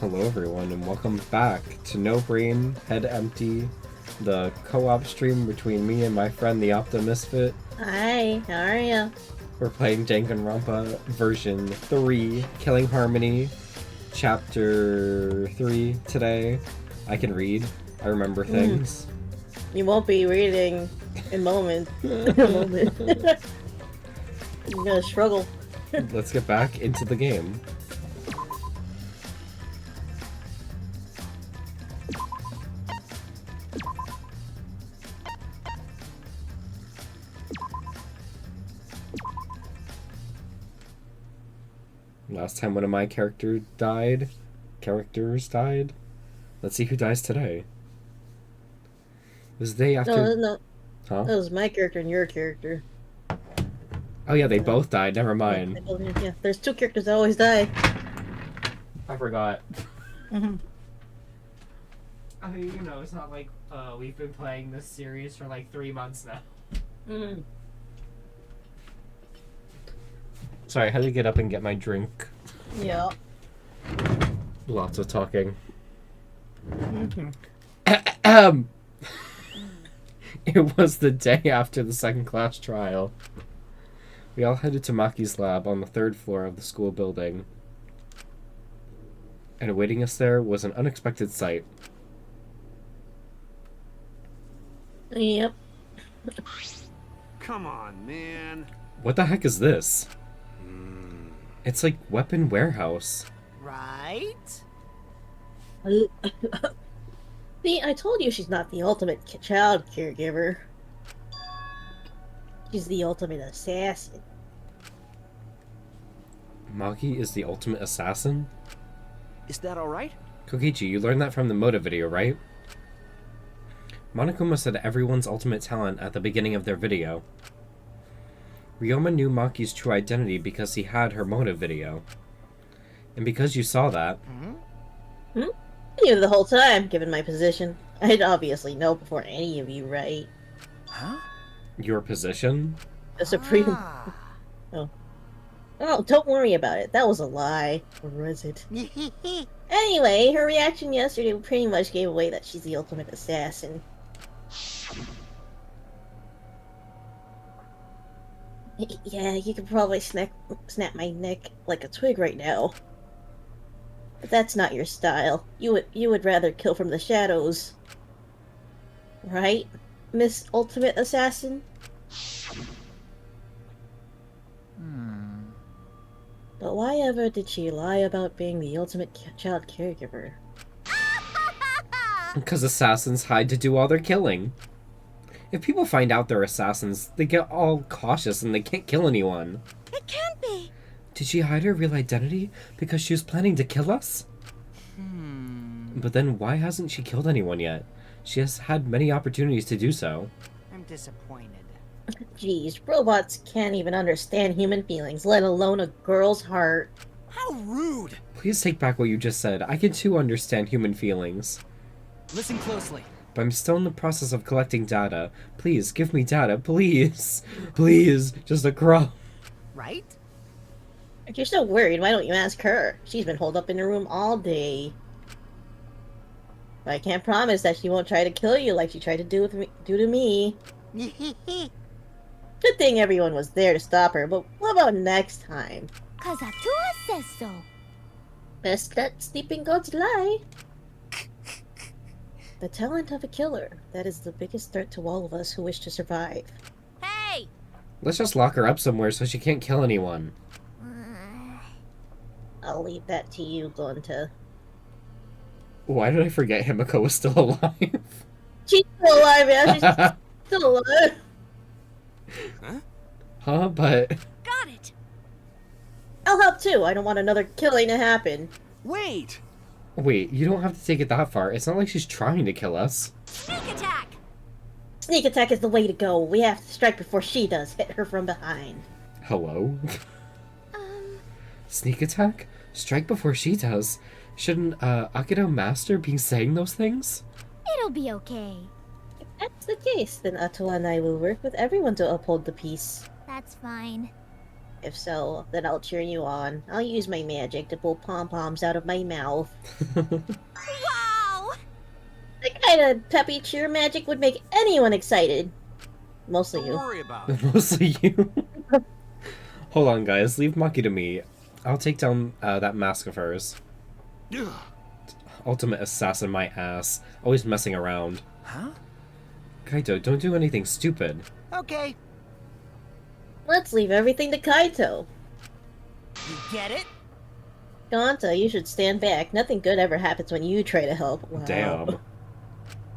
Hello everyone and welcome back to No Brain, Head Empty, the co-op stream between me and my friend theoptimisfit. Hi, how are you? We're playing Danganronpa version 3, Killing Harmony, chapter 3 today. I can read, I remember things. You won't be reading in a moment. You're gonna struggle. Let's get back into the game. Last time one of my characters died. Let's see who dies today. It was the day after... No. Huh? That was my character and your character. Oh yeah, they both died. Never mind. Yeah, there's two characters that always die. I forgot. I mean, you know, it's not like we've been playing this series for like 3 months now. Sorry, I had to get up and get my drink. Yeah. Lots of talking. It was the day after the second class trial. We all headed to Maki's lab on the 3rd floor of the school building. And awaiting us there was an unexpected sight. Yep. Come on, man. What the heck is this? It's like Weapon Warehouse. Right? See, I told you she's not the ultimate child caregiver. She's the ultimate assassin. Maki is the ultimate assassin? Is that alright? Kokichi, you learned that from the Moda video, right? Monokuma said everyone's ultimate talent at the beginning of their video. Ryoma knew Maki's true identity because he had her Moda video. And because you saw that... I knew the whole time, given my position. I'd obviously know before any of you, right? Huh? Your position? The Supreme... Oh, don't worry about it. That was a lie. Or was it? Anyway, her reaction yesterday pretty much gave away that she's the ultimate assassin. Yeah, you could probably snap my neck like a twig right now. But that's not your style. You would rather kill from the shadows. Right, Miss Ultimate Assassin? But why ever did she lie about being the ultimate child caregiver? Because assassins hide to do all their killing. If people find out they're assassins, they get all cautious and they can't kill anyone. It can't be. Did she hide her real identity because she was planning to kill us? But then why hasn't she killed anyone yet? She has had many opportunities to do so. I'm disappointed. Jeez, robots can't even understand human feelings, let alone a girl's heart. How rude! Please take back what you just said. I can too understand human feelings. Listen closely. But I'm still in the process of collecting data. Please, give me data, please. Please, just a crow. Right? If you're so worried, why don't you ask her? She's been holed up in her room all day. But I can't promise that she won't try to kill you like she tried to do to me. Good thing everyone was there to stop her, but what about next time? Kazatua says so. Best let sleeping gods lie. The talent of a killer. That is the biggest threat to all of us who wish to survive. Hey! Let's just lock her up somewhere so she can't kill anyone. I'll leave that to you, Gonta. Why did I forget Himiko was still alive? She's still alive, yeah. She's still alive. Huh? But... Got it! I'll help too. I don't want another killing to happen. Wait! Wait, you don't have to take it that far. It's not like she's trying to kill us. Sneak attack! Sneak attack is the way to go. We have to strike before she does. Hit her from behind. Hello? Sneak attack? Strike before she does? Shouldn't, Akido Master be saying those things? It'll be okay. If that's the case, then Ato and I will work with everyone to uphold the peace. That's fine. If so, then I'll cheer you on. I'll use my magic to pull pom-poms out of my mouth. Wow! The kind of peppy cheer magic would make anyone excited. Mostly Don't you. worry about it. Mostly you. Hold on, guys. Leave Maki to me. I'll take down that mask of hers. Ugh. Ultimate assassin my ass. Always messing around. Huh? Kaito, don't do anything stupid. Okay. Let's leave everything to Kaito. You get it? Ganta, you should stand back. Nothing good ever happens when you try to help. Wow. Damn.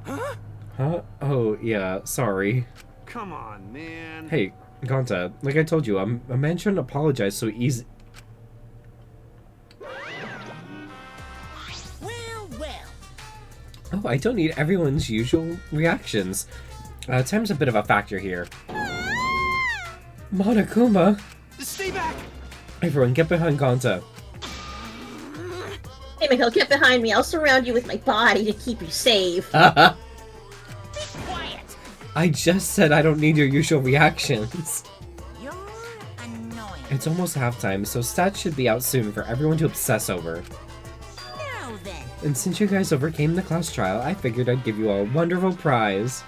Huh? Huh? Oh, yeah, sorry. Come on, man. Hey, Ganta, like I told you, a man shouldn't apologize so easy. Well. Oh, I don't need everyone's usual reactions. Time's a bit of a factor here. Monokuma! Stay back. Everyone, get behind Ganta. Hey, Mikhail, get behind me. I'll surround you with my body to keep you safe. Quiet. I just said I don't need your usual reactions. You're annoying. It's almost halftime, so stats should be out soon for everyone to obsess over. Now then. And since you guys overcame the class trial, I figured I'd give you a wonderful prize.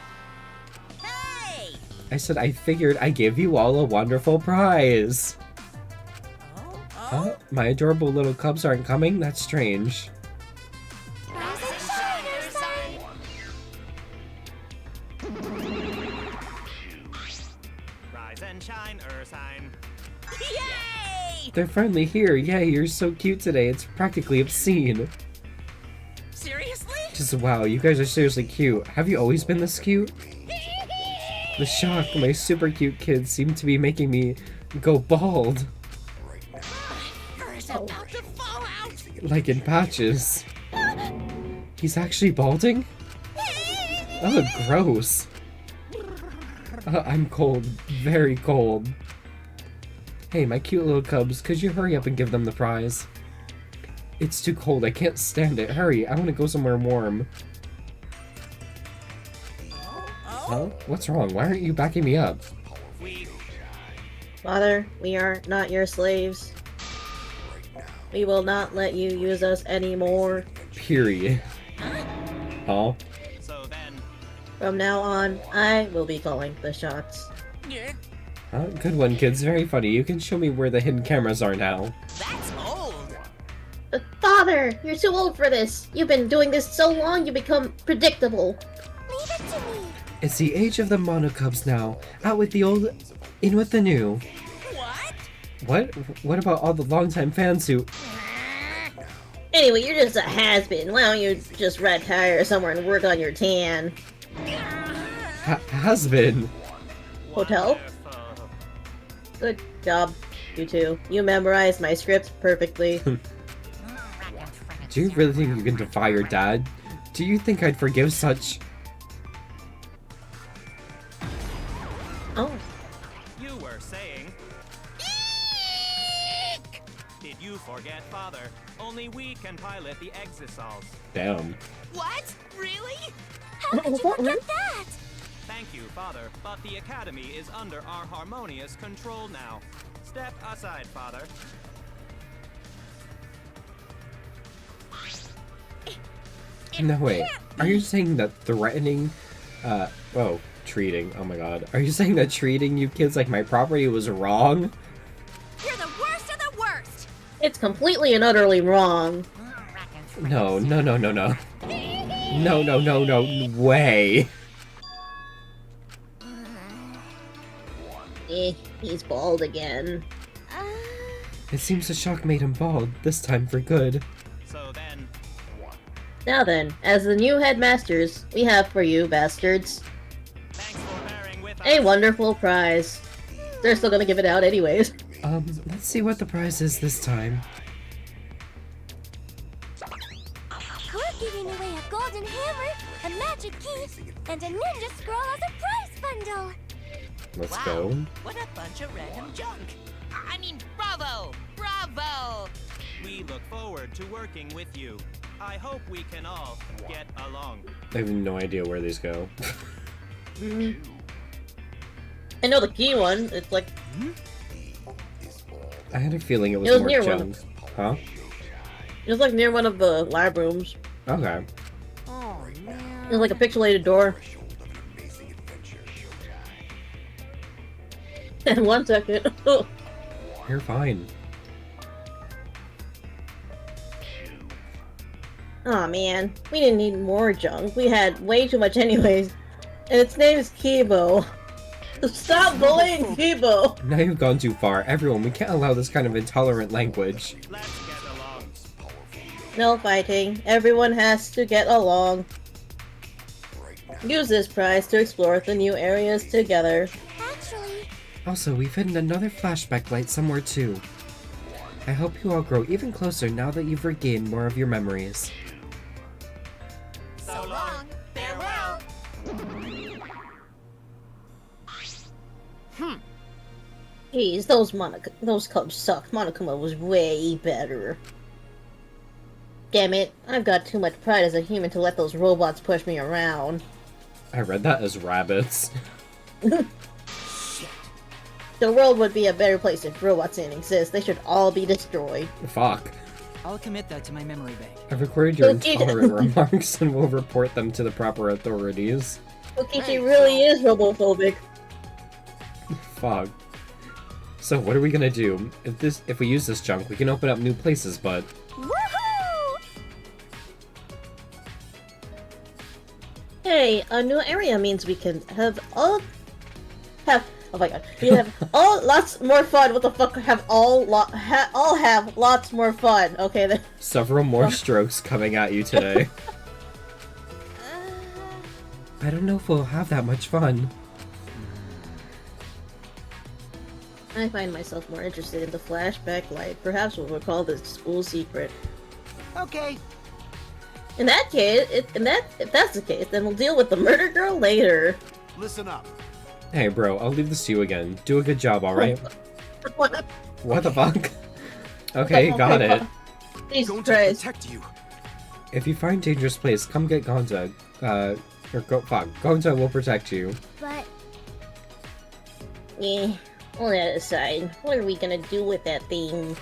Hey. I said I figured I'd give you all a wonderful prize. Oh. Huh? My adorable little cubs aren't coming? That's strange. Rise and shine, Ursine! Rise and shine, Ursine. Yay! They're finally here. Yay, you're so cute today. It's practically obscene. Seriously? Just wow, you guys are seriously cute. Have you always been this cute? The shock, my super cute kids seem to be making me go bald. Fur's about to fall out. Like in patches. He's actually balding? Oh, gross. I'm cold. Very cold. Hey, my cute little cubs, could you hurry up and give them the prize? It's too cold, I can't stand it. Hurry, I want to go somewhere warm. Huh? What's wrong? Why aren't you backing me up? Father, we are not your slaves. We will not let you use us anymore. Period. Huh? So then, From now on, I will be calling the shots. Huh? Good one, kids. Very funny. You can show me where the hidden cameras are now. That's old. Father, you're too old for this. You've been doing this so long you become predictable. Leave it to me! It's the age of the monocubs now. Out with the old, in with the new. What? What about all the longtime fans who... Anyway, you're just a has-been. Why don't you just retire somewhere and work on your tan? has been? Hotel? wonderful. Good job, you two. You memorized my script perfectly. Do you really think you can defy your dad? Do you think I'd forgive such... Oh, You were saying. Did you forget, Father? Only we can pilot the Exosols. Damn. What? Really? How could you What? forget that? Thank you, Father, but the Academy is under our harmonious control now. Step aside, Father. No, wait. Are you saying that threatening... treating... Oh my god. Are you saying that treating you kids like my property was wrong? You're the worst of the worst! it's completely and utterly wrong. No, no, no, no, no. No, no, no, no way. He's bald again. It seems the shock made him bald, this time for good. So then, Now then, as the new headmasters, we have for you, bastards, thanks for bearing with us. a wonderful prize. They're still gonna give it out anyways. Let's see what the prize is this time. We're giving away a golden hammer, a magic key, and a ninja scroll as a prize bundle! Let's Wow. go. What a bunch of random junk. I mean, bravo! Bravo! We look forward to working with you. I hope we can all get along. I have no idea where these go. I know the key one. It's like I had a feeling it was, It was more near junk. Huh? It was like near one of the lab rooms. Okay. Oh, man. It was like a pixelated door. And 1 second. You're fine. Aw, man. We didn't need more junk. We had way too much anyways. And its name is Kibo. Stop bullying Kibo! Now you've gone too far. Everyone, we can't allow this kind of intolerant language. Let's get along. No fighting. Everyone has to get along. Use this prize to explore the new areas together. Actually, Also, we've hidden another flashback light somewhere too. I hope you all grow even closer now that you've regained more of your memories. So long. Farewell. Jeez, those cubs suck. Monokuma was way better. Damn it, I've got too much pride as a human to let those robots push me around. I read that as rabbits. The world would be a better place if robots didn't exist. They should all be destroyed. Fuck. I'll commit that to my memory bank. I've recorded your Okay. intolerant remarks and will report them to the proper authorities. Kokichi really is robophobic. Fuck. So what are we gonna do? If we use this junk, we can open up new places, but woohoo! Hey, a new area means we can oh my god, we have all lots more fun. What the fuck? Have all have lots more fun. Okay, then. several more strokes coming at you today. I don't know if we'll have that much fun. I find myself more interested in the flashback light. Perhaps we'll recall the school secret. Okay. In that case, if that's the case, then we'll deal with the murder girl later. Listen up. Hey bro, I'll leave this to you again. Do a good job, alright? What? What the fuck? Okay, got it. Jesus Going to Christ. protect you. If you find dangerous place, come get Gonta. Gonta will protect you. But Yeah, all that aside, what are we gonna do with that thing?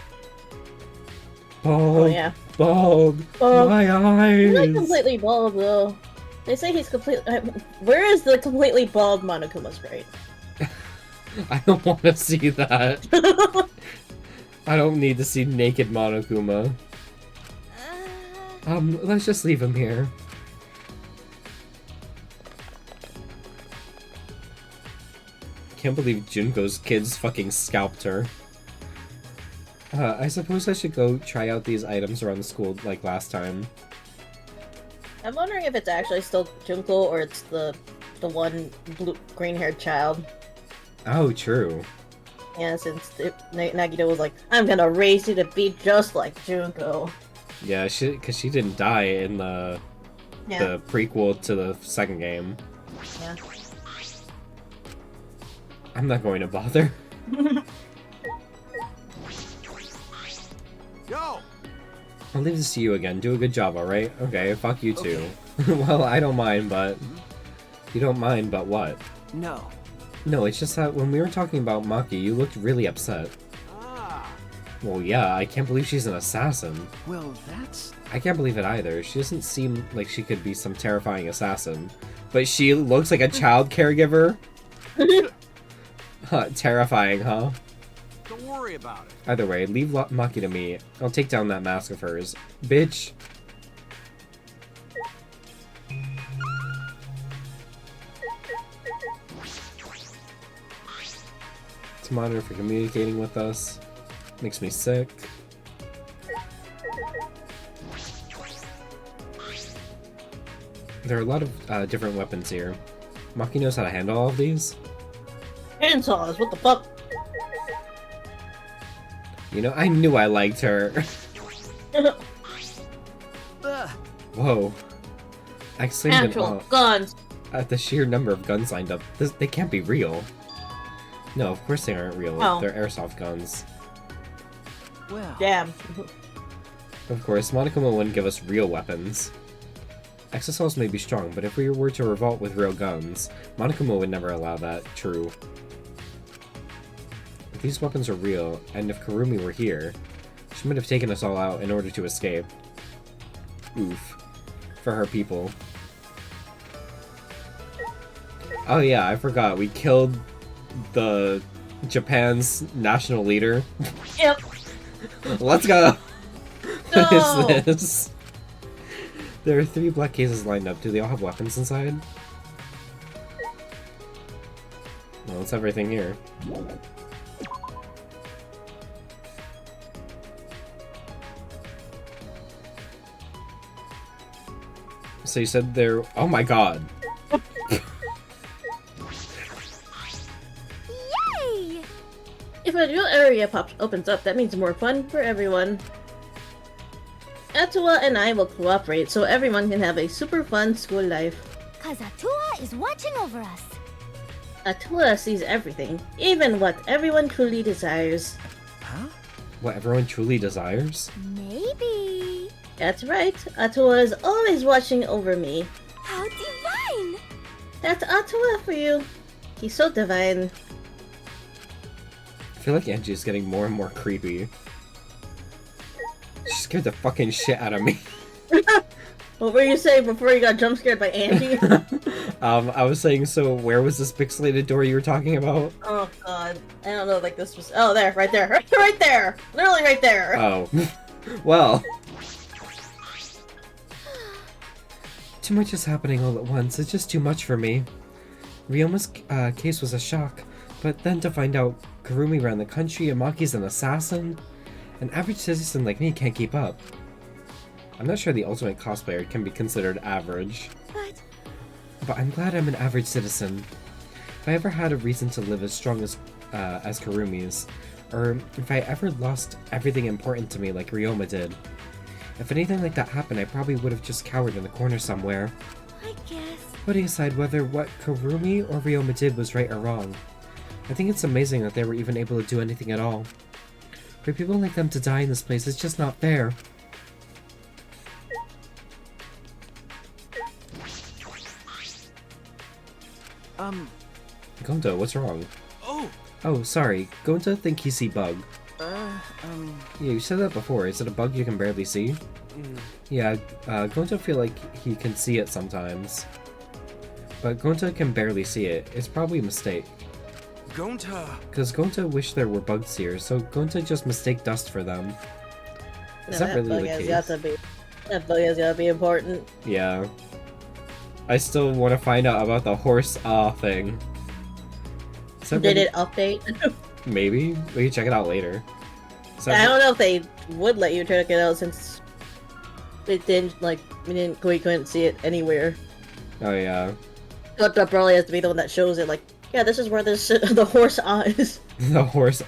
Bald, Oh yeah. bald, Bald. my He's not eyes! completely bald though. They say he's completely. Where is the completely bald Monokuma sprite? I don't want to see that. I don't need to see naked Monokuma. Let's just leave him here. Can't believe Junko's kids fucking scalped her. I suppose I should go try out these items around the school like last time. I'm wondering if it's actually still Junko or it's the one green-haired child. Oh, true. Yeah, since Nagito was like, I'm gonna raise you to be just like Junko. Yeah, because she didn't die in the prequel to the second game. Yeah. I'm not going to bother. Yo! I'll leave this to you again. Do a good job, alright? Okay, fuck you too. Well, I don't mind, but... You don't mind, but what? No. No, it's just that when we were talking about Maki, you looked really upset. Ah. Well, yeah, I can't believe she's an assassin. Well, that's... I can't believe it either. She doesn't seem like she could be some terrifying assassin. But she looks like a child caregiver? Huh, terrifying, huh? Don't worry about it. Either way, leave Maki to me. I'll take down that mask of hers. Bitch! It's a monitor for communicating with us. Makes me sick. There are a lot of different weapons here. Maki knows how to handle all of these. Handsaws, what the fuck? You know, I knew I liked her. Whoa. I exclaimed in Actual awe guns. at the sheer number of guns lined up. They can't be real. No, of course they aren't real. Oh. They're airsoft guns. Well... Damn. Of course, Monokuma wouldn't give us real weapons. Exosols may be strong, but if we were to revolt with real guns, Monokuma would never allow that. True. If these weapons are real, and if Karumi were here, she might have taken us all out in order to escape. Oof. For her people. Oh yeah, I forgot. We killed the Japan's national leader. Yep. Let's go! No! What is this? There are 3 black cases lined up. Do they all have weapons inside? Well, it's everything here. So you said there... Oh my god! Yay! If a new area opens up, that means more fun for everyone. Atua and I will cooperate so everyone can have a super fun school life. Cause Atua is watching over us. Atua sees everything, even what everyone truly desires. Huh? What everyone truly desires? Maybe. That's right, Atua is always watching over me. How divine! That's Atua for you. He's so divine. I feel like Angie is getting more and more creepy. She scared the fucking shit out of me. What were you saying before you got jump scared by Angie? I was saying, so where was this pixelated door you were talking about? Oh god, I don't know, like this was- oh there, right there, right there! Literally right there! Oh. Well. Too much is happening all at once, it's just too much for me. Ryoma's case was a shock, but then to find out Karumi ran the country and Maki's an assassin, an average citizen like me can't keep up. I'm not sure the ultimate cosplayer can be considered average. But I'm glad I'm an average citizen. If I ever had a reason to live as strong as Karumi's, or if I ever lost everything important to me like Ryoma did, if anything like that happened, I probably would have just cowered in the corner somewhere. I guess. Putting aside whether what Karumi or Ryoma did was right or wrong, I think it's amazing that they were even able to do anything at all. For people like them to die in this place is just not fair. Gonto, what's wrong? Oh! Oh, sorry. Gonto think he see bug. Yeah, you said that before. Is it a bug you can barely see? Yeah, Gonto feel like he can see it sometimes. But Gonto can barely see it. It's probably a mistake. Gonta! Because Gonto wish there were bugs here, so Gonto just mistake dust for them. Is that really bug the has case? got to be. That bug has gotta be important. Yeah. I still want to find out about the horse thing. Is that Did really- it update? Maybe? We can check it out later. Is that I don't know if they would let you check it out since it didn't, like, we couldn't see it anywhere. Oh yeah. But that probably has to be the one that shows it, like, yeah, this is where this the horse is. The horse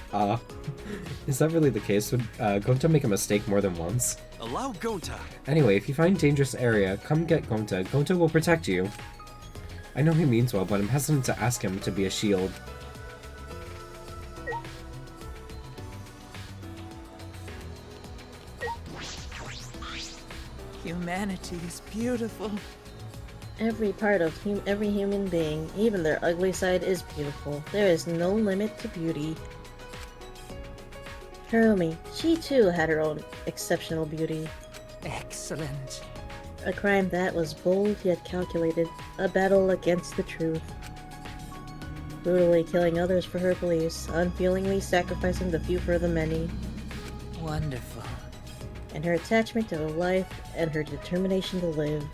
Is that really the case? Would Gonta make a mistake more than once? Allow Gonta! Anyway, if you find dangerous area, come get Gonta. Gonta will protect you. I know he means well, but I'm hesitant to ask him to be a shield. Humanity is beautiful. Every part of every human being, even their ugly side, is beautiful. There is no limit to beauty. Harumi, she too had her own exceptional beauty. Excellent. A crime that was bold yet calculated, a battle against the truth. Brutally killing others for her beliefs, unfeelingly sacrificing the few for the many. Wonderful. And her attachment to life and her determination to live.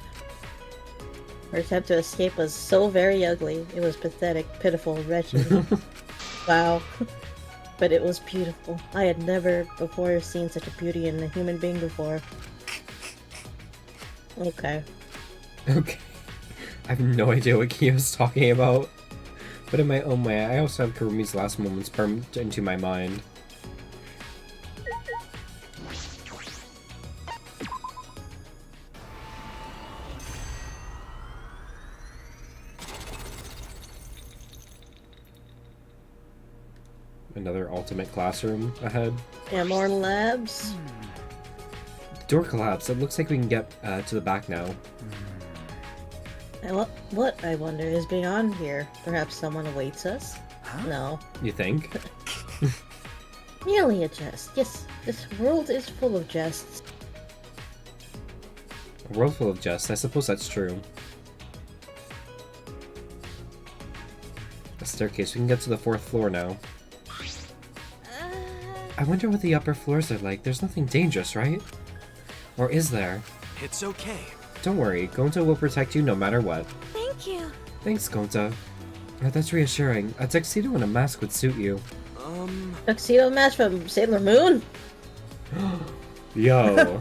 Her attempt to escape was so very ugly. It was pathetic, pitiful, wretched. Wow. But it was beautiful. I had never before seen such a beauty in a human being before. Okay. Okay. I have no idea what Kiyo's talking about. But in my own way, I also have Karumi's last moments burned into my mind. Another ultimate classroom ahead. Yeah, more labs. The door collapsed. It looks like we can get to the back now. And what, I wonder, is beyond here? Perhaps someone awaits us? Huh? No. You think? Merely a jest. Yes, this world is full of jests. A world full of jests. I suppose that's true. A staircase. We can get to the 4th floor now. I wonder what the upper floors are like. There's nothing dangerous, right? Or is there? It's okay. Don't worry. Gonta will protect you no matter what. Thank you. Thanks, Gonta. That's reassuring. A tuxedo and a mask would suit you. Tuxedo match from Sailor Moon? Yo.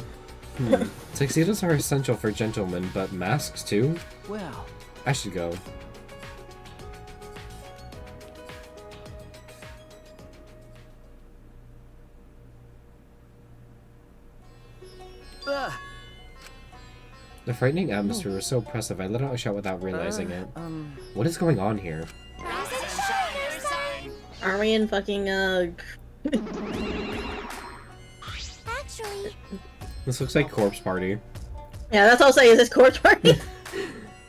Tuxedos are essential for gentlemen, but masks too? Well, I should go. The frightening atmosphere was so oppressive, I let out a shout without realizing it. What is going on here? Are we in fucking, Actually, This looks like Corpse Party. Yeah, that's all I'll say, is this corpse party?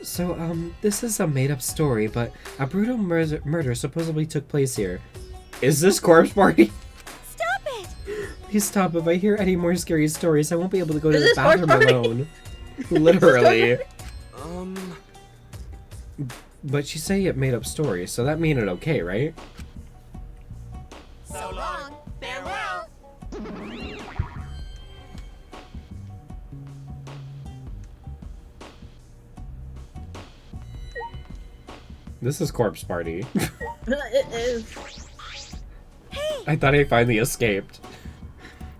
So, this is a made-up story, but a brutal murder supposedly took place here. Is this Corpse Party? stop it! Please stop. If I hear any more scary stories, I won't be able to go to Is the this Corpse bathroom Party? alone. Literally. Um, But she say it made up story, so that mean it okay, right? So long. Farewell. This is Corpse Party. It is. I thought I finally escaped.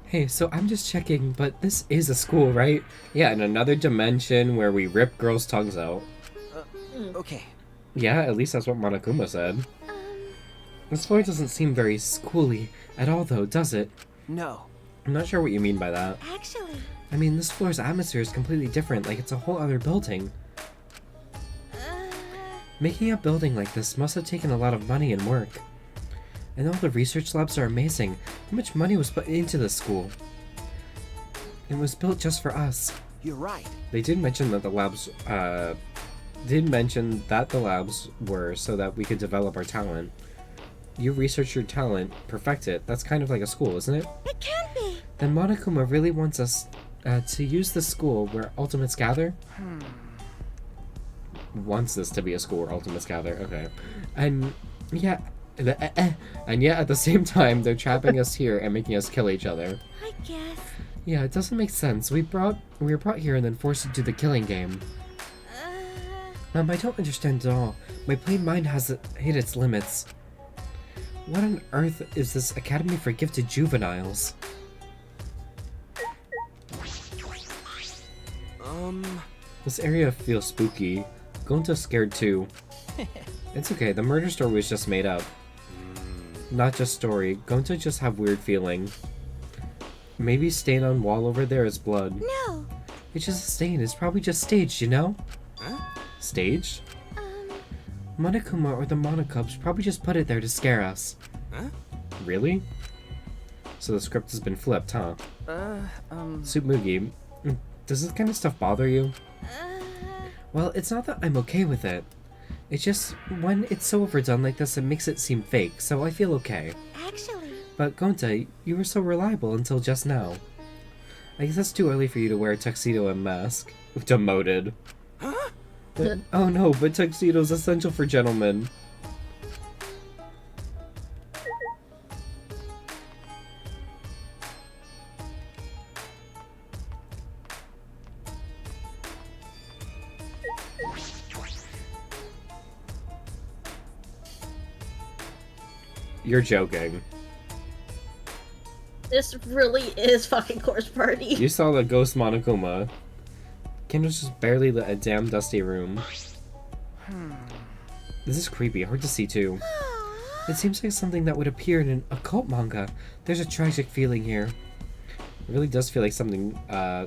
Hey, so I'm just checking, but this is a school, right? Yeah, in another dimension where we rip girls' tongues out. okay. Yeah, at least that's what Monokuma said. This floor doesn't seem very schooly at all, though, does it? No. I'm not sure what you mean by that. Actually, I mean, this floor's atmosphere is completely different, like it's a whole other building. Making a building like this must have taken a lot of money and work. And all the research labs are amazing. How much money was put into this school? It was built just for us. You're right. They did mention that the labs, were so that we could develop our talent. You research your talent, perfect it. That's kind of like a school, isn't it? it can't be. Then Monokuma really wants us to use the school where ultimates gather? Wants this to be a school where ultimates gather, okay. And yeah, and yet at the same time, they're trapping us here and making us kill each other. I guess. Yeah, it doesn't make sense. We were brought here and then forced to do the killing game. I don't understand at all. My plain mind has hit its limits. What on earth is this academy for gifted juveniles? This area feels spooky. Gonta's scared too. It's okay, the murder story was just made up. Not just story. Gonta just have weird feeling. Maybe stain on wall over there is blood. No. It's just a stain. It's probably just staged, you know? Huh? Staged? Monokuma or the Monokubs probably just put it there to scare us. Huh? Really? So the script has been flipped, huh? Tsumugi, does this kind of stuff bother you? Well, it's not that I'm okay with it. It's just, when it's so overdone like this, it makes it seem fake, so I feel okay. Actually, But Gonta, you were so reliable until just now. I guess it's too early for you to wear a tuxedo and mask. Demoted. Huh? Oh no, but tuxedo's essential for gentlemen. You're joking. This really is fucking corpse party. You saw the ghost Monokuma. Kendall's just barely lit a damn dusty room. This is creepy, hard to see too. It seems like something that would appear in an occult manga. There's a tragic feeling here. It really does feel like something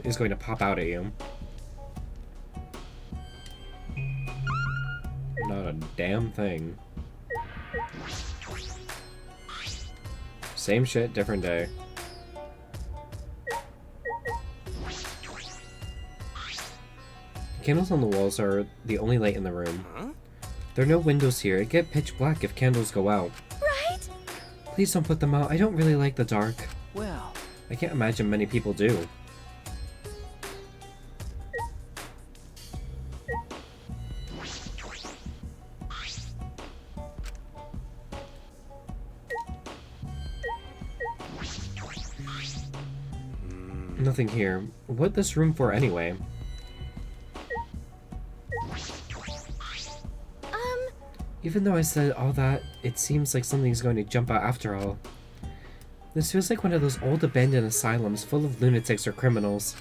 is going to pop out at you. Not a damn thing. Same shit, different day. The candles on the walls are the only light in the room. Huh? There are no windows here. It get pitch black if candles go out. right? Please don't put them out. I don't really like the dark. Well, I can't imagine many people do. Nothing here. What this room for anyway? Even though I said all that, it seems like something's going to jump out after all. This feels like one of those old abandoned asylums full of lunatics or criminals.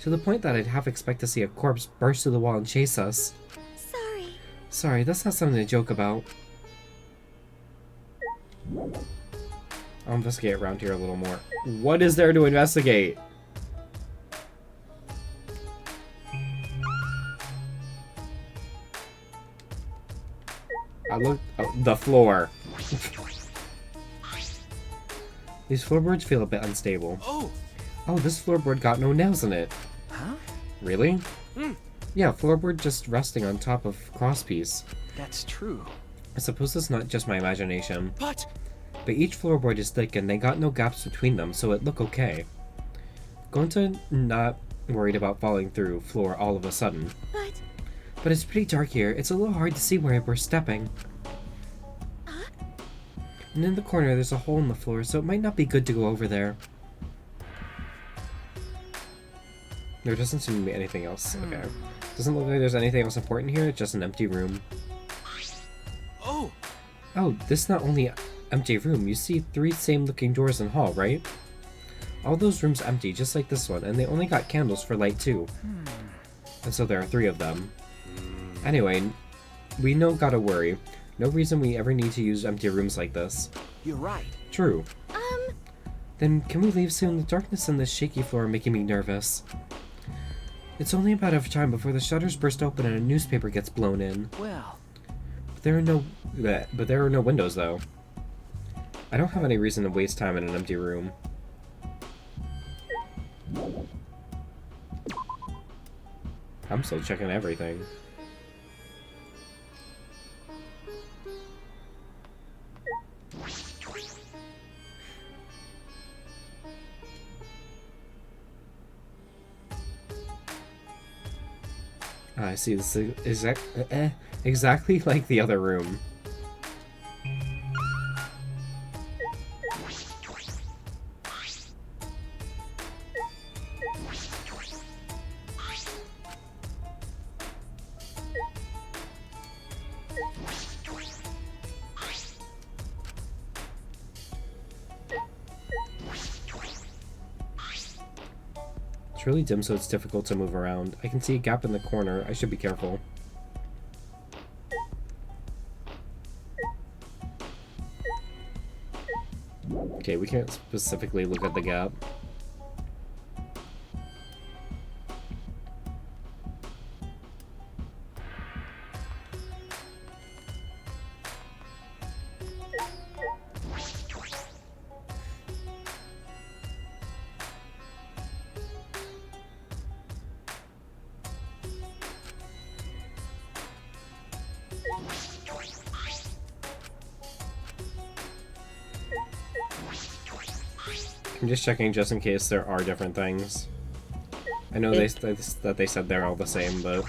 To the point that I'd half expect to see a corpse burst through the wall and chase us. Sorry, that's not something to joke about. I'll investigate around here a little more. What is there to investigate? The floor. These floorboards feel a bit unstable. Oh! Oh, this floorboard got no nails in it. huh? Really? Yeah, floorboard just resting on top of crosspiece. That's true. I suppose it's not just my imagination. But But each floorboard is thick and they got no gaps between them, so it look okay. Going to not worried about falling through floor all of a sudden. But it's pretty dark here. It's a little hard to see where we're stepping. And in the corner, there's a hole in the floor, so it might not be good to go over there. There doesn't seem to be anything else. Okay. Doesn't look like there's anything else important here. It's just an empty room. oh, Oh, this is not only an empty room. You see 3 same-looking doors in the hall, right? All those rooms empty, just like this one, and they only got candles for light too. And so there are 3 of them. Anyway, we no gotta worry. No reason we ever need to use empty rooms like this. You're right. True. Then can we leave soon? The darkness and this shaky floor are making me nervous. It's only a matter of time before the shutters burst open and a newspaper gets blown in. Well, But there are no windows though. I don't have any reason to waste time in an empty room. I'm still checking everything. I see, this is exactly like the other room. It's really dim, so it's difficult to move around. I can see a gap in the corner. I should be careful. Okay, we can't specifically look at the gap. I'm just checking just in case there are different things. I know that they said they're all the same, but...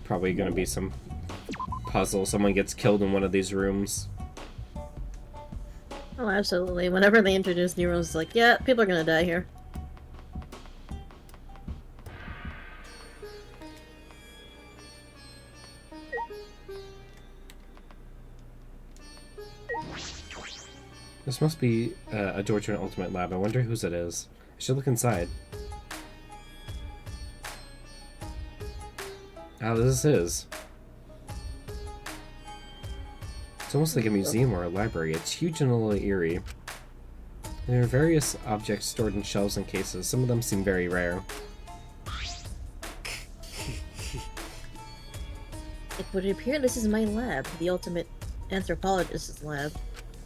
Probably gonna be some puzzle. Someone gets killed in one of these rooms. Oh, absolutely. Whenever they introduce new rooms, it's like, yeah, people are gonna die here. This must be a door to an ultimate lab. I wonder whose it is. I should look inside. Oh, this is his. It's almost like a museum or a library. It's huge and a little eerie. There are various objects stored in shelves and cases. Some of them seem very rare. It would appear this is my lab, the ultimate anthropologist's lab.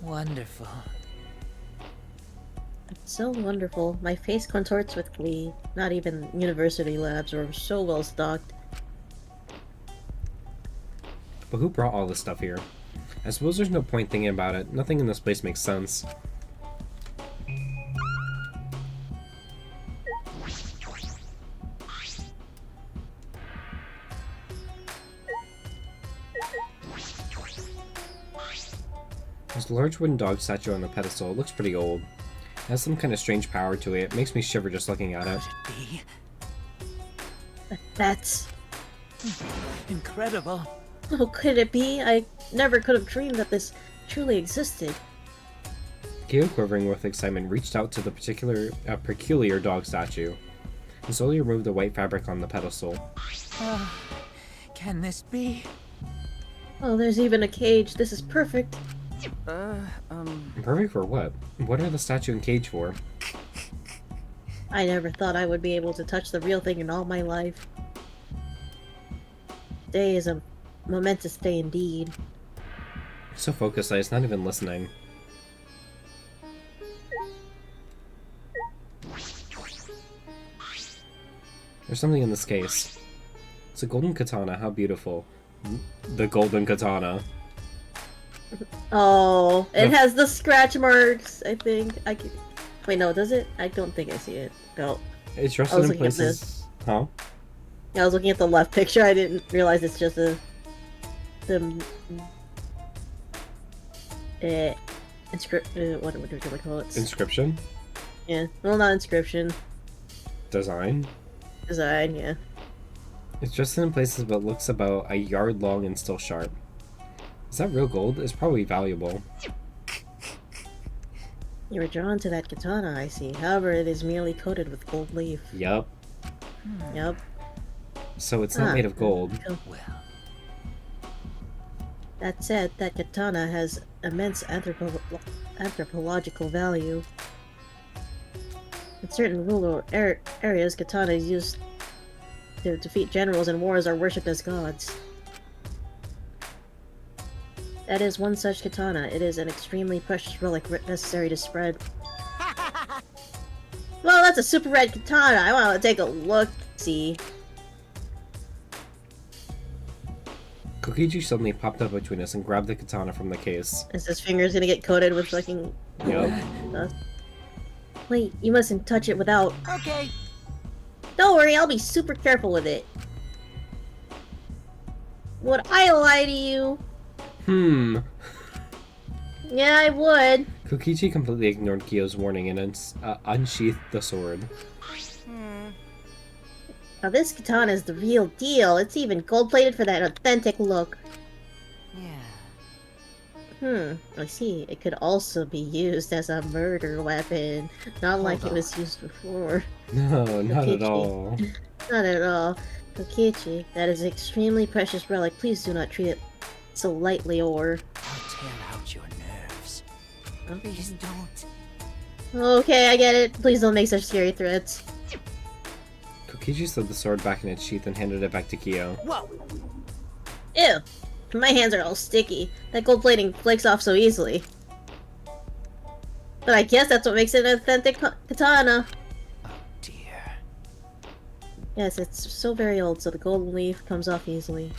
Wonderful. So wonderful. My face contorts with glee. Not even university labs are so well stocked. But who brought all this stuff here? I suppose there's no point thinking about it. Nothing in this place makes sense. There's a large wooden dog statue on the pedestal. It looks pretty old. It has some kind of strange power to it. It makes me shiver just looking at it. Be That's... incredible. Oh, could it be? I never could have dreamed that this truly existed. Kyo, quivering with excitement, reached out to the peculiar dog statue and slowly removed the white fabric on the pedestal. Can this be? Oh, there's even a cage. This is perfect. Perfect for what? What are the statue and cage for? I never thought I would be able to touch the real thing in all my life. Today is a momentous day indeed. So focused that it's not even listening. There's something in this case. It's a golden katana. How beautiful. The golden katana. Oh, it The- has the scratch marks, I think. Wait, no, does it? I don't think I see it. No. It's I rusted was in looking at places. Huh? I was looking at the left picture. I didn't realize it's just the what do we call it? Inscription? Yeah, well, not inscription, Design? design. Yeah. It's just in places but looks about a yard long and still sharp. Is that real gold? It's probably valuable. You were drawn to that katana, I see. However, it is merely coated with gold leaf. Yup. Yep. So it's not made of gold. Well, That said, that katana has immense anthropological value. In certain rural areas, katanas used to defeat generals in wars are worshipped as gods. That is one such katana. It is an extremely precious relic necessary to spread. Well, that's a super red katana. I want to take a look. See. Kokiji suddenly popped up between us and grabbed the katana from the case. Is his fingers gonna get coated with fucking... Yup. Wait, you mustn't touch it without... okay. Don't worry, I'll be super careful with it. Would I lie to you? Yeah, I would. Kokichi completely ignored Kyo's warning and unsheathed the sword. Now this katana is the real deal. It's even gold-plated for that authentic look. Yeah. I see. It could also be used as a murder weapon. Not like it was used before. No, not at Kokichi. all. Not at all. Kokichi, that is an extremely precious relic. Please do not treat it so lightly or... I'll tear out your nerves. Please don't. Okay, I get it. Please don't make such scary threats. Kokichi slid the sword back in its sheath and handed it back to Kyo. Whoa. Ew. My hands are all sticky. That gold plating flakes off so easily. But I guess that's what makes it an authentic katana. Oh dear. Yes, it's so very old, so the golden leaf comes off easily.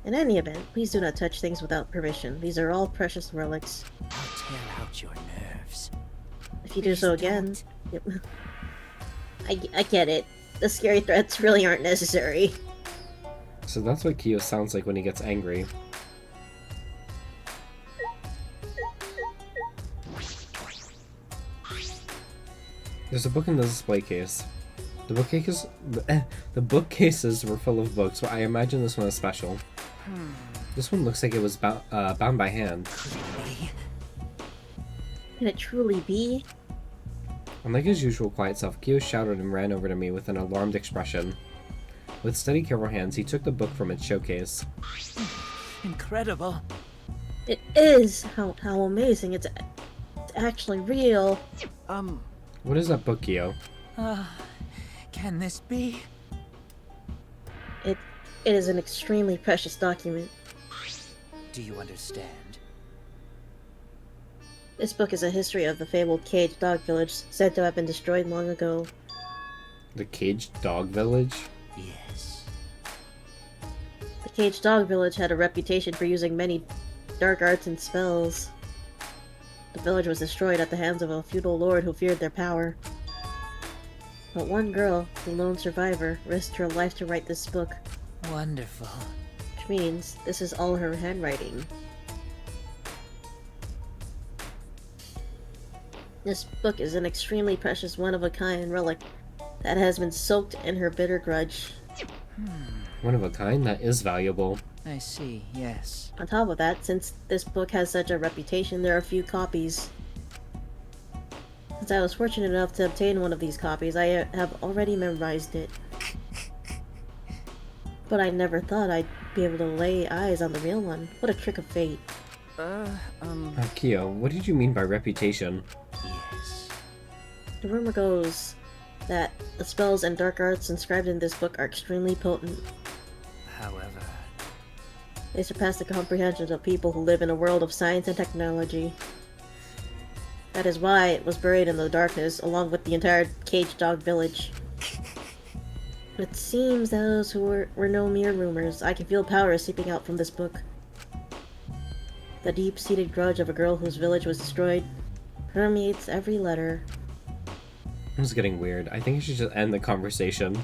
In any event, please do not touch things without permission. These are all precious relics. I'll tear out your nerves. If you do so Please again... don't. Yep. I get it. The scary threats really aren't necessary. So that's what Kyo sounds like when he gets angry. There's a book in the display case. The bookcases were full of books, so I imagine this one is special. This one looks like it was bound by hand. Can it truly be? Unlike his usual quiet self, Kyo shouted and ran over to me with an alarmed expression. With steady, careful hands, he took the book from its showcase. Incredible. It is! How amazing. It's actually real. What is that book, Kyo? Can this be? It is an extremely precious document. Do you understand? This book is a history of the fabled caged dog village, said to have been destroyed long ago. The caged dog village? Yes. The caged dog village had a reputation for using many dark arts and spells. The village was destroyed at the hands of a feudal lord who feared their power. But one girl, the lone survivor, risked her life to write this book, Wonderful. which means this is all her handwriting. This book is an extremely precious one-of-a-kind relic that has been soaked in her bitter grudge. One of a kind? That is valuable. I see, yes. On top of that, since this book has such a reputation, there are few copies. Since I was fortunate enough to obtain one of these copies, I have already memorized it. But I never thought I'd be able to lay eyes on the real one. What a trick of fate. Kyo, what did you mean by reputation? Yes. The rumor goes that the spells and dark arts inscribed in this book are extremely potent. However, They surpass the comprehension of people who live in a world of science and technology. That is why it was buried in the darkness, along with the entire caged dog village. It seems those were no mere rumors. I can feel power seeping out from this book. The deep-seated grudge of a girl whose village was destroyed permeates every letter. This is getting weird. I think I should just end the conversation.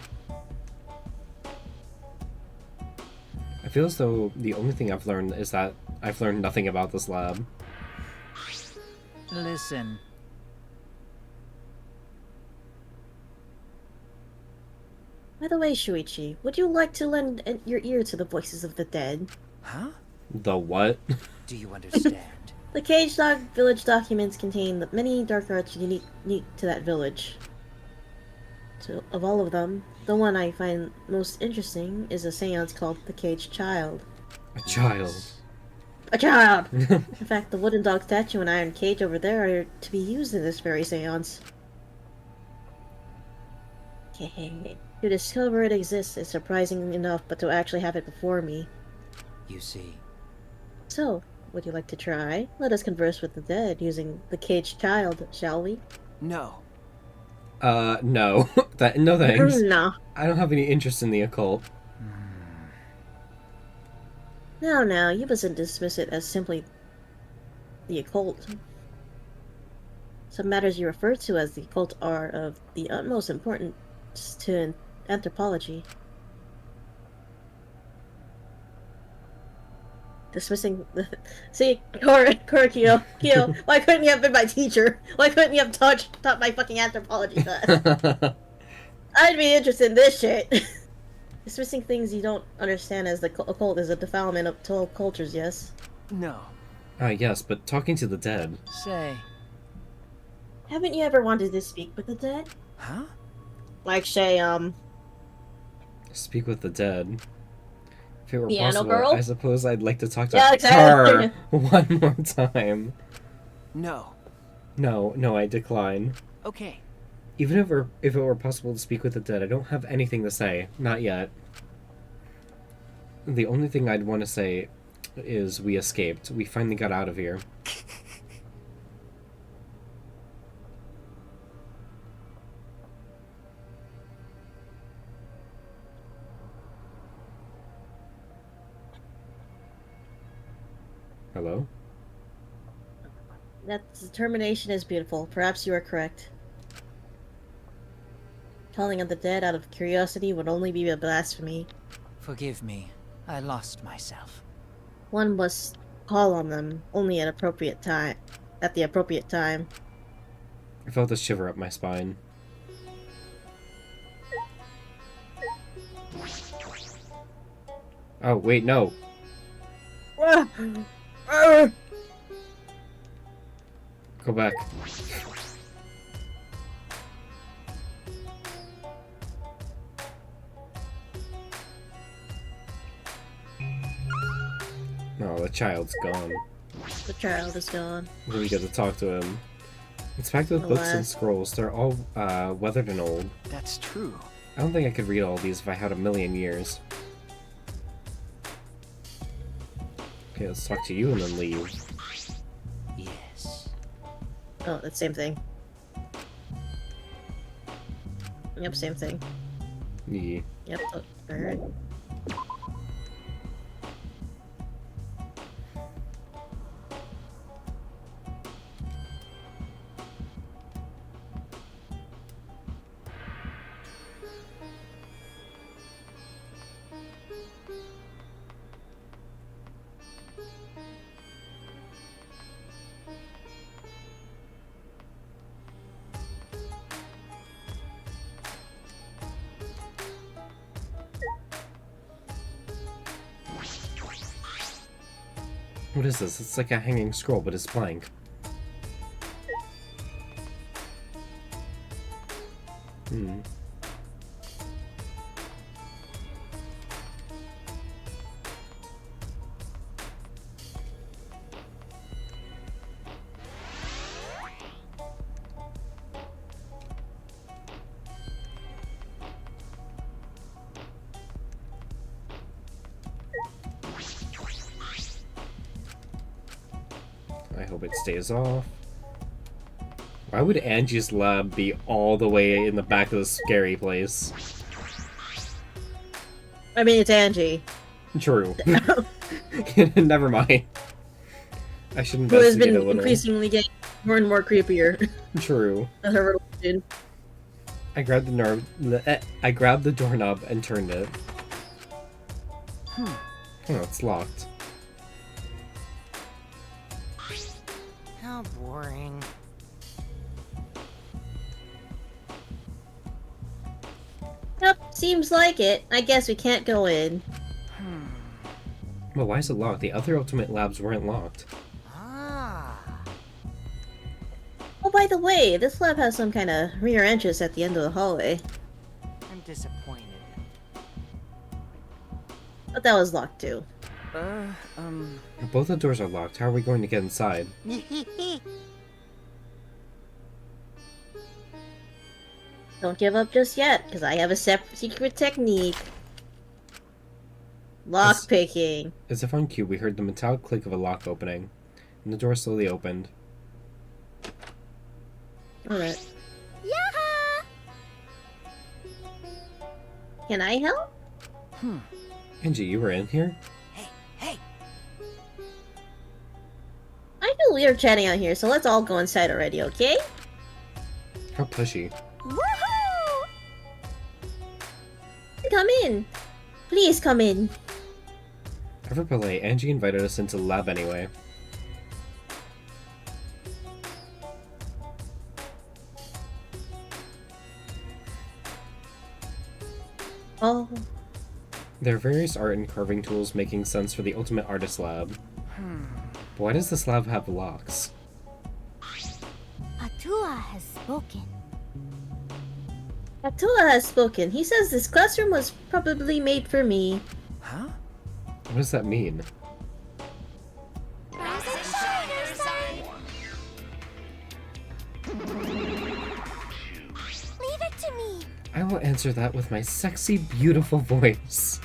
I feel as though the only thing I've learned is that I've learned nothing about this lab. listen. By the way, Shuichi, would you like to lend your ear to the voices of the dead? Huh? The what? Do you understand? The Caged Dog Village documents contain many dark arts unique to that village. So, of all of them, the one I find most interesting is a seance called The Caged Child. A child. A child! In fact, the wooden dog statue and iron cage over there are to be used in this very seance. To discover it exists is surprising enough, but to actually have it before me. You see. So, would you like to try? Let us converse with the dead using the caged child, shall we? No. No. No thanks. No. I don't have any interest in the occult. Now, you mustn't dismiss it as simply the occult. Some matters you refer to as the occult are of the utmost importance to anthropology. Dismissing the... See, Kyo, why couldn't you have been my teacher? Why couldn't you have taught my fucking anthropology class? I'd be interested in this shit. Dismissing things you don't understand as the occult is a defilement of to all cultures, yes? No. Yes, but talking to the dead. Say. Haven't you ever wanted to speak with the dead? Huh? Like, say, Speak with the dead. If it were Piano possible, girl? I suppose I'd like to talk to Yeah, exactly. her one more time. No. No, I decline. Okay. Even if it were possible to speak with the dead, I don't have anything to say. Not yet. The only thing I'd want to say is we escaped. We finally got out of here. Hello? that determination is beautiful. Perhaps you are correct. Calling on the dead out of curiosity would only be a blasphemy. Forgive me. I lost myself. One must call on them only at the appropriate time. I felt a shiver up my spine. Oh, wait, no. Go back. No, the child's gone. The child is gone. We get to talk to him. Inspect the books and Alas. scrolls. They're all weathered and old. That's true. I don't think I could read all these if I had a million years. Okay, let's talk to you and then leave. Yes. Oh, that's same thing. Yep, same thing. Yeah. Yep. Oh, alright. What is this? It's like a hanging scroll, but it's blank. Hmm. I hope it stays off. Why would Angie's lab be all the way in the back of the scary place? I mean, it's Angie. True. Never mind. I should Who has investigate been a little. increasingly getting more and more creepier. True. With her religion. I grabbed I grabbed the doorknob and turned it. Oh, it's locked. How boring. Yep, seems like it. I guess we can't go in. Well, why is it locked? The other Ultimate Labs weren't locked. Ah. Oh, by the way, this lab has some kind of rear entrance at the end of the hallway. I'm disappointed. But that was locked too. Both the doors are locked. How are we going to get inside? Don't give up just yet, because I have a secret technique. Lock picking. As if on cue, we heard the metallic click of a lock opening, and the door slowly opened. Alright. Yaha! Can I help? Angie, you were in here? Hey. I know we are chatting out here, so let's all go inside already, okay? How pushy. Woohoo! Come in. Please come in. Ever polite, Angie invited us into the lab anyway. Oh. There are various art and carving tools making sense for the Ultimate Artist Lab. But why does this lab have locks? Atua has spoken. Atula has spoken. He says this classroom was probably made for me. Huh? What does that mean? Rise and shine, your son! Leave it to me. I will answer that with my sexy, beautiful voice.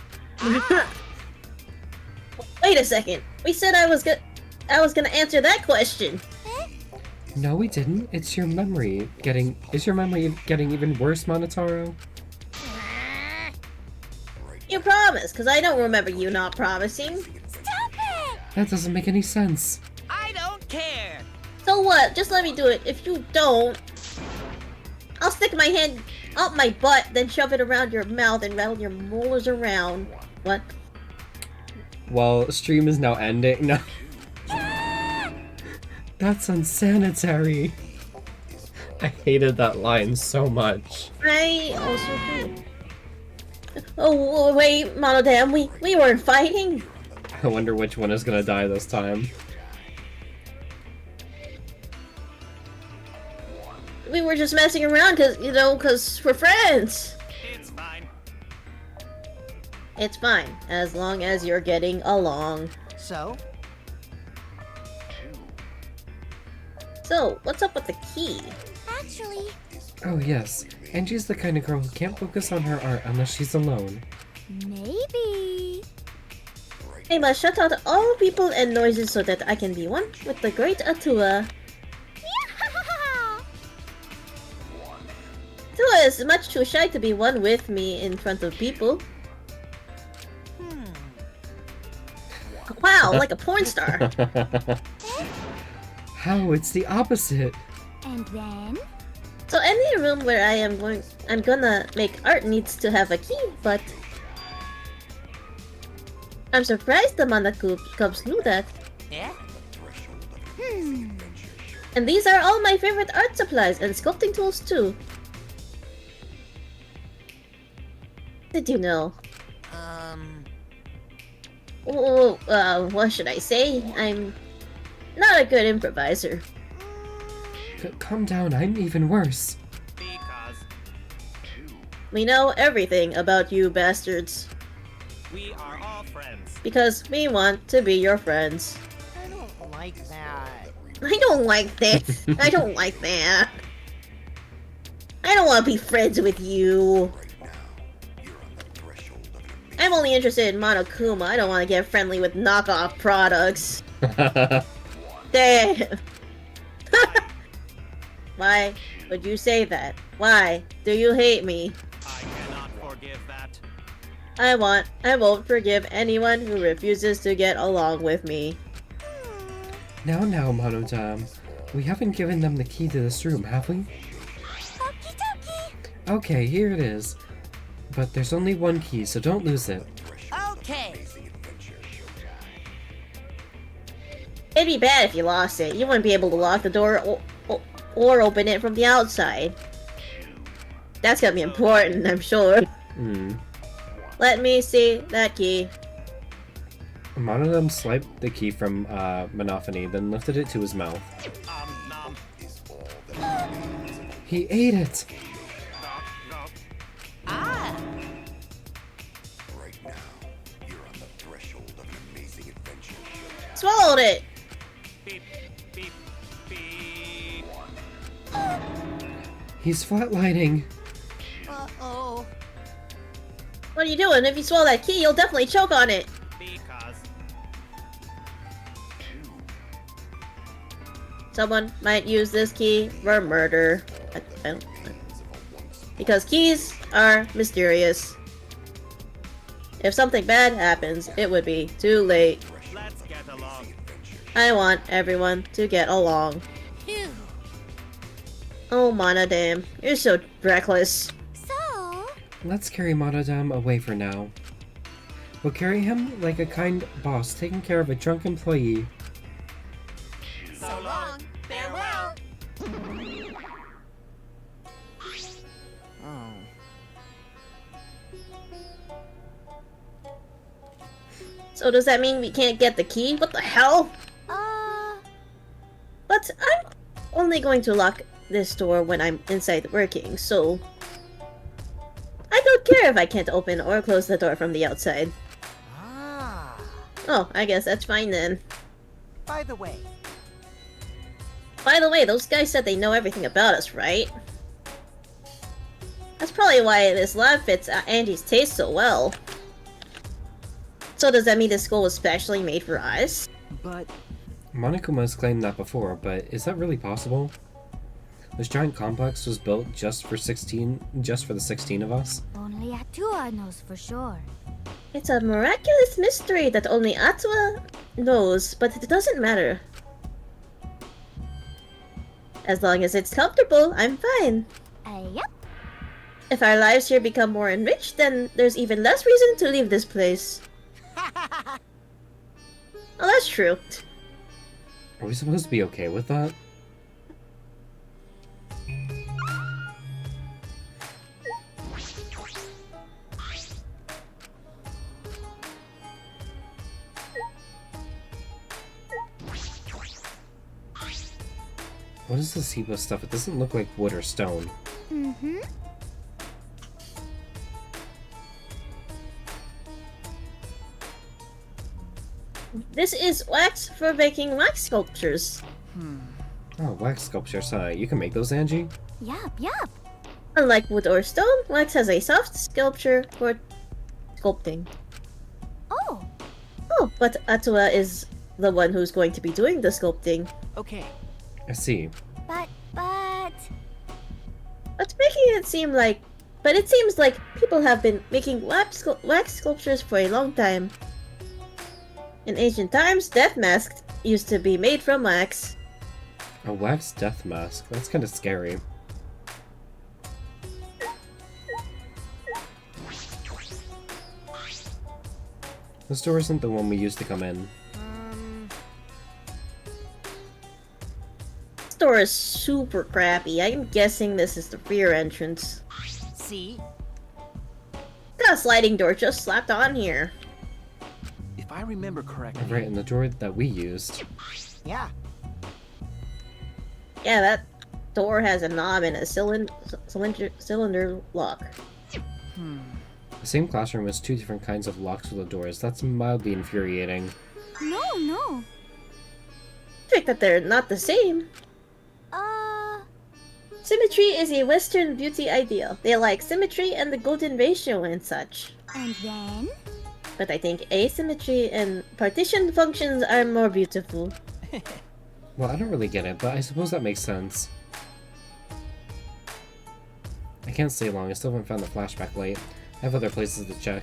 Wait a second. We said I was gonna answer that question. No, we didn't. It's your memory getting... Is your memory getting even worse, Monotaro? You promised, because I don't remember you not promising. Stop it! That doesn't make any sense. I don't care. So what? Just let me do it. If you don't, I'll stick my hand up my butt, then shove it around your mouth and rattle your molars around. What? Well, stream is now ending. No. That's unsanitary. I hated that line so much. I also do. Oh, wait, Monodam, we weren't fighting. I wonder which one is gonna die this time. We were just messing around because we're friends. It's fine. It's fine, as long as you're getting along. So? So, what's up with the key? Actually, Oh yes, Angie's the kind of girl who can't focus on her art unless she's alone. maybe. I must shut out all people and noises so that I can be one with the great Atua. is much too shy to be one with me in front of people. Wow, like a porn star. How? It's the opposite. And then? So any room where I'm gonna make art needs to have a key, but I'm surprised the Mana Cubs knew that. Yeah? And these are all my favorite art supplies and sculpting tools too. Did you know? What should I say? I'm not a good improviser. Calm down, I'm even worse. Because We know everything about you bastards. we are all friends. Because we want to be your friends. I don't like that. I don't like that. I don't like that. I don't want to be friends with you. I'm only interested in Monokuma. I don't want to get friendly with knockoff products. Damn. Why would you say that? Why do you hate me? I cannot forgive that. I won't forgive anyone who refuses to get along with me. Now, Monodam. We haven't given them the key to this room, have we? Okie dokie. Okay, here it is. But there's only one key, so don't lose it. Okay. It'd be bad if you lost it. You wouldn't be able to lock the door or open it from the outside. That's gonna be important, I'm sure. Let me see that key. Monodam swiped the key from Monophony, then lifted it to his mouth. Nom. He ate it! Nom. Ah. Swallowed it! Beep, beep, beep. He's flatlining. Uh-oh. What are you doing? If you swallow that key, you'll definitely choke on it. Because Someone might use this key for murder. I don't- Because keys are mysterious. If something bad happens, it would be too late. let's get along. I want everyone to get along. Phew. Oh, Monodam, you're so reckless. So, Let's carry Monodam away for now. We'll carry him like a kind boss taking care of a drunk employee. So long. Farewell. Oh. So does that mean we can't get the key? What the hell? But I'm only going to lock this door when I'm inside working, so I don't care if I can't open or close the door from the outside. Ah. Oh, I guess that's fine then. By the way, By the way, those guys said they know everything about us, right? That's probably why this lab fits Andy's taste so well. So does that mean this school was specially made for us? but Monokuma's claimed that before, but is that really possible? This giant complex was built just for the 16 of us? only Atua knows for sure. It's a miraculous mystery that only Atua knows, but it doesn't matter. As long as it's comfortable, I'm fine. Yep. If our lives here become more enriched, then there's even less reason to leave this place. Oh, that's true. Are we supposed to be okay with that? What is this heap of stuff? It doesn't look like wood or stone. Mm-hmm. This is wax for making wax sculptures. Oh, wax sculptures, huh? You can make those, Angie? Yup. Unlike wood or stone, wax has a soft sculpture for sculpting. Oh, Oh, but Atua is the one who's going to be doing the sculpting. okay. I see. but... What's making it seem like... But it seems like people have been making wax sculptures for a long time. In ancient times, death masks used to be made from wax. A wax death mask? That's kind of scary. This door isn't the one we used to come in. This door is super crappy. I'm guessing this is the rear entrance. See? Got a sliding door just slapped on here. If I remember correctly, Right in the door that we used. Yeah. Yeah, that door has a knob and a cylinder lock. The same classroom has two different kinds of locks for the doors. That's mildly infuriating. No. I think that they're not the same. Symmetry is a Western beauty ideal. They like symmetry and the golden ratio and such. And then? But I think asymmetry and partition functions are more beautiful. Well, I don't really get it, but I suppose that makes sense. I can't stay long. I still haven't found the flashback light. I have other places to check.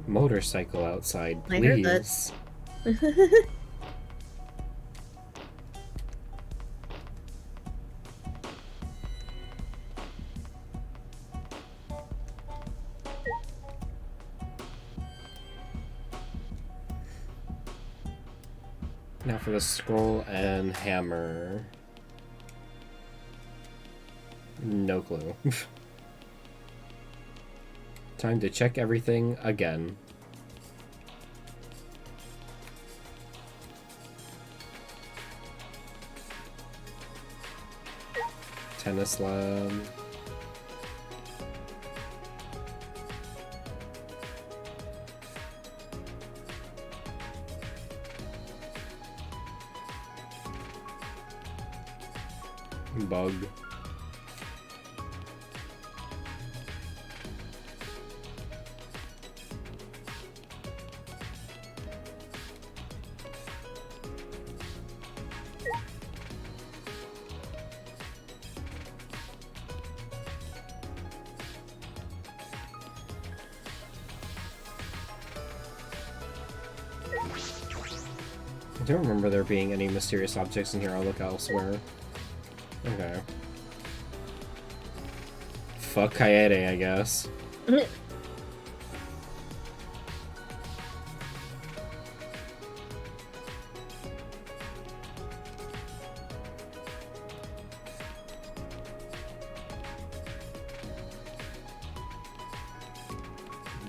Motorcycle outside, I heard that. please. Now for the scroll and hammer. No clue. Time to check everything again. Tennis lab. Bug. I don't remember there being any mysterious objects in here. I'll look elsewhere. Okay. Fuck Kaede, I guess.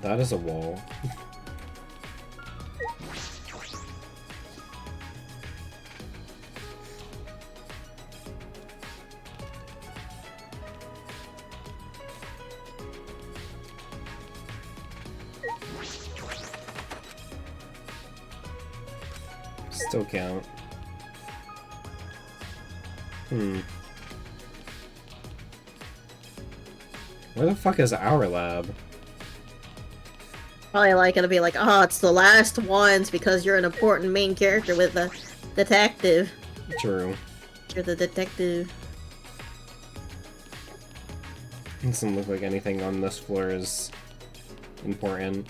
That is a wall. Still count. Where the fuck is our lab? Probably like gonna be like, oh, it's the last ones because you're an important main character with the detective. True. You're the detective. Doesn't look like anything on this floor is important.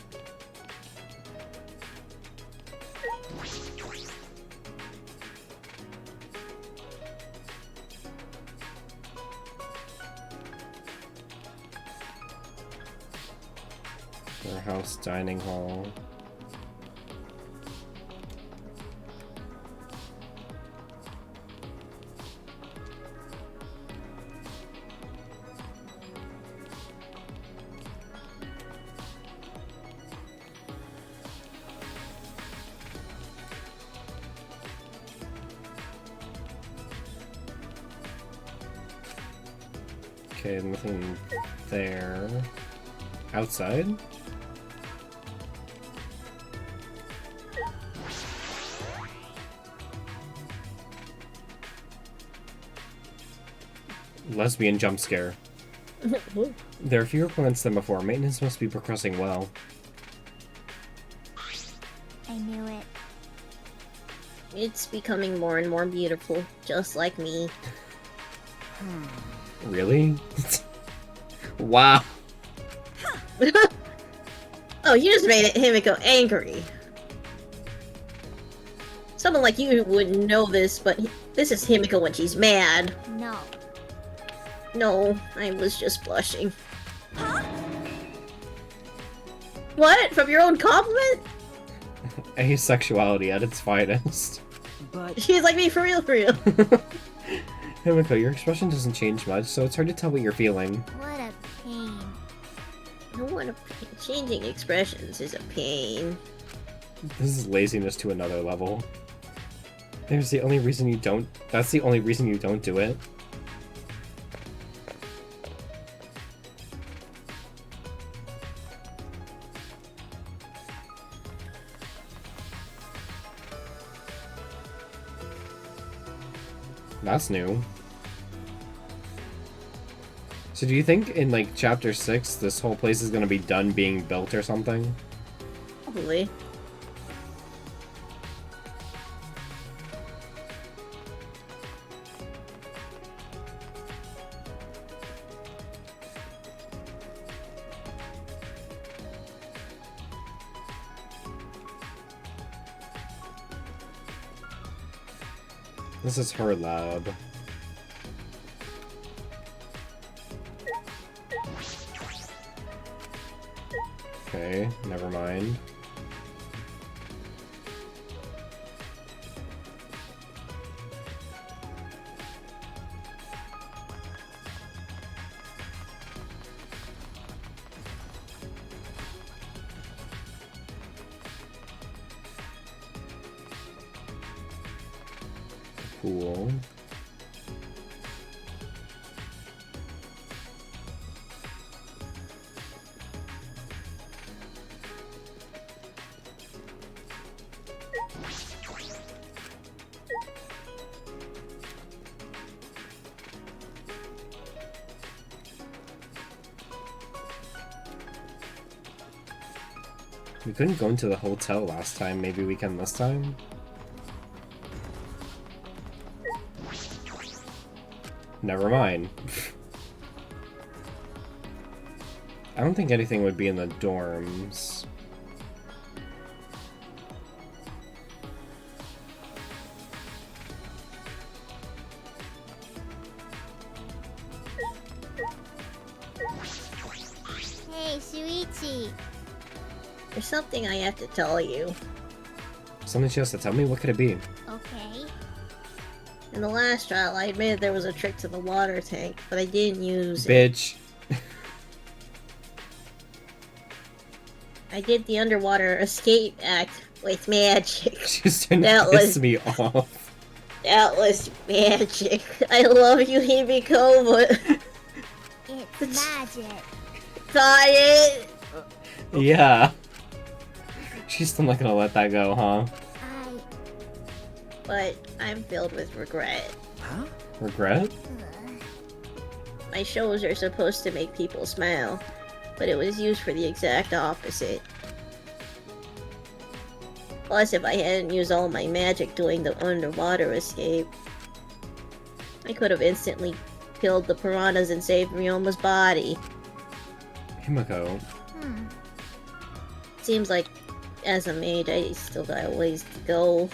Warehouse dining hall. Okay, nothing there. Outside? Lesbian jump scare. There are fewer plants than before. Maintenance must be progressing well. I knew it. It's becoming more and more beautiful, just like me. Really? Wow. Oh, you just made Himiko angry. Someone like you wouldn't know this, but this is Himiko when she's mad. No. No, I was just blushing. What? From your own compliment? Asexuality at its finest. But She's like me for real, for real. Himiko, your expression doesn't change much, so it's hard to tell what you're feeling. What a pain. No one changing expressions is a pain. This is laziness to another level. That's the only reason you don't do it. That's new. So do you think in, like, Chapter 6, this whole place is gonna be done being built or something? Probably. This is her lab. Okay, never mind. Cool. We couldn't go into the hotel last time, maybe we can this time? Never mind. I don't think anything would be in the dorms. Hey, Shuichi. There's something I have to tell you. Something she has to tell me? What could it be? Okay. In the last trial, I admitted there was a trick to the water tank, but I didn't use it. Bitch. I did the underwater escape act with magic. She's starting That to piss was- me off. That was magic. I love you, Himiko, but It's magic. got it. Yeah. She's still not gonna let that go, huh? But I'm filled with regret. Huh? Regret? My shows are supposed to make people smile, but it was used for the exact opposite. Plus, if I hadn't used all my magic doing the underwater escape, I could have instantly killed the piranhas and saved Ryoma's body. Himiko. Seems like, as a mage, I still got a ways to go.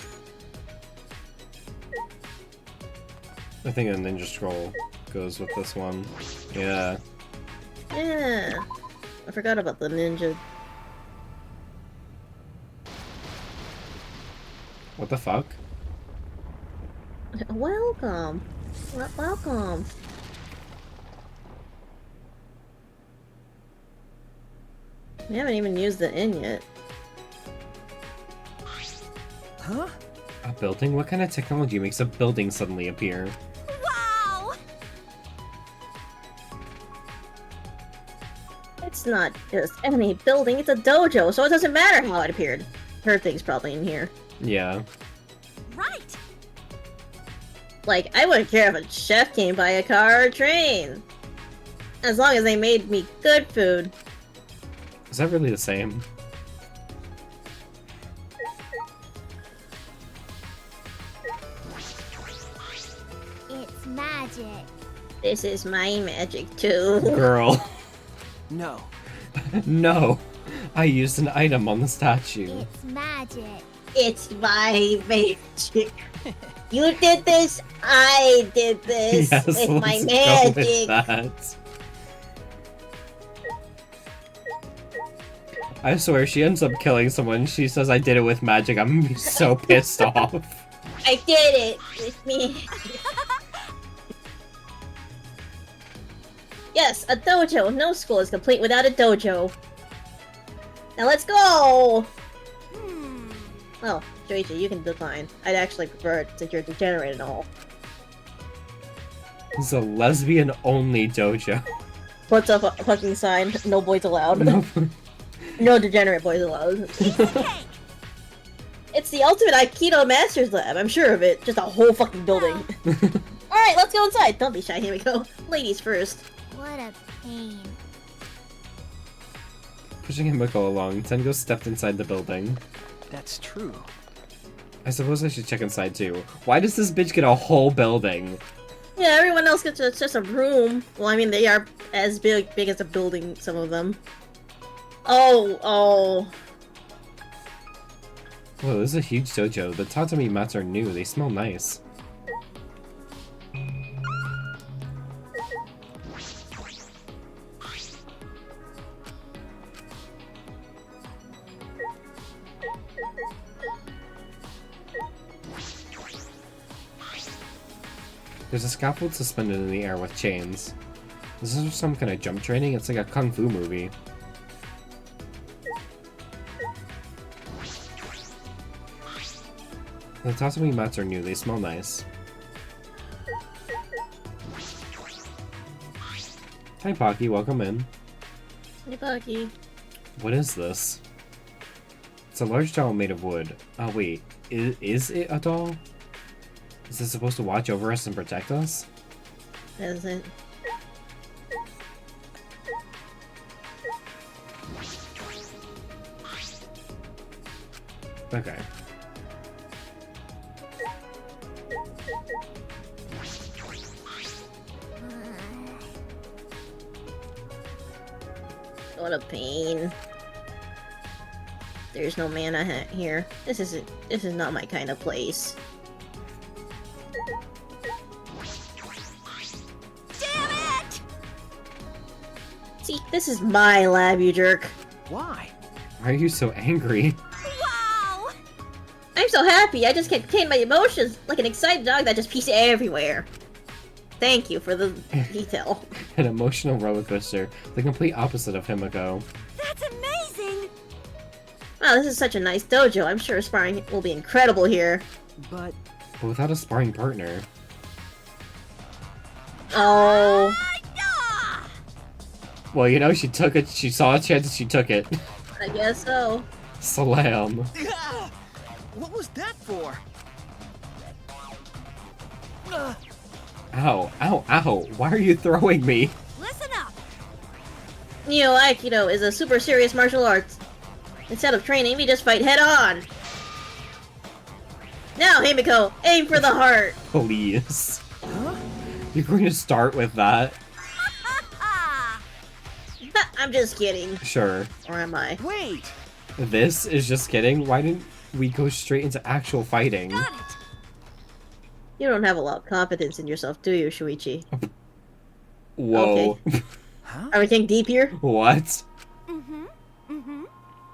I think a ninja scroll goes with this one. Yeah. Yeah. I forgot about the ninja. What the fuck? Welcome. Welcome. We haven't even used the inn yet. Huh? A building? What kind of technology makes a building suddenly appear? Wow! It's not just any building, it's a dojo, so it doesn't matter how it appeared. Her thing's probably in here. Yeah. Right! Like, I wouldn't care if a chef came by a car or train. As long as they made me good food. Is that really the same? It's magic. This is my magic too. Girl. No. No. I used an item on the statue. It's magic. It's my magic. You did this, I did this Yes, with my let's go with magic. that. I swear, she ends up killing someone. She says, I did it with magic. I'm gonna be so pissed off. I did it with me. Yes, a dojo. No school is complete without a dojo. Now let's go! Well, Shuichi, you can decline. I'd actually prefer it since you're degenerate and all. It's a lesbian-only dojo. Puts up a fucking sign, no boys allowed. No. No degenerate boys allowed. It's the ultimate Aikido Master's Lab, I'm sure of it. Just a whole fucking building. Alright, let's go inside. Don't be shy, here we go. Ladies first. What a pain. Pushing Himiko along, Tengo stepped inside the building. That's true. I suppose I should check inside too. Why does this bitch get a whole building? Yeah, everyone else gets just a room. Well, I mean, they are as big as a building, some of them. Oh. Whoa, this is a huge dojo. The tatami mats are new. They smell nice. There's a scaffold suspended in the air with chains. This is some kind of jump training? It's like a kung fu movie. The tatami mats are new, they smell nice. Hi Pocky, welcome in. Hey, Bucky. What is this? It's a large doll made of wood. Oh wait, is it a doll? Is it supposed to watch over us and protect us? Is it? Okay. What a pain. There's no mana here. This is not my kind of place. Damn it! See, this is my lab, you jerk. Why? Why are you so angry? Wow! I'm so happy, I just can't contain my emotions like an excited dog that just pees everywhere. Thank you for the detail. An emotional roller coaster, the complete opposite of Himiko. That's amazing! Wow, this is such a nice dojo. I'm sure sparring will be incredible here. But But without a sparring partner. Oh. Ah! Well, you know, she took it, she saw a chance and she took it. I guess so. Slam. what was that for? Ow, ow, ow. Why are you throwing me? Listen up! Neo Aikido is a super serious martial arts. Instead of training, we just fight head on. Now, Himiko, aim for the heart. Please. You're going to start with that? Ah! I'm just kidding. Sure. Or am I? Wait! This is just kidding? Why didn't we go straight into actual fighting? Got it! You don't have a lot of confidence in yourself, do you, Shuichi? Whoa. Huh? Are we getting deep here? What?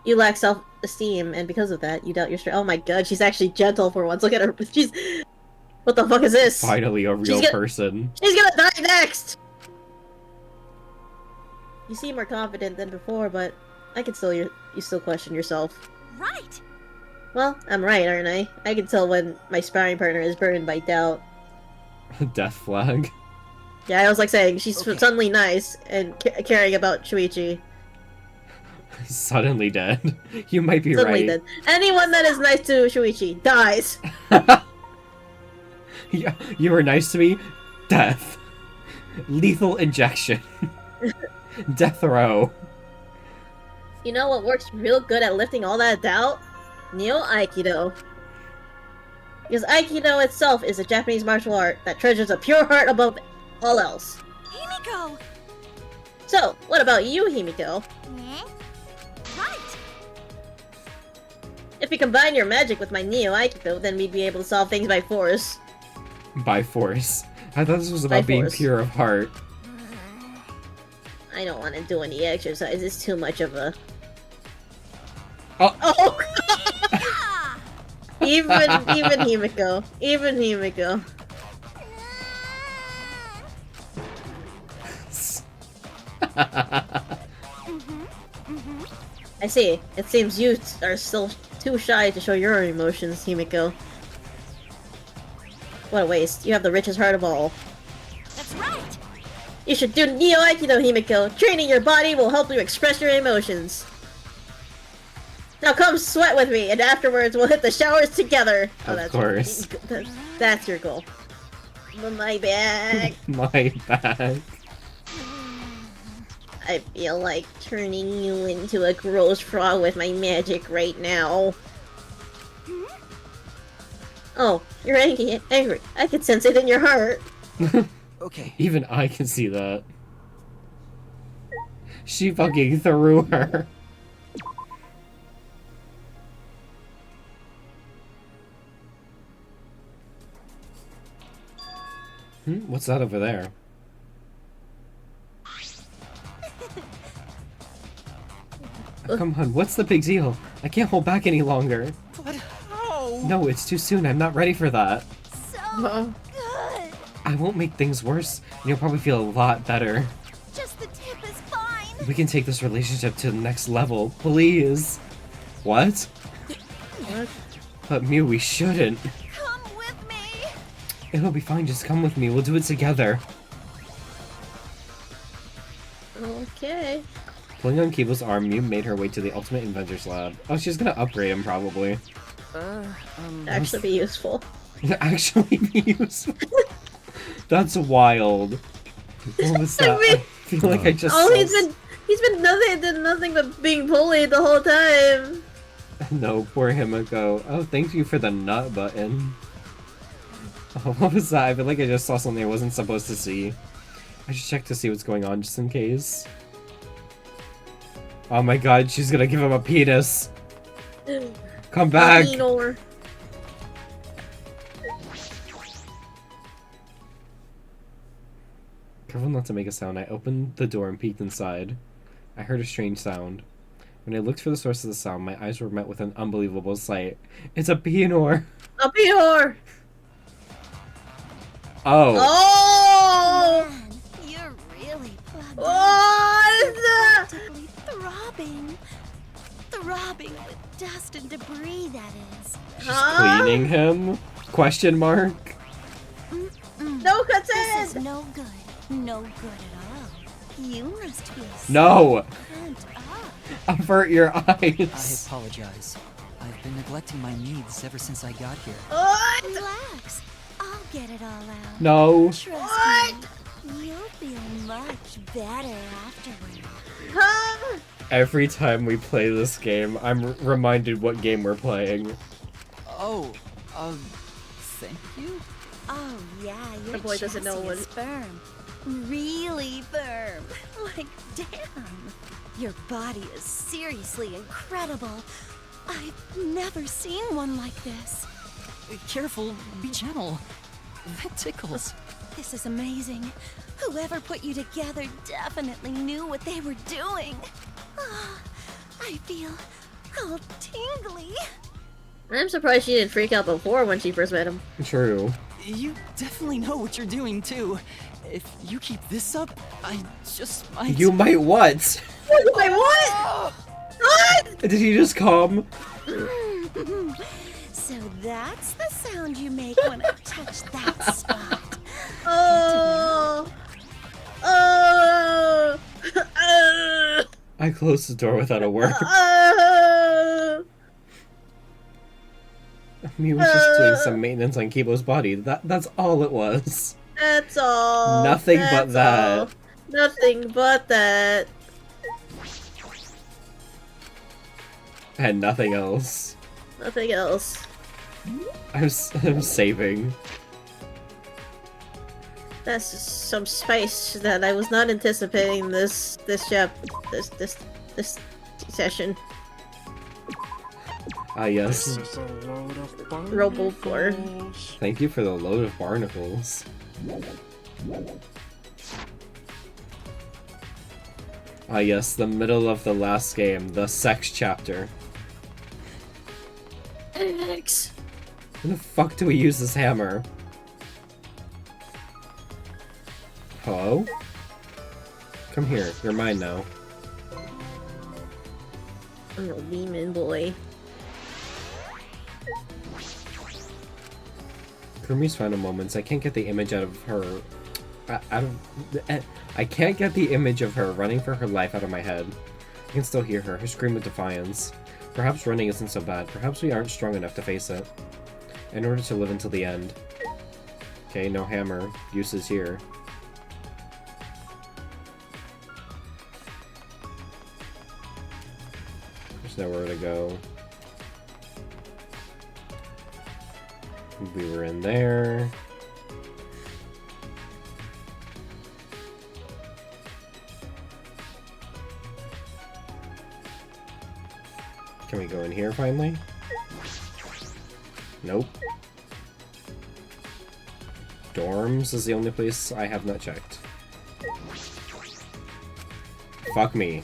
You lack self-esteem, and because of that, you doubt your strength. Oh my god, she's actually gentle for once. Look at her. She's... What the fuck is this? Finally a real person. She's gonna die next! You seem more confident than before, but I can still... You still question yourself. Right! Well, I'm right, aren't I? I can tell when my sparring partner is burdened by doubt. Death flag. Yeah, I was like saying, she's Okay. suddenly nice and caring about Shuichi. Suddenly dead. You might be Suddenly right. dead. Anyone that is nice to Shuichi dies. Yeah, you were nice to me? Death. Lethal injection. Death row. You know what works real good at lifting all that doubt? Neo Aikido. Because Aikido itself is a Japanese martial art that treasures a pure heart above all else. Himiko! So, what about you, Himiko? Right! If you combine your magic with my Neo Aikido, then we'd be able to solve things by force. By force. I thought this was By about being force. pure of heart. I don't want to do any exercise, it's too much of a... Oh! Oh! even Himiko. Even Himiko. I see. It seems you are still too shy to show your emotions, Himiko. What a waste. You have the richest heart of all. That's right! You should do Neo Aikido, Himiko. Training your body will help you express your emotions. Now come sweat with me, and afterwards we'll hit the showers together. Of course. That's your goal. My back. My back. I feel like turning you into a gross frog with my magic right now. Oh, you're angry. I can sense it in your heart. Okay. Even I can see that. She fucking threw her. What's that over there? Come on, what's the big deal? I can't hold back any longer. But how? No, it's too soon. I'm not ready for that. So good! I won't make things worse, and you'll probably feel a lot better. Just the tip is fine! We can take this relationship to the next level, please. What? What? But Mew, we shouldn't. Come with me! It'll be fine, just come with me. We'll do it together. Okay. Pulling on Kibo's arm, Mew made her way to the Ultimate Inventor's Lab. Oh, she's gonna upgrade him, probably. Actually be useful. Actually be useful. That's wild. What was that? I feel like I just Oh, saw he's been nothing but being bullied the whole time. No, poor Himiko. Oh, thank you for the nut button. Oh, what was that? I feel like I just saw something I wasn't supposed to see. I should check to see what's going on just in case. Oh my god, she's gonna give him a penis. Come back! Minor. Careful not to make a sound, I opened the door and peeked inside. I heard a strange sound. When I looked for the source of the sound, my eyes were met with an unbelievable sight. It's a Peonor! A Peonor! Oh. Oh! Man, you're really plugged What is that? practically throbbing. Throbbing with dust and debris, that is. She's cleaning him? Question mark? No This is consent! no good. No good at all. You must be No! pent up. Avert your I eyes! apologize. I've been neglecting my needs ever since I got here. What? Relax. I'll get it all out. No. Trust What? me. You'll feel much better afterward. Huh? Every time we play this game, I'm reminded what game we're playing. Oh, thank you? Oh yeah, your The boy doesn't know chassis what- is firm. Really firm. Like, damn. Your body is seriously incredible. I've never seen one like this. Careful, be gentle. That tickles. This is amazing. Whoever put you together definitely knew what they were doing. Ah, I feel all tingly. I'm surprised she didn't freak out before when she first met him. True. You definitely know what you're doing, too. If you keep this up, I just might... You might what? Wait, what? What? Did he just come? So that's the sound you make when I touch that spot. Oh. Oh. I closed the door without a word. Mew was just doing some maintenance on Kibo's body. That's all it was. That's all. Nothing but That's that. all. Nothing but that. And nothing else. Nothing else. I'm saving. That's just some spice that I was not anticipating this session. Ah, yes. This is a load of Robo for. barnacles. Thank you for the load of barnacles. Ah, yes, the middle of the last game, the sex chapter. X. When the fuck do we use this hammer? Hello? Come here, you're mine now. I'm a demon boy. Kurumi's final moments, I can't get the image out of her... I can't get the image of her running for her life out of my head. I can still hear her scream of defiance. Perhaps running isn't so bad. Perhaps we aren't strong enough to face it. In order to live until the end. Okay, no hammer. Use is here. There's nowhere to go. We were in there. Can we go in here finally? Nope. Dorms is the only place I have not checked. Fuck me.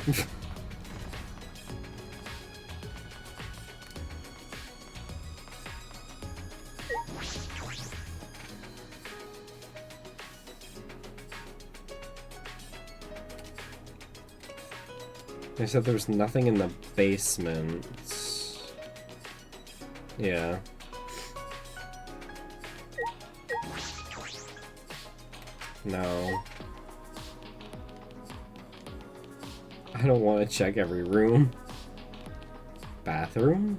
They said there was nothing in the basement. Yeah. No. I don't want to check every room. Bathroom?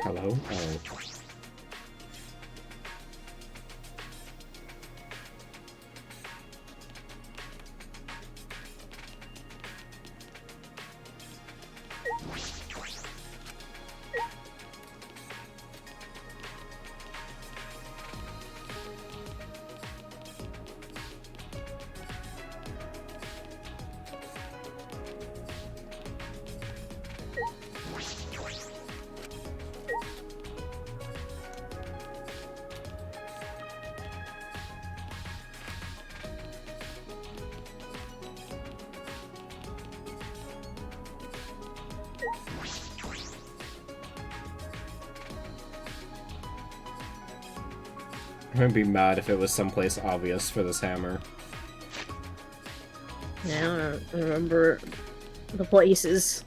Hello? Oh. I'm gonna be mad if it was someplace obvious for this hammer. Yeah, I don't remember the places.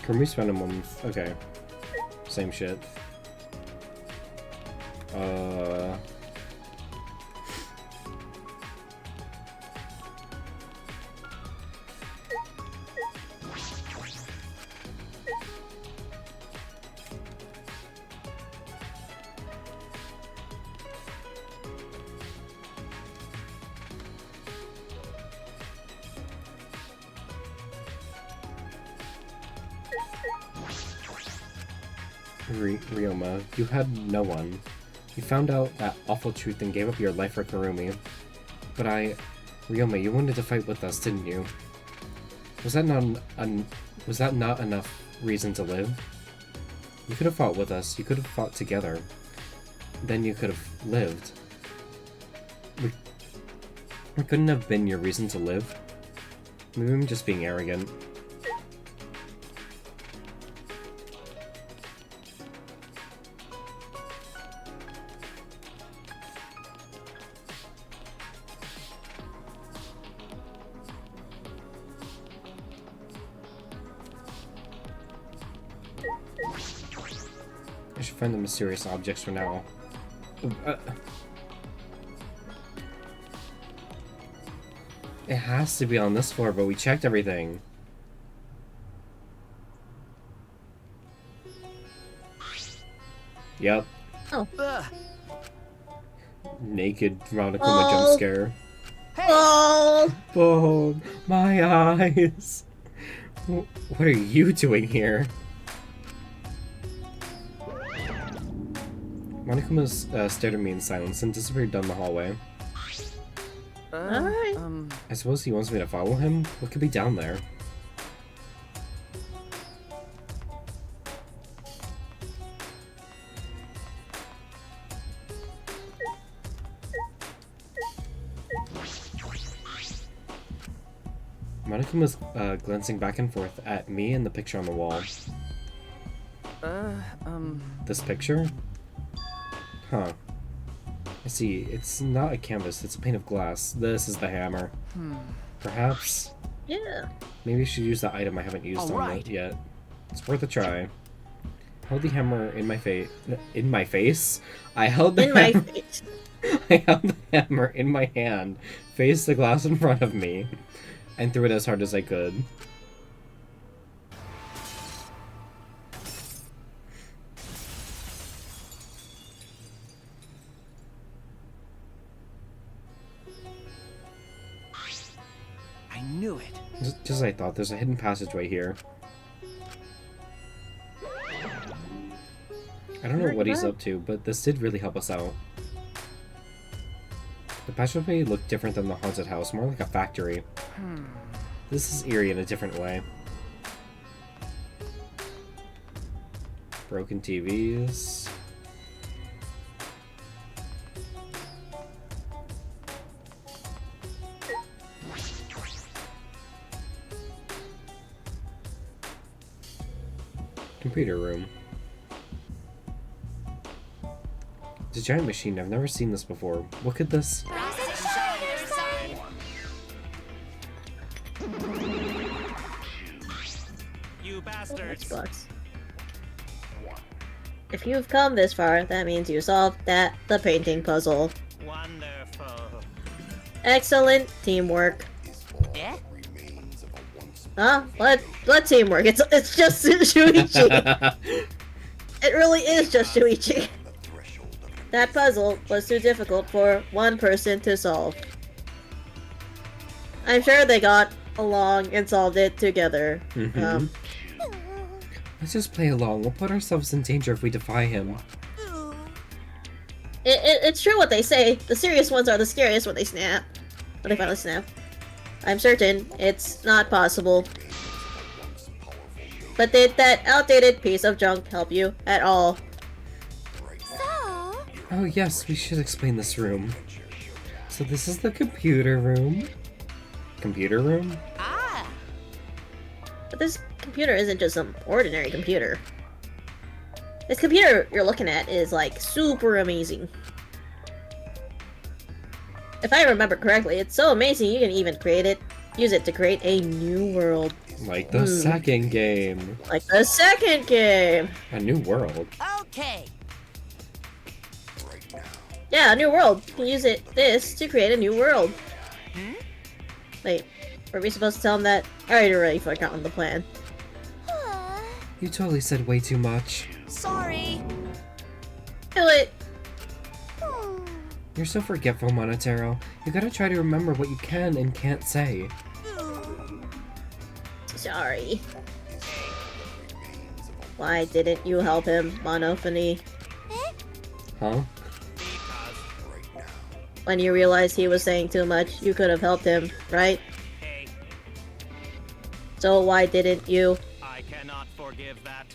Can we spend a moment? Okay. Same shit. Ryoma, you had no one. You found out that awful truth and gave up your life for Kurumi. But Ryoma, you wanted to fight with us, didn't you? Was that not enough reason to live? You could have fought with us. You could have fought together. Then you could have lived. We couldn't have been your reason to live. Maybe I'm just being arrogant. I should find the mysterious objects for now. It has to be on this floor, but we checked everything. Yep. Oh. Naked Ronakuma jump scare. Oh! Oh, my eyes. What are you doing here? Monokuma's stared at me in silence and disappeared down the hallway. Alright. I suppose he wants me to follow him? What could be down there? Monokuma's glancing back and forth at me and the picture on the wall. This picture? Huh. I see. It's not a canvas, it's a pane of glass. This is the hammer. Perhaps? Yeah. Maybe I should use the item I haven't used on it yet. It's worth a try. Held the hammer in my face. In my face? I held the hammer. Face. I held the hammer in my hand, faced the glass in front of me, and threw it as hard as I could. I knew it. Just as I thought, there's a hidden passageway here. I don't know what he's up to, but this did really help us out. The passageway looked different than the haunted house, more like a factory. This is eerie in a different way. Broken TVs. Computer room. It's a giant machine. I've never seen this before. What could this... You bastards! Xbox. If you've come this far, that means you solved the painting puzzle. Wonderful. Excellent teamwork. Yeah? Huh? What teamwork? It's just Shuichi. It really is just Shuichi. That puzzle was too difficult for one person to solve. I'm sure they got along and solved it together. Let's just play along. We'll put ourselves in danger if we defy him. It's true what they say. The serious ones are the scariest when they snap. When they finally snap. I'm certain it's not possible. But did that outdated piece of junk help you at all? Oh yes, we should explain this room. So this is the computer room. Computer room? Ah! But this computer isn't just some ordinary computer. This computer you're looking at is like super amazing. If I remember correctly, it's so amazing you can even use it to create a new world. Like the second game. Like the second game! A new world. Okay. Yeah, a new world. You can use this to create a new world. Wait, were we supposed to tell him that? I already forgotten the plan. You totally said way too much. Sorry. Do it! You're so forgetful, Monotero. You gotta try to remember what you can and can't say. Sorry. Why didn't you help him, Monophony? Huh? when you realized he was saying too much, you could have helped him, right? Hey, So why didn't you? I cannot forgive that.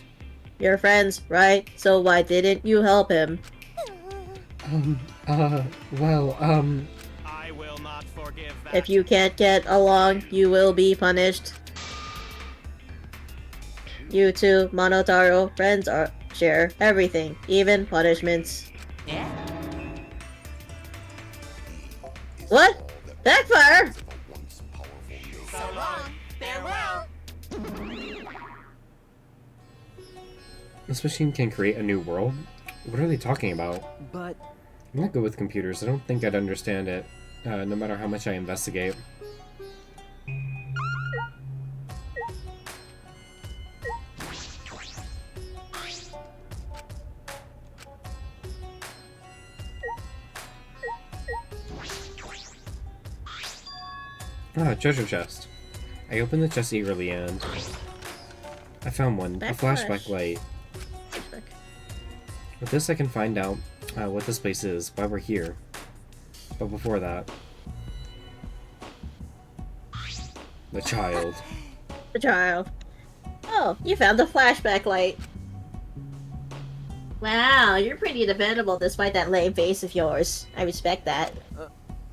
You're friends, right? So why didn't you help him? Well, I will not forgive that. If you can't get along, you will be punished. You two, Monotaro, friends share everything, even punishments. Yeah? What? Backfire! So long. Farewell. this machine can create a new world? What are they talking about? But I'm not good with computers. I don't think I'd understand it, no matter how much I investigate. Ah, treasure chest. I opened the chest eagerly and I found one. A flashback light. With this I can find out what this place is, why we're here. But before that... The child. The child. Oh, you found the flashback light. Wow, you're pretty dependable despite that lame face of yours. I respect that.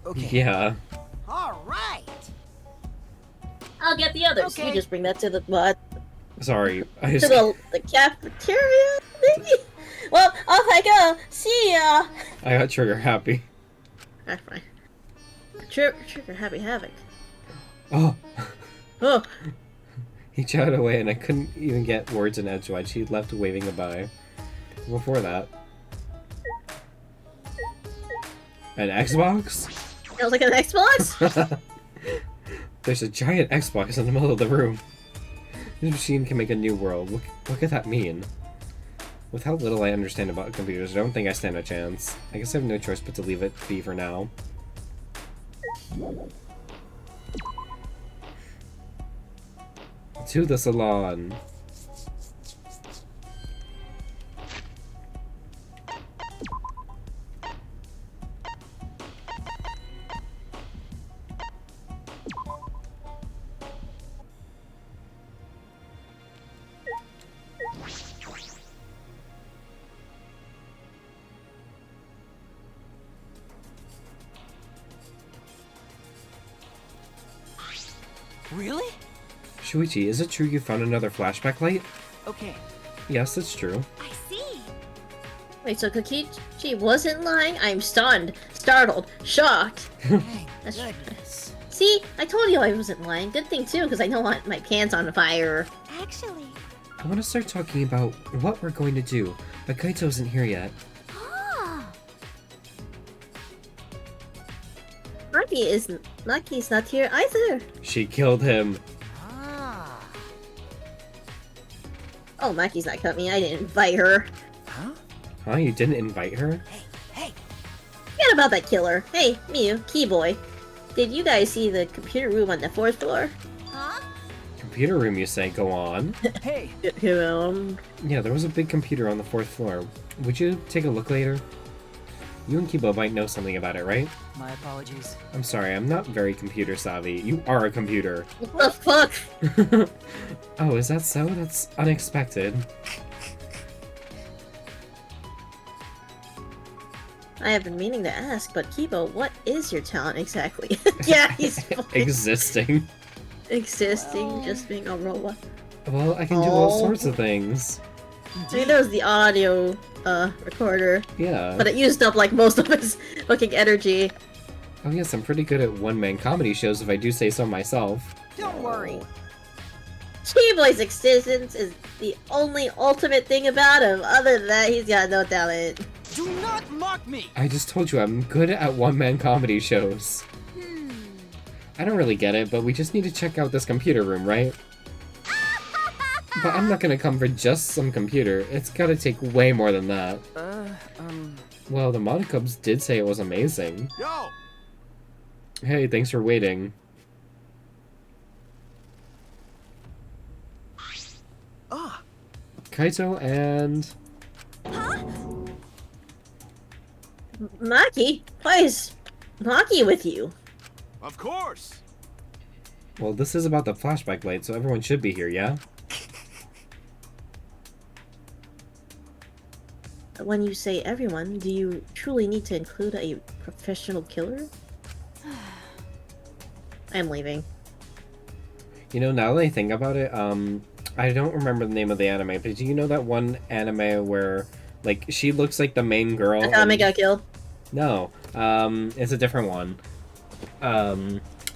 okay. Yeah. All right. I'll get the others. Okay. You just bring that to the what? Sorry. I To just... the cafeteria, maybe? Well, off I go. See ya. I got trigger happy. That's fine. Trigger happy havoc. Oh! Oh, He chatted away and I couldn't even get words in edgewise. He left waving goodbye. Before that... An Xbox? sounds like an Xbox. There's a giant Xbox in the middle of the room. This machine can make a new world. What could that mean? With how little I understand about computers, I don't think I stand a chance. I guess I have no choice but to leave it be for now. To the salon. Really? Shuichi, is it true you found another flashback light? Okay. Yes, it's true. I see. Wait, so Kokichi wasn't lying? I'm stunned, startled, shocked. Thank That's- goodness. See, I told you I wasn't lying. Good thing too, because I don't want my pants on fire. Actually. I want to start talking about what we're going to do, but Kaito isn't here yet. Ah. Maki's not here either. She killed him. Ah. Oh, Maki's not coming. I didn't invite her. Huh? Huh? You didn't invite her? Hey. Forget about that killer. Hey, Miyu, Keyboy. Did you guys see the computer room on the 4th floor? Huh? Computer room, you say? Go on. Hey. Yeah, there was a big computer on the 4th floor. Would you take a look later? You and Kibo might know something about it, right? My apologies. I'm sorry, I'm not very computer savvy. You are a computer. What the fuck? Oh, is that so? That's unexpected. I have been meaning to ask, but Kibo, what is your talent exactly? Yeah, he's fucking Existing. existing, just being a robot. Well, I can do all Oh. sorts of things. I mean, there was the audio recorder, Yeah. but it used up like most of his fucking energy. Oh yes, I'm pretty good at one-man comedy shows if I do say so myself. Don't worry. Keyboy's existence is the only ultimate thing about him. Other than that, he's got no talent. Do not mock me! I just told you I'm good at one-man comedy shows. I don't really get it, but we just need to check out this computer room, right? But I'm not gonna come for just some computer. It's gotta take way more than that. Well, the Mod Cubs did say it was amazing. Yo! Hey, thanks for waiting. Ah, Kaito and... Maki, please, Maki with you. Of course. Well, this is about the flashback light, so everyone should be here, yeah? When you say everyone, do you truly need to include a professional killer? I'm leaving. You know, now that I think about it, I don't remember the name of the anime, but do you know that one anime where, like, she looks like the main girl? Akame got killed. No, it's a different one.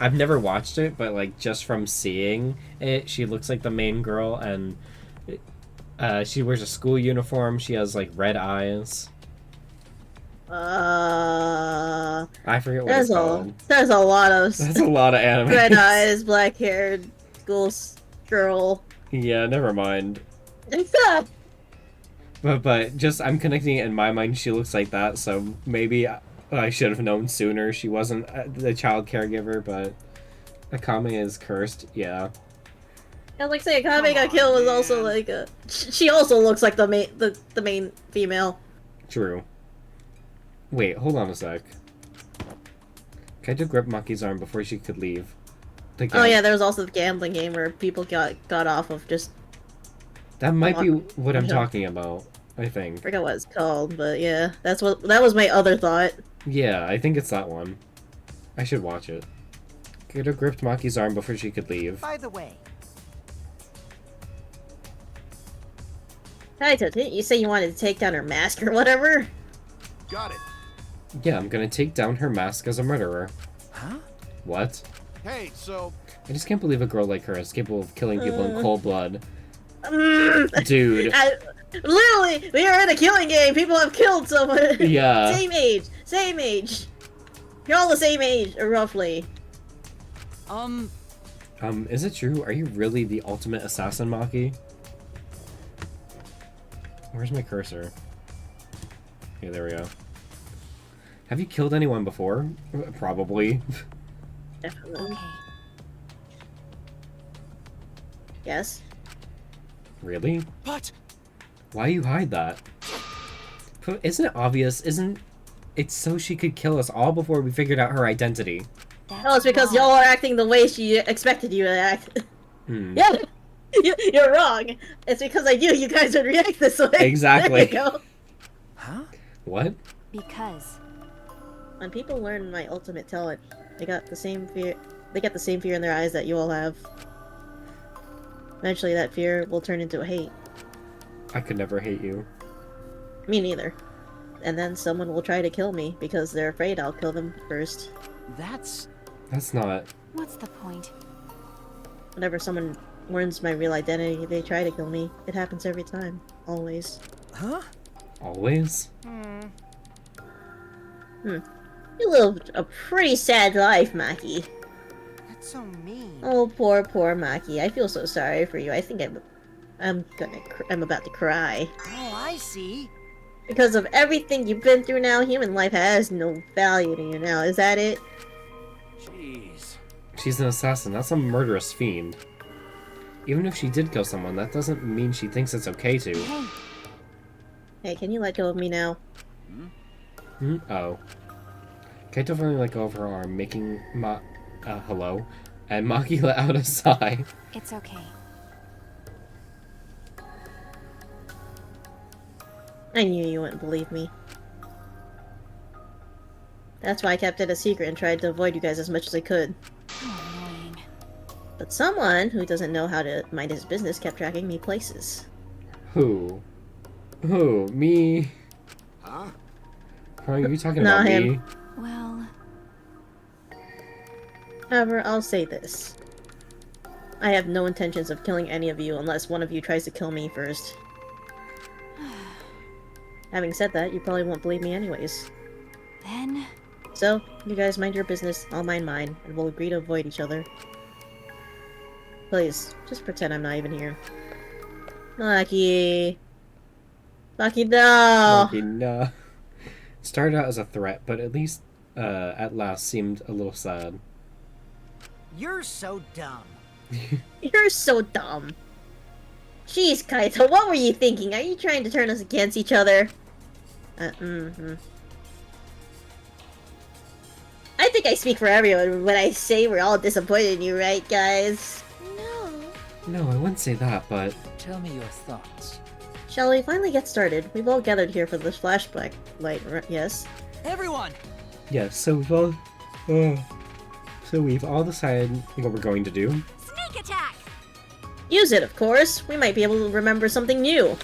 I've never watched it, but, like, just from seeing it, she looks like the main girl, and she wears a school uniform, she has, like, red eyes. I forget what it's called. There's a lot of That's a lot of anime. red eyes, black haired girl. Yeah, never mind. But just, I'm connecting it in my mind, she looks like that, so maybe I should have known sooner she wasn't the child caregiver, but Akame is cursed, yeah. I was like saying, Akame got killed was also like a... She also looks like the main female. True. Wait, hold on a sec. Kaito gripped Maki's arm before she could leave. Oh yeah, there was also the gambling game where people got off of just... That might be what I'm talking about, I think. I forgot what it's called, but yeah, that was my other thought. Yeah, I think it's that one. I should watch it. Kaito gripped Maki's arm before she could leave. By the way, Kaito, didn't you say you wanted to take down her mask or whatever? Got it. Yeah, I'm gonna take down her mask as a murderer. huh? What? Hey, so I just can't believe a girl like her is capable of killing people in cold blood. Dude. Literally, we are in a killing game. People have killed someone. Yeah. Same age. You're all the same age, roughly. Is it true? Are you really the ultimate assassin, Maki? Where's my cursor? Okay, there we go. Have you killed anyone before? Probably. Definitely. Okay. Yes. Really? But Why you hide that? Isn't it obvious? Isn't it so she could kill us all before we figured out her identity? Oh, it's because y'all are acting the way she expected you to act. Yeah, you're wrong. It's because I knew you guys would react this way. Exactly. There you go. huh? What? Because When people learn my ultimate talent, they got the same fear. They get the same fear in their eyes that you all have. Eventually, that fear will turn into a hate. I could never hate you. Me neither. And then someone will try to kill me because they're afraid I'll kill them first. That's not... what's the point? Whenever someone learns my real identity, they try to kill me. It happens every time. Always. huh? Always? You live a pretty sad life, Maki. That's so mean. Oh, poor Maki. I feel so sorry for you. I think I'm about to cry. Oh, I see. Because of everything you've been through now, human life has no value to you now. Is that it? jeez. She's an assassin. That's a murderous fiend. Even if she did kill someone, that doesn't mean she thinks it's okay to. Hey, Hey, can you let go of me now? Oh. Kaito finally let go of her arm, making hello? And Maki let out a sigh. it's okay. I knew you wouldn't believe me. That's why I kept it a secret and tried to avoid you guys as much as I could. How annoying. But someone who doesn't know how to mind his business kept tracking me places. Who? Who? Me? Huh? Are you talking Not about him. me? Well, However, I'll say this. I have no intentions of killing any of you unless one of you tries to kill me first. Having said that, you probably won't believe me anyways. then So, you guys mind your business, I'll mind mine, and we'll agree to avoid each other. Please, just pretend I'm not even here. Maki! Maki, no! Maki, nah. Started out as a threat, but at least, at last seemed a little sad. You're so dumb. You're so dumb. Jeez, Kaito, what were you thinking? Are you trying to turn us against each other? think I speak for everyone when I say we're all disappointed in you, right, guys? No. No, I wouldn't say that, but Tell me your thoughts. Shall we finally get started? We've all gathered here for this flashback light, yes? Everyone! yeah. So we've all decided what we're going to do. Sneak attack! Use it, of course. We might be able to remember something new.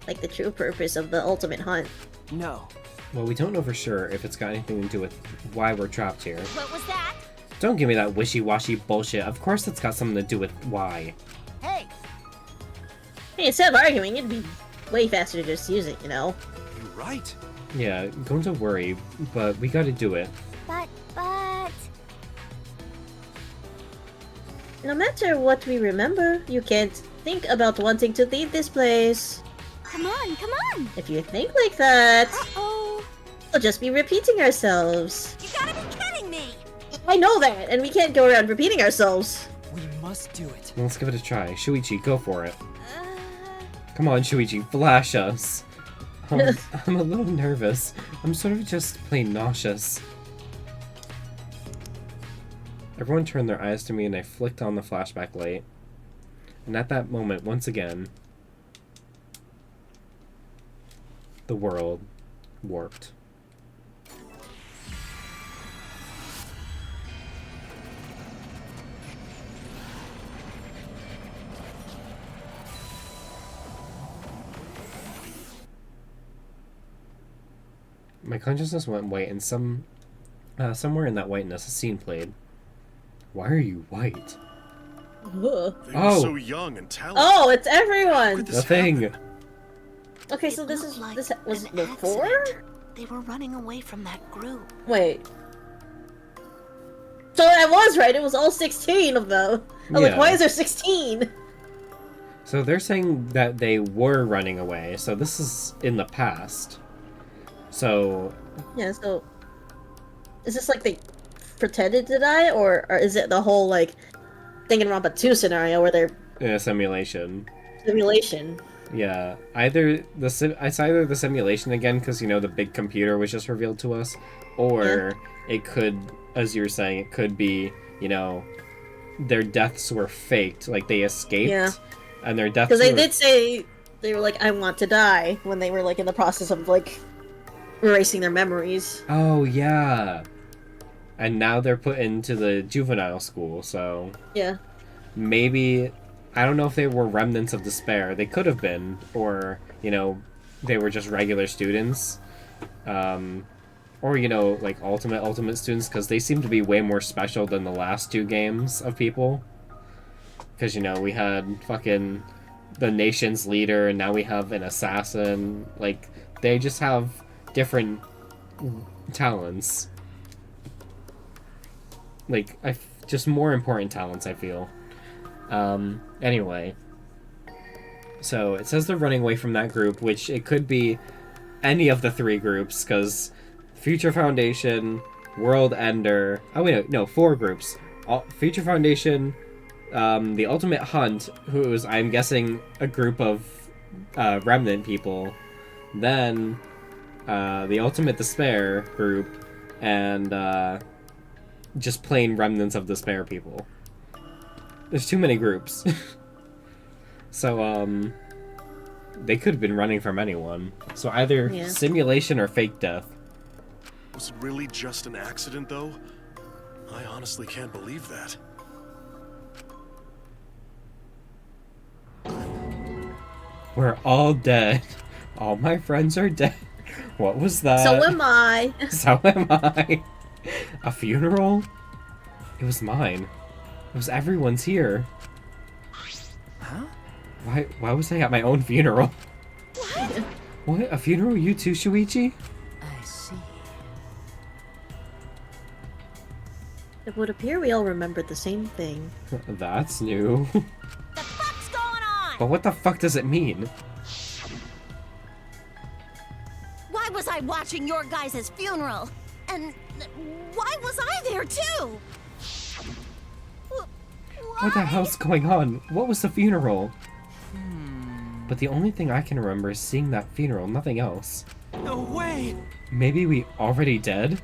Like the true purpose of the ultimate hunt. No. Well, we don't know for sure if it's got anything to do with why we're trapped here. What was that? Don't give me that wishy-washy bullshit. Of course it's got something to do with why. Hey! Hey, instead of arguing, it'd be way faster to just use it, you know? You're right. Yeah, don't to worry, but we gotta do it. But... No matter what we remember, you can't think about wanting to leave this place. Come on, come on! If you think like that, Uh-oh! we'll just be repeating ourselves. You gotta be kidding me! I know that, and we can't go around repeating ourselves. We must do it. Let's give it a try. Shuichi, go for it. Come on, Shuichi, flash us. I'm a little nervous. I'm sort of just plain nauseous. Everyone turned their eyes to me and I flicked on the flashback light. And at that moment, once again, the world warped. My consciousness went white, and somewhere in that whiteness, a scene played. Why are you white? Ugh. They Oh. were so young and talented. Oh, it's everyone! This The thing! happened. Okay, so this is this was before? They were running away from that group. Wait. So I was right, it was all 16 of them. I was Yeah. like, why is there 16? So they're saying that they were running away, so this is in the past. So, Yeah, so... Is this like they pretended to die, or is it the whole, like, Danganronpa 2 scenario where they're in a simulation. simulation? Yeah, it's either the simulation again, because, you know, the big computer was just revealed to us, or it could, as you were saying, it could be, you know, their deaths were faked, like they escaped, Yeah. and their deaths Because they were... did say they were like, I want to die, when they were, like, in the process of, like, erasing their memories. Oh, yeah. And now they're put into the juvenile school, so... Yeah. Maybe... I don't know if they were remnants of despair. They could have been, or, you know, they were just regular students. Or, you know, like, ultimate students, because they seem to be way more special than the last two games of people. Because, you know, we had fucking the nation's leader, and now we have an assassin. Like, they just have different talents. Like, just more important talents, I feel. Anyway. So, it says they're running away from that group, which it could be any of the three groups, because Future Foundation, World Ender... Oh, wait, no, 4 groups. Future Foundation, the Ultimate Hunt, who is, I'm guessing, a group of remnant people. Then, the Ultimate Despair group, and just plain remnants of despair people. There's too many groups. So, they could have been running from anyone. So either simulation or fake death. Was it really just an accident, though? I honestly can't believe that. We're all dead. All my friends are dead. What was that? So am I. So am I. A funeral? It was mine. It was everyone's here. Huh? Why was I at my own funeral? What? A funeral? You too, Shuichi? I see. It would appear we all remembered the same thing. That's new. The fuck's going on? But what the fuck does it mean? Why was I watching your guys' funeral? And why was I there too? What the hell's going on? What was the funeral? But the only thing I can remember is seeing that funeral, nothing else. No way! Maybe we already dead?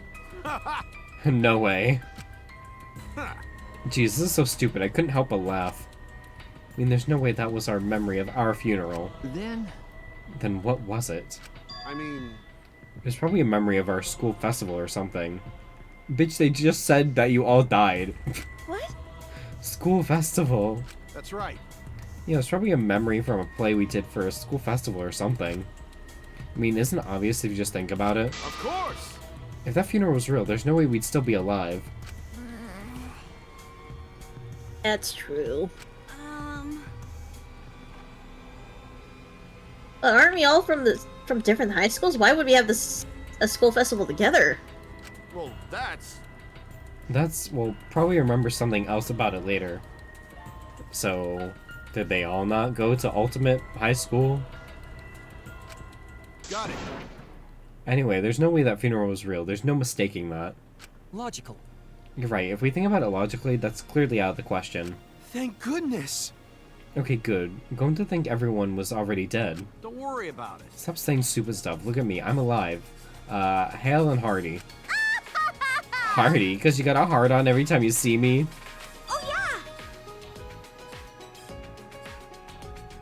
No way. Jeez, this is so stupid. I couldn't help but laugh. I mean, there's no way that was our memory of our funeral. Then what was it? I mean, It's probably a memory of our school festival or something. Bitch, they just said that you all died. What? School festival. that's right. Yeah, it's probably a memory from a play we did for a school festival or something. I mean, isn't it obvious if you just think about it? Of course! If that funeral was real, there's no way we'd still be alive. That's true. Well, Aren't we all from different high schools? Why would we have a school festival together? Well, We'll probably remember something else about it later. So, did they all not go to Ultimate High School? got it. Anyway, there's no way that funeral was real. There's no mistaking that. Logical. You're right. If we think about it logically, that's clearly out of the question. Thank goodness. Okay, good. I'm going to think everyone was already dead. Don't worry about it. Stop saying stupid stuff. Look at me. I'm alive. Hale and Hardy. Hardy? Because you got a heart on every time you see me? oh yeah!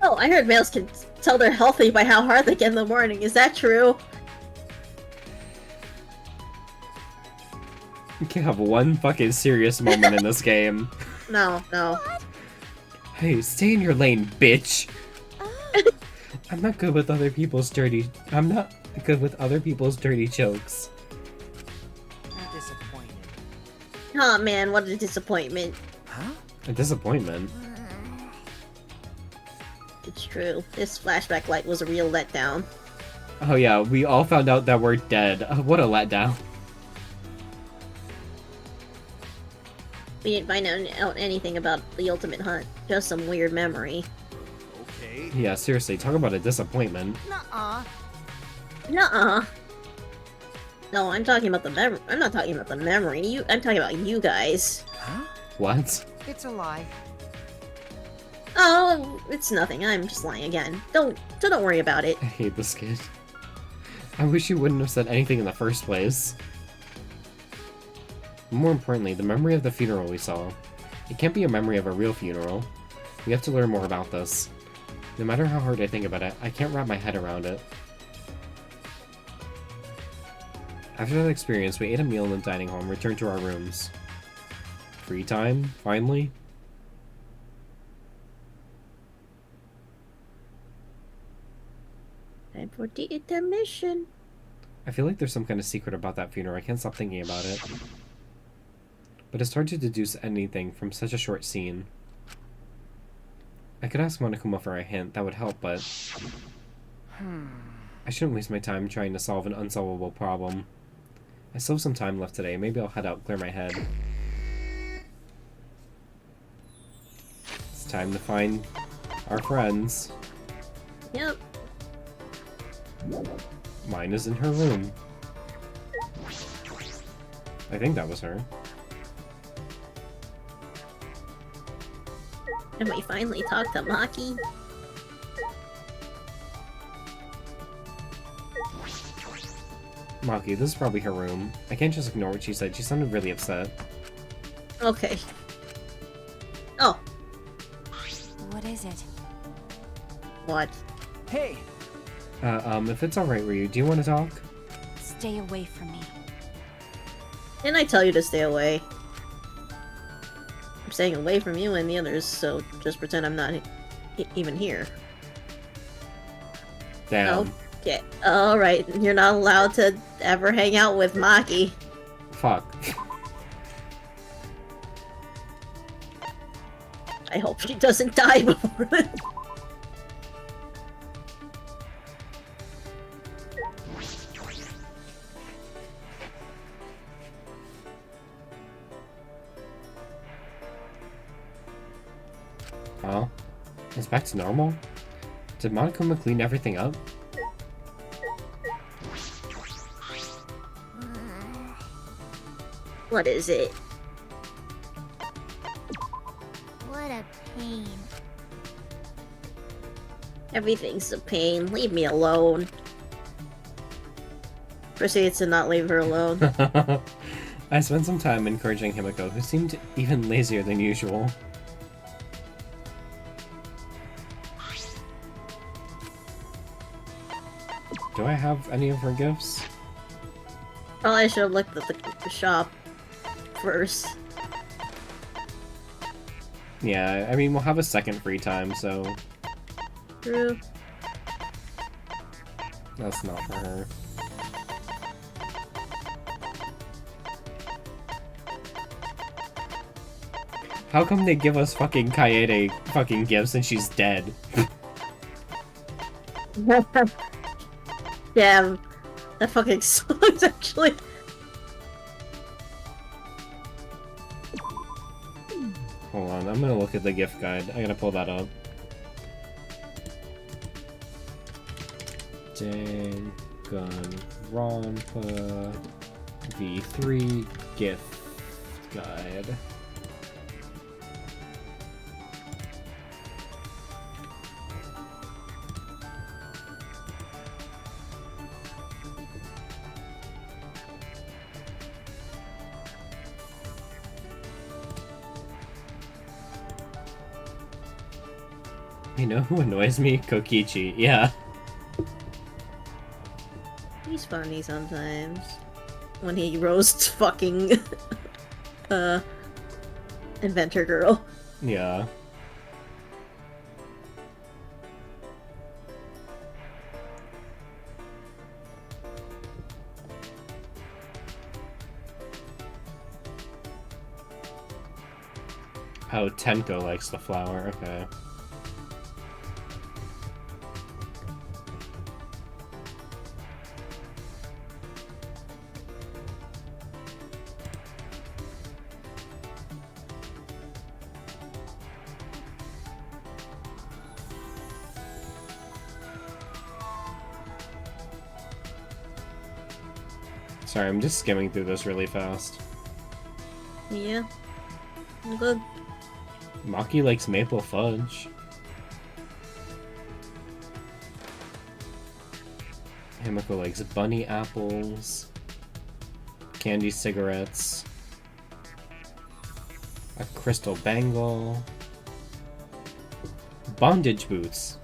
Oh, I heard males can tell they're healthy by how hard they get in the morning. Is that true? You can't have one fucking serious moment in this game. No. Hey, stay in your lane, bitch! Oh. I'm not good with other people's dirty... I'm not good with other people's dirty jokes. I'm disappointed. Oh man, what a disappointment. Huh? A disappointment. It's true. This flashback light was a real letdown. Oh yeah, we all found out that we're dead. What a letdown. We didn't find out anything about the ultimate hunt. Just some weird memory. Okay. Yeah, seriously, talk about a disappointment. Nuh-uh. Nuh-uh. No, I'm talking about the memory. I'm not talking about the memory. I'm talking about you guys. Huh? What? It's a lie. Oh, it's nothing. I'm just lying again. Don't worry about it. I hate this kid. I wish you wouldn't have said anything in the first place. More importantly, the memory of the funeral we saw. It can't be a memory of a real funeral. We have to learn more about this. No matter how hard I think about it, I can't wrap my head around it. After that experience, we ate a meal in the dining hall and returned to our rooms. Free time, finally? Time for the intermission. I feel like there's some kind of secret about that funeral. I can't stop thinking about it. But it's hard to deduce anything from such a short scene. I could ask Monokuma for a hint, that would help, but... I shouldn't waste my time trying to solve an unsolvable problem. I still have some time left today, maybe I'll head out, clear my head. It's time to find our friends. Yep. Mine is in her room. I think that was her. And we finally talked to Maki. Maki, this is probably her room. I can't just ignore what she said. She sounded really upset. Okay. Oh, What is it? what? Hey, If it's alright with you, do you want to talk? Stay away from me. Didn't I tell you to stay away? I'm staying away from you and the others, so just pretend I'm not even here. Damn. Okay. Alright, you're not allowed to ever hang out with Maki. Fuck. I hope she doesn't die before then. Huh? It's back to normal? Did Monokuma clean everything up? What is it? What a pain. Everything's a pain. Leave me alone. proceeds to not leave her alone. I spent some time encouraging Himiko, who seemed even lazier than usual. Do I have any of her gifts? Probably should have looked at the shop first. Yeah, I mean, we'll have a second free time, so... True. That's not for her. How come they give us fucking Kaede fucking gifts and she's dead? Damn. That fucking sucks, actually. Hold on, I'm gonna look at the gift guide. I gotta pull that up. Danganronpa V3 gift guide. You know who annoys me? Kokichi, yeah. He's funny sometimes. When he roasts fucking... Inventor Girl. Yeah. Oh, Tenko likes the flower, okay. Sorry, I'm just skimming through this really fast. Yeah. I'm good. Maki likes maple fudge. Himiko likes bunny apples. Candy cigarettes. A crystal bangle. Bondage boots.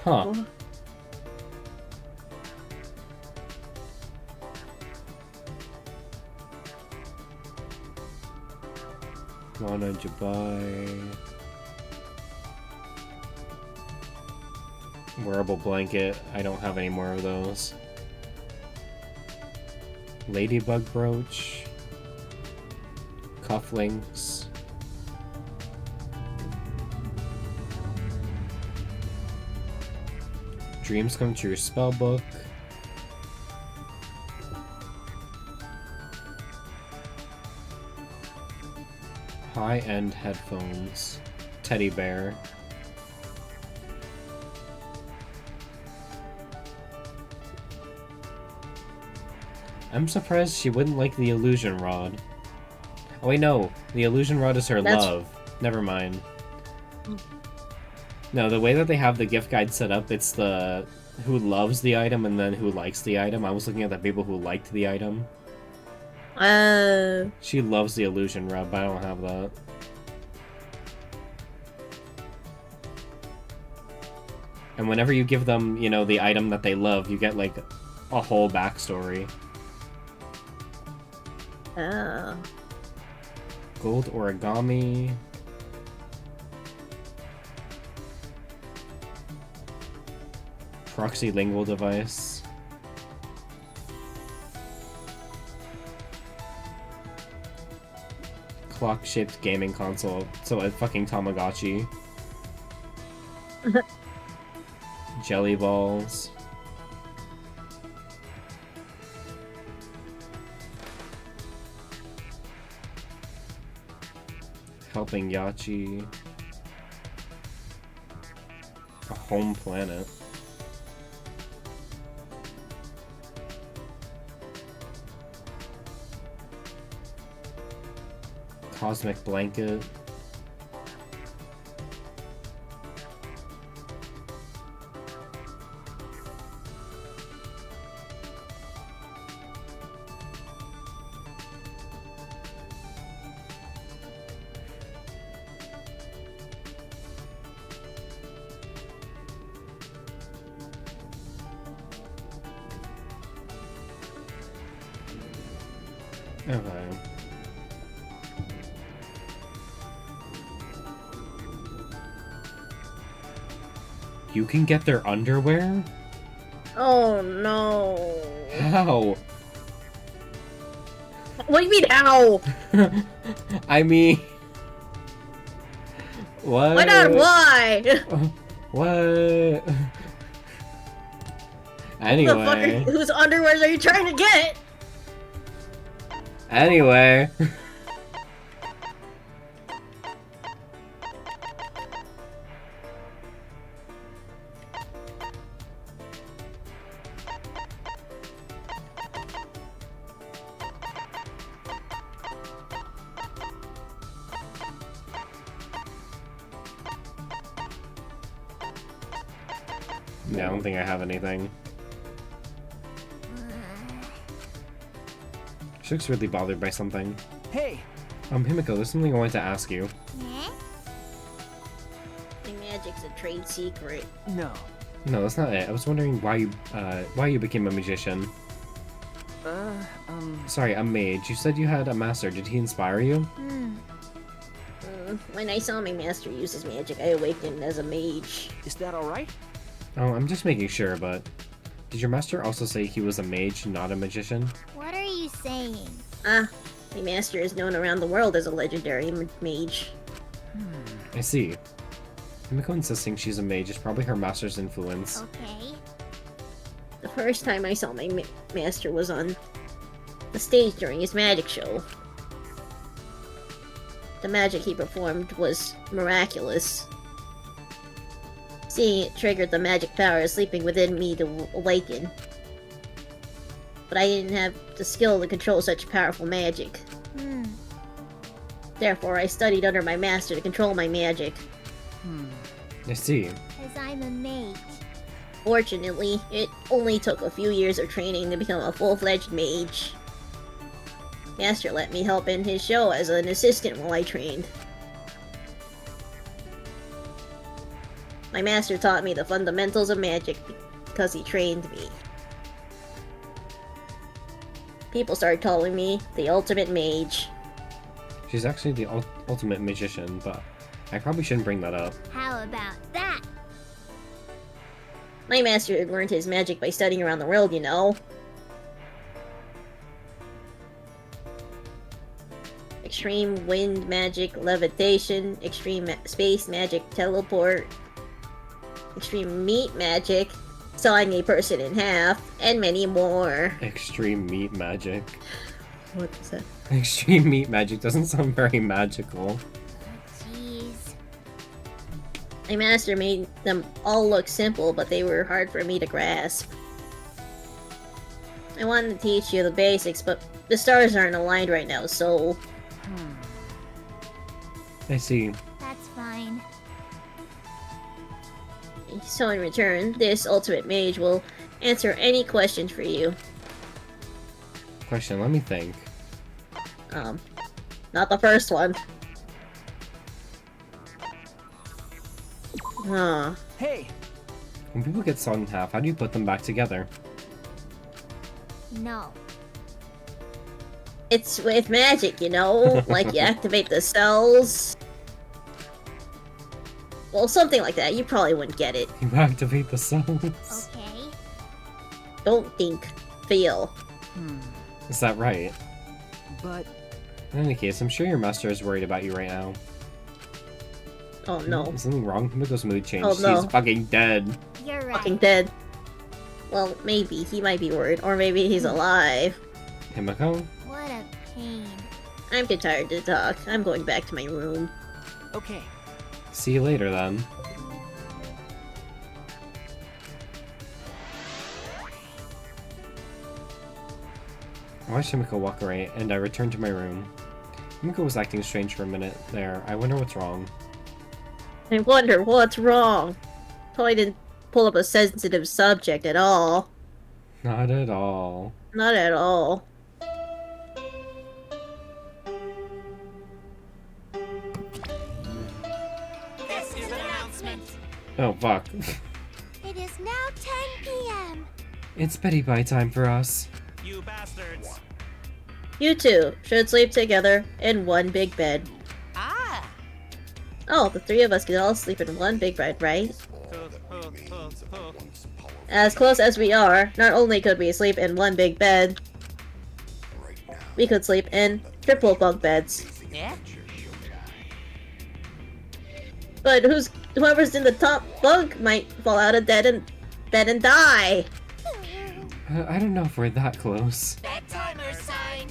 Huh. Oh. Wana Jabai. Wearable blanket. I don't have any more of those. Ladybug brooch. Cufflinks. Dreams Come True spellbook. High-end headphones. Teddy bear. I'm surprised she wouldn't like the illusion rod. Oh wait, no. The illusion rod is her love. Never mind. No, the way that they have the gift guide set up, it's the who loves the item and then who likes the item. I was looking at the people who liked the item. She loves the illusion rod, but I don't have that. And whenever you give them, you know, the item that they love, you get, like, a whole backstory. Oh. Gold origami. Proxy lingual device. Clock-shaped gaming console. So a fucking Tamagotchi. Jelly balls. Helping Yachi. A home planet. Cosmic blanket. Okay. You can get their underwear? Oh no. How? What do you mean how? I mean... What? Why not why? What? Anyway. Whose underwears are you trying to get? Anyway. Yeah, I don't think I have anything. She looks really bothered by something. Hey! Himiko, there's something I wanted to ask you. Yeah? My magic's a trade secret. No. No, that's not it. I was wondering why you became a magician. Sorry, a mage. You said you had a master. Did he inspire you? When I saw my master use his magic, I awakened as a mage. Is that alright? Oh, I'm just making sure, but... Did your master also say he was a mage, not a magician? What are you saying? My master is known around the world as a legendary mage. I see. Himiko insisting she's a mage is probably her master's influence. Okay. The first time I saw my master was on the stage during his magic show. The magic he performed was miraculous. Seeing it triggered the magic power sleeping within me to awaken. But I didn't have the skill to control such powerful magic. Therefore, I studied under my master to control my magic. I see. Because I'm a mage. Fortunately, it only took a few years of training to become a full-fledged mage. Master let me help in his show as an assistant while I trained. My master taught me the fundamentals of magic because he trained me. People started calling me the ultimate mage. She's actually the ultimate magician, but I probably shouldn't bring that up. How about that? My master had learned his magic by studying around the world, you know. Extreme wind magic, levitation, extreme space magic, teleport, extreme meat magic, sawing a person in half, and many more. Extreme meat magic. What is that? Extreme meat magic doesn't sound very magical. Jeez. My master made them all look simple, but they were hard for me to grasp. I wanted to teach you the basics, but the stars aren't aligned right now, so... I see. That's fine. So in return, this ultimate mage will answer any questions for you. Question, let me think. Not the first one. Hey! When people get sawed in half, how do you put them back together? No. It's with magic, you know? Like, you activate the cells. Well, something like that. You probably wouldn't get it. You activate the cells. Okay. Don't think. Feel. Is that right? But... In any case, I'm sure your master is worried about you right now. Oh, no. Is something wrong? Himiko's mood changed. Oh, no. She's fucking dead. You're right. Fucking dead. Well, maybe. He might be worried. Or maybe he's alive. Himiko? What a pain. I'm too tired to talk. I'm going back to my room. Okay. See you later, then. I watched Himiko walk away, and I returned to my room. Himiko was acting strange for a minute there. I wonder what's wrong. I wonder what's wrong. Probably didn't pull up a sensitive subject at all. Not at all. Not at all. This is an announcement. Oh, fuck. It is now 10 p.m. It's Betty Pie time for us. You bastards. You two should sleep together in one big bed. Ah! Oh, the three of us could all sleep in one big bed, right? As close as we are, not only could we sleep in one big bed, we could sleep in triple bunk beds. Yeah? But whoever's in the top bunk might fall out of bed and die. I don't know if we're that close. Bedtimer sign!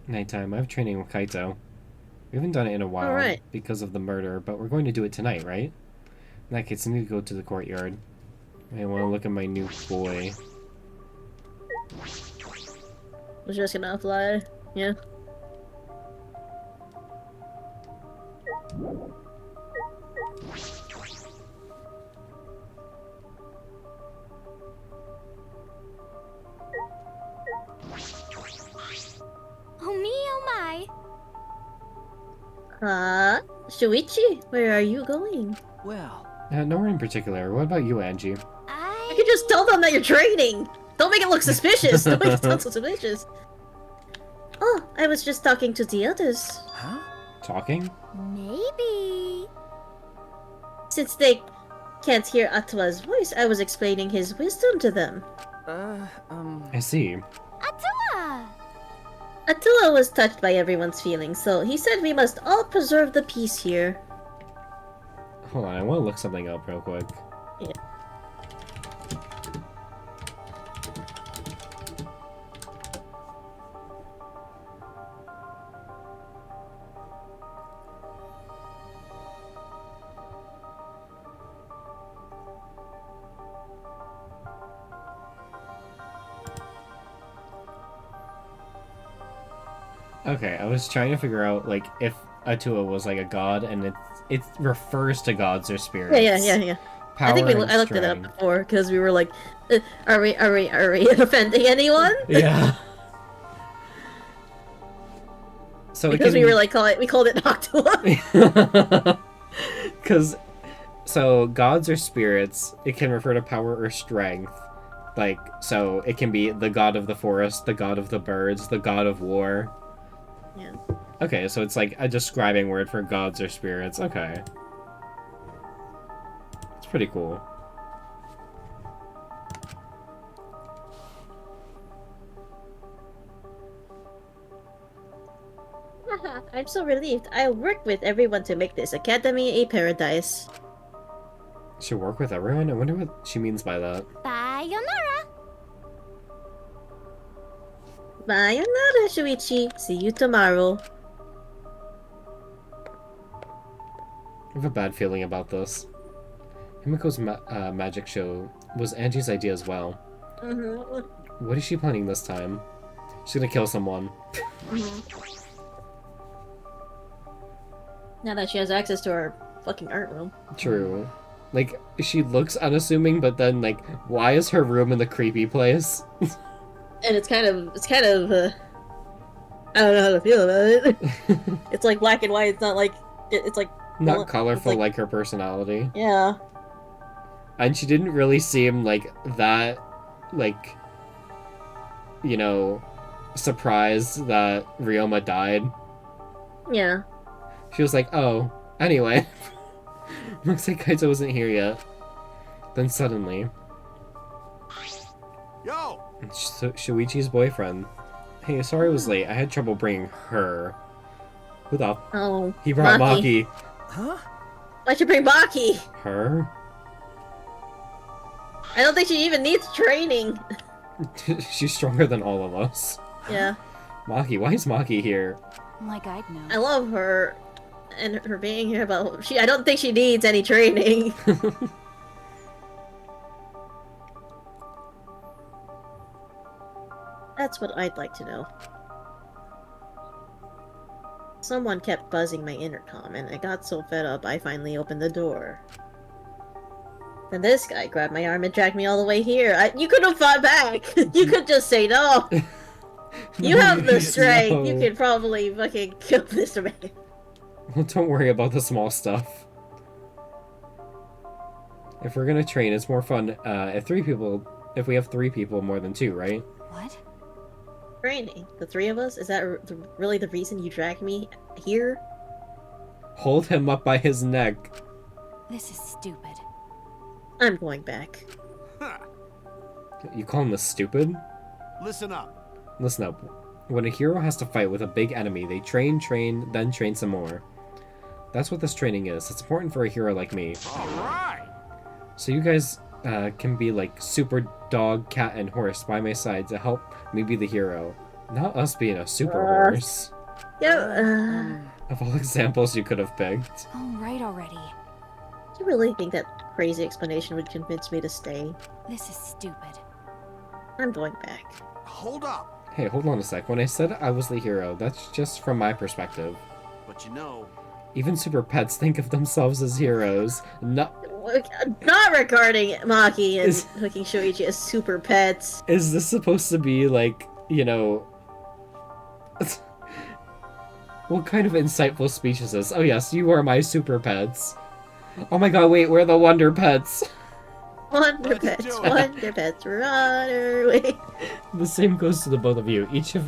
Nighttime. I have training with Kaito. We haven't done it in a while Alright. because of the murder, but we're going to do it tonight, right? In that case, I need to go to the courtyard. I want to look at my new boy. Was just gonna fly. Yeah. Oh me, oh my. Shuichi, where are you going? Well, Nowhere in particular. What about you, Angie? You can just tell them that you're training! Don't make it look suspicious! Don't make it sound so suspicious! Oh, I was just talking to the others. huh? Talking? Maybe. Since they can't hear Atwa's voice, I was explaining his wisdom to them. I see. Attila! Attila was touched by everyone's feelings, so he said we must all preserve the peace here. Hold on, I want to look something up real quick. Yeah. Okay, I was trying to figure out, like, if Atua was, like, a god, and it refers to gods or spirits. Yeah. Power I think and I looked it up strength. before because we were like, are we offending anyone? Yeah. So Because we were like, we called it Noctua. Because, so, gods or spirits, it can refer to power or strength. Like, so, it can be the god of the forest, the god of the birds, the god of war. Yeah. Okay, so it's like a describing word for gods or spirits. Okay. It's pretty cool. I'm so relieved. I'll work with everyone to make this academy a paradise. She'll work with everyone? I wonder what she means by that. Sayonara. Sayonara, Shuichi. See you tomorrow. I have a bad feeling about this. Himiko's magic show was Angie's idea as well. Mm-hmm. What is she planning this time? She's gonna kill someone. Now that she has access to our fucking art room. True. Like, she looks unassuming, but then, like, why is her room in the creepy place? And it's kind of, I don't know how to feel about it. It's like black and white. It's not like, it's like Not colorful it's like her personality. Yeah. And she didn't really seem like that, like, you know, surprised that Ryoma died. Yeah. She was like, oh, anyway. Looks like Kaito wasn't here yet. Then suddenly... Yo! Shuichi's boyfriend. Hey, sorry I was late. I had trouble bringing her. Who the... Oh. He brought Maki. Maki. Huh? Why'd you bring Maki? Her? I don't think she even needs training. She's stronger than all of us. Yeah. Maki, why is Maki here? Like I'd know. I love her and her being here, but I don't think she needs any training. That's what I'd like to know. Someone kept buzzing my intercom, and I got so fed up I finally opened the door. Then this guy grabbed my arm and dragged me all the way here. You could have fought back! You could just say no! You have the strength! No. You could probably fucking kill this man. Well, don't worry about the small stuff. If we're gonna train, it's more fun if 3 people if we have 3 people more than 2, right? What? Training. The 3 of us? Is that really the reason you dragged me here? Hold him up by his neck. This is stupid. I'm going back. You call him the stupid? Listen up. Listen up. When a hero has to fight with a big enemy, they train, then train some more. That's what this training is. It's important for a hero like me. Alright! So you guys can be like super dog, cat, and horse by my side to help me be the hero. Not us being a super horse. Yeah, Of all examples you could have picked. All right already. do you really think that crazy explanation would convince me to stay? This is stupid. I'm going back. Hold up! Hey, hold on a sec. When I said I was the hero, that's just from my perspective. But you know, Even super pets think of themselves as heroes. Not regarding Maki and Is- hooking Shoichi as super pets. Is this supposed to be like, you know... What kind of insightful speech is this? Oh yes, you are my super pets. Oh my god, wait, we're the Wonder Pets. Wonder Let's pets, do it. wonder pets, run away. The same goes to the both of you. Each of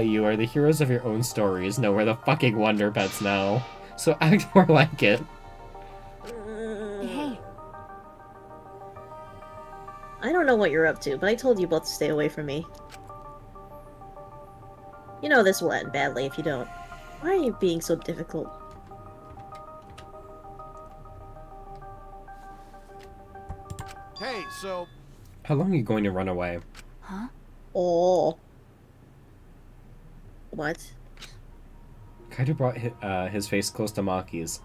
you are the heroes of your own stories. No, we're the fucking Wonder Pets now. So act more like it. Hey, I don't know what you're up to, but I told you both to stay away from me. You know this will end badly if you don't. Why are you being so difficult? hey, so How long are you going to run away? huh? Oh. What? Kaito brought his face close to Maki's.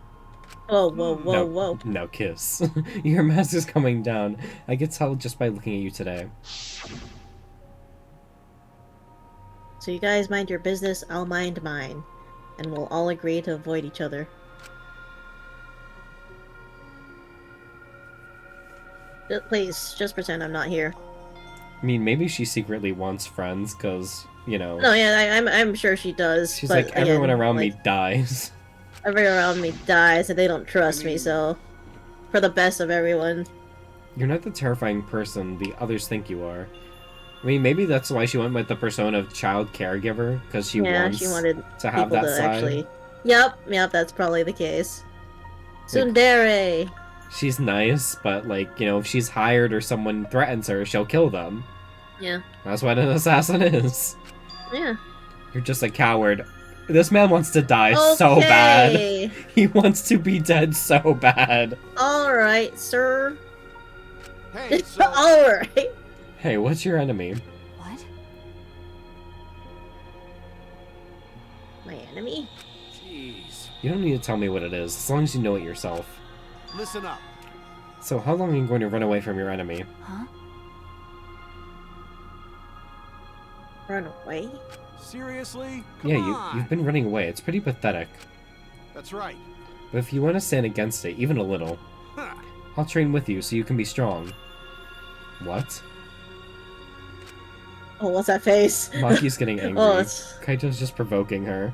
Whoa, whoa, whoa, No, whoa. no kiss. Your mask is coming down. I could tell just by looking at you today. So you guys mind your business, I'll mind mine. And we'll all agree to avoid each other. Please, just pretend I'm not here. I mean, maybe she secretly wants friends, because, you know... No, yeah, I'm sure she does. She's but like, everyone again, around like, me dies. Everyone around me dies, and they don't trust me, so... For the best of everyone. You're not the terrifying person the others think you are. I mean, maybe that's why she went with the persona of child caregiver, because she wants she wanted to have people that to side. actually... Yep, that's probably the case. Tsundere! She's nice, but, like, you know, if she's hired or someone threatens her, she'll kill them. Yeah. That's what an assassin is. Yeah. You're just a coward. This man wants to die so bad. Okay. He wants to be dead so bad. Alright, sir. hey, so Alright. Hey, what's your enemy? What? My enemy? jeez. You don't need to tell me what it is, as long as you know it yourself. Listen up. So how long are you going to run away from your enemy? Huh? Run away? Seriously? Yeah, Come on. you've been running away. It's pretty pathetic. That's right. But if you want to stand against it, even a little, Huh. I'll train with you so you can be strong. What? Oh, what's that face? Maki's getting angry. Oh, it's... Kaito's just provoking her.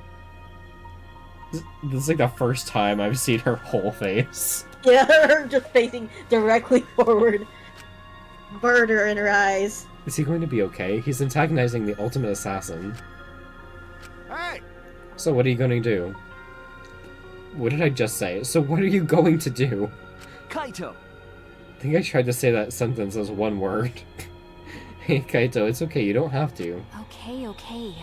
This is like the first time I've seen her whole face. Yeah, her just facing directly forward. Murder in her eyes. Is he going to be okay? He's antagonizing the ultimate assassin. Hey! So what are you going to do? What did I just say? So what are you going to do? Kaito! I think I tried to say that sentence as one word. Hey Kaito, it's okay, you don't have to. Okay.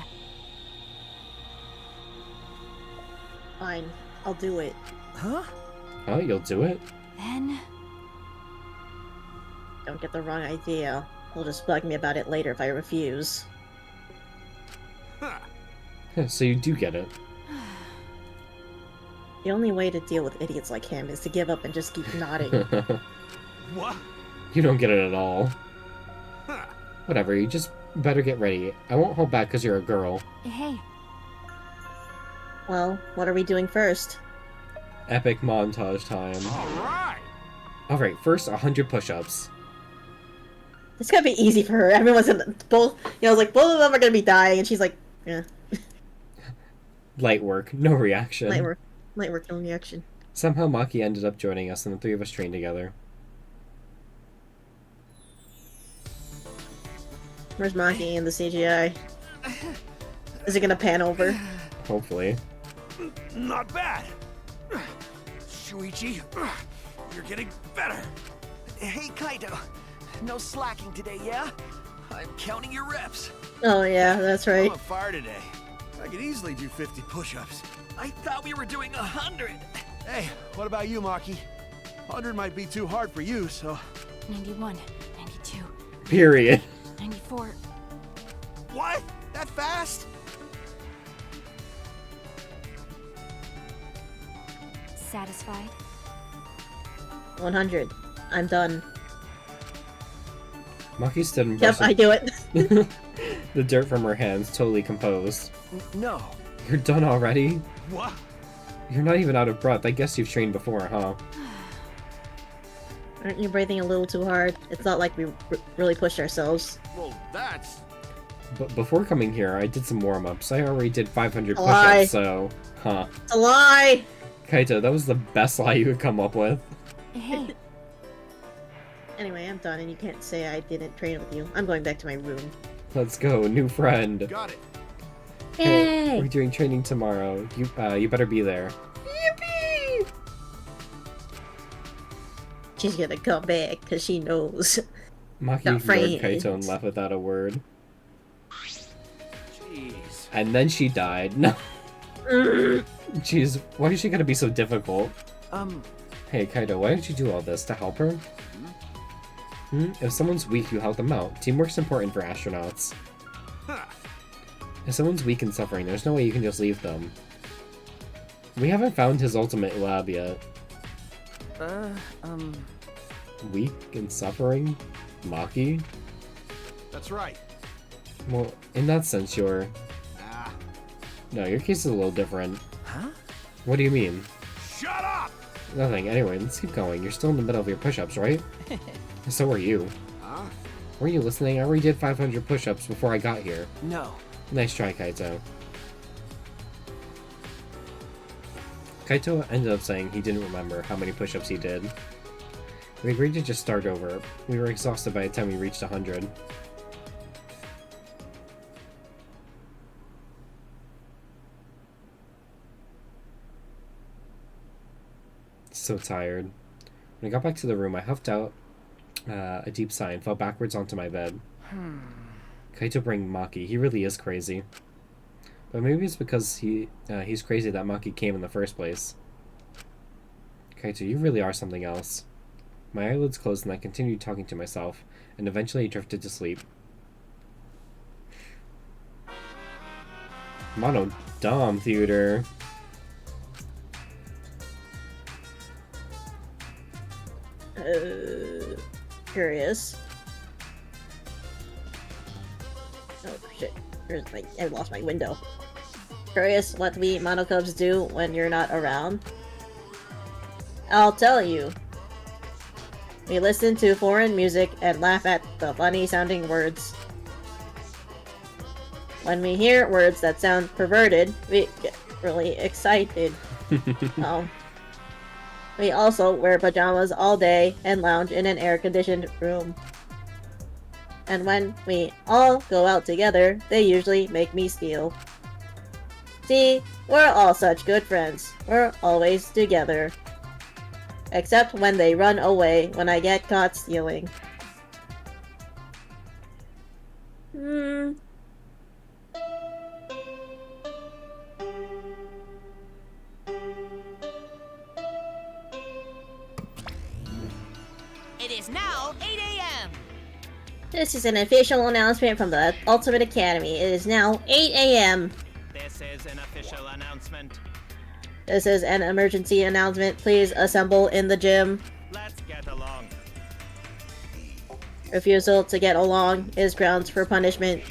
Fine, I'll do it. Huh? Oh, you'll do it? Then... Don't get the wrong idea. He'll just bug me about it later if I refuse. Huh. So you do get it. The only way to deal with idiots like him is to give up and just keep nodding. What? You don't get it at all. Huh. Whatever, you just better get ready. I won't hold back because you're a girl. Hey, Well, what are we doing first? Epic montage time. Alright! Alright, first 100 push-ups. It's gonna be easy for her. Everyone's gonna both, like both of them are gonna be dying, and she's like, yeah, Light work, no reaction. light work, no reaction. Somehow Maki ended up joining us and the three of us trained together. Where's Maki in the CGI? Is it gonna pan over? Hopefully. Not bad. Shuichi, you're getting better. Hey, Kaito. No slacking today, yeah? I'm counting your reps. Oh yeah, that's right. I'm on fire today. I could easily do 50 push-ups. I thought we were doing 100. Hey, what about you, Maki? 100 might be too hard for you, so... 91, 92, Period. 94. What? That fast? Satisfied? 100. I'm done. Maki stood in Yep, I do it. the dirt from her hands, totally composed. No. You're done already? What? You're not even out of breath. I guess you've trained before, huh? Aren't you breathing a little too hard? It's not like we really pushed ourselves. Well, that's... But before coming here, I did some warm-ups. I already did 500 Lie. push-ups, so... Huh. It's a lie! Kaito, that was the best lie you could come up with. Hey, Anyway, I'm done and you can't say I didn't train with you. I'm going back to my room. Let's go, new friend. Got it. Hey, we're doing training tomorrow. You better be there. Yippee! She's gonna come back because she knows. Maki Got ignored friends. Kaito and left without a word. Jeez. And then she died. No. Jeez, why is she gonna be so difficult? Hey, Kaito, why did you do all this? To help her? If someone's weak, you help them out. Teamwork's important for astronauts. Huh. If someone's weak and suffering, there's no way you can just leave them. We haven't found his ultimate lab yet. Weak and suffering? Maki? That's right. Well, in that sense, you're... Ah. No, your case is a little different. Huh? What do you mean? Shut up! Nothing. Anyway, let's keep going. You're still in the middle of your push-ups, right? So are you. Huh? Were you listening? I already did 500 push-ups before I got here. No. Nice try, Kaito. Kaito ended up saying he didn't remember how many push-ups he did. We agreed to just start over. We were exhausted by the time we reached 100. So tired. When I got back to the room, I huffed out a deep sigh and fell backwards onto my bed. Kaito bring Maki. He really is crazy. But maybe it's because he's crazy that Maki came in the first place. Kaito, you really are something else. My eyelids closed and I continued talking to myself, and eventually I drifted to sleep. Mono Dom Theater. Curious. Oh shit. I lost my window. Curious what we monocubs do when you're not around? I'll tell you. We listen to foreign music and laugh at the funny sounding words. When we hear words that sound perverted, we get really excited. We also wear pajamas all day and lounge in an air-conditioned room. And when we all go out together, they usually make me steal. See, we're all such good friends. We're always together. Except when they run away when I get caught stealing. It is now 8 a.m. This is an official announcement from the Ultimate Academy. It is now 8 a.m. This is an official announcement. This is an emergency announcement. Please assemble in the gym. Let's get along. Refusal to get along is grounds for punishment.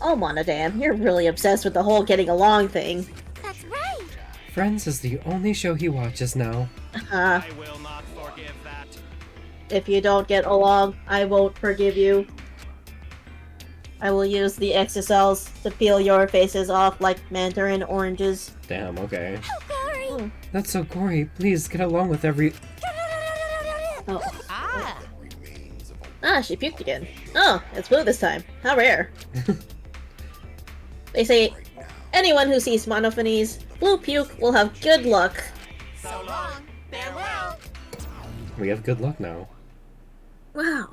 Oh, Monodam, you're really obsessed with the whole getting along thing. that's right. Friends is the only show he watches now. I will not forgive that. If you don't get along, I won't forgive you. I will use the exocells to peel your faces off like mandarin oranges. Damn, okay. Gory. That's so gory. Please get along with every... Oh. Ah, Ah, she puked again. Oh, it's blue this time. How rare. They say anyone who sees monophonies, blue puke will have good luck. So long. Farewell. We have good luck now. Wow.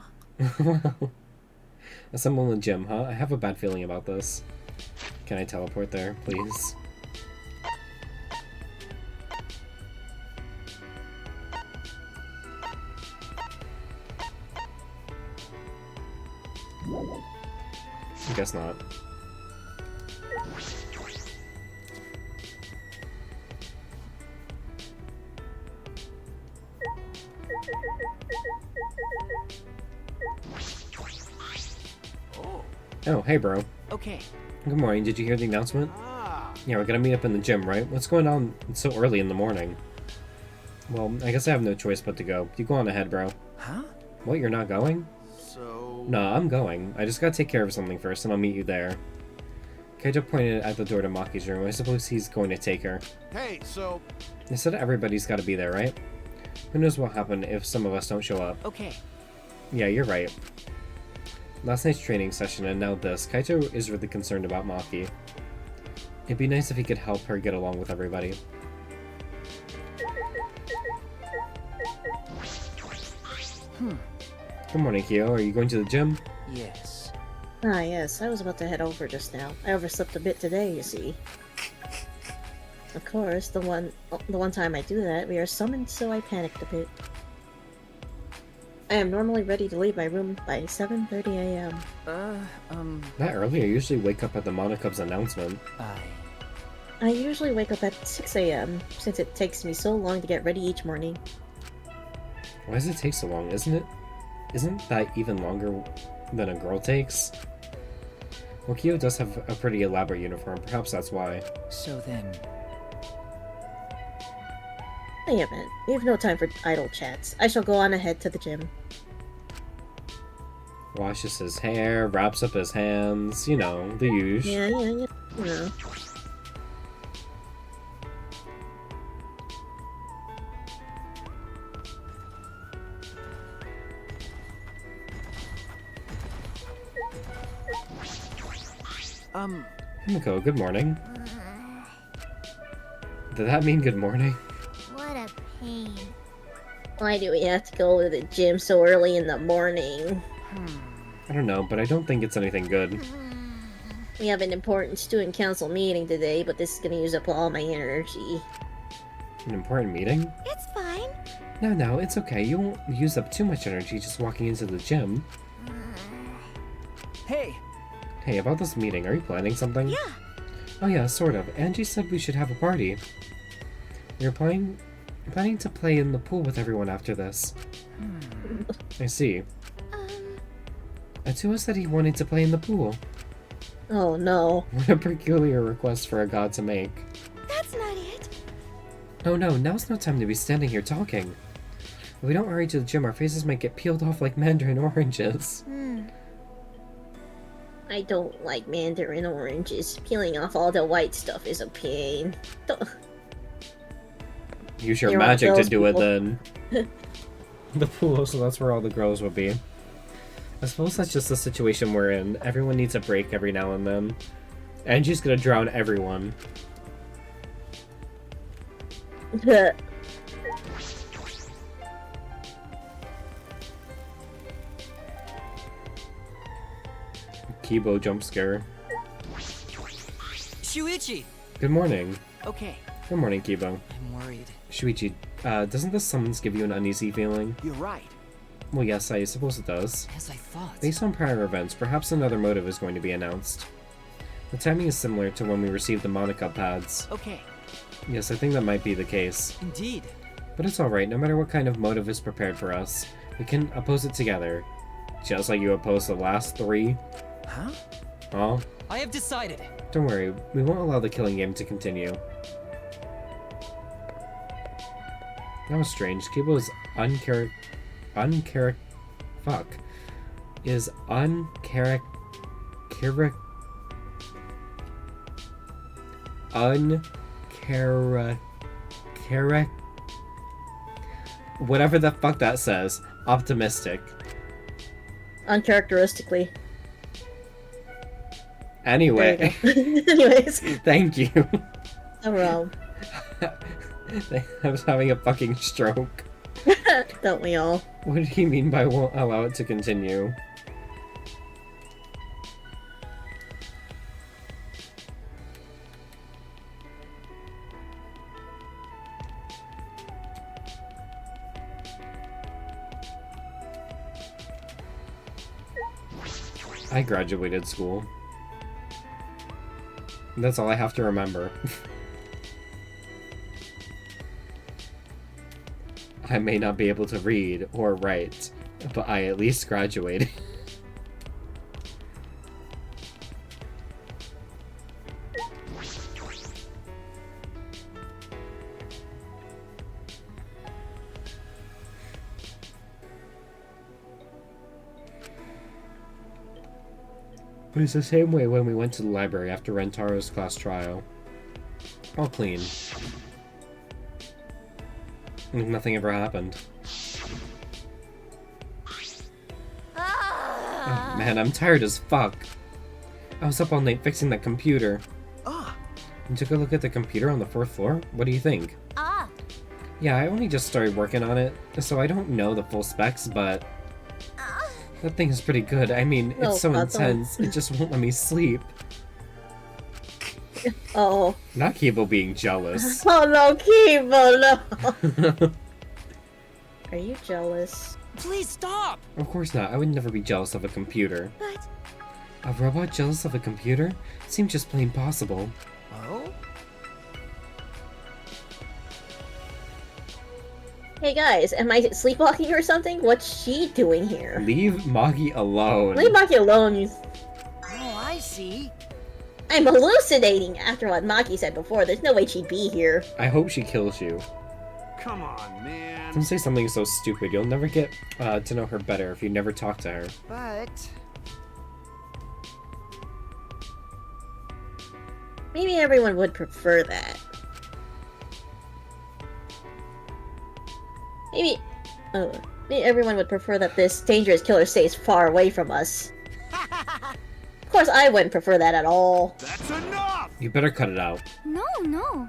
Assemble in the gym, huh? I have a bad feeling about this. Can I teleport there, please? I guess not. Oh, hey bro. Okay. Good morning, did you hear the announcement? Ah. Yeah, we're gonna meet up in the gym, right? What's going on so early in the morning? Well, I guess I have no choice but to go. You go on ahead, bro. Huh? What, you're not going? So... Nah, I'm going. I just gotta take care of something first, and I'll meet you there. Kaito pointed at the door to Maki's room. I suppose he's going to take her. Hey, so... They said everybody's gotta be there, right? Who knows what happened if some of us don't show up. Okay. Yeah, you're right. Last night's training session and now this. Kaito is really concerned about Maki. It'd be nice if he could help her get along with everybody. Good morning, Kyo. Are you going to the gym? Yes. Ah, yes, I was about to head over just now. I overslept a bit today, you see. Of course, the one time I do that, we are summoned, so I panicked a bit. I am normally ready to leave my room by 7:30 a.m. That early? I usually wake up at the Monocub's announcement. I usually wake up at 6 a.m., since it takes me so long to get ready each morning. Why does it take so long, isn't that even longer than a girl takes? Well, Kyo does have a pretty elaborate uniform, perhaps that's why. So then... Damn it, we have no time for idle chats. I shall go on ahead to the gym. Washes his hair, wraps up his hands, you know, the usual. Yeah, you know. Himiko, good morning. Did that mean good morning? What a pain. Why do we have to go to the gym so early in the morning? I don't know, but I don't think it's anything good. We have an important student council meeting today, but this is gonna use up all my energy. An important meeting? It's fine. No, it's okay. You won't use up too much energy just walking into the gym. Hey! Hey, about this meeting, are you planning something? Yeah. Oh yeah, sort of. Angie said we should have a party. We're planning to play in the pool with everyone after this. I see. Atua said he wanted to play in the pool. Oh no. What a peculiar request for a god to make. That's not it. Oh no, now's no time to be standing here talking. If we don't hurry to the gym, our faces might get peeled off like mandarin oranges. I don't like mandarin oranges. Peeling off all the white stuff is a pain. Use your You're one of magic to those do it people. then. The pool, so that's where all the girls will be. I suppose that's just the situation we're in. Everyone needs a break every now and then. Angie's gonna drown everyone. Kibo jump scare. Shuichi! Good morning. Okay, Good morning, Kibo. I'm worried. Shuichi, doesn't this summons give you an uneasy feeling? You're right. Well, yes, I suppose it does. As I thought. Based on prior events, perhaps another motive is going to be announced. The timing is similar to when we received the Monica pads. Okay, Yes, I think that might be the case. indeed. But it's alright, no matter what kind of motive is prepared for us, we can oppose it together. Just like you opposed the last three. Huh? Oh, I have decided. don't worry, we won't allow the killing game to continue. That was strange. Kibo's whatever the fuck that says. Optimistic. Uncharacteristically. Anyway, There you go. Anyways, thank you. no problem. I was having a fucking stroke. Don't we all? What did he mean by won't allow it to continue? I graduated school. That's all I have to remember. I may not be able to read or write, but I at least graduated. But it's the same way when we went to the library after Rentaro's class trial. All clean. Like nothing ever happened. Oh, man, I'm tired as fuck. I was up all night fixing that computer. You took a look at the computer on the 4th floor? What do you think? Yeah, I only just started working on it, so I don't know the full specs, but that thing is pretty good. I mean, it's so intense, it just won't let me sleep. Oh. Not Kibo being jealous. Oh no, Kibo, no! Are you jealous? Please stop! Of course not. I would never be jealous of a computer. But... A robot jealous of a computer? Seems just plain possible. Oh? Hey guys, am I sleepwalking or something? What's she doing here? Leave Magi alone. Leave Maki alone, you... Oh, I see. I'm hallucinating! After what Maki said before, there's no way she'd be here. I hope she kills you. Come on, man. Don't say something so stupid. You'll never get to know her better if you never talk to her. But... Maybe everyone would prefer that. Maybe everyone would prefer that this dangerous killer stays far away from us. Of course, I wouldn't prefer that at all. That's enough! You better cut it out. No.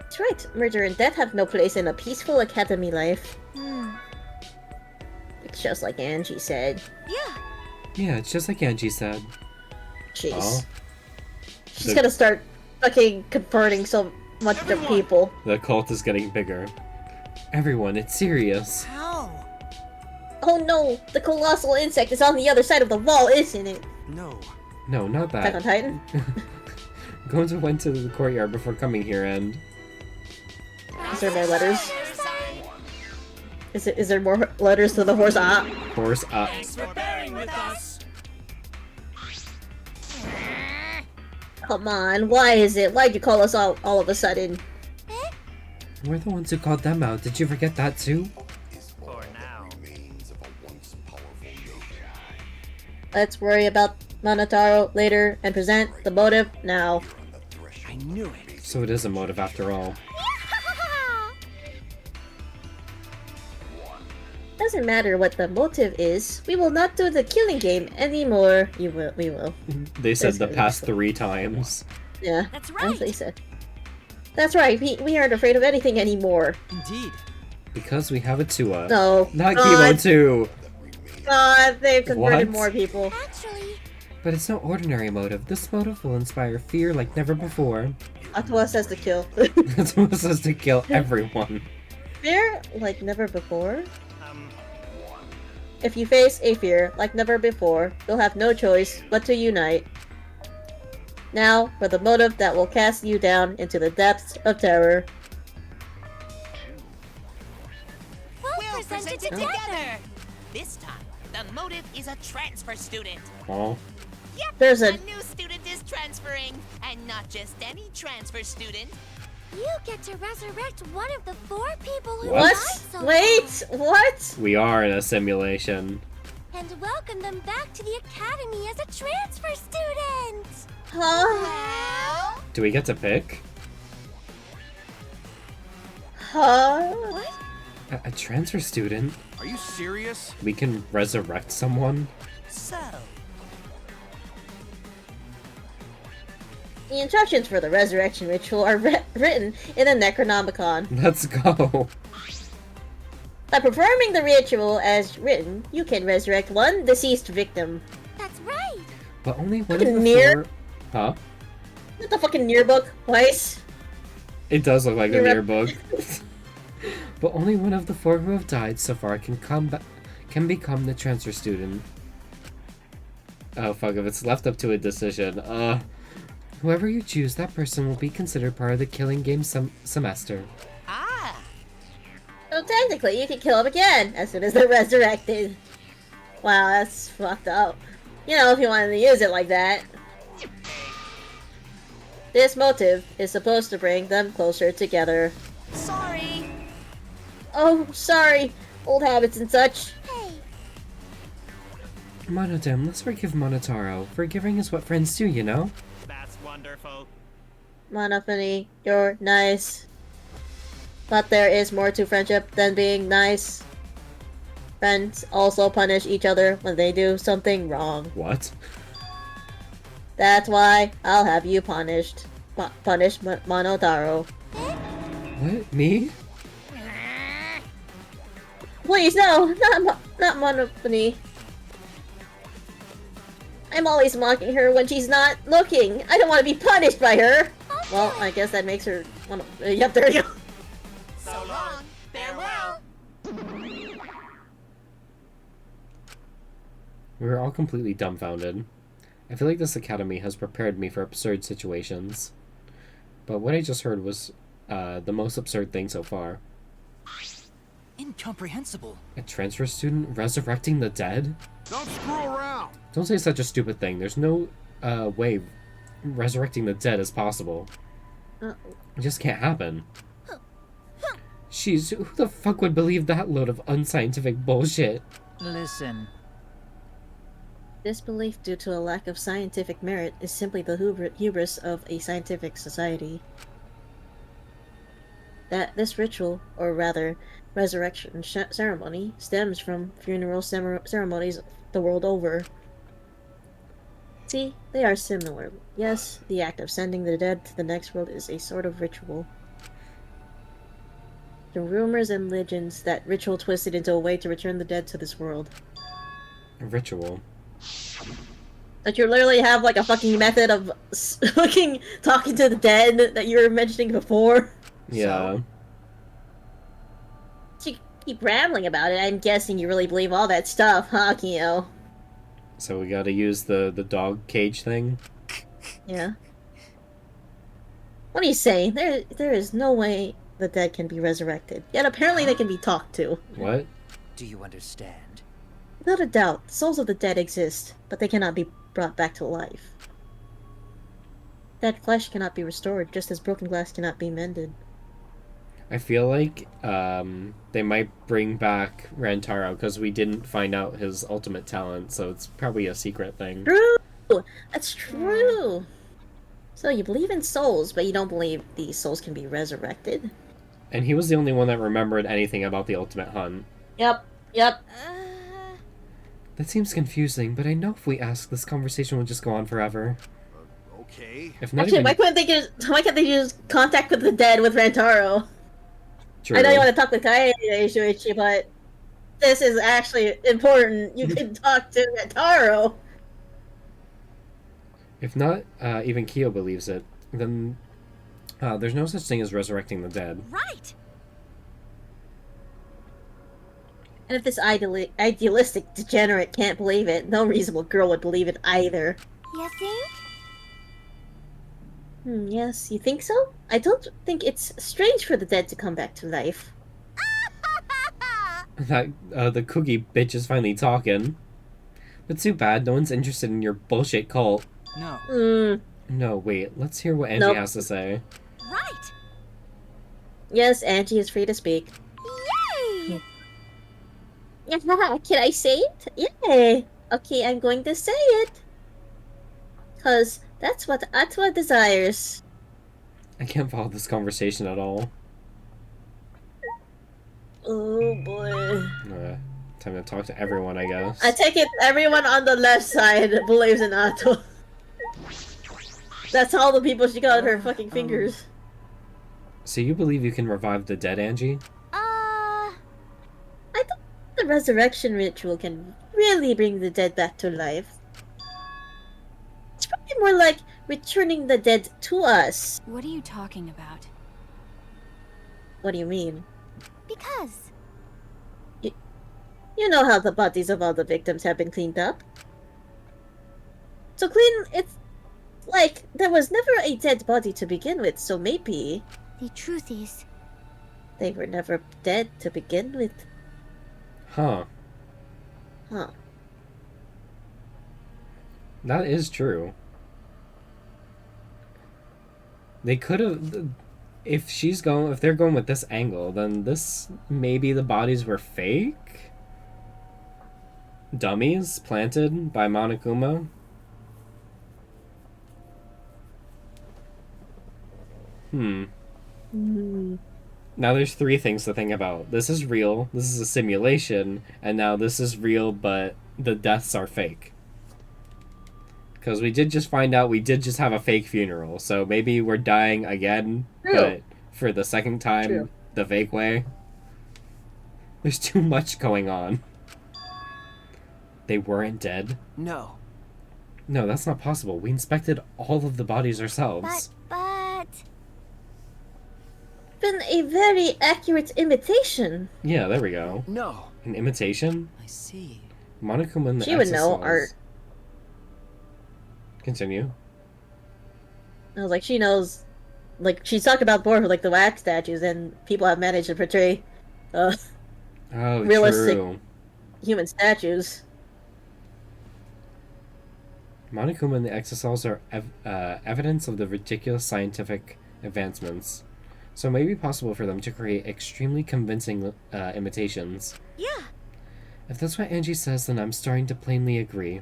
That's right. Murder and death have no place in a peaceful academy life. It's just like Angie said. Yeah, it's just like Angie said. Jeez. Oh. She's gonna start fucking converting so much of people. The cult is getting bigger. Everyone, it's serious. How? Oh no! The colossal insect is on the other side of the wall, isn't it? No. No, not Attack on that. Titan? Gonzo went to the courtyard before coming here and... Is there more letters? Is there more letters to the horse? Horse up. For bearing with us. Come on, why is it? Why'd you call us all of a sudden? We're the ones who called them out. Did you forget that too? For now. Let's worry about Monotaro later and present the motive now. I knew it. So it is a motive after all. Doesn't matter what the motive is, we will not do the killing game anymore. We will. They said the past 3 times. Yeah, That's that's right. what they said. That's right, we aren't afraid of anything anymore. Indeed. Because we have a Tua. No. Not God, Kibo too! God, they've converted What? more people. Actually, But it's no ordinary motive. This motive will inspire fear like never before. Atwa says to kill. That's what it says to kill everyone. Fear like never before? If you face a fear like never before, you'll have no choice but to unite. Now, for the motive that will cast you down into the depths of terror. We'll present it together! This time, the motive is a transfer student. Oh. Yep, There's a a- new student is transferring, and not just any transfer student. you get to resurrect one of the 4 people who What? died so Wait, long, what? We are in a simulation. and welcome them back to the academy as a transfer student. Huh? Do we get to pick? Huh? What? A transfer student? Are you serious? We can resurrect someone? So, The instructions for the resurrection ritual are written in the Necronomicon. Let's go. By performing the ritual as written, you can resurrect one deceased victim. That's right. But only one of Fucking the mirror. Huh? Is that the fucking yearbook, Weiss? It does look like a You're yearbook. But only one of the 4 who have died so far can become the transfer student. Oh fuck, if it's left up to a decision. Whoever you choose, that person will be considered part of the killing game semester. ah, So technically, you can kill them again as soon as they're resurrected. Wow, that's fucked up. You know, if you wanted to use it like that. This motive is supposed to bring them closer together. sorry. Oh, sorry. Old habits and such. Hey, Monodem, let's forgive Monotaro. Forgiving is what friends do, you know? That's wonderful. Monophony, you're nice. But there is more to friendship than being nice. Friends also punish each other when they do something wrong. What? That's why I'll have you punished. Punish Monotaro. What? Me? Please, no, not Monophony. I'm always mocking her when she's not looking. I don't want to be punished by her. Well, I guess that makes her one of... yep, there you go. So long. Farewell. We were all completely dumbfounded. I feel like this academy has prepared me for absurd situations. But what I just heard was the most absurd thing so far. Incomprehensible. A transfer student resurrecting the dead? Don't screw around! Don't say such a stupid thing. There's no way resurrecting the dead is possible. It just can't happen. Jeez, who the fuck would believe that load of unscientific bullshit? Listen, Disbelief due to a lack of scientific merit is simply the hubris of a scientific society. That this ritual, or rather, resurrection ceremony, stems from funeral ceremonies the world over. See, they are similar. Yes, the act of sending the dead to the next world is a sort of ritual. The rumors and legends that ritual twisted into a way to return the dead to this world. A ritual. Like you literally have like a fucking method of fucking talking to the dead that you were mentioning before. Yeah. You keep rambling about it. I'm guessing you really believe all that stuff, huh, Kyo? So we gotta use the dog cage thing? Yeah. What do you say? There is no way the dead can be resurrected. Yet apparently they can be talked to. What? do you understand? Without a doubt, the souls of the dead exist, but they cannot be brought back to life. Dead flesh cannot be restored, just as broken glass cannot be mended. I feel like they might bring back Rantaro because we didn't find out his ultimate talent, so it's probably a secret thing. True! That's true! So you believe in souls, but you don't believe these souls can be resurrected? And he was the only one that remembered anything about the ultimate hunt. Yep. That seems confusing, but I know if we ask, this conversation will just go on forever. Okay. If not Actually, even... why can't they just contact with the dead with Rantaro? True. I know you want to talk with Kaede, Shuichi, but this is actually important. You can talk to Rantaro. If not, even Kyo believes it, then there's no such thing as resurrecting the dead. Right! And if this idealistic degenerate can't believe it, no reasonable girl would believe it either. You think? Yes, you think so? I don't think it's strange for the dead to come back to life. That the cookie bitch is finally talking. But too bad, no one's interested in your bullshit cult. No. No, wait, let's hear what Angie Nope. has to say. Right! Yes, Angie is free to speak. Yay! Yeah, can I say it? Yay! Okay, I'm going to say it. 'Cause that's what Atwa desires. I can't follow this conversation at all. Oh boy. Time to talk to everyone, I guess. I take it everyone on the left side believes in Ato. That's all the people she got on her fucking fingers. So you believe you can revive the dead, Angie? I thought the resurrection ritual can really bring the dead back to life. It's probably more like returning the dead to us. What are you talking about? What do you mean? Because. You know how the bodies of all the victims have been cleaned up. So it's like there was never a dead body to begin with, so maybe The truth is. they were never dead to begin with. Huh. Huh. That is true. They could have... If they're going with this angle, then maybe the bodies were fake? Dummies planted by Monokuma? Now there's 3 things to think about. This is real, this is a simulation, and now this is real, but the deaths are fake. Because we did just find out we did just have a fake funeral, so maybe we're dying again, but for the second time, the fake way. There's too much going on. They weren't dead? No. No, that's not possible. We inspected all of the bodies ourselves. But. Been a very accurate imitation. Yeah, there we go. No. An imitation? I see. Monokuma and the She would know Exosols. art. Continue. I was like, she knows. Like, she's talked about before for like the wax statues, and people have managed to portray Oh, realistic true. human statues. Monokuma and the Exosols are evidence of the ridiculous scientific advancements. So it may be possible for them to create extremely convincing imitations. Yeah. If that's what Angie says, then I'm starting to plainly agree.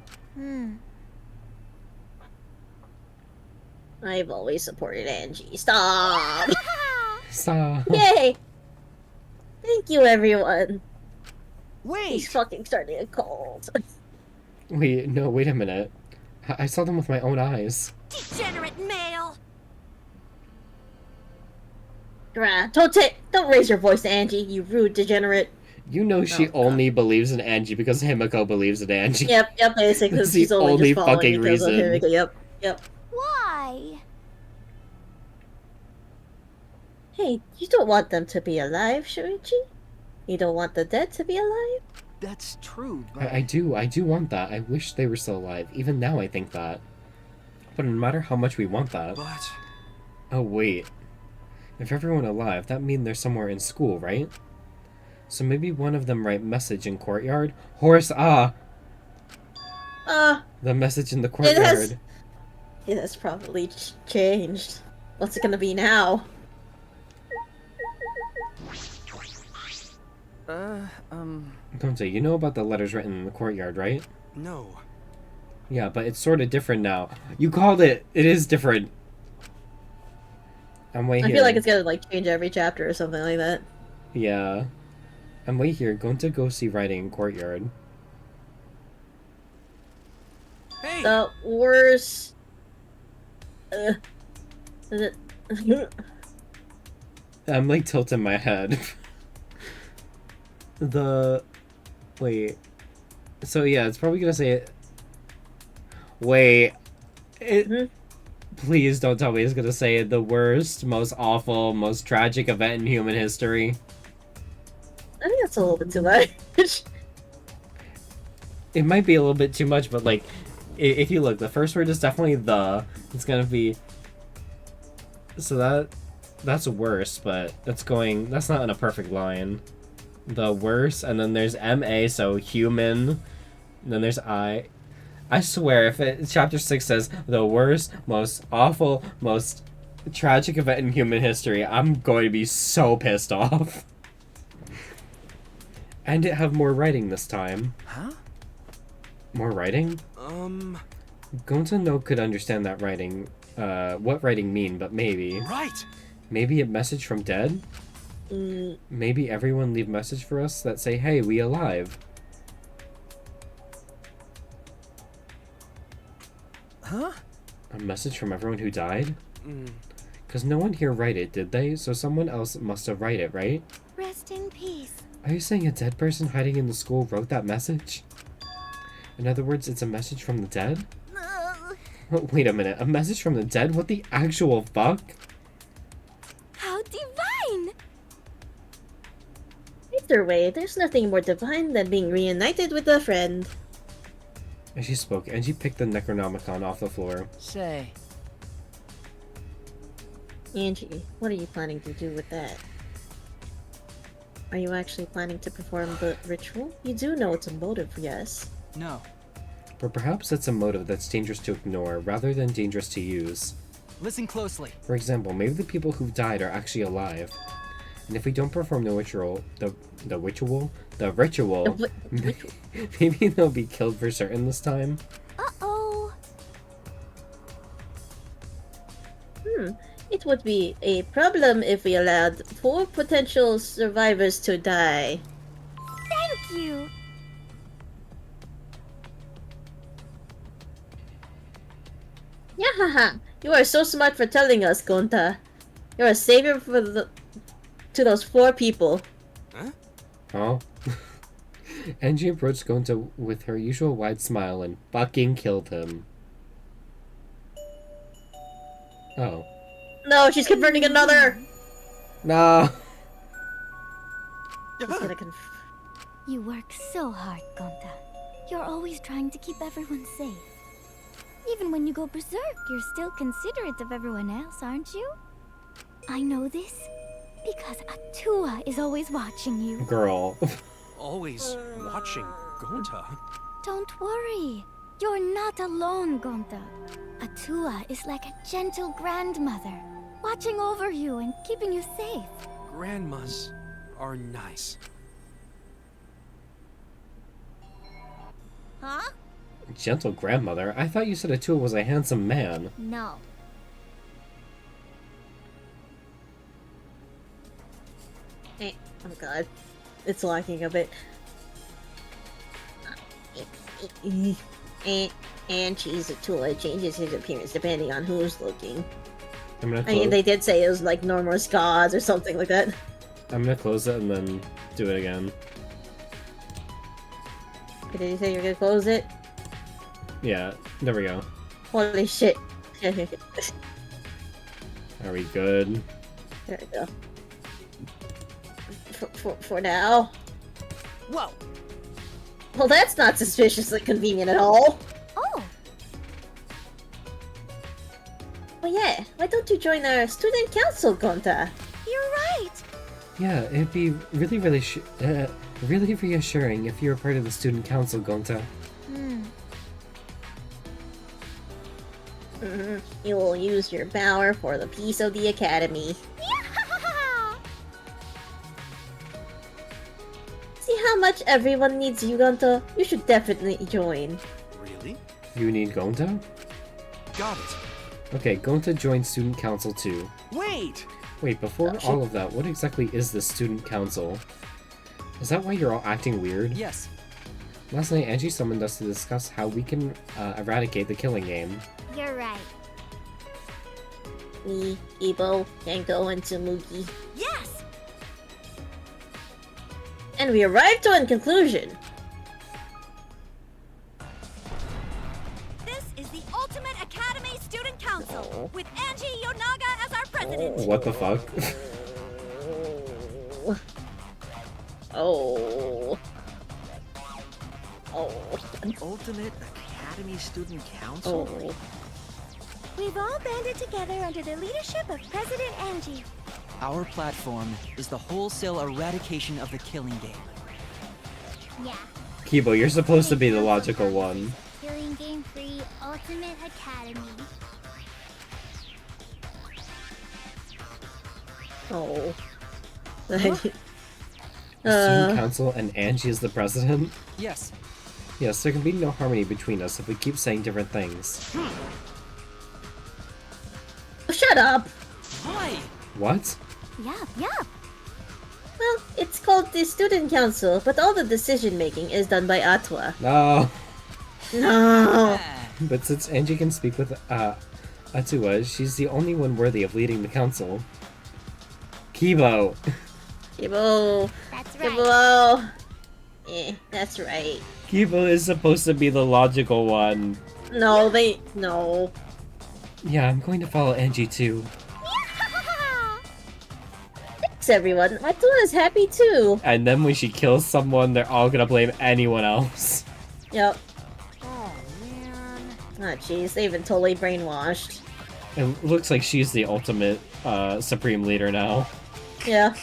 I've always supported Angie. Stop! Stop. Yay! Thank you, everyone. Wait! He's fucking starting a cult. Wait a minute. I saw them with my own eyes. Degenerate male! Don't raise your voice to Angie, you rude degenerate. You know she only believes in Angie because Himiko believes in Angie. Yep, basically. That's She's the only only just following fucking because of reason. Himiko. Yep. Why? Hey, you don't want them to be alive, Shuichi? You don't want the dead to be alive? That's true, but... I do want that. I wish they were still alive. Even now I think that. But no matter how much we want that... But... Oh, wait. If everyone alive, that means they're somewhere in school, right? So maybe one of them write message in courtyard? Horse, The message in the courtyard. It has probably changed. What's it gonna be now? Gonte, you know about the letters written in the courtyard, right? No. Yeah, but it's sort of different now. You called it. It is different. I'm way here. I feel like it's gonna like change every chapter or something like that. Yeah. I'm way here. Going to go see writing in courtyard. Hey! The worst. Is it? I'm like tilting my head. Wait. So yeah, it's probably gonna say it. Wait. Please don't tell me it's gonna say the worst, most awful, most tragic event in human history. I think that's a little bit too much. It might be a little bit too much, but like, if you look, the first word is definitely the. It's gonna be. So that's worse, but that's not in a perfect line. The worst, and then there's MA, so human. And then there's I. I swear, if chapter 6 says the worst, most awful, most tragic event in human history, I'm going to be so pissed off. And it have more writing this time. Huh? More writing? Gonta no could understand that writing. What writing mean, but maybe. Right! Maybe a message from dead? Maybe everyone leave message for us that say, hey, we alive. Huh? A message from everyone who died? Because no one here write it, did they? So someone else must have write it, right? Rest in peace. Are you saying a dead person hiding in the school wrote that message? In other words, it's a message from the dead? Wait a minute, a message from the dead? What the actual fuck? How divine! Either way, there's nothing more divine than being reunited with a friend. As she spoke, Angie picked the Necronomicon off the floor. Say, Angie, what are you planning to do with that? Are you actually planning to perform the ritual? You do know it's a motive, yes? No. But perhaps it's a motive that's dangerous to ignore, rather than dangerous to use. Listen closely. For example, maybe the people who died are actually alive. And if we don't perform the ritual, maybe they'll be killed for certain this time. Uh-oh. It would be a problem if we allowed 4 potential survivors to die. Thank you. Yahaha! You are so smart for telling us, Gonta. You're a savior to those 4 people. Oh. Angie approached Gonta with her usual wide smile and fucking killed him. Oh. No, she's converting another! No! She's gonna You work so hard, Gonta. You're always trying to keep everyone safe. Even when you go berserk, you're still considerate of everyone else, aren't you? I know this because Atua is always watching you. Girl. Always watching Gonta. Don't worry. You're not alone, Gonta. Atua is like a gentle grandmother, watching over you and keeping you safe. Grandmas are nice. Huh? Gentle grandmother? I thought you said Atua was a handsome man. No. Oh god. It's lacking a bit. And cheese Atua changes his appearance depending on who's looking. I'm gonna I mean, close, they did say it was like Norma's gods or something like that. I'm gonna close it and then do it again. Did you say you were gonna close it? Yeah, there we go. Holy shit. There Are we good? we go. For now. Whoa! Well, that's not suspiciously convenient at all. Oh, Well, yeah. Why don't you join our student council, Gonta? you're right. Yeah, it'd be really reassuring if you were part of the student council, Gonta. You will use your power for the peace of the academy. See how much everyone needs you, Gonta? You should definitely join. Really? You need Gonta? Got it. Okay, Gonta joined student council too. Wait! Wait, before all of that, what exactly is the student council? Is that why you're all acting weird? Yes. Last night, Angie summoned us to discuss how we can eradicate the killing game. You're right. Me, Ibo, Yanko, and Tsumugi. Yes! And we arrived to a conclusion. This is the Ultimate Academy Student Council, with Angie Yonaga as our president. What the fuck? Oh. An Ultimate Academy Student Council? Oh. We've all banded together under the leadership of President Angie. Our platform is the wholesale eradication of the killing game. Yeah. Kibo, you're supposed to be the logical one. Killing game free Ultimate Academy. Oh. The student council and Angie is the president? Yes. Yes, there can be no harmony between us if we keep saying different things. Shut up! Why? What? Yup, yup. It's called the Student Council, but all the decision-making is done by Atwa. No. No! But since Angie can speak with Atua, she's the only one worthy of leading the council. Kibo. Kibo. That's right. Kibo. That's right. Kibo is supposed to be the logical one. No, no. Yeah, I'm going to follow Angie too. Thanks, everyone. Atua is happy too. And then when she kills someone, they're all gonna blame anyone else. Yep. Oh, man. Ah, jeez, they've been totally brainwashed. It looks like she's the ultimate supreme leader now. Yeah.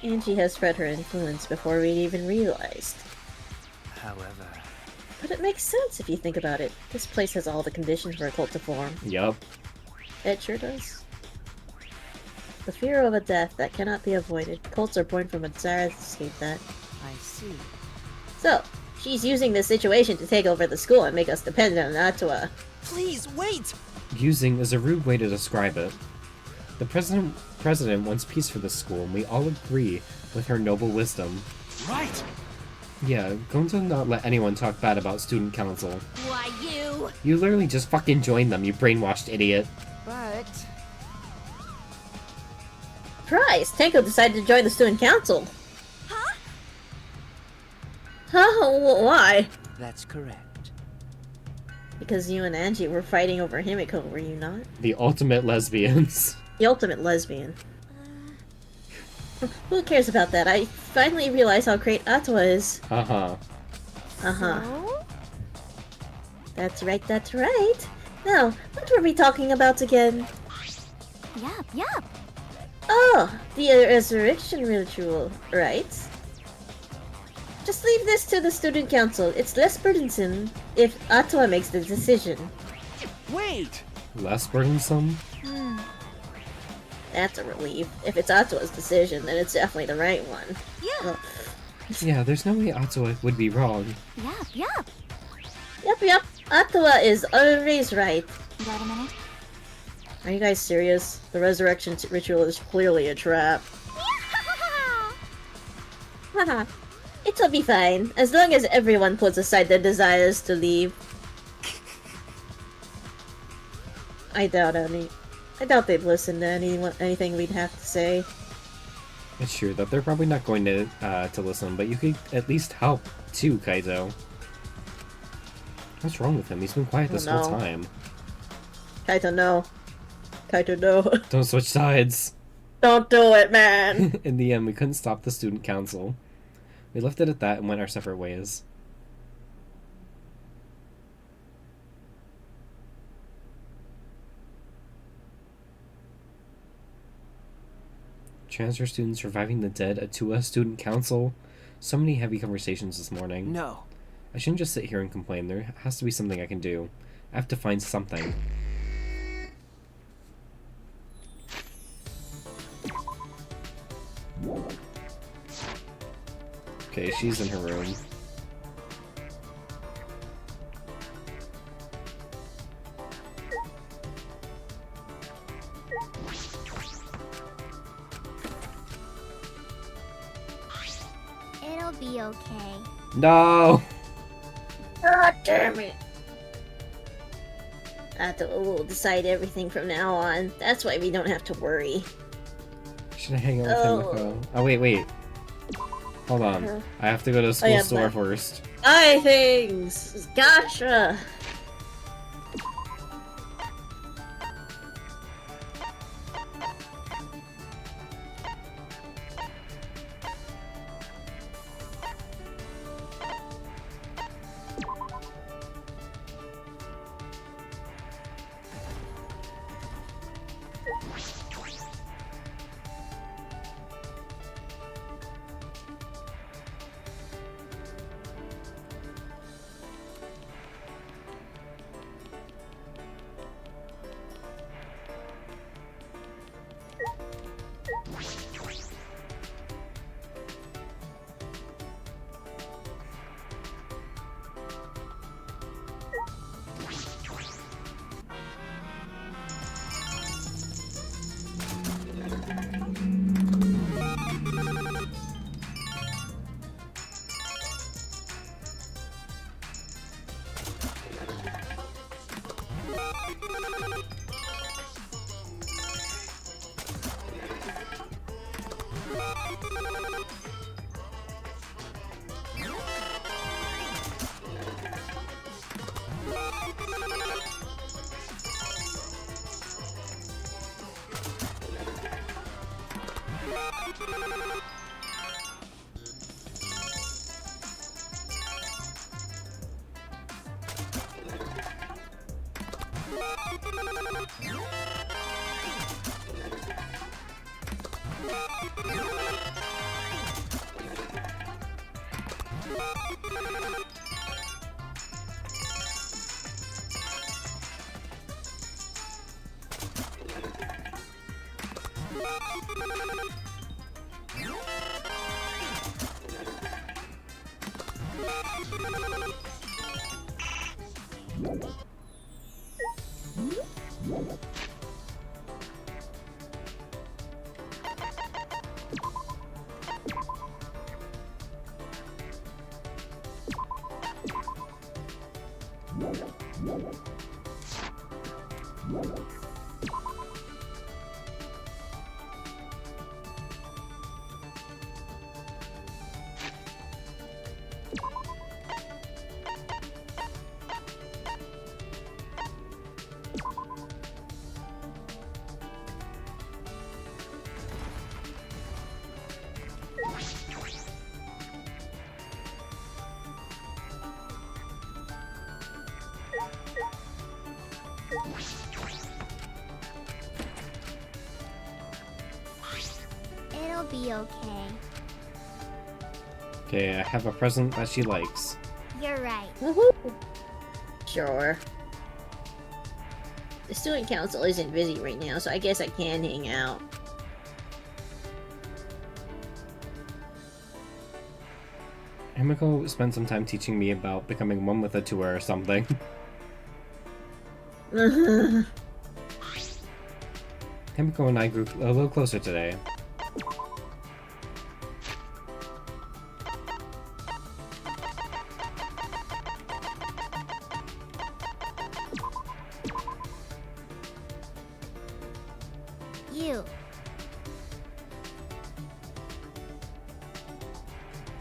Angie has spread her influence before we'd even realized. However... But it makes sense if you think about it. This place has all the conditions for a cult to form. Yup. It sure does. The fear of a death that cannot be avoided. Cults are born from a desire to escape that. I see. So, she's using this situation to take over the school and make us dependent on Atua. Please, wait! Using is a rude way to describe it. The president wants peace for the school, and we all agree with her noble wisdom. Right! Yeah, going to not let anyone talk bad about student council. Why, you? You literally just fucking joined them, you brainwashed idiot. But... Surprise! Tanko decided to join the student council. Huh? Huh? Why? That's correct. Because you and Angie were fighting over Himiko, were you not? The ultimate lesbians. The ultimate lesbian. Who cares about that? I finally realized how great Atua is. Uh-huh. Uh-huh. So? That's right, that's right. Now, what were we talking about again? Yup. Oh, the resurrection ritual, right? Just leave this to the student council. It's less burdensome if Atua makes the decision. Wait! Less burdensome? That's a relief. If it's Atua's decision, then it's definitely the right one. Yeah. Yeah, there's no way Atua would be wrong. Yup. Yep. Atua is always right. Wait a minute. Are you guys serious? The resurrection ritual is clearly a trap. Haha. It'll be fine, as long as everyone puts aside their desires to leave. I doubt they'd listen to anything we'd have to say. It's true that they're probably not going to listen, but you could at least help too, Kaito. What's wrong with him? He's been quiet this whole time. Kaito, no. Kaito, no. Don't switch sides. Don't do it, man. In the end, we couldn't stop the student council. We left it at that and went our separate ways. Transfer students reviving the dead, Atua student council. So many heavy conversations this morning. No. I shouldn't just sit here and complain. There has to be something I can do. I have to find something. Okay, she's in her room. It'll be okay. No! God damn it. Atua will decide everything from now on. That's why we don't have to worry. Should I hang out with Himiko? Oh, wait. Hold on. I have to go to the school store first. Buy things! Gotcha! It'll be okay. Okay, I have a present that she likes. You're right. Woohoo! Sure. The student council isn't busy right now, so I guess I can hang out. Himiko spent some time teaching me about becoming one with a tour or something. Himiko and I grew a little closer today.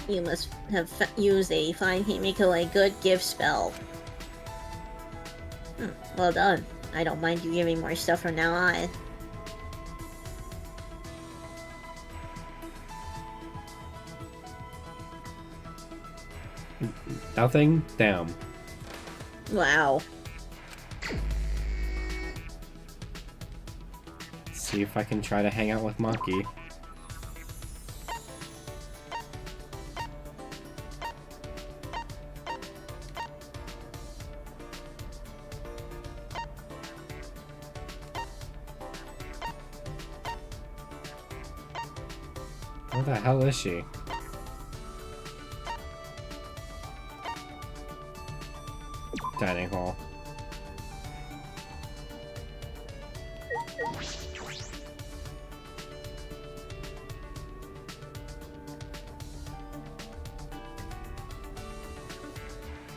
You must have used a Find Himiko a good gift spell. Well done. I don't mind you giving more stuff from now on. Nothing? Damn. Wow. Let's see if I can try to hang out with Maki. Where the hell is she? Dining hall.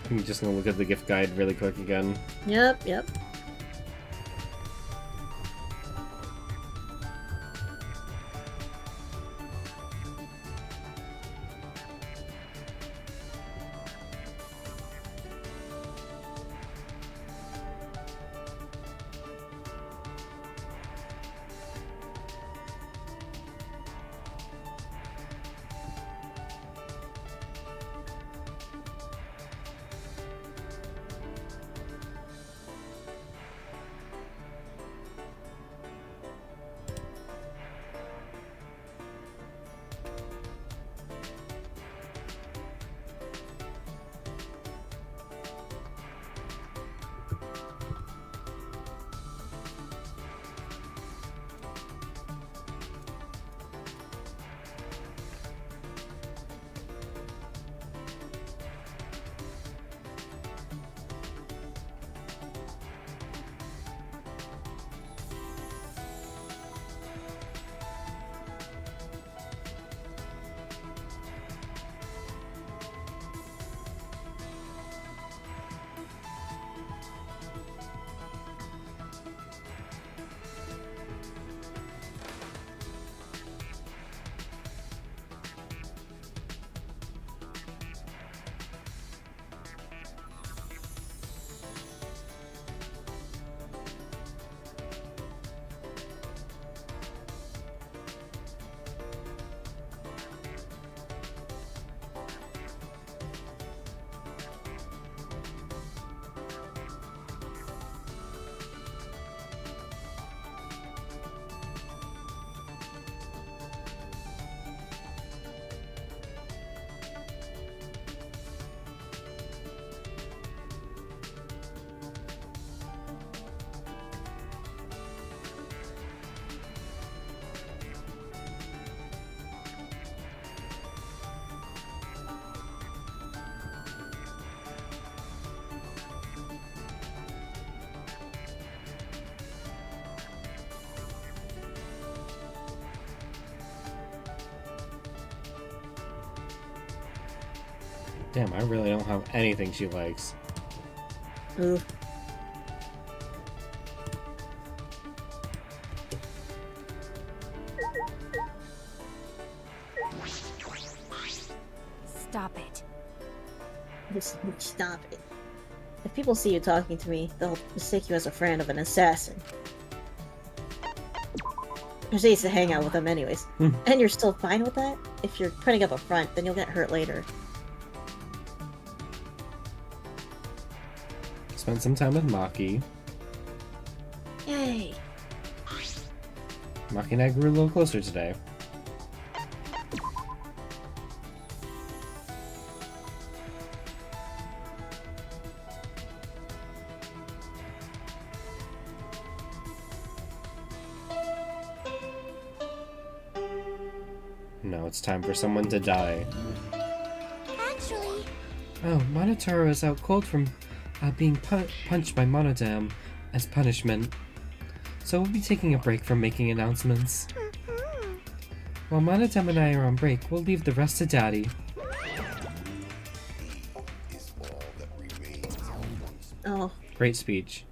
I'm just gonna look at the gift guide really quick again. Yep. Damn, I really don't have anything she likes. Ooh. Stop it. Just stop it. If people see you talking to me, they'll mistake you as a friend of an assassin. You're supposed to hang out with them anyways. And you're still fine with that? If you're putting up a front, then you'll get hurt later. Spent some time with Maki. Yay! Maki and I grew a little closer today. Now it's time for someone to die. Actually, Oh, Monotaro is out cold from being punched by Monodam as punishment. So we'll be taking a break from making announcements. While Monodam and I are on break, we'll leave the rest to Daddy. Oh, Great speech.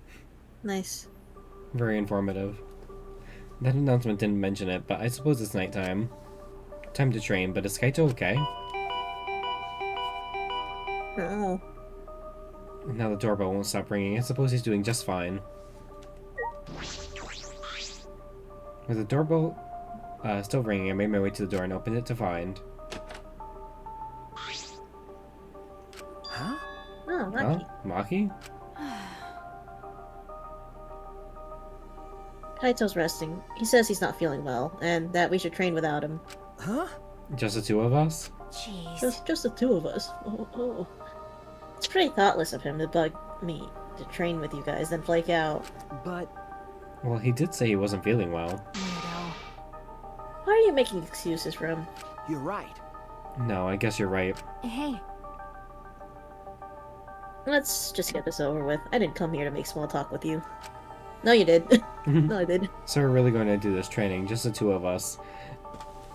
nice. Very informative. That announcement didn't mention it, but I suppose it's nighttime. Time to train, but is Kaito okay? Oh. Now the doorbell won't stop ringing. I suppose he's doing just fine. With the doorbell still ringing, I made my way to the door and opened it to find... Huh? Oh, Huh? lucky. Maki? Kaito's resting. He says he's not feeling well, and that we should train without him. Huh? Just the two of us? Jeez. Just the two of us. Oh. It's pretty thoughtless of him to bug me to train with you guys, then flake out. But Well, he did say he wasn't feeling well. Weirdo. Why are you making excuses for him? you're right. No, I guess you're right. Hey, Let's just get this over with. I didn't come here to make small talk with you. No, you did. No, I did. So we're really going to do this training, just the two of us.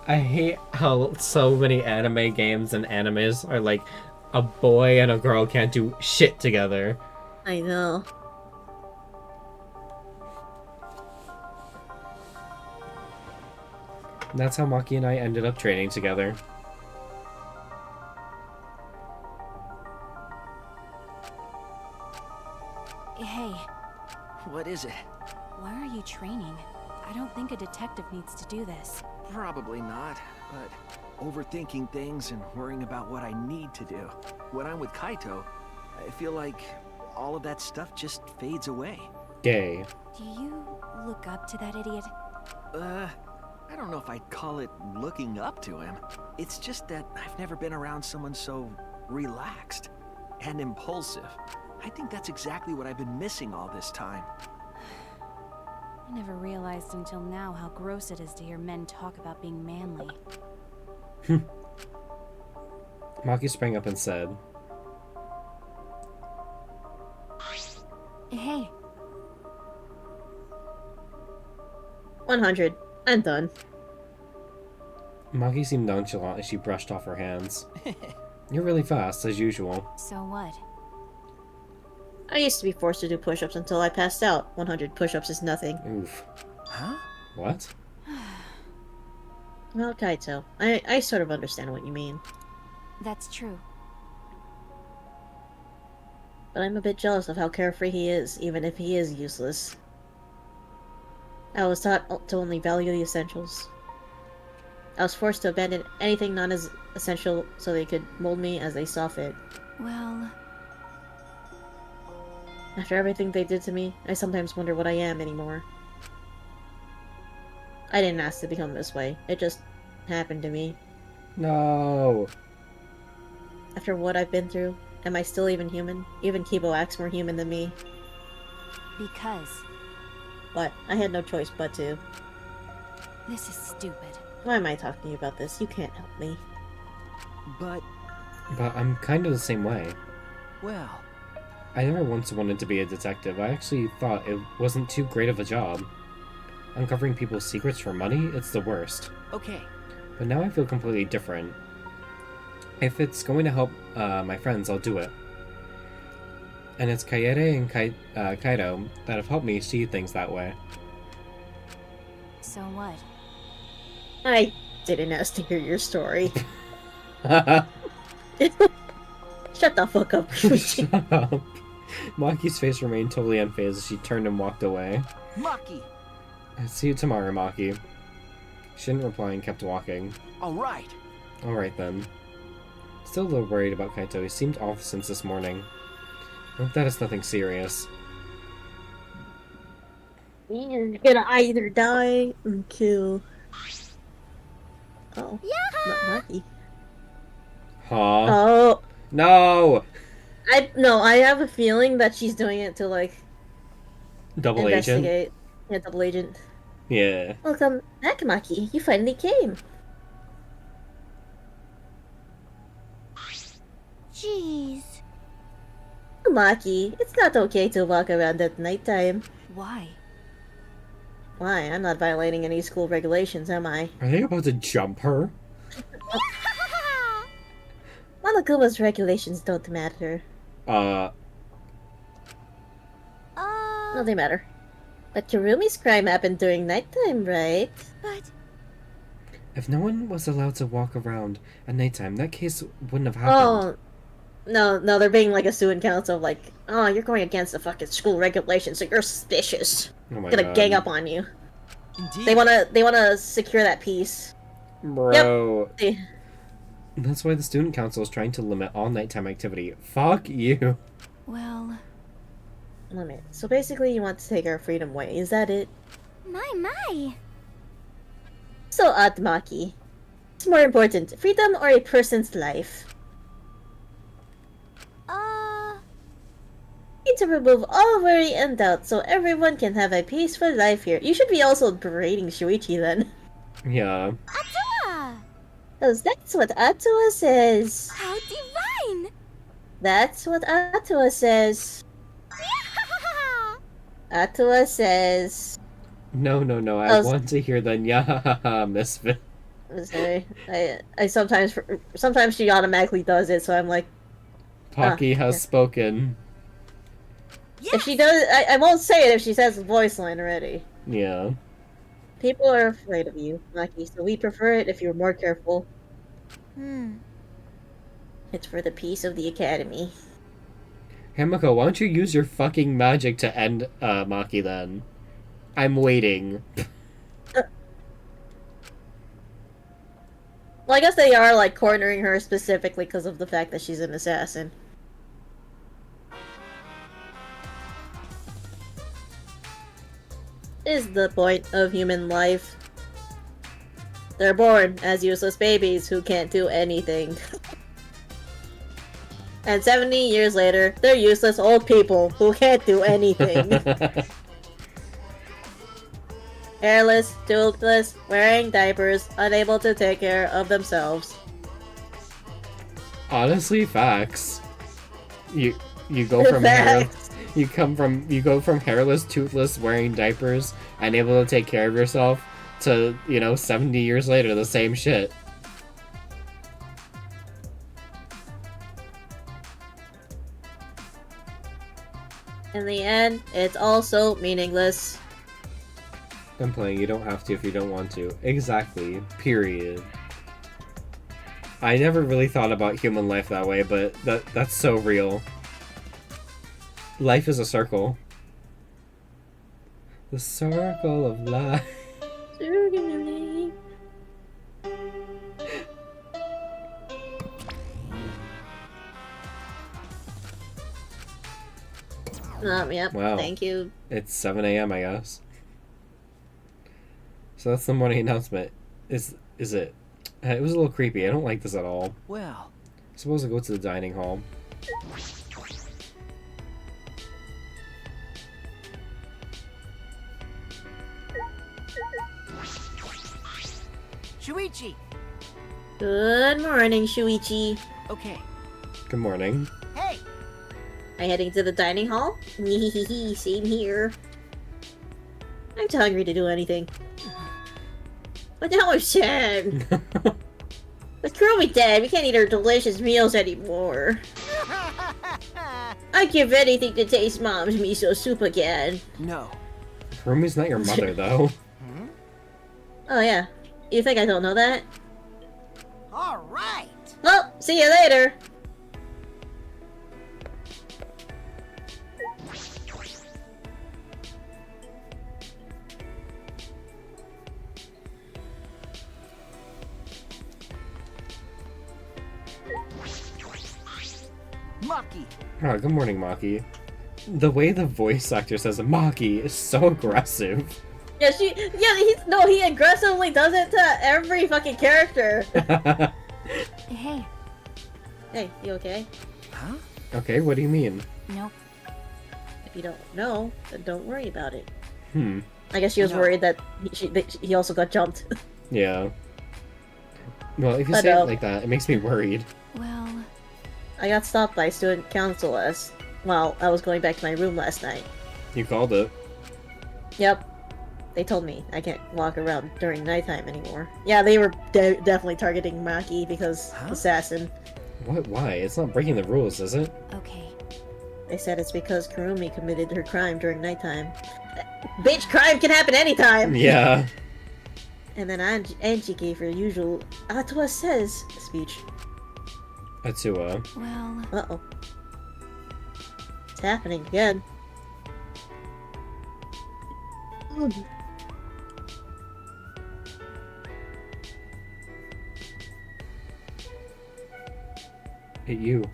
I hate how so many anime games and animes are like, a boy and a girl can't do shit together. I know. And that's how Maki and I ended up training together. hey, What is it? why are you training? I don't think a detective needs to do this. Probably not, but overthinking things and worrying about what I need to do. When I'm with Kaito, I feel like all of that stuff just fades away. Gay. Do you look up to that idiot? I don't know if I'd call it looking up to him. It's just that I've never been around someone so relaxed and impulsive. I think that's exactly what I've been missing all this time. I never realized until now how gross it is to hear men talk about being manly. Maki sprang up and said, Hey, 100. I'm done. Maki seemed nonchalant as she brushed off her hands. You're really fast, as usual. so what? I used to be forced to do push-ups until I passed out. 100 push-ups is nothing. Oof. Huh? What? Well, Kaito, I sort of understand what you mean. That's true. But I'm a bit jealous of how carefree he is, even if he is useless. I was taught to only value the essentials. I was forced to abandon anything not as essential so they could mold me as they saw fit. Well, After everything they did to me, I sometimes wonder what I am anymore. I didn't ask to become this way. It just happened to me. No! After what I've been through, am I still even human? Even Kibo acts more human than me. because But I had no choice but to. this is stupid. Why am I talking to you about this? You can't help me. But, But I'm kind of the same way. well, I never once wanted to be a detective. I actually thought it wasn't too great of a job. Uncovering people's secrets for money, it's the worst. okay. But now I feel completely different. If it's going to help my friends, I'll do it. And it's Kaede and Kaido that have helped me see things that way. So what? I didn't ask to hear your story. Shut the fuck up, Shuichi. Shut up. Maki's face remained totally unfazed as she turned and walked away. Maki! I'll see you tomorrow, Maki. She didn't reply and kept walking. Alright. Alright then. Still a little worried about Kaito. He seemed off since this morning. I hope that is nothing serious. You're gonna either die or kill. Oh. Not Maki. Huh? Oh. No! I have a feeling that she's doing it to, like, Double agent? investigate. Yeah, double agent. Yeah. Welcome back, Maki. You finally came. Jeez. Maki, it's not okay to walk around at nighttime. Why? Why? I'm not violating any school regulations, am I? Are they about to jump her? Monokuma's regulations don't matter. No, they matter. But Kurumi's crime happened during nighttime, right? But... If no one was allowed to walk around at nighttime, that case wouldn't have happened. Oh, no, they're being like a student council, like, oh, you're going against the fucking school regulations, so you're suspicious. Oh my Gonna god. gang up on you. Indeed. They wanna secure that peace. Bro. Yep. That's why the student council is trying to limit all nighttime activity. Fuck you. Well... Limit. So basically you want to take our freedom away, is that it? My. So odd, Maki. What's more important, freedom or a person's life? Need to remove all worry and doubt so everyone can have a peaceful life here. You should be also berating Shuichi then. Yeah. Atua! Because that's what Atua says. How divine! That's what Atua says. Atua says... No, I want to hear the nyahaha misfit. Sorry. I sometimes she automatically does it, so I'm like... Pocky has spoken. If she does, I won't say it if she says the voice line already. Yeah. People are afraid of you, Maki, so we prefer it if you're more careful. It's for the peace of the academy. Hamako, why don't you use your fucking magic to end Maki then? I'm waiting. Well, I guess they are, like, cornering her specifically because of the fact that she's an assassin. Is the point of human life. They're born as useless babies who can't do anything. And 70 years later, they're useless old people who can't do anything. Hairless, toothless, wearing diapers, unable to take care of themselves. Honestly, facts. You go from hairless, you go from hairless, toothless, wearing diapers, and able to take care of yourself to, 70 years later, the same shit. In the end, it's also meaningless. I'm playing, you don't have to if you don't want to. Exactly. Period. I never really thought about human life that way, but that's so real. Life is a circle. The circle of life. Yep, Wow. thank you. It's 7 a.m. I guess. So that's the morning announcement. Is it? It was a little creepy. I don't like this at all. Well, Suppose I go to the dining hall. Shuichi! Good morning, Shuichi. Okay. Good morning. Hey! Are you heading to the dining hall? Same here. I'm too hungry to do anything. But now I'm sad. With Kurumi dead, we can't eat her delicious meals anymore. I'd give anything to taste Mom's miso soup again. No. Kurumi's not your mother, though. Oh yeah. You think I don't know that? All right. Well, see you later. Maki. Oh, good morning, Maki. The way the voice actor says Maki is so aggressive. Yeah, he aggressively does it to every fucking character. Hey. Hey, you okay? Huh? Okay, what do you mean? Nope. If you don't know, then don't worry about it. I guess she was worried that he also got jumped. Yeah. Well, if you But, say it like that, it makes me worried. Well, I got stopped by student council while I was going back to my room last night. You called it. Yep. They told me I can't walk around during nighttime anymore. Yeah, they were definitely targeting Maki because assassin. What? Why? It's not breaking the rules, is it? okay. They said it's because Kurumi committed her crime during nighttime. Bitch, crime can happen anytime! Yeah. And then Angie gave her usual Atua says speech. Atua. Well, Uh-oh. It's happening again. Hey, you.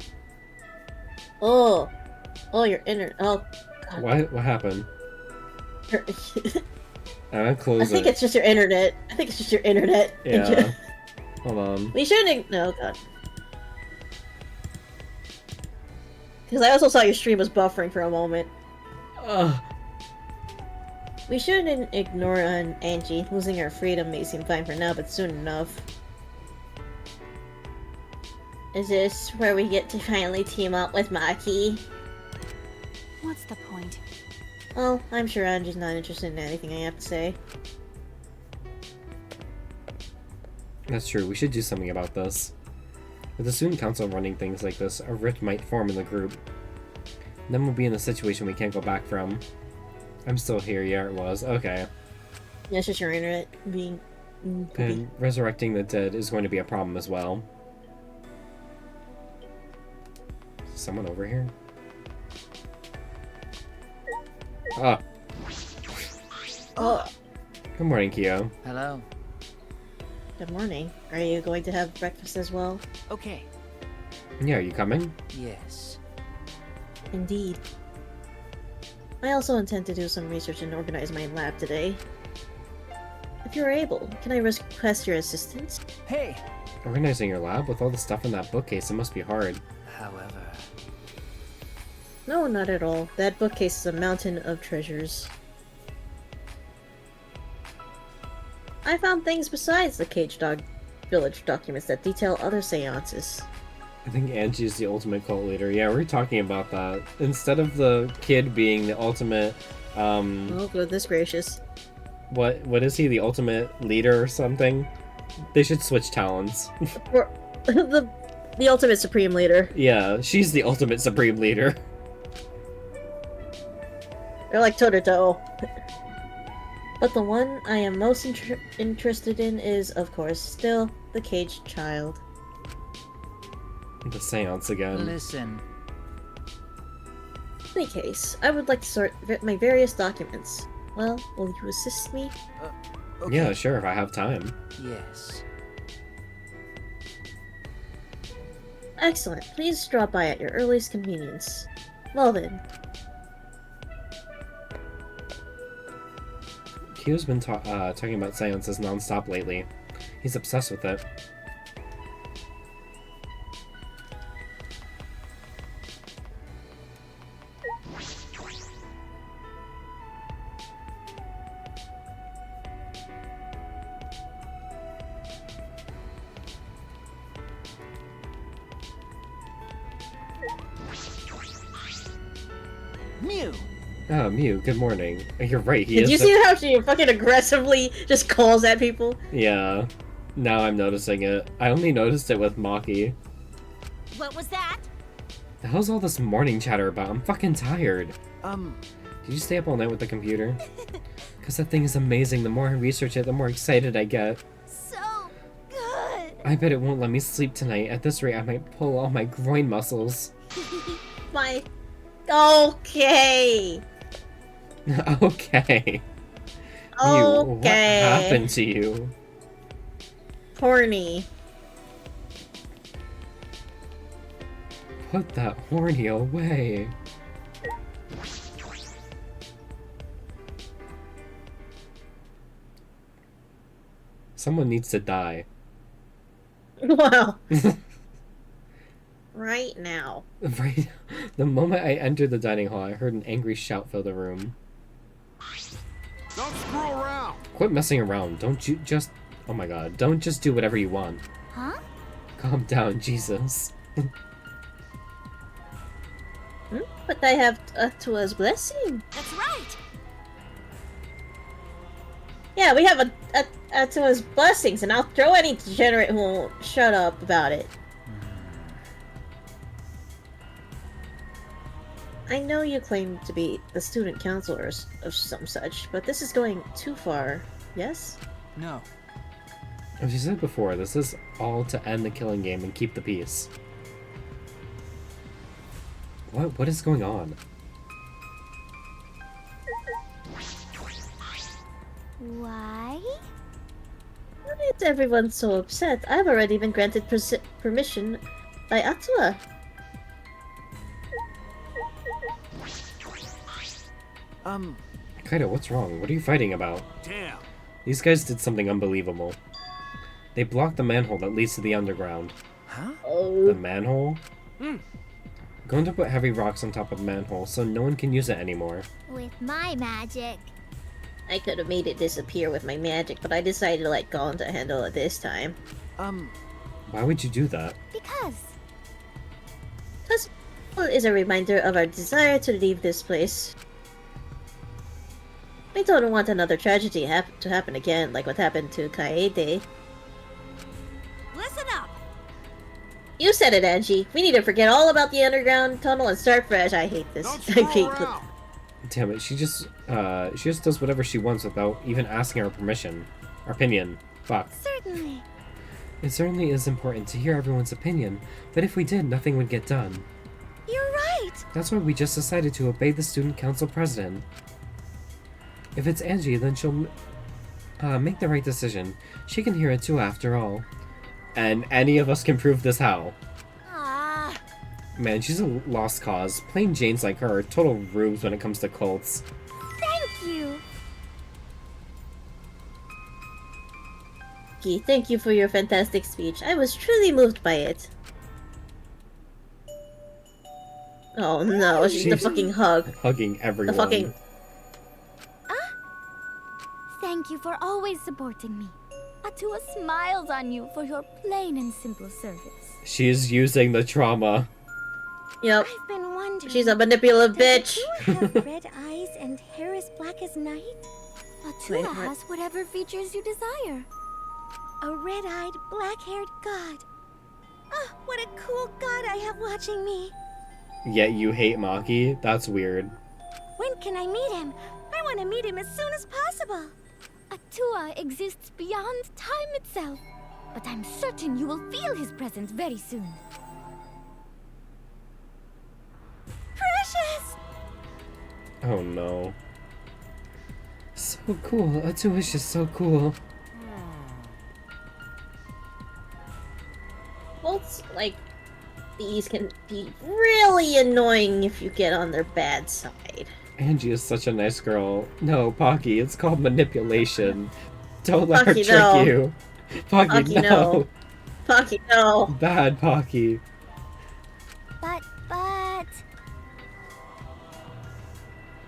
Oh, your inner. Oh, God. What happened? I Close think it. it's just your internet. Yeah. Hold on. We shouldn't. No, God. Because I also saw your stream was buffering for a moment. Ugh. We shouldn't ignore Angie. Losing her freedom may seem fine for now, but soon enough. Is this where we get to finally team up with Maki? what's the point? Well, I'm sure Angie's not interested in anything I have to say. That's true. We should do something about this. With the student council running things like this, a rift might form in the group. Then we'll be in a situation we can't go back from. I'm still here. Yeah, it was. Okay. Yeah, it's just your internet being... And resurrecting the dead is going to be a problem as well. Is someone over here? Ah. Oh, Good morning, Kyo. Hello. good morning. Are you going to have breakfast as well? Okay. Yeah, are you coming? Yes. Indeed. I also intend to do some research and organize my lab today. If you're able, can I request your assistance? Hey! Organizing your lab with all the stuff in that bookcase, it must be hard. However, No, not at all. That bookcase is a mountain of treasures. I found things besides the Cage Dog Village documents that detail other seances. I think Angie's the ultimate cult leader. Yeah, we were talking about that. Instead of the kid being the ultimate, Oh, goodness gracious. what is he? The ultimate leader or something? They should switch talents. Or, the ultimate supreme leader. Yeah, she's the ultimate supreme leader. They're like toe-to-toe. But the one I am most interested in is, of course, still the Caged Child. The seance again. listen. In any case, I would like to sort my various documents. Well, will you assist me? Okay. Yeah, sure, if I have time. Yes. Excellent. Please drop by at your earliest convenience. Well then. Kyo's been talking about seances non-stop lately. He's obsessed with it. Mew! Oh, Mew, good morning. You're right, he Did is you see how she fucking aggressively just calls at people? Yeah. Now I'm noticing it. I only noticed it with Maki. What was that? The hell's all this morning chatter about? I'm fucking tired. Did you stay up all night with the computer? Because that thing is amazing. The more I research it, the more excited I get. So good. I bet it won't let me sleep tonight. At this rate, I might pull all my groin muscles. My... Okay. Okay. Okay. What happened to you? Horny. Put that horny away. Someone needs to die. Wow. Right now. Right. The moment I entered the dining hall, I heard an angry shout fill the room. Don't screw around! Quit messing around. Don't you just... Oh my god. Don't just do whatever you want. Huh? Calm down, Jesus. But I have Atua's blessing. That's right. Yeah, we have Atua's blessings, and I'll throw any degenerate who won't shut up about it. I know you claim to be the student counselors of some such, but this is going too far, yes? No. As you said before, this is all to end the killing game and keep the peace. What is going on? Why? Why is everyone so upset? I've already been granted permission by Atua. Kaido, what's wrong? What are you fighting about? Damn. These guys did something unbelievable. They blocked the manhole that leads to the underground. Huh? Oh. The manhole? Going to put heavy rocks on top of the manhole so no one can use it anymore. With my magic. I could have made it disappear with my magic, but I decided to let Gonta handle it this time. Why would you do that? Because. Because it is a reminder of our desire to leave this place. We don't want another tragedy to happen again, like what happened to Kaede. Listen up. You said it, Angie. We need to forget all about the underground tunnel and start fresh. I hate this. I hate Damn it, she just does whatever she wants without even asking our permission. Our opinion. Fuck. Certainly. It certainly is important to hear everyone's opinion, but if we did, nothing would get done. You're right. That's why we just decided to obey the student council president. If it's Angie, then she'll make the right decision. She can hear it too, after all. And any of us can prove this how. Ah. Man, she's a lost cause. Plain Janes like her are total rubes when it comes to cults. Thank you. Thank you for your fantastic speech. I was truly moved by it. Oh no, the fucking hug. Hugging everyone. The fucking... Thank you for always supporting me. Atua smiles on you for your plain and simple service. She is using the trauma. Yep. I've been wondering. She's a manipulative bitch. Does Atua have red eyes and hair as black as night? Atua has whatever features you desire. A red-eyed, black-haired god. Oh, what a cool god I have watching me. Yet you hate Maki? That's weird. When can I meet him? I want to meet him as soon as possible. Atua exists beyond time itself, but I'm certain you will feel his presence very soon. Precious! Oh no. So cool. Atua is just so cool. Bolts like these can be really annoying if you get on their bad side. Angie is such a nice girl. No, Pocky, it's called manipulation. Don't let Pocky, her trick no. you. Pocky, Pocky, no. no. Pocky, no. Bad Pocky. But...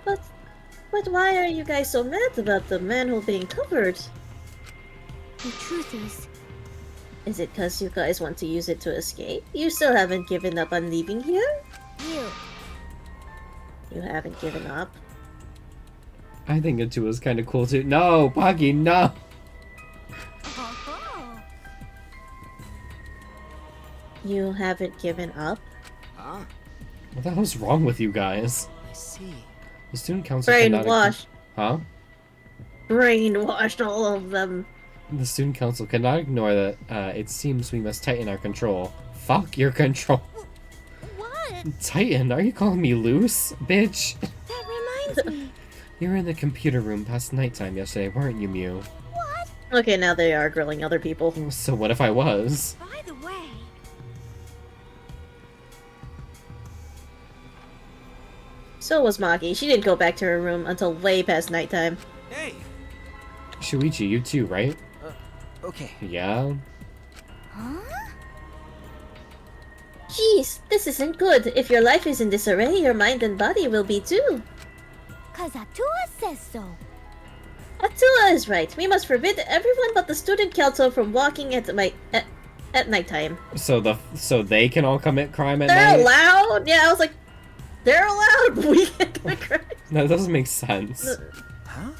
But why are you guys so mad about the manhole being covered? The truth is... Is it because you guys want to use it to escape? You still haven't given up on leaving here? You haven't given up? I think Atua is kind of cool too. No, Pocky, no. You haven't given up? Huh? What the hell's wrong with you guys? I see. The student council cannot... Brainwashed. Huh? Brainwashed all of them. The student council cannot ignore that it seems we must tighten our control. Fuck your control. What? Tighten? Are you calling me loose? Bitch. That reminds me. You were in the computer room past nighttime yesterday, weren't you, Mew? What? Okay, now they are grilling other people. So what if I was? By the way, So was Maki. She didn't go back to her room until way past nighttime. Hey! Shuichi, you too, right? Okay. Yeah? huh? Jeez, this isn't good. If your life is in disarray, your mind and body will be too. 'Cause Atua says so. Atua is right. We must forbid everyone but the student council from walking at nighttime. So they can all commit crime at They're night? allowed? Yeah, I was like, they're allowed, but we can't commit crime. That doesn't make sense. Huh?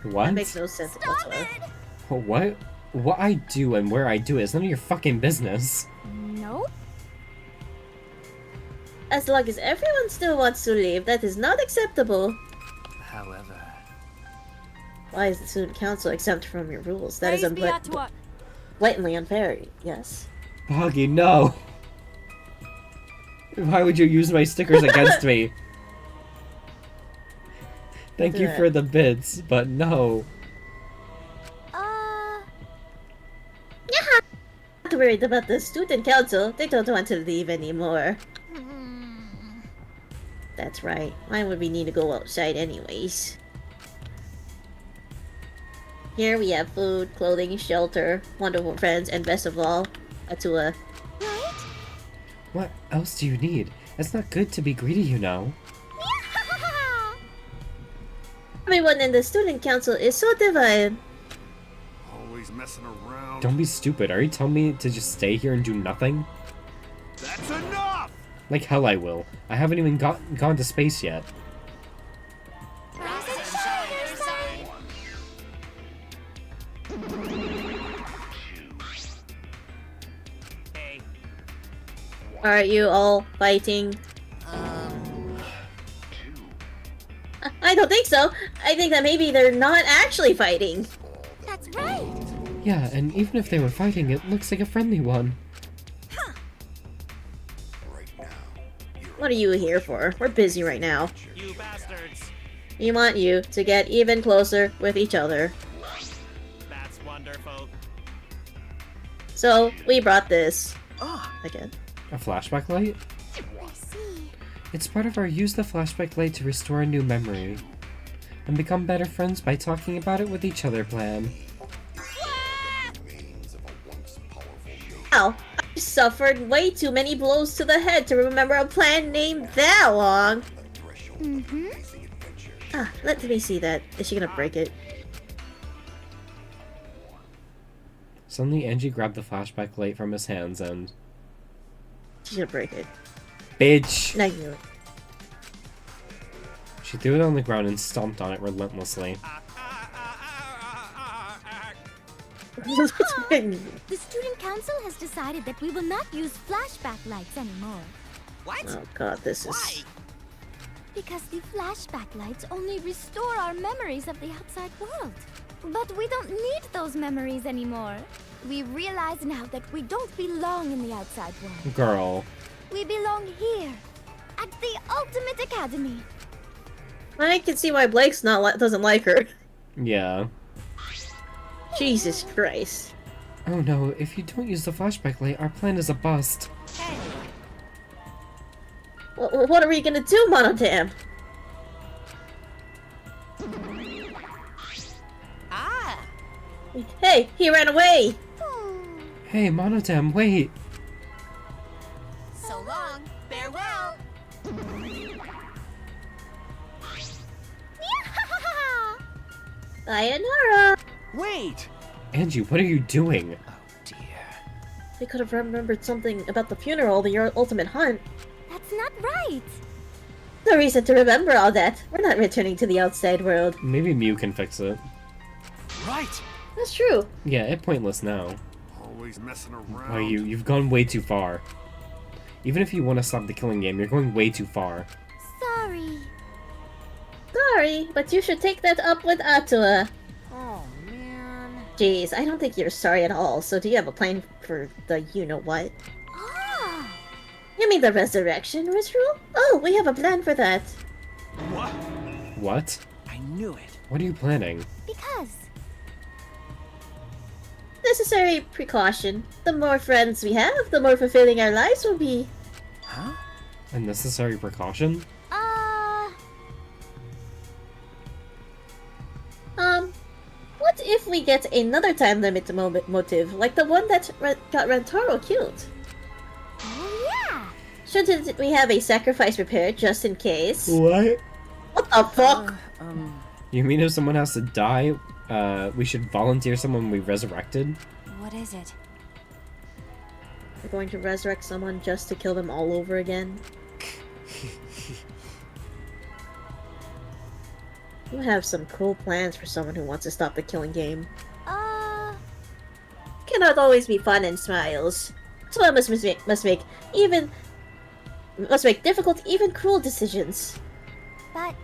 What? That makes no sense whatsoever. What? What I do and where I do it is none of your fucking business. Nope. As long as everyone still wants to leave, that is not acceptable. However, Why is the student council exempt from your rules? That is Praise be Atua. blatantly unfair, yes. Boggy, no! Why would you use my stickers against me? Thank you for the bits, but no. Not worried about the student council. They don't want to leave anymore. That's right. Why would we need to go outside anyways? Here we have food, clothing, shelter, wonderful friends, and best of all, Atua. What else do you need? It's not good to be greedy, you know. Everyone in the student council is so divine. Always messing around. Don't be stupid. Are you telling me to just stay here and do nothing? That's enough! Like hell I will. I haven't even gone to space yet. Hey, Are you all fighting? I don't think so. I think that maybe they're not actually fighting. That's right. Yeah, and even if they were fighting, it looks like a friendly one. What are you here for? We're busy right now. you bastards! We want you to get even closer with each other. That's wonderful. So, we brought this. Ah, Again. A flashback light? I see. It's part of our use the flashback light to restore a new memory. And become better friends by talking about it with each other plan. Ow! I suffered way too many blows to the head to remember a plan named that long. Mm-hmm. Ah, let me see that. Is she gonna break it? Suddenly Angie grabbed the flashback light from his hands and... She's gonna break it. Bitch! I knew it. She threw it on the ground and stomped on it relentlessly. The student council has decided that we will not use flashback lights anymore. What? Oh god, this Why? is... Because the flashback lights only restore our memories of the outside world. But we don't need those memories anymore. We realize now that we don't belong in the outside world. Girl. We belong here, at the Ultimate Academy. I can see why Blake's doesn't like her. Yeah. Jesus Christ. Oh no, if you don't use the flashback light, our plan is a bust. Hey, What are we gonna do, Monotam? ah, Hey, he ran away! Hey, Monotam, wait! so long, farewell. Sayonara! wait! Angie, what are you doing? Oh dear. We could have remembered something about the funeral, the ultimate hunt. That's not right. No reason to remember all that. We're not returning to the outside world. Maybe Mew can fix it. Right! That's true. Yeah, it's pointless now. Always messing around. Oh, you've gone way too far. Even if you want to stop the killing game, you're going way too far. Sorry. Sorry, but you should take that up with Atua. Oh, man. Jeez, I don't think you're sorry at all, so do you have a plan for the you-know-what? Ah! You mean the resurrection ritual? Oh, we have a plan for that. What? What? I knew it. What are you planning? Because. Necessary precaution. The more friends we have, the more fulfilling our lives will be. Huh? A necessary precaution? What if we get another time limit motive, like the one that got Rentaro killed? Oh, yeah! Shouldn't we have a sacrifice prepared just in case? What? What the fuck? You mean if someone has to die, we should volunteer someone we resurrected? What is it? We're going to resurrect someone just to kill them all over again? You have some cool plans for someone who wants to stop the killing game. Cannot always be fun and smiles. Someone must make difficult, even cruel decisions. But...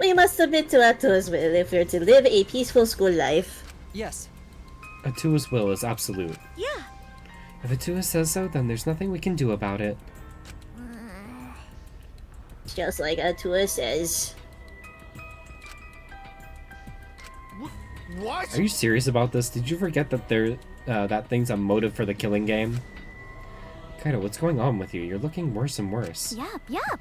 We must submit to Atua's will if we're to live a peaceful school life. Yes. Atua's will is absolute. Yeah. If Atua says so, then there's nothing we can do about it. Just like Atua says. What? Are you serious about this? Did you forget that that thing's a motive for the killing game? Kaido, what's going on with you? You're looking worse and worse. Yup.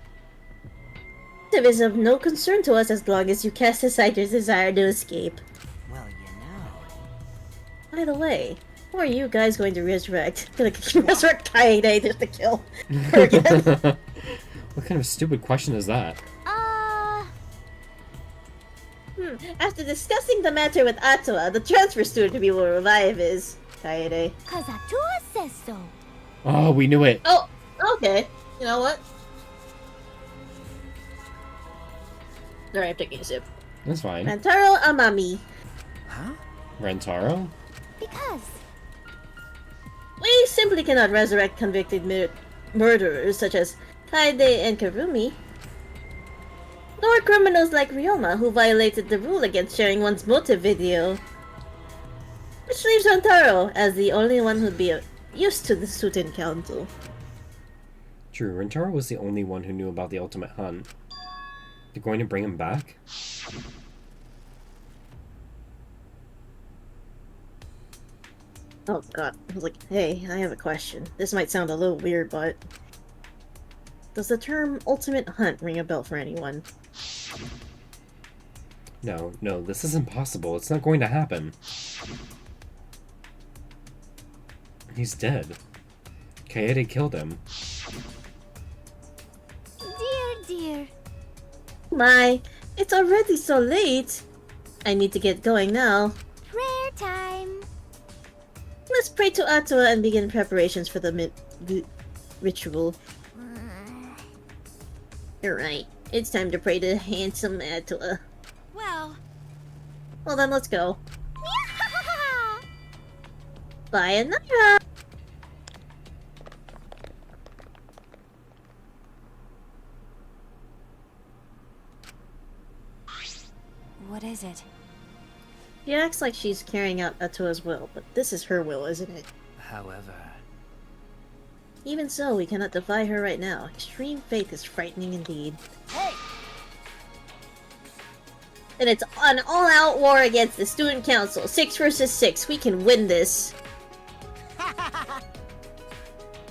It is of no concern to us as long as you cast aside your desire to escape. Well, you know. By the way, who are you guys going to resurrect? Gonna resurrect Kaede just to kill her again? What kind of stupid question is that? After discussing the matter with Atua, the transfer student we will revive is Kaede. Cause Atua says so. Oh, we knew it. Oh, okay. You know what? Alright, I'm taking a sip. That's fine. Rentaro Amami. Huh? Rentaro? Because. We simply cannot resurrect convicted murderers such as Kaede and Karumi. Nor criminals like Ryoma who violated the rule against sharing one's motive video. Which leaves Rentaro as the only one who'd be used to the student council. True, Rentaro was the only one who knew about the ultimate hunt. They're going to bring him back? Oh god, I was like, hey, I have a question. This might sound a little weird, but... Does the term ultimate hunt ring a bell for anyone? No, this is impossible. It's not going to happen. He's dead. Kaede killed him. Dear. My, it's already so late. I need to get going now. Prayer time. Let's pray to Atua and begin preparations for the ritual. You're right. It's time to pray to handsome Atua. Well then, let's go. Bye, Anara! What is it? She acts like she's carrying out Atua's will, but this is her will, isn't it? However... Even so, we cannot defy her right now. Extreme faith is frightening indeed. Hey! And it's an all-out war against the student council. 6 versus 6. We can win this.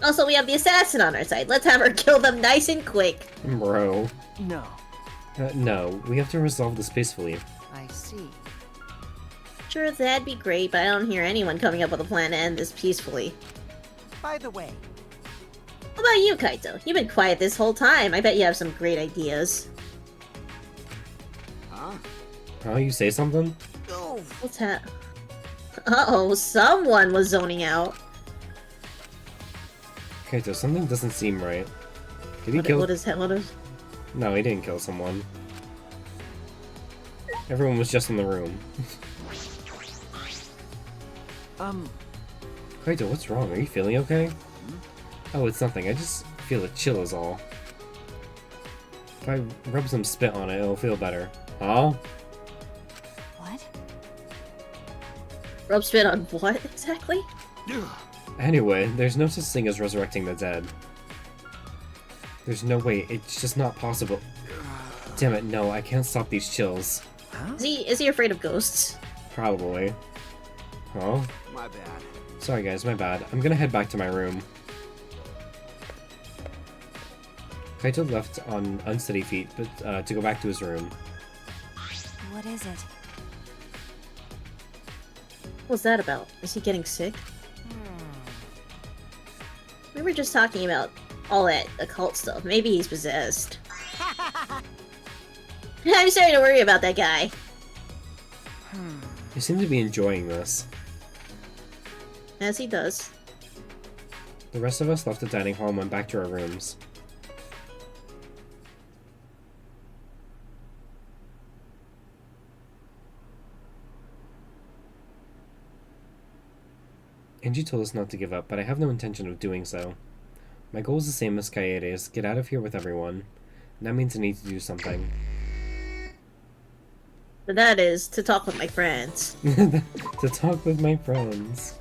Also, we have the assassin on our side. Let's have her kill them nice and quick. Bro. No. No, we have to resolve this peacefully. I see. Sure, that'd be great, but I don't hear anyone coming up with a plan to end this peacefully. By the way, How about you, Kaito? You've been quiet this whole time. I bet you have some great ideas. Huh? Oh, you say something? What's that? Uh-oh, someone was zoning out. Kaito, something doesn't seem right. Did he kill... What is that? What is... No, he didn't kill someone. Everyone was just in the room. Um... Kaito, what's wrong? Are you feeling okay? Oh, it's nothing. I just feel a chill is all. If I rub some spit on it, it'll feel better. Oh? What? Rub spit on what exactly? Anyway, there's no such thing as resurrecting the dead. There's no way. It's just not possible. Damn it, no. I can't stop these chills. Huh? Is he afraid of ghosts? Probably. Oh? My bad. Sorry guys, my bad. I'm gonna head back to my room. Kaito left on unsteady feet, but to go back to his room. What is it? What's that about? Is he getting sick? We were just talking about all that occult stuff. Maybe he's possessed. I'm starting to worry about that guy. You seem to be enjoying this. As he does. The rest of us left the dining hall and went back to our rooms. Angie told us not to give up, but I have no intention of doing so. My goal is the same as Kaede's, get out of here with everyone. And that means I need to do something. But that is to talk with my friends. To talk with my friends.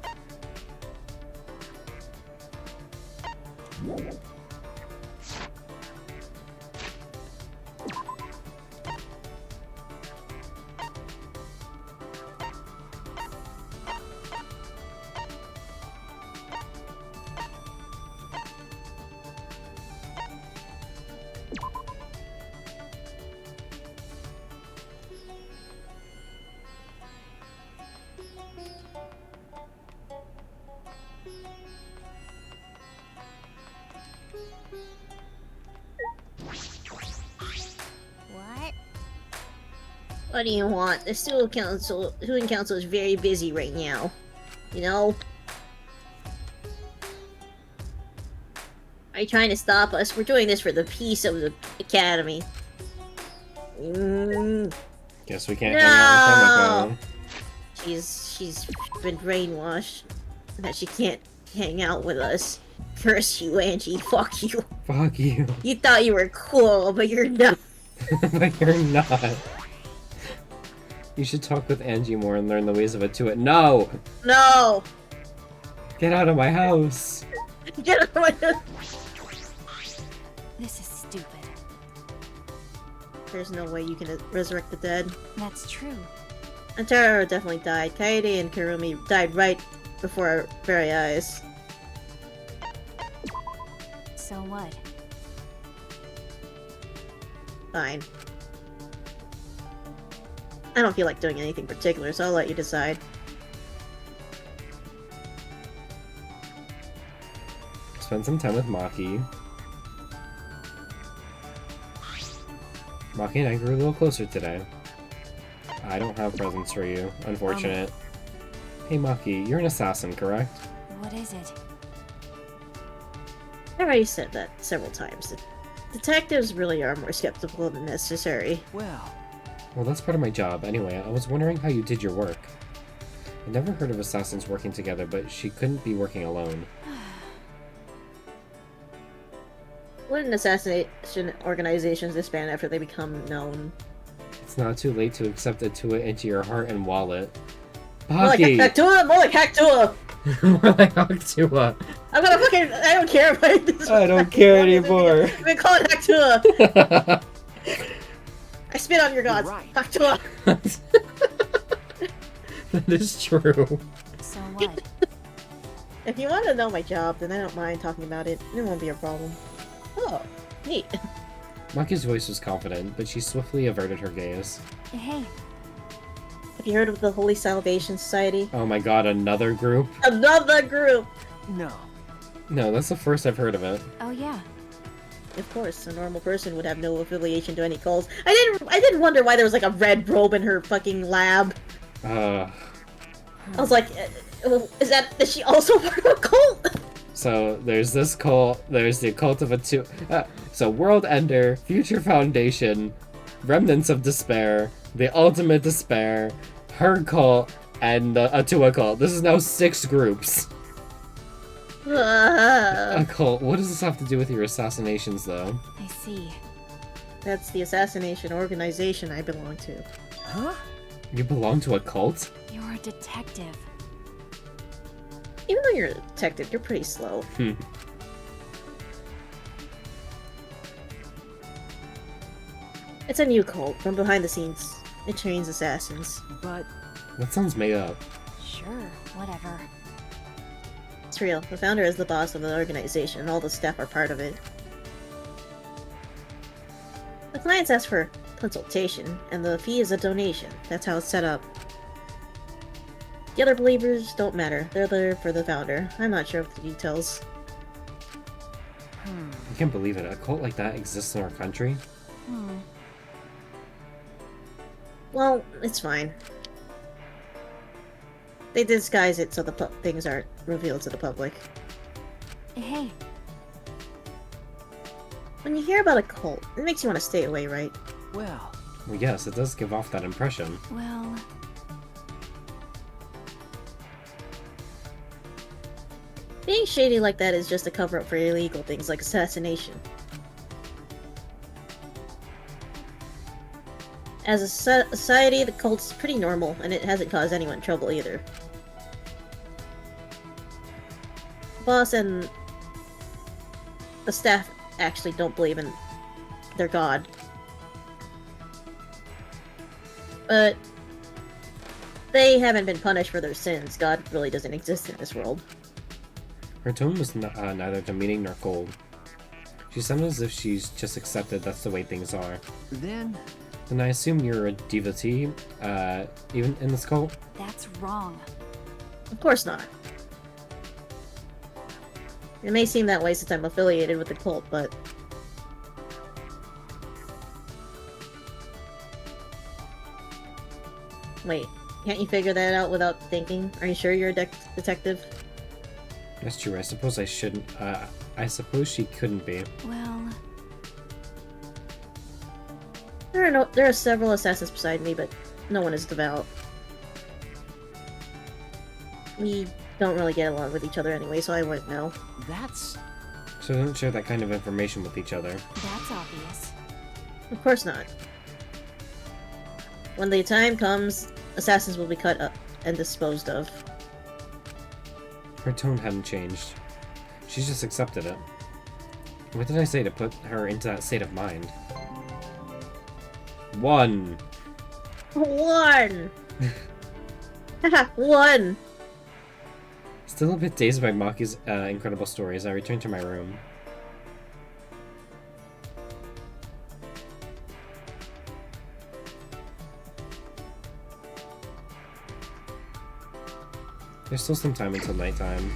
What? What do you want? The student council is very busy right now. You know? Are you trying to stop us? We're doing this for the peace of the academy. Guess we can't hang out with him. She's been brainwashed that she can't hang out with us. Curse you, Angie. Fuck you. Fuck you. You thought you were cool, but you're not. But you're not. You should talk with Angie more and learn the ways of a Tuat. No! No! Get out of my house! Get out of my house! This is stupid. There's no way you can resurrect the dead. That's true. Antaro definitely died. Kaede and Kurumi died right before our very eyes. So what? Fine. I don't feel like doing anything particular, so I'll let you decide. Spend some time with Maki. Maki and I grew a little closer today. I don't have presents for you. Unfortunate. Hey Maki, you're an assassin, correct? What is it? I already said that several times. Detectives really are more skeptical than necessary. Well, that's part of my job. Anyway, I was wondering how you did your work. I never heard of assassins working together, but she couldn't be working alone. Wouldn't assassination organizations disband after they become known? It's not too late to accept a Tuat into your heart and wallet. More like Maki! Hactua! More like Hactua! More like Hactua. I'm gonna fucking. I don't care if I don't care anymore. We call it Hactua! I spit on your gods! Right. Hactua! That is true. So what? If you want to know my job, then I don't mind talking about it. It won't be a problem. Oh, neat. Maki's voice was confident, but she swiftly averted her gaze. Hey. Have you heard of the Holy Salvation Society? Oh my god, another group? Another group! No. No, that's the first I've heard of it. Oh yeah. Of course, a normal person would have no affiliation to any cults. I did wonder why there was like a red robe in her fucking lab. I was like, is she also part of a cult? So there's this cult, there's the cult of a so World Ender, Future Foundation, Remnants of Despair, the Ultimate Despair, her cult, and a Tua cult. This is now 6 groups. A cult. What does this have to do with your assassinations, though? I see. That's the assassination organization I belong to. Huh? You belong to a cult? You're a detective. Even though you're a detective, you're pretty slow. It's a new cult from behind the scenes. It trains assassins. But That sounds made up. Sure, whatever. It's real. The founder is the boss of the organization, and all the staff are part of it. The clients ask for consultation, and the fee is a donation. That's how it's set up. The other believers don't matter. They're there for the founder. I'm not sure of the details. I can't believe it. A cult like that exists in our country? Well, it's fine. They disguise it so the things aren't revealed to the public. Hey, When you hear about a cult, it makes you want to stay away, right? well, Well, yes, it does give off that impression. well, Being shady like that is just a cover-up for illegal things like assassination. As a society, the cult's pretty normal, and it hasn't caused anyone trouble either. The boss and the staff actually don't believe in their god. But they haven't been punished for their sins. God really doesn't exist in this world. Her tone was neither demeaning nor cold. She sounded as if she's just accepted that's the way things are. then Then I assume you're a devotee, even in this cult? that's wrong. Of course not. It may seem that way since I'm affiliated with the cult, but... Wait, can't you figure that out without thinking? Are you sure you're a detective? That's true, I suppose I shouldn't, I suppose she couldn't be. Well, There are several assassins beside me, but no one is devout. We don't really get along with each other anyway, so I wouldn't know. that's So don't share that kind of information with each other. that's obvious. Of course not. When the time comes, assassins will be cut up and disposed of. Her tone hadn't changed. She's just accepted it. What did I say to put her into that state of mind? 1. One! One! Still a bit dazed by Maki's incredible stories, I returned to my room. There's still some time until nighttime.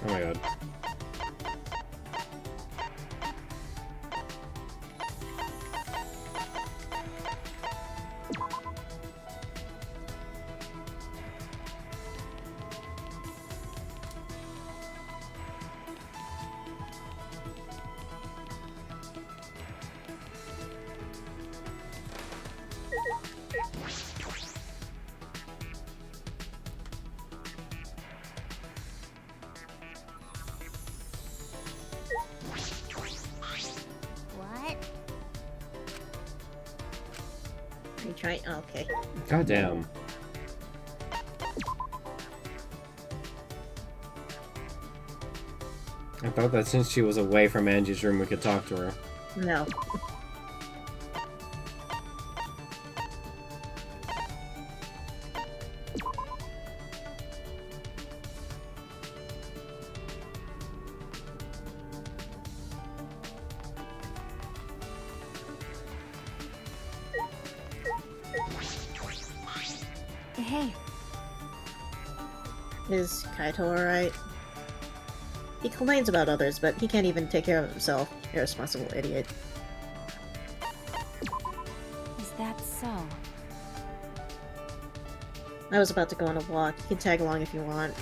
Oh my god. What? Are you trying? Oh, okay. God damn. I thought that since she was away from Angie's room, we could talk to her. No. Hey, Is Kaito alright? He complains about others, but he can't even take care of himself. Irresponsible idiot. is that so? I was about to go on a walk. You can tag along if you want.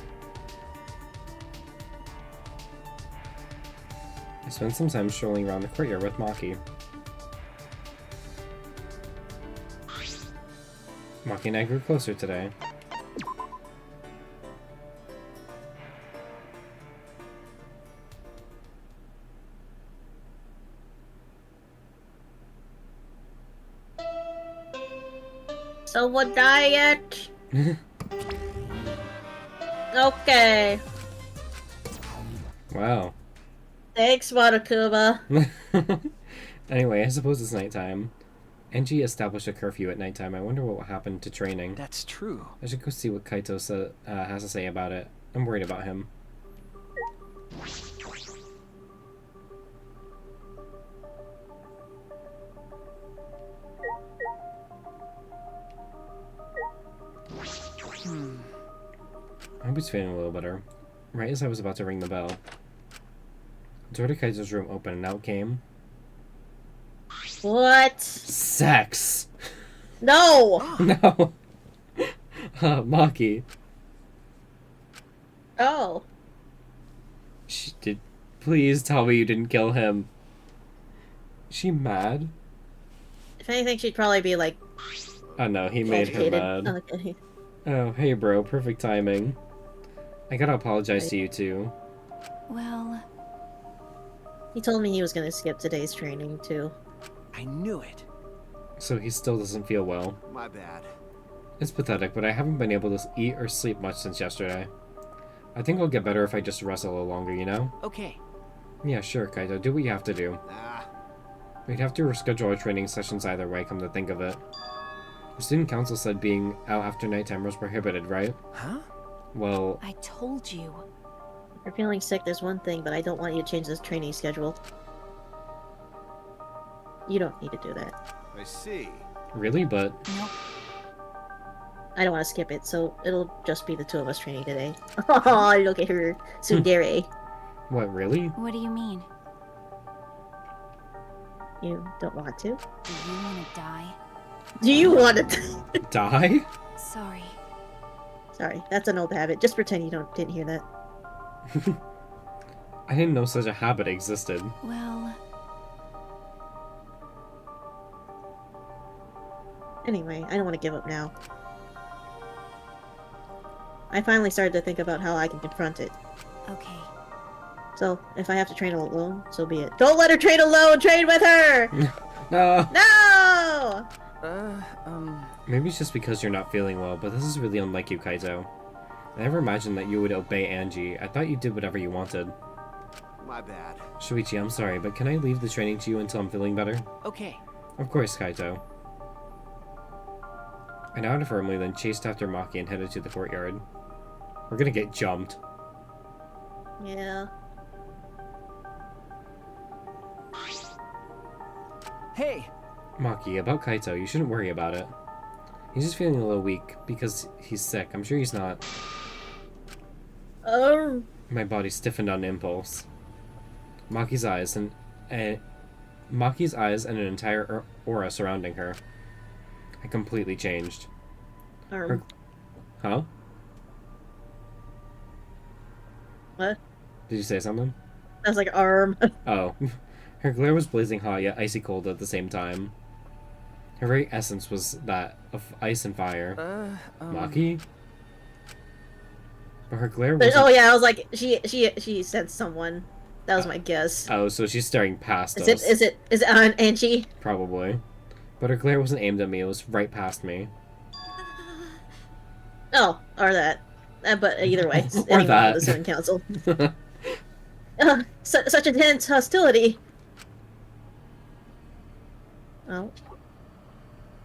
I spent some time strolling around the courtyard with Maki. Maki and I grew closer today. So what diet? Okay. Wow. Thanks, Watakuba. Anyway, I suppose it's nighttime. Enji established a curfew at nighttime. I wonder what will happen to training. That's true. I should go see what Kaito has to say about it. I'm worried about him. I hope he's feeling a little better. Right as I was about to ring the bell, the door to Kaito's room opened and out came... What? Sex! No! No! Maki. Oh. She did. Please tell me you didn't kill him. Is she mad? If anything, she'd probably be like... Oh no, he made her agitated. mad. Okay. Oh, hey bro, perfect timing. I gotta apologize to you too. Well, He told me he was gonna skip today's training, too. I knew it. So he still doesn't feel well. My bad. It's pathetic, but I haven't been able to eat or sleep much since yesterday. I think I'll get better if I just rest a little longer, you know? Okay. Yeah, sure, Kaito, do what you have to do. We'd have to reschedule our training sessions either way, come to think of it. The student council said being out after nighttime was prohibited, right? Huh? Well... I told you. If you're feeling sick, there's one thing, but I don't want you to change this training schedule. You don't need to do that. I see. Really? But... Nope. I don't want to skip it, so it'll just be the two of us training today. Oh, look at her. Tsundere. What, really? What do you mean? You don't want to? Do you want to die? Do you want to? Die? Sorry. Sorry, that's an old habit. Just pretend you didn't hear that. I didn't know such a habit existed. Well, Anyway, I don't want to give up now. I finally started to think about how I can confront it. okay. So, if I have to train alone, so be it. Don't let her train alone! Train with her! No! No! Maybe it's just because you're not feeling well, but this is really unlike you, Kaito. I never imagined that you would obey Angie. I thought you did whatever you wanted. My bad. Shuichi, I'm sorry, but can I leave the training to you until I'm feeling better? Okay. Of course, Kaito. I nodded firmly, then chased after Maki and headed to the courtyard. We're gonna get jumped. Yeah. Hey! Maki, about Kaito, you shouldn't worry about it. He's just feeling a little weak because he's sick. I'm sure he's not. My body stiffened on impulse. Maki's eyes and an entire aura surrounding her. I completely changed. Huh? What? Did you say something? That's like arm. Oh. Her glare was blazing hot yet icy cold at the same time. Her very essence was that of ice and fire. Maki? But her glare was. Oh yeah, I was like, she said someone. That was my guess. Oh, so she's staring past us. Is it on Angie? Probably. But her glare wasn't aimed at me, it was right past me. Oh, or that. But either way, Or anyone that. on the Student Council. Such intense hostility. Oh.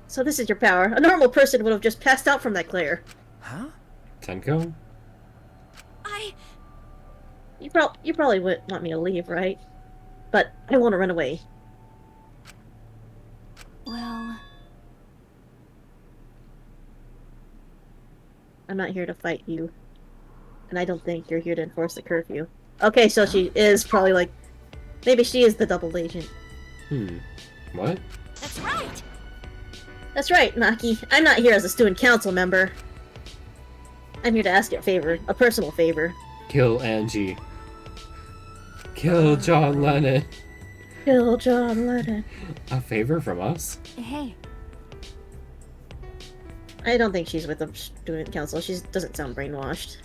So this is your power. A normal person would have just passed out from that glare. Huh? Tenko? You probably wouldn't want me to leave, right? But I want to run away. Well, I'm not here to fight you. And I don't think you're here to enforce the curfew. Okay, so she is probably like... Maybe she is the double agent. What? that's right. That's right, Maki. I'm not here as a student council member. I'm here to ask you a favor. A personal favor. Kill Angie. Kill John Lennon. Kill John Lennon. A favor from us? Hey, I don't think she's with the student council. She doesn't sound brainwashed.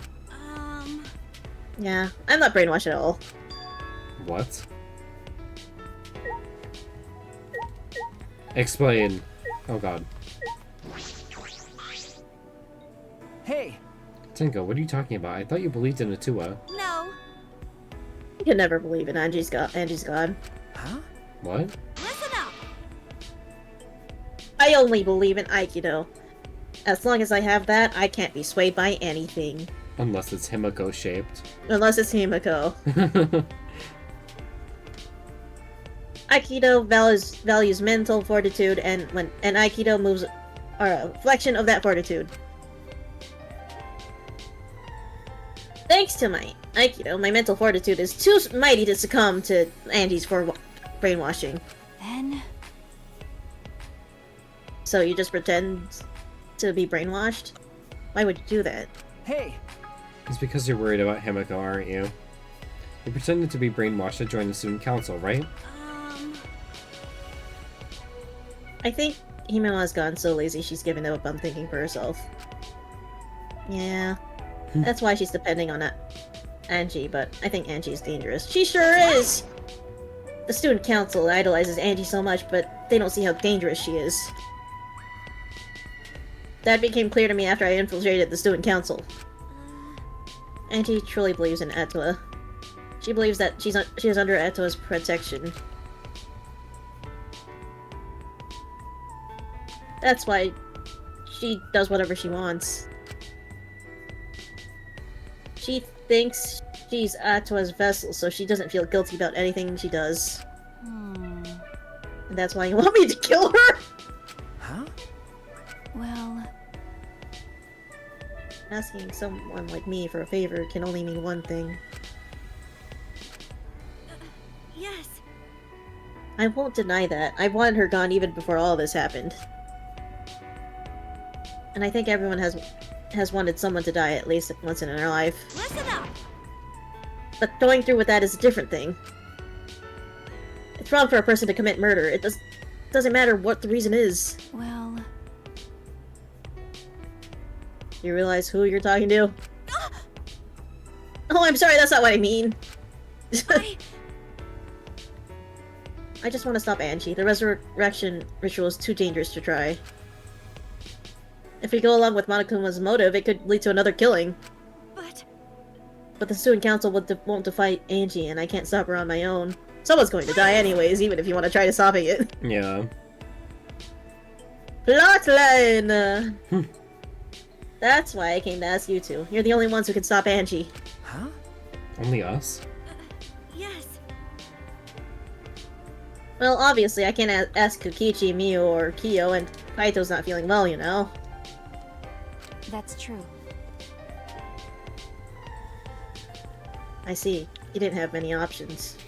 Yeah, I'm not brainwashed at all. What? Explain. Oh god. Hey! Tenko, what are you talking about? I thought you believed in Atua. No. I can never believe in Angie's god. Huh? What? Listen up. I only believe in Aikido. As long as I have that, I can't be swayed by anything. Unless it's Himiko shaped. Unless it's Himiko. Aikido values mental fortitude, and Aikido moves are a reflection of that fortitude. Thanks to my Aikido, my mental fortitude is too mighty to succumb to Angie's brainwashing. Then... So you just pretend to be brainwashed? Why would you do that? Hey! It's because you're worried about Himiko, aren't you? You pretended to be brainwashed to join the student council, right? I think Himiko's gone so lazy she's given up on thinking for herself. Yeah. That's why she's depending on Angie, but I think Angie's dangerous. She sure is! The student council idolizes Angie so much, but they don't see how dangerous she is. That became clear to me after I infiltrated the student council. Angie truly believes in Atua. She believes that she is under Atua's protection. That's why she does whatever she wants. She thinks she's Atua's vessel, so she doesn't feel guilty about anything she does. And that's why you want me to kill her? Huh? Well... Asking someone like me for a favor can only mean one thing. Yes. I won't deny that. I wanted her gone even before all this happened. And I think everyone has wanted someone to die at least once in their life. Listen up. But going through with that is a different thing. It's wrong for a person to commit murder. It doesn't matter what the reason is. Well... You realize who you're talking to? Oh, I'm sorry, that's not what I mean. I just want to stop Angie. The resurrection ritual is too dangerous to try. If we go along with Monokuma's motive, it could lead to another killing. But the student council won't defy Angie, and I can't stop her on my own. Someone's going to die anyways, even if you want to try to stop it. Yeah. Plotline! That's why I came to ask you two. You're the only ones who can stop Angie. Huh? Only us? Yes. Well, obviously, I can't ask Kokichi, Miu, or Kyo, and Kaito's not feeling well, you know. That's true. I see. You didn't have many options.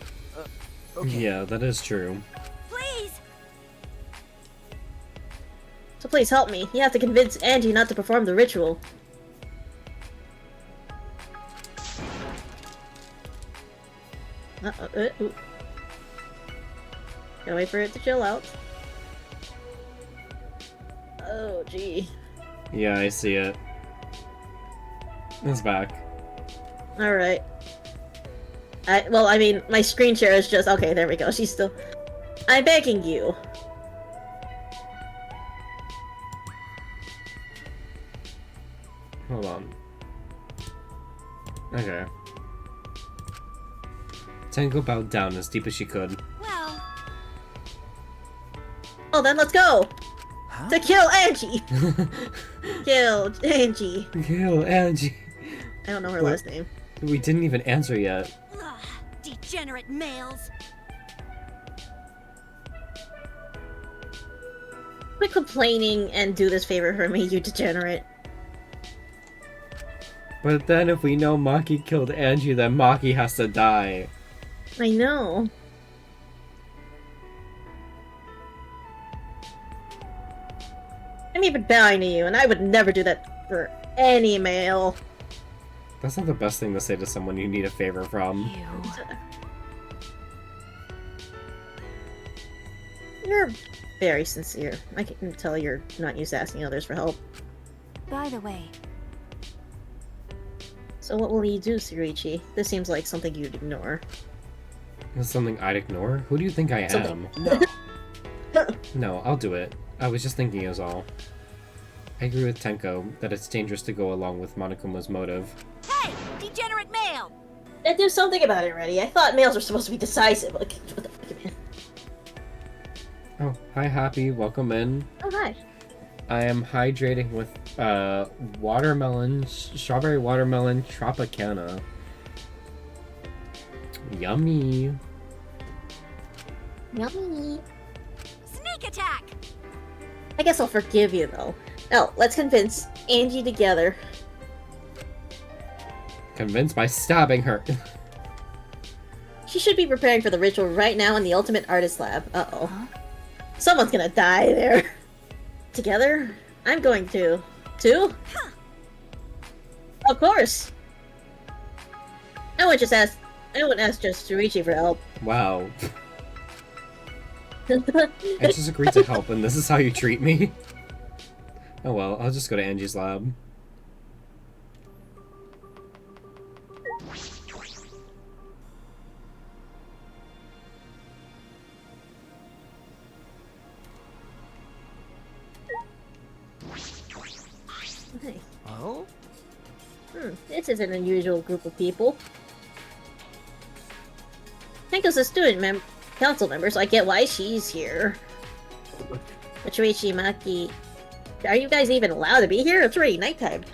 Okay. Yeah, that is true. Please! So please help me. You have to convince Angie not to perform the ritual. Ooh. Gotta wait for it to chill out. Oh, gee. Yeah, I see it. It's back. Alright. Well, I mean, my screen share is just... Okay, there we go. She's still... I'm begging you. Hold on. Okay. Tenko bowed down as deep as she could. Well... Oh, then let's go! Huh? To kill Angie! Kill Angie. Kill Angie. I don't know her What? last name. We didn't even answer yet. Ugh, degenerate males. Quit complaining and do this favor for me, you degenerate. But then if we know Maki killed Angie, then Maki has to die. I know. I'm even bowing to you, and I would never do that for any male. That's not the best thing to say to someone you need a favor from. You're very sincere. I can tell you're not used to asking others for help. By the way, So what will you do, Surichi? This seems like something you'd ignore. Is something I'd ignore? Who do you think I am? No. No, I'll do it. I was just thinking is all. I agree with Tenko that it's dangerous to go along with Monokuma's motive. Hey, degenerate male! And do something about it already. I thought males were supposed to be decisive. Like, what the fuck, man? Oh, hi Happy, welcome in. Oh, hi. I am hydrating with strawberry watermelon Tropicana. Yummy. Yummy. sneak attack! I guess I'll forgive you, though. Now, let's convince Angie together. Convinced by stabbing her. She should be preparing for the ritual right now in the Ultimate Artist Lab. Uh-oh. Someone's gonna die there. Together? I'm going to. Two? Of course! I wouldn't ask just Shuichi for help. Wow. I just agreed to help and this is how you treat me? Oh well, I'll just go to Angie's lab. Hey. Oh? This is an unusual group of people. Tenko's a student council member, so I get why she's here. But Shuichi, Maki, are you guys even allowed to be here? It's already nighttime.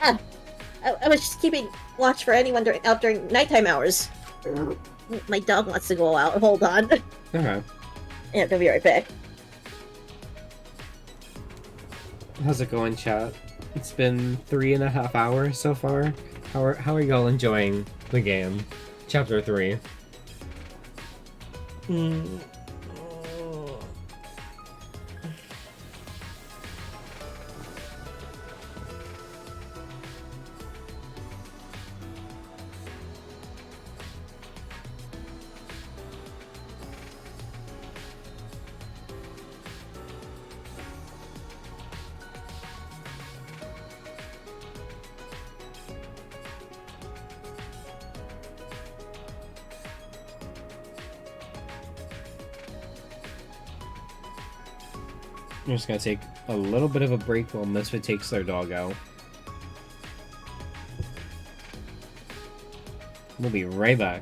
I was just keeping watch for anyone out during nighttime hours. My dog wants to go out. Hold on. Okay. Yeah, I'll be right back. How's it going, chat? It's been 3.5 hours so far. How are y'all enjoying the game? Chapter 3. I'm just gonna take a little bit of a break while Misfit takes their dog out. We'll be right back.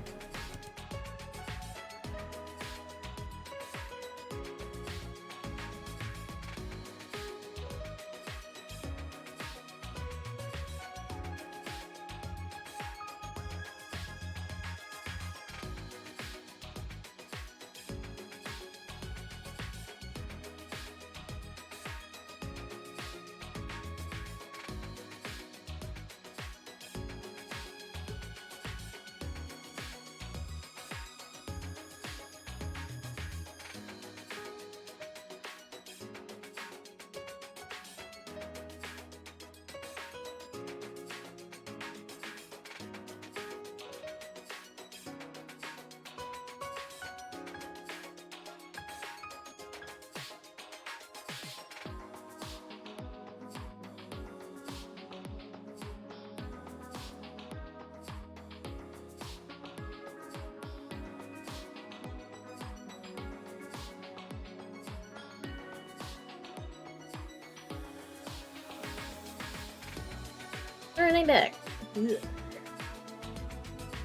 Alright, I'm back.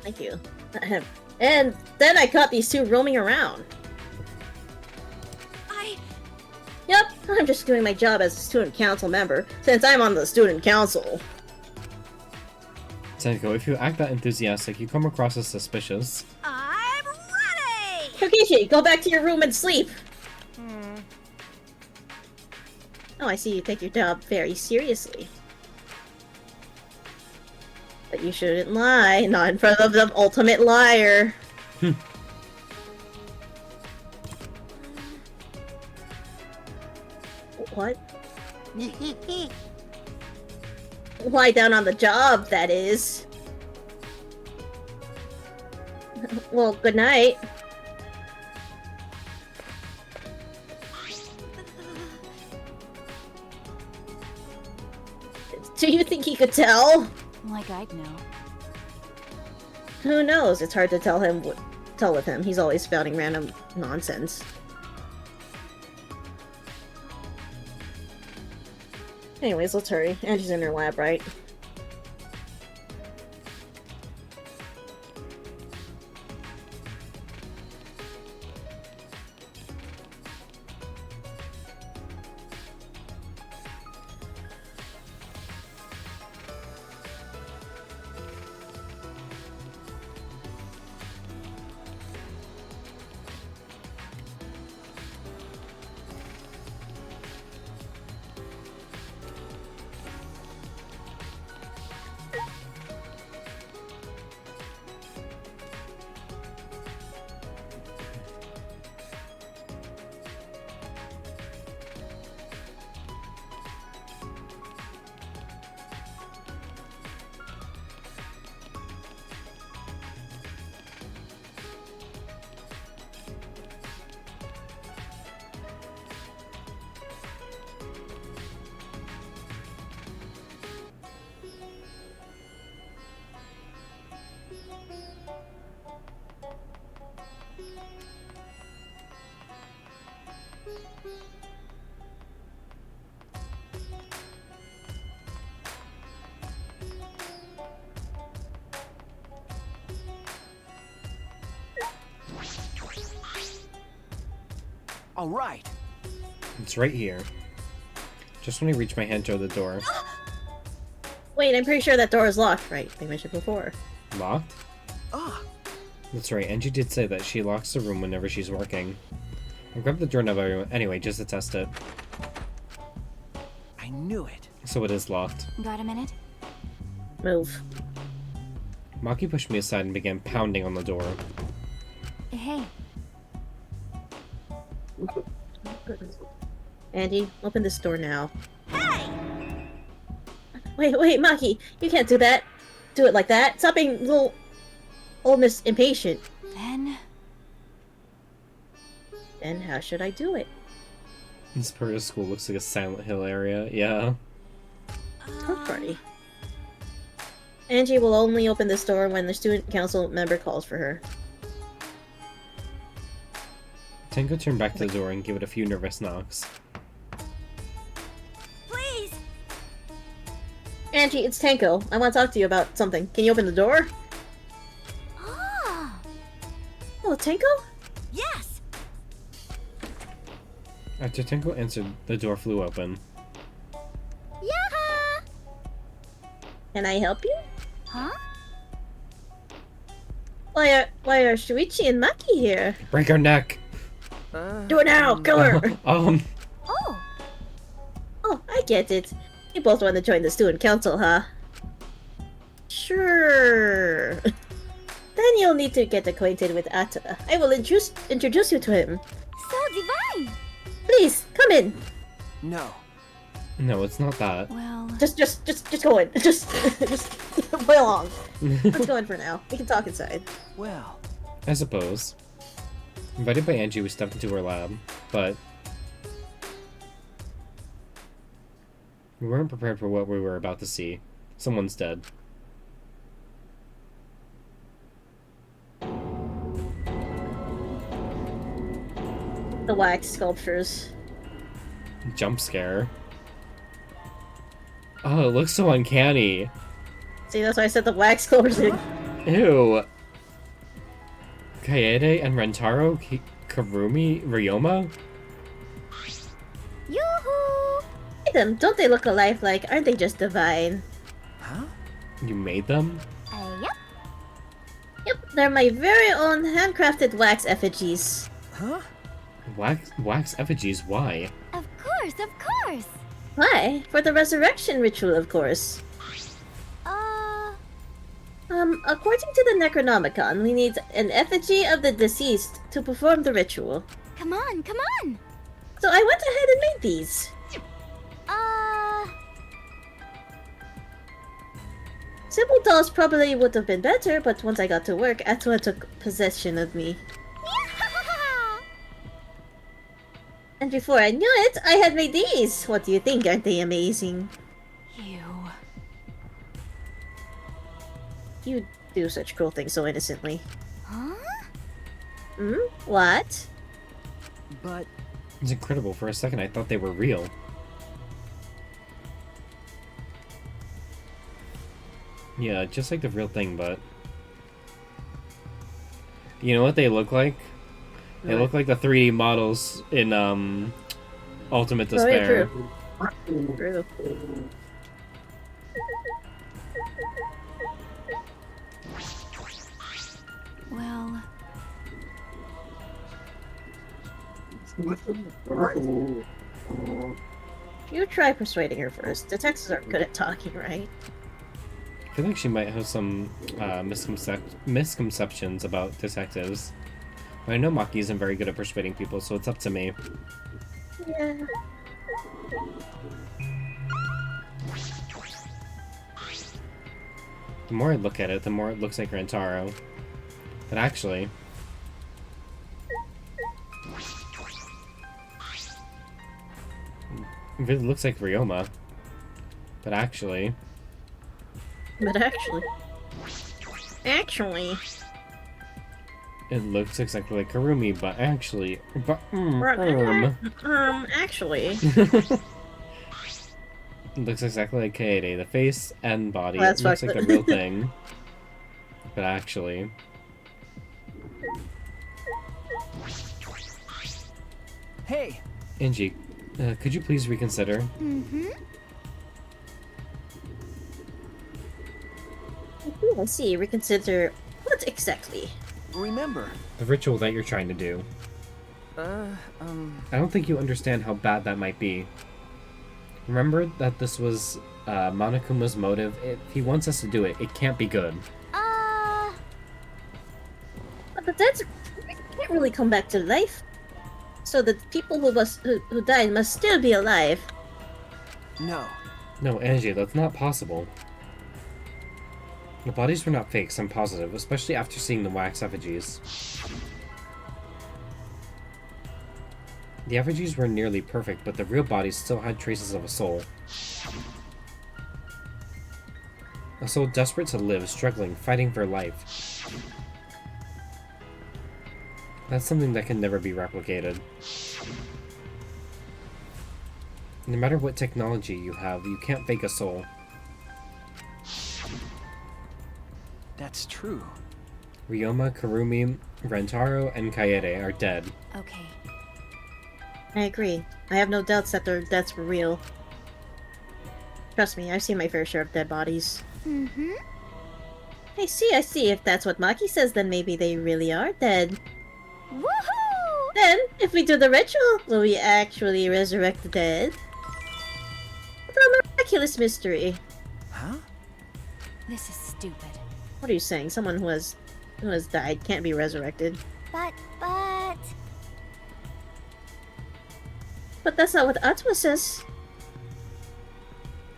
Thank you. And then I caught these two roaming around. Yep, I'm just doing my job as a student council member, since I'm on the student council. Tenko, if you act that enthusiastic, you come across as suspicious. I'm ready! Kokishi, go back to your room and sleep! Oh, I see you take your job very seriously. But you shouldn't lie, not in front of the ultimate liar. What? Lie down on the job, that is. Well, good night. Do you think he could tell? Like I'd know. Who knows? It's hard to tell with him. He's always spouting random nonsense. Anyways, let's hurry. Angie's in her lab, right? All right. It's right here. Just when I reach my hand toward the door. Wait, I'm pretty sure that door is locked, right? They mentioned before. Locked? Ah. That's right, Angie did say that she locks the room whenever she's working. I'll grab the doorknob anyway, just to test it. I knew it. So it is locked. Got a minute? Move. Maki pushed me aside and began pounding on the door. Hey. Angie, open this door now. Hey! Wait, Maki, you can't do that. Do it like that. Stop being little old Miss Impatient. Then how should I do it? This part of school looks like a Silent Hill area, yeah. Talk party. Angie will only open this door when the student council member calls for her. Tenko turned back to the door and gave it a few nervous knocks. Please! Angie, it's Tenko. I want to talk to you about something. Can you open the door? Ah! Oh, Tenko? Yes! After Tenko answered, the door flew open. Yaha! Can I help you? Huh? Why are Shuichi and Maki here? Break her neck! Do it now! Kill her! Oh! Oh, I get it. You both want to join the student council, huh? Sure. Then you'll need to get acquainted with Ata. I will introduce you to him. So divine! Please, come in. No. No, it's not that. Well... Just go in. Just play along. Let's go in for now. We can talk inside. Well... I suppose. Invited by Angie, we stepped into her lab, but... we weren't prepared for what we were about to see. Someone's dead. The wax sculptures. Jump scare. Oh, it looks so uncanny. See, that's why I said the wax sculptures. Ew. Kaede and Rentaro, Karumi, Ryoma? Yoo-hoo! Look at them. Don't they look alive like? Aren't they just divine? Huh? You made them? Yep. Yep, they're my very own handcrafted wax effigies. Huh? Wax effigies, why? Of course, of course! Why? For the resurrection ritual, of course. According to the Necronomicon, we need an effigy of the deceased to perform the ritual. Come on, come on! So I went ahead and made these. Simple dolls probably would have been better, but once I got to work, Atua took possession of me. And before I knew it, I had made these! What do you think? Aren't they amazing? You... you do such cruel things so innocently. Huh? Hmm? What? But It's incredible. For a second, I thought they were real. Yeah, just like the real thing, but... You know what they look like? They look like the 3D models in, Ultimate Despair. True. Well, You try persuading her first. Detectives aren't good at talking, right? I feel like she might have some misconceptions about detectives. But I know Maki isn't very good at persuading people, so it's up to me. Yeah. The more I look at it, the more it looks like Rantaro. But actually... It really looks like Ryoma. But actually... Actually. It looks exactly like Karumi, but actually... Actually. It looks exactly like Kaede. The face and body. Well, It looks like the real thing. But actually... Hey! Angie, could you please reconsider? Mm-hmm. I see. Reconsider what exactly? remember. The ritual that you're trying to do. I don't think you understand how bad that might be. Remember that this was Monokuma's motive? If he wants us to do it, it can't be good. But that's can't really come back to life. So the people who died must still be alive. No. No, Angie, that's not possible. The bodies were not fakes, I'm positive, especially after seeing the wax effigies. The effigies were nearly perfect, but the real bodies still had traces of a soul. A soul desperate to live, struggling, fighting for life. That's something that can never be replicated. No matter what technology you have, you can't fake a soul. That's true. Ryoma, Karumi, Rentaro, and Kaede are dead. okay. I agree. I have no doubts that their deaths were real. Trust me, I've seen my fair share of dead bodies. Mm-hmm. I see. If that's what Maki says, then maybe they really are dead. Woohoo! Then, if we do the ritual, will we actually resurrect the dead? The miraculous mystery. Huh? This is stupid. What are you saying? Someone who has died can't be resurrected. But... But that's not what Atma says.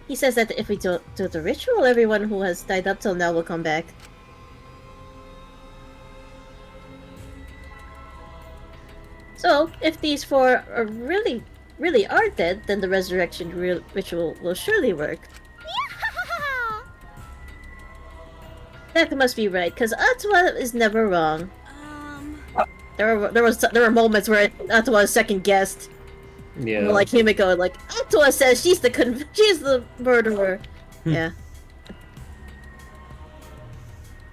He says that if we do the ritual, everyone who has died up till now will come back. So, if these four are really are dead, then the resurrection ritual will surely work. That must be right, because Atma is never wrong. There were moments where Atma second guessed. Yeah. Like Himiko, like Atma says she's the murderer. Yeah.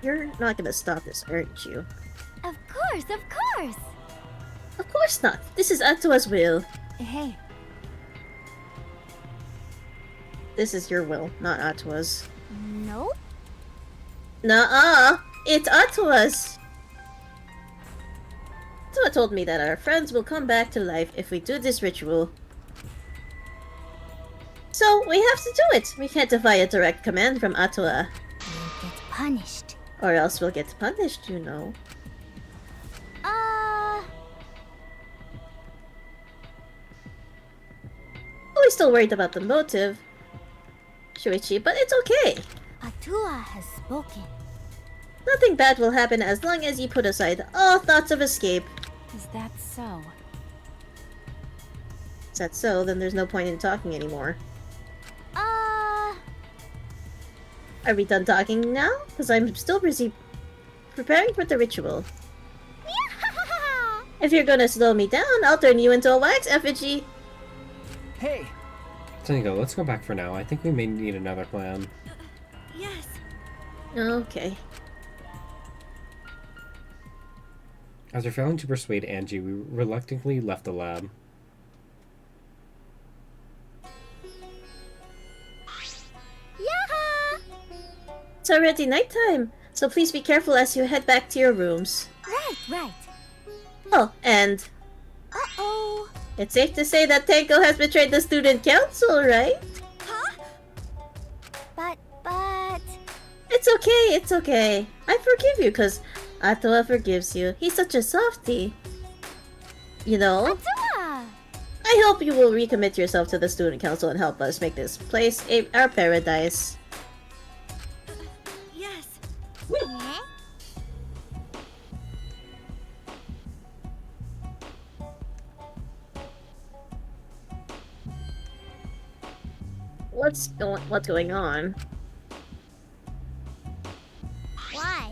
You're not gonna stop this, aren't you? Of course, of course! Of course not. This is Atma's will. Hey, This is your will, not Atma's. Nope. Nuh-uh! It's Atma's! Atma told me that our friends will come back to life if we do this ritual. So, we have to do it! We can't defy a direct command from Atma. You'll get punished. Or else we'll get punished, you know. We're still worried about the motive, Shuichi, but it's okay. Atua has spoken. Nothing bad will happen as long as you put aside all thoughts of escape. is that so? Is that so? Then there's no point in talking anymore. Are we done talking now? Because I'm still busy preparing for the ritual. If you're gonna slow me down, I'll turn you into a wax effigy. Hey! Tenko, let's go back for now. I think we may need another plan. Yes. Okay. After failing to persuade Angie, we reluctantly left the lab. Yaha! It's already nighttime, so please be careful as you head back to your rooms. Right. Oh, and Uh-oh. it's safe to say that Tenko has betrayed the student council, right? Huh? But... It's okay. I forgive you, because Atoa forgives you. He's such a softie. You know? Atoa! I hope you will recommit yourself to the student council and help us make this place our paradise. Yes. Yeah? What's going on? Why?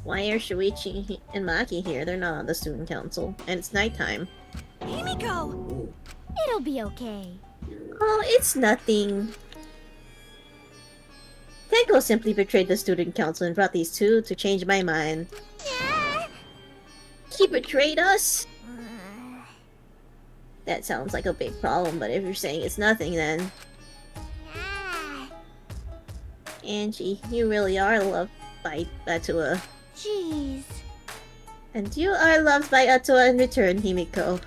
Why are Shuichi and Maki here? They're not on the student council, and it's nighttime. Himiko! It'll be okay. Oh, it's nothing. Tenko simply betrayed the student council and brought these two to change my mind. Yeah. He betrayed us? That sounds like a big problem, but if you're saying it's nothing, then... Angie, you really are loved by Atua. Jeez. And you are loved by Atua in return, Himiko.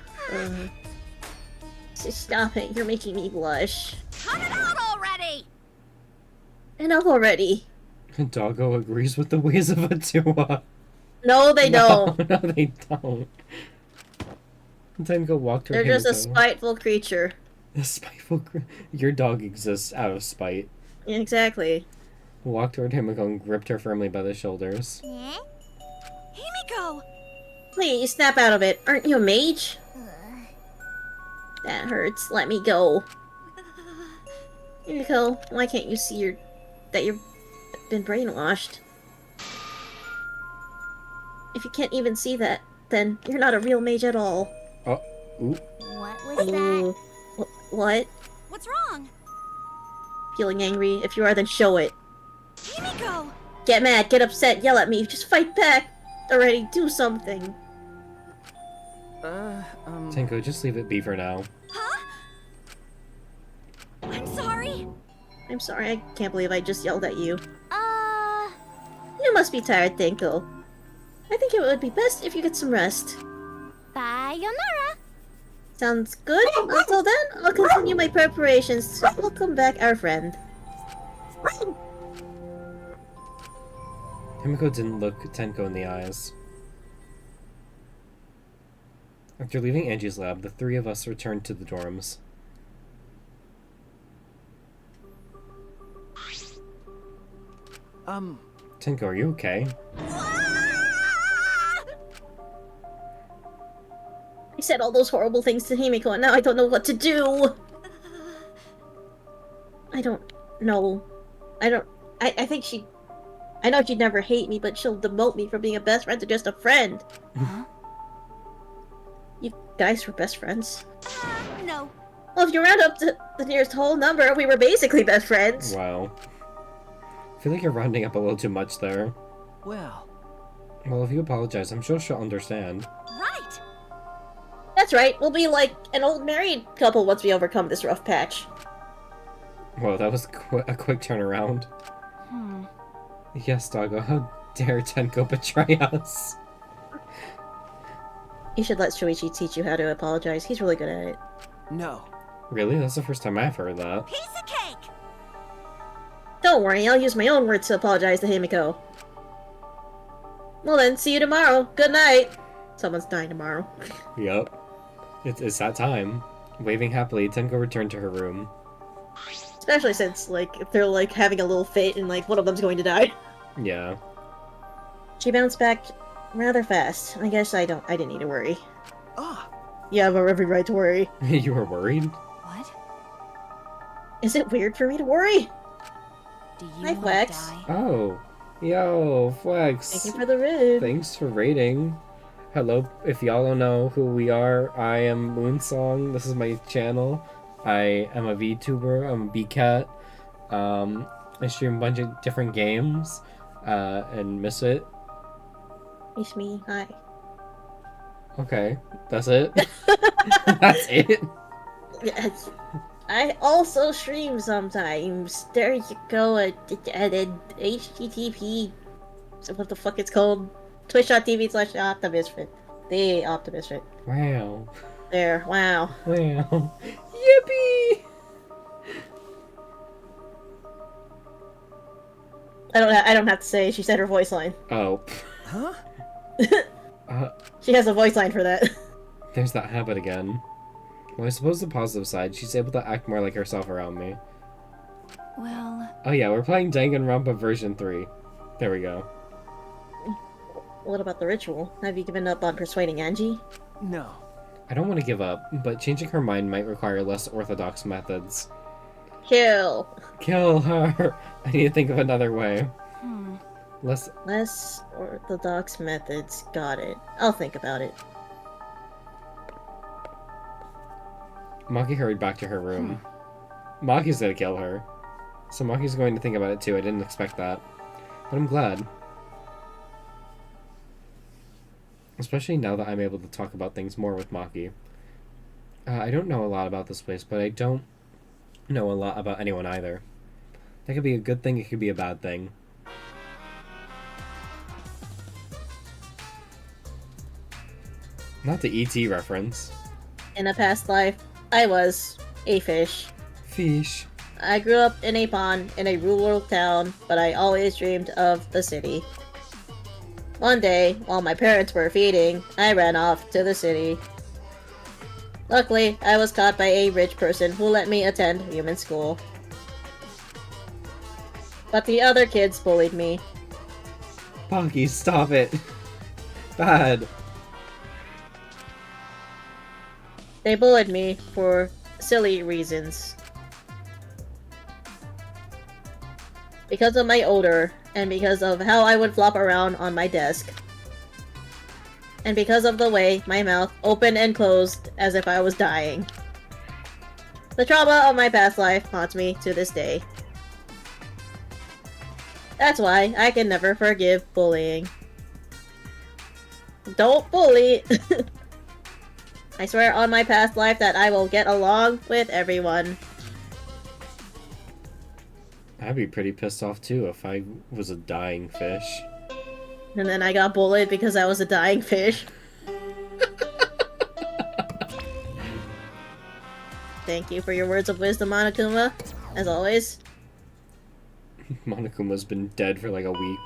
So stop it, you're making me blush. Cut it out already! Enough already. Doggo agrees with the ways of Atua. No, they don't. No, they don't. Tenko walked toward They're just a Himiko. spiteful creature. A spiteful Your dog exists out of spite. Exactly. Walked toward Himiko and gripped her firmly by the shoulders. Yeah? Himiko! Please, snap out of it. Aren't you a mage? That hurts. Let me go. Himiko, why can't you see that you've been brainwashed? If you can't even see that, then you're not a real mage at all. Oh, ooh. What was that? Ooh. What? What's wrong? Feeling angry? If you are, then show it. Himiko! Get mad, get upset, yell at me, just fight back! Already, do something. Tenko, just leave it be for now. Huh? I'm sorry. I'm sorry, I can't believe I just yelled at you. Uh... You must be tired, Tenko. I think it would be best if you get some rest. Sayonara! Sounds good. Until then, I'll continue my preparations to welcome back our friend. Himiko didn't look Tenko in the eyes. After leaving Angie's lab, the three of us returned to the dorms. Tenko, are you okay? I said all those horrible things to Himiko and now I don't know what to do! I don't know. I think she... I know she'd never hate me, but she'll demote me from being a best friend to just a friend. Huh? You guys were best friends? No. Well, if you round up to the nearest whole number, we were basically best friends. Wow. I feel like you're rounding up a little too much there. Well, if you apologize, I'm sure she'll understand. Right. That's right, we'll be like an old married couple once we overcome this rough patch. Whoa, that was a quick turnaround. Yes, Doggo, how dare Tenko betray us? You should let Shuichi teach you how to apologize. He's really good at it. no. Really? That's the first time I've heard that. Piece of cake. Don't worry, I'll use my own words to apologize to Himiko. Well then, see you tomorrow. Good night. Someone's dying tomorrow. Yup. It's that time. Waving happily, Tenko returned to her room. Especially since, like, if they're, like, having a little fit and, like, one of them's going to die. Yeah. She bounced back rather fast. I guess I didn't need to worry. Ah, You have every right to worry. You were worried? What? Is it weird for me to worry? Do you Hi, want Flex. to die? Oh. Yo, Flex. Thank you for the raid. Thanks for raiding. Hello, if y'all don't know who we are, I am Moonsong. This is my channel. I am a VTuber. I'm a BCat. I stream a bunch of different games, and miss it. It's me. Hi. Okay, that's it. That's it. Yes. I also stream sometimes. There you go. HTTP. What the fuck it's called? Twitch.tv/theoptimisfit. The Optimisfit. Wow. There. Wow. Wow. Yippee! I don't have to say. She said her voice line. Oh. Huh? She has a voice line for that. There's that habit again. Well, I suppose the positive side, she's able to act more like herself around me. Well, Oh yeah, we're playing Danganronpa version 3. There we go. What about the ritual? Have you given up on persuading Angie? No. I don't want to give up, but changing her mind might require less orthodox methods. Kill. Kill her! I need to think of another way. hmm. Less... Less orthodox methods. Got it. I'll think about it. Maki hurried back to her room. Maki's gonna kill her. So Maki's going to think about it too. I didn't expect that. But I'm glad. Especially now that I'm able to talk about things more with Maki. I don't know a lot about this place, but I don't know a lot about anyone either. That could be a good thing, it could be a bad thing. Not the E.T. reference. In a past life, I was a fish. Fish. I grew up in a pond in a rural town, but I always dreamed of the city. One day, while my parents were feeding, I ran off to the city. Luckily, I was caught by a rich person who let me attend human school. But the other kids bullied me. Maki, stop it. Bad. They bullied me for silly reasons. Because of my odor, and because of how I would flop around on my desk. And because of the way my mouth opened and closed as if I was dying. The trauma of my past life haunts me to this day. That's why I can never forgive bullying. Don't bully! I swear on my past life that I will get along with everyone. I'd be pretty pissed off too if I was a dying fish. And then I got bullied because I was a dying fish. Thank you for your words of wisdom, Monokuma. As always. Monokuma's been dead for like a week.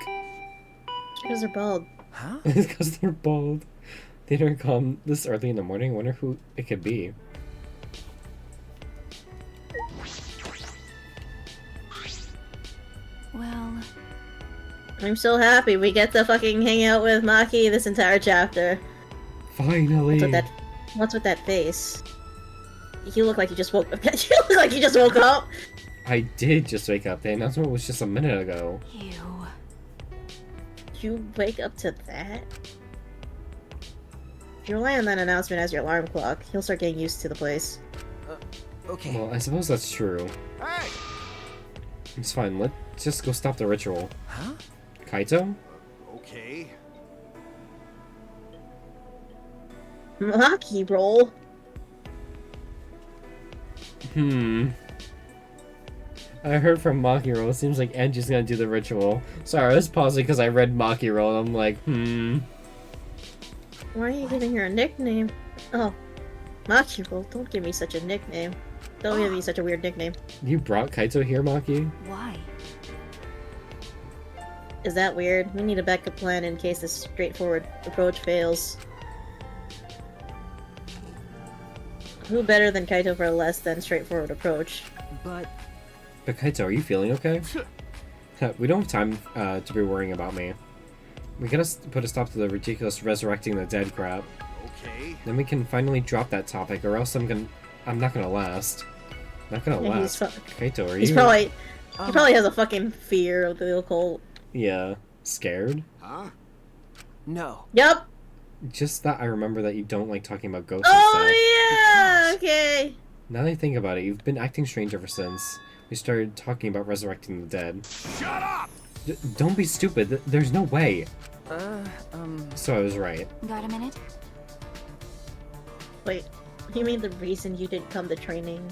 Because they're bald. Huh? It's because they're bald. They don't come this early in the morning. I wonder who it could be. Well, I'm so happy we get to fucking hang out with Maki this entire chapter. Finally. What's with that face? You look like you just woke up. You look like you just woke up. I did just wake up. The announcement was just a minute ago. ew. You wake up to that? If you rely on that announcement as your alarm clock, you'll start getting used to the place. Okay. Well, I suppose that's true. Hey! It's fine. Let's just go stop the ritual. Huh? Kaito? Okay. Maki roll. I heard from Maki Roll. It seems like Angie's gonna do the ritual. Sorry, I was pausing because I read Maki Roll and I'm like, Why are you giving her a nickname? Oh. Maki roll, don't give me such a nickname. Don't give me such a weird nickname. You brought Kaito here, Maki? Why? Is that weird? We need a backup plan in case this straightforward approach fails. Who better than Kaito for a less than straightforward approach? But But Kaito, are you feeling okay? We don't have time to be worrying about me. We gotta put a stop to the ridiculous resurrecting the dead crap. Okay. Then we can finally drop that topic, or else I'm not gonna last. Not gonna Yeah, last. Kaito, are He's you? He probably has a fucking fear of the occult. Yeah. Scared? Huh? No. Yup. Just that I remember that you don't like talking about ghosts and stuff. Oh, yeah! Okay. Now that I think about it, you've been acting strange ever since we started talking about resurrecting the dead. Shut up! Don't be stupid. There's no way. Uh, So I was right. Got a minute? Wait, you mean the reason you didn't come to training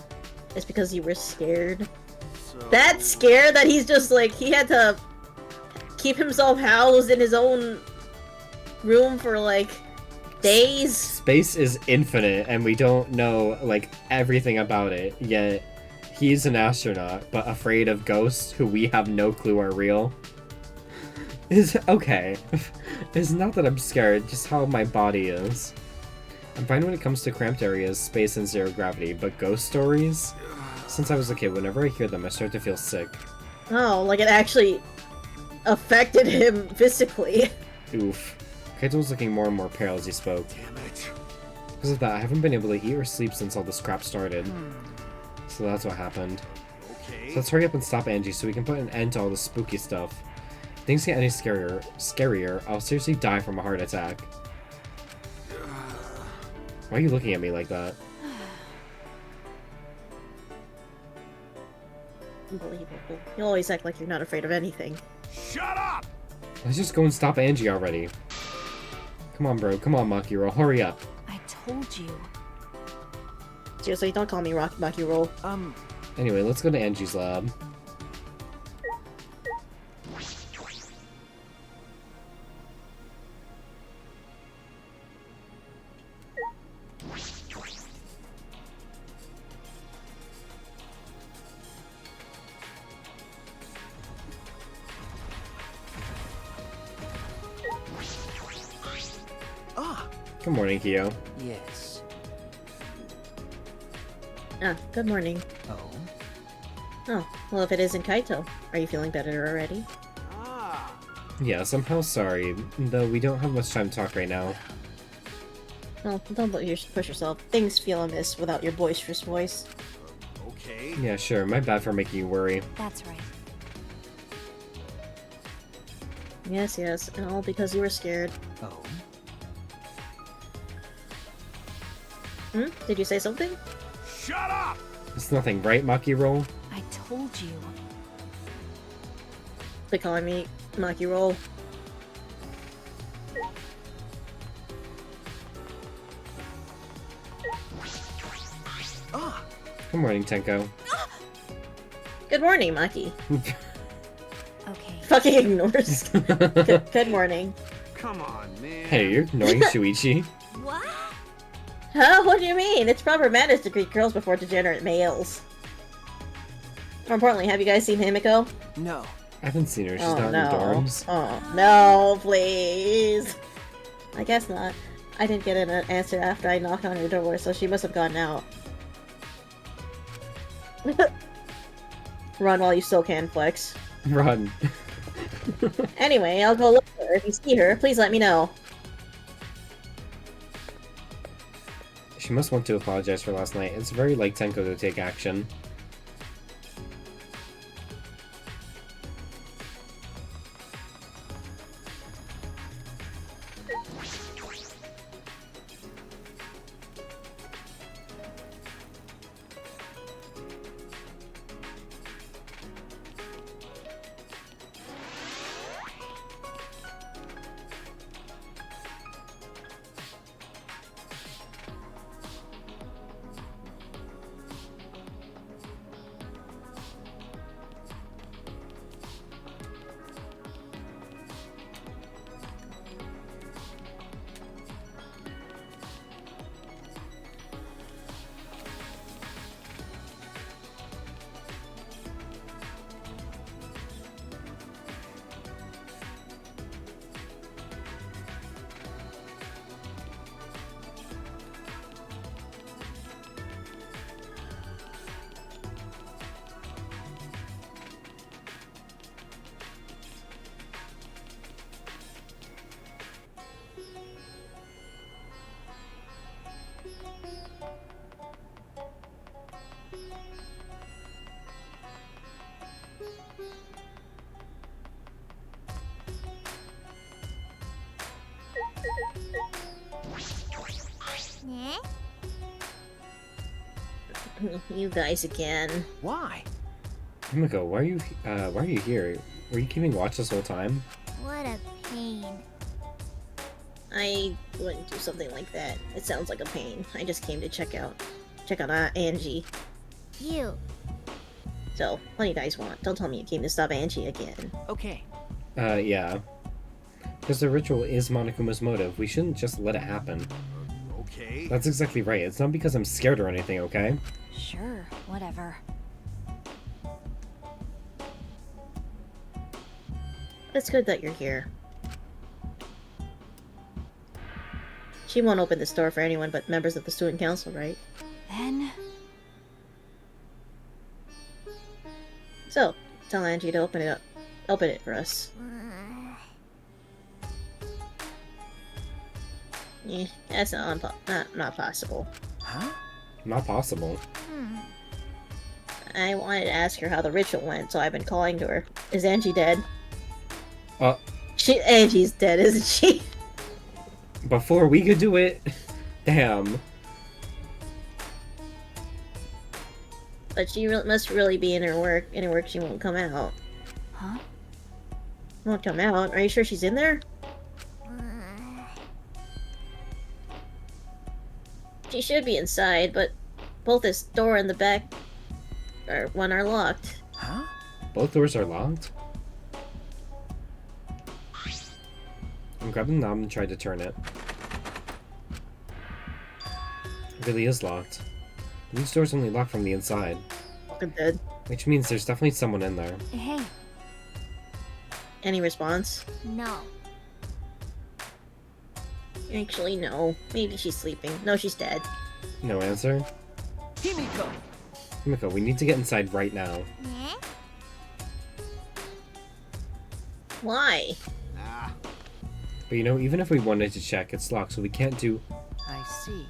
is because you were scared? So... That scared that he's just like, he had to keep himself housed in his own room for like days? Space is infinite and we don't know like everything about it, yet he's an astronaut but afraid of ghosts who we have no clue are real. Is okay. It's not that I'm scared, just how my body is. I'm fine when it comes to cramped areas, space, and zero gravity, but ghost stories? Since I was a kid, whenever I hear them, I start to feel sick. Oh, like it actually affected him physically. Oof. Kaito was looking more and more pale as he spoke. Damn it. Because of that, I haven't been able to eat or sleep since all this crap started. So that's what happened. Okay. So let's hurry up and stop Angie so we can put an end to all this spooky stuff. If things get any scarier, I'll seriously die from a heart attack. Why are you looking at me like that? Unbelievable. You always act like you're not afraid of anything. Shut up! Let's just go and stop Angie already. Come on, bro. Come on, Makiro. Hurry up. I told you. Seriously, don't call me Maki Roll. Anyway, let's go to Angie's lab. Good morning, Kyo. Yes. Ah, good morning. Oh? Oh, well, if it isn't Kaito, are you feeling better already? Yes, I'm hell sorry, though we don't have much time to talk right now. Well, don't push yourself. Things feel amiss without your boisterous voice. Okay. Yeah, sure. My bad for making you worry. That's right. Yes, yes, and all because you were scared. Oh? Hmm? Did you say something? Shut up! It's nothing, right, Makiro? I told you. They calling me Maki Roll. Good morning, Tenko. Good morning, Maki. Okay. Fucking ignores. Good morning. Come on, man. Hey, you're ignoring Shuichi. What? Huh? What do you mean? It's proper manners to greet girls before degenerate males. More importantly, have you guys seen Himiko? No. I haven't seen her. She's Oh, not no. in the dorms. Oh, no, please. I guess not. I didn't get an answer after I knocked on her door, so she must have gotten out. Run while you still can, Flex. Run. Anyway, I'll go look for her. If you see her, please let me know. She must want to apologize for last night. It's very like Tenko to take action. You guys again. Why? Himiko, why are you here? Were you keeping watch this whole time? What a pain. I wouldn't do something like that. It sounds like a pain. I just came to check out Angie. You. So, what do you guys want? Don't tell me you came to stop Angie again. Okay. Yeah. Because the ritual is Monokuma's motive. We shouldn't just let it happen. Okay. That's exactly right. It's not because I'm scared or anything, okay? Sure, whatever. It's good that you're here. She won't open this door for anyone but members of the student council, right? Then... So, tell Angie to open it up. Open it for us. That's not possible. Huh? Not possible. I wanted to ask her how the ritual went, so I've been calling to her. Is Angie dead? Angie's dead, isn't she? Before we could do it? Damn. But she must really be in her work. In her work, she won't come out. Huh? Won't come out? Are you sure she's in there? She should be inside, but both this door and the back one are locked. Huh? Both doors are locked? I'm grabbing the knob and tried to turn it. It really is locked. These doors only lock from the inside. Fucking dead. Which means there's definitely someone in there. Hey. Any response? No. Actually, no. Maybe she's sleeping. No, she's dead. No answer? Himiko! Himiko, we need to get inside right now. Why? But you know, even if we wanted to check, it's locked, so we can't do... I see.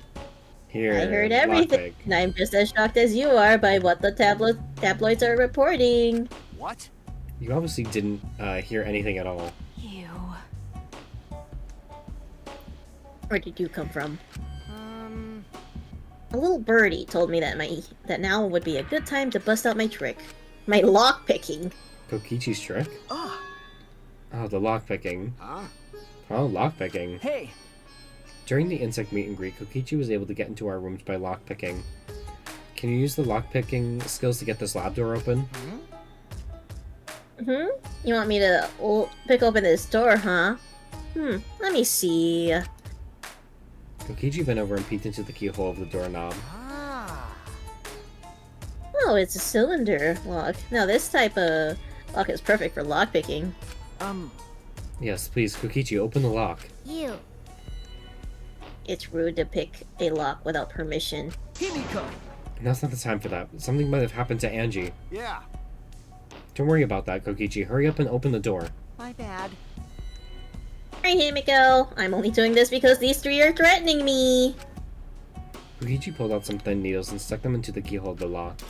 Here, I heard everything, and I'm just as shocked as you are by what the tabloids are reporting. What? You obviously didn't hear anything at all. You. Where did you come from? A little birdie told me that now would be a good time to bust out my trick. My lock-picking. Kokichi's trick? Ah! Oh, the lockpicking. Huh? Oh, lockpicking. Hey! During the insect meet and greet, Kokichi was able to get into our rooms by lockpicking. Can you use the lockpicking skills to get this lab door open? You want me to pick open this door, huh? Let me see. Kokichi bent over and peeked into the keyhole of the doorknob. Oh, it's a cylinder lock. Now this type of lock is perfect for lockpicking. Yes, please, Kokichi, open the lock. You. It's rude to pick a lock without permission. Himiko! Now's not the time for that. Something might have happened to Angie. Yeah. Don't worry about that, Kokichi. Hurry up and open the door. My bad. Alright, Himiko. I'm only doing this because these three are threatening me. Kokichi pulled out some thin needles and stuck them into the keyhole of the lock.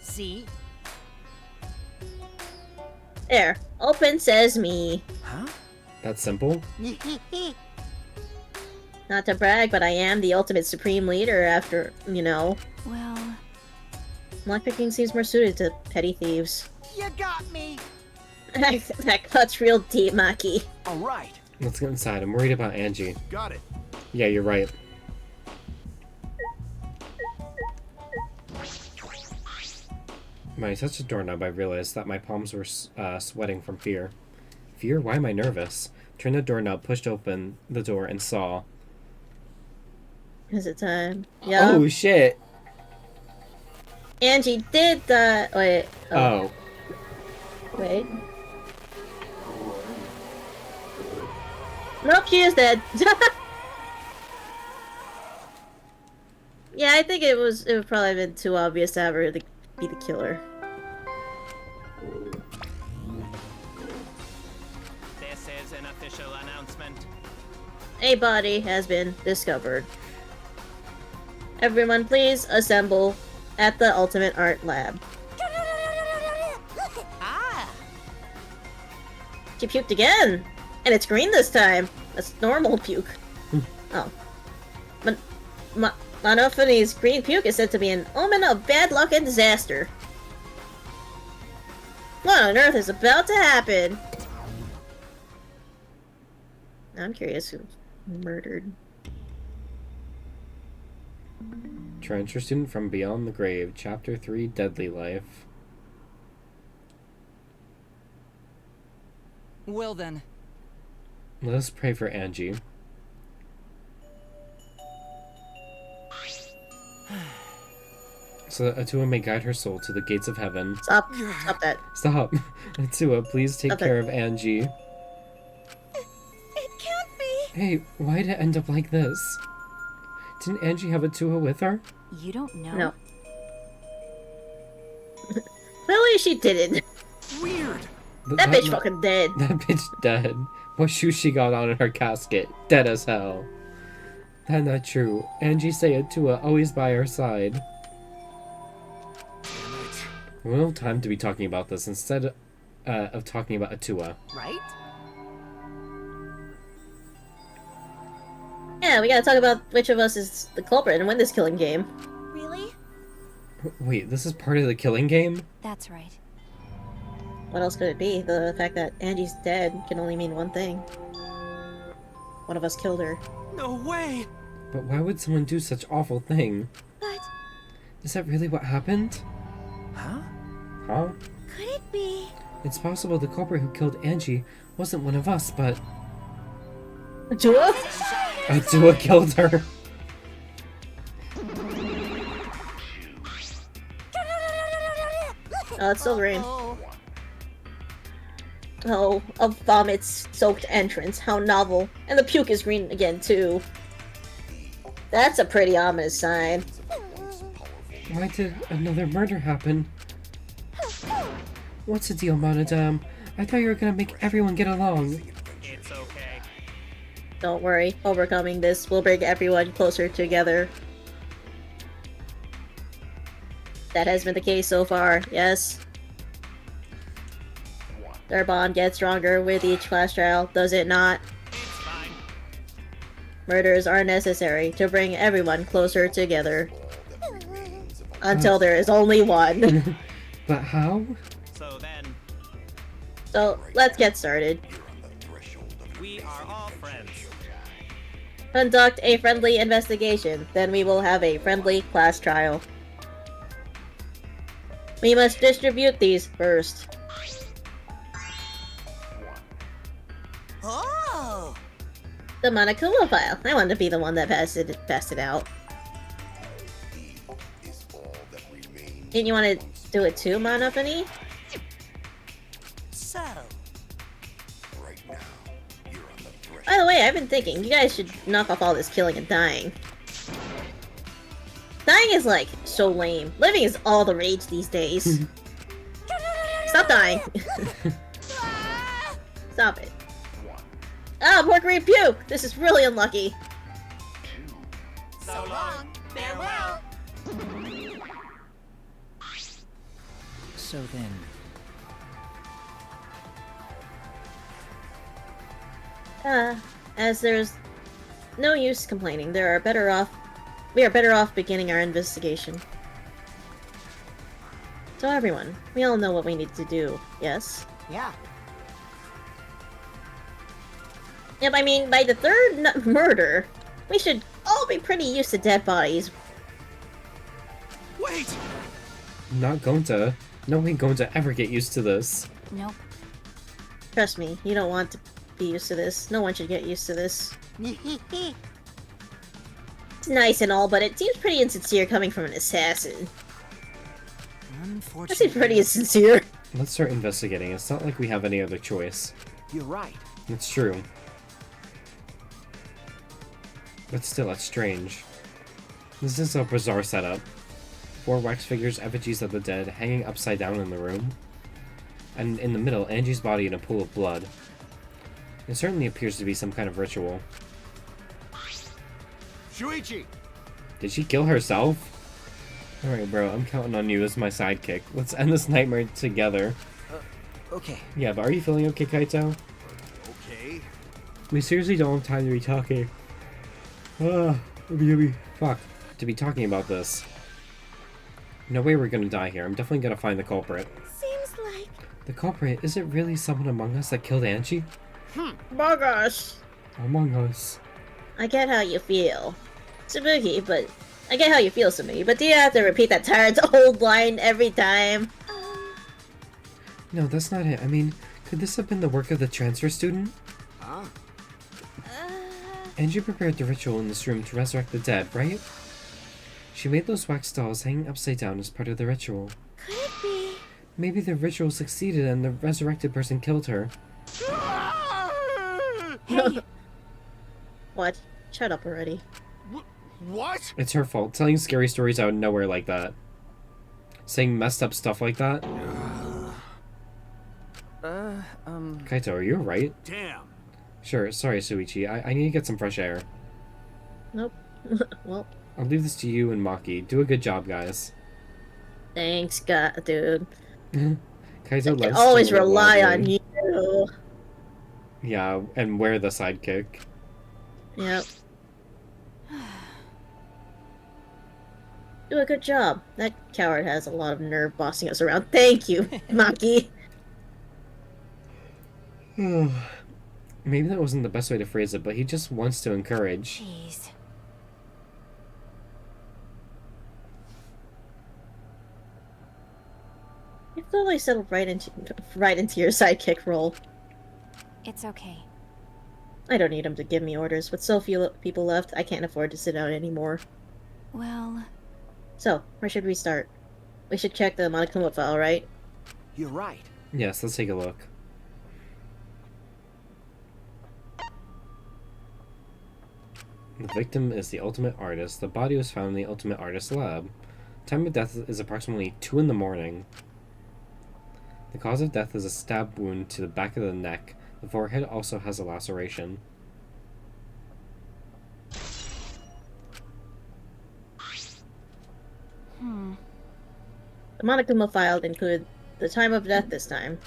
See? There. Open sesame. Huh? That's simple? Not to brag, but I am the ultimate supreme leader after, you know. Well... Lockpicking seems more suited to petty thieves. You got me! That cuts real deep, Maki. Alright. Let's get inside. I'm worried about Angie. Got it. Yeah, you're right. When I touched the doorknob, I realized that my palms were sweating from fear. Fear? Why am I nervous? Turned the doorknob, pushed open the door, and saw... Is it time? Yeah. Oh, shit! Angie did the... Wait. Oh. Wait. Nope, she is dead. Yeah, I think it would probably have been too obvious to have her be the killer. This is an official announcement. A body has been discovered. Everyone please assemble at the Ultimate Art Lab. She puked again! And it's green this time! That's normal puke. Oh. But Monophanie's green puke is said to be an omen of bad luck and disaster. What on earth is about to happen? I'm curious who murdered. Transfer student from Beyond the Grave, Chapter 3, Deadly Life. Well then. Let us pray for Angie. So that Atua may guide her soul to the gates of heaven. Stop that. Stop. Atua, please take care of Angie. It can't be. Hey, why'd it end up like this? Didn't Angie have Atua with her? You don't know? No. Clearly she didn't. Weird. That bitch fucking dead. That bitch dead. What shoes she got on in her casket? Dead as hell. That's not true. Angie say Atua always by her side. We don't have time to be talking about this instead of talking about Atua. Right? Yeah, we gotta talk about which of us is the culprit and win this killing game. Really? Wait, this is part of the killing game? That's right. What else could it be? The fact that Angie's dead can only mean one thing. One of us killed her. No way! But why would someone do such awful thing? But Is that really what happened? Huh? Huh? could it be? It's possible the culprit who killed Angie wasn't one of us, but Atua? Atua killed her. Oh, it's still rain. Oh. Oh, a vomit-soaked entrance. How novel. And the puke is green again, too. That's a pretty ominous sign. Why did another murder happen? What's the deal, Monodam? I thought you were gonna make everyone get along. It's okay. Don't worry, overcoming this will bring everyone closer together. That has been the case so far, yes. Their bond gets stronger with each class trial, does it not? It's fine. Murders are necessary to bring everyone closer together. Until there is only one. But how? So then, So, let's get started. we are all friends. Conduct a friendly investigation, then we will have a friendly class trial. We must distribute these first. Oh! The Monokuma file. I want to be the one that passed it out. Didn't you want to do it too, Monophony? So, By the way, I've been thinking, you guys should knock off all this killing and dying. Dying is like so lame. Living is all the rage these days. Stop dying. Stop it. Ah, poor green puke! This is really unlucky. so long, farewell. So then, As there's no use complaining, we are better off beginning our investigation. So everyone, we all know what we need to do, yes? Yeah. Yep, I mean, by the third murder, we should all be pretty used to dead bodies. Wait! Not going to. No one going to ever get used to this. Nope. Trust me, you don't want to be used to this. No one should get used to this. It's nice and all, but it seems pretty insincere coming from an assassin. That unfortunately, seems pretty insincere. Let's start investigating. It's not like we have any other choice. You're right. It's true. But still, it's strange. This is a bizarre setup. 4 wax figures, effigies of the dead, hanging upside down in the room. And in the middle, Angie's body in a pool of blood. It certainly appears to be some kind of ritual. Shuichi! Did she kill herself? Alright, bro, I'm counting on you as my sidekick. Let's end this nightmare together. Okay. Yeah, but are you feeling okay, Kaito? Okay. We seriously don't have time to be talking. We'll be fuck to be talking about this. No way we're gonna die here. I'm definitely gonna find the culprit. Seems like... The culprit? Is it really someone among us that killed Angie? My gosh. Among us. I get how you feel. Sabuki, but... I get how you feel, Sabuki, but do you have to repeat that tired old line every time? No, that's not it. I mean, could this have been the work of the transfer student? Angie prepared the ritual in this room to resurrect the dead, right? She made those wax dolls hanging upside down as part of the ritual. Could it be? Maybe the ritual succeeded and the resurrected person killed her. Hey! What? Shut up already. What? It's her fault, telling scary stories out of nowhere like that. Saying messed up stuff like that. Kaito, are you alright? Damn. Sure, sorry, Suichi. I need to get some fresh air. Nope. Well, I'll leave this to you and Maki. Do a good job, guys. thanks, God, dude. Kaito I can loves always to live rely loudly. on you. Yeah, and we're the sidekick. Yep. Do a good job. That coward has a lot of nerve bossing us around. Thank you, Maki. Maybe that wasn't the best way to phrase it, but he just wants to encourage. Jeez. You've totally settled right into your sidekick role. It's okay. I don't need him to give me orders. With so few people left, I can't afford to sit out anymore. Well... So, where should we start? We should check the Monokuma file, right? You're right. Yes, let's take a look. The victim is the ultimate artist. The body was found in the ultimate artist lab. Time of death is approximately 2 in the morning. The cause of death is a stab wound to the back of the neck. The forehead also has a laceration. The Monokuma file included the time of death this time.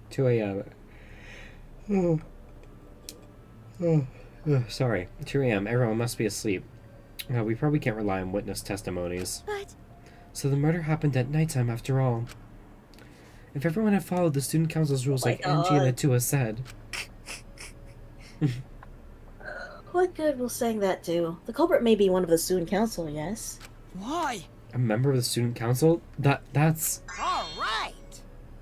2 a.m. Sorry. 2 a.m. Everyone must be asleep. We probably can't rely on witness testimonies. But... So the murder happened at nighttime after all. If everyone had followed the student council's rules like Angie and Atua said... What good will saying that do? The culprit may be one of the student council, yes? Why? A member of the student council? That's... All right.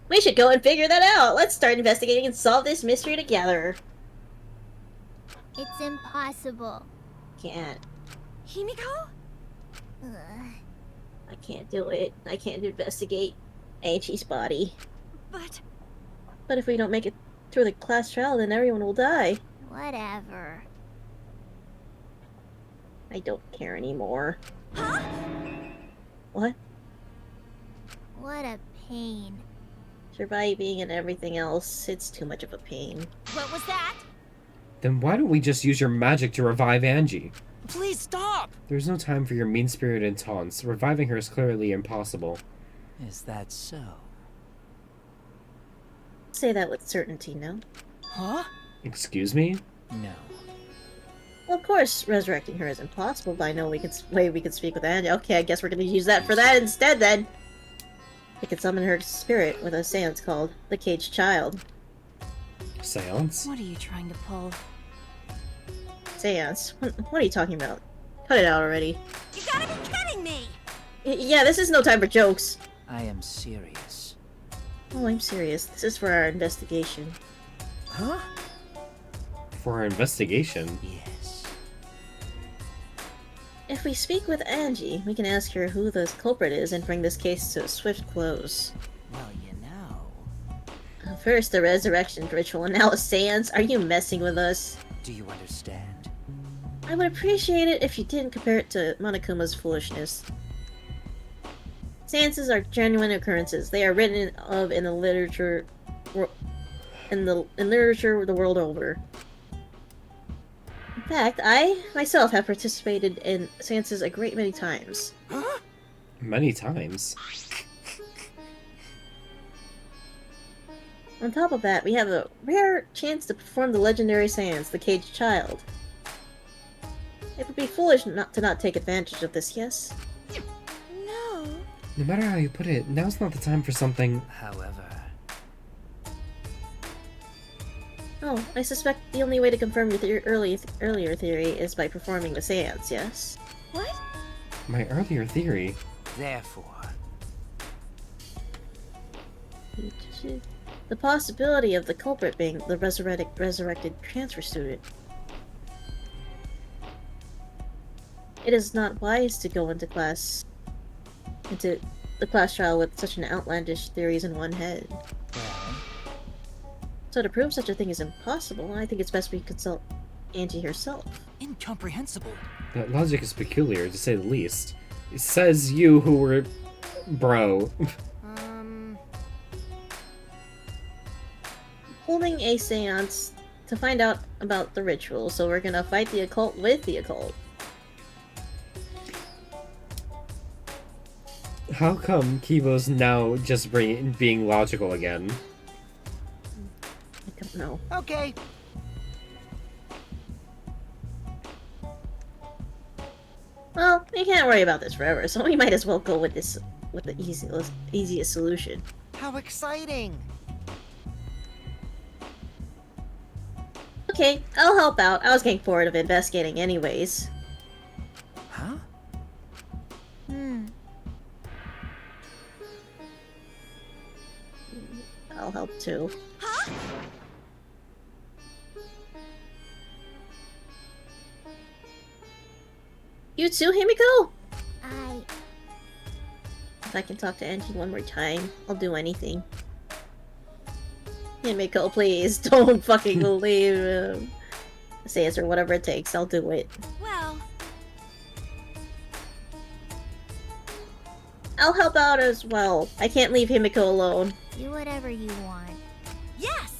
We should go and figure that out! Let's start investigating and solve this mystery together! It's impossible. Can't. Himiko? Ugh. I can't do it. I can't investigate Angie's body. But... But if we don't make it through the class trial, then everyone will die. Whatever. I don't care anymore. Huh? What? What a pain. Surviving and everything else, it's too much of a pain. What was that? Then why don't we just use your magic to revive Angie? Please stop! There's no time for your mean-spirited taunts. Reviving her is clearly impossible. Is that so? Say that with certainty, no? Huh? Excuse me? No. Well, of course, resurrecting her is impossible, but I know way we could speak with Angie. Okay, I guess we're gonna use that for that instead, then! We could summon her spirit with a seance called the Caged Child. Seance? What are you trying to pull? Seance? What are you talking about? Cut it out already. You gotta be kidding me! Yeah, this is no time for jokes. I am serious. Oh, I'm serious. This is for our investigation. Huh? For our investigation? Yes. If we speak with Angie, we can ask her who the culprit is and bring this case to a swift close. Well, you know. First the resurrection ritual, and now a seance? Are you messing with us? Do you understand? I would appreciate it if you didn't compare it to Monokuma's foolishness. Seances are genuine occurrences. They are written of in the literature, in literature the world over. In fact, I myself have participated in seances a great many times. Huh? Many times. On top of that, we have a rare chance to perform the legendary seance, the Caged Child. It would be foolish not to take advantage of this, yes? No. No matter how you put it, now's not the time for something. However, Oh, I suspect the only way to confirm your earlier theory is by performing the seance, yes? What? My earlier theory. therefore, The possibility of the culprit being the resurrected transfer student. It is not wise to go into the class trial with such an outlandish theories in one head. well, So to prove such a thing is impossible, I think it's best we consult Angie herself. Incomprehensible. That logic is peculiar, to say the least. It says you who were... Bro. Holding a seance to find out about the ritual, so we're gonna fight the occult with the occult. How come Kibo's now just being logical again? I don't know. Okay. Well, we can't worry about this forever, so we might as well go with the easiest solution. How exciting! Okay, I'll help out. I was getting bored of investigating anyways. huh? I'll help too. You too, Himiko? If I can talk to Angie one more time, I'll do anything. Himiko, please, don't fucking leave say it or whatever it takes, I'll do it. Well, I'll help out as well. I can't leave Himiko alone. Do whatever you want. yes!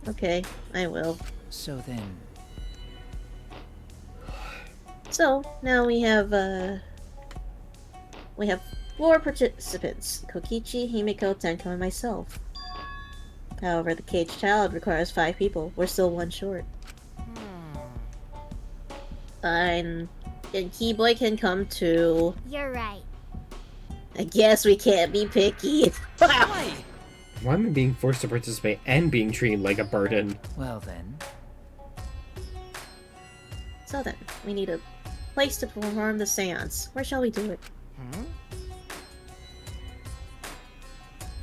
Okay, I will. So then, So, now we have 4 participants. Kokichi, Himiko, Tenko, and myself. However, the caged child requires 5 people. We're still 1 short. And Keyboy can come too. You're right. I guess we can't be picky. Why? Why am I being forced to participate and being treated like a burden? well then, So then, we need a place to perform the seance. Where shall we do it?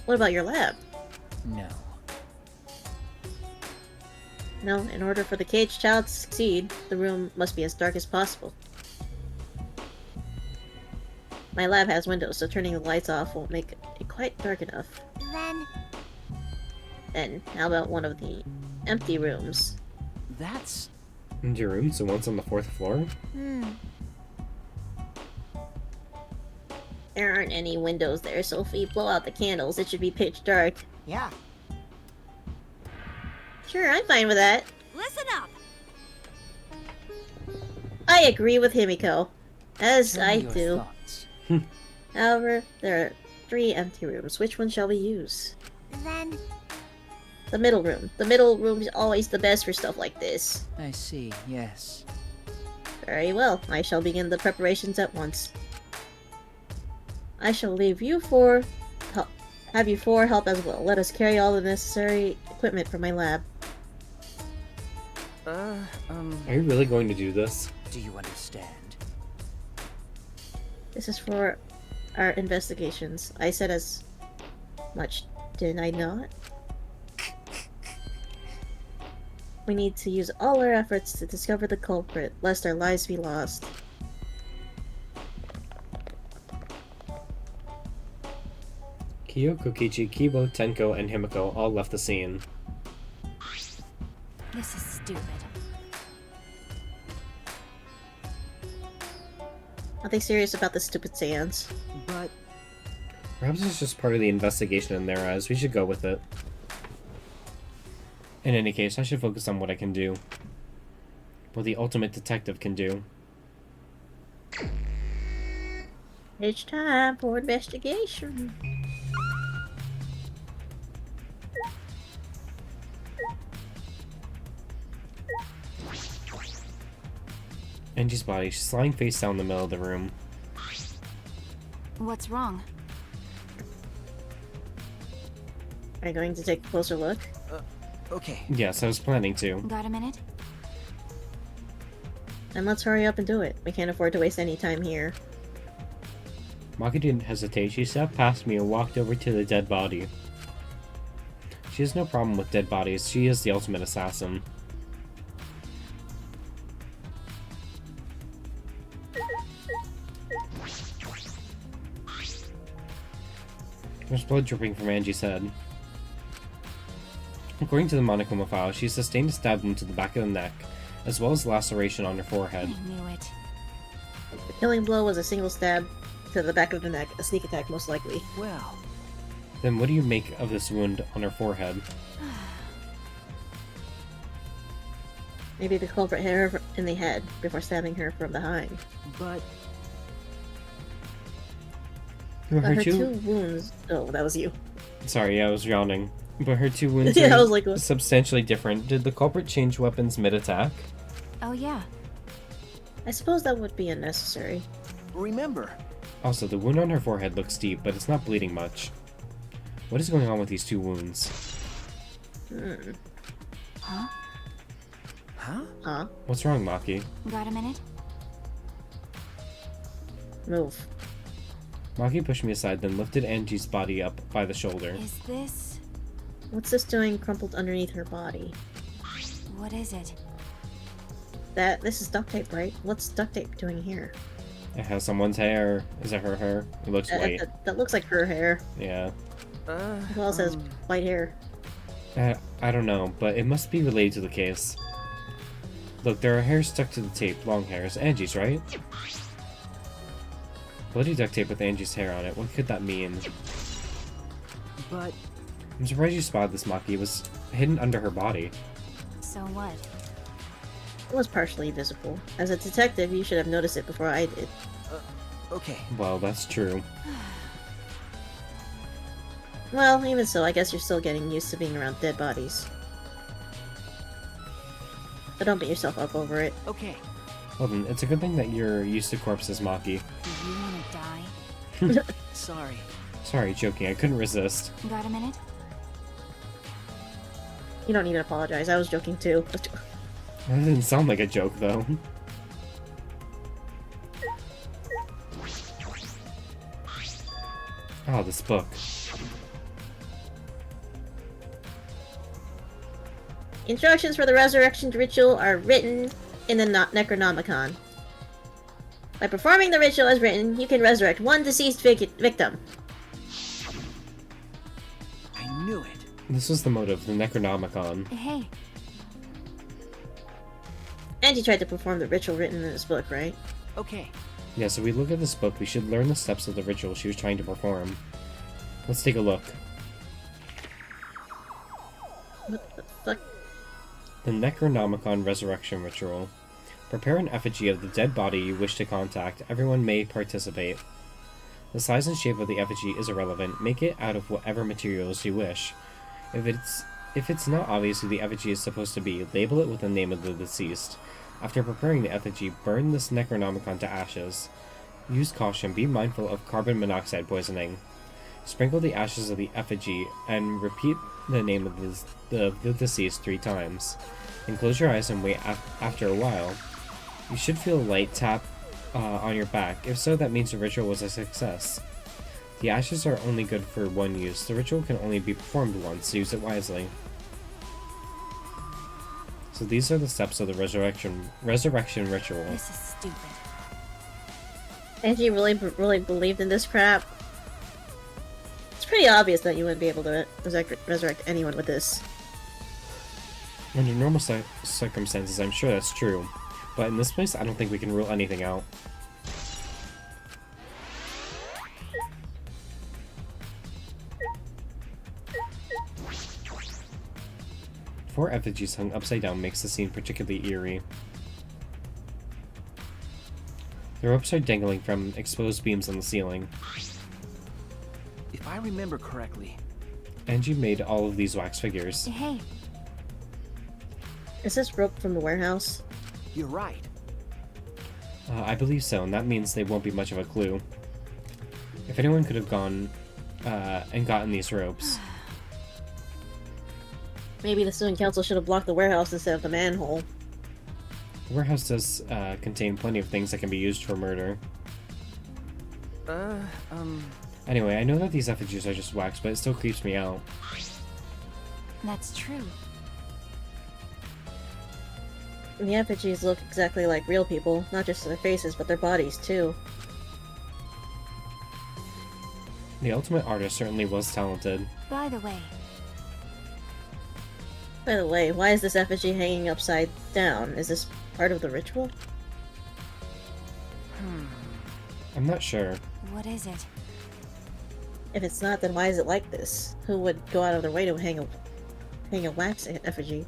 What about your lab? no. No, in order for the caged child to succeed, the room must be as dark as possible. My lab has windows, so turning the lights off won't make it quite dark enough. Then, How about one of the empty rooms? That's... Into your room, so once on the 4th floor? There aren't any windows there, so if we blow out the candles, it should be pitch dark. Yeah. Sure, I'm fine with that. Listen up! I agree with Himiko. As tell me I your do. thoughts. However, there are 3 empty rooms. Which one shall we use? then, The middle room. The middle room is always the best for stuff like this. I see, yes. Very well. I shall begin the preparations at once. I shall leave you 4 help. Have you 4 help as well. Let us carry all the necessary equipment from my lab. Are you really going to do this? Do you understand? This is for our investigations. I said as much, didn't I not? We need to use all our efforts to discover the culprit, lest our lives be lost. Kyo, Kokichi, Kibo, Tenko, and Himiko all left the scene. This is stupid. Are they serious about this stupid seance? But Perhaps it's just part of the investigation in their eyes. We should go with it. In any case, I should focus on what I can do. What the ultimate detective can do. It's time for investigation. Angie's body. She's lying face down in the middle of the room. What's wrong? Are you going to take a closer look? Okay. Yes, I was planning to. Got a minute? Then let's hurry up and do it. We can't afford to waste any time here. Maki didn't hesitate. She stepped past me and walked over to the dead body. She has no problem with dead bodies. She is the ultimate assassin. There's blood dripping from Angie's head. According to the Monokuma file, she sustained a stab wound to the back of the neck, as well as laceration on her forehead. I knew it. The killing blow was a single stab to the back of the neck, a sneak attack most likely. Well, Then what do you make of this wound on her forehead? Maybe the culprit hit her in the head before stabbing her from behind. but But her two wounds... Oh, that was you. Sorry, I was yawning. But her two wounds Yeah, I are was like, what? substantially different. Did the culprit change weapons mid-attack? Oh yeah. I suppose that would be unnecessary. Remember, Also, the wound on her forehead looks deep, but it's not bleeding much. What is going on with these two wounds? Huh? Huh? What's wrong, Maki? Got a minute? Move. Maki pushed me aside, then lifted Angie's body up by the shoulder. Is this... What's this doing crumpled underneath her body? What is it? This is duct tape, right? What's duct tape doing here? It has someone's hair. Is it her hair? It looks white. That looks like her hair. Yeah. Who else has white hair? I don't know, but it must be related to the case. Look, there are hairs stuck to the tape. Long hairs. Angie's, right? Bloody duct tape with Angie's hair on it. What could that mean? but I'm surprised you spotted this, Maki. It was hidden under her body. So what? It was partially visible. As a detective, you should have noticed it before I did. okay. Well, that's true. Well, even so, I guess you're still getting used to being around dead bodies. But don't beat yourself up over it. Okay. Well then, it's a good thing that you're used to corpses, Maki. Do you want to die? Sorry. Sorry, joking. I couldn't resist. Got a minute? You don't need to apologize. I was joking too. That didn't sound like a joke, though. Oh, this book. Instructions for the resurrection ritual are written in the Necronomicon. By performing the ritual as written, you can resurrect one deceased victim. I knew it. This was the motive, the Necronomicon. Hey, Angie tried to perform the ritual written in this book, right? Okay. Yeah, so we look at this book, we should learn the steps of the ritual she was trying to perform. Let's take a look. What the fuck? The Necronomicon Resurrection Ritual. Prepare an effigy of the dead body you wish to contact. Everyone may participate. The size and shape of the effigy is irrelevant. Make it out of whatever materials you wish. If it's not obvious who the effigy is supposed to be, label it with the name of the deceased. After preparing the effigy, burn this Necronomicon to ashes. Use caution, be mindful of carbon monoxide poisoning. Sprinkle the ashes of the effigy and repeat the name of the deceased 3 times. Then close your eyes and wait after a while. You should feel a light tap on your back. If so, that means the ritual was a success. The ashes are only good for one use. The ritual can only be performed once, so use it wisely. So these are the steps of the resurrection ritual. this is stupid. Angie really believed in this crap. It's pretty obvious that you wouldn't be able to resurrect anyone with this. Under normal circumstances, I'm sure that's true. But in this place, I don't think we can rule anything out. Four effigies hung upside down makes the scene particularly eerie. The ropes are dangling from exposed beams on the ceiling. If I remember correctly, Angie made all of these wax figures. Hey, Is this rope from the warehouse? you're right. I believe so, and that means they won't be much of a clue. If anyone could have gone and gotten these ropes. Maybe the student council should have blocked the warehouse instead of the manhole. The warehouse does contain plenty of things that can be used for murder. Anyway, I know that these effigies are just wax, but it still creeps me out. That's true. And the effigies look exactly like real people, not just their faces, but their bodies too. The ultimate artist certainly was talented. By the way, why is this effigy hanging upside down? Is this part of the ritual? I'm not sure. what is it? If it's not, then why is it like this? Who would go out of their way to hang a wax effigy?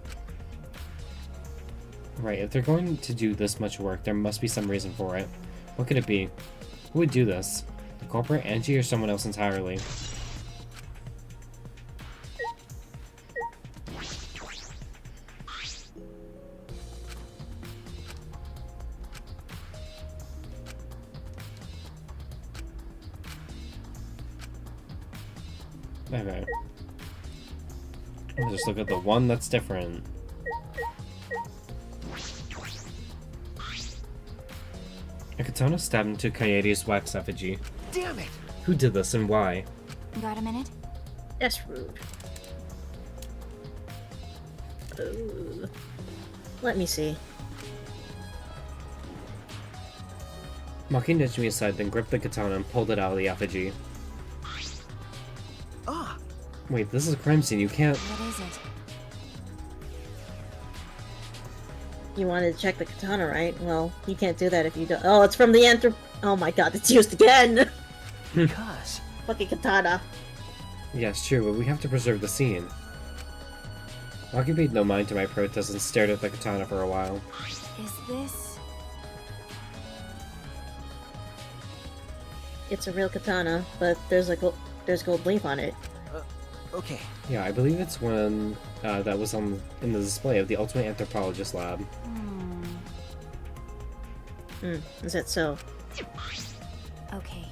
Right, if they're going to do this much work, there must be some reason for it. What could it be? Who would do this? The culprit, Angie, or someone else entirely? Okay. We'll just look at the one that's different. A katana stabbed into Kaede's wax effigy. Damn it! Who did this and why? Got a minute? That's rude. Let me see. Maki nudged me aside, then gripped the katana and pulled it out of the effigy. Ah! Wait, this is a crime scene. You can't... What is it? You wanted to check the katana, right? Well, you can't do that if you don't. Oh, it's from the Oh my god, it's used again! Because... Fucking katana. Yes, true, but we have to preserve the scene. Maki paid no mind to my protest and stared at the katana for a while. Is this... It's a real katana, but there's gold leaf on it. Okay. Yeah, I believe it's one that was in the display of the Ultimate Anthropologist lab. Is that so? Okay.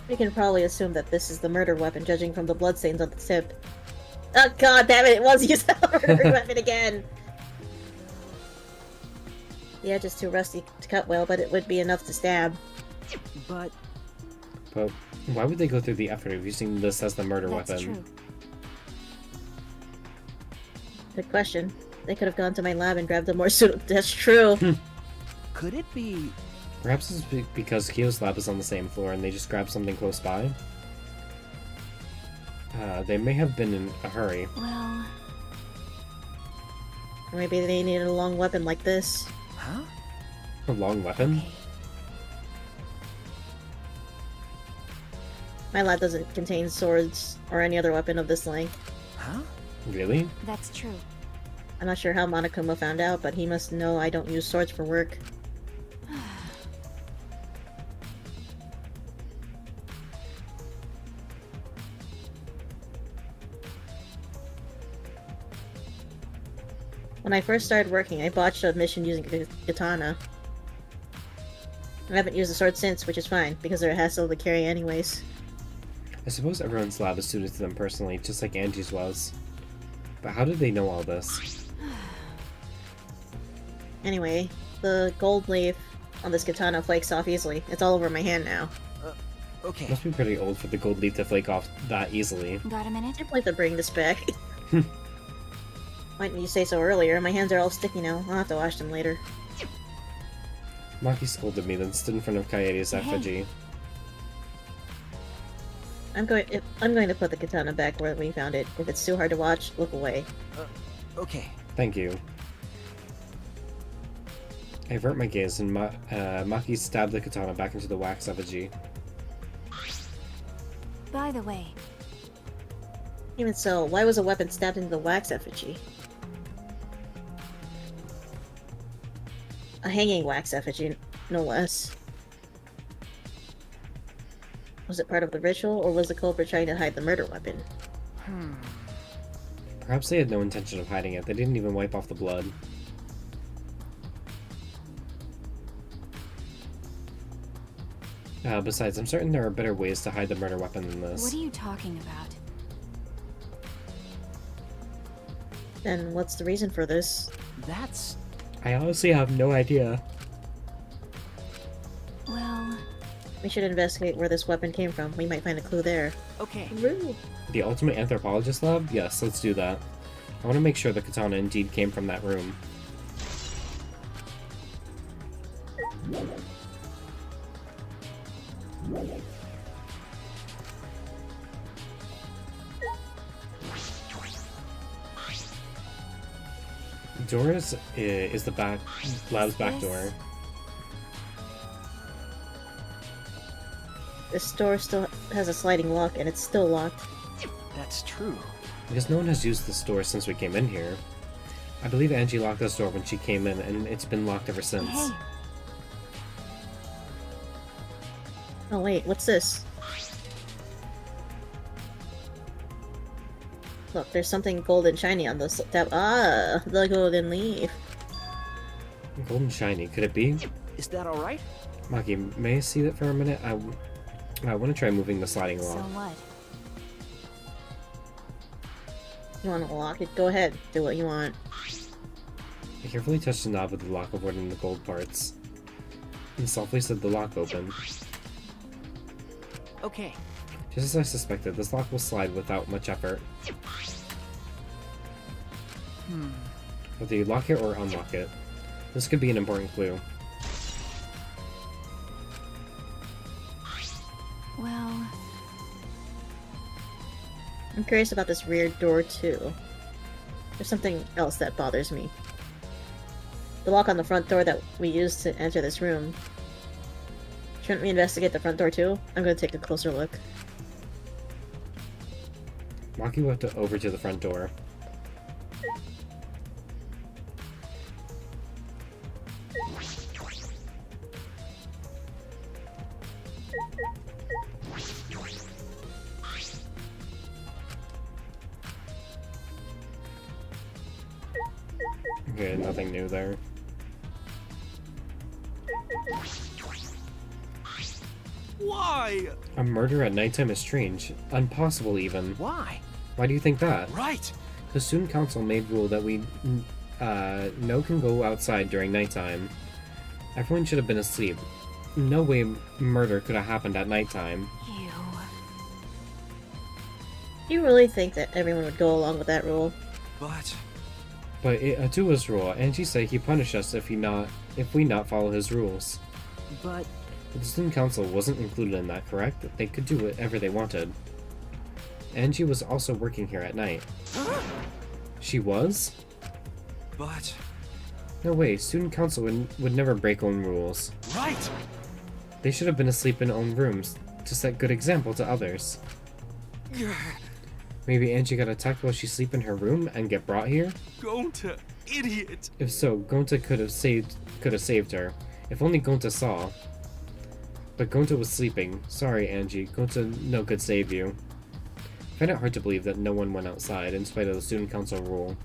We can probably assume that this is the murder weapon, judging from the bloodstains on the tip. Oh god damn it, it was used as a murder weapon again! The edge is too rusty to cut well, but it would be enough to stab. But why would they go through the effort of using this as the murder That's weapon? true. Good question. They could have gone to my lab and grabbed a more suitable. That's true. could it be... Perhaps it's because Kyo's lab is on the same floor and they just grabbed something close by? They may have been in a hurry. Well... Or maybe they needed a long weapon like this. Huh? A long weapon? Okay. My lab doesn't contain swords or any other weapon of this length. Huh? Really? That's true. I'm not sure how Monokuma found out, but he must know I don't use swords for work. When I first started working, I botched a mission using a katana. I haven't used a sword since, which is fine, because they're a hassle to carry anyways. I suppose everyone's lab is suited to them personally, just like Angie's was. But how did they know all this? Anyway, the gold leaf on this katana flakes off easily. It's all over my hand now. Okay. Must be pretty old for the gold leaf to flake off that easily. Got a minute? I can't believe they're bringing this back. Why didn't you say so earlier? My hands are all sticky now. I'll have to wash them later. Maki scolded me, then stood in front of Kaede's effigy. I'm going to put the katana back where we found it. If it's too hard to watch, look away. Okay. Thank you. I avert my gaze, and Maki stabbed the katana back into the wax effigy. By the way, Even so, why was a weapon stabbed into the wax effigy? A hanging wax effigy, no less. Was it part of the ritual, or was the culprit trying to hide the murder weapon? Perhaps they had no intention of hiding it. They didn't even wipe off the blood. Besides, I'm certain there are better ways to hide the murder weapon than this. What are you talking about? Then what's the reason for this? That's... I honestly have no idea. Well... We should investigate where this weapon came from. We might find a clue there. okay. Woo. The Ultimate Anthropologist Lab? Yes, let's do that. I want to make sure the katana indeed came from that room. Doors is the back lab's back door. This door still has a sliding lock, and it's still locked. That's true. Because no one has used this door since we came in here. I believe Angie locked this door when she came in, and it's been locked ever since. Hey, Oh wait, what's this? Look, there's something golden shiny on this tab. Ah, the golden leaf. Golden shiny, could it be? Is that all right? Maki, may I see that for a minute? I want to try moving the sliding so lock. what? You want to lock it? Go ahead. Do what you want. I carefully touched the knob of the lock, avoiding the gold parts, and softly slid the lock open. Okay. Just as I suspected, this lock will slide without much effort. Whether you lock it or unlock it, this could be an important clue. Well... I'm curious about this weird door too. There's something else that bothers me. The lock on the front door that we used to enter this room. Shouldn't we investigate the front door too? I'm gonna take a closer look. Maki walked over to the front door. Okay, nothing new there. Why? A murder at nighttime is strange. Impossible, even. Why? Why do you think that? Right. The student council made rule that we no can go outside during nighttime. Everyone should have been asleep. No way murder could have happened at nighttime. You... Do you really think that everyone would go along with that rule? But to his rule, Angie said he punished us if we not follow his rules. But... But the student council wasn't included in that, correct? They could do whatever they wanted. Angie was also working here at night. She was? But... No way, student council would never break own rules. Right! They should have been asleep in own rooms to set good example to others. Maybe Angie got attacked while she sleep in her room and get brought here? Gonta, idiot! If so, Gonta could have saved her. If only Gonta saw. But Gonta was sleeping. Sorry, Angie. Gonta no could save you. I find it hard to believe that no one went outside in spite of the student council rule.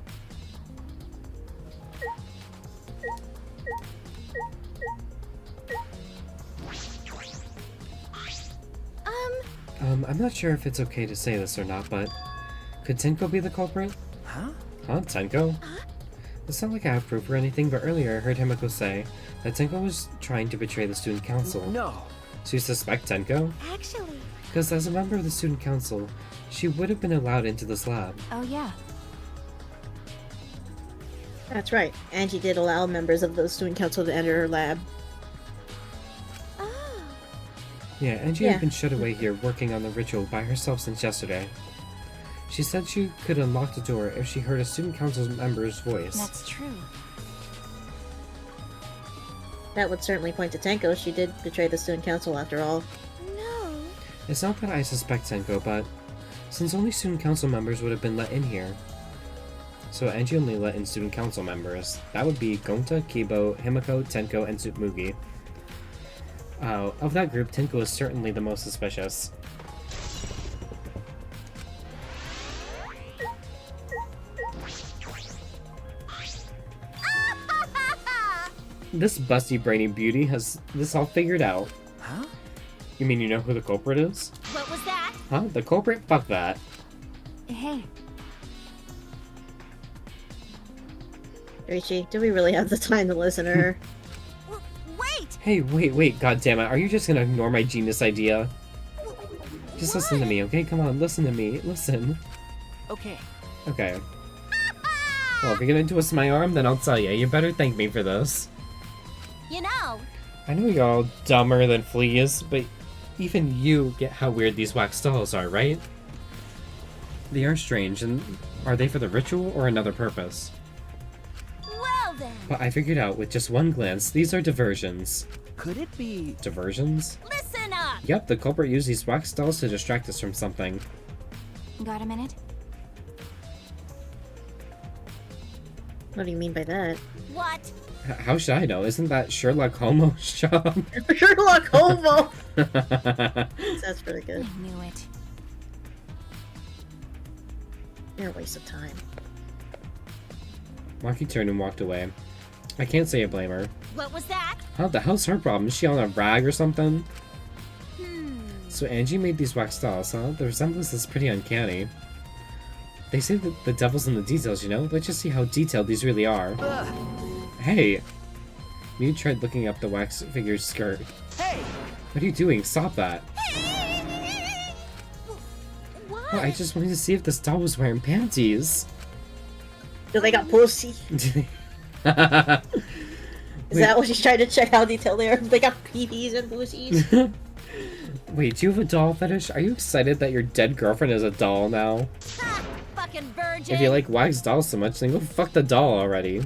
I'm not sure if it's okay to say this or not, but could Tenko be the culprit? Huh? Huh, Tenko? It's not like I have proof or anything, but earlier I heard Himiko say that Tenko was trying to betray the student council. No. So you suspect Tenko? Actually... Because as a member of the student council, she would have been allowed into this lab. Oh yeah. That's right. Angie did allow members of the student council to enter her lab. Oh. Yeah, Angie Yeah. had been shut away here working on the ritual by herself since yesterday. She said she could unlock the door if she heard a student council member's voice. That's true. That would certainly point to Tenko. She did betray the student council after all. No. It's not that I suspect Tenko, but since only student council members would have been let in here. So Angie only let in student council members. That would be Gonta, Kibo, Himiko, Tenko, and Tsumugi. Of that group, Tenko is certainly the most suspicious. This busty brainy beauty has this all figured out. Huh? You mean you know who the culprit is? What was that? Huh? The culprit? Fuck that. Hey, Richie, do we really have the time to listen to her? wait! Hey, wait, god damn it. Are you just gonna ignore my genius idea? Just listen to me, okay? Come on, listen to me. Listen. Okay. Okay. Well, if you're gonna twist my arm, then I'll tell you. You better thank me for this. You know, I know you're all dumber than fleas, but even you get how weird these wax dolls are, right? They are strange, and are they for the ritual or another purpose? well then. But I figured out with just one glance, these are diversions. Could it be... Diversions? Listen up! Yep, the culprit used these wax dolls to distract us from something. Got a minute? What do you mean by that? What? How should I know? Isn't that Sherlock Holmes' job? Sherlock Holmes! That's pretty good. I knew it. You're a waste of time. Maki turned and walked away. I can't say I blame her. What was that? How the hell's her problem? Is she on a rag or something? Hmm. So Angie made these wax dolls, huh? The resemblance is pretty uncanny. They say that the devil's in the details, you know? Let's just see how detailed these really are. Hey! Mew tried looking up the wax figure's skirt. Hey! What are you doing? Stop that! What? Oh, I just wanted to see if this doll was wearing panties. Do they got pussy? Is that what she's trying to check how detailed they are? They got peepees and pussies? Wait, do you have a doll fetish? Are you excited that your dead girlfriend is a doll now? Ha! Fucking virgin! If you like wax dolls so much, then go fuck the doll already.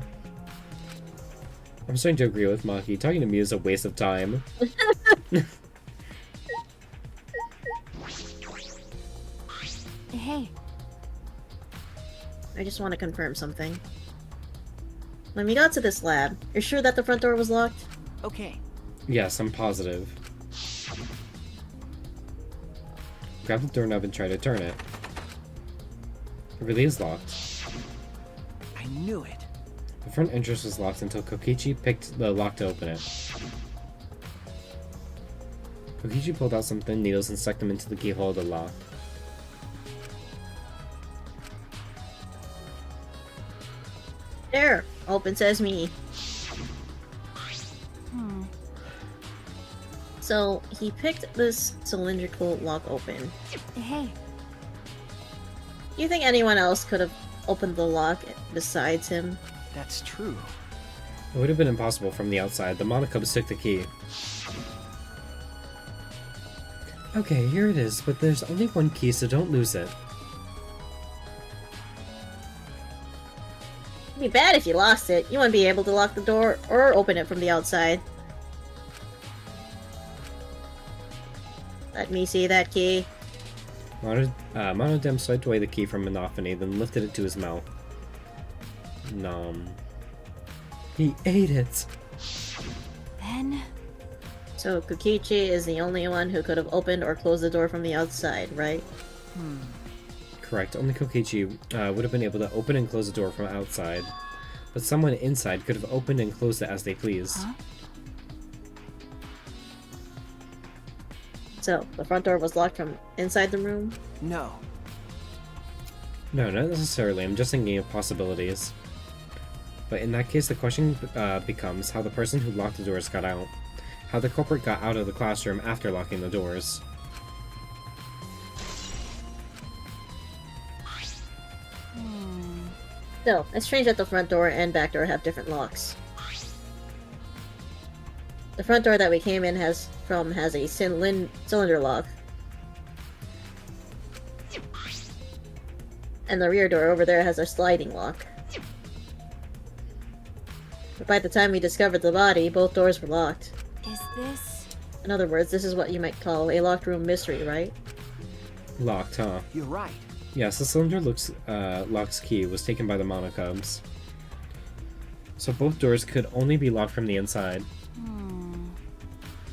I'm starting to agree with Maki. Talking to me is a waste of time. Hey, I just want to confirm something. When we got to this lab, you're sure that the front door was locked? Okay. Yes, I'm positive. Grab the doorknob and try to turn it. It really is locked. I knew it. The front entrance was locked until Kokichi picked the lock to open it. Kokichi pulled out some thin needles and stuck them into the keyhole of the lock. There! Open sesame. So, he picked this cylindrical lock open. hey. You think anyone else could have opened the lock besides him? That's true. It would have been impossible from the outside. The Monocubs took the key. Okay, here it is, but there's only one key, so don't lose it. It'd be bad if you lost it. You wouldn't be able to lock the door or open it from the outside. Let me see that key. Monodem swiped away the key from Monophony, then lifted it to his mouth. Nom. He ate it! Then... So Kokichi is the only one who could have opened or closed the door from the outside, right? Correct, only Kokichi would have been able to open and close the door from outside. But someone inside could have opened and closed it as they pleased. Huh? So, the front door was locked from inside the room? No. No, not necessarily. I'm just thinking of possibilities. But in that case, the question becomes how the person who locked the doors got out. How the culprit got out of the classroom after locking the doors. Still, it's strange that the front door and back door have different locks. The front door that we came in has a cylinder lock. And the rear door over there has a sliding lock. But by the time we discovered the body, both doors were locked. Is this... In other words, this is what you might call a locked room mystery, right? Locked, huh? You're right. Yes, the cylinder lock's key was taken by the Monocubs. So both doors could only be locked from the inside.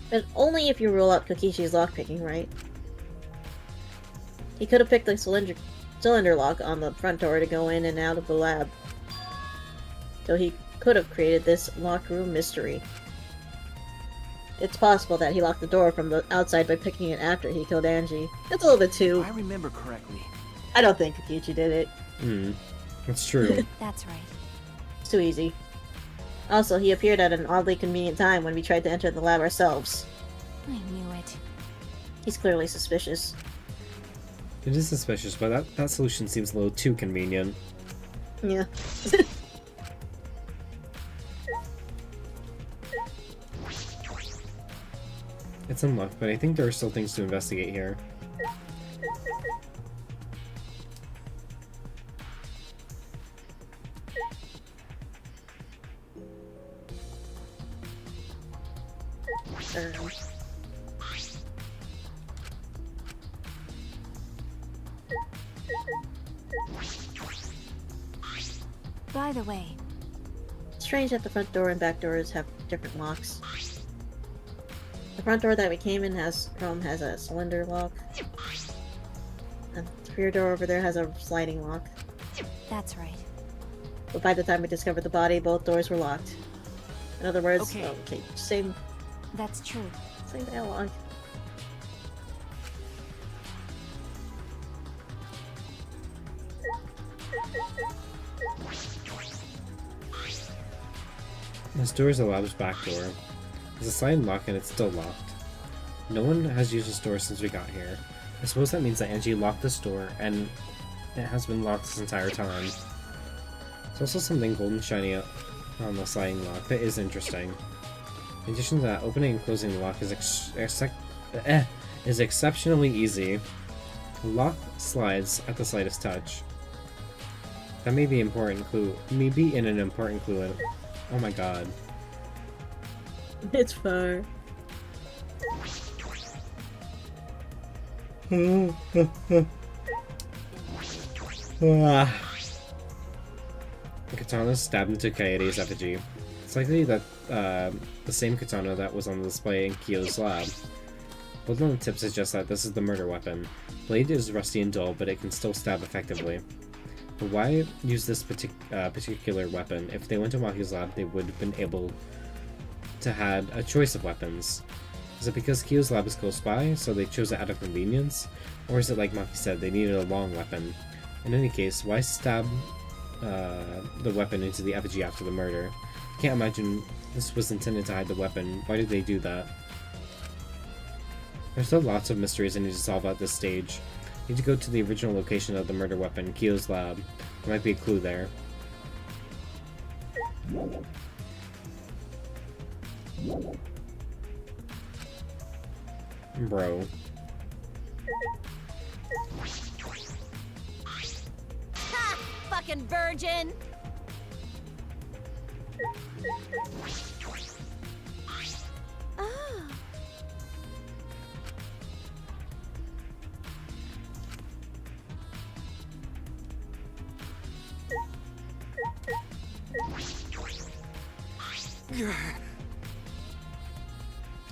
But only if you rule out Kokishi's lockpicking, right? He could have picked the cylinder lock on the front door to go in and out of the lab. So he could have created this locked room mystery. it's possible that he locked the door from the outside by picking it after he killed Angie. That's a little bit too... If I remember correctly. I don't think Kokichi did it. That's true. That's right. It's too easy. Also, he appeared at an oddly convenient time when we tried to enter the lab ourselves. I knew it. He's clearly suspicious. It is suspicious, but that solution seems a little too convenient. Yeah. It's unlocked, but I think there are still things to investigate here. By the way, Strange that the front door and back doors have different locks. The front door that we came in has a cylinder lock. And the rear door over there has a sliding lock. that's right. But by the time we discovered the body, both doors were locked. In other words, Okay. same That's true. dialogue. This door is the lab's back door. There's a sliding lock and it's still locked. No one has used this door since we got here. I suppose that means that Angie locked this door and it has been locked this entire time. There's also something golden shiny on the sliding lock that is interesting. In addition to that, opening and closing the lock is exceptionally easy. The lock slides at the slightest touch. That may be important clue. Maybe in an important clue. Oh my god. It's far. The katana stabbed into Kaede's effigy. It's likely that the same katana that was on display in Kyo's lab. Both on the tip suggest that this is the murder weapon. Blade is rusty and dull, but it can still stab effectively. But why use this particular weapon? If they went to Maki's lab, they would have been able to had a choice of weapons. Is it because Kyo's lab is close by, so they chose it out of convenience? Or is it like Maki said, they needed a long weapon? In any case, why stab the weapon into the effigy after the murder? I can't imagine this was intended to hide the weapon. Why did they do that? There's still lots of mysteries I need to solve at this stage. I need to go to the original location of the murder weapon, Kyo's lab. There might be a clue there. Bro. Ha! Fucking virgin! Oh.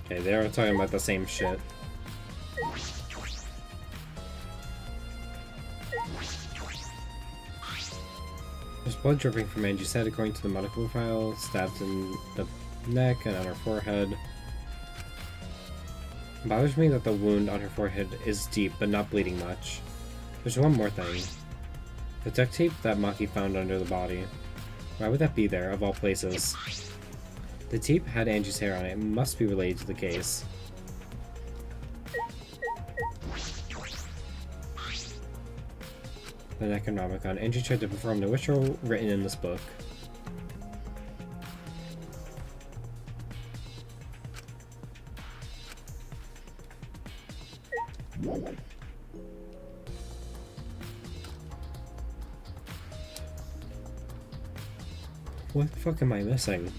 Okay, they're all talking about the same shit. There's blood dripping from Angie's head according to the medical file, stabbed in the neck and on her forehead. It bothers me that the wound on her forehead is deep but not bleeding much. There's one more thing. The duct tape that Maki found under the body. Why would that be there, of all places? The tape had Angie's hair on it. It must be related to the case. The Necronomicon. Angie tried to perform the ritual written in this book. What the fuck am I missing?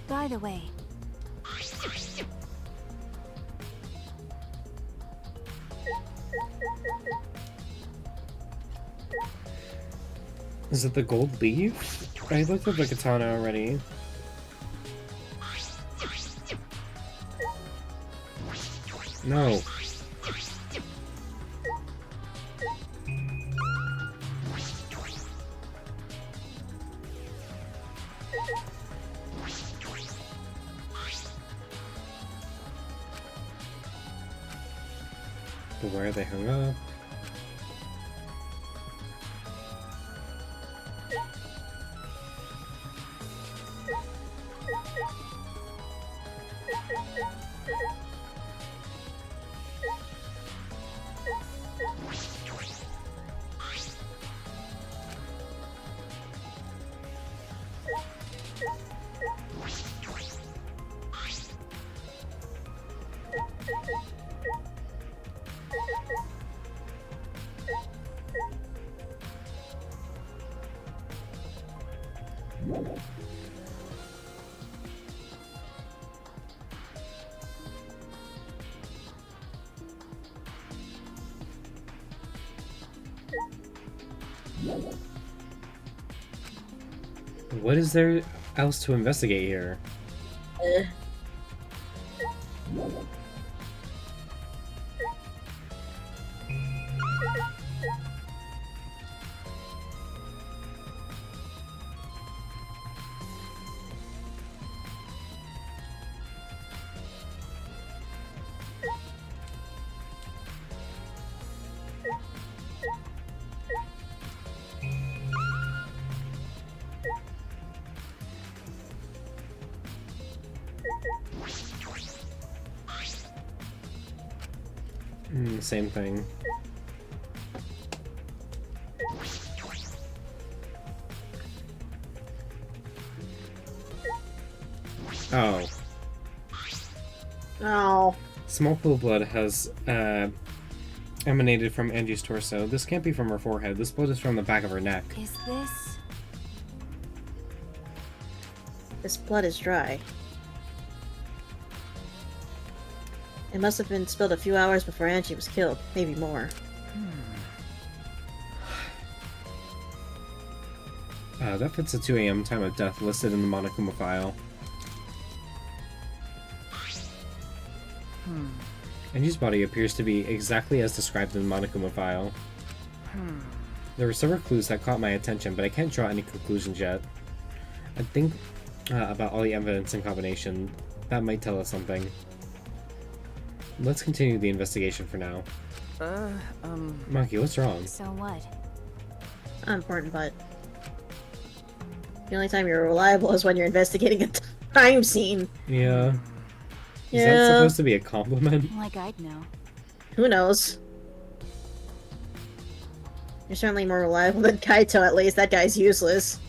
By the way, is it the gold leaf? I looked at the katana already. No. Where are they hung up? What is there else to investigate here? Same thing. Oh. Oh. Small pool of blood has emanated from Angie's torso. This can't be from her forehead. This blood is from the back of her neck. Is this... This blood is dry. It must have been spilled a few hours before Angie was killed. Maybe more. That fits the 2 a.m. time of death listed in the Monokuma file. Angie's body appears to be exactly as described in the Monokuma file. There were several clues that caught my attention, but I can't draw any conclusions yet. I think about all the evidence in combination. That might tell us something. Let's continue the investigation for now. Monkey, what's wrong? So what? Not important, but... The only time you're reliable is when you're investigating a crime scene. Yeah. Is Yeah. that supposed to be a compliment? Like I'd know. Who knows? You're certainly more reliable than Kaito, at least. That guy's useless.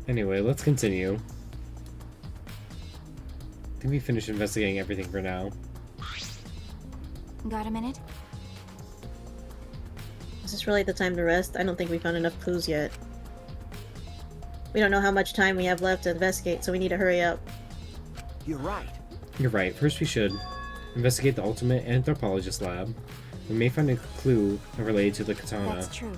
Anyway, let's continue. I think we finished investigating everything for now. Got a minute? Is this really the time to rest? I don't think we found enough clues yet. We don't know how much time we have left to investigate, so we need to hurry up. You're right. You're right. First we should investigate the ultimate anthropologist lab. We may find a clue related to the katana. That's true.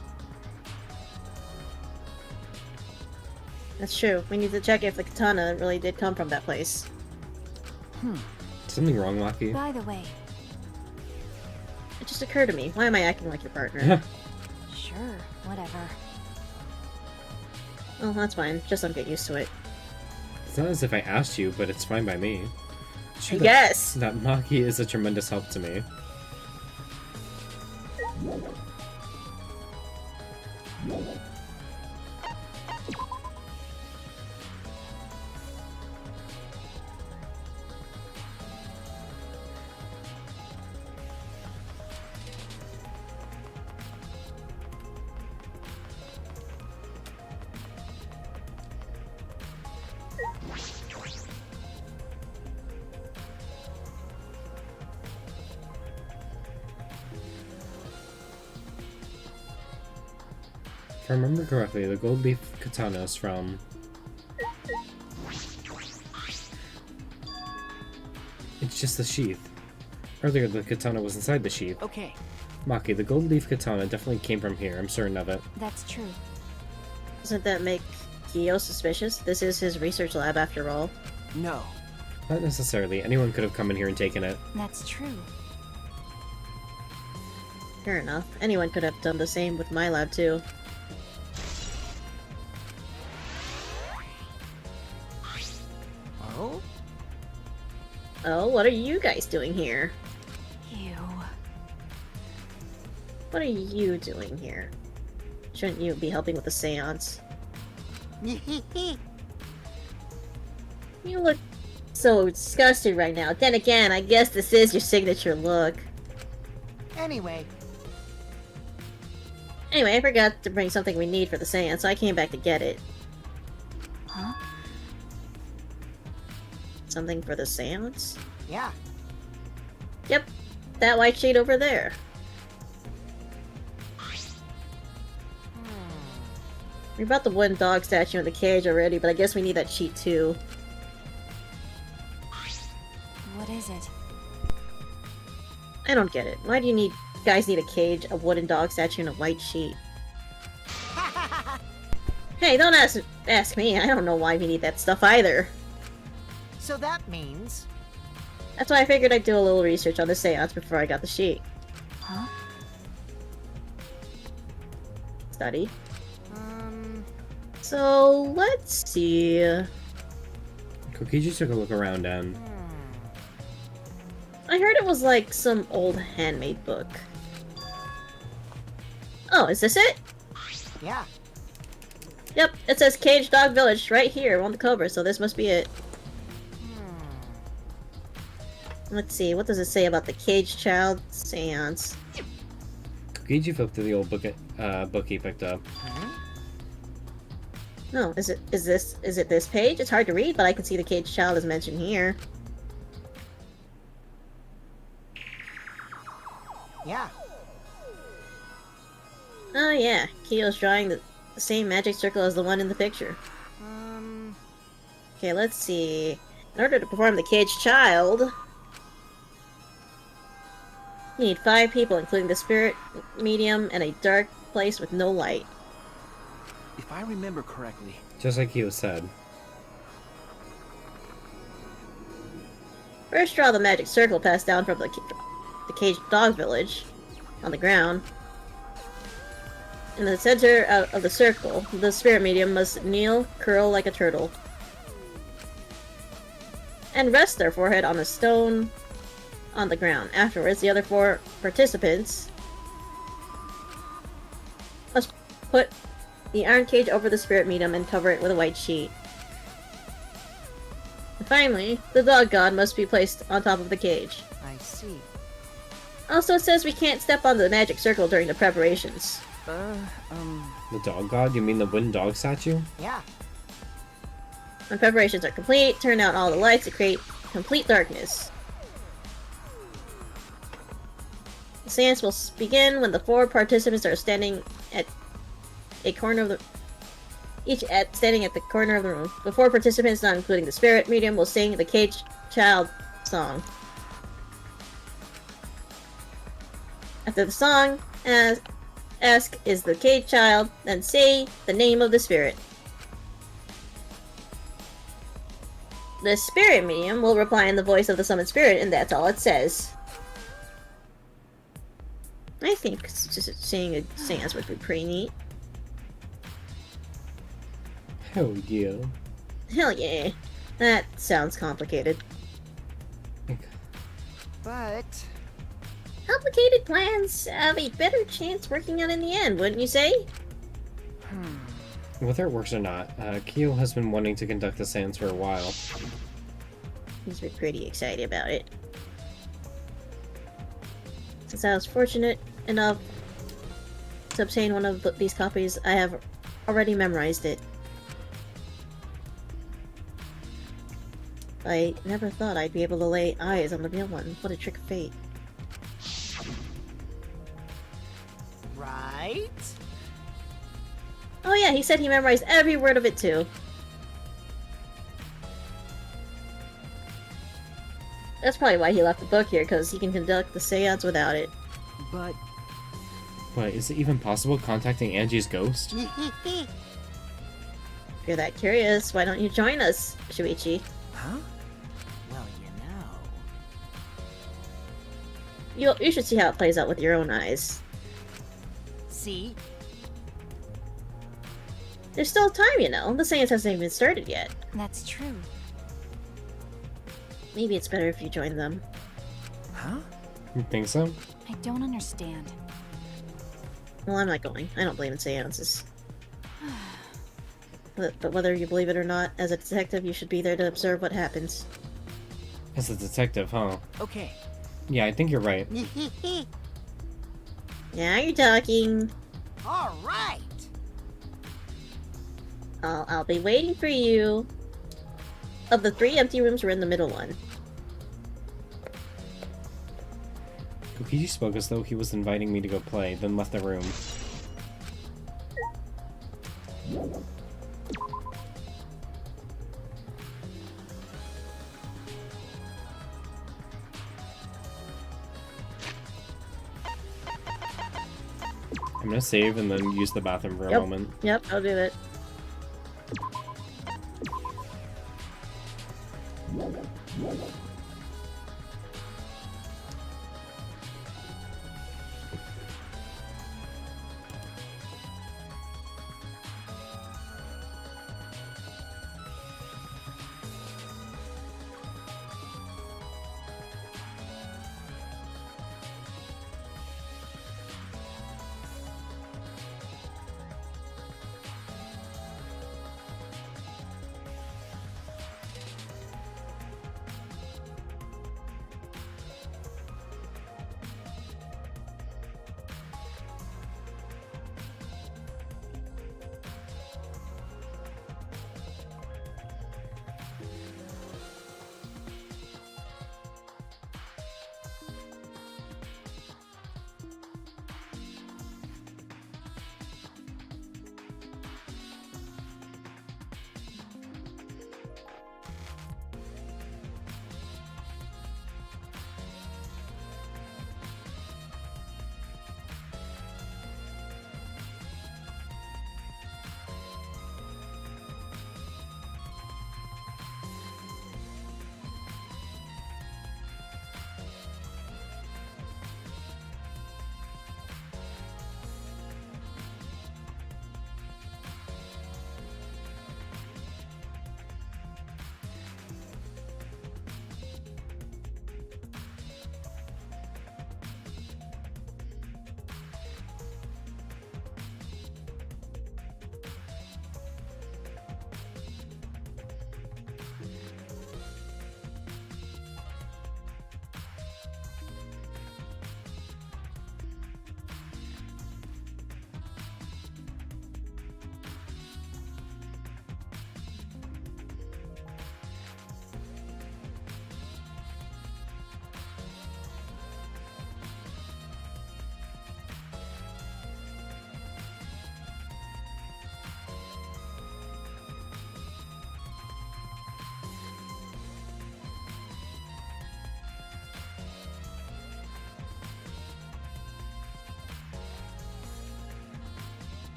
That's true. We need to check if the katana really did come from that place. Something wrong, Maki? By the way... It just occurred to me. Why am I acting like your partner? Sure, whatever. Oh, that's fine. Just don't get used to it. It's not as if I asked you, but it's fine by me. It's true Yes! that Maki is a tremendous help to me. If I remember correctly, the gold leaf katana is from... It's just the sheath. Earlier, the katana was inside the sheath. Okay. Maki, the gold leaf katana definitely came from here. I'm certain of it. That's true. Doesn't that make Kyo suspicious? This is his research lab after all. No. Not necessarily. Anyone could have come in here and taken it. That's true. Fair enough. Anyone could have done the same with my lab too. Oh? Oh, what are you guys doing here? Ew. What are you doing here? Shouldn't you be helping with the seance? You look so disgusted right now. Then again, I guess this is your signature look. Anyway, Anyway, I forgot to bring something we need for the seance, so I came back to get it. Huh? Something for the seance? yeah. Yep, that white sheet over there. We brought the wooden dog statue in the cage already, but I guess we need that sheet too. What is it? I don't get it. Why do you guys need a cage, a wooden dog statue, and a white sheet? Hey, don't ask me. I don't know why we need that stuff either. So that means... That's why I figured I'd do a little research on the seance before I got the sheet. Huh? Study. So, let's see. Kokiji took a look around and... I heard it was like some old handmade book. Oh, is this it? Yeah. Yep, it says Cage Dog Village right here on the cover, so this must be it. Let's see, what does it say about the Cage Child Seance? Kokiji flipped through the old book he picked up. No, is it this page? It's hard to read, but I can see the Cage Child is mentioned here. Yeah. Oh yeah, Kiyo's drawing the same magic circle as the one in the picture. Okay, let's see. In order to perform the Cage Child, you need 5 people, including the spirit medium and a dark place with no light. If I remember correctly... Just like Kyo said. First, draw the magic circle passed down from the Caged Dog Village on the ground. In the center of the circle, the spirit medium must kneel, curl like a turtle, and rest their forehead on a stone on the ground. Afterwards, the other 4 participants must put the iron cage over the spirit medium and cover it with a white sheet. And finally, the dog god must be placed on top of the cage. I see. Also, it says we can't step on the magic circle during the preparations. The dog god? You mean the wooden dog statue? Yeah. When preparations are complete, turn out all the lights to create complete darkness. The seance will begin when the 4 participants are standing at a corner of the standing at the corner of the room. The 4 participants, not including the spirit medium, will sing the Cage Child song. After the song, ask, is the Cage Child, then say the name of the spirit. The spirit medium will reply in the voice of the summoned spirit, and that's all it says. I think just seeing a seance would be pretty neat. Hell yeah. Hell yeah. That sounds complicated. But... Complicated plans have a better chance working out in the end, wouldn't you say? Whether it works or not, Kyo has been wanting to conduct the seance for a while. He's been pretty excited about it. Since I was fortunate enough to obtain one of these copies, I have already memorized it. I never thought I'd be able to lay eyes on the real one. What a trick of fate. Right? Oh yeah, he said he memorized every word of it too. That's probably why he left the book here, because he can conduct the seance without it. But... Wait, is it even possible contacting Angie's ghost? If you're that curious, why don't you join us, Shuichi? Huh? Well, you know. You should see how it plays out with your own eyes. See? There's still time, you know. The seance hasn't even started yet. That's true. Maybe it's better if you join them. Huh? You think so? I don't understand. Well, I'm not going. I don't believe in seances. But whether you believe it or not, as a detective, you should be there to observe what happens. As a detective, huh? Okay. Yeah, I think you're right. Now you're talking. All right. I'll be waiting for you. Of the 3 empty rooms, we're in the middle one. Kokiji spoke as though he was inviting me to go play, then left the room. I'm gonna save and then use the bathroom for a moment. Yep, I'll do it.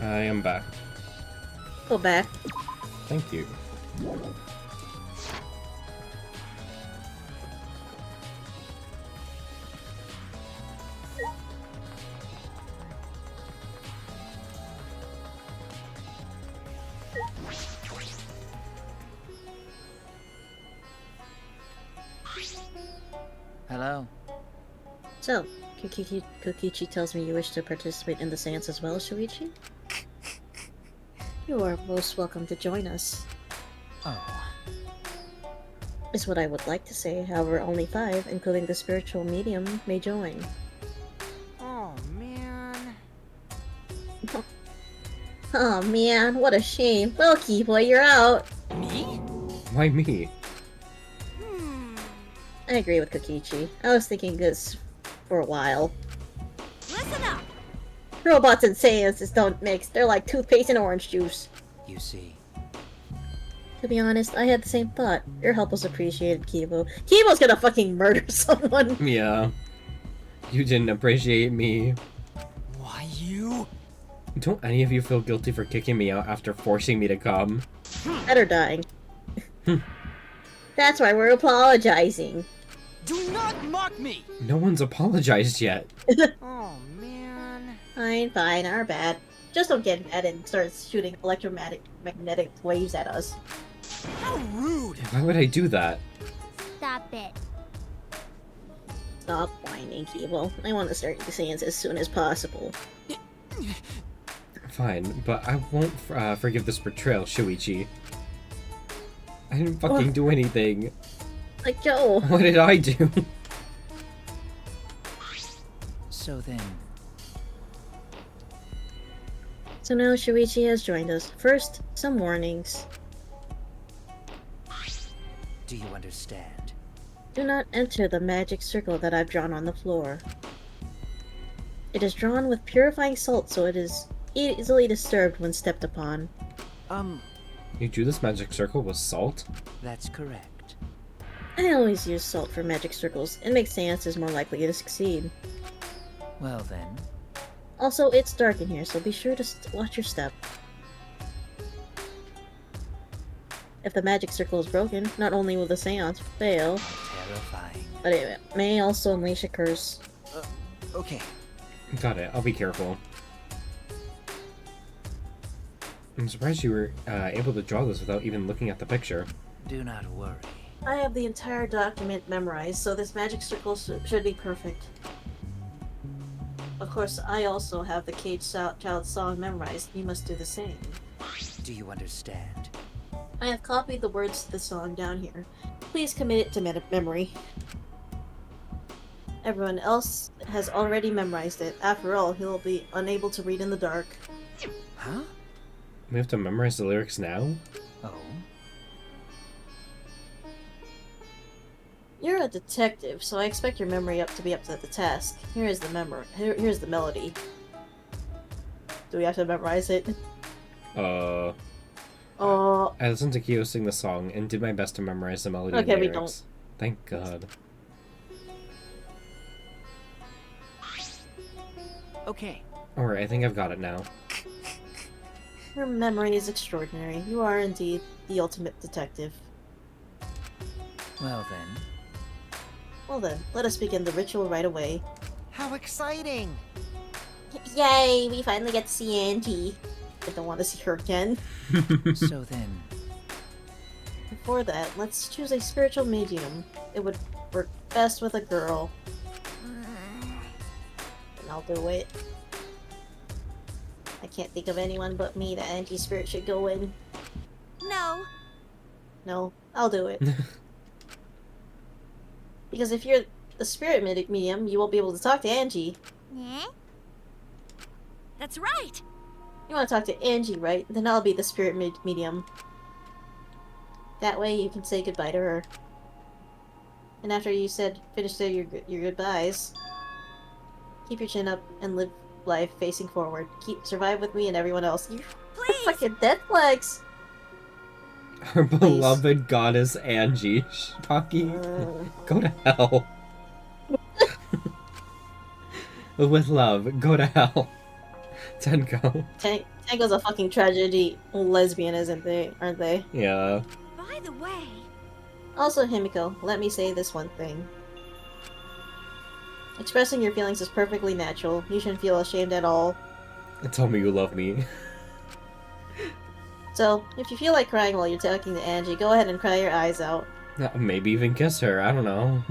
I am back. Go back. Thank you. Hello. So, Kokichi tells me you wish to participate in the seance as well, Shuichi? You are most welcome to join us. Oh. Is what I would like to say, however only 5, including the spiritual medium, may join. Oh, man. Oh man, what a shame. Well, Keyboy, you're out. Me? Why me? I agree with Kokichi. I was thinking this for a while. Listen up! Robots and seances don't mix. They're like toothpaste and orange juice. You see. To be honest, I had the same thought. Your help was appreciated, Kibo. Kibo's gonna fucking murder someone. Yeah. You didn't appreciate me. Why you? Don't any of you feel guilty for kicking me out after forcing me to come? Better dying. That's why we're apologizing. Do not mock me! No one's apologized yet. Oh, man. Fine, fine, our bad. Just don't get mad and start shooting electromagnetic waves at us. How rude! Why would I do that? Stop it. Stop whining, Kibo. I want to start the seance as soon as possible. Fine, but I won't forgive this betrayal, Shuichi. I didn't fucking do anything. Like Joe. What did I do? So then, So now Shuichi has joined us. First, some warnings. do you understand? Do not enter the magic circle that I've drawn on the floor. It is drawn with purifying salt, so it is easily disturbed when stepped upon. You drew this magic circle with salt? That's correct. I always use salt for magic circles. It makes seances more likely to succeed. Well then, Also, it's dark in here, so be sure to watch your step. If the magic circle is broken, not only will the seance fail, terrifying. but it may also unleash a curse. Okay. Got it, I'll be careful. I'm surprised you were able to draw this without even looking at the picture. Do not worry. I have the entire document memorized, so this magic circle should be perfect. Of course, I also have the Cage Child song memorized. You must do the same. Do you understand? I have copied the words to the song down here. Please commit it to memory. Everyone else has already memorized it. After all, he'll be unable to read in the dark. Huh? We have to memorize the lyrics now? Oh? You're a detective, so I expect your memory to be up to the task. Here's the here's the melody. Do we have to memorize it? I listened to Kyo sing the song and did my best to memorize the melody and Okay, we lyrics. don't. Thank God. Okay. Alright, I think I've got it now. Your memory is extraordinary. You are indeed the ultimate detective. Well then. Well then, let us begin the ritual right away. How exciting! Yay! We finally get to see Angie. I don't want to see her again. So then, Before that, let's choose a spiritual medium. It would work best with a girl. And I'll do it. I can't think of anyone but me that Angie's spirit should go in. No. No, I'll do it. Because if you're the spirit medium, you won't be able to talk to Angie. Yeah? That's right. You want to talk to Angie, right? Then I'll be the spirit medium. That way you can say goodbye to her. And after you finish your goodbyes, keep your chin up and live life facing forward. Survive with me and everyone else. You fucking death flags. Our beloved goddess Angie. Shocky. Go to hell. With love, go to hell. Tenko. Tango's a fucking tragedy lesbian, isn't they? Aren't they? Yeah. By the way, Also, Himiko, let me say this one thing. Expressing your feelings is perfectly natural. You shouldn't feel ashamed at all. Tell me you love me. So, if you feel like crying while you're talking to Angie, go ahead and cry your eyes out. Maybe even kiss her. I don't know.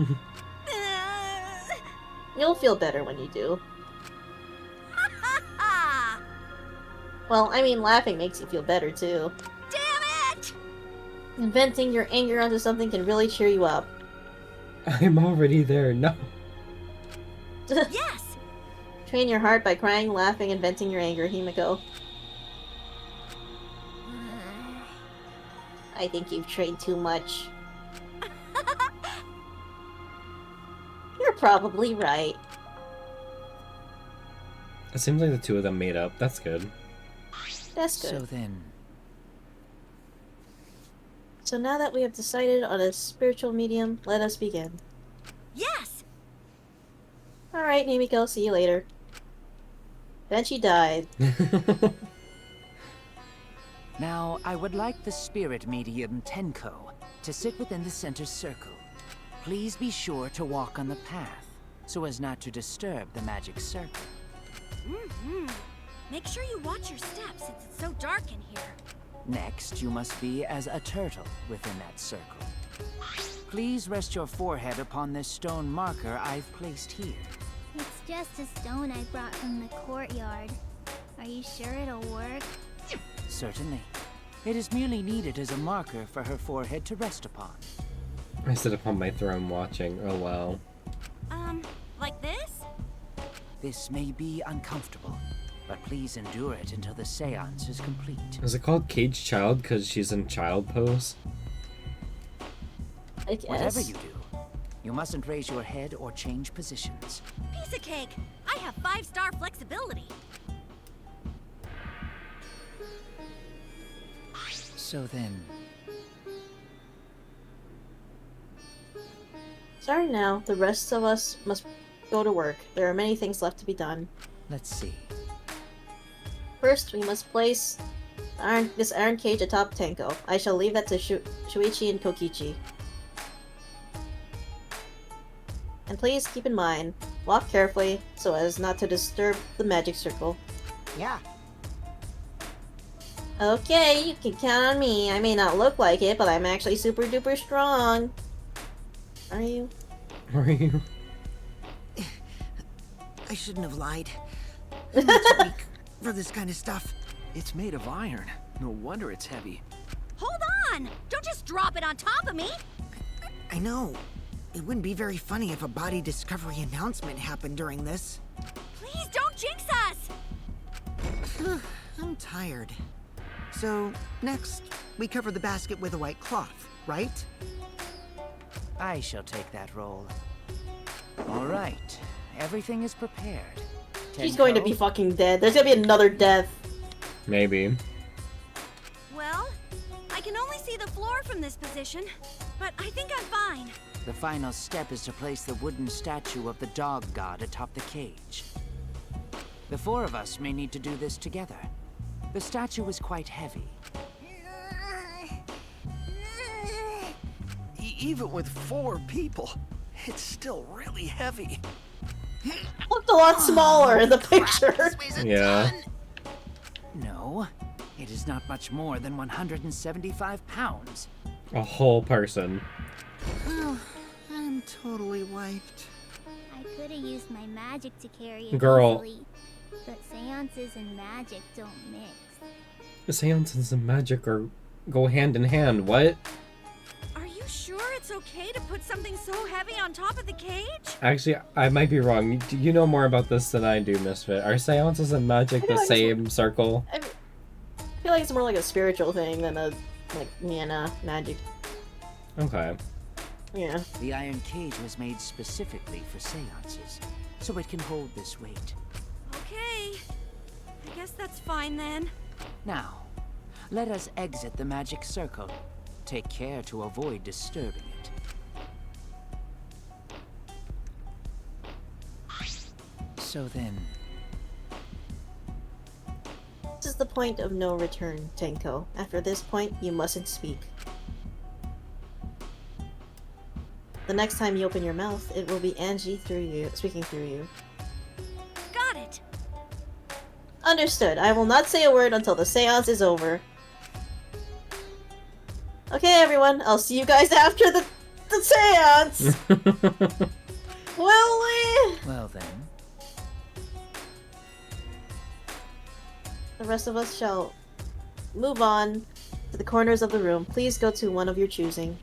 You'll feel better when you do. Well, I mean, laughing makes you feel better, too. damn it! And venting your anger onto something can really cheer you up. I'm already there. No. Yes! Train your heart by crying, laughing, and venting your anger, Himiko. I think you've trained too much. You're probably right. It seems like the two of them made up. That's good. That's good. So then, So now that we have decided on a spiritual medium, let us begin. Yes! Alright, Himiko, see you later. Then she died. now I would like the spirit medium Tenko to sit within the center circle. Please be sure to walk on the path, so as not to disturb the magic circle. Mm-hmm. Make sure you watch your steps since it's so dark in here. Next, you must be as a turtle within that circle. Please rest your forehead upon this stone marker I've placed here. It's just a stone I brought from the courtyard. Are you sure it'll work? Certainly. It is merely needed as a marker for her forehead to rest upon. I sit upon my throne watching. Oh wow. Like this? This may be uncomfortable, but please endure it until the seance is complete. Is it called Cage Child because she's in child pose? I guess. Whatever you do, you mustn't raise your head or change positions. Piece of cake! I have 5-star flexibility. So then, Sorry now, the rest of us must go to work. There are many things left to be done. let's see. First, we must place this iron cage atop Tenko. I shall leave that to Shuichi and Kokichi. And please keep in mind, walk carefully so as not to disturb the magic circle. Yeah. Okay, you can count on me. I may not look like it, but I'm actually super duper strong. Are you? Are you? I shouldn't have lied. I'm too weak for this kind of stuff. It's made of iron. No wonder it's heavy. Hold on! Don't just drop it on top of me! I know. It wouldn't be very funny if a body discovery announcement happened during this. Please don't jinx us! I'm tired. So, next, we cover the basket with a white cloth, right? I shall take that role. All right. Everything is prepared. She's going to be fucking dead. There's gonna be another death. Maybe. Well, I can only see the floor from this position, but I think I'm fine. The final step is to place the wooden statue of the dog god atop the cage. The four of us may need to do this together. The statue is quite heavy. Even with 4 people, it's still really heavy. Looked a lot smaller in the picture. Yeah. No, it is not much more than 175 pounds. A whole person. I'm totally wiped. I could have used my magic to carry it Girl. easily, but seances and magic don't mix. Seances and magic go hand in hand. What? Are you sure it's okay to put something so heavy on top of the cage? Actually, I might be wrong. You know more about this than I do, Misfit. Are seances and magic the same circle? I feel like it's more like a spiritual thing than a magic. Okay. Yeah. The iron cage was made specifically for seances, so it can hold this weight. Okay. I guess that's fine then. Now, let us exit the magic circle. Take care to avoid disturbing it. So then... the point of no return, Tenko. After this point, you mustn't speak. The next time you open your mouth, it will be Angie speaking through you. Got it! Understood. I will not say a word until the seance is over. Okay, everyone. I'll see you guys after the seance! Well then. The rest of us shall move on to the corners of the room. Please go to one of your choosing.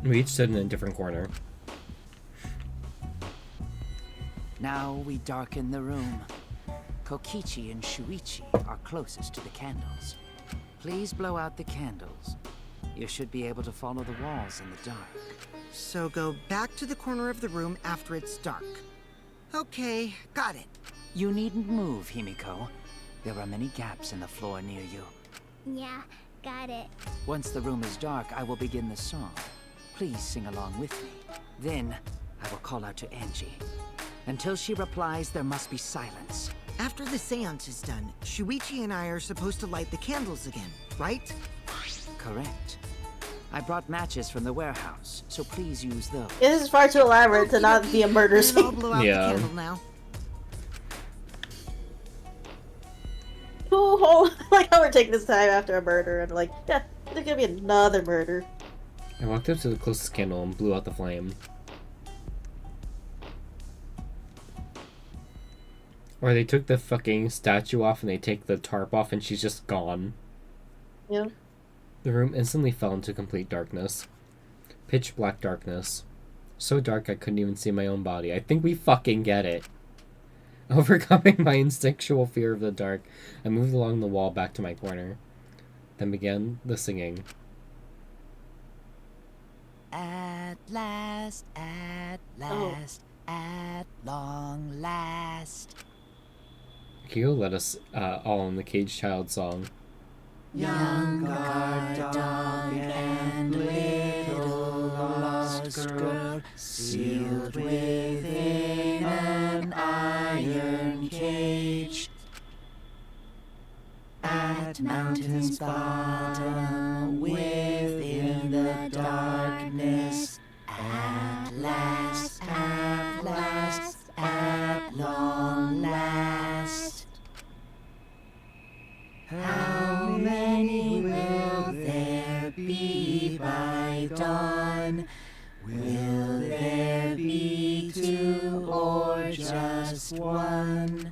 We each stood in a different corner. Now we darken the room. Kokichi and Shuichi are closest to the candles. Please blow out the candles. You should be able to follow the walls in the dark. So go back to the corner of the room after it's dark. Okay, got it. You needn't move, Himiko. There are many gaps in the floor near you. Yeah, got it. Once the room is dark, I will begin the song. Please sing along with me. Then, I will call out to Angie. Until she replies, there must be silence. After the seance is done, Shuichi and I are supposed to light the candles again, right? Correct. I brought matches from the warehouse, so please use those. This is far too elaborate to not be a murder Then I'll scene. blow out the candle now. Cool. Like how we're taking this time after a murder and like, yeah, there's gonna be another murder. I walked up to the closest candle and blew out the flame. Or they took the fucking statue off and they take the tarp off and she's just gone. Yeah. The room instantly fell into complete darkness. Pitch black darkness. So dark I couldn't even see my own body. I think we fucking get it. Overcoming my instinctual fear of the dark, I moved along the wall back to my corner. Then began the singing. At last, at long last. Kyo led us all in the Caged Child song. Young guard dog and little lost girl, sealed within an iron cage. At mountain's bottom, within the darkness, at last, at long last. How many will there be by dawn? Will there be two or just one?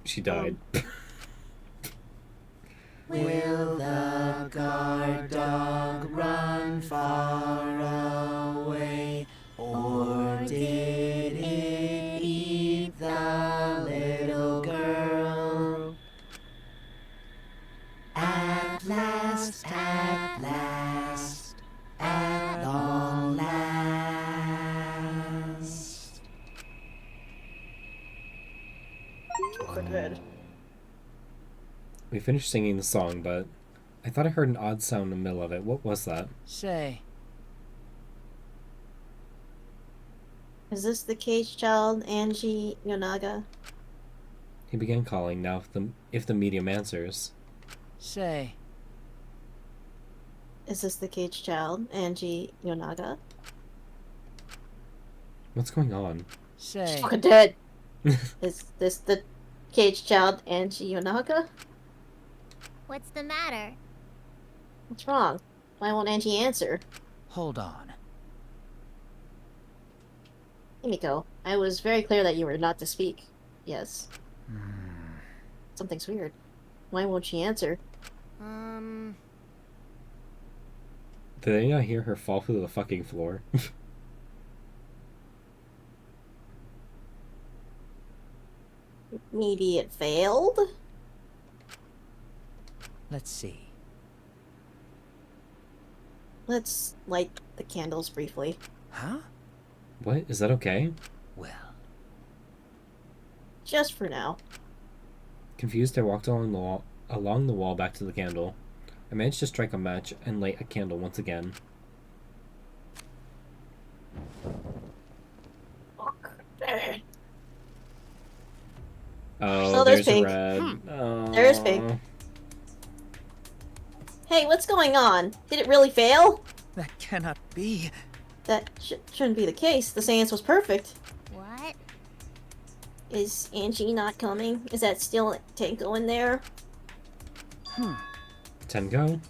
She died. Will the guard dog run far away, or did it eat the little girl? At last, at long last. So good. We finished singing the song, but I thought I heard an odd sound in the middle of it. What was that? Say. Is this the caged child, Angie Yonaga? He began calling. Now, if the medium answers. Say. Is this the caged child, Angie Yonaga? What's going on? Say. She's fucking dead. Is this the caged child, Angie Yonaga? What's the matter? What's wrong? Why won't Angie answer? Hold on. Himiko, I was very clear that you were not to speak. Yes. Something's weird. Why won't she answer? Did they not hear her fall through the fucking floor? Maybe it failed? Let's see. Let's light the candles briefly. Huh? What? Is that okay? Well. Just for now. Confused, I walked along the wall back to the candle. I managed to strike a match and light a candle once again. Oh, there's there's Pink. red. There's Pink. Hey, what's going on? Did it really fail? That cannot be. That shouldn't be the case. The seance was perfect. What? Is Angie not coming? Is that still Tenko in there? Tenko?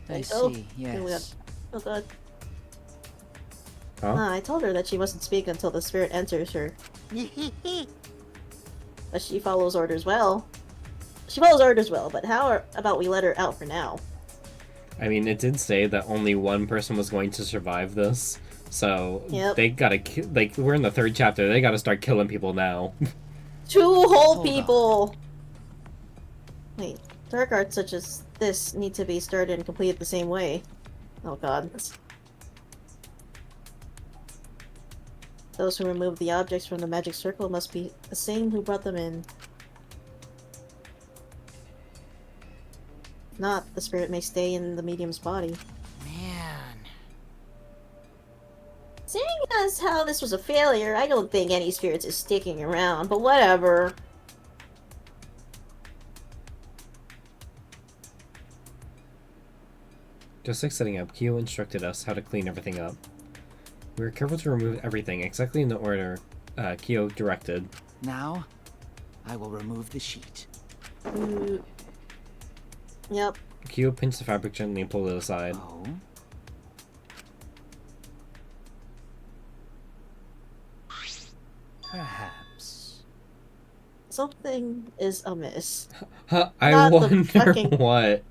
I Tenko? see, yes. Oh god. Huh? I told her that she mustn't speak until the spirit enters her. But she follows orders well. She follows orders well, but how about we let her out for now? I mean, it did say that only one person was going to survive this, so they gotta like, we're in the 3rd chapter, they gotta start killing people now. 2 whole people! Wait, dark arts such as this need to be started and completed the same way. Oh god. Those who remove the objects from the magic circle must be the same who brought them in. If not, the spirit may stay in the medium's body. Man. Seeing as how this was a failure, I don't think any spirits is sticking around, but whatever. Just like setting up, Kyo instructed us how to clean everything up. We were careful to remove everything exactly in the order Kyo directed. Now, I will remove the sheet. Yep. Kyo pinched the fabric gently and pulled it aside. Oh? Perhaps. Something is amiss. I Not the wonder fucking- what.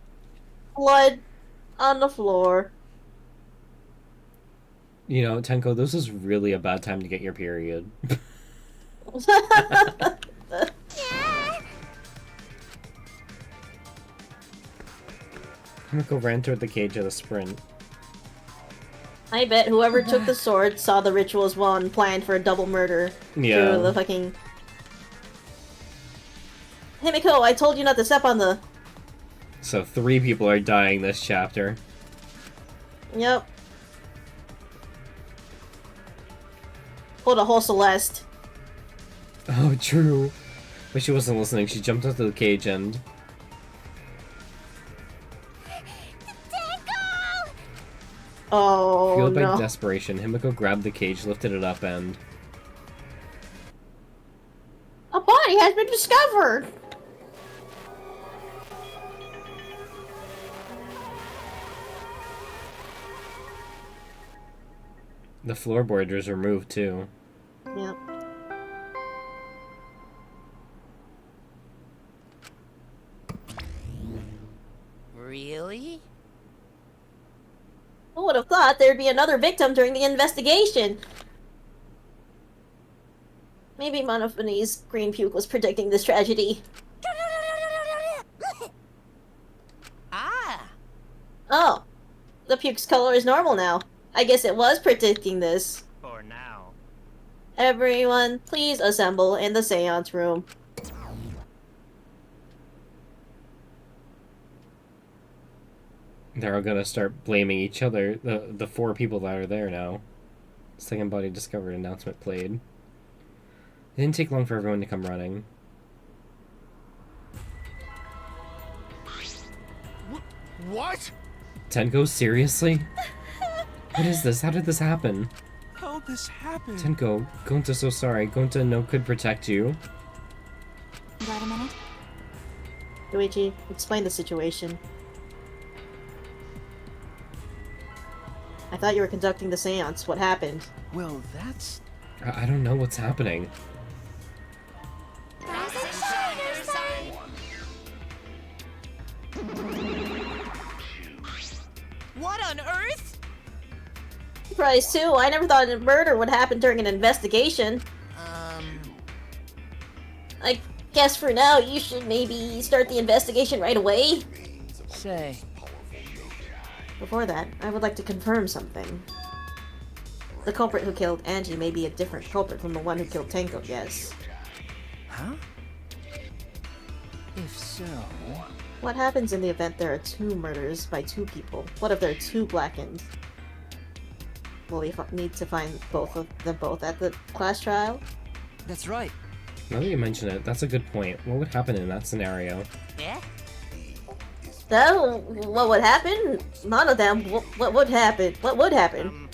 Blood on the floor. You know, Tenko, this is really a bad time to get your period. Himiko ran toward the cage at a sprint. I bet whoever took the sword saw the ritual as well and planned for a double murder. Yeah. Through the fucking... Himiko, I told you not to step on the... So 3 people are dying this chapter. Yep. Pulled a whole Celeste. Oh, true. But she wasn't listening. She jumped into the cage and... Oh, Fueled by no. desperation, Himiko grabbed the cage, lifted it up, and... A body has been discovered! The floorboard was removed, too. Yep. Really? Who would have thought there'd be another victim during the investigation? Maybe Monophanie's green puke was predicting this tragedy. Ah! Oh. The puke's color is normal now. I guess it was predicting this. For now. Everyone, please assemble in the seance room. They're all gonna start blaming each other, the 4 people that are there now. Second body discovered announcement played. It didn't take long for everyone to come running. What? Tenko, seriously? What is this? How did this happen? How'd this happen? Tenko, Gonta's so sorry. Gonta no could protect you. Got a minute? Luigi, explain the situation. I thought you were conducting the seance. What happened? Well, that's... I don't know what's happening. What on earth? Surprise too. I never thought a murder would happen during an investigation. I guess for now you should maybe start the investigation right away. Say. Before that, I would like to confirm something. The culprit who killed Angie may be a different culprit from the one who killed Tenko, yes. Huh? If so... What happens in the event there are 2 murders by 2 people? What if there are 2 blackened? will we need to find both of them both at the class trial? That's right. Now that you mention it, that's a good point. What would happen in that scenario? Yeah? So, what would happen? None of them. What would happen? What would happen?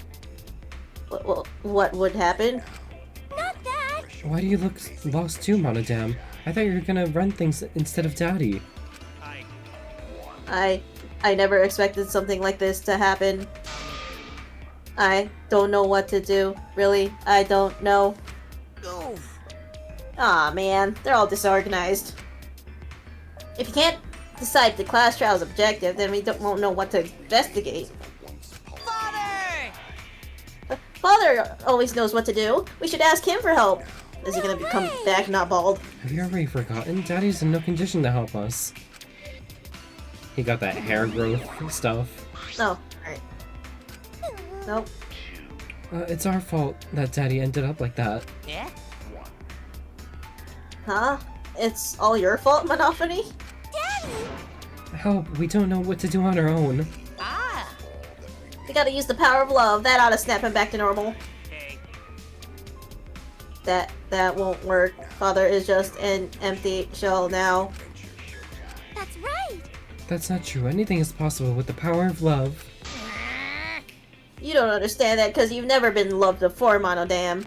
What would happen? Not that! Why do you look lost too, Monodam? I thought you were gonna run things instead of Daddy. I never expected something like this to happen. I don't know what to do. Really, I don't know. Aw, man, they're all disorganized. If you can't decide the class trial's objective, then we won't know what to investigate. Father! Father always knows what to do. We should ask him for help. Is he gonna come back not bald? Have you already forgotten? Daddy's in no condition to help us. He got that hair growth stuff. Oh, alright. Nope. It's our fault that Daddy ended up like that. Yeah? Huh? It's all your fault, Monophony? Daddy! Help, we don't know what to do on our own. Ah! We gotta use the power of love. That ought to snap him back to normal. Hey. That won't work. Father is just an empty shell now. That's right! That's not true. Anything is possible with the power of love. You don't understand that because you've never been loved before, Monodam.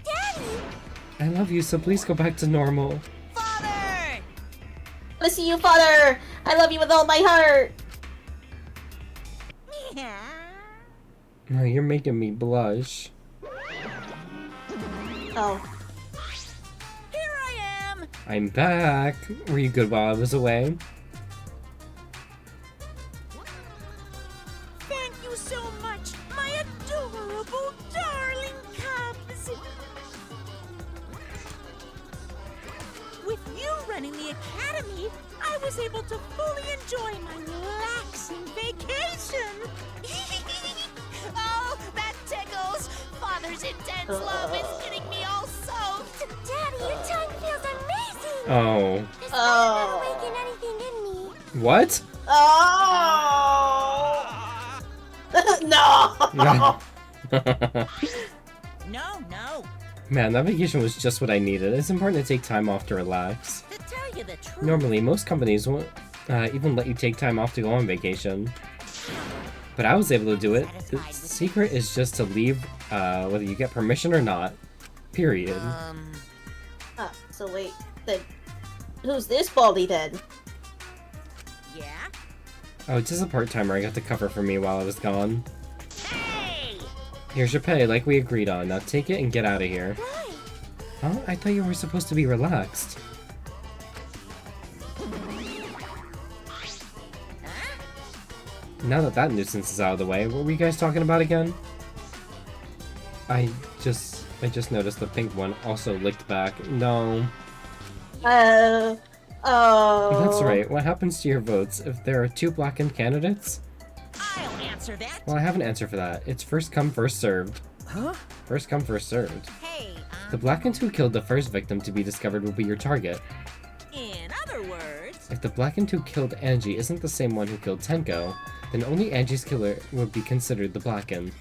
Daddy! I love you, so please go back to normal. Father! I wanna see you, Father! I love you with all my heart! Oh, you're making me blush. Oh. Here I am! I'm back. Were you good while I was away? Thank you so much, my adorable darling cubs! With you running the academy, I was able to fully enjoy my relaxing vacation! Oh, that tickles! Father's intense love is getting me all soaked! Daddy, your tongue feels amazing! Oh. This might not awaken anything in me. What? Oh! No! No. Man, that vacation was just what I needed. It's important to take time off to relax. To tell you the truth. Normally, most companies won't even let you take time off to go on vacation. But I was able to do it. The secret is just to leave, whether you get permission or not. Period. So wait, then who's this baldy then? Yeah? Oh, it's just a part-timer I got to cover for me while I was gone. Hey! Here's your pay, like we agreed on. Now take it and get out of here. Why? Huh? I thought you were supposed to be relaxed. Now that that nuisance is out of the way, what were you guys talking about again? I just noticed the pink one also licked back. No. Oh. That's right. What happens to your votes if there are two blackened candidates? I'll answer that. Well, I have an answer for that. It's first come, first served. Huh? First come, first served. Hey, The blackened who killed the first victim to be discovered will be your target. in other words... If the blackened who killed Angie isn't the same one who killed Tenko, then only Angie's killer would be considered the blackened.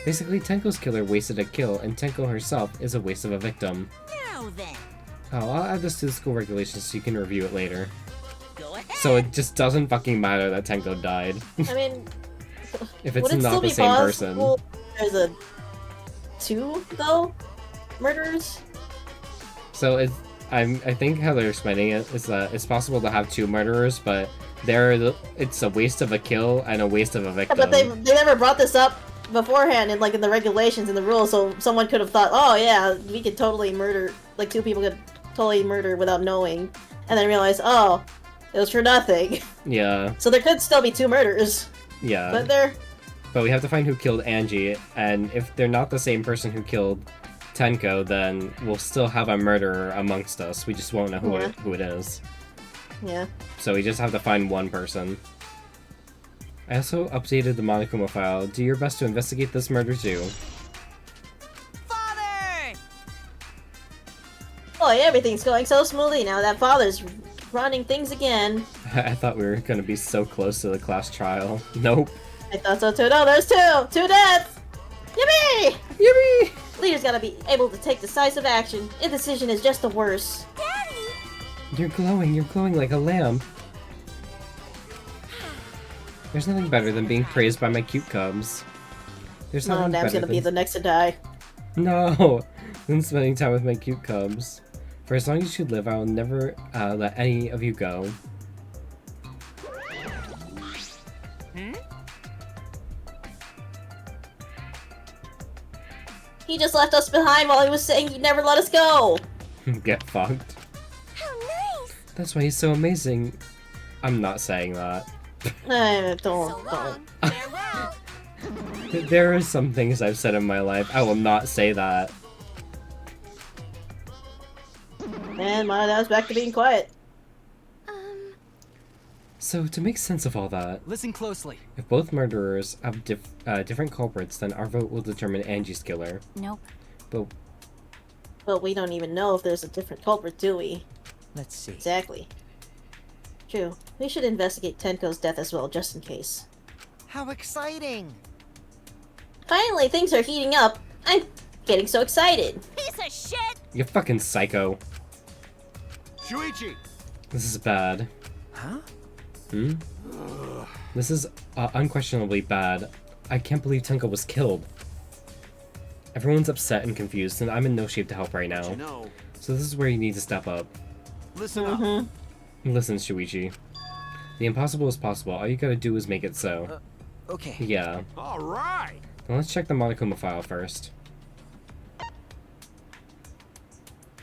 Basically, Tenko's killer wasted a kill, and Tenko herself is a waste of a victim. Now then, Oh, I'll add this to the school regulations so you can review it later. go ahead. So it just doesn't fucking matter that Tenko died. I mean, If it's would it not still the be same person. possible there's a two though murders? So I think how they're explaining it is that it's possible to have two murderers, but it's a waste of a kill and a waste of a Yeah, victim. but they never brought this up beforehand in the regulations and the rules, so someone could have thought, oh yeah, we could totally murder, like two people could totally murder without knowing, and then realize, oh, it was for nothing. Yeah. So there could still be two murders. Yeah. But we have to find who killed Angie, and if they're not the same person who killed Tenko, then we'll still have a murderer amongst us. We just won't know who it is. Yeah. So we just have to find one person. I also updated the Monokuma file. Do your best to investigate this murder too. Father! Boy, everything's going so smoothly now that Father's running things again. I thought we were gonna be so close to the class trial. Nope. I thought so too. No, there's two! Two deaths! Yippee! Yippee! Leader's gotta be able to take decisive action. Indecision is just the worst. You're glowing like a lamp. There's nothing better than being praised by my cute cubs. There's No, nothing Dam's better gonna than... be the next to die. No! Than spending time with my cute cubs. For as long as you live, I will never let any of you go. He just left us behind while he was saying he'd never let us go! Get fucked. How nice! That's why he's so amazing. I'm not saying that. Don't. Farewell. There are some things I've said in my life. I will not say that. And my dad's back to being quiet. So, to make sense of all that, Listen closely. if both murderers have different culprits, then our vote will determine Angie's killer. Nope. But we don't even know if there's a different culprit, do we? Let's see. Exactly. True. We should investigate Tenko's death as well, just in case. How exciting! Finally, things are heating up. I'm getting so excited. Piece of shit! You fucking psycho. Shuichi! This is bad. Huh? This is unquestionably bad. I can't believe Tenko was killed. Everyone's upset and confused, and I'm in no shape to help right now. You know, So this is where you need to step up. listen up. Listen, Shuichi. The impossible is possible. All you gotta do is make it so. Okay. Yeah. All right. Then let's check the Monokuma file first.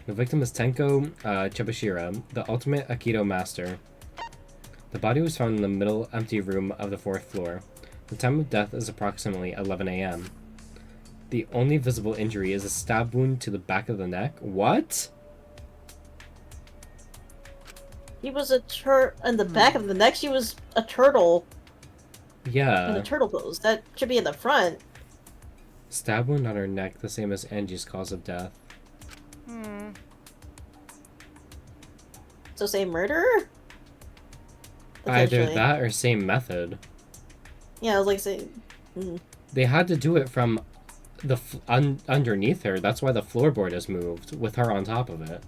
The victim is Tenko Chibashira, the ultimate Aikido master. The body was found in the middle empty room of the 4th floor. The time of death is approximately 11 a.m. The only visible injury is a stab wound to the back of the neck. What? He was a in the back of the neck, she was a turtle in Yeah. the turtle pose. That should be in the front. Stab wound on her neck, the same as Angie's cause of death. So say murderer? Either Potentially. that or same method. Yeah, I was like saying. They had to do it from the underneath her. That's why the floorboard is moved with her on top of it.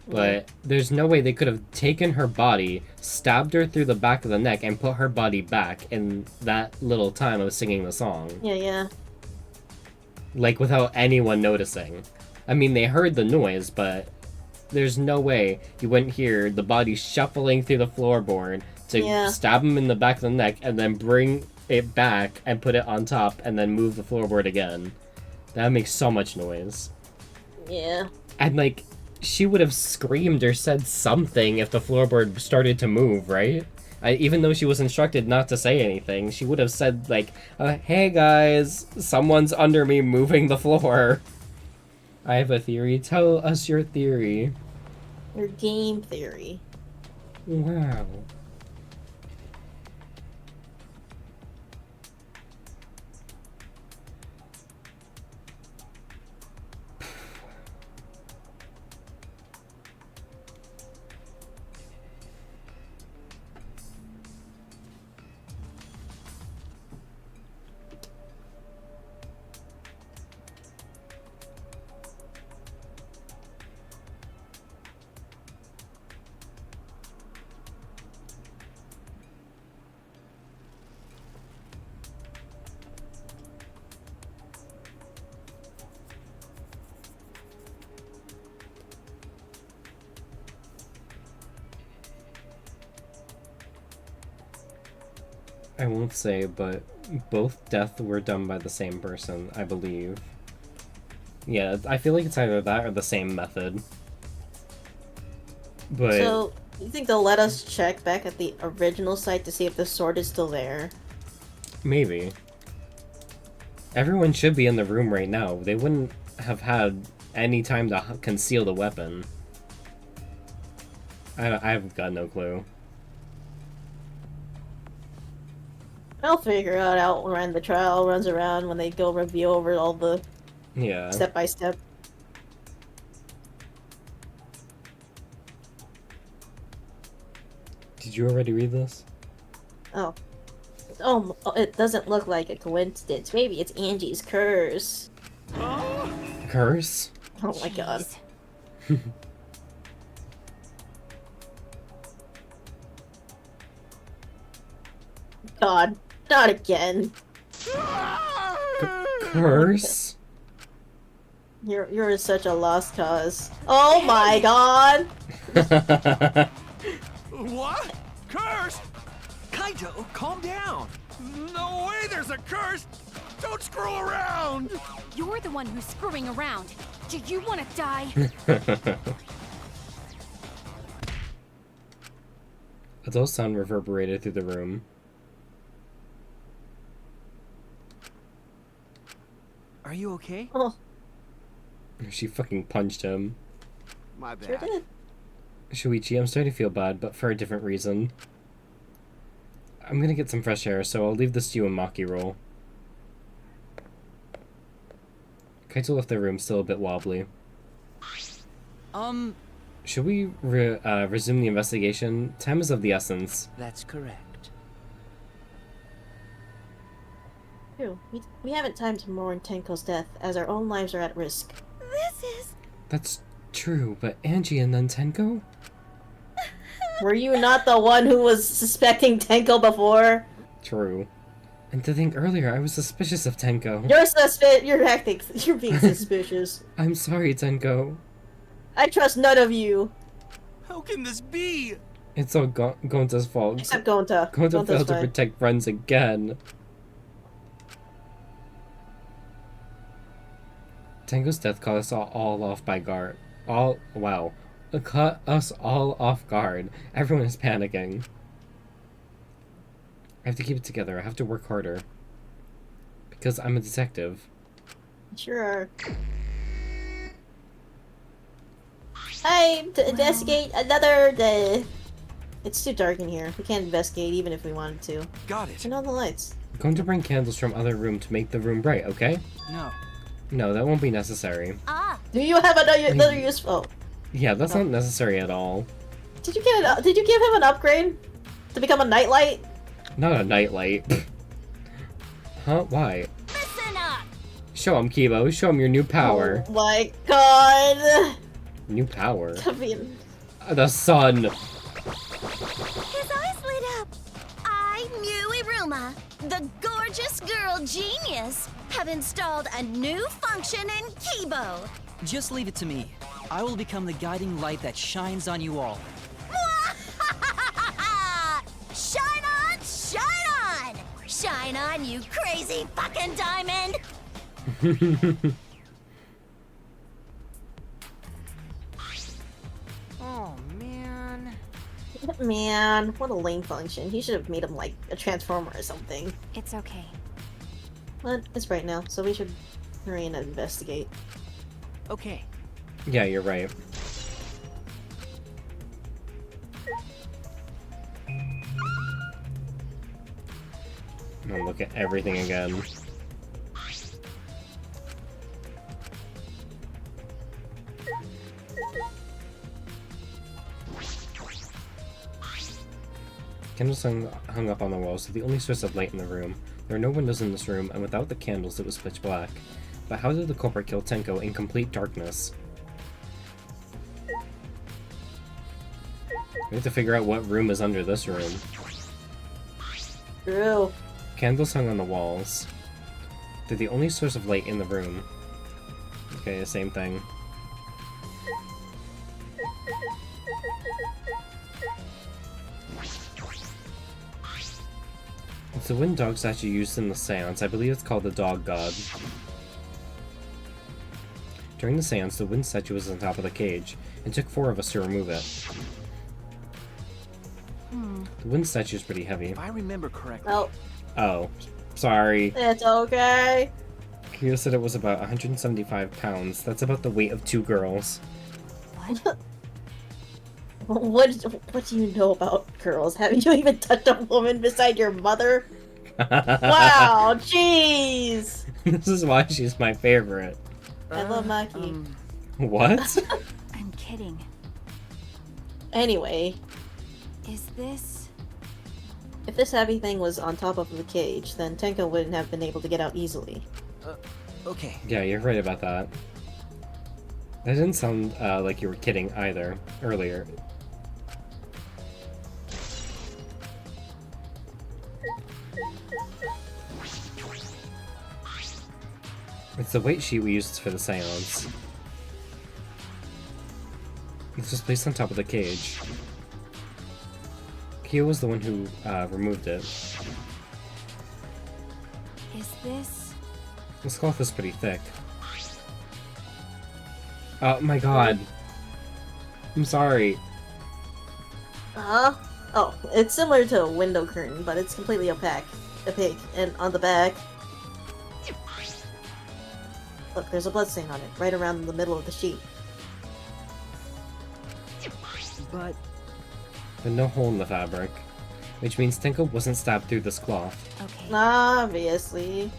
But there's no way they could have taken her body, stabbed her through the back of the neck, and put her body back in that little time of singing the song. Yeah. Like, without anyone noticing. I mean, they heard the noise, but there's no way you wouldn't hear the body shuffling through the floorboard to stab him in the back of the neck and then bring it back and put it on top and then move the floorboard again. That makes so much noise. Yeah. And, like, she would have screamed or said something if the floorboard started to move, right? Even though she was instructed not to say anything, she would have said, like, hey guys, someone's under me moving the floor. I have a theory. Tell us your theory. Your game theory. Wow. I won't say, but both deaths were done by the same person, I believe. Yeah, I feel like it's either that or the same method. But So, you think they'll let us check back at the original site to see if the sword is still there? maybe. Everyone should be in the room right now. They wouldn't have had any time to conceal the weapon. I've got no clue. I'll figure it out when the trial runs around, when they go review over all the Yeah. step by step. Did you already read this? Oh. Oh, it doesn't look like a coincidence. Maybe it's Angie's curse. Curse? Oh my god. God, not again. Curse? You're such a lost cause. Oh my god! What? Curse? Kaito, calm down. No way there's a curse! Don't screw around! You're the one who's screwing around. Do you want to die? A dull sound reverberated through the room. Are you okay? Oh, She fucking punched him. My bad. sure did. Shuichi, I'm starting to feel bad, but for a different reason. I'm gonna get some fresh air, so I'll leave this to you and Maki roll. Kaito left the room, still a bit wobbly. Should we resume the investigation? Time is of the essence. That's correct. True. We haven't time to mourn Tenko's death, as our own lives are at risk. This is... That's true, but Angie and then Tenko? Were you not the one who was suspecting Tenko before? True. And to think earlier, I was suspicious of Tenko. You're being suspicious. I'm sorry, Tenko. I trust none of you. How can this be? It's all Gonta's fault. Except Gonta. Gonta Gonta's failed to fine. protect friends again. Tenko's death caught us all off by guard. Wow. It caught us all off guard. Everyone is panicking. I have to keep it together. I have to work harder. Because I'm a detective. Sure. Time to investigate another day. It's too dark in here. We can't investigate even if we wanted to. Got it. Turn on the lights. I'm going to bring candles from other room to make the room bright, okay? No. No, that won't be necessary. Do you have another useful? Yeah, that's not necessary at all. Did you give him an upgrade to become a nightlight? Not a nightlight. Huh? Why? Listen up! Show him, Kibo. Show him your new power. Oh my god. New power? Kevin. The sun. His eyes lit up. I, Mew Iruma, the gorgeous girl genius, have installed a new function in Kibo. Just leave it to me. I will become the guiding light that shines on you all. Shine on, shine on! Shine on, you crazy fucking diamond! Oh, man. Man, what a lame function. He should have made him like a transformer or something. It's okay. But it's right now, so we should hurry and investigate. Okay. Yeah, you're right. I'm gonna look at everything again. Candles hung up on the walls, so the only source of light in the room. There are no windows in this room, and without the candles it was pitch black. But how did the culprit kill Tenko in complete darkness? We have to figure out what room is under this room. True. Candles hung on the walls. They're the only source of light in the room. Okay, same thing. It's the wind dog statue used in the seance. I believe it's called the Dog God. During the seance, the wind statue was on top of the cage. It took 4 of us to remove it. The wind statue is pretty heavy. If I remember correctly. Oh, sorry. It's okay. Kyo said it was about 175 pounds. That's about the weight of 2 girls. What do you know about girls? Haven't you even touched a woman beside your mother? Wow, jeez! This is why she's my favorite. I love Maki. What? I'm kidding. Anyway. Is this... If this heavy thing was on top of the cage, then Tenko wouldn't have been able to get out easily. Okay. Yeah, you're right about that. That didn't sound like you were kidding either, earlier. It's the weight sheet we used for the seance. It's just placed on top of the cage. Kyo was the one who removed it. Is this... This cloth is pretty thick. Oh my god. I'm sorry. Oh, it's similar to a window curtain, but it's completely opaque. And on the back... Look, there's a bloodstain on it, right around the middle of the sheet. But no hole in the fabric. Which means Tenko wasn't stabbed through this cloth. Okay. Obviously.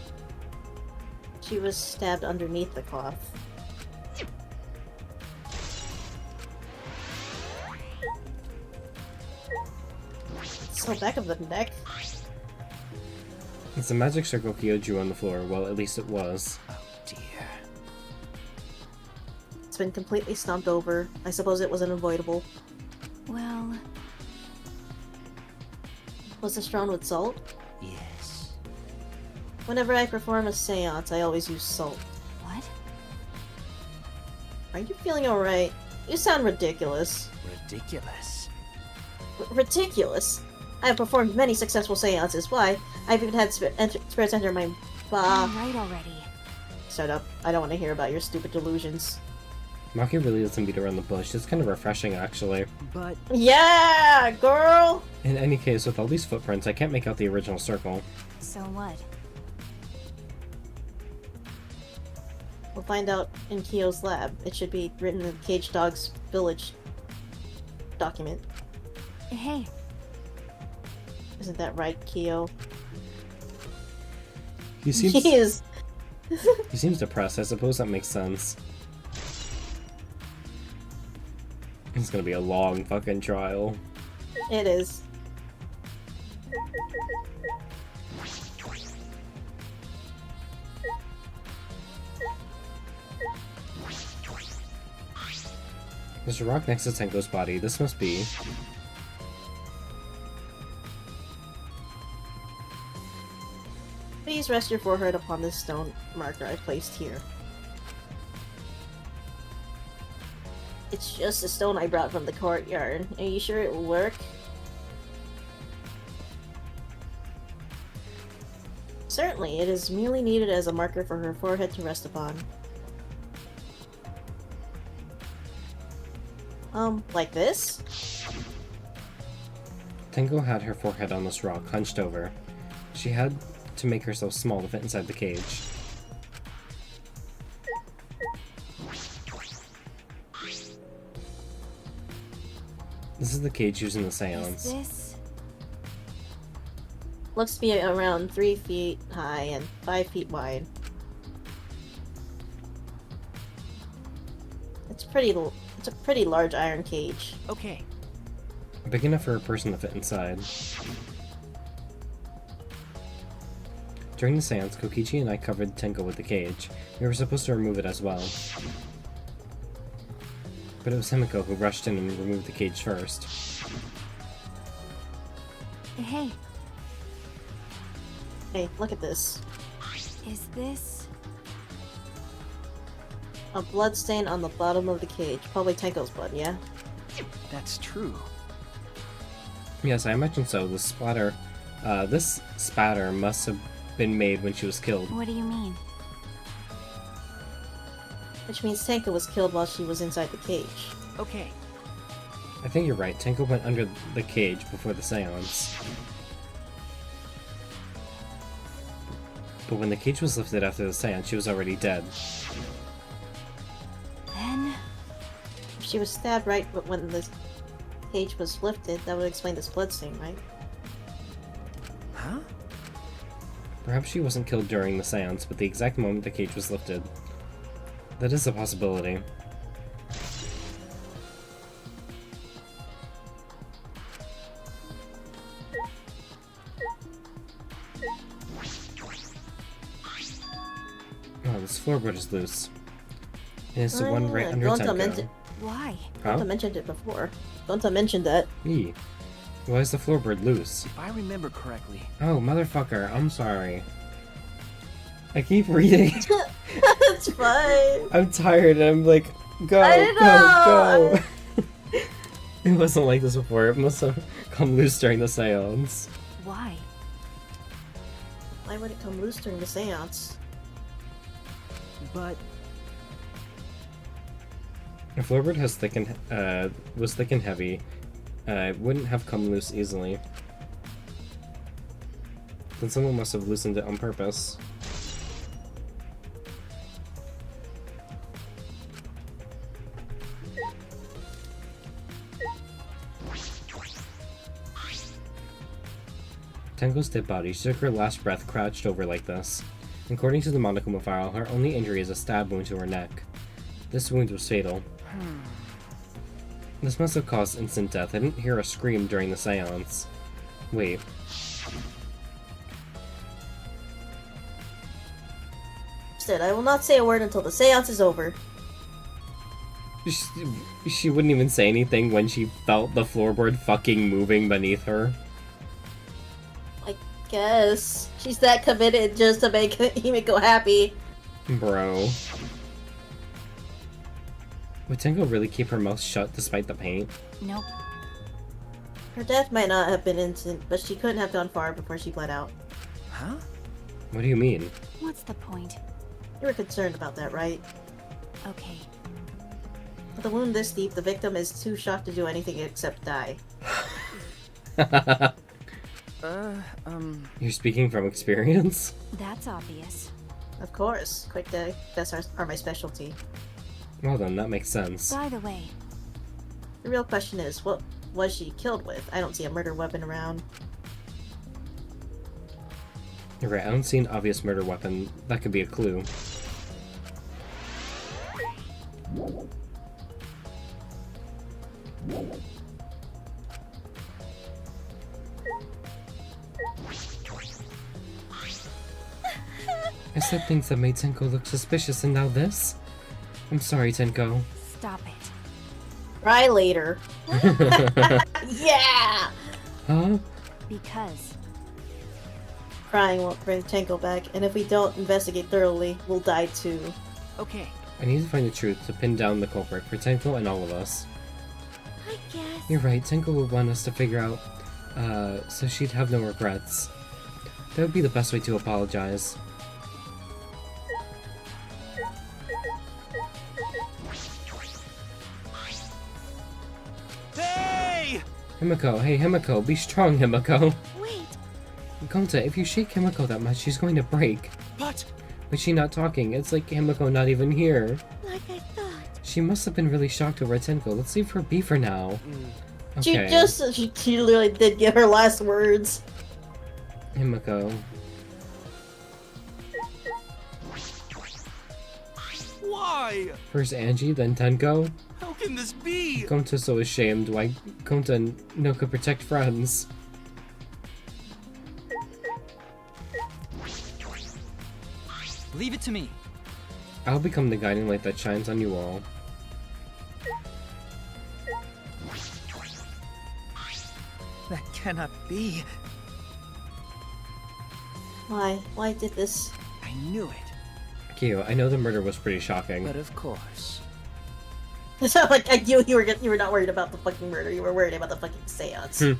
She was stabbed underneath the cloth. So back of the neck. It's a magic circle Kyo drew on the floor. Well, at least it was. Oh dear. It's been completely stomped over. I suppose it was unavoidable. Well... Was this thrown with salt? Yes. Whenever I perform a seance, I always use salt. What? Are you feeling alright? You sound ridiculous. Ridiculous. Ridiculous? I have performed many successful seances. Why? I've even had spirits enter my... Right already. Shut up. I don't want to hear about your stupid delusions. Maki really doesn't beat around the bush. It's kind of refreshing, actually. But... Yeah, girl! In any case, with all these footprints, I can't make out the original circle. So what? We'll find out in Kyo's lab. It should be written in the Cage Dog's village document. Hey. Isn't that right, Kyo? He seems... He is... He seems depressed. I suppose that makes sense. It's gonna be a long fucking trial. It is. There's a rock next to Tenko's body. This must be... Please rest your forehead upon this stone marker I placed here. It's just a stone I brought from the courtyard. Are you sure it will work? Certainly, it is merely needed as a marker for her forehead to rest upon. Like this? Tenko had her forehead on this rock, hunched over. She had to make herself small to fit inside the cage. This is the cage used in the seance. Is this... Looks to be around 3 feet high and 5 feet wide. It's a pretty large iron cage. Okay. Big enough for a person to fit inside. During the seance, Kokichi and I covered Tenko with the cage. We were supposed to remove it as well. But it was Himiko who rushed in and removed the cage first. Hey. Hey, look at this. Is this... A blood stain on the bottom of the cage. Probably Tenko's blood, yeah? That's true. Yes, I imagine so. The splatter... this spatter must have been made when she was killed. What do you mean? Which means Tenko was killed while she was inside the cage. Okay. I think you're right. Tenko went under the cage before the seance. But when the cage was lifted after the seance, she was already dead. Then... If she was stabbed right when the cage was lifted, that would explain this bloodstain, right? Huh? Perhaps she wasn't killed during the seance, but the exact moment the cage was lifted. That is a possibility. This floorboard is loose. And it's the one right under Gonta Tenko. Why? Huh? Gonta mentioned it before. Gonta mentioned that. Eee. Why is the floorboard loose? If I remember correctly, Oh, motherfucker, I'm sorry. I keep reading. It's fine. I'm tired and I'm like, go, go. It wasn't like this before. It must have come loose during the seance. Why? Why would it come loose during the seance? but If floorboard has thick and was thick and heavy, it wouldn't have come loose easily. Then someone must have loosened it on purpose. Tenko's dead body, she took her last breath crouched over like this. According to the Monokuma file, her only injury is a stab wound to her neck. This wound was fatal. This must have caused instant death. I didn't hear a scream during the seance. Wait. Said, I will not say a word until the seance is over. She wouldn't even say anything when she felt the floorboard fucking moving beneath her. I guess. She's that committed just to make Himiko happy. Bro. Would Tenko really keep her mouth shut despite the pain? Nope. Her death might not have been instant, but she couldn't have gone far before she bled out. huh? What do you mean? What's the point? You were concerned about that, right? Okay. With a wound this deep, the victim is too shocked to do anything except die. You're speaking from experience? That's obvious. Of course. Quick deaths are my specialty. Well then, that makes sense. By the way, The real question is, what was she killed with? I don't see a murder weapon around. You're right, I don't see an obvious murder weapon. That could be a clue. I said things that made Tenko look suspicious and now this? I'm sorry, Tenko. stop it. Cry later. Yeah! Huh? Because Crying won't bring Tenko back, and if we don't investigate thoroughly, we'll die too. Okay. I need to find the truth to pin down the culprit for Tenko and all of us. I guess. You're right, Tenko would want us to figure out, so she'd have no regrets. That would be the best way to apologize. Hey! Himiko, hey Himiko, be strong, Himiko. Wait, Gonta, if you shake Himiko that much, she's going to break. But But she's not talking, it's like Himiko not even here. like I thought. She must have been really shocked over Tenko. Let's leave her be for now. Okay. She literally did give her last words. Himiko. why? First Angie, then Tenko. How can this be? Gonta's so ashamed. Why Gonta and no could protect friends. Leave it to me. I'll become the guiding light that shines on you all. That cannot be. Why? Why did this? I knew it. Kyo, I know the murder was pretty shocking. But of course. It's not like I knew you were not worried about the fucking murder. You were worried about the fucking seance. Of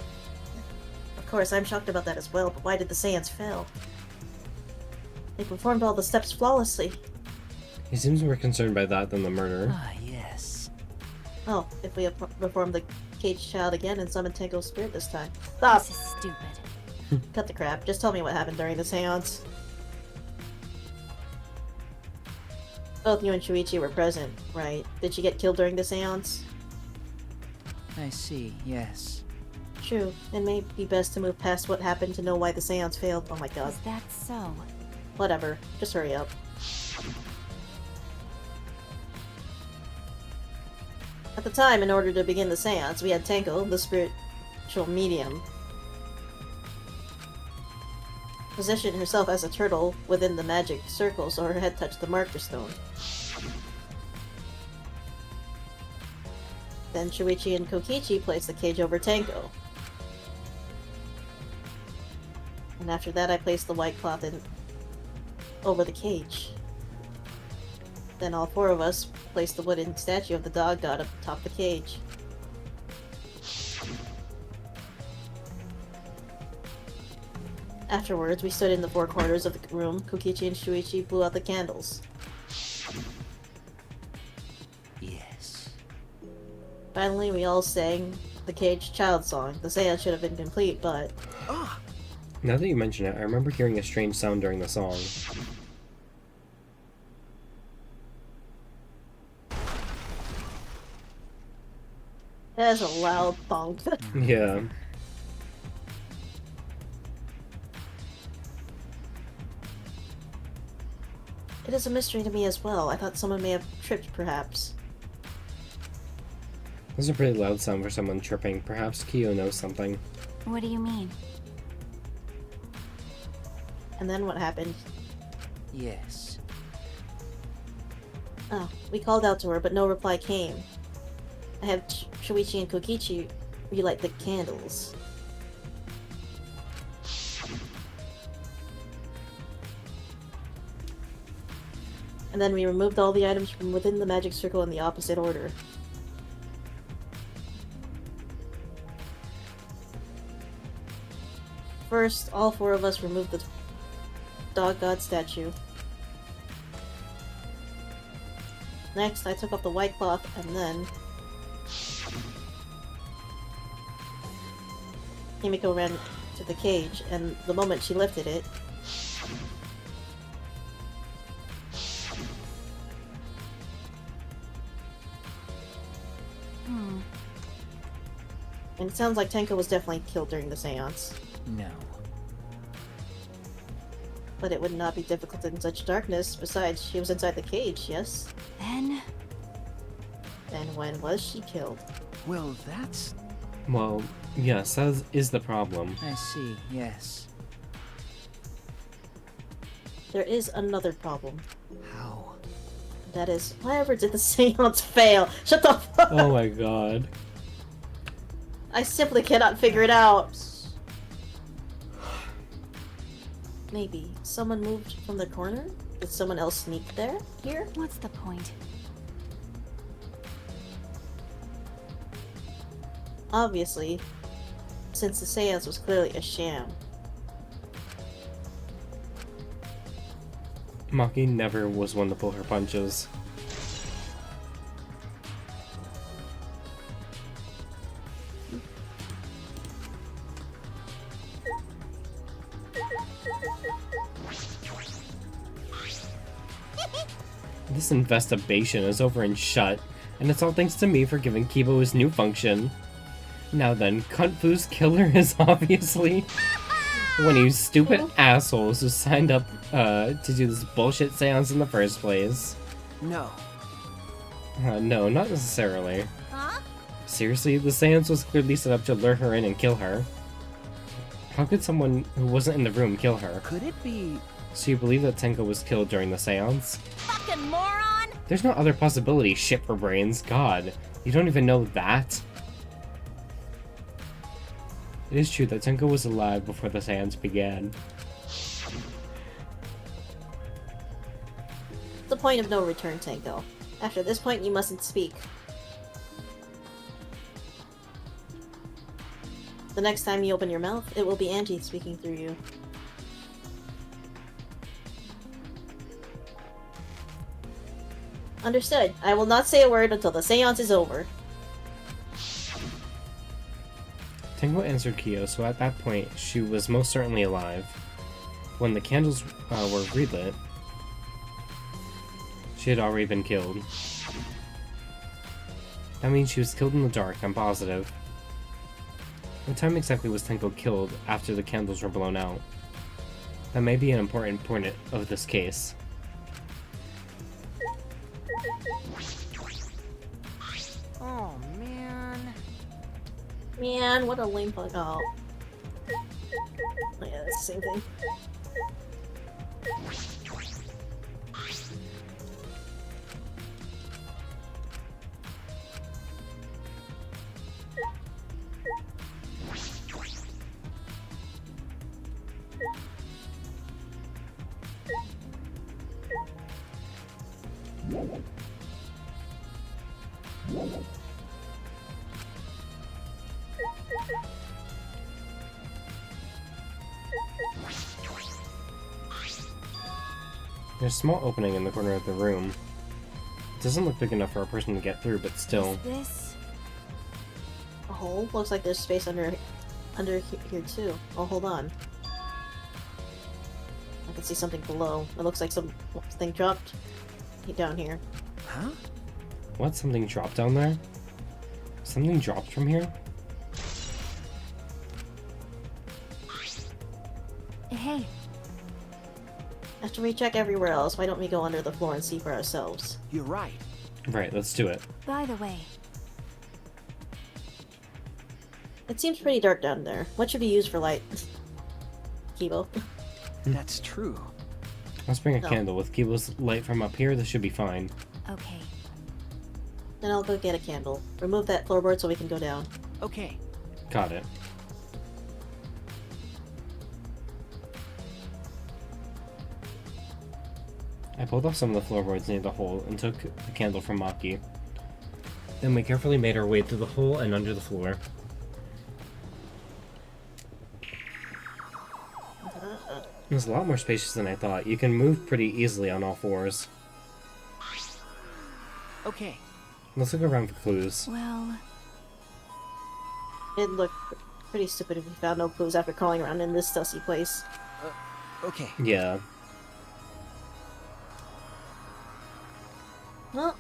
course, I'm shocked about that as well. But why did the seance fail? They performed all the steps flawlessly. He seems more concerned by that than the murder. Ah, yes. Oh, if we perform the caged child again and summon Tenko's spirit this time. Stop! This is stupid. Cut the crap. Just tell me what happened during the seance. Both you and Shuichi were present, right? Did she get killed during the seance? I see, yes. True. It may be best to move past what happened to know why the seance failed. Oh my god. Is that so? Whatever. Just hurry up. At the time, in order to begin the seance, we had Tenko, the spiritual medium. positioned herself as a turtle within the magic circle so her head touched the marker stone. Then Shuichi and Kokichi placed the cage over Tango. And after that I placed the white cloth over the cage. Then all four of us placed the wooden statue of the dog god atop the cage. Afterwards, we stood in the four corners of the room. Kokichi and Shuichi blew out the candles. Yes. Finally, we all sang the cage child song. The seance should have been complete, but... Now that you mention it, I remember hearing a strange sound during the song. That is a loud thunk. Yeah. It is a mystery to me as well. I thought someone may have tripped, perhaps. That's a pretty loud sound for someone tripping. Perhaps Kyo knows something. What do you mean? And then what happened? Yes. Oh, we called out to her, but no reply came. I have Shuichi and Kokichi relight the candles. And then we removed all the items from within the magic circle in the opposite order. First, all four of us removed the dog god statue. Next, I took off the white cloth, and then... Himiko ran to the cage, and the moment she lifted it... And it sounds like Tenko was definitely killed during the seance. No. But it would not be difficult in such darkness. Besides, she was inside the cage, yes? Then when was she killed? Well, that's... Well, yes, that is the problem. I see, yes. There is another problem. How? That is, whatever did the seance fail? Shut the fuck up! Oh my god. I simply cannot figure it out. Maybe someone moved from the corner? Did someone else sneak there? Here? what's the point? Obviously, since the seance was clearly a sham. Maki never was one to pull her punches. This investigation is over and shut, and it's all thanks to me for giving Kibo his new function. Now then, Cunt Fu's killer is obviously one of you stupid assholes who signed up to do this bullshit seance in the first place. No. No, not necessarily. Huh? Seriously, the seance was clearly set up to lure her in and kill her. How could someone who wasn't in the room kill her? Could it be... So you believe that Tenko was killed during the seance? Fucking moron! There's no other possibility, shit for brains. God, you don't even know that? It is true that Tenko was alive before the seance began. The point of no return, Tenko. After this point, you mustn't speak. The next time you open your mouth, it will be Angie speaking through you. Understood. I will not say a word until the seance is over. Tenko answered Kyo, so at that point, she was most certainly alive. When the candles were relit, she had already been killed. That means she was killed in the dark, I'm positive. What time exactly was Tenko killed after the candles were blown out? That may be an important point of this case. Oh, man. Man, what a lame fuck. Oh. Yeah, that's the same thing. There's a small opening in the corner of the room. It doesn't look big enough for a person to get through, but still. Is this A hole? Looks like there's space under here too. Oh, hold on. I can see something below. It looks like something dropped down here. Huh? What? Something dropped down there? Something dropped from here? Hey, After we check everywhere else, why don't we go under the floor and see for ourselves? You're right. Right, let's do it. by the way, It seems pretty dark down there. What should be used for light? Kibo. That's true. Let's bring a No. candle. With Kibo's light from up here, this should be fine. okay. Then I'll go get a candle. Remove that floorboard so we can go down. Okay. Got it. I pulled off some of the floorboards near the hole and took the candle from Maki. Then we carefully made our way through the hole and under the floor. It was a lot more spacious than I thought. You can move pretty easily on all fours. Okay. Let's look around for clues. Well, It'd look pretty stupid if we found no clues after crawling around in this dusty place. Okay. Yeah. Well,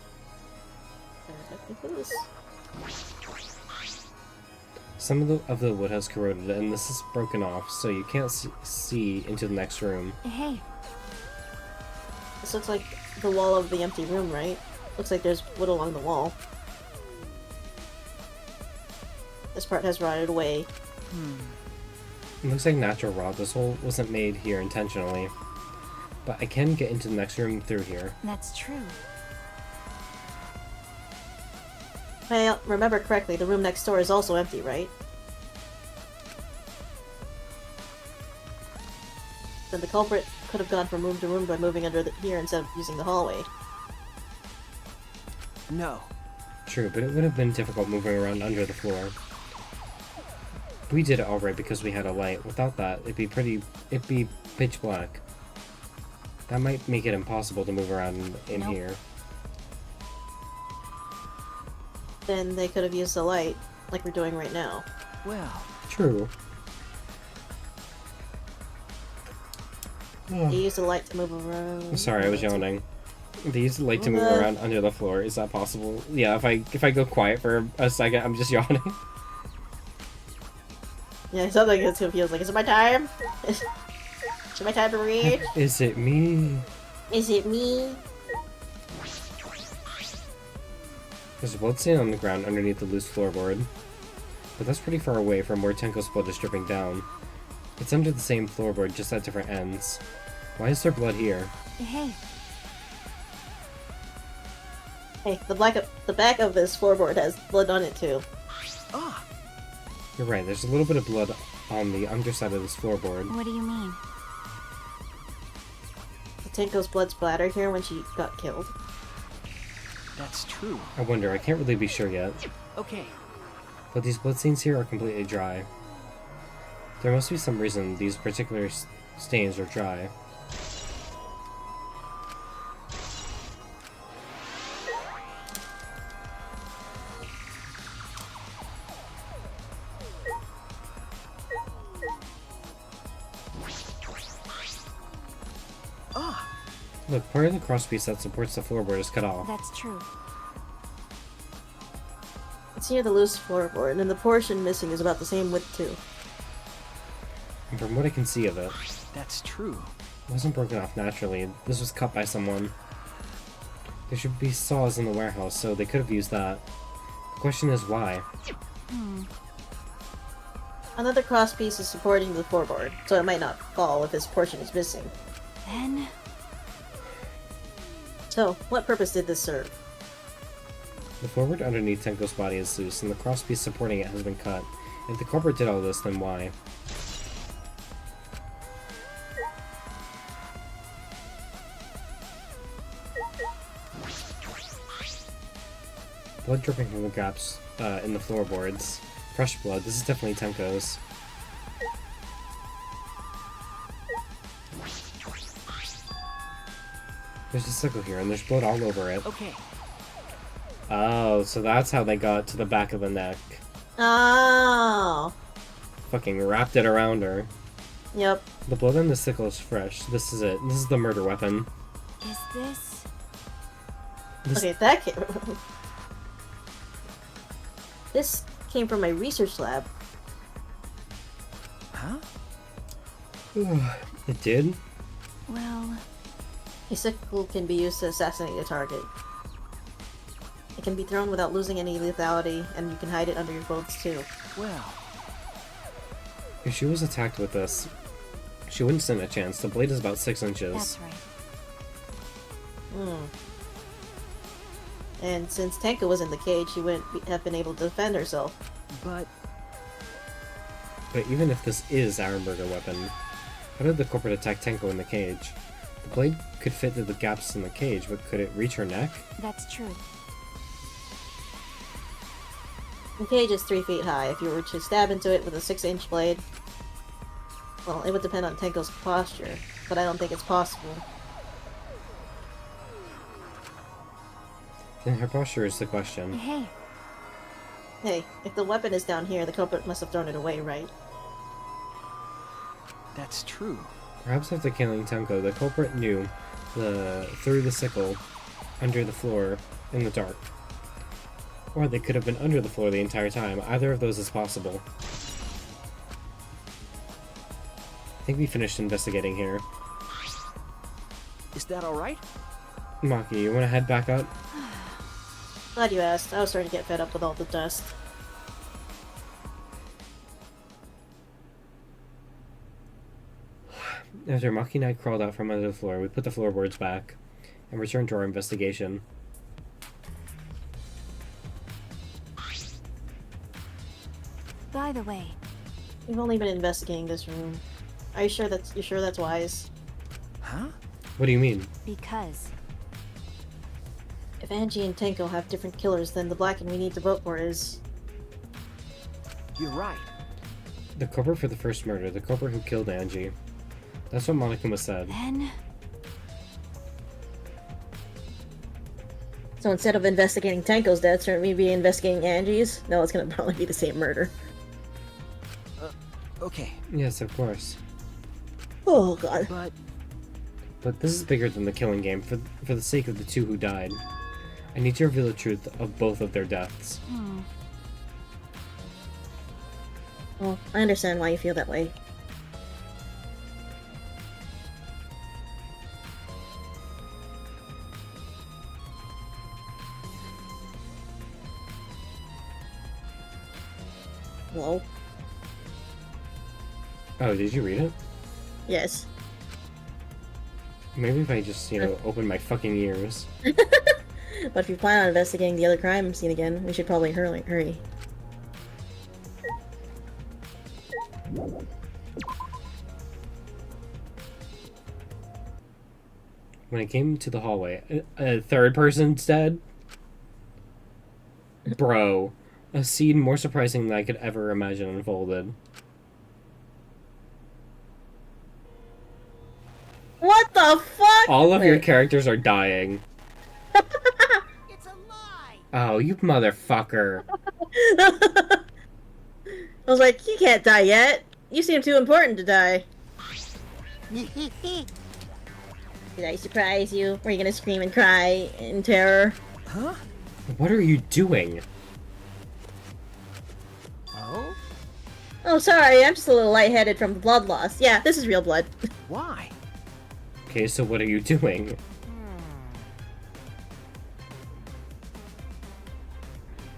there's definitely clues. Some of the wood has corroded and this is broken off, so you can't see into the next room. hey, This looks like the wall of the empty room, right? Looks like there's wood along the wall. This part has rotted away. It looks like natural rot. This hole wasn't made here intentionally. But I can get into the next room through here. that's true. If I remember correctly, the room next door is also empty, right? Then the culprit could have gone from room to room by moving under here instead of using the hallway. No. True, but it would have been difficult moving around under the floor. We did it alright because we had a light. Without that, it'd be pitch black. That might make it impossible to move around in Nope. here. Then they could have used the light, like we're doing right now. Well. True. They used the light to move around. Sorry, I was yawning. They used the light to move What? around under the floor. Is that possible? Yeah, if I go quiet for a second, I'm just yawning. Yeah, something gets confused. Like, is it my time? Is it my time to read? Is it me? Is it me? There's a blood stain on the ground underneath the loose floorboard. But that's pretty far away from where Tenko's blood is dripping down. It's under the same floorboard, just at different ends. Why is there blood here? Hey, Hey, the back of this floorboard has blood on it too. Ah. You're right, there's a little bit of blood on the underside of this floorboard. what do you mean? Tenko's blood splattered here when she got killed. That's true. I wonder, I can't really be sure yet. Okay. But these blood stains here are completely dry. There must be some reason these particular stains are dry. Ah. Look, part of the crosspiece that supports the floorboard is cut off. That's true. It's near the loose floorboard, and the portion missing is about the same width too. And from what I can see of it, That's true. it wasn't broken off naturally. This was cut by someone. There should be saws in the warehouse, so they could have used that. The question is why? Another cross piece is supporting the floorboard, so it might not fall if this portion is missing. Then, So, what purpose did this serve? The floorboard underneath Tenko's body is loose, and the crosspiece supporting it has been cut. If the culprit did all this, then why? Blood dripping from the gaps in the floorboards. Fresh blood. This is definitely Tenko's. There's a sickle here, and there's blood all over it. Okay. Oh, so that's how they got to the back of the neck. Oh. Fucking wrapped it around her. Yep. The blood on the sickle is fresh. This is it. This is the murder weapon. Is this... Okay, that came... This came from my research lab. Huh? It did? Well... A sickle can be used to assassinate a target. It can be thrown without losing any lethality, and you can hide it under your clothes too. Well... If she was attacked with this, she wouldn't stand a chance. The blade is about 6 inches. That's right. And since Tenko was in the cage, she wouldn't have been able to defend herself. But even if this is our murder weapon, how did the culprit attack Tenko in the cage? The blade could fit through the gaps in the cage, but could it reach her neck? That's true. The cage is 3 feet high. If you were to stab into it with a 6-inch blade, well, it would depend on Tenko's posture, but I don't think it's possible. Then her posture is the question. Hey. Hey, if the weapon is down here, the culprit must have thrown it away, right? That's true. Perhaps after killing Tenko, the culprit knew threw the sickle under the floor in the dark. Or they could have been under the floor the entire time. Either of those is possible. I think we finished investigating here. Is that alright? Maki, you want to head back up? Glad you asked. I was starting to get fed up with all the dust. After Maki and I crawled out from under the floor, we put the floorboards back and returned to our investigation. By the way, We've only been investigating this room. Are you sure that's wise? Huh? What do you mean? because... If Angie and Tenko have different killers, then the Blacken we need to vote for is... You're right. The culprit for the first murder, the culprit who killed Angie. That's what Monokuma said. Then... So instead of investigating Tenko's death, shouldn't we be investigating Angie's? No, it's gonna probably be the same murder. Okay. Yes, of course. Oh god. But this is bigger than the killing game, for the sake of the two who died. I need to reveal the truth of both of their deaths. Well, I understand why you feel that way. Hello? Oh, did you read it? Yes. Maybe if I just, open my fucking ears. But if you plan on investigating the other crime scene again, we should probably hurry. When I came to the hallway, a third person's dead? Bro. A scene more surprising than I could ever imagine unfolded. What the fuck? All of your characters are dying. It's a lie! Oh, you motherfucker. I was like, you can't die yet. You seem too important to die. Did I surprise you? Were you gonna scream and cry in terror? Huh? What are you doing? Oh? Oh, sorry, I'm just a little lightheaded from the blood loss. Yeah, this is real blood. Why? Okay, so what are you doing?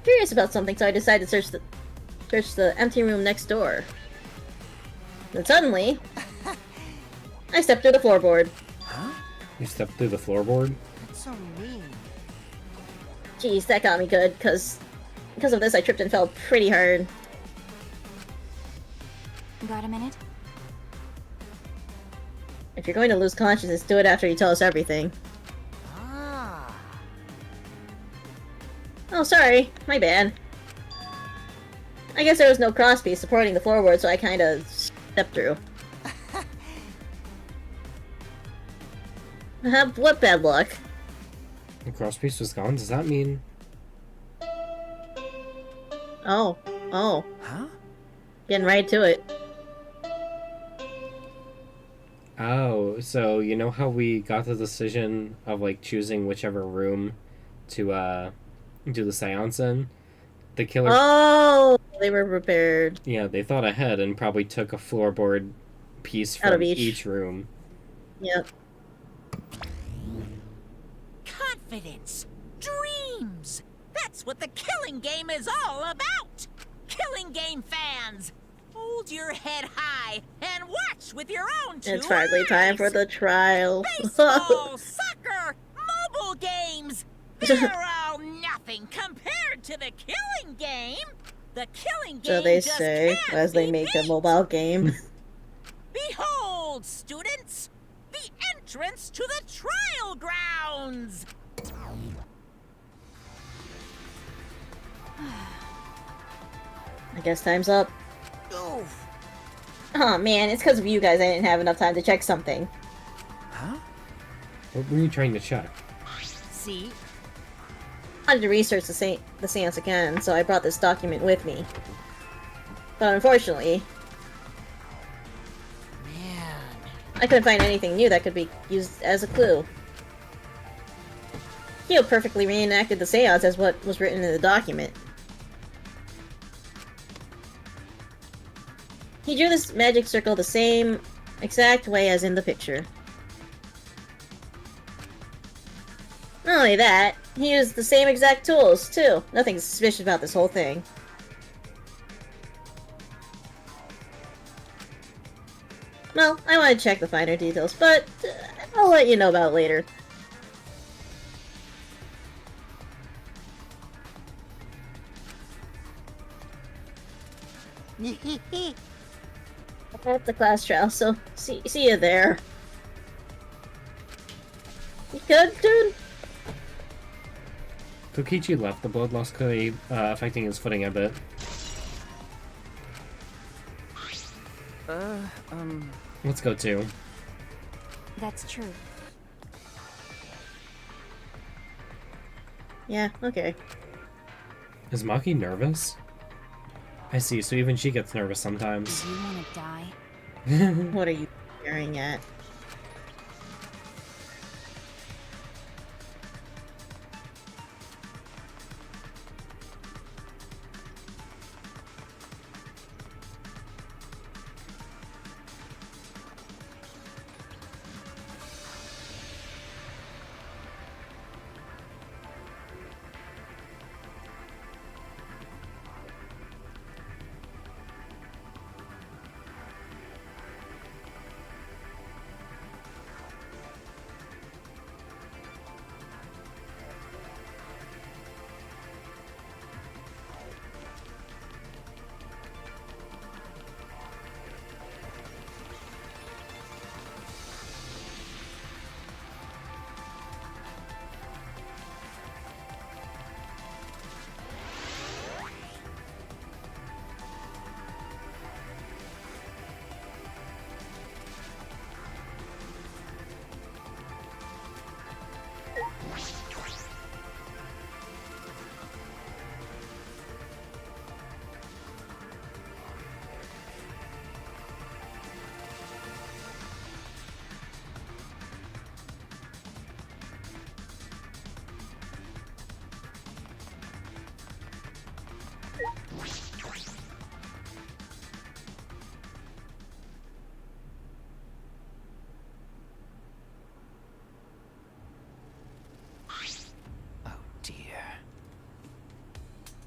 Curious about something, so I decided to search the empty room next door. Then suddenly, I stepped through the floorboard. Huh? You stepped through the floorboard? That's so mean. Jeez, that got me good, because of this I tripped and fell pretty hard. Got a minute? If you're going to lose consciousness, do it after you tell us everything. Ah. Oh, sorry. My bad. I guess there was no crosspiece supporting the floorboard, so I kinda stepped through. What bad luck? The cross piece was gone. Does that mean? Oh. Huh? Getting right to it. Oh, so you know how we got the decision of like choosing whichever room to do the seance in? The killer. Oh, they were prepared. Yeah, they thought ahead and probably took a floorboard piece Out of from each. each room. Yep. Confidence. Dreams. That's what the killing game is all about. Killing game fans. Hold your head high and watch with your own two It's finally time for eyes. the trial. Baseball, soccer, mobile games. They're all nothing compared to the killing game. The killing game So they just say can't as they be make a beat. mobile game. Behold, students, the entrance to the trial grounds. I guess time's up. Oof. Oh man, it's because of you guys I didn't have enough time to check something. Huh? What were you trying to check? See? I wanted to research the seance again, so I brought this document with me. But unfortunately, Man. I couldn't find anything new that could be used as a clue. Hugh perfectly reenacted the seance as what was written in the document. He drew this magic circle the same exact way as in the picture. Not only that, he used the same exact tools, too. Nothing suspicious about this whole thing. Well, I want to check the finer details, but I'll let you know about it later. At the class trial, so see you there. You good, dude? Kokichi left. The blood loss could be affecting his footing a bit. Let's go too. That's true. Yeah, okay. Is Maki nervous? I see, so even she gets nervous sometimes. Do you want to die? What are you staring at?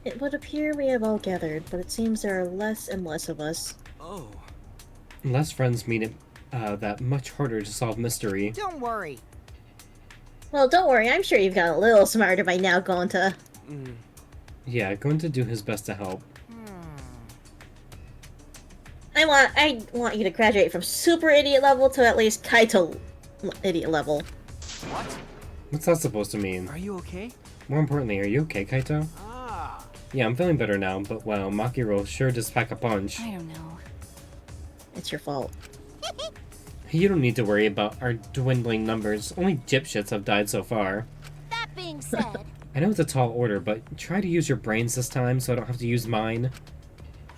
It would appear we have all gathered, but it seems there are less and less of us. Oh. Less friends mean it that much harder to solve mystery. Don't worry. Well, don't worry, I'm sure you've gotten a little smarter by now, Gonta. Yeah, going to do his best to help. I want you to graduate from super idiot level to at least Kaito idiot level. What? What's that supposed to mean? Are you okay? More importantly, are you okay, Kaito? Ah. Yeah, I'm feeling better now, but wow, Makiro sure does pack a punch. I don't know. It's your fault. You don't need to worry about our dwindling numbers. Only dipshits have died so far. That being said, I know it's a tall order, but try to use your brains this time so I don't have to use mine.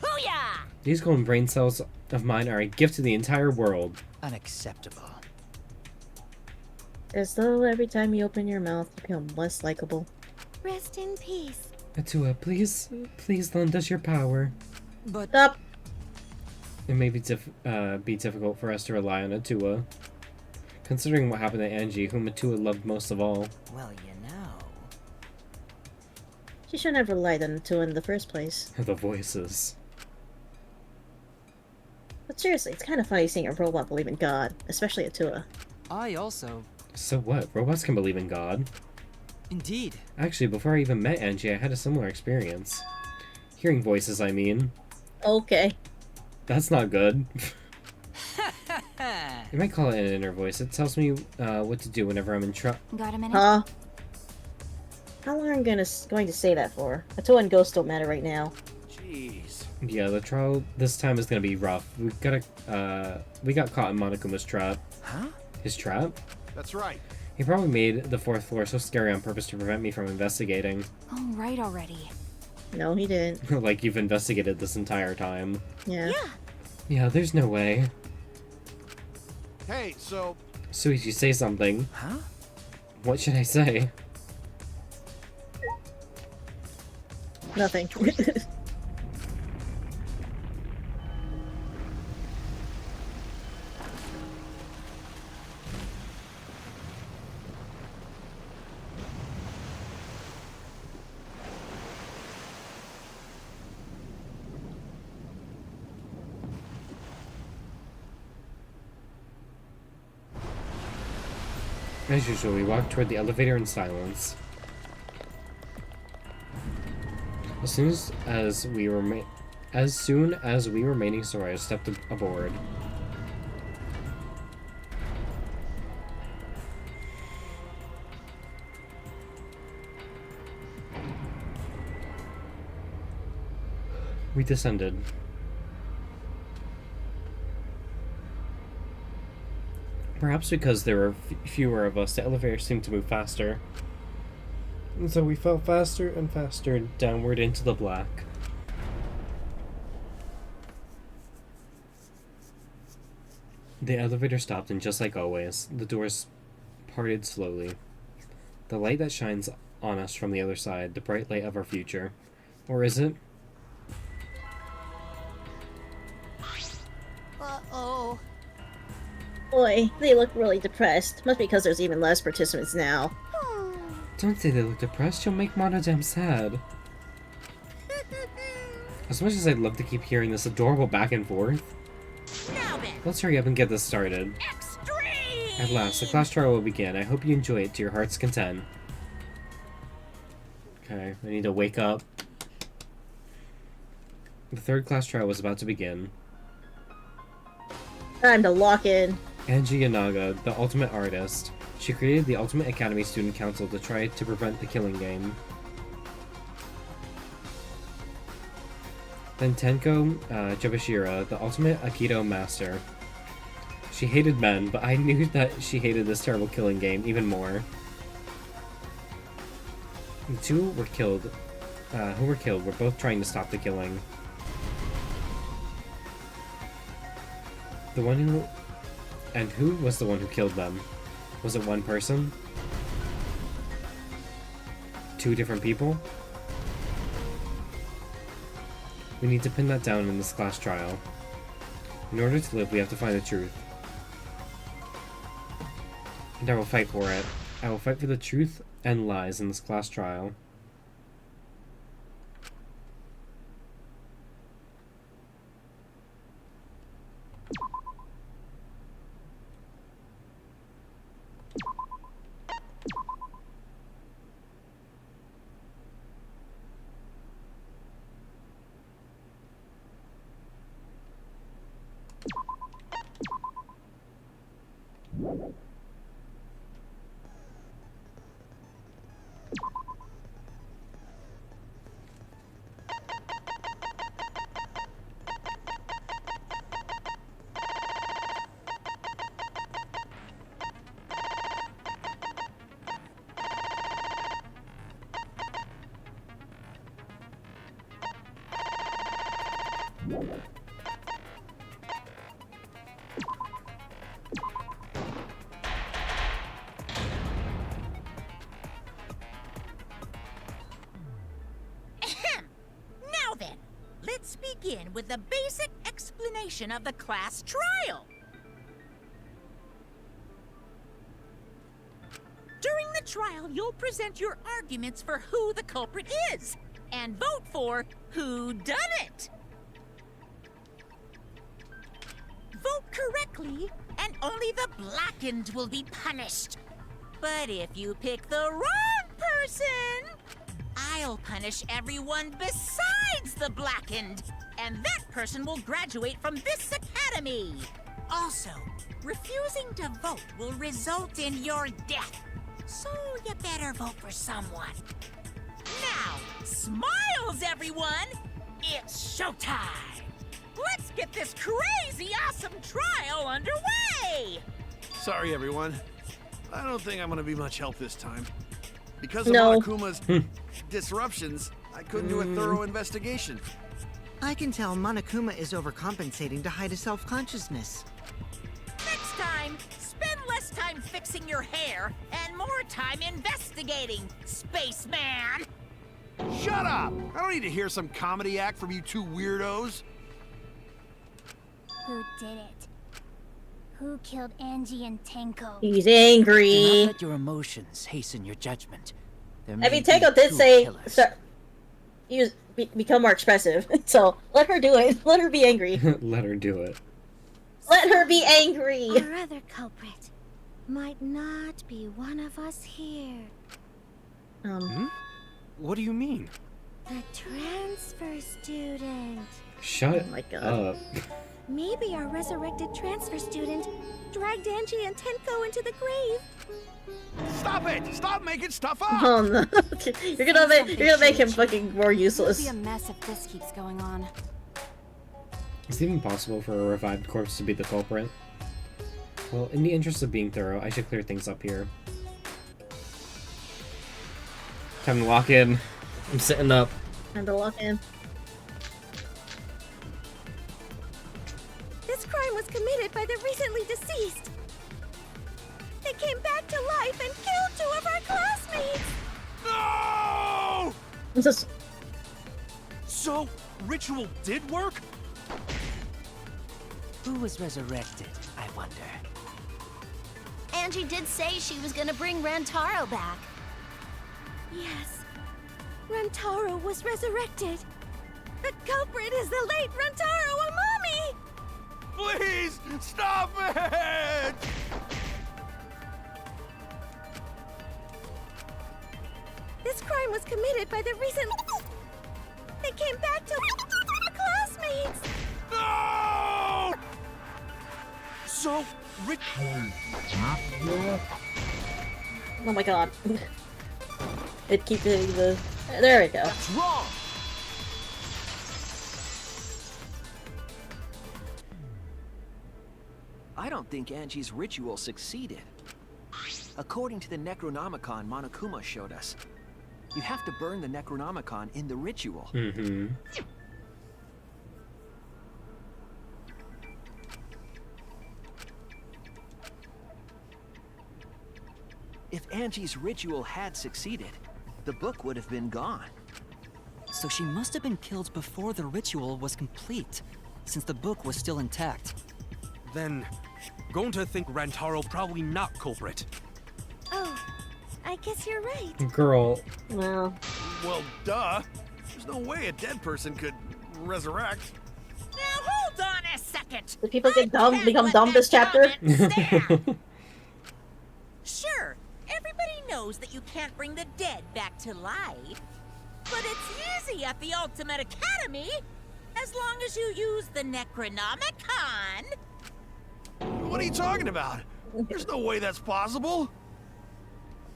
Hoo-yah! These golden brain cells of mine are a gift to the entire world. Unacceptable. As though every time you open your mouth, you become less likable. rest in peace. Atua, please lend us your power. But Stop! It may be difficult for us to rely on Atua, considering what happened to Angie, whom Atua loved most of all. Well, you know. She shouldn't have relied on Atua in the first place. The voices. But seriously, it's kind of funny seeing a robot believe in God, especially Atua. I also... So what? Robots can believe in God. Indeed. Actually, before I even met Angie, I had a similar experience. Hearing voices, I mean. Okay. That's not good. You might call it an inner voice. It tells me what to do whenever I'm in trouble. Got a minute? Huh? How long am I going to say that for? Atua and Ghost don't matter right now. Jeez. Yeah, the trial this time is gonna be rough. We got caught in Monokuma's trap. Huh? His trap? That's right. He probably made the 4th floor so scary on purpose to prevent me from investigating. Oh, right already. No, he didn't. Like you've investigated this entire time. Yeah. Yeah, there's no way. Hey, so Suichi, say something. Huh? What should I say? Nothing. As usual, we walked toward the elevator in silence. As soon as we were remaining sore, I stepped aboard. We descended. Perhaps because there were fewer of us, the elevator seemed to move faster. And so we fell faster and faster downward into the black. The elevator stopped, and just like always, the doors parted slowly. The light that shines on us from the other side, the bright light of our future. Or is it? Uh-oh. Boy, they look really depressed. Must be because there's even less participants now. Don't say they look depressed, you'll make Monodam sad. As much as I'd love to keep hearing this adorable back and forth, let's hurry up and get this started. At last, the class trial will begin. I hope you enjoy it to your heart's content. Okay, I need to wake up. The 3rd class trial was about to begin. Time to lock in. Angie Yanaga, the ultimate artist. She created the Ultimate Academy Student Council to try to prevent the killing game. Then Tenko Jabashira, the Ultimate Aikido Master. She hated men, but I knew that she hated this terrible killing game even more. The two who were killed were both trying to stop the killing. Who was the one who killed them? Was it one person? 2 different people? We need to pin that down in this class trial. In order to live, we have to find the truth. And I will fight for it. I will fight for the truth and lies in this class trial. Ahem. Now then, let's begin with the basic explanation of the class trial. During the trial, you'll present your arguments for who the culprit is, and vote for who done it. Vote correctly, and only the blackened will be punished. But if you pick the wrong person, I'll punish everyone besides the blackened, and that person will graduate from this academy. Also, refusing to vote will result in your death, so you better vote for someone. Now, smiles, everyone! It's showtime! Let's get this crazy awesome trial underway! Sorry, everyone. I don't think I'm gonna be much help this time. Because of No. Monokuma's disruptions, I couldn't do a thorough investigation. I can tell Monokuma is overcompensating to hide his self-consciousness. Next time, spend less time fixing your hair and more time investigating, spaceman! Shut up! I don't need to hear some comedy act from you two weirdos. Who did it? Who killed Angie and Tenko? He's Do angry. not let your emotions hasten your judgment. There I may mean, be Tenko did two say, killers. become more expressive. So let her do it. Let her be angry. Let her do it. Let her be angry. Our other culprit might not be one of us here. What do you mean? The transfer student. Shut Oh my God. up. Maybe our resurrected transfer student dragged Angie and Tenko into the grave. Stop it! Stop making stuff up! Oh no. you're gonna make him fucking more It'll useless. be a mess if this keeps going on. Is it even possible for a revived corpse to be the culprit? Well, in the interest of being thorough, I should clear things up here. Time to lock in. I'm sitting up. Time to lock in. This crime was committed by the recently deceased. They came back to life and killed 2 of our classmates. No! This is So, ritual did work? Who was resurrected, I wonder? Angie did say she was gonna bring Rantaro back. Yes, Rantaro was resurrected. The culprit is the late Rantaro Amami. Please, stop it! This crime was committed by the recent... They came back to our classmates. No! So, oh my God. It keeps hitting the. There we go. That's wrong! I don't think Angie's ritual succeeded. According to the Necronomicon Monokuma showed us, you have to burn the Necronomicon in the ritual. Mm-hmm. If Angie's ritual had succeeded, the book would have been gone. So she must have been killed before the ritual was complete, since the book was still intact. Then, going to think Rantaro probably not culprit. Oh, I guess you're right. Girl. Well. Well, duh. There's no way a dead person could resurrect. Now hold on a second. Did people get dumb? Can't Become let dumb that this chapter? comment stand. Sure, everybody knows that you can't bring the dead back to life. But it's easy at the Ultimate Academy, as long as you use the Necronomicon. What are you talking about? There's no way that's possible.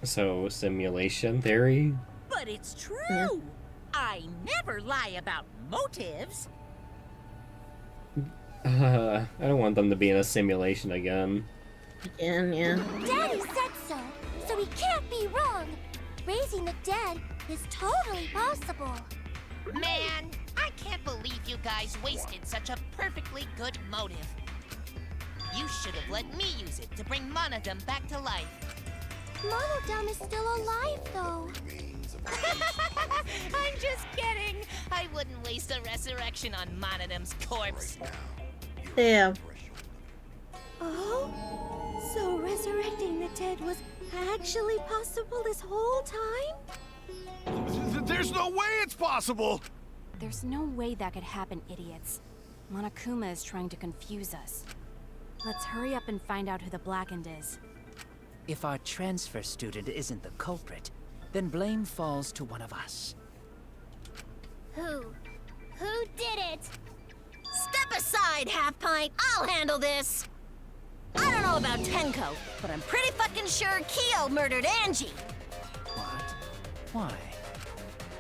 So, simulation theory? But it's true. I never lie about motives. I don't want them to be in a simulation again. Again, yeah. Daddy said so he can't be wrong. Raising the dead is totally possible. Man, I can't believe you guys wasted such a perfectly good motive. You should have let me use it to bring Monodum back to life. Monodum is still alive, though. I'm just kidding. I wouldn't waste a resurrection on Monodum's corpse. Damn. Oh? So resurrecting the dead was actually possible this whole time? There's no way it's possible! There's no way that could happen, idiots. Monokuma is trying to confuse us. Let's hurry up and find out who the Blackened is. If our transfer student isn't the culprit, then blame falls to one of us. Who? Who did it? Step aside, Half Pint. I'll handle this. I don't know about Tenko, but I'm pretty fucking sure Kyo murdered Angie. What? Why?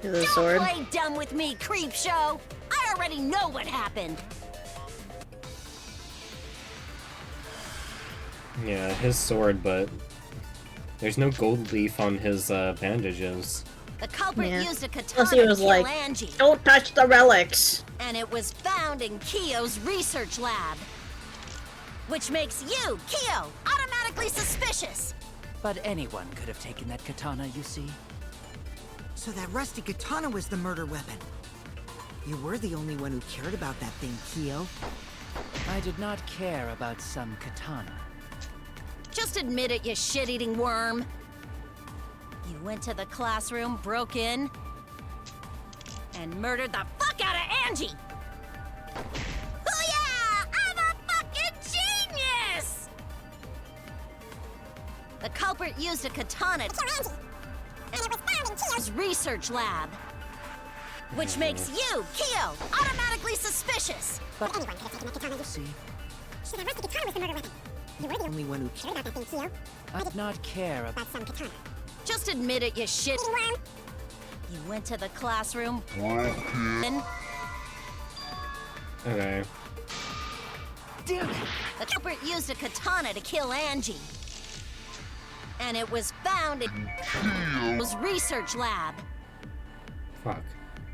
The sword. Don't play dumb with me, creep show. I already know what happened. Yeah, his sword, but there's no gold leaf on his bandages. The culprit used a katana Plus he was to kill like, Angie. don't touch the relics. And it was found in Kyo's research lab. Which makes you, Kyo, automatically suspicious. But anyone could have taken that katana, you see. So that rusty katana was the murder weapon. You were the only one who cared about that thing, Kyo. I did not care about some katana. Just admit it, you shit-eating worm. You went to the classroom, broke in, and murdered the fuck out of Angie! Oh yeah! I'm a fucking genius! The culprit used a katana to kill Angie, and it was found in Kyo's research lab. Which makes you, Kyo, automatically suspicious. But anyone could have taken that katana, you see. So that rusty katana was the murder weapon. You were the only one who cared about that thing, Kyo. I did not care about some katana. Just admit it, you shit worm. You went to the classroom. Okay. Damn it! The culprit used a katana to kill Angie. And it was found in Kyo's research lab. Fuck.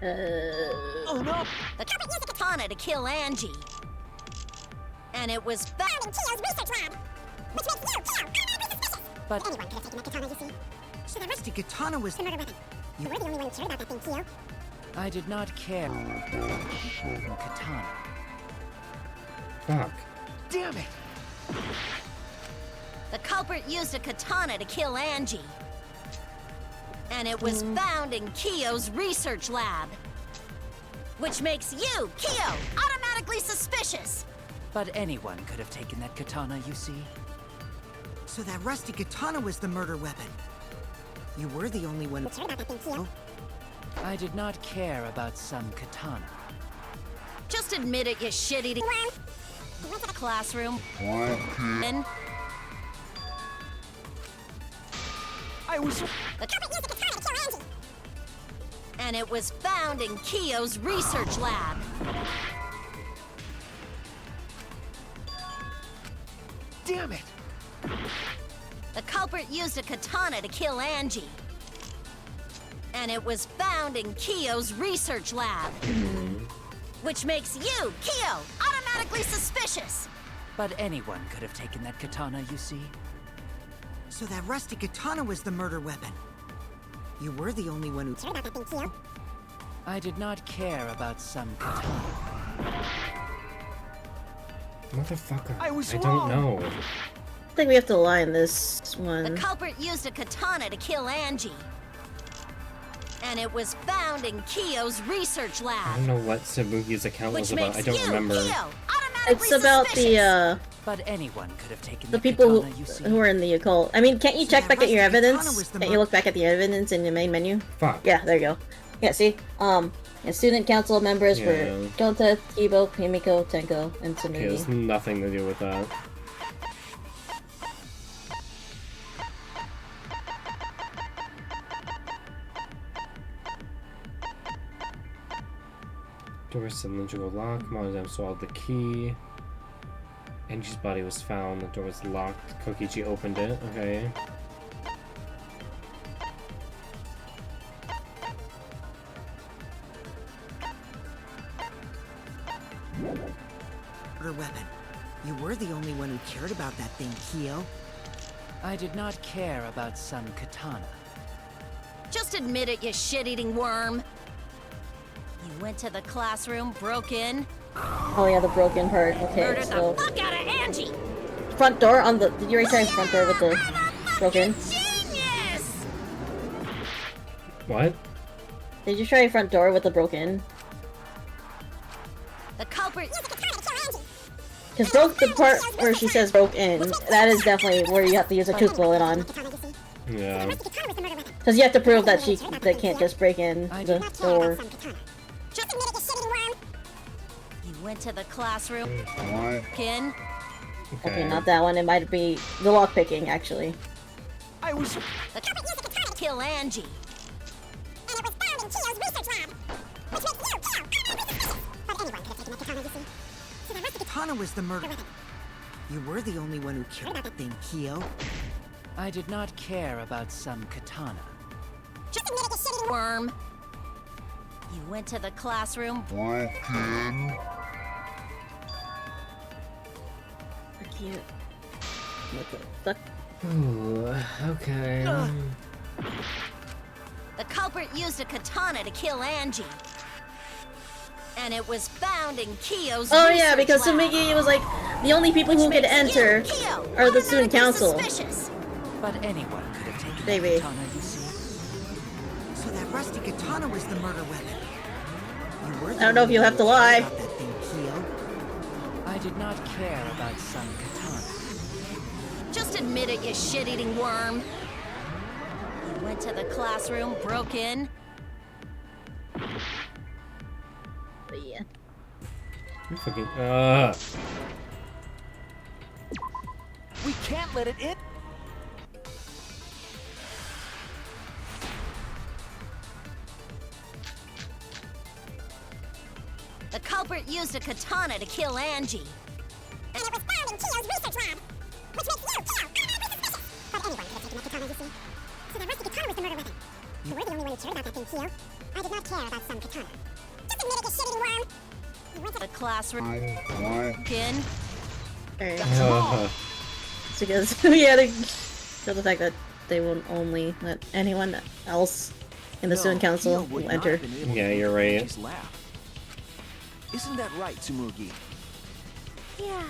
Oh no! The culprit used a katana to kill Angie. And it was found in Kyo's research lab. Which makes you, Kyo, automatically suspicious. But anyone could have taken that katana, you see. So that rusty katana was the murder weapon. You were the only one who cared about that thing, Kyo. I did not care about katana. Fuck. Damn it! The culprit used a katana to kill Angie. And it was found in Kyo's research lab. Which makes you, Kyo, automatically suspicious. But anyone could have taken that katana, you see. So that rusty katana was the murder weapon. You were the only one who cared about that thing, Kyo. I did not care about some katana. Just admit it, you shit-eating worm. You went to the classroom. And I was. The culprit used a katana to kill Angie. And it was found in Kyo's research lab. Damn it! The culprit used a katana to kill Angie. And it was found in Kyo's research lab. Which makes you, Kyo, automatically suspicious. But anyone could have taken that katana, you see. So that rusty katana was the murder weapon. You were the only one who cared about that thing, Kyo. I did not care about some katana. Motherfucker. I was don't wrong. know. I think we have to line this one. The culprit used a katana to kill Angie. And it was found in Kyo's research I lab. don't know what Sabuki's account was Which about. makes I don't you, remember. Kyo, automatically It's about suspicious. But anyone could have taken the people katana, you see. who are in the occult. I mean, can't you check back at your rusty katana evidence? was the Can't you look back at the evidence in the main menu? Fuck. Yeah, there you go. Yeah, see? And student council members were Yeah. Gonta, Kibo, Himiko, Tenko, and Okay, Tsunumi. there's nothing to do with that. Door cylindrical lock. Monodam swallowed the key. Angie's body was found. The door was locked. Kokichi opened it. Okay. You were the only one who cared about that thing, Kyo. I did not care about some katana. Just admit it, you shit-eating worm. You went to the classroom, broke in. Oh yeah, the broken part. Okay, Murdered so the fuck out of Angie. front door on the. Did you already say front door with the broken? Genius. What? Did you try front door with the broken? The culprit. Because broke the part where she says broke in. That is definitely where you have to use a tooth bullet on. Yeah. Because you have to prove that they can't just break in the door. You went to the classroom. Kin. Okay, not that one. It might be the lock picking actually. I was. Kill Angie. Katana was the murderer. You were the only one who cared about that thing, Kyo. I did not care about some katana. Worm. You went to the classroom. Cute. What the fuck? Ooh, okay. The culprit used a katana to kill Angie. And it was found in Kyo's Oh yeah, research because lab. Sumigi was like, the only people who could enter are the student council. Suspicious. But anyone could have taken Maybe. the katana, you see. So that rusty katana was the murder weapon. You were the I don't know if you have to lie. about that thing, Kyo. I did not care about some katana. Just admit it, you shit-eating worm. You went to the classroom, broke in. But yeah. You fucking We can't let it in. The culprit used a katana to kill Angie. And it was found in Kyo's research lab. Which makes you, Kyo, but anyone could have taken that katana, you see. So that rusty katana was the murder weapon. You were the only one who cared about that thing, Kyo. I did not care about some katana. Just admit it, you shit-eating worm. You went to The classroom. In. It's because yeah, they show the fact that they won't only let anyone else in the student council will enter. Yeah, you're right. Isn't that right, Tsumugi? Yeah.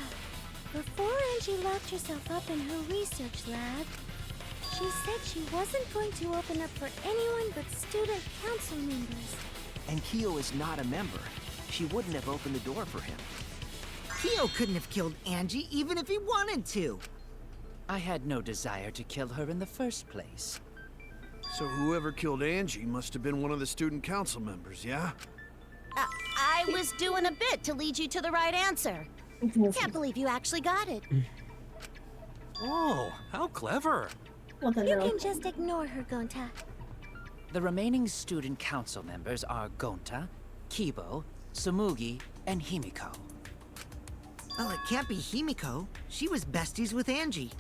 Before Angie locked herself up in her research lab, she said she wasn't going to open up for anyone but student council members. And Kyo is not a member. She wouldn't have opened the door for him. Kyo couldn't have killed Angie even if he wanted to. I had no desire to kill her in the first place. So whoever killed Angie must have been one of the student council members, yeah? I was doing a bit to lead you to the right answer. Can't believe you actually got it. Oh, how clever. You can just ignore her, Gonta. The remaining student council members are Gonta, Kibo, Tsumugi, and Himiko. Well, it can't be Himiko. She was besties with Angie.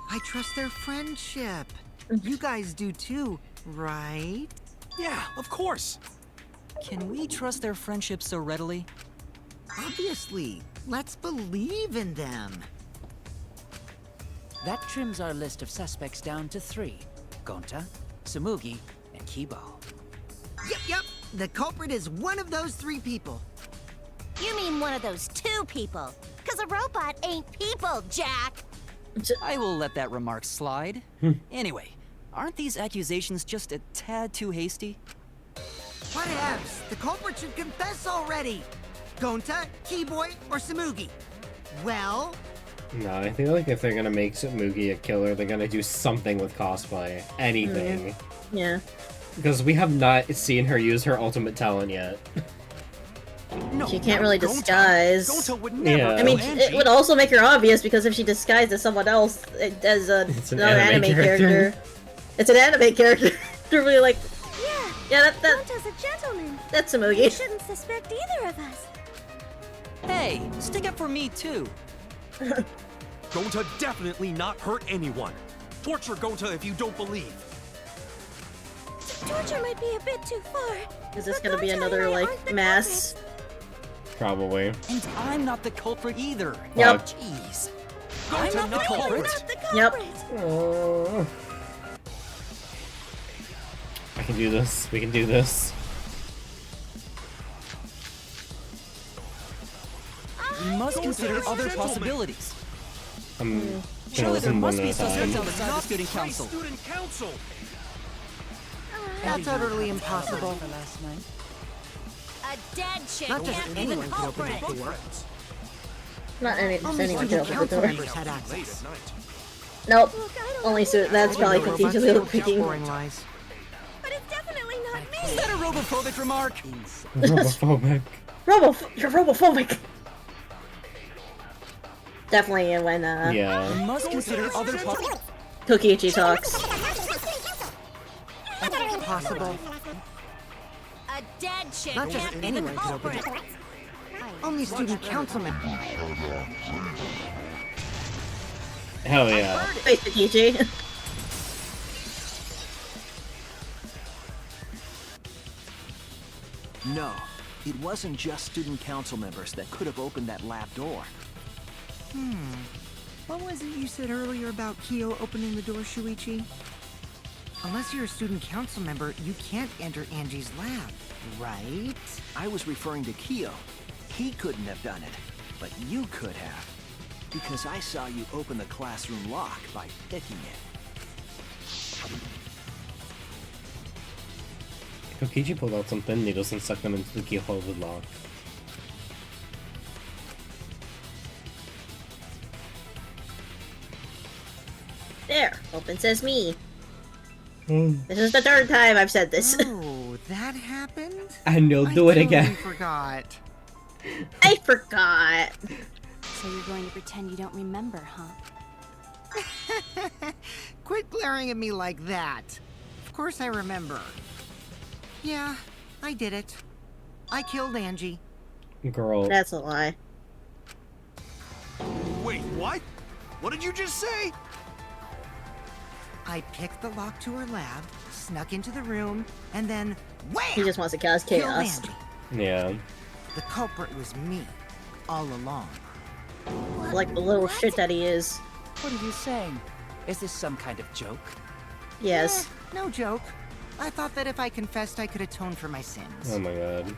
I trust their friendship. You guys do too, right? Yeah, of course. Can we trust their friendship so readily? Obviously. Let's believe in them. That trims our list of suspects down to 3. Gonta, Tsumugi, and Kibo. Yep. The culprit is one of those 3 people. You mean one of those 2 people? Because a robot ain't people, Jack! I will let that remark slide. Anyway, aren't these accusations just a tad too hasty? Whatevs. The culprit should confess already. Gonta, Keyboy, or Tsumugi? Well... No, I feel like if they're gonna make Tsumugi a killer, they're gonna do something with cosplay. Anything. Yeah. Because we have not seen her use her ultimate talent yet. She can't really disguise. Gonta would never Yeah. I mean, kill it Angie. would also make her obvious because if she disguised as someone else, as It's an another anime anime character. character. It's an anime character. They're really like, yeah, that Gonta's a gentleman. that's You Tsumugi. shouldn't suspect either of us. Hey, stick up for me too. Gonta definitely not hurt anyone. Torture Gonta if you don't believe. Torture might be a bit too far. Is this but gonna be Gonta another and I like aren't the mass Probably. And I'm not the culprit either. Yep. Jeez. I'm I'm not the culprit. Yep. I can do this. We can do this. We must consider other possibilities. I'm gonna Surely there listen must one be at a time. suspects outside the student council. Student council. That's utterly impossible. A dead chick Not just can't be the anyone could open culprit. the door. Not any Only anyone student can open the council door. members had access. Nope. Only that's probably Robots confusingly don't tell speaking. boring lies. But it's definitely not me. Is that a robophobic remark? Robophobic. You're robophobic. Definitely when Yeah. We must consider other possibilities. Kokichi talks. Possible. A dead chick Not just can't be the anyone can open culprit. it. Only student council members. Hell yeah. Wait, Kokichi. No, it wasn't just student council members that could have opened that lab door. What was it you said earlier about Kyo opening the door, Shuichi? Unless you're a student council member, you can't enter Angie's lab, right? I was referring to Kyo. He couldn't have done it, but you could have. Because I saw you open the classroom lock by picking it. Kokichi pulled out some thin needles and stuck them into the keyhole of the lock. There. Open says me. This is the third time I've said this. Oh, that happened? And you'll do it totally again. forgot. I forgot. So you're going to pretend you don't remember, huh? Quit glaring at me like that. Of course I remember. Yeah, I did it. I killed Angie. Girl. That's a lie. Wait, what? What did you just say? I picked the lock to her lab, snuck into the room, and then wham! He just wants to cause Killed chaos. Angie. Yeah. The culprit was me, all along. Like the little shit that he is. What are you saying? Is this some kind of joke? Yes. No joke. I thought that if I confessed, I could atone for my sins. Oh my god.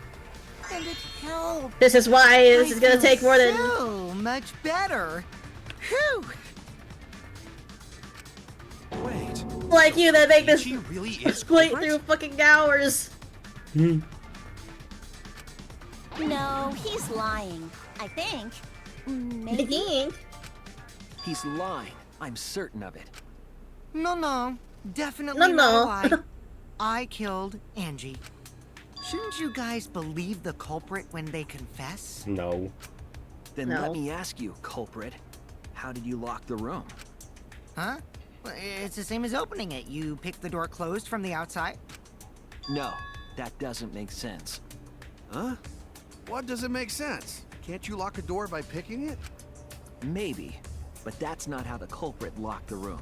And it helped. This is why this is gonna I take feel more than so much better. Whew. Wait. like you that make this She really is split culprit? through fucking hours. No, he's lying. I think. I Maybe. think. He's lying. I'm certain of it. No. Definitely No. not a lie. I killed Angie. Shouldn't you guys believe the culprit when they confess? No. Then No. let me ask you, culprit. How did you lock the room? Huh? Well, it's the same as opening it. You pick the door closed from the outside. No, that doesn't make sense. Huh? What doesn't make sense? Can't you lock a door by picking it? Maybe, but that's not how the culprit locked the room.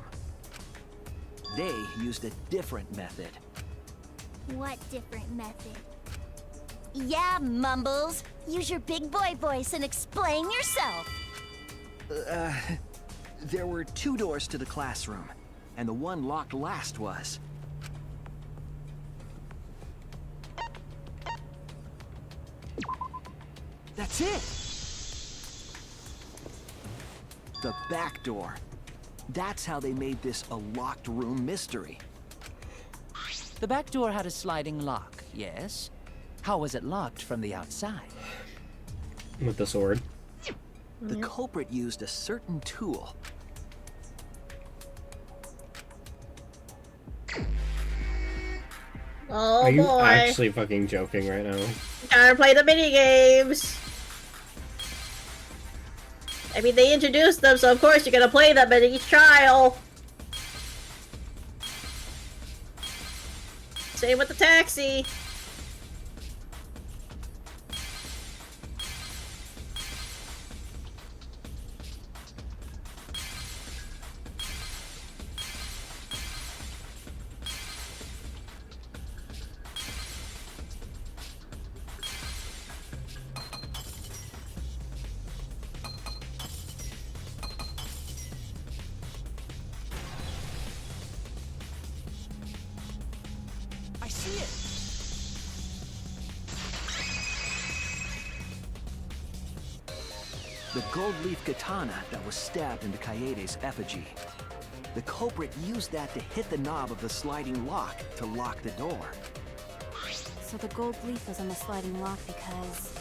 They used a different method. What different method? Yeah, Mumbles. Use your big boy voice and explain yourself. There were 2 doors to the classroom, and the one locked last was. That's it! The back door. That's how they made this a locked room mystery. The back door had a sliding lock, yes? How was it locked from the outside? With the sword. The culprit used a certain tool. Oh Are you boy. actually fucking joking right now? Gotta play the mini games. I mean, they introduced them, so of course you're gonna play them at each trial. Same with the taxi. the gold leaf katana that was stabbed into Kaede's effigy. The culprit used that to hit the knob of the sliding lock to lock the door. So the gold leaf was on the sliding lock because...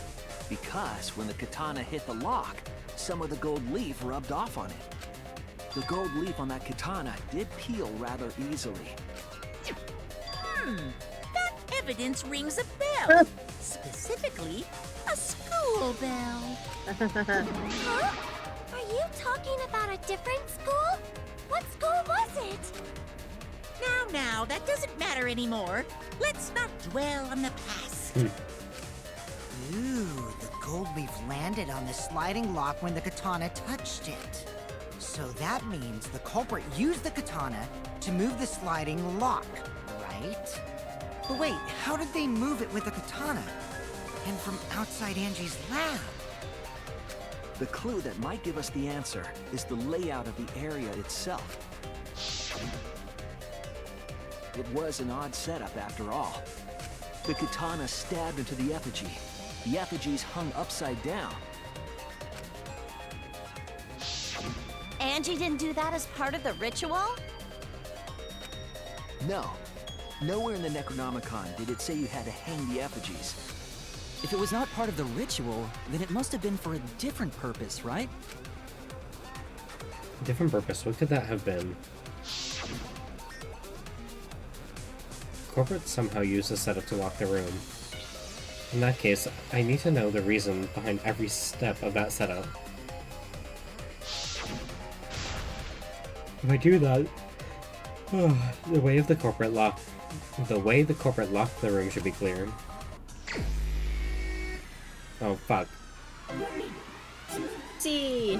Because when the katana hit the lock, some of the gold leaf rubbed off on it. The gold leaf on that katana did peel rather easily. That evidence rings a bell. Specifically, a school bell. Huh? Are you talking about a different school? What school was it? Now, that doesn't matter anymore. Let's not dwell on the past. Ooh, the gold leaf landed on the sliding lock when the katana touched it. So that means the culprit used the katana to move the sliding lock, right? But wait, how did they move it with the katana? And from outside Angie's lab? The clue that might give us the answer is the layout of the area itself. It was an odd setup after all. The katana stabbed into the effigy. The effigies hung upside down. Angie didn't do that as part of the ritual? No. Nowhere in the Necronomicon did it say you had to hang the effigies. If it was not part of the ritual, then it must have been for a different purpose, right? Different purpose? What could that have been? Corporate somehow used the setup to lock the room. In that case, I need to know the reason behind every step of that setup. If I do that, the way the corporate locked the room should be clear. Oh fuck. See.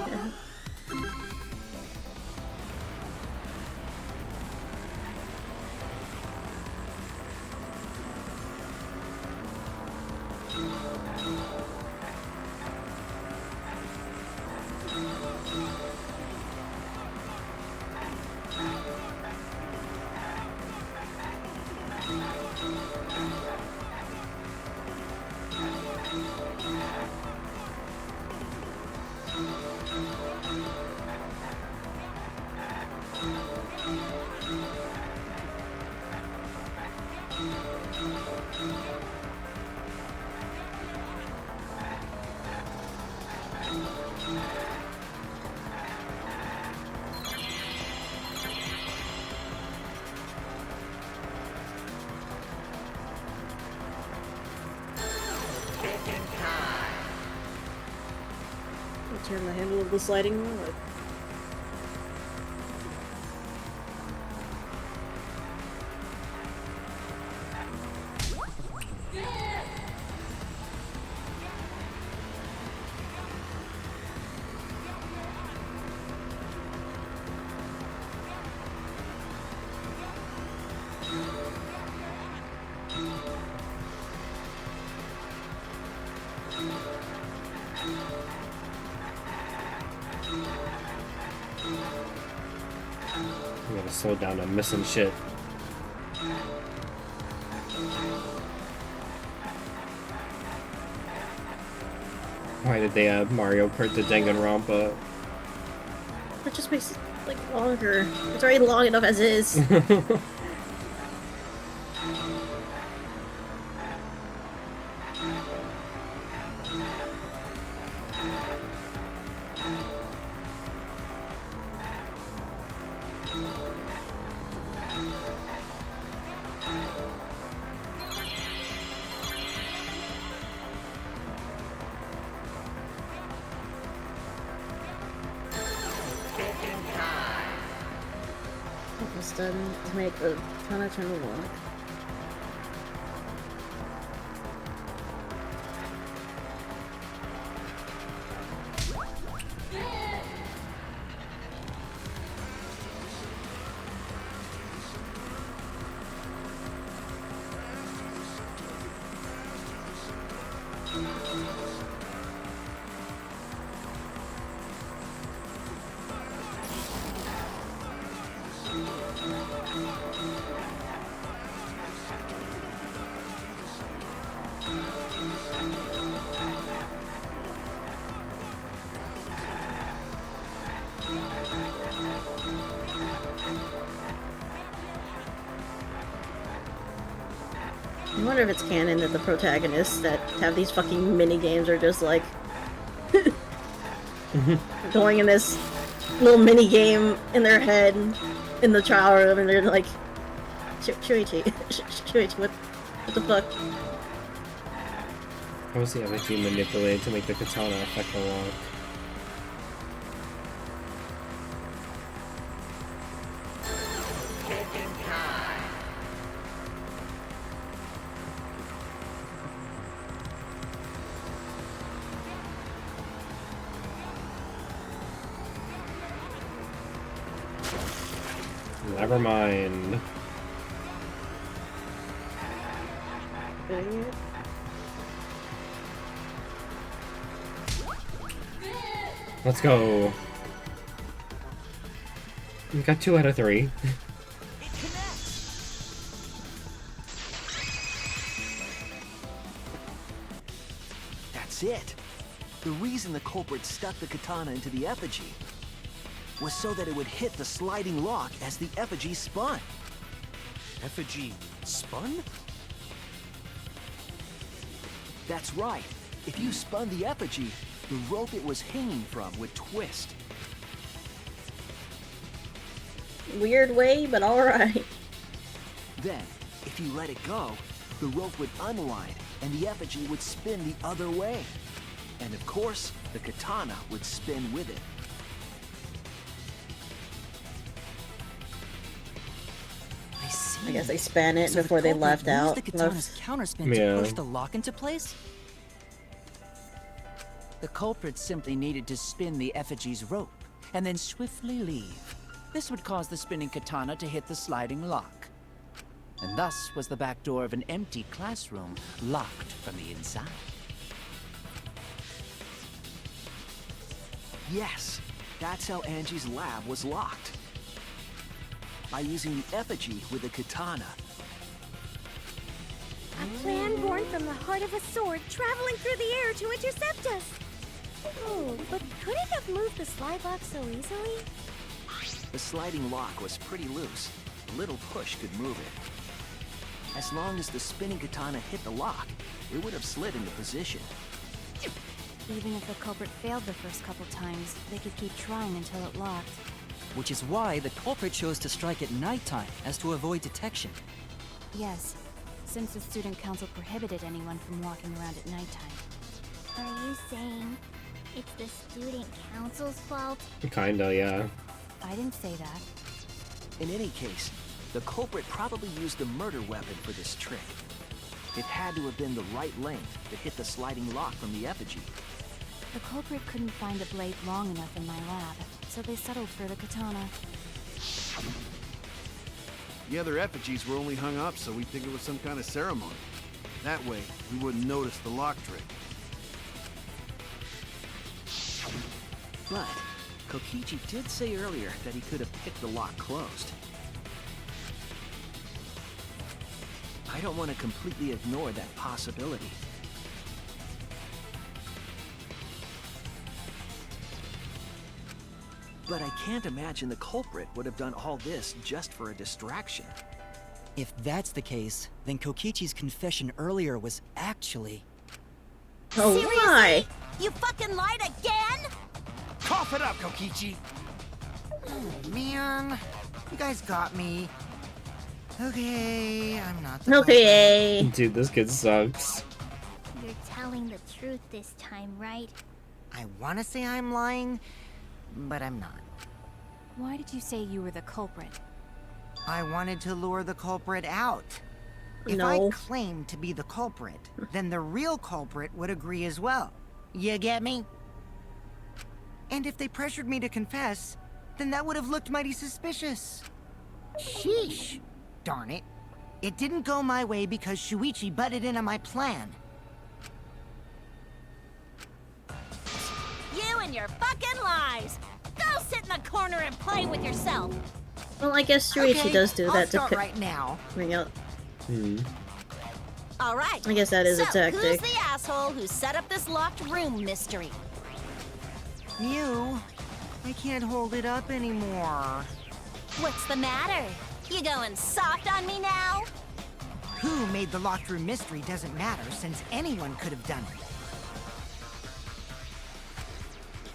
Turn the handle of the sliding lock. I'm gonna slow down, I'm missing shit. Why did they add Mario Kart to Danganronpa? That just makes it, like, longer. It's already long enough as is. Almost done to make the katana turn the lock. I wonder if it's canon that the protagonists that have these fucking mini games are just like going in this little mini game in their head in the trial room, and they're like, Shuichi, Shuichi, what the fuck? How was the effigy manipulated to make the katana affect the lock? Never mind. Let's go. We got 2 out of 3. That's it. The reason the culprit stuck the katana into the effigy was so that it would hit the sliding lock as the effigy spun. Effigy spun? That's right. If you spun the effigy, the rope it was hanging from would twist. Weird way, but alright. Then, if you let it go, the rope would unwind and the effigy would spin the other way. And of course, the katana would spin with it. I see. I guess they span it So before the they culprit left used out. the katana's counterspin to push the lock into place? The culprit simply needed to spin the effigy's rope, and then swiftly leave. This would cause the spinning katana to hit the sliding lock. And thus was the back door of an empty classroom locked from the inside. Yes, that's how Angie's lab was locked. By using the effigy with the katana. A plan born from the heart of a sword traveling through the air to intercept us. Oh, but could it have moved the slide lock so easily? The sliding lock was pretty loose. A little push could move it. As long as the spinning katana hit the lock, it would have slid into position. Even if the culprit failed the first couple times, they could keep trying until it locked. Which is why the culprit chose to strike at nighttime, as to avoid detection. Yes, since the student council prohibited anyone from walking around at nighttime. Are you saying it's the student council's fault? Kinda, yeah. I didn't say that. In any case, the culprit probably used a murder weapon for this trick. It had to have been the right length to hit the sliding lock from the effigy. The culprit couldn't find a blade long enough in my lab, so they settled for the katana. The other effigies were only hung up so we'd think it was some kind of ceremony. That way, we wouldn't notice the lock trick. But Kokichi did say earlier that he could have picked the lock closed. I don't want to completely ignore that possibility. But I can't imagine the culprit would have done all this just for a distraction. If that's the case, then Kokichi's confession earlier was actually... Oh, why? You fucking lied again? Cough it up, Kokichi! Oh, man. You guys got me. Okay, I'm not the Okay. Dude, this kid sucks. You're telling the truth this time, right? I want to say I'm lying, but I'm not. Why did you say you were the culprit? I wanted to lure the culprit out. If No. I claimed to be the culprit, then the real culprit would agree as well. You get me? And if they pressured me to confess, then that would have looked mighty suspicious. Sheesh. Darn it. It didn't go my way because Shuichi butted in on my plan. You and your fucking lies! Go sit in the corner and play with yourself! Well, I guess Shuichi Okay, does do I'll that start to right now. bring out. Alright. I guess that is a so, tactic. who's the asshole who set up this locked room mystery? Mew, I can't hold it up anymore. What's the matter? You going soft on me now? Who made the locked room mystery doesn't matter, since anyone could have done it.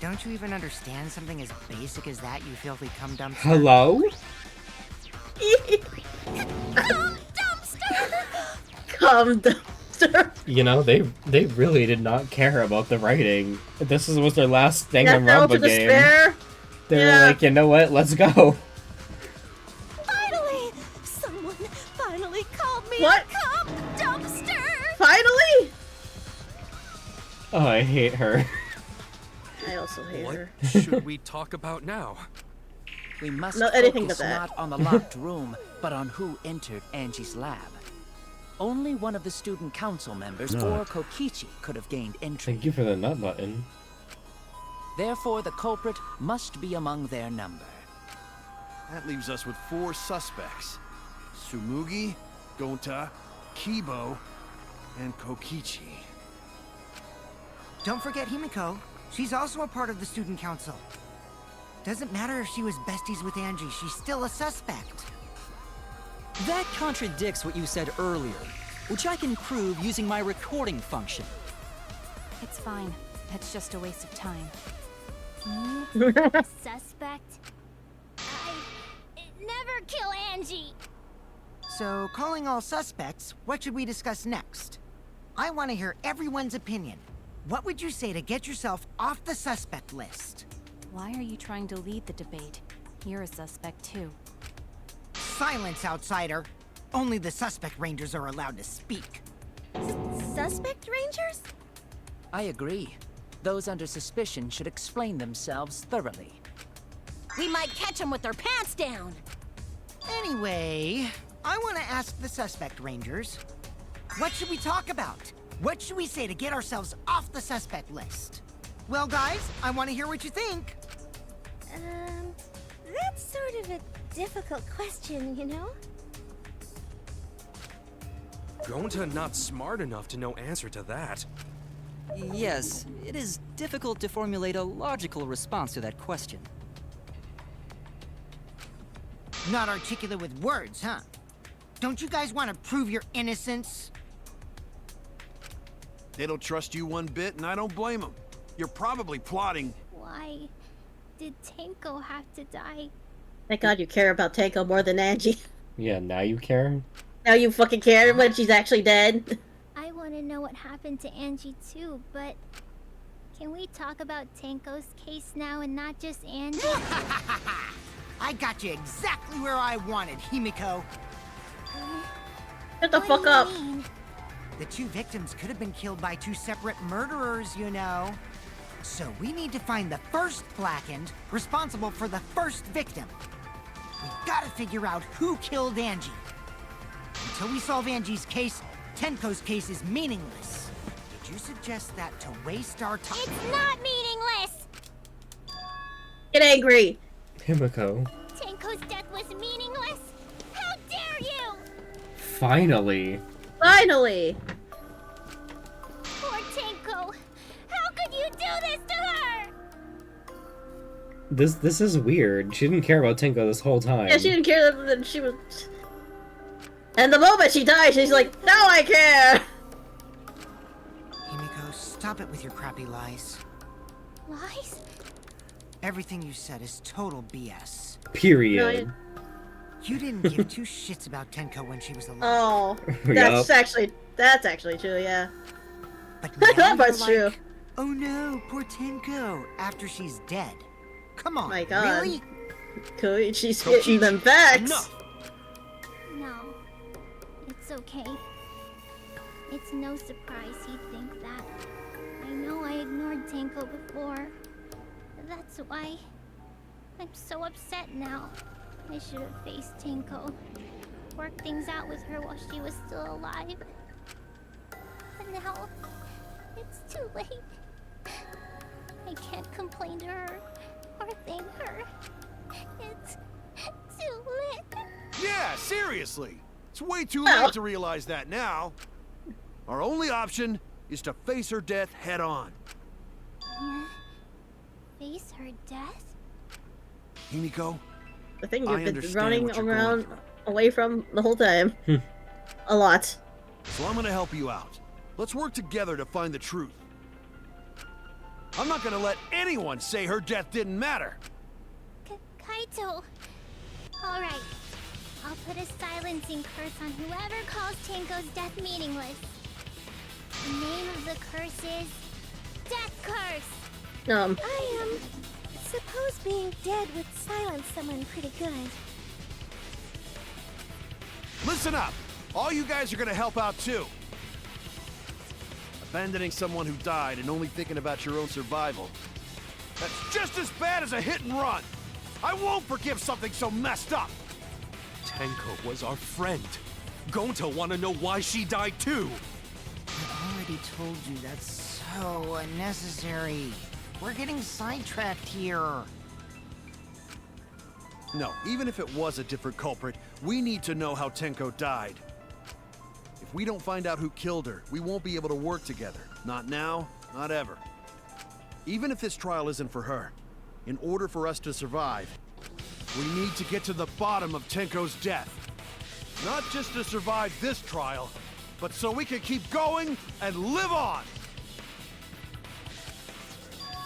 Don't you even understand something as basic as that, you filthy cum dumpster? Hello? Cum dumpster. You know, they really did not care about the writing. This was their last Danganronpa game. They were like, you know what? Let's go. Finally! Someone finally called me What? a cum dumpster! Finally? Oh, I hate her. I also hate What her. should we talk about now? We must No, anything focus but that. not on the locked room, but on who entered Angie's lab. Only one of the student council members or Kokichi could have gained entry. Thank you for the nut button. Therefore, the culprit must be among their number. That leaves us with 4 suspects. Tsumugi, Gonta, Kibo, and Kokichi. Don't forget Himiko. She's also a part of the student council. Doesn't matter if she was besties with Angie, she's still a suspect. That contradicts what you said earlier, which I can prove using my recording function. It's fine. It's just a waste of time. Suspect? I never kill Angie. So, calling all suspects, what should we discuss next? I want to hear everyone's opinion. What would you say to get yourself off the suspect list? Why are you trying to lead the debate? You're a suspect too. Silence, outsider. Only the suspect rangers are allowed to speak. Suspect rangers? I agree. Those under suspicion should explain themselves thoroughly. We might catch them with their pants down. Anyway, I want to ask the suspect rangers, what should we talk about? What should we say to get ourselves off the suspect list? Well, guys, I want to hear what you think. That's sort of a difficult question, you know? Gonta not smart enough to know answer to that. Yes, it is difficult to formulate a logical response to that question. Not articulate with words, huh? Don't you guys want to prove your innocence? They don't trust you one bit, and I don't blame them. You're probably plotting. Why did Tenko have to die? Thank God you care about Tanko more than Angie. Yeah, now you care? Now you fucking care when she's actually dead. I want to know what happened to Angie too, but can we talk about Tenko's case now and not just Angie? I got you exactly where I wanted, Himiko. Shut the fuck up. The 2 victims could have been killed by 2 separate murderers, you know. So we need to find the first Blackened responsible for the first victim. We gotta figure out who killed Angie. Until we solve Angie's case, Tenko's case is meaningless. Did you suggest that to waste our time? It's not meaningless! Get angry. Himiko. Tenko's death was meaningless? How dare you! Finally. Finally! Poor Tenko! How could you do this to her? This is weird. She didn't care about Tenko this whole time. Yeah, she didn't care that she was... And the moment she died, she's like, now I care! Himiko, stop it with your crappy lies. Lies? Everything you said is total BS. Period. No, You didn't give 2 shits about Tenko when she was alive. Oh, Yup. that's actually true, yeah. But That now part's you're true. Oh no, poor Tenko, after she's dead. Come on, My God. really? Koichi's getting them back. No. It's okay. It's no surprise he'd think that. I know I ignored Tenko before. That's why I'm so upset now. I should have faced Tenko. Worked things out with her while she was still alive. But now, it's too late. I can't complain to her or thank her. It's too late. Yeah, seriously. It's way too late to realize that now. Our only option is to face her death head on. Yeah. Face her death? Himiko, The thing I you've been understand running what you're around away from the whole time. A lot. So I'm gonna help you out. Let's work together to find the truth. I'm not gonna let anyone say her death didn't matter. Kaito. Alright. I'll put a silencing curse on whoever calls Tenko's death meaningless. The name of the curse is... Death Curse! I suppose being dead would silence someone pretty good. Listen up! All you guys are gonna help out too. Abandoning someone who died and only thinking about your own survival. That's just as bad as a hit and run! I won't forgive something so messed up! Tenko was our friend. Gonta wanna know why she died too. I already told you that's so unnecessary. We're getting sidetracked here. No, even if it was a different culprit, we need to know how Tenko died. If we don't find out who killed her, we won't be able to work together. Not now, not ever. Even if this trial isn't for her, in order for us to survive, we need to get to the bottom of Tenko's death. Not just to survive this trial, but so we can keep going and live on!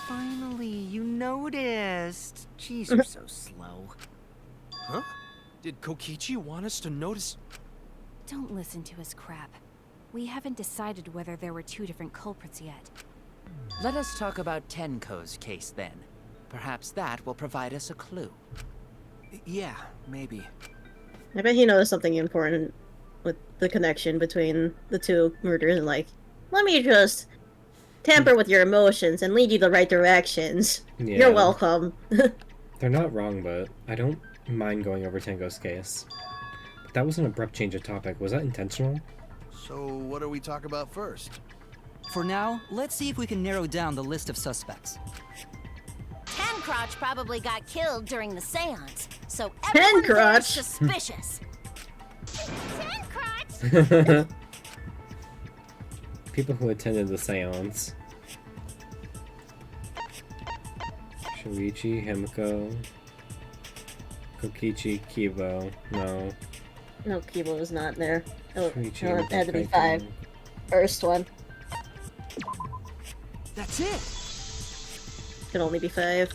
Finally, you noticed. Jeez, you're so slow. Huh? Did Kokichi want us to notice? Don't listen to his crap. We haven't decided whether there were two different culprits yet. Let us talk about Tenko's case then. Perhaps that will provide us a clue. Yeah, maybe. I bet he knows something important with the connection between the two murders and like, let me just tamper with your emotions and lead you the right directions. Yeah. You're welcome. They're not wrong, but I don't mind going over Tenko's case. But that was an abrupt change of topic. Was that intentional? So what do we talk about first? For now, let's see if we can narrow down the list of suspects. Tencrotch probably got killed during the seance, so everyone there's Tencrotch? suspicious. Tencrotch! People who attended the seance. Shuichi, Himiko, Kokichi, Kibo. No. No, Kibo was not there. Oh, Shuichi, no, it had to be Himiko, 5. First one. That's it! Could only be 5.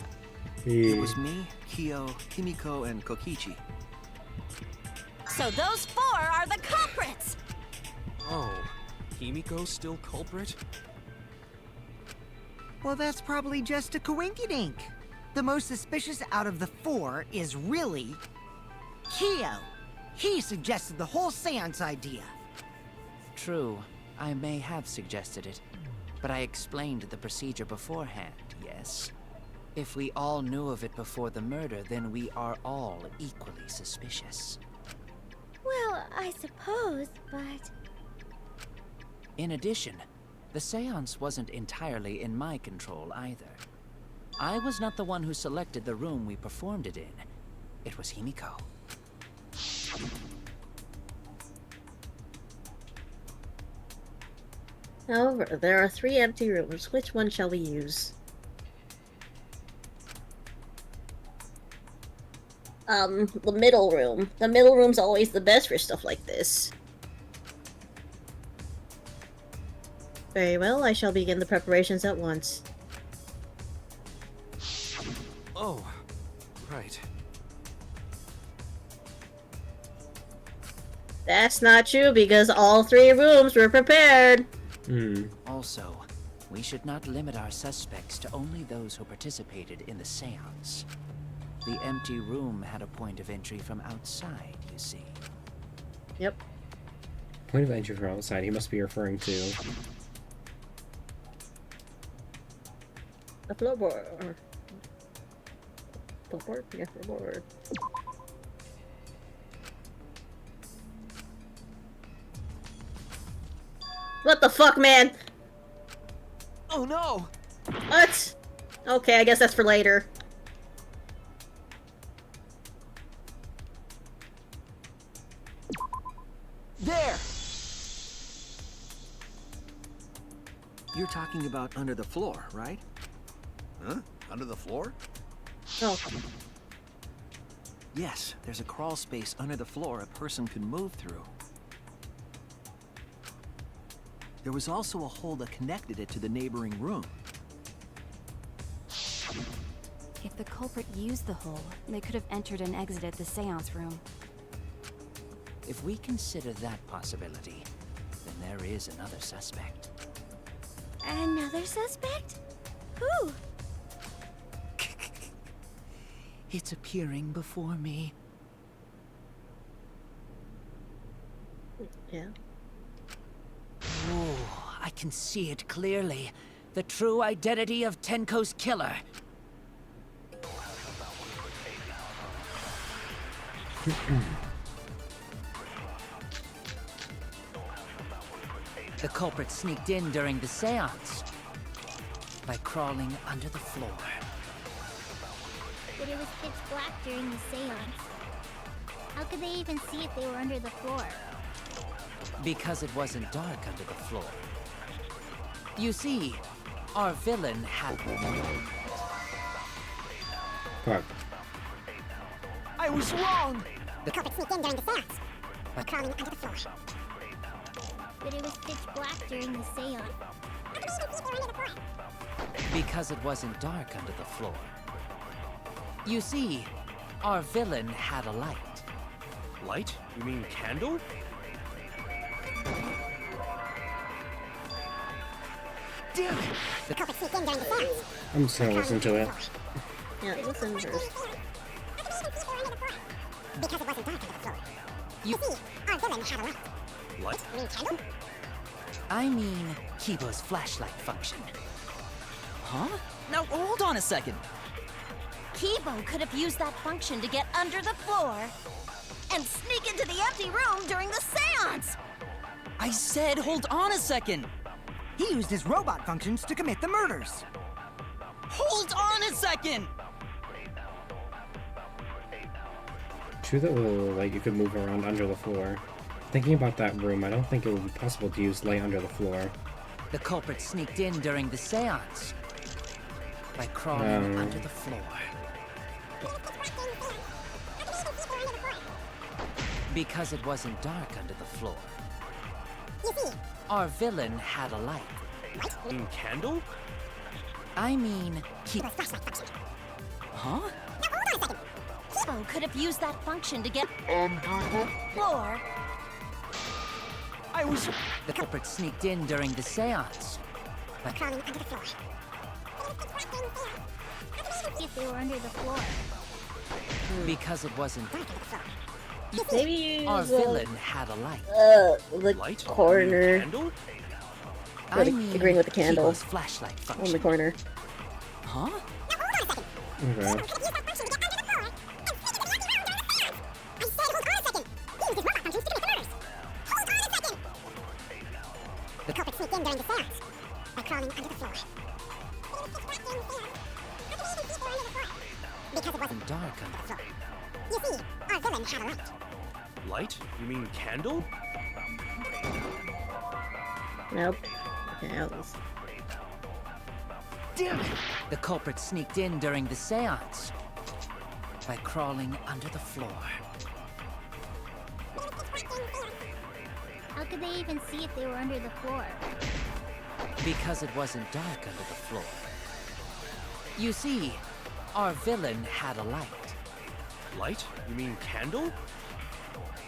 It was me, Kyo, Himiko, and Kokichi. So those 4 are the culprits! Oh, Himiko's still culprit? Well, that's probably just a coinkydink. The most suspicious out of the 4 is really... Kyo. He suggested the whole seance idea. True, I may have suggested it, but I explained the procedure beforehand, yes? If we all knew of it before the murder, then we are all equally suspicious. Well, I suppose, but... In addition, the seance wasn't entirely in my control either. I was not the one who selected the room we performed it in. It was Himiko. However, there are 3 empty rooms. Which one shall we use? The middle room. The middle room's always the best for stuff like this. Very well, I shall begin the preparations at once. Oh, right. That's not true, because all 3 rooms were prepared! Also, we should not limit our suspects to only those who participated in the seance. The empty room had a point of entry from outside, you see. Yep. Point of entry from outside, he must be referring to... The floorboard. Floorboard? Yeah, floorboard. What the fuck, man? Oh no! What? Okay, I guess that's for later. There! You're talking about under the floor, right? Huh? Under the floor? Oh. Yes, there's a crawl space under the floor a person can move through. there was also a hole that connected it to the neighboring room. If the culprit used the hole, they could have entered and exited the seance room. If we consider that possibility, then there is another suspect. Another suspect? Who? It's appearing before me. Yeah. Oh, I can see it clearly. The true identity of Tenko's killer. The culprit sneaked in during the seance by crawling under the floor. But it was pitch black during the seance. How could they even see if they were under the floor? Because it wasn't dark under the floor. You see, our villain had... Fuck. I was wrong! The culprit sneaked in during the seance by crawling under the floor. But it was pitch black during the seance. How could they even see if they were under the floor? Because it wasn't dark under the floor. You see, our villain had a light. Light? You mean candle? Damn it! The culprit sneaked in during the seance. I'm just gonna listen to it. Yeah, listen first. Because it wasn't dark under the floor. You see, our villain had a light. Light? You mean candle? I mean Kibo's flashlight function. Huh? Now, hold on a second. Kibo could have used that function to get under the floor and sneak into the empty room during the seance! I said hold on a second. He used his robot functions to commit the murders. Hold on a second! True that like you could move around under the floor. Thinking about that room, I don't think it would be possible to use light under the floor. The culprit sneaked in during the seance by crawling under the floor. Because it wasn't dark under the floor. You see, our villain had a light. Light? You mean candle? I mean Kibo's flashlight function. Huh? Now hold on a second. Kibo could have used that function to get under the floor. I was... The culprit sneaked in during the seance by crawling under the floor. If they were under the floor. Because it wasn't dark under the floor. Maybe use our villain had a light. The Light? corner. Candle? Or agreeing with the candle Kibo's flashlight function. on the corner. Huh? Now hold on a second. Okay. Kibo could have used that function to get under the floor and sneak into the empty room during the seance. I said hold on a second. He used his robot functions to commit the murders. Hold on a second. The culprit sneaked in during the seance by crawling under the floor. Because it wasn't dark under the floor. You see, our villain had a light. Light? You mean candle? Nope. Okay, Alice. Damn it! The culprit sneaked in during the seance by crawling under the floor. How could they even see if they were under the floor? Because it wasn't dark under the floor. You see, our villain had a light. Light? You mean candle?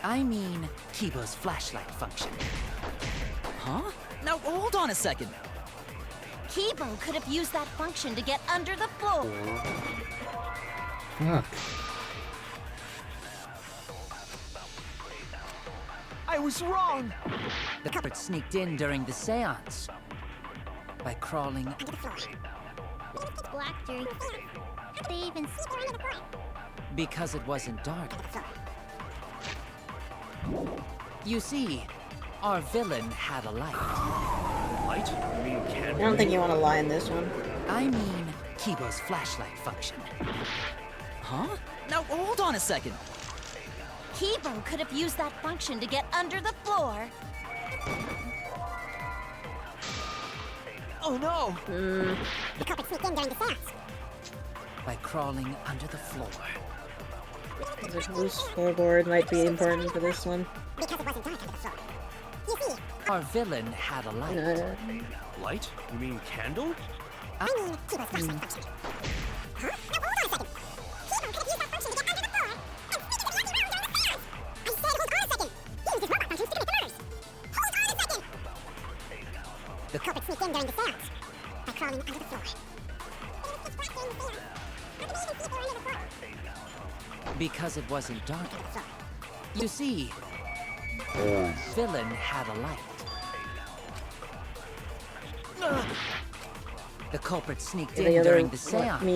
I mean Kibo's flashlight function. Huh? Now, hold on a second. Kibo could have used that function to get under the floor. Fuck. I was wrong! The culprit sneaked in during the seance by crawling under the floor. It's black during the seance. How could they even see if they were under the floor? because it wasn't dark. You see, our villain had a light. Light? You mean candle? I don't think you want to lie in this one. I mean Kibo's flashlight function. Huh? Now, hold on a second. Kibo could have used that function to get under the floor. Oh no! The culprit sneaked in during the seance. By crawling under the floor. The loose floorboard might be important for this one. Because it wasn't dark under the floor. You see, Our villain had a light. Light? You mean candle? I mean, Kibo's flashlight function. Huh? No, hold on a second. Kibo could have used that function to get under the floor and sneak into the empty room during the seance. I said hold on a second. He used his robot function to commit the murders. Hold on a second. The culprit sneaked in during the seance by crawling under the floor. It was pitch black during the seance. How could he even see if they were under the floor? Because it wasn't dark enough. You see, villain had a light. The culprit sneaked in during the seance.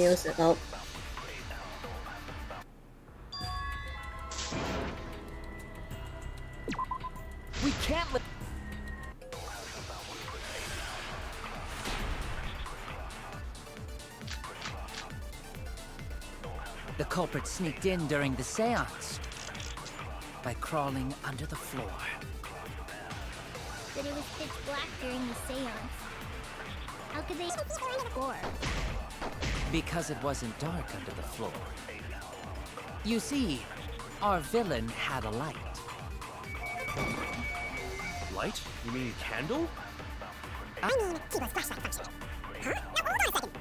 We can't let... The culprit sneaked in during the seance by crawling under the floor. But it was pitch black during the seance. How could they see if they were under the floor? Because it wasn't dark under the floor. You see, our villain had a light. Light? You mean candle? I mean, Kibo's flashlight function. Huh? No, hold on a second.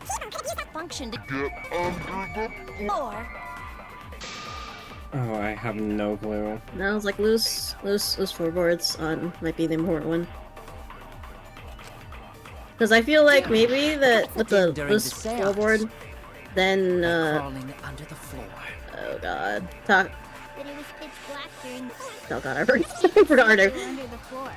Kibo could have used that Function to get under the floor. Oh, I have no clue. No, it's like loose floorboards on might be the important one. Because I feel like maybe that with the loose floorboard, then crawling under the floor. Oh god, talk. But it was pitch black during. Oh god, I forgot her. Under the floor.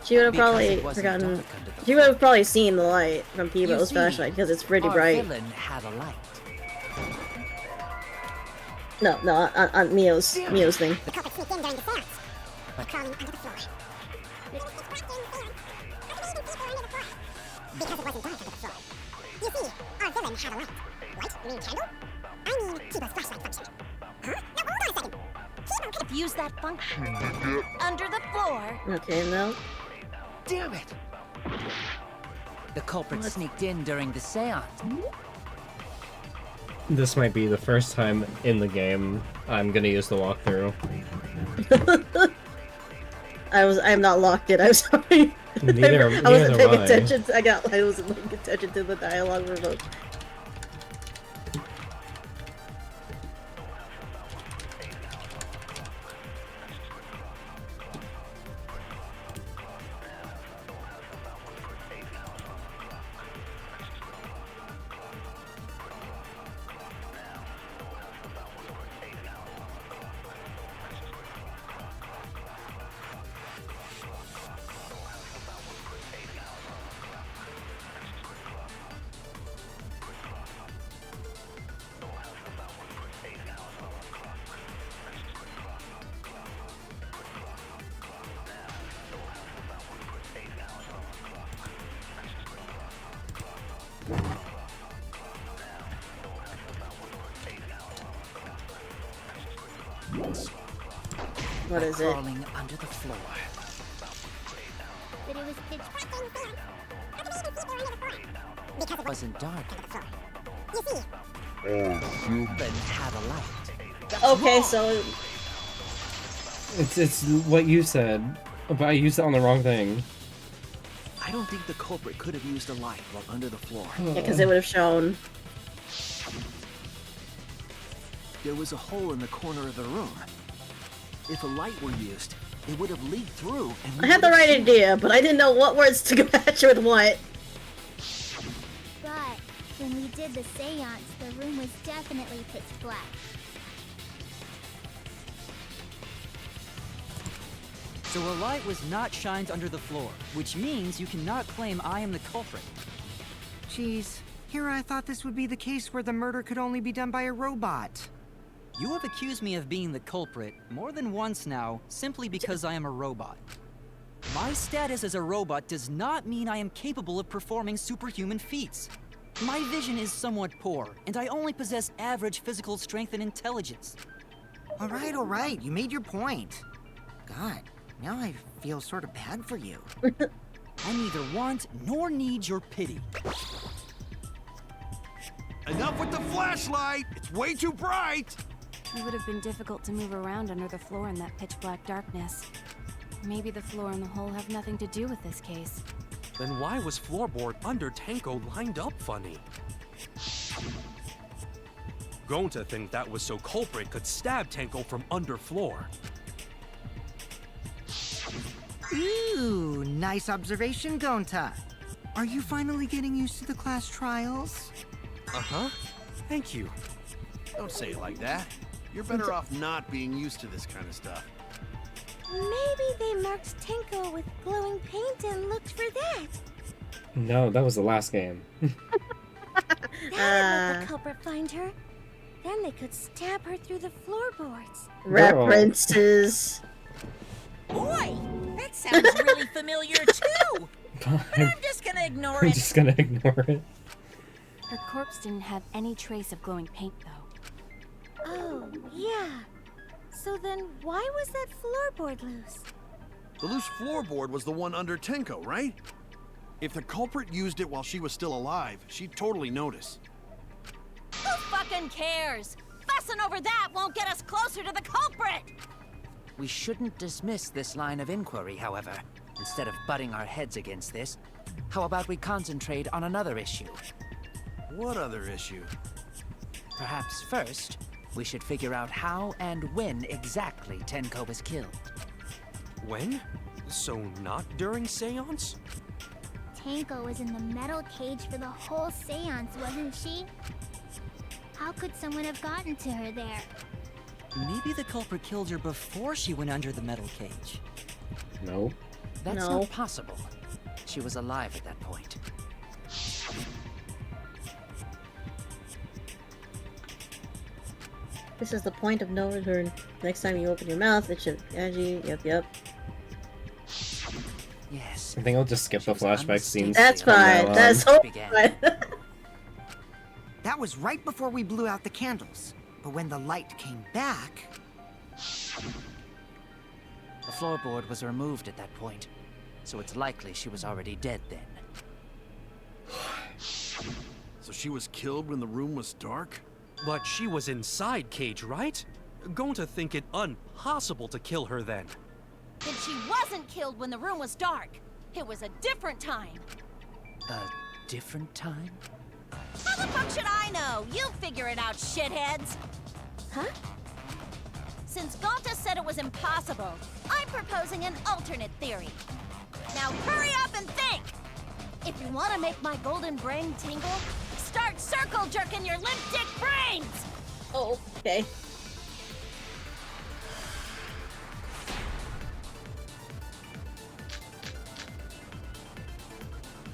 She would have probably forgotten. She would have probably seen the light from Kibo's flashlight because it's pretty bright. Our villain had a light. No, on Mio's thing. The culprit sneaked in during the seance by crawling under the floor. It was pitch black during the seance. How could he even see if they were under the floor? Because it wasn't dark under the floor. You see, our villain had a light. Light? You mean candle? I mean, Kibo's flashlight function. Huh? No, hold on a second. Kibo could have used that function under the floor. Okay, no. Damn it! The culprit sneaked in during the seance. This might be the first time in the game I'm gonna use the walkthrough. I'm not locked in, I'm sorry. Neither I wasn't paying am I. attention. I wasn't paying attention to the dialogue remote. What is it? Crawling under the floor. But it was pitch black during the seance. How could he even see if they were under the floor? because it wasn't dark. You see, Then had a light. Okay, so It's what you said, but I used it on the wrong thing. I don't think the culprit could have used a light while under the floor. yeah, because it would have shown. There was a hole in the corner of the room. If a light were used, it would have leaked through and I had the right idea, but I didn't know what words to match with what. But when we did the seance, the room was definitely pitch black. So a light was not shined under the floor, which means you cannot claim I am the culprit. Jeez, here I thought this would be the case where the murder could only be done by a robot. You have accused me of being the culprit more than once now, simply because I am a robot. My status as a robot does not mean I am capable of performing superhuman feats. My vision is somewhat poor, and I only possess average physical strength and intelligence. All right, you made your point. God, now I feel sort of bad for you. I neither want nor need your pity. Enough with the flashlight! It's way too bright! It would have been difficult to move around under the floor in that pitch black darkness. Maybe the floor and the hole have nothing to do with this case. Then why was floorboard under Tenko lined up funny? Going to think that was so culprit could stab Tenko from under floor. Ooh, nice observation, Gonta. Are you finally getting used to the class trials? Uh-huh. Thank you. Don't say it like that. You're better off not being used to this kind of stuff. Maybe they marked Tenko with glowing paint and looked for that. No, that was the last game. That'd let the culprit find her. Then they could stab her through the floorboards. References. Boy, that sounds really familiar too. But I'm just gonna ignore I'm it. just gonna ignore it. Her corpse didn't have any trace of glowing paint, though. Oh, yeah. So then why was that floorboard loose? The loose floorboard was the one under Tenko, right? If the culprit used it while she was still alive, she'd totally notice. Who fucking cares? Fussing over that won't get us closer to the culprit! We shouldn't dismiss this line of inquiry, however. Instead of butting our heads against this, how about we concentrate on another issue? What other issue? Perhaps first, we should figure out how and when exactly Tenko was killed. When? So not during seance? Tenko was in the metal cage for the whole seance, wasn't she? How could someone have gotten to her there? Maybe the culprit killed her before she went under the metal cage. No. That's No. not possible. She was alive at that point. This is the point of no return. Next time you open your mouth, it should. Angie, yep. Yes. I think I'll just skip the flashback scenes. That's from now fine. on. That's totally fine. That was right before we blew out the candles. But when the light came back... The floorboard was removed at that point, so it's likely she was already dead then. So she was killed when the room was dark? But she was inside cage, right? Going to think it impossible to kill her then. Then she wasn't killed when the room was dark. It was a different time. A different time? How the fuck should I know? You figure it out, shitheads. Huh? Since Gonta said it was impossible, I'm proposing an alternate theory. Now hurry up and think! If you want to make my golden brain tingle, start circle jerking your limp dick brains! Oh, okay.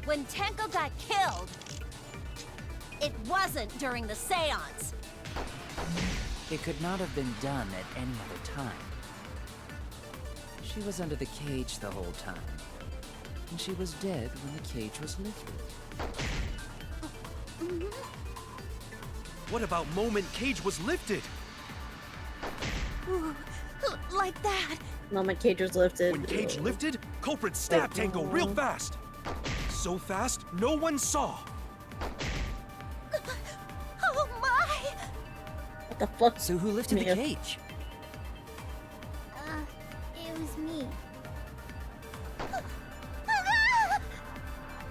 When Tenko got killed, it wasn't during the seance. It could not have been done at any other time. She was under the cage the whole time, and she was dead when the cage was lifted. What about moment cage was lifted? Ooh, like that. Moment cage was lifted. When cage lifted, culprit stabbed Tenko real fast. So fast, no one saw. Oh my! What the fuck? So who lifted the cage? It was me.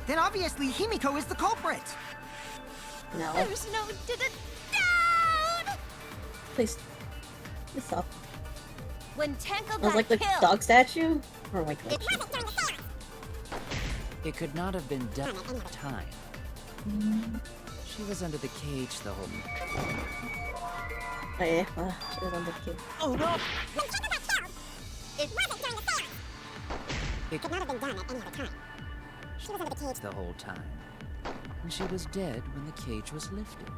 Then obviously Himiko is the culprit! No. There's no down! Please. Please stop. When Tenko I was got like the killed, dog statue? Oh my god. It wasn't during the seance. It could not have been done at any time. She was under the cage the whole Oh yeah, she was on the kid. Oh no! When Tenko got killed, it wasn't during the seance. It could not have been done at any other time. She was under the cage. the whole time. And she was dead when the cage was lifted.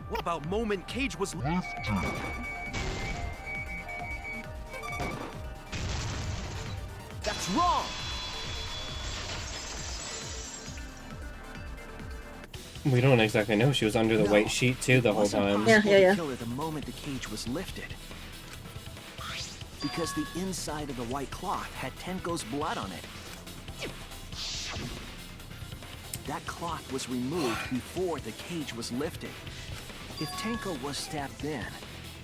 What about moment cage was lifted? That's wrong! We don't exactly know. She was under the white sheet too the whole time. Yeah. To kill her the moment the cage was lifted. Because the inside of the white cloth had Tenko's blood on it. That cloth was removed before the cage was lifted. If Tenko was stabbed then,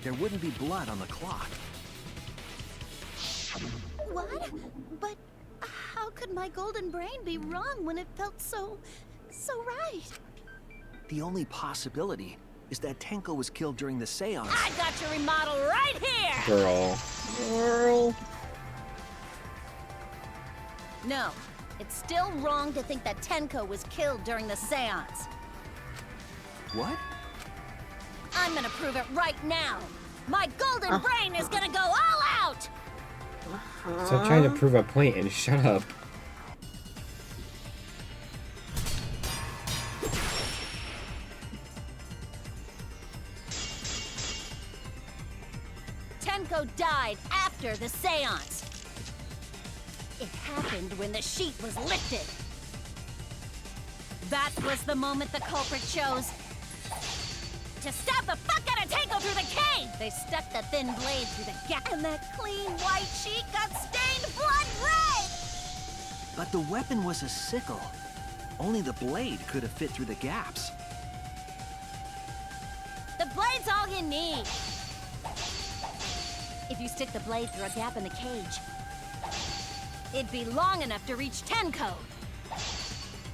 there wouldn't be blood on the cloth. What? But how could my golden brain be wrong when it felt so right? The only possibility is that Tenko was killed during the seance. I got your remodel right here! Girl. No, it's still wrong to think that Tenko was killed during the seance. What? I'm gonna prove it right now. My golden brain is gonna go all out! Stop trying to prove a point and shut up. Tenko died after the seance. It happened when the sheet was lifted. That was the moment the culprit chose to stab the fuck out of Tenko through the cage! They stuck the thin blade through the gap, and that clean white sheet got stained blood red! But the weapon was a sickle. Only the blade could have fit through the gaps. The blade's all you need. If you stick the blade through a gap in the cage, it'd be long enough to reach Tenko,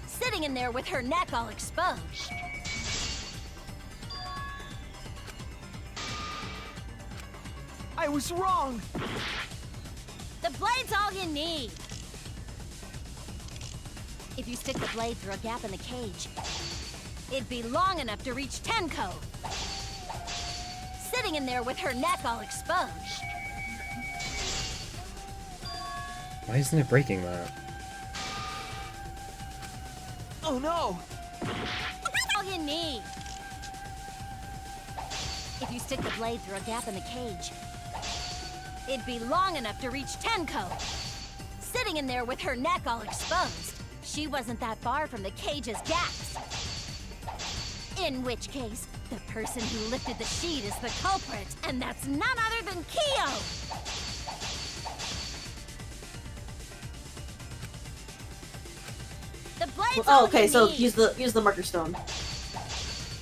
sitting in there with her neck all exposed. I was wrong! The blade's all you need. If you stick the blade through a gap in the cage, it'd be long enough to reach Tenko, sitting in there with her neck all exposed. Why isn't it breaking that? Oh no! All you need. If you stick the blade through a gap in the cage, it'd be long enough to reach Tenko, sitting in there with her neck all exposed. She wasn't that far from the cage's gaps. In which case, the person who lifted the sheet is the culprit, and that's none other than Kyo! The blade's all okay, you so need. use the marker stone.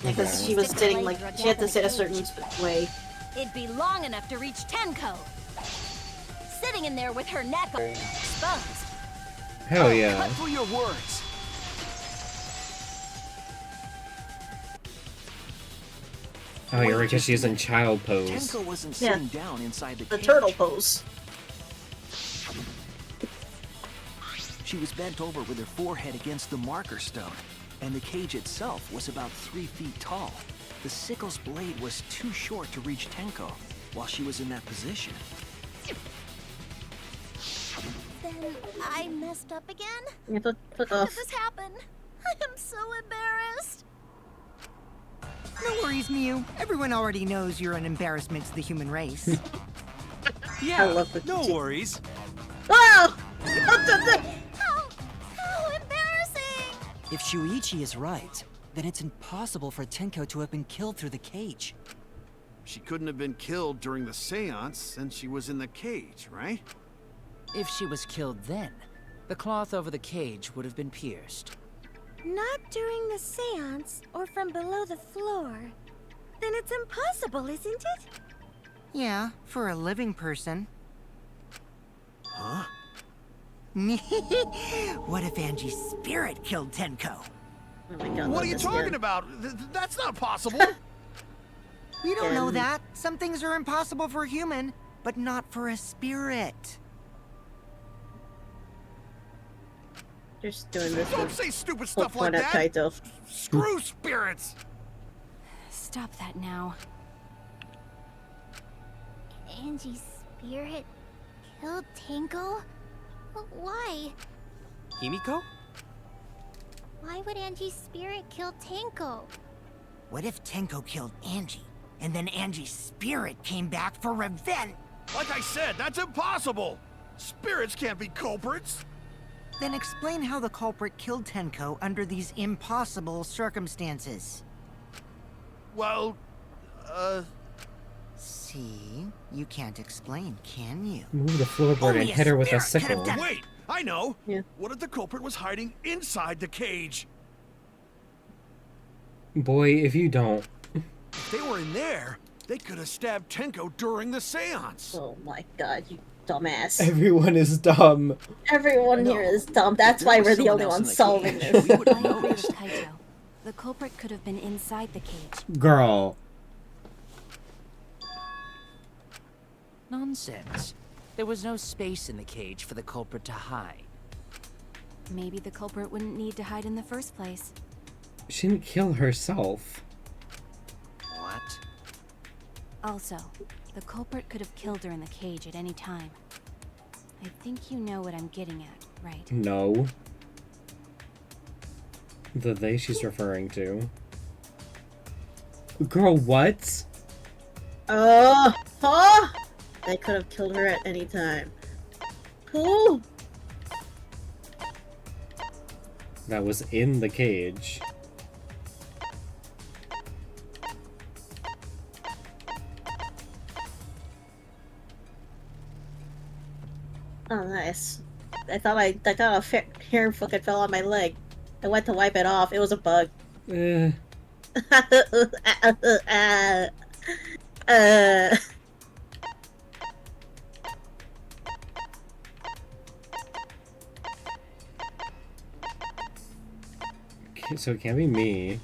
Because she was sitting like she had to sit a certain way. It'd be long enough to reach Tenko, sitting in there with her neck all exposed. Hell yeah. Cut through your words! Oh, you're right, because she's in child pose. Tenko wasn't sitting down inside the cage. turtle pose. She was bent over with her forehead against the marker stone, and the cage itself was about 3 feet tall. The sickle's blade was too short to reach Tenko while she was in that position. Then I messed up again? Yeah, fuck How off. did this happen? I am so embarrassed. No worries, Mew. Everyone already knows you're an embarrassment to the human race. Yeah, I love the no worries. Oh! How embarrassing! If Shuichi is right, then it's impossible for Tenko to have been killed through the cage. She couldn't have been killed during the seance since she was in the cage, right? If she was killed then, the cloth over the cage would have been pierced. Not during the seance or from below the floor. Then it's impossible, isn't it? Yeah, for a living person. Huh? What if Angie's spirit killed Tenko? Oh my god, What are you talking about? That's not possible! We don't know that. Some things are impossible for a human, but not for a spirit. Just doing this. Don't say stupid stuff point like at that! Kaito. Screw spirits! Stop that now. Angie's spirit killed Tenko? Why? Himiko? Why would Angie's spirit kill Tenko? What if Tenko killed Angie, and then Angie's spirit came back for revenge? Like I said, that's impossible! Spirits can't be culprits! Then explain how the culprit killed Tenko under these impossible circumstances. Well, See? You can't explain, can you? Move the floorboard and hit her with a sickle. Wait! I know! Yeah. What if the culprit was hiding inside the cage? Boy, if you don't. If they were in there, they could have stabbed Tenko during the seance. Oh my god, you dumbass. Everyone is dumb. Everyone here is dumb. That's why we're the only ones solving this. I agree with Kaito. The culprit could have been inside the cage. Girl. Nonsense. There was no space in the cage for the culprit to hide. Maybe the culprit wouldn't need to hide in the first place. She didn't kill herself. What? Also, the culprit could have killed her in the cage at any time. I think you know what I'm getting at, right? No. The they she's referring to. Girl, what? Huh? They could have killed her at any time. Who? That was in the cage. Oh, nice. I thought a hair fucking fell on my leg. I went to wipe it off. It was a bug. So it can't be me.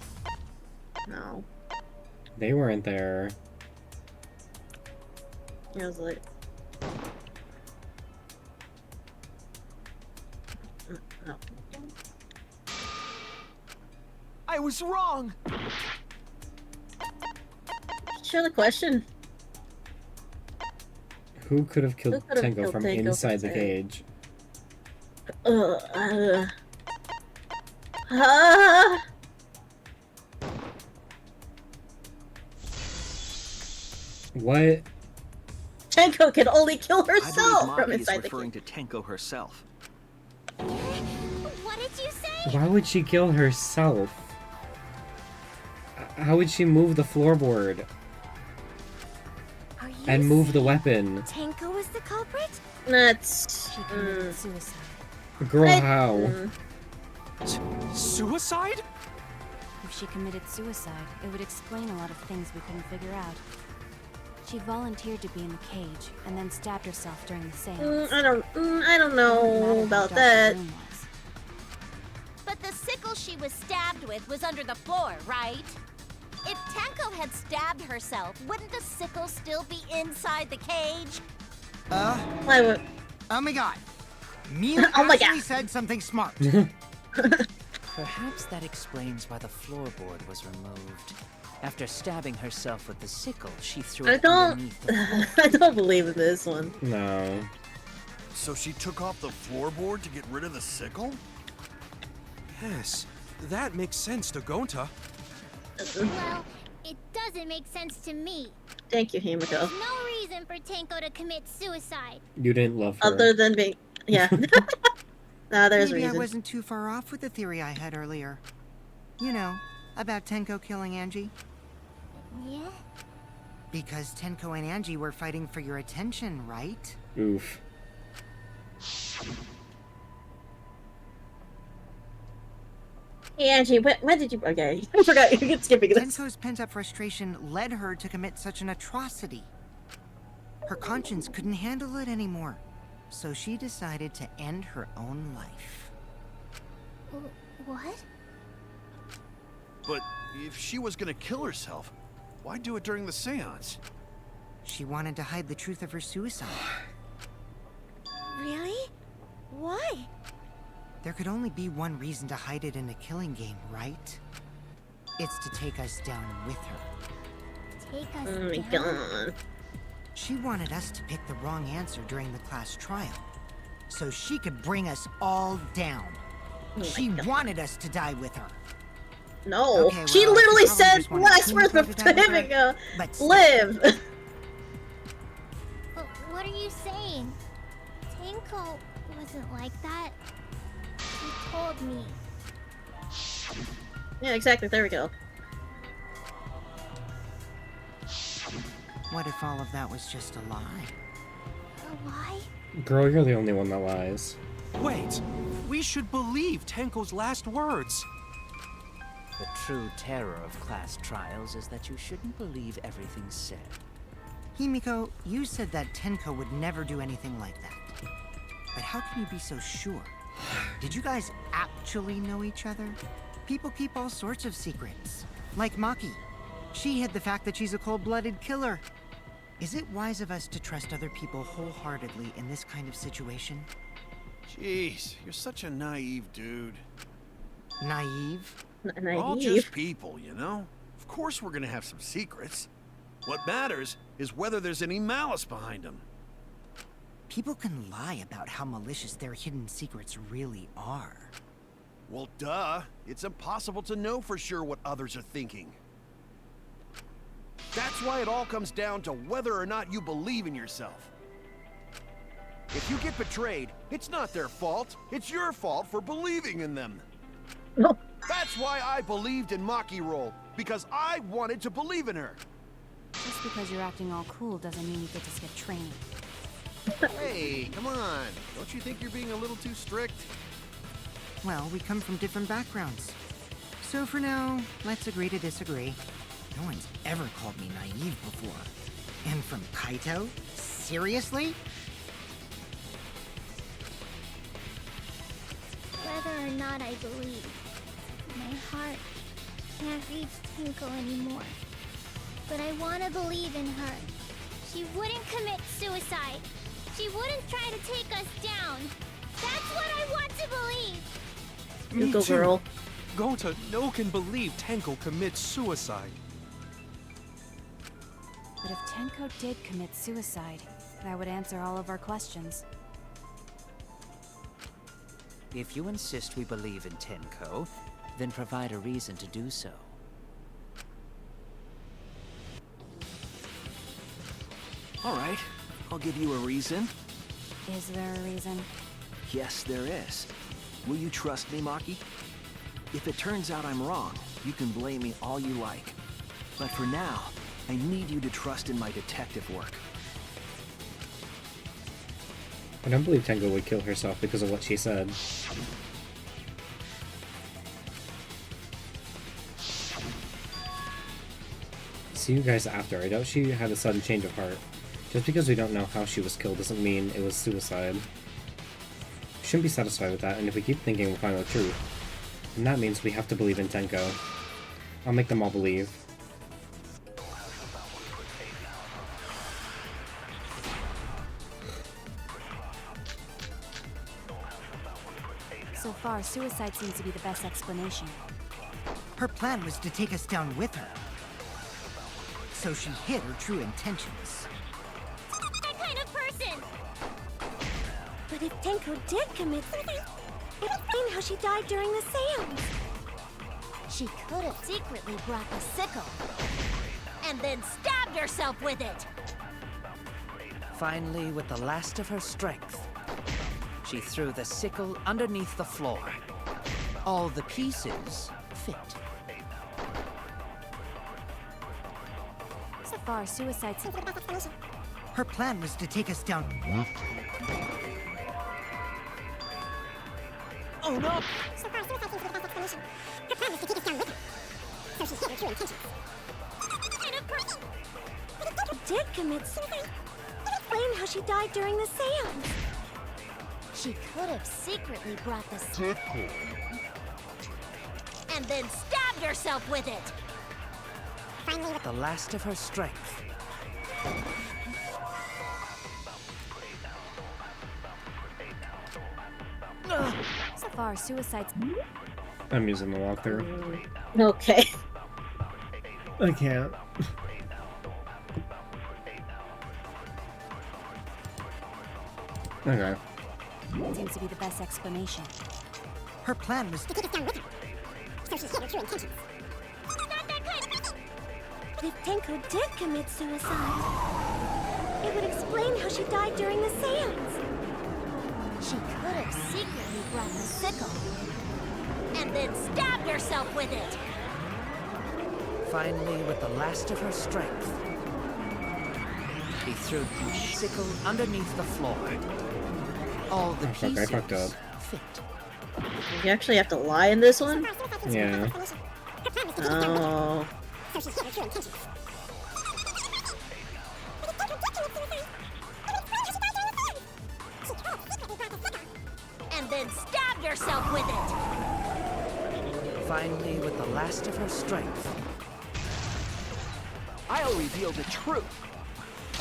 No. They weren't there. I was like... No. I was wrong! Sure, the question. Who could have killed could've Tenko killed from Tenko inside from the cage? What? Tenko can only kill I herself believe from Maki is inside the referring to Tenko herself. What did you say? Why would she kill herself? How would she move the floorboard? And move the weapon? Tenko was the culprit? That's... She committed suicide. Girl, how? Suicide? If she committed suicide, it would explain a lot of things we couldn't figure out. She volunteered to be in the cage, and then stabbed herself during the seance. I don't know about that. But the sickle she was stabbed with was under the floor, right? If Tenko had stabbed herself, wouldn't the sickle still be inside the cage? Oh my god. Mew actually said something smart. Perhaps that explains why the floorboard was removed. After stabbing herself with the sickle, she threw it underneath the floor. I don't believe in this one. No. So she took off the floorboard to get rid of the sickle? Yes, that makes sense to Gonta. Well, it doesn't make sense to me. Thank you, Himiko. There's no reason for Tenko to commit suicide. You didn't love her. Other than being... Yeah. No, there's Maybe reason. I wasn't too far off with the theory I had earlier. You know, about Tenko killing Angie. Yeah? Because Tenko and Angie were fighting for your attention, right? Oof. Hey, Angie, when did you... Okay, I forgot. You keep skipping this. Tenko's pent-up frustration led her to commit such an atrocity. Her conscience couldn't handle it anymore, so she decided to end her own life. What? But if she was gonna kill herself, why do it during the seance? She wanted to hide the truth of her suicide. Really? Why? There could only be one reason to hide it in a killing game, right? It's to take us down with her. Take us Oh my down? god. She wanted us to pick the wrong answer during the class trial, so she could bring us all down. Oh my She God. wanted us to die with her. No. Okay, She well, literally she probably said just wanted last Kumo words to to die with him, her, but still. live. But what are you saying? Tenko wasn't like that. He told me. Yeah, exactly. There we go. What if all of that was just a lie? A lie? Girl, you're the only one that lies. Wait, we should believe Tenko's last words. The true terror of class trials is that you shouldn't believe everything said. Himiko, you said that Tenko would never do anything like that. But how can you be so sure? Did you guys actually know each other? People keep all sorts of secrets. Like Maki. She hid the fact that she's a cold-blooded killer. Is it wise of us to trust other people wholeheartedly in this kind of situation? Jeez, you're such a naive dude. Naive? We're all just people, you know? Of course we're gonna have some secrets. What matters is whether there's any malice behind them. People can lie about how malicious their hidden secrets really are. Well, duh. It's impossible to know for sure what others are thinking. That's why it all comes down to whether or not you believe in yourself. If you get betrayed, it's not their fault. It's your fault for believing in them. That's why I believed in Maki Roll, because I wanted to believe in her. Just because you're acting all cool doesn't mean you get to skip training. Hey, come on. Don't you think you're being a little too strict? Well, we come from different backgrounds. So for now, let's agree to disagree. No one's ever called me naive before. And from Kaito? Seriously? Whether or not I believe, my heart can't reach Tenko anymore. But I want to believe in her. She wouldn't commit suicide. She wouldn't try to take us down. That's what I want to believe. Me Go too. girl. Gonta, no can believe Tenko commits suicide. But if Tenko did commit suicide, that would answer all of our questions. If you insist we believe in Tenko, then provide a reason to do so. All right, I'll give you a reason. Is there a reason? Yes, there is. Will you trust me, Maki? If it turns out I'm wrong, you can blame me all you like. But for now, I need you to trust in my detective work. I don't believe Tenko would kill herself because of what she said. See you guys after. I doubt she had a sudden change of heart. Just because we don't know how she was killed doesn't mean it was suicide. We shouldn't be satisfied with that, and if we keep thinking we'll find the truth, then that means we have to believe in Tenko. I'll make them all believe. So far, suicide seems to be the best explanation. Her plan was to take us down with her. So she hid her true intentions. That kind of person. But if Tenko did commit suicide, it would explain how she died during the seance. She could have secretly brought the sickle and then stabbed herself with it. Finally, with the last of her strength, she threw the sickle underneath the floor. All the pieces fit. So far, suicide seems Her plan was to take us down. Oh no! So far, suicide seems to be the best explanation. Her plan was to take us down with her. So she hid her true intentions. Kind of person. But if Tenko did commit suicide, it would explain how she died during the seance. She could have secretly brought the sickle and then stabbed herself with it. Finally, The last of her strength. So far, suicide's... I'm using the walkthrough. Okay. I can't. Okay. seems to be the best explanation. Her plan was to take us down with her. So she hid her true intentions. Not that kind of person. But if Tenko did commit suicide, it would explain how she died during the seance. She could have secretly brought the sickle and then stabbed herself with it. Finally, with the last of her strength, he threw the sickle underneath the floor. All the pieces I fucked up. fit. You actually have to lie in this one? Yeah. Oh. So she hid her true intentions. But if Tenko yourself with it! Finally, with the last of her strength. I'll reveal the truth.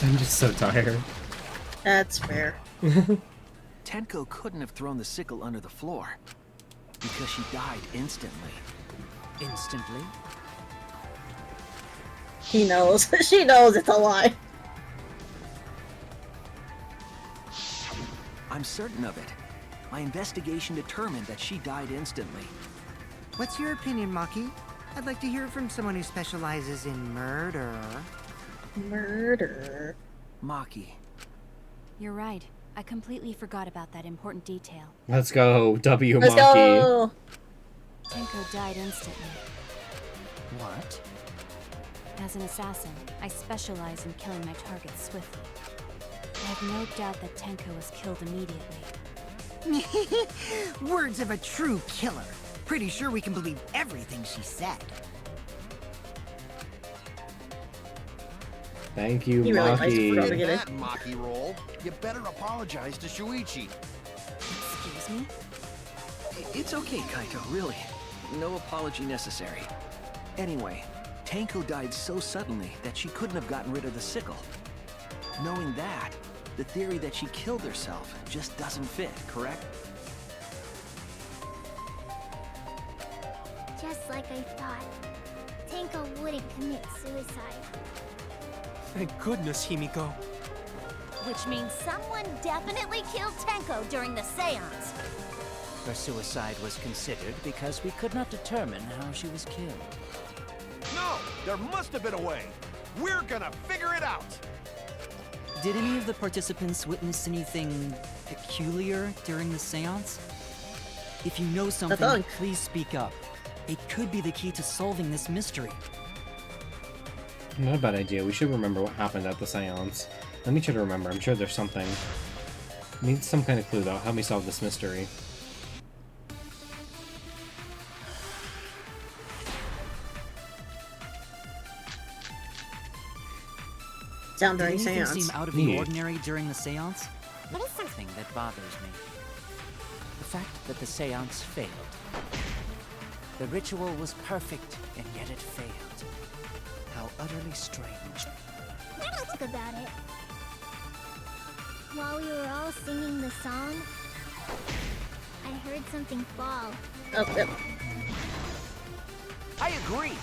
I'm just so tired. That's fair. Tenko couldn't have thrown the sickle under the floor because she died instantly. Instantly? He knows. She knows it's a lie. I'm certain of it. My investigation determined that she died instantly. What's your opinion, Maki? I'd like to hear it from someone who specializes in murder. Murder. Maki. You're right. I completely forgot about that important detail. Let's go, W Let's Maki. go! Tenko died instantly. What? As an assassin, I specialize in killing my targets swiftly. I have no doubt that Tenko was killed immediately. Words of a true killer. Pretty sure we can believe everything she said. Thank you, He really likes Maki. to get it. That Maki roll. You better apologize to Shuichi. Excuse me? It's okay, Kaito, really. No apology necessary. Anyway, Tenko died so suddenly that she couldn't have gotten rid of the sickle. Knowing that, the theory that she killed herself just doesn't fit, correct? Just like I thought. Tenko wouldn't commit suicide. Thank goodness, Himiko. Which means someone definitely killed Tenko during the seance. Her suicide was considered because we could not determine how she was killed. No! There must have been a way! We're gonna figure it out! Did any of the participants witness anything peculiar during the seance? If you know something, please speak up. It could be the key to solving this mystery. Not a bad idea. We should remember what happened at the seance. Let me try to remember. I'm sure there's something. Need some kind of clue, though. Help me solve this mystery. Sound during Did anything seance. seem out of the ordinary during the seance? There is something that bothers me. The fact that the seance failed. The ritual was perfect, and yet it failed. How utterly strange. Now that I think about it. While we were all singing the song, I heard something fall. Oh, yep. I agree!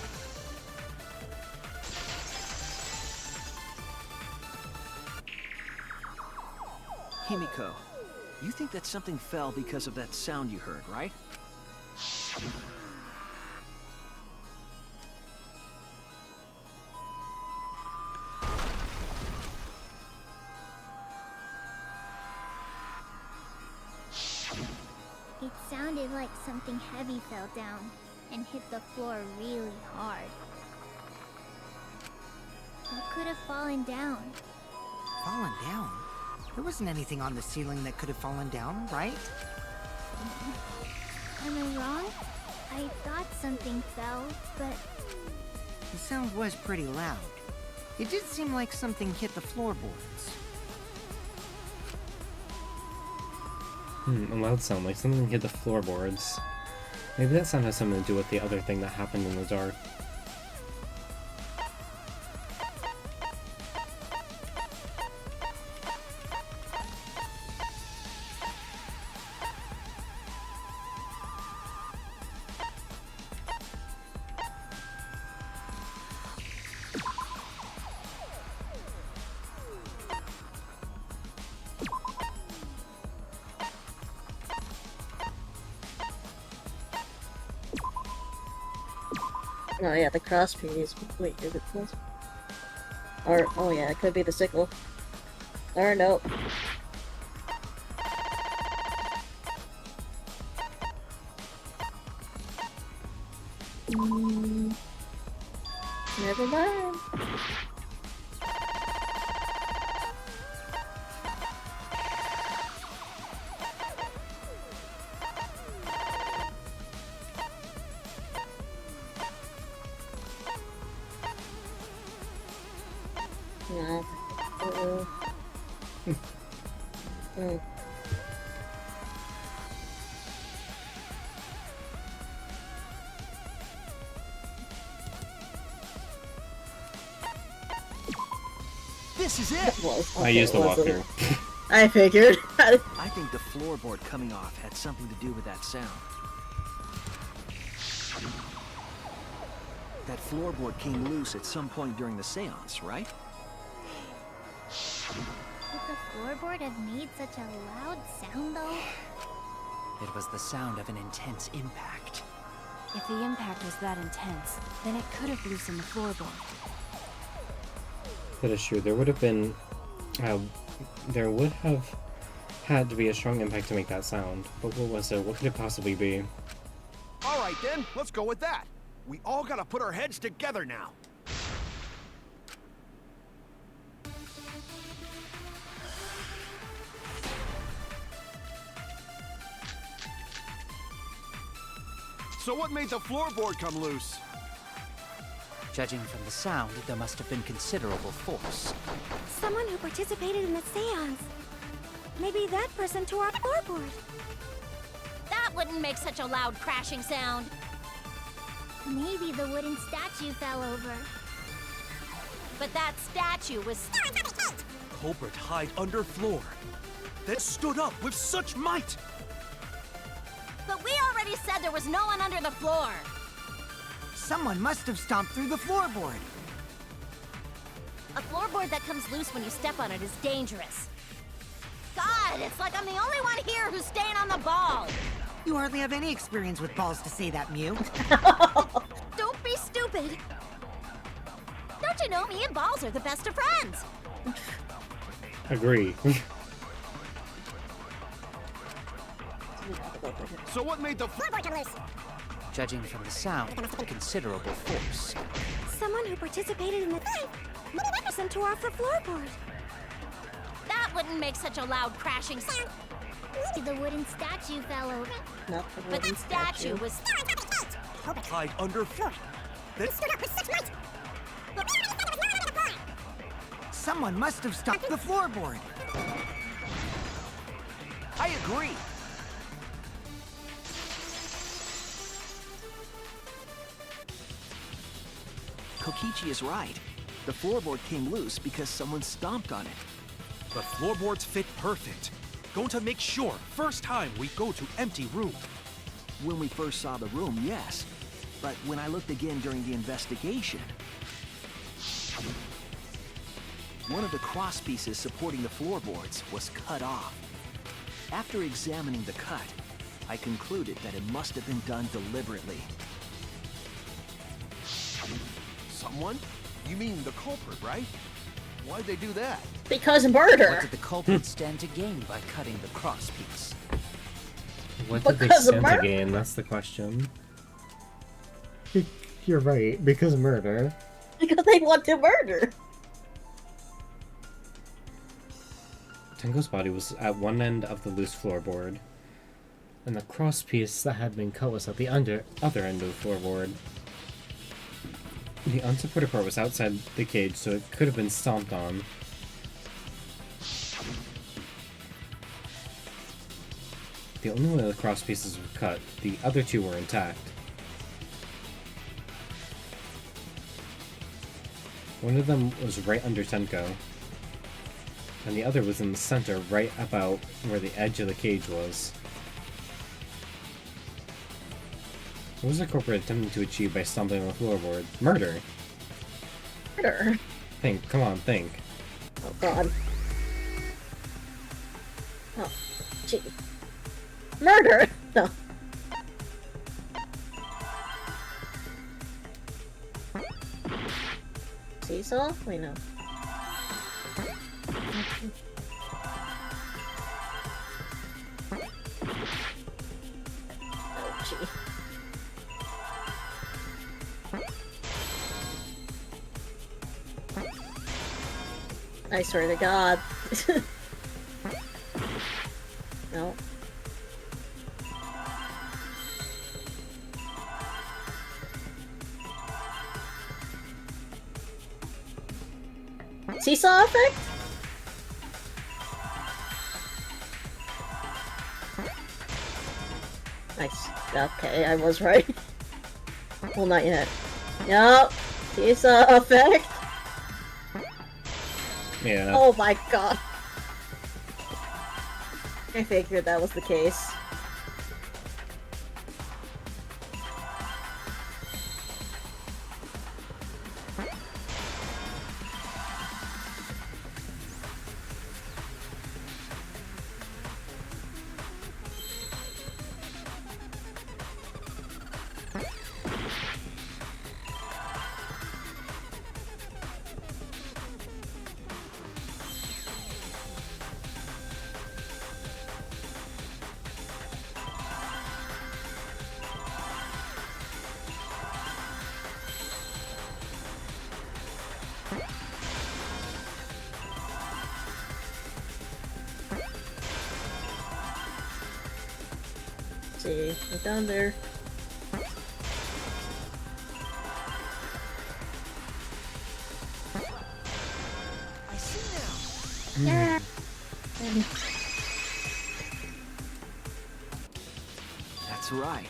Himiko, you think that something fell because of that sound you heard, right? It sounded like something heavy fell down and hit the floor really hard. What could have fallen down? Fallen down? There wasn't anything on the ceiling that could have fallen down, right? Am I wrong? I thought something fell, but The sound was pretty loud. It did seem like something hit the floorboards. A loud sound, like something hit the floorboards. Maybe that sound has something to do with the other thing that happened in the dark. Oh yeah, the cross piece. Wait, is it close? Or, oh yeah, it could be the sickle. Or no. Never mind. No. This is it! I used the walker. I figured. I think the floorboard coming off had something to do with that sound. That floorboard came loose at some point during the seance, right? Would the floorboard have made such a loud sound, though? It was the sound of an intense impact. If the impact was that intense, then it could have loosened the floorboard. That is true. There would have been, there would have had to be a strong impact to make that sound. But what was it? What could it possibly be? All right then, let's go with that. We all gotta put our heads together now. So what made the floorboard come loose? Judging from the sound, there must have been considerable force. Someone who participated in the seance. Maybe that person tore our floorboard. That wouldn't make such a loud crashing sound. Maybe the wooden statue fell over. But that statue was... Culprit hide under floor. That stood up with such might. But we already said there was no one under the floor. Someone must have stomped through the floorboard. A floorboard that comes loose when you step on it is dangerous. God, it's like I'm the only one here who's staying on the ball. You hardly have any experience with balls to say that, Mew. Don't be stupid. Don't you know me and Balls are the best of friends? Agree. So what made the floorboard come loose? Judging from the sound, considerable force. Someone who participated in the maybe that person tore off the floorboard. That wouldn't make such a loud crashing sound. Maybe the wooden statue fell over. But that statue was... Hide under floor. That stood up with such might. Someone must have stopped the floorboard. I agree. Kokichi is right. The floorboard came loose because someone stomped on it. the floorboards fit perfect. Going to make sure first time we go to empty room. When we first saw the room, yes. But when I looked again during the investigation, one of the cross pieces supporting the floorboards was cut off. After examining the cut, I concluded that it must have been done deliberately. Someone? You mean the culprit, right? Why'd they do that? Because murder! What did the culprit stand to gain by cutting the cross piece? What did they stand to gain? That's the question. You're right, because murder. Because they want to murder! Tenko's body was at one end of the loose floorboard, and the cross piece that had been cut was at the other end of the floorboard. The unsupported part was outside the cage, so it could have been stomped on. The only one of the cross pieces were cut, the other two were intact. One of them was right under Tenko, and the other was in the center, right about where the edge of the cage was. What was the culprit attempting to achieve by stomping on the floorboard? Murder! Murder? Think, come on, think. Oh god. Oh, gee. Murder! No. Seesaw? Wait, no. Oh, gee. I swear to God. No. Seesaw effect? Nice. Okay, I was right. Well, not yet. Yup. Seesaw effect. Yeah. Oh my god. I figured that was the case. See, we're down there. I see now. Yeah. That's right.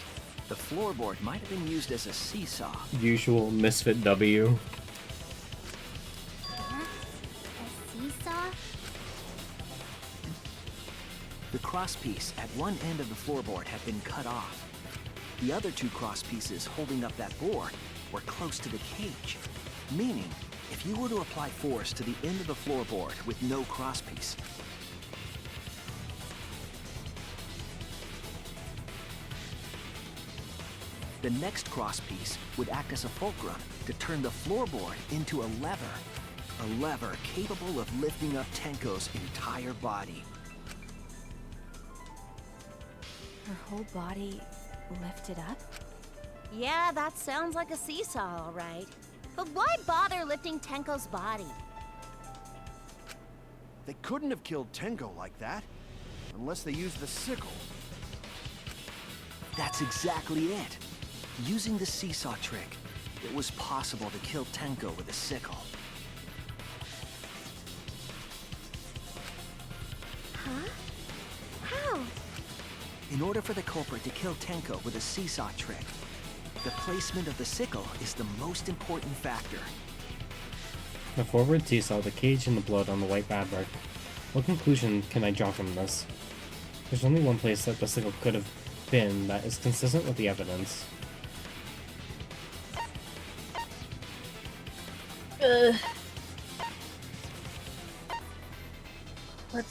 The floorboard might have been used as a seesaw. Usual misfit W. Seesaw? The crosspiece at one end of the floorboard had been cut off. The other two crosspieces holding up that board were close to the cage, meaning if you were to apply force to the end of the floorboard with no crosspiece, the next crosspiece would act as a fulcrum to turn the floorboard into a lever. A lever capable of lifting up Tenko's entire body. Her whole body lifted up? Yeah, that sounds like a seesaw, all right. But why bother lifting Tenko's body? They couldn't have killed Tenko like that. Unless they used the sickle. That's exactly it. Using the seesaw trick, it was possible to kill Tenko with a sickle. Huh? How? In order for the culprit to kill Tenko with a seesaw trick, the placement of the sickle is the most important factor. The forward seesaw, the cage, and the blood on the white fabric. What conclusion can I draw from this? There's only one place that the sickle could have been that is consistent with the evidence. What?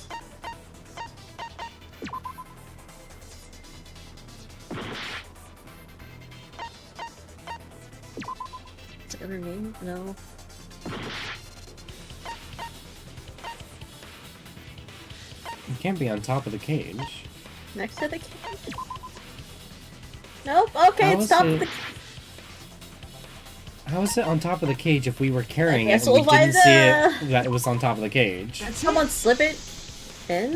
Is that her name? No. You can't be on top of the cage. Next to the cage? Nope, okay, How it's is top it- of the How is it on top of the cage if we were carrying it guess and we we'll find didn't see it that it was on top of the cage? Did someone slip it in?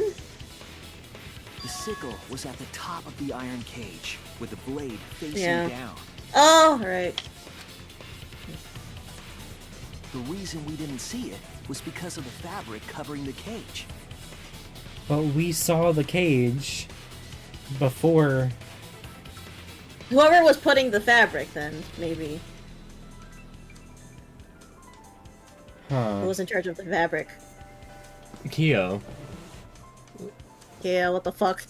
The sickle was at the top of the iron cage, with the blade facing Yeah. down. Oh, right. The reason we didn't see it was because of the fabric covering the cage. But we saw the cage before. Whoever was putting the fabric, then, maybe. Huh. Who was in charge of the fabric? Kyo. Yeah, what the fuck?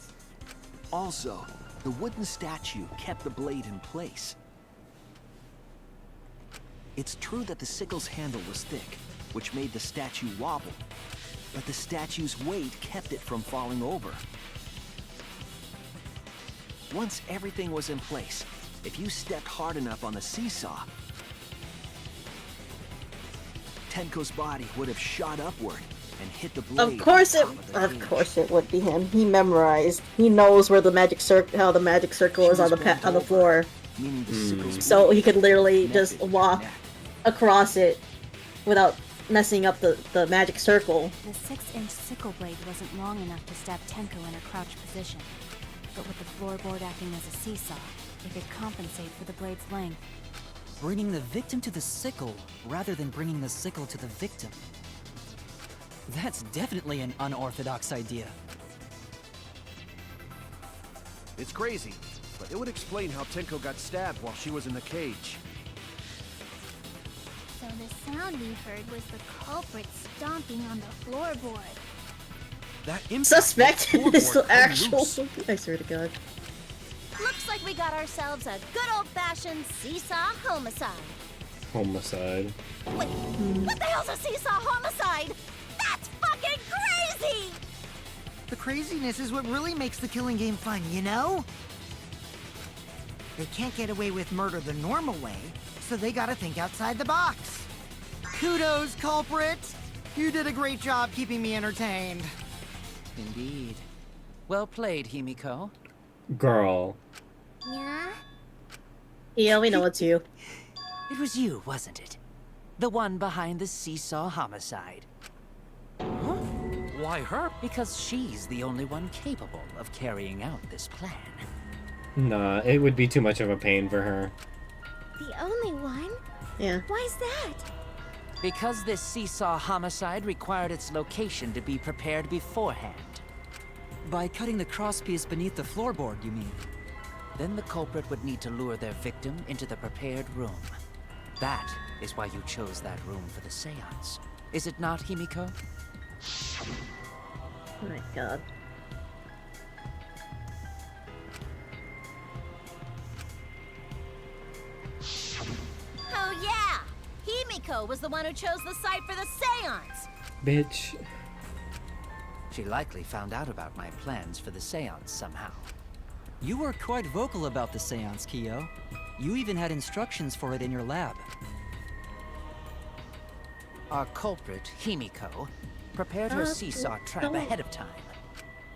Also, the wooden statue kept the blade in place. It's true that the sickle's handle was thick, which made the statue wobble, but the statue's weight kept it from falling over. Once everything was in place, if you stepped hard enough on the seesaw, Tenko's body would have shot upward and hit the blade. Of course on it. top of the Of cage. course it would be him. He memorized. He knows where the magic circle, how the magic circle is on the floor. Meaning the sickle's So blade he could literally connected just to the walk neck. across it without messing up the magic circle. The 6-inch sickle blade wasn't long enough to stab Tenko in her crouch position. But with the floorboard acting as a seesaw, it could compensate for the blade's length. Bringing the victim to the sickle rather than bringing the sickle to the victim. That's definitely an unorthodox idea. It's crazy, but it would explain how Tenko got stabbed while she was in the cage. So The sound we heard was the culprit stomping on the floorboard. That impact Suspect was is floorboard actual. loose. I swear to God. Looks like we got ourselves a good old-fashioned seesaw homicide. Homicide. Wait, what the hell's a seesaw homicide? That's fucking crazy! The craziness is what really makes the killing game fun, you know? They can't get away with murder the normal way, so they gotta think outside the box. Kudos, culprit! You did a great job keeping me entertained. Indeed. Well played, Himiko. Girl. Yeah? Yeah, we know it's you. It was you, wasn't it? The one behind the seesaw homicide. Why her? Because she's the only one capable of carrying out this plan. Nah, it would be too much of a pain for her. The only one? Yeah. Why's that? Because this seesaw homicide required its location to be prepared beforehand. By cutting the crosspiece beneath the floorboard, you mean? Then the culprit would need to lure their victim into the prepared room. That is why you chose that room for the seance. Is it not, Himiko? Oh my God. Oh yeah! Himiko was the one who chose the site for the seance! Bitch. She likely found out about my plans for the seance somehow. You were quite vocal about the seance, Kyo. You even had instructions for it in your lab. Our culprit, Himiko, prepared her seesaw trap ahead of time.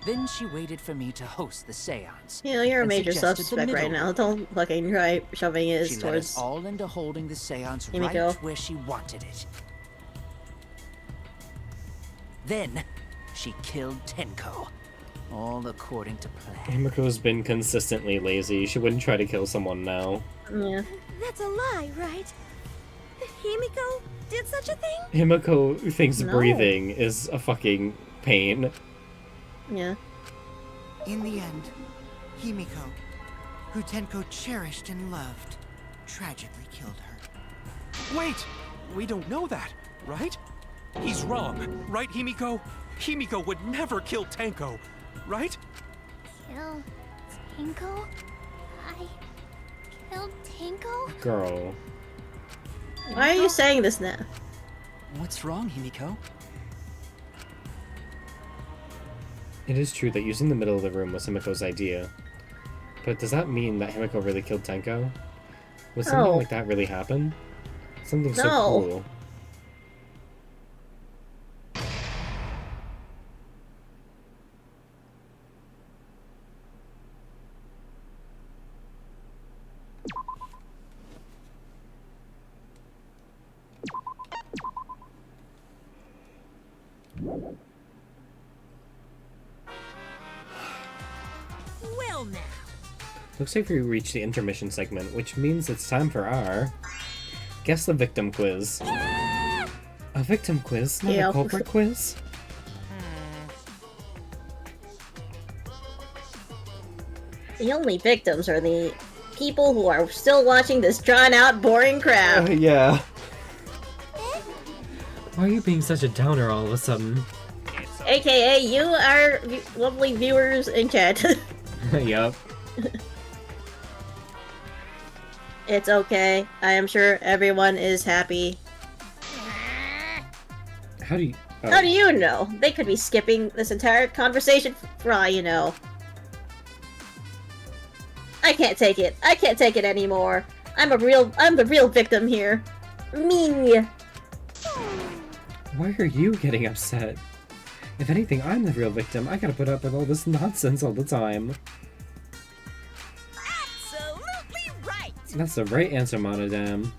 Then she waited for me to host the seance. You know, you're a and major suggested the suspect right middle now. Don't fucking try shoving it She led towards. us all into holding the seance Here we right go. where she wanted it. Then, she killed Tenko. All according to plan. Himiko's been consistently lazy. She wouldn't try to kill someone now. Yeah. That's a lie, right? Himiko did such a thing? Himiko thinks No. breathing is a fucking pain. Yeah. In the end, Himiko, who Tenko cherished and loved, tragically killed her. Wait! We don't know that, right? He's wrong, right, Himiko? Himiko would never kill Tenko, right? Kill Tinko? I killed Tinko? Girl. Why are you saying this now? What's wrong, Himiko? It is true that using the middle of the room was Himiko's idea. But does that mean that Himiko really killed Tenko? Would something No. like that really happen? Something so No. cool. Well now. Looks like we reached the intermission segment, which means it's time for our Guess the Victim quiz. A victim quiz, not Yeah. a culprit quiz? The only victims are the people who are still watching this drawn-out, boring crap. Yeah. Why are you being such a downer all of a sudden? AKA, you are lovely viewers in chat. Yup. It's okay. I am sure everyone is happy. How do you... oh. How do you know? They could be skipping this entire conversation for all you know. I can't take it. I can't take it anymore. I'm the real victim here. Me. Why are you getting upset? If anything, I'm the real victim. I gotta put up with all this nonsense all the time. Absolutely right! That's the right answer, Monodam.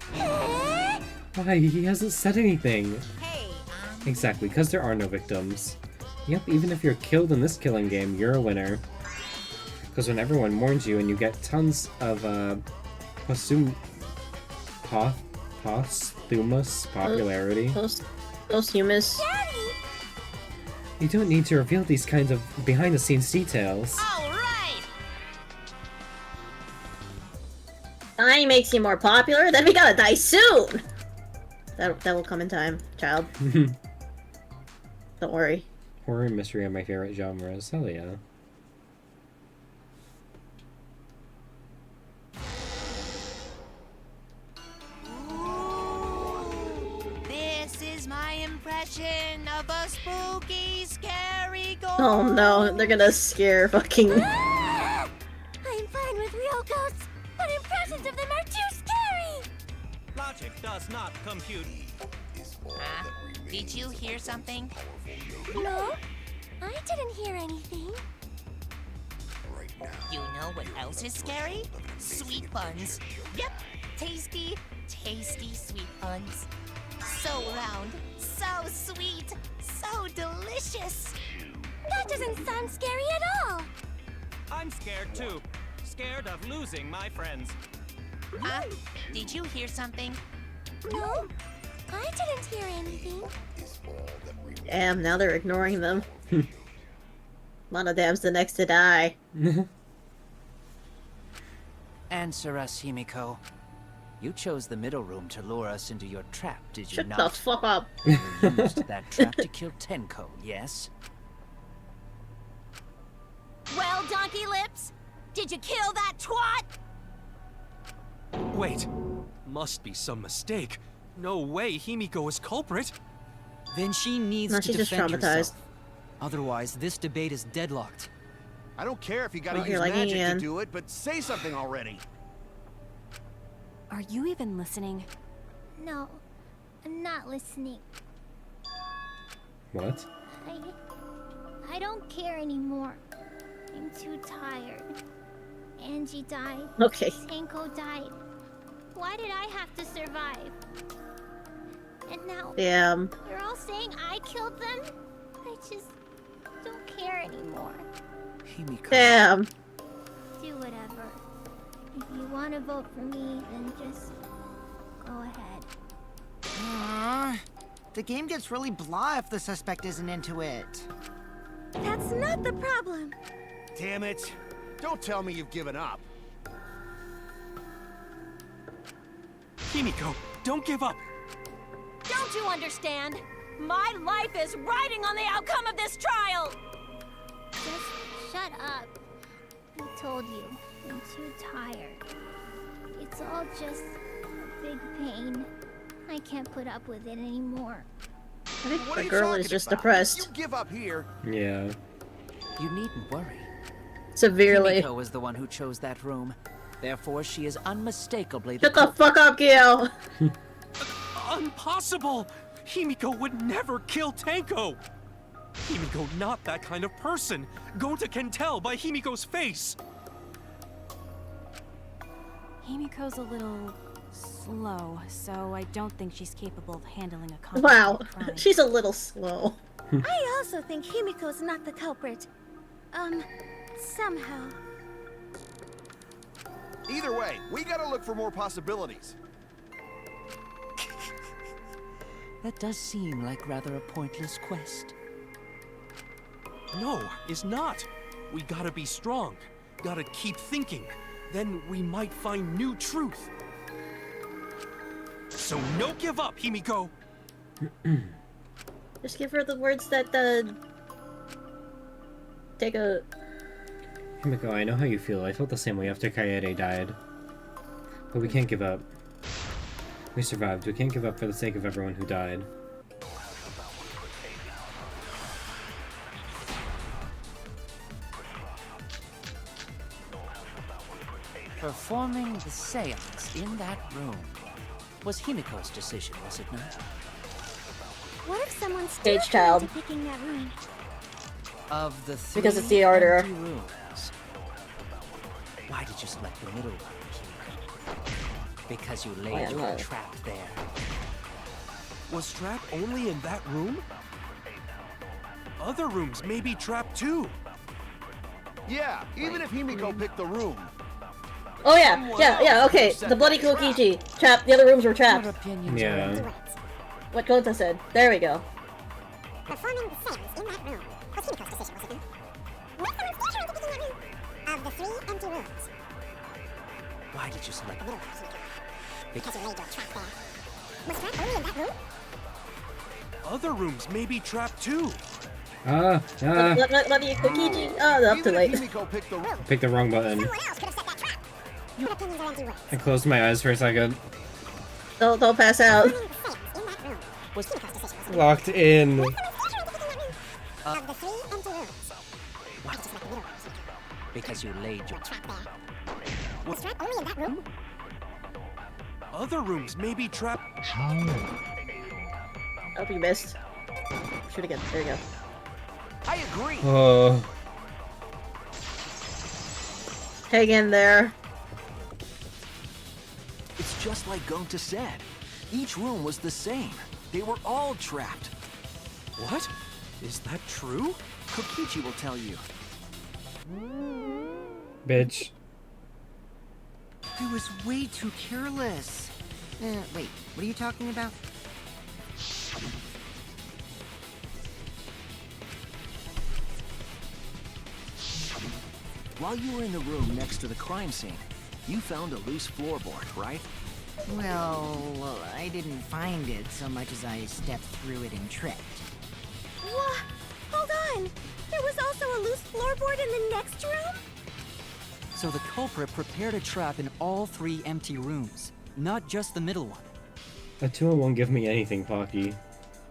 Why? He hasn't said anything. Exactly, because there are no victims. Yep, even if you're killed in this killing game, you're a winner. Because when everyone mourns you and you get tons of, posthumous popularity. Posthumous. You don't need to reveal these kinds of behind-the-scenes details. Dying makes you more popular? Then we gotta die soon! That will come in time, child. Don't worry. Horror and mystery are my favorite genres. Hell yeah. This is my impression of a spooky, scary ghost. Oh no, they're gonna scare fucking. I'm fine with real ghosts, but impressions of them are too scary! Logic does not compute. Did you hear something? No, I didn't hear anything. You know what else is scary? Sweet buns. Yep, tasty, tasty sweet buns. So round, so sweet, so delicious. That doesn't sound scary at all. I'm scared too. Scared of losing my friends. Did you hear something? No, I didn't hear anything. Damn, now they're ignoring them. Monodam's the next to die. Answer us, Himiko. You chose the middle room to lure us into your trap, did you Shut not? the fuck up. You used that trap to kill Tenko, yes? Well, Donkey Lips, did you kill that twat? Wait. Must be some mistake. No way Himiko is culprit. Then she needs No, to she's just defend traumatized. herself. Otherwise, this debate is deadlocked. I don't care if you gotta Well, use you're like magic Ian. to do it, but say something already. Are you even listening? No, I'm not listening. What? I don't care anymore. I'm too tired. Angie died. Okay. Tenko died. Why did I have to survive? And now Damn. you're all saying I killed them? I just don't care anymore. Himiko. Damn. Do whatever. If you want to vote for me, then just go ahead. The game gets really blah if the suspect isn't into it. That's not the problem. Damn it. Don't tell me you've given up. Himiko, don't give up. Don't you understand? My life is riding on the outcome of this trial! Just shut up. I told you, I'm too tired. It's all just a big pain. I can't put up with it anymore. I think What the are you girl talking is just about? depressed. You give up here. Yeah. You needn't worry. Severely. Himiko is the one who chose that room. Therefore, she is unmistakably Shut the fuck up, Gil! Impossible! Himiko would never kill Tenko! Himiko not that kind of person. Gonta can tell by Himiko's face. Himiko's a little slow, so I don't think she's capable of handling a Wow. complicated crime. She's a little slow. I also think Himiko's not the culprit. Somehow. Either way, we gotta look for more possibilities. That does seem like rather a pointless quest. No, it's not. We gotta be strong. Gotta keep thinking. Then we might find new truth. So no give up, Himiko! Just give her the words that take a... Himiko, I know how you feel. I felt the same way after Kaede died. But we can't give up. We survived. We can't give up for the sake of everyone who died. Performing the seance in that room was Himiko's decision, was it not? What if someone's Stage still child. into picking that room? Of the three Because it's the order. empty rooms, why did you select the middle one, Himiko? Because you laid your know. trap there. Was trap only in that room? Other rooms may be trapped too. Yeah, even if Himiko picked the room. Oh yeah, okay. The bloody Kokichi. Trap. The other rooms were Your trapped. opinions Yeah. are What Kota said. There we go. Performing the seance in that room was Himiko's decision, was it not? Was someone still trying to pick in that room? Of the three empty rooms. Why did you select The middle one, Himiko. Because you laid your trap there. Was Trap only in that room? Other rooms may be trapped too. Let me Kokichi. Oh, up too late. Pick the wrong button. Someone else could have set that trap. Your opinions are empty words. I closed my eyes for a second. Don't pass out. In that room was Himiko's decision, wasn't it? Locked in. Of the 3 empty rooms. Why did you select the middle room? Because you laid your Trap there. Was Trap only in that room? Other rooms may be trapped. Oh, you missed. Shoot again. There you go. I agree. Hang in there. It's just like Gonta said. Each room was the same. They were all trapped. What? Is that true? Kokichi will tell you. Bitch. I was way too careless. Wait, what are you talking about? While you were in the room next to the crime scene, you found a loose floorboard, right? Well, I didn't find it so much as I stepped through it and tripped. What? Hold on! There was also a loose floorboard in the next room? So the culprit prepared a trap in all 3 empty rooms, not just the middle one. A 2 and 1 give me anything, Pocky.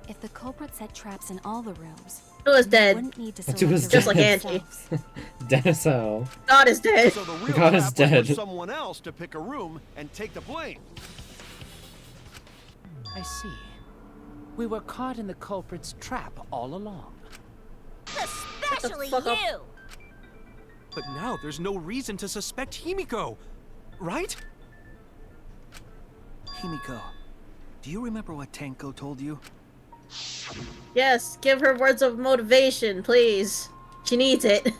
If the culprit set traps in all the rooms, Who is we dead? wouldn't need to Who select is the Just rooms like Angie. themselves. Dead as hell. God is dead. So the real God is trap was dead. for someone else to pick a room and take the blame. I see. We were caught in the culprit's trap all along. Especially fuck up? you! But now there's no reason to suspect Himiko, right? Himiko, do you remember what Tenko told you? Yes, give her words of motivation, please. She needs it.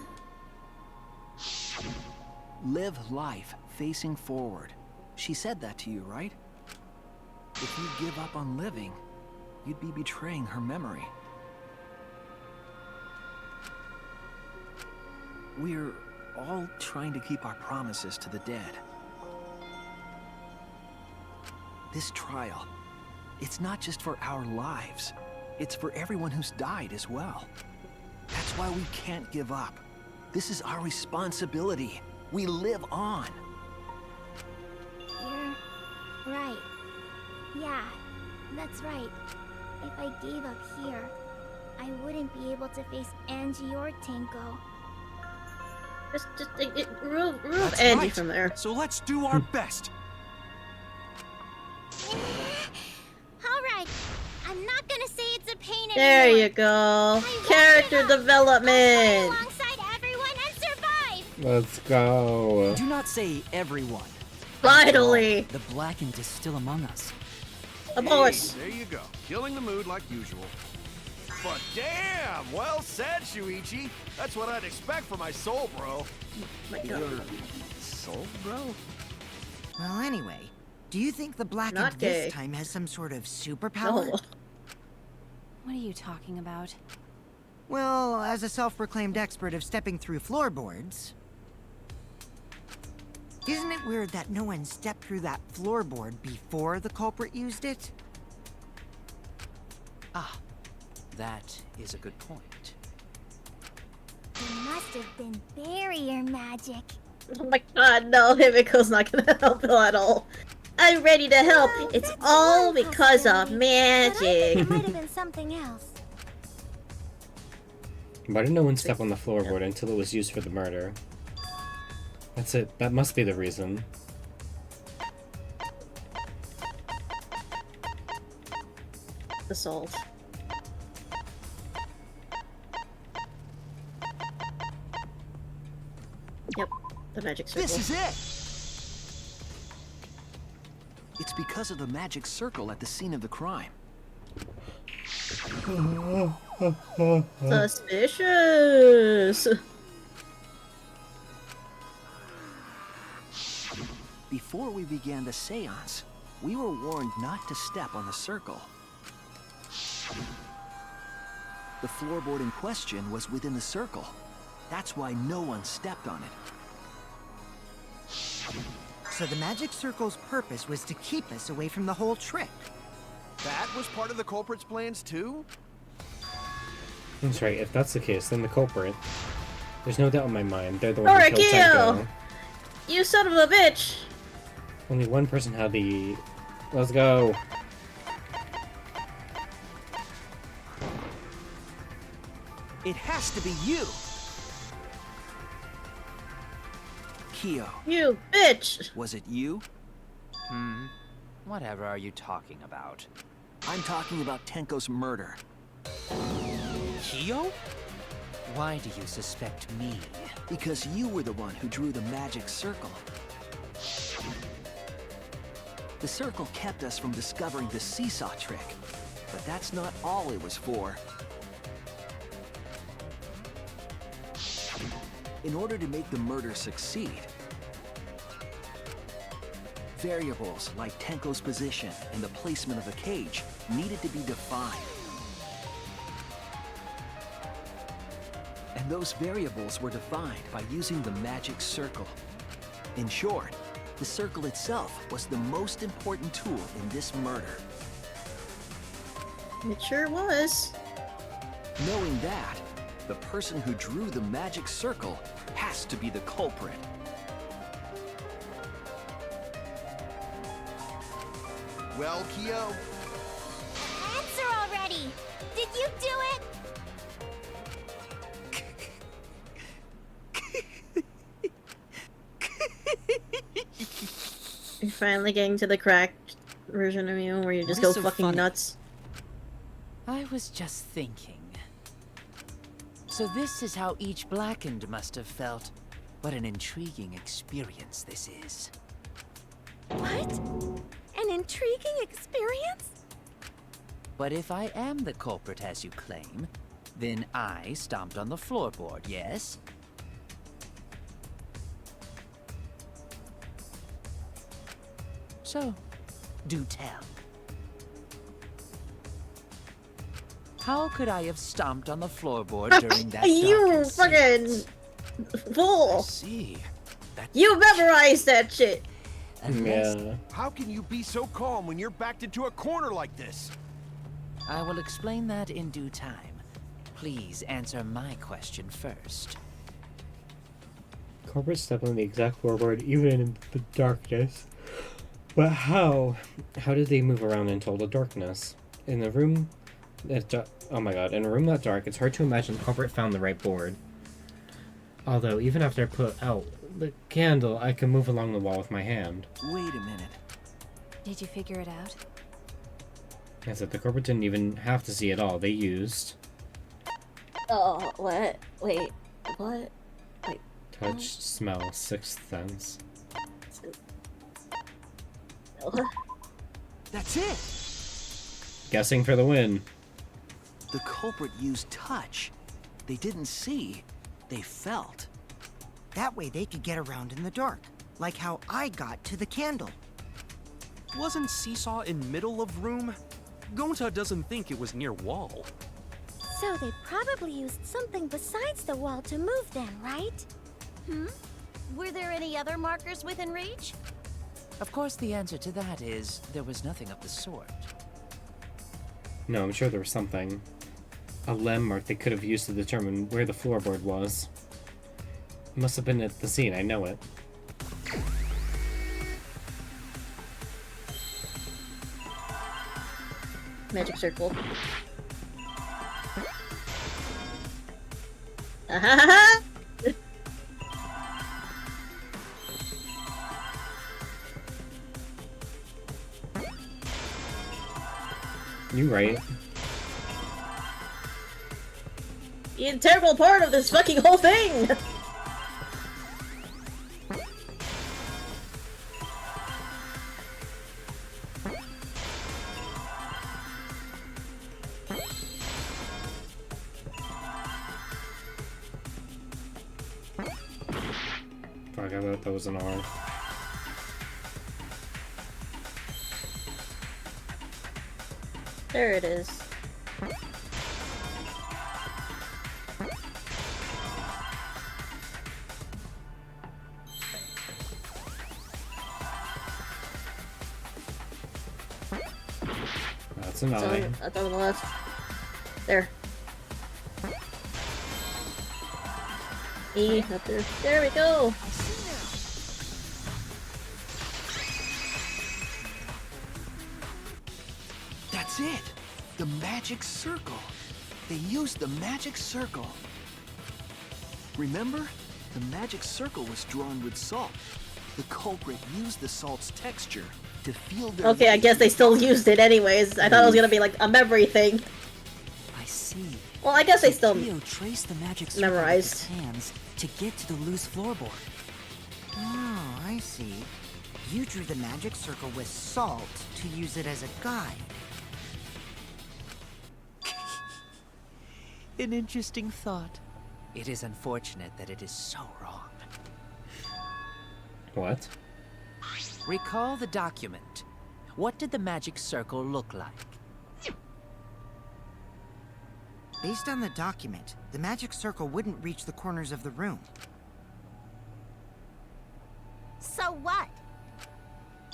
Live life facing forward. She said that to you, right? If you give up on living, you'd be betraying her memory. We're all trying to keep our promises to the dead. This trial, it's not just for our lives. It's for everyone who's died as well. That's why we can't give up. This is our responsibility. We live on. You're right. Yeah, that's right. If I gave up here, I wouldn't be able to face Angie or Tenko. Just remove That's Angie right. from there. So let's do our best. Alright, I'm not gonna say it's a pain anymore. There you go. Character development. Alongside everyone and survive. Let's go. Do not say everyone. Finally. The Blackened is still among us. Of course. There you go. Killing the mood like usual. But damn! Well said, Shuichi. That's what I'd expect for my soul, bro. Your soul, bro? Well, anyway, do you think the Blackened Not gay. this time has some sort of superpower? No. What are you talking about? Well, as a self-proclaimed expert of stepping through floorboards, isn't it weird that no one stepped through that floorboard before the culprit used it? Ah, that is a good point. It must have been barrier magic. Oh my god, no, Himiko's not gonna help at all. I'm ready to help. It's all because of magic. It might have been something else. Why did no one step on the floorboard until it was used for the murder? That's it. That must be the reason. The salt. Yep, the magic circle. This is it! It's because of the magic circle at the scene of the crime. Suspicious. Before we began the seance, we were warned not to step on the circle. The floorboard in question was within the circle. That's why no one stepped on it. So the magic circle's purpose was to keep us away from the whole trick. That was part of the culprit's plans too? That's right, if that's the case, then the culprit. There's no doubt in my mind, they're the one Alright, who killed Kyo! Tenko. You son of a bitch! Only one person had the... Let's go. It has to be you! Kyo. You bitch! Was it you? Whatever are you talking about? I'm talking about Tenko's murder. Kyo? Why do you suspect me? Because you were the one who drew the magic circle. The circle kept us from discovering the seesaw trick, but that's not all it was for. In order to make the murder succeed, variables like Tenko's position and the placement of the cage needed to be defined. And those variables were defined by using the magic circle. In short, the circle itself was the most important tool in this murder. It sure was. Knowing that, the person who drew the magic circle has to be the culprit. Well, Kyo, Answer already! Did you do it? You're finally getting to the cracked version of you where you just What go is so fucking funny? nuts. I was just thinking. So this is how each Blackened must have felt. What an intriguing experience this is. What? An intriguing experience? But if I am the culprit as you claim, then I stomped on the floorboard, yes? So, do tell. How could I have stomped on the floorboard during that You darkened fucking seance? fool! See, You memorized that shit! Yeah. how can you be so calm when you're backed into a corner like this? I will explain that in due time. Please answer my question first. Culprit stepped on the exact floorboard, even in the darkness. But how? How did they move around in total darkness? In the room... oh my god, in a room that dark, it's hard to imagine the culprit found the right board. Although, even after I put out the candle, I can move along the wall with my hand. Wait a minute. Did you figure it out? I said the culprit didn't even have to see it all. They used... Oh, what? Wait, what? Wait. touch, smell, sixth sense. That's it! Guessing for the win. The culprit used touch. They didn't see, they felt. That way they could get around in the dark, like how I got to the candle. wasn't Seesaw in middle of room? Gonta doesn't think it was near wall. So they probably used something besides the wall to move then, right? Were there any other markers within reach? Of course, the answer to that is there was nothing of the sort. No, I'm sure there was something. A landmark they could have used to determine where the floorboard was. It must have been at the scene, I know it. Magic circle. Ahaha! You right. The integral part of this fucking whole thing! Fuck, I thought that was an R. There it is. That's That's an eye. That's on the left. There. E up there. There we go. That's it! The magic circle. They used the magic circle. Remember? The magic circle was drawn with salt. The culprit used the salt's texture to feel their Okay, I way guess they through still the used it anyways. I thought it was gonna be like a memory thing. I see. Well, I guess they still Theo traced the magic circle with memorized. his hands to get to the loose floorboard. Oh, I see. You drew the magic circle with salt to use it as a guide. An interesting thought. It is unfortunate that it is so wrong. What? Recall the document. What did the magic circle look like? Based on the document, the magic circle wouldn't reach the corners of the room. So what?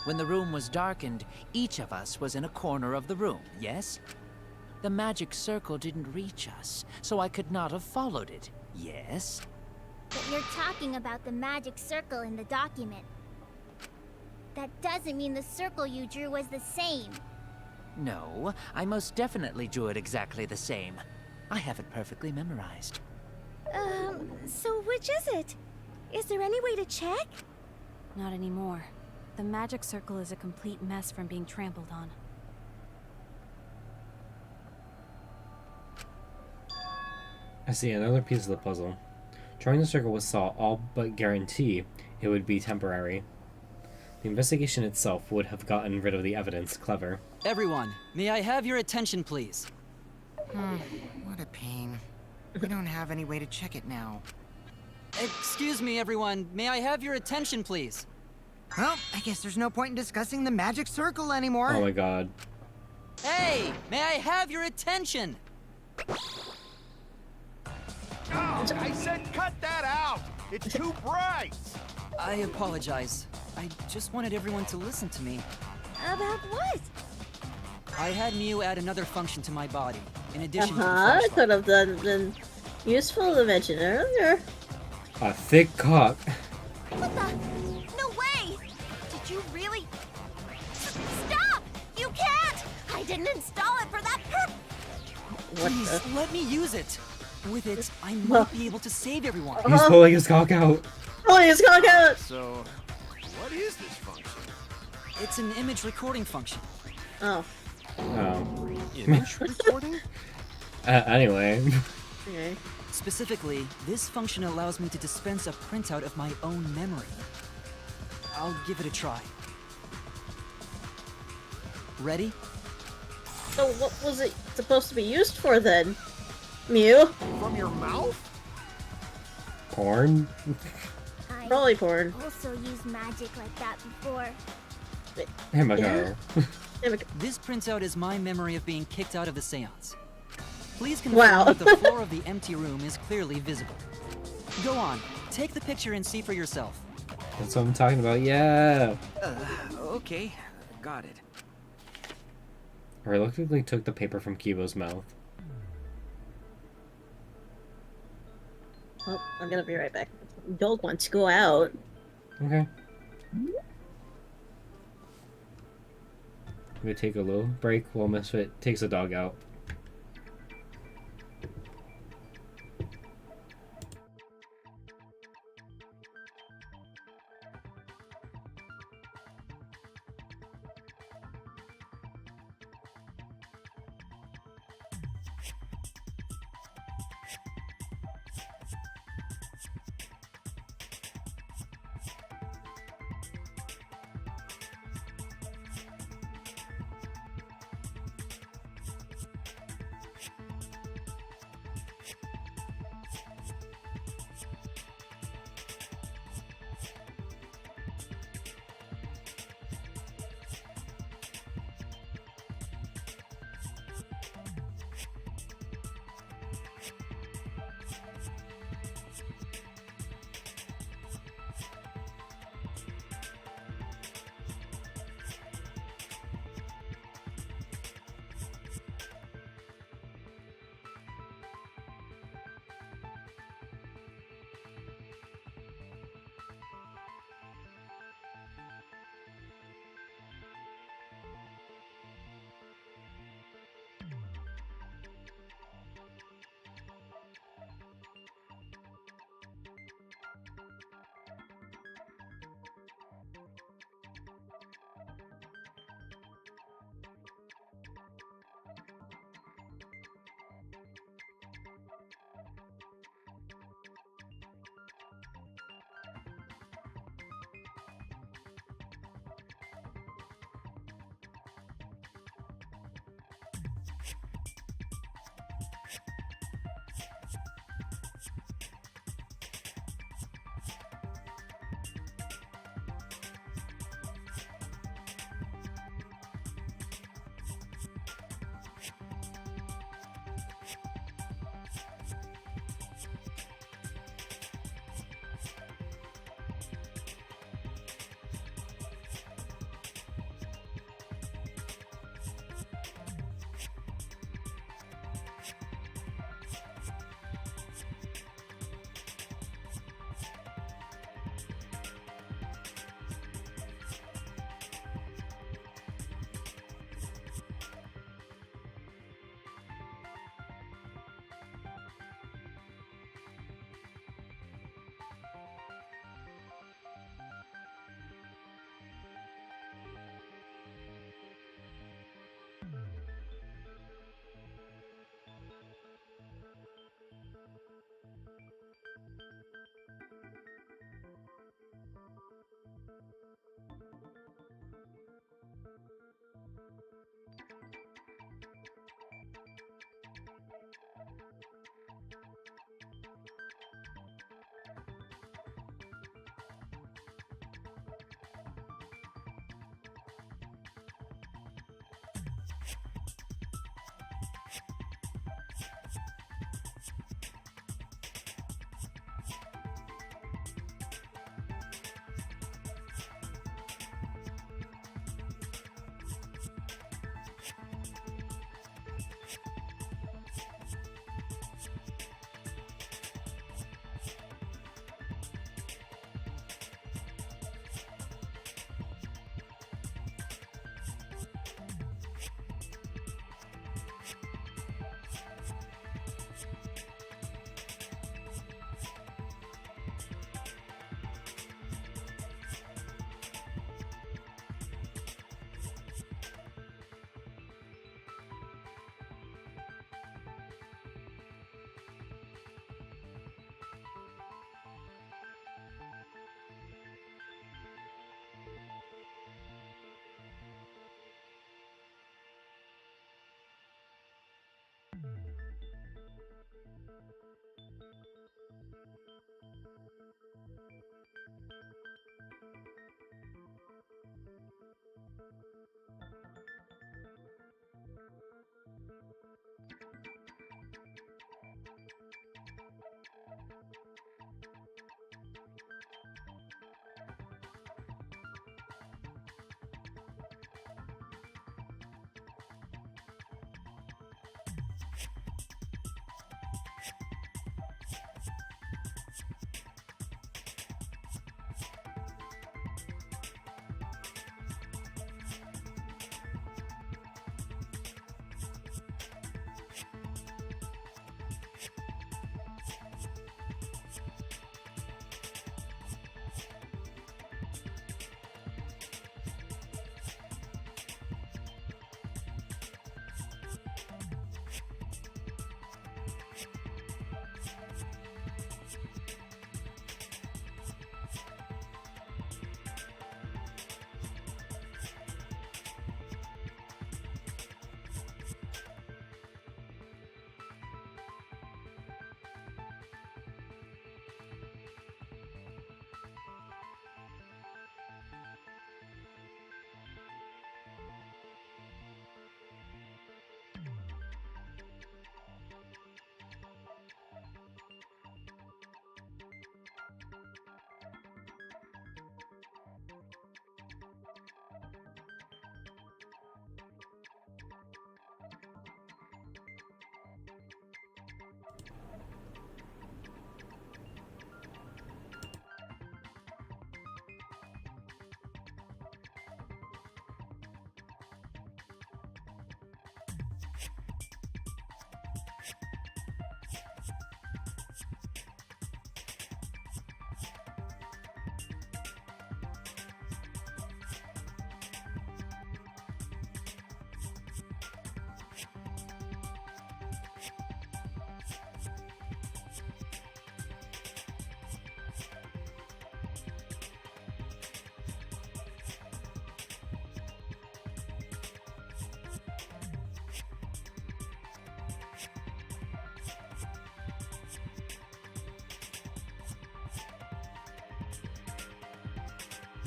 When the room was darkened, each of us was in a corner of the room, yes? The magic circle didn't reach us, so I could not have followed it, yes? But you're talking about the magic circle in the document. That doesn't mean the circle you drew was the same. No, I most definitely drew it exactly the same. I have it perfectly memorized. So which is it? Is there any way to check? Not anymore. The magic circle is a complete mess from being trampled on. I see another piece of the puzzle. Drawing the circle with salt all but guarantee it would be temporary. The investigation itself would have gotten rid of the evidence. Clever. Everyone, may I have your attention, please? What a pain. We don't have any way to check it now. Excuse me, everyone. May I have your attention, please? Well, I guess there's no point in discussing the magic circle anymore. Oh my god. Hey, may I have your attention? Oh, I said cut that out! It's too bright! I apologize. I just wanted everyone to listen to me. About what? I had Mew add another function to my body, in addition to the I flashlight. could have been useful to mention earlier. A thick cock. What the? No way! Did you really? Stop! You can't! I didn't install it for that purpose! Please, let me use it. With it, I might be able to save everyone. He's pulling his cock out. Pulling his cock out! So, what is this function? It's an image recording function. Oh. Oh. Image recording? Anyway. Okay. Specifically, this function allows me to dispense a printout of my own memory. I'll give it a try. Ready? So what was it supposed to be used for then? Mew? From your mouth? Porn? Probably porn. Also used magic like that before. Here we go. This printout is my memory of being kicked out of the seance. Please confirm Wow. that the floor of the empty room is clearly visible. Go on, take the picture and see for yourself. That's what I'm talking about, yeah! Okay, got it. I reluctantly took the paper from Kibo's mouth. Oh, I'm gonna be right back. Dog wants to go out. Okay. I'm gonna take a little break while Misfit takes the dog out.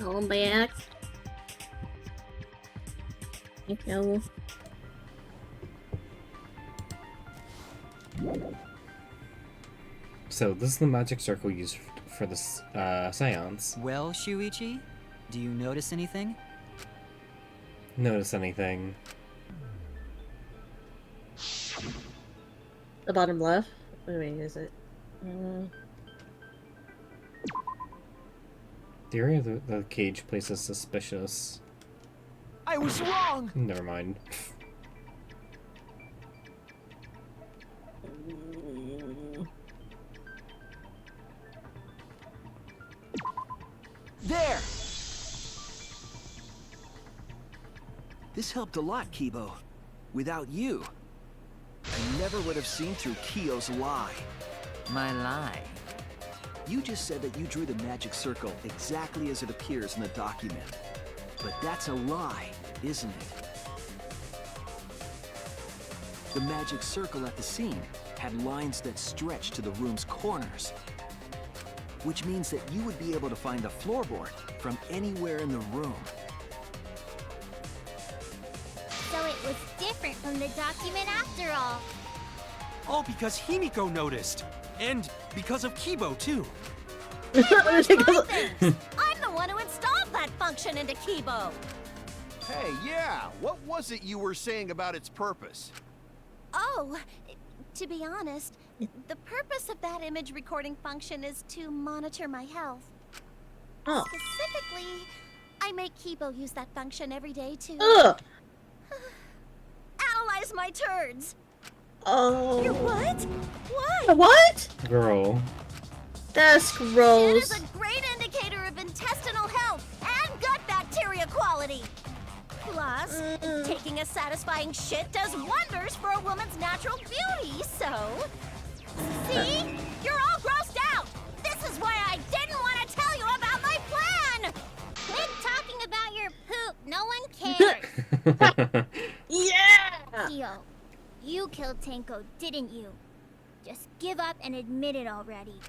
All back. No. So this is the magic circle used for this seance. Well, Shuichi, do you notice anything? Notice anything? The bottom left? Wait, is it? The area of the cage place is suspicious. I was wrong! Never mind. There! This helped a lot, Kibo. Without you, I never would have seen through Kyo's lie. My lie? You just said that you drew the magic circle exactly as it appears in the document. But that's a lie, isn't it? The magic circle at the scene had lines that stretched to the room's corners. Which means that you would be able to find the floorboard from anywhere in the room. So it was different from the document after all. All because Himiko noticed. And because of Kibo, too. I'm the one who installed that function into Kibo. Hey, yeah, what was it you were saying about its purpose? Oh, to be honest, the purpose of that image recording function is to monitor my health. Oh. Specifically, I make Kibo use that function every day to analyze my turds. Oh. You're what? What? What? Girl. That's It gross. is a great indicator of intestinal health and gut bacteria quality. Plus, taking a satisfying shit does wonders for a woman's natural beauty, so... See? You're all grossed out! This is why I didn't want to tell you about my plan! Quit talking about your poop. No one cares. Yeah! Kyo, you killed Tenko, didn't you? Just give up and admit it already.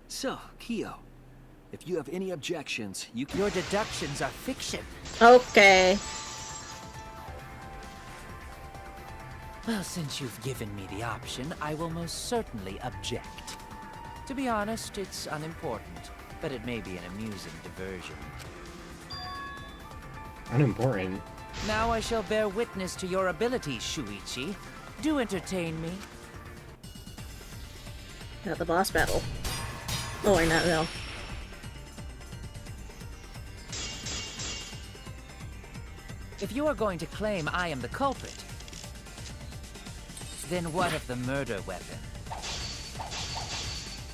So, Kyo, if you have any objections, you can... Your deductions are fiction. Okay. Well, since you've given me the option, I will most certainly object. To be honest, it's unimportant, but it may be an amusing diversion. Unimportant. Now I shall bear witness to your abilities, Shuichi. Do entertain me. Not the boss battle. Oh, wait, not no. If you are going to claim I am the culprit, then what of the murder weapon?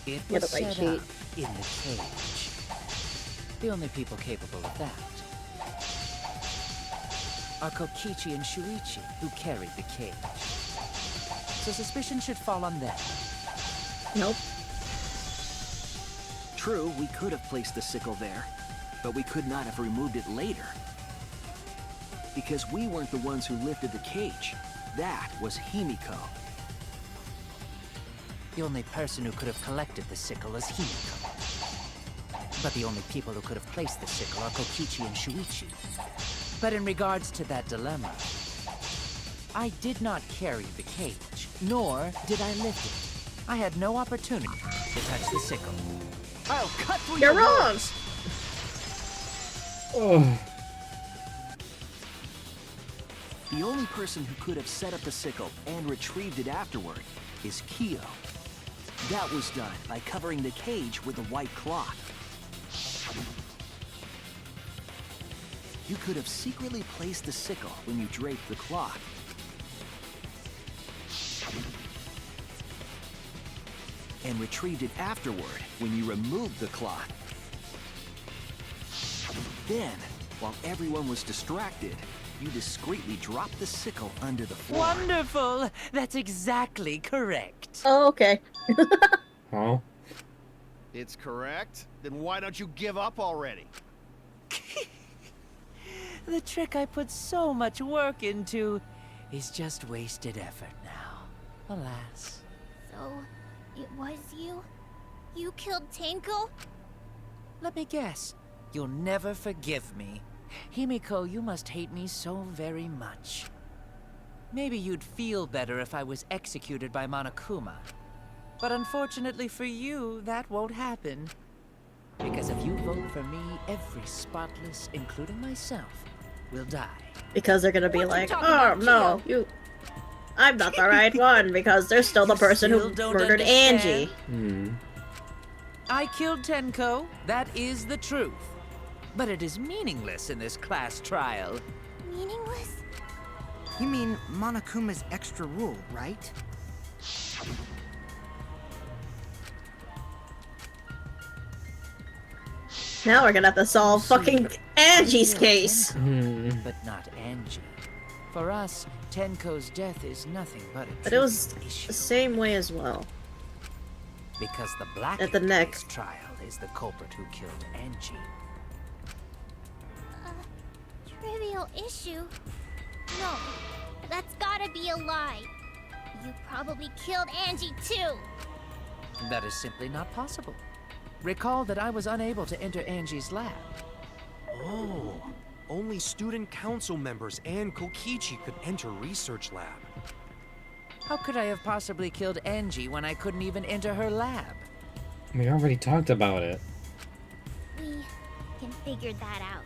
It Yeah, was the light set sheet. up in the cage. The only people capable of that are Kokichi and Shuichi, who carried the cage. So suspicion should fall on them. Nope. True, we could have placed the sickle there, but we could not have removed it later. Because we weren't the ones who lifted the cage. That was Himiko. The only person who could have collected the sickle is Himiko. But the only people who could have placed the sickle are Kokichi and Shuichi. But in regards to that dilemma, I did not carry the cage, nor did I lift it. I had no opportunity to touch the sickle. I'll cut through You're your wrong! words. Oh. The only person who could have set up the sickle and retrieved it afterward is Kyo. That was done by covering the cage with a white cloth. You could have secretly placed the sickle when you draped the cloth. And retrieved it afterward when you removed the cloth. Then, while everyone was distracted, you discreetly dropped the sickle under the floor. Wonderful! That's exactly correct. Oh, okay. Huh? It's correct? Then why don't you give up already? The trick I put so much work into is just wasted effort now. Alas. So, it was you? You killed Tenko? Let me guess. You'll never forgive me. Himiko, you must hate me so very much. Maybe you'd feel better if I was executed by Monokuma. But unfortunately for you, that won't happen. Because if you vote for me, every spotless, including myself, will die. Because they're gonna be like, oh no, I'm not the right one, because they're still the person who murdered Angie. I killed Tenko, that is the truth. But it is meaningless in this class trial. Meaningless? You mean Monokuma's extra rule, right? Now we're gonna have to solve fucking Angie's case. But not Angie. For us, Tenko's death is nothing but a But it was trivial issue. the same way as well. Because the black At the neck. trial is the culprit who killed Angie. Trivial issue? No, that's gotta be a lie. You probably killed Angie too. That is simply not possible. Recall that I was unable to enter Angie's lab. Oh, only student council members and Kokichi could enter research lab. How could I have possibly killed Angie when I couldn't even enter her lab? We already talked about it. We can figure that out.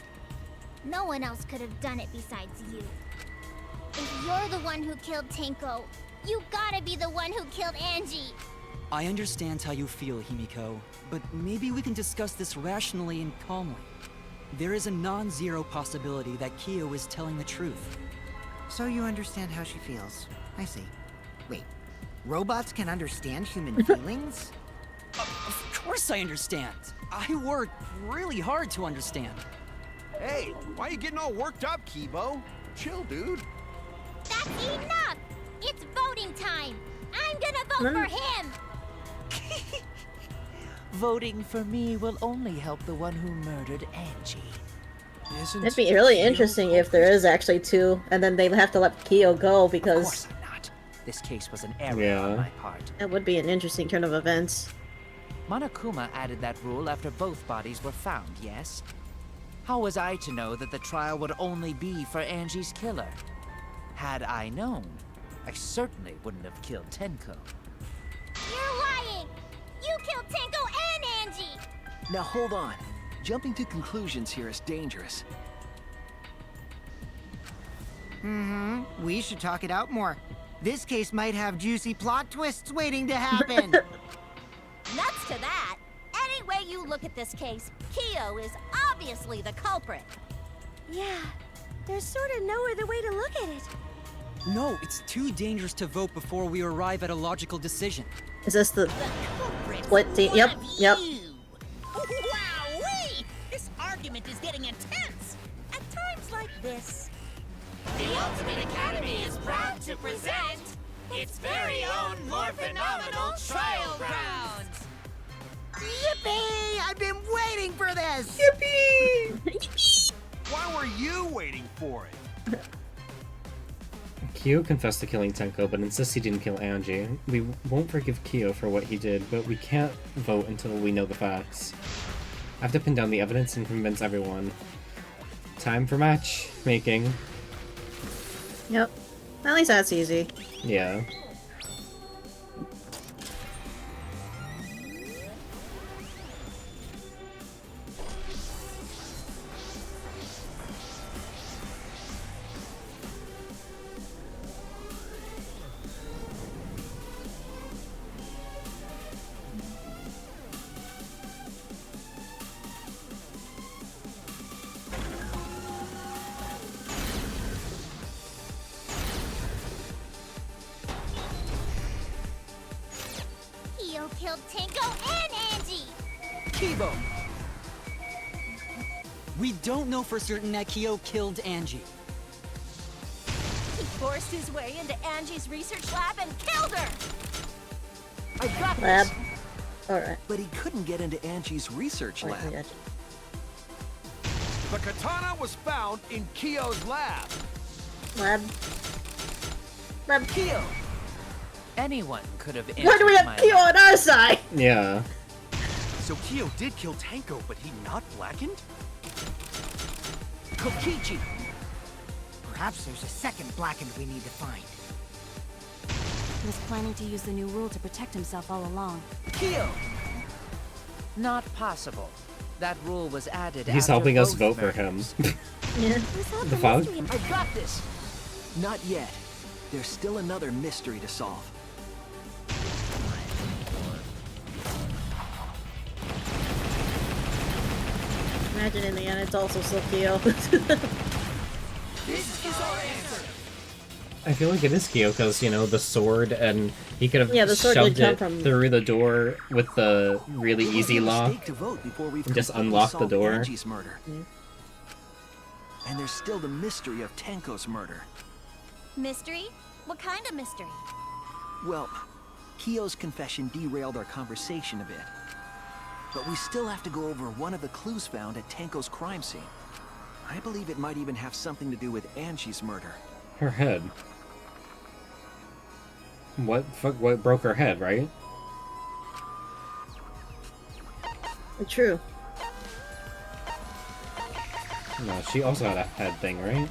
No one else could have done it besides you. If you're the one who killed Tenko, you gotta be the one who killed Angie. I understand how you feel, Himiko, but maybe we can discuss this rationally and calmly. There is a non-zero possibility that Kyo is telling the truth. So you understand how she feels. I see. Wait, robots can understand human feelings? Of course I understand. I worked really hard to understand. Hey, why are you getting all worked up, Kibo? Chill, dude. That's enough! It's voting time! I'm gonna vote for him! Voting for me will only help the one who murdered Angie. It'd be really interesting if there is actually two, and then they have to let Kyo go because This case was an error on my part. that would be an interesting turn of events. Monokuma added that rule after both bodies were found, yes? How was I to know that the trial would only be for Angie's killer? Had I known, I certainly wouldn't have killed Tenko. You're lying! You killed Tenko and Angie! Now hold on. Jumping to conclusions here is dangerous. We should talk it out more. This case might have juicy plot twists waiting to happen. Nuts to that! Any way you look at this case, Kyo is obviously the culprit. Yeah, there's sort of no other way to look at it. No, it's too dangerous to vote before we arrive at a logical decision. Is this the split team? Yep, yep. Wowee! This argument is getting intense. At times like this, The Ultimate Academy is proud to present its very own more phenomenal trial grounds. Yippee! I've been waiting for this! Yippee! Why were you waiting for it? Kyo confessed to killing Tenko, but insists he didn't kill Angie. We won't forgive Kyo for what he did, but we can't vote until we know the facts. I have to pin down the evidence and convince everyone. Time for matchmaking. Yep. At least that's easy. Yeah. Kyo killed Tenko and Angie! Kibo! We don't know for certain that Kyo killed Angie. He forced his way into Angie's research lab and killed her! I got Lab. this. Alright. But he couldn't get into Angie's research Oh, lab. yeah. The katana was found in Kyo's lab. Lab. Lab. Kyo! Anyone could have Why do we entered have my Kyo lab. on our side? Yeah. So Kyo did kill Tenko, but he not blackened? Kokichi! Perhaps there's a second blackened we need to find. He was planning to use the new rule to protect himself all along. Kyo! Not possible. That rule was added He's after helping us both vote for him. Yeah. The fog? I got this! Not yet. There's still another mystery to solve. Imagine in the end it's also Silkio. This is our answer! I feel like it is Kyo because, you know, the sword, and he could have Yeah, the sword did shoved come it from- through the door with the really easy lock Mistake to vote before we've and just completely unlock the solved door. Angie's murder. And there's still the mystery of Tenko's murder. Mystery? What kind of mystery? Well, Kyo's confession derailed our conversation a bit. But we still have to go over one of the clues found at Tenko's crime scene. I believe it might even have something to do with Angie's murder. Her head. What broke her head, right? True. No, she also had a head thing, right?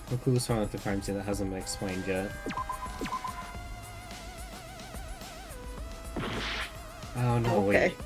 What clues found at the crime scene that hasn't been explained yet? Oh no, Okay. wait.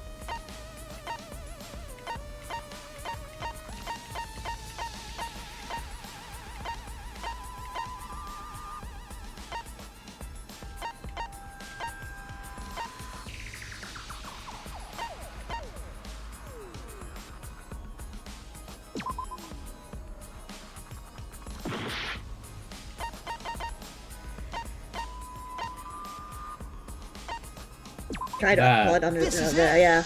Tried to That. blood under This is there, it. yeah.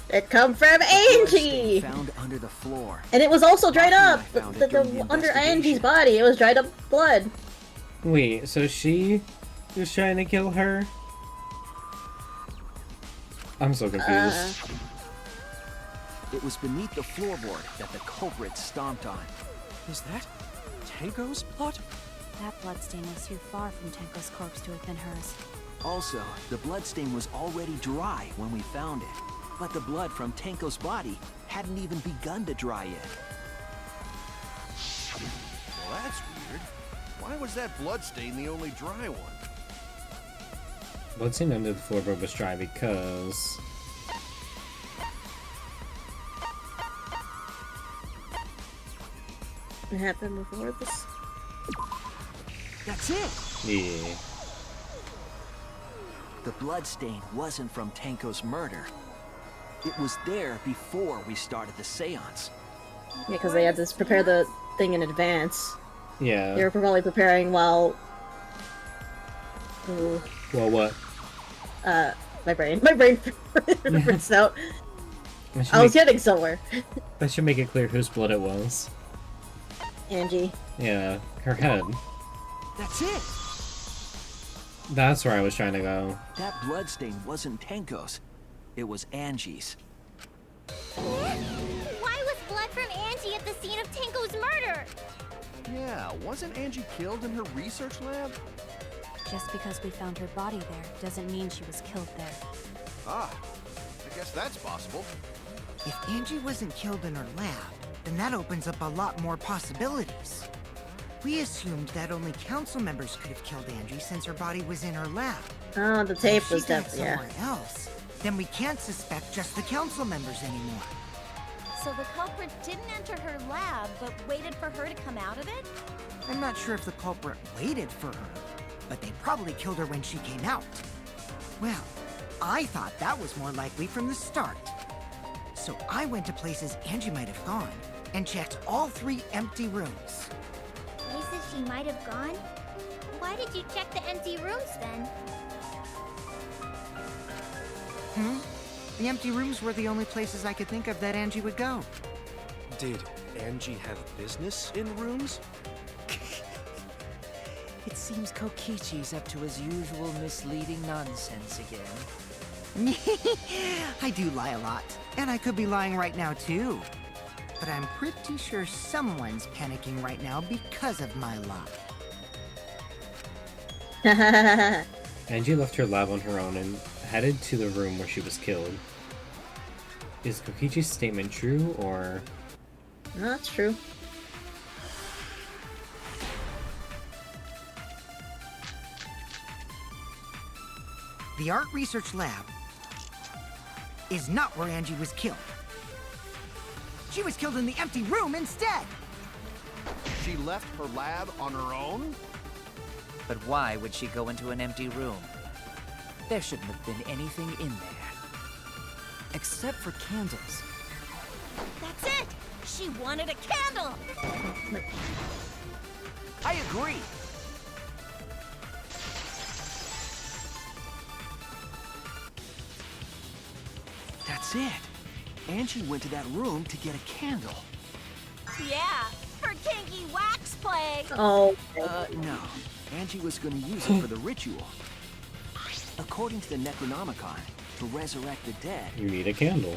It come from Angie! Found under the floor. And it was also dried up! I found it during the Under investigation. Angie's body, it was dried up blood. Wait, so she was trying to kill her? I'm so confused. It was beneath the floorboard that the culprit stomped on. Is that Tenko's blood? That bloodstain was too far from Tenko's corpse to have been hers. Also, the bloodstain was already dry when we found it. But the blood from Tenko's body hadn't even begun to dry yet. Well, that's weird. Why was that bloodstain the only dry one? Bloodstain under the floorboard was dry because... It happened before this. That's it! Yeah. The bloodstain wasn't from Tenko's murder. It was there before we started the seance. Yeah, because they had to prepare the thing in advance. Yeah. They were probably preparing while... Ooh. Well, what? My brain freaks out. That should I was make- getting somewhere. That should make it clear whose blood it was. Angie. Yeah, her head. That's it! That's where I was trying to go. That bloodstain wasn't Tenko's. It was Angie's. Why was blood from Angie at the scene of Tenko's murder? Yeah, wasn't Angie killed in her research lab? Just because we found her body there doesn't mean she was killed there. Ah, I guess that's possible. If Angie wasn't killed in her lab, then that opens up a lot more possibilities. We assumed that only council members could have killed Angie since her body was in her lab. Oh, the If tape she was died definitely, yeah. somewhere else, then we can't suspect just the council members anymore. So the culprit didn't enter her lab, but waited for her to come out of it? I'm not sure if the culprit waited for her, but they probably killed her when she came out. Well, I thought that was more likely from the start. So I went to places Angie might have gone and checked all 3 empty rooms. Places she might have gone? Why did you check the empty rooms then? The empty rooms were the only places I could think of that Angie would go. Did Angie have business in rooms? It seems Kokichi's up to his usual misleading nonsense again. I do lie a lot, and I could be lying right now too. but I'm pretty sure someone's panicking right now because of my lock. Angie left her lab on her own and headed to the room where she was killed. Is Kokichi's statement true, or...? No, that's true. The art research lab is not where Angie was killed. She was killed in the empty room instead! She left her lab on her own? But why would she go into an empty room? There shouldn't have been anything in there. Except for candles. That's it! She wanted a candle! I agree. That's it. Angie went to that room to get a candle. Yeah, for kinky wax play! Oh. No. Angie was going to use it for the ritual. According to the Necronomicon, to resurrect the dead. You need a candle.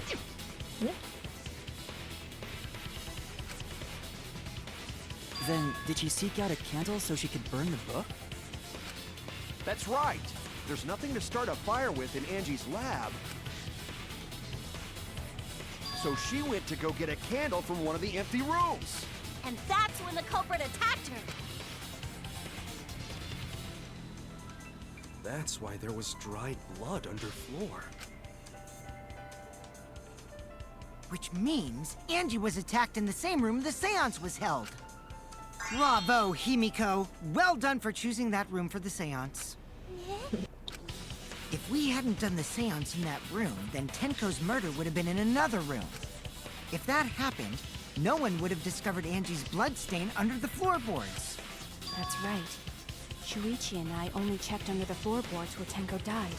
Then, did she seek out a candle so she could burn the book? That's right. There's nothing to start a fire with in Angie's lab. So she went to go get a candle from one of the empty rooms. And that's when the culprit attacked her! That's why there was dried blood underfloor. Which means Angie was attacked in the same room the seance was held. Bravo, Himiko. Well done for choosing that room for the seance. If we hadn't done the seance in that room, then Tenko's murder would have been in another room. If that happened, no one would have discovered Angie's bloodstain under the floorboards. That's right. Shuichi and I only checked under the floorboards where Tenko died.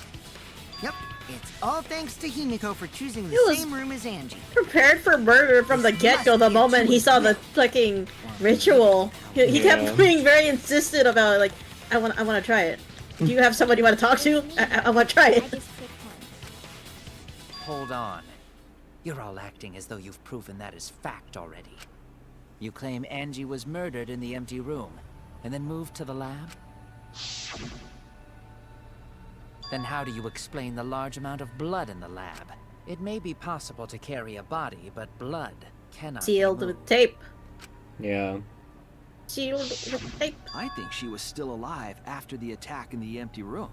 Yep, it's all thanks to Himiko for choosing the same room as Angie. Prepared for murder from the get-go the moment he saw the fucking ritual. He kept being very insistent about it, like, I want to try it. Do you have somebody you want to talk to? I want to try it. Hold on. You're all acting as though you've proven that is fact already. You claim Angie was murdered in the empty room, and then moved to the lab? Then how do you explain the large amount of blood in the lab? It may be possible to carry a body, but blood cannot be Sealed moved. with tape. Yeah. Sealed with tape. I think she was still alive after the attack in the empty room.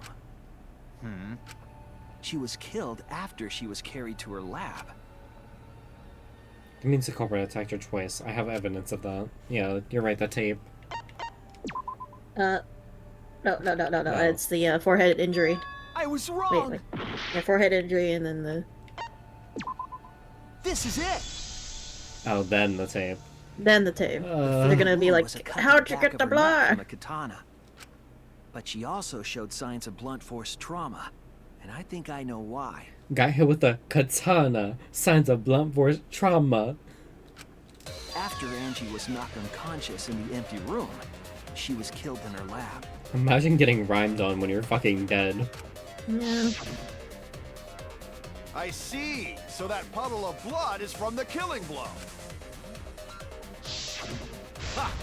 She was killed after she was carried to her lab. It means the culprit attacked her twice. I have evidence of that. Yeah, you're right, the tape. No. It's the forehead injury. I was wrong! Wait. Yeah, forehead injury and then the... This is it! Oh, then the tape. Then the tape. They're gonna be like, how'd you get the blood? From a katana. But she also showed signs of blunt force trauma. And I think I know why. Got hit with a katana. Signs of blunt force trauma. After Angie was knocked unconscious in the empty room, she was killed in her lab. Imagine getting rhymed on when you're fucking dead. Yeah. I see. So that puddle of blood is from the killing blow. Ha!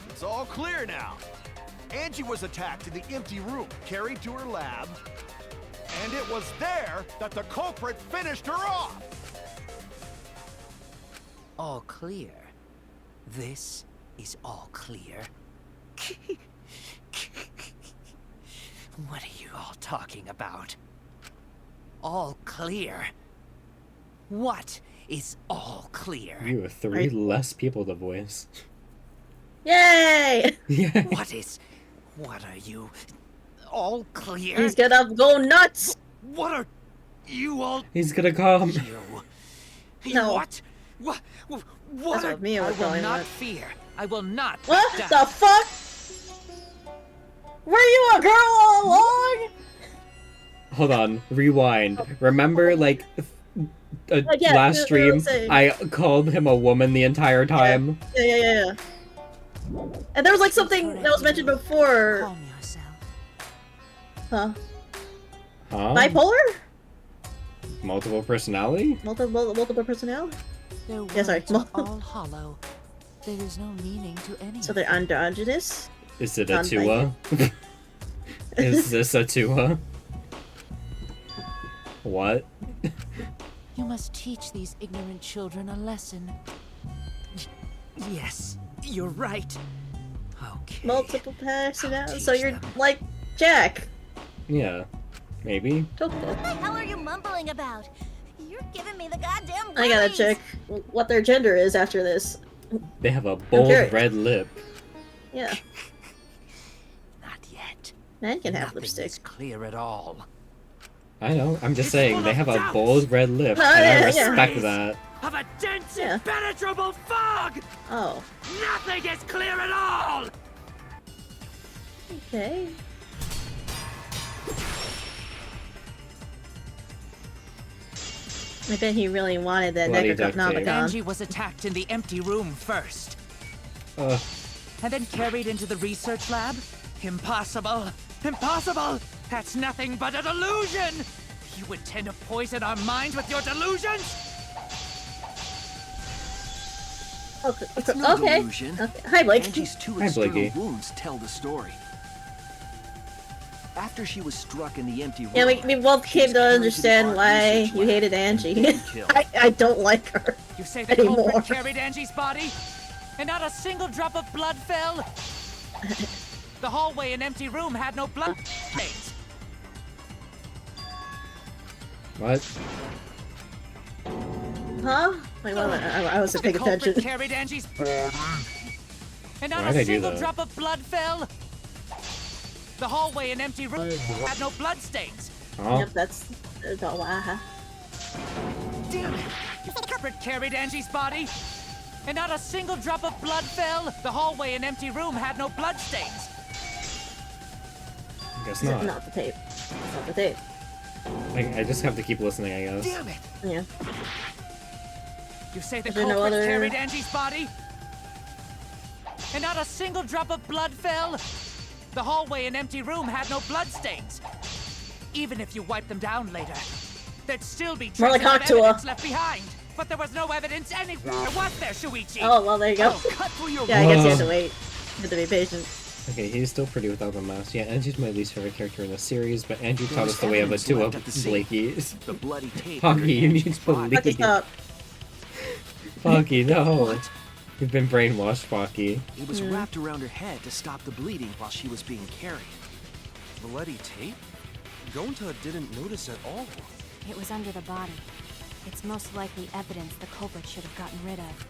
It's all clear now. Angie was attacked in the empty room, carried to her lab, and it was there that the culprit finished her off. All clear. This is all clear. What are you all talking about? All clear? What is all clear? You have 3 less people to voice. Yay! Yeah. What are you? All clear? He's gonna go nuts! What are you all? He's gonna come. No. What? What? That's what Mia was I will calling not it. fear. I will not. What back the down. fuck? Were you a girl all along? Hold on. Rewind. Remember, like, Yeah, last stream, saying. I called him a woman the entire time? Yeah. And there was like something that was mentioned before. Calm yourself. Huh? Huh? Bipolar? Multiple personality? Multiple personality? Their Yeah, sorry. words are all hollow. There is no meaning to any. So they're androgynous? Is it a Non-binary. Tua? Is this a Tua? What? You must teach these ignorant children a lesson. Yes, you're right. Okay. Multiple personalities? So you're like Jack. Yeah. Maybe? Okay. What the hell are you mumbling about? You're giving me the goddamn I gotta worries. check what their gender is after this. They have a bold curious. red lip. Yeah. Not yet. Men can have Nothing lipstick. is clear at all. I know, I'm just It's saying, full they of have a doubts. bold red lip, Oh, and I yeah, yeah. respect that. Of a dense, Yeah. impenetrable fog! Oh. Nothing is clear at all! Okay. I bet he really wanted that Bloody duct tape. Necronomicon. Angie was attacked in the empty room first, Ugh. and then carried into the research lab? Impossible! Impossible! That's nothing but a delusion! You intend to poison our minds with your delusions? Okay. It's no Okay. delusion. Okay. Hi, Blake. Angie's two Hi, external Blakey. wounds tell the story. After she was struck in the empty room, Yeah, we both she was came to carried the understand art why research you lab hated and Angie. then killed. I don't like her You say the anymore. culprit carried Angie's body, and not a single drop of blood fell? The hallway and empty room had no blood stains. What? Huh? Wait, I wasn't The paying culprit attention. carried Angie's and not Why'd a I do single that? drop of blood fell. The hallway and empty room had no blood stains. Oh. Yep, that's all why. Damn it! The culprit carried Angie's body, and not a single drop of blood fell. The hallway and empty room had no blood stains. I guess not. Not the tape. It's not the tape. I just have to keep listening, I guess. Damn it! Yeah. You say the Is there no culprit other- carried Angie's body, and not a single drop of blood fell. The hallway and empty room had no blood stains. Even if you wipe them down later, there'd still be More like traces of Hakuto. evidence left behind. But there was no evidence anywhere. Was there, Shuichi? Oh, well, there you go. Oh, cut through your Yeah, I guess you have Whoa. to wait. You have to be patient. Okay, he's still pretty without the mask. Yeah, Angie's my least favorite character in the series, but Andrew There taught was us the way of a evidence Tua left at the scene. Blakey. The bloody tape. Hockey, under you need Angie's to body. Have to believe. stop. Hockey, no. You've been brainwashed, Hockey. It was wrapped around her head to stop the bleeding while she was being carried. Bloody tape? Gonta didn't notice at all. It was under the body. It's most likely evidence the culprit should have gotten rid of.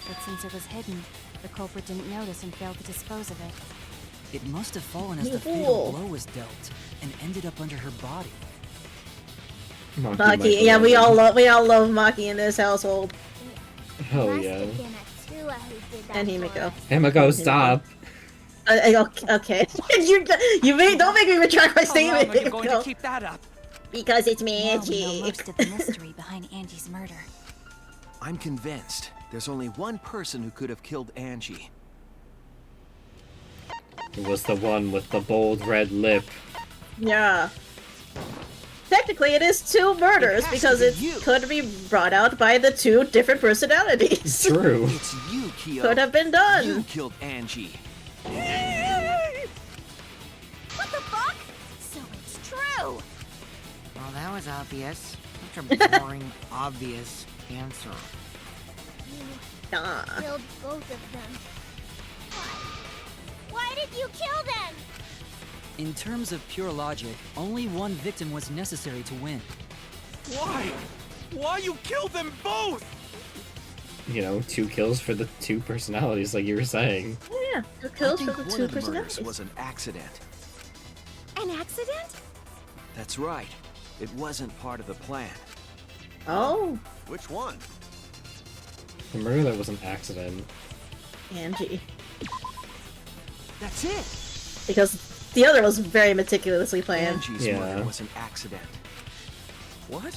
But since it was hidden, the culprit didn't notice and failed to dispose of it. It must have fallen as You the fatal fool. blow was dealt and ended up under her body. Maki, yeah, we all love Maki in this household. Hell Must yeah. have been a Tua who did that And for Himiko. us. Himiko, stop. Okay. you don't make me retract my How long statement. are you going to Himiko. keep that up? Because it's Now we know magic. most of the mystery behind Angie's murder. I'm convinced there's only one person who could have killed Angie. It was the one with the bold red lip. Yeah. Technically, it is two murders It has because to it be you. could be brought out by the two different personalities. True. It's you, Kyo. Could have been You done. killed Angie. What the fuck? So it's true. Well, that was obvious. Such a boring, obvious answer. Ah. Killed both of them. Why did you kill them? In terms of pure logic, only one victim was necessary to win. Why? Why you killed them both? You know, 2 kills for the 2 personalities, like you were saying. Yeah, two I kills think for the one two of the murders personalities. was an accident. An accident? That's right. It wasn't part of the plan. Oh, Which one? The murder that was an accident. Angie. That's it. Because the other was very meticulously planned. Angie's Yeah. murder was an accident. What?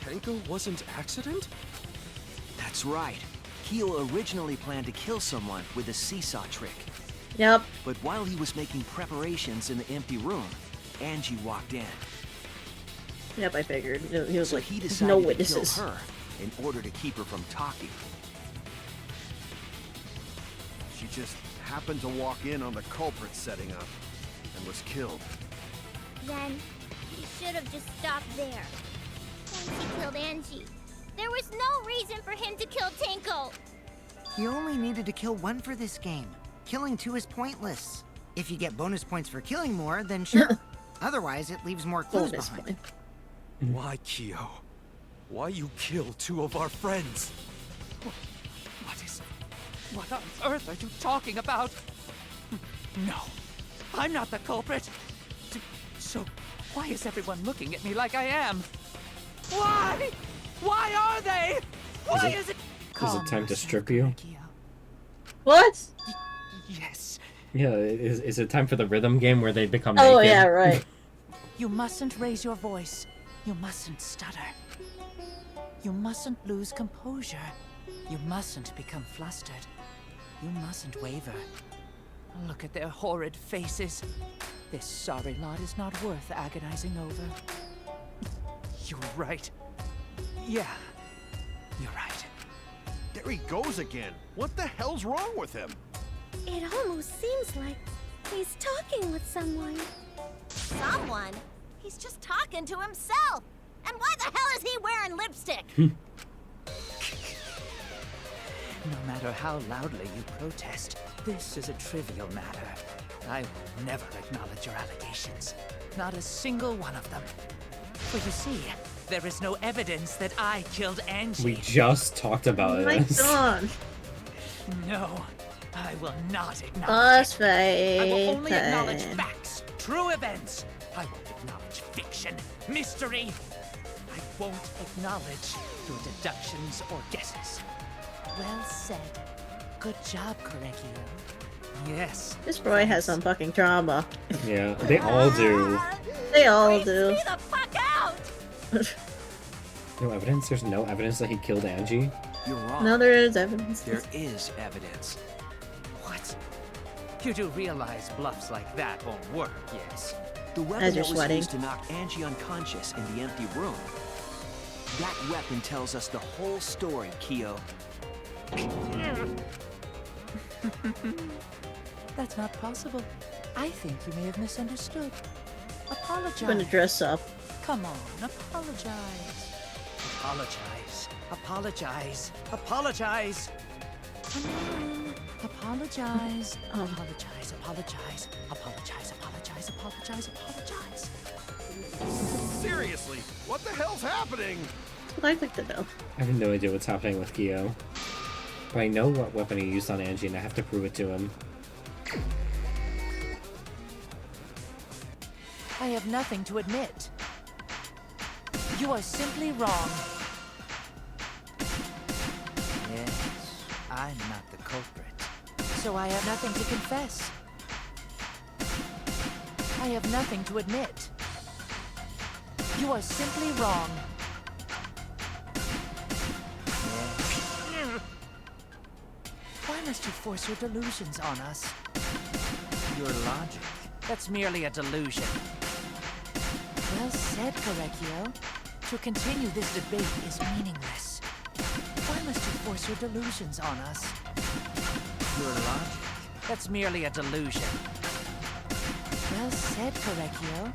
Tenko wasn't accident? That's right. Kyo originally planned to kill someone with a seesaw trick. Yep. But while he was making preparations in the empty room, Angie walked in. Yep, I figured. He was So like, he decided no to witnesses. kill her in order to keep her from talking. She just happened to walk in on the culprit setting up and was killed. Then, he should have just stopped there. Once he killed Angie, there was no reason for him to kill Tinko. You only needed to kill one for this game. Killing two is pointless. If you get bonus points for killing more, then sure. Otherwise, it leaves more clues behind. Why, Kyo? Why you kill two of our friends? What on earth are you talking about? No, I'm not the culprit. So, why is everyone looking at me like I am? Why? Why are they? Why is it? Is it time to strip you? What? Yes. Yeah, is it time for the rhythm game where they become Oh, naked? yeah, right. You mustn't raise your voice. You mustn't stutter. You mustn't lose composure. You mustn't become flustered. You mustn't waver. Look at their horrid faces. This sorry lot is not worth agonizing over. You're right. Yeah, you're right. There he goes again. What the hell's wrong with him? It almost seems like he's talking with someone. Someone? He's just talking to himself. And why the hell is he wearing lipstick? No matter how loudly you protest, this is a trivial matter. I will never acknowledge your allegations. Not a single one of them. For you see, there is no evidence that I killed Angie. We just talked about this. God. No, I will not acknowledge Boss it. I will only fight acknowledge time. facts, true events. I won't acknowledge fiction, mystery. I won't acknowledge your deductions or guesses. Well said. Good job, Correcchio. Yes. This boy has some fucking trauma. Yeah, they all do. They all do. Get the fuck out! No evidence? There's no evidence that he killed Angie? You're wrong. No, there is evidence. There is evidence. What? You do realize bluffs like that won't work, yes? The As weapon you're that was sweating. used to knock Angie unconscious in the empty room. That weapon tells us the whole story, Kyo. That's not possible. I think you may have misunderstood. Apologize. I'm gonna dress up. Come on, apologize. Apologize. Apologize. Apologize. Come on. Apologize. Apologize. Apologize. Apologize. Apologize. Apologize. Apologize. Seriously, what the hell's happening? That's what I'd like to know. I have no idea what's happening with Kyo. But I know what weapon he used on Angie and I have to prove it to him. I have nothing to admit. You are simply wrong. Yes, I'm not the culprit. So I have nothing to confess. I have nothing to admit. You are simply wrong. Yes. Why must you force your delusions on us? Your logic. That's merely a delusion. Well said, Correcchio. To continue this debate is meaningless. Why must you force your delusions on us? Your logic. That's merely a delusion. Well said, Correcchio.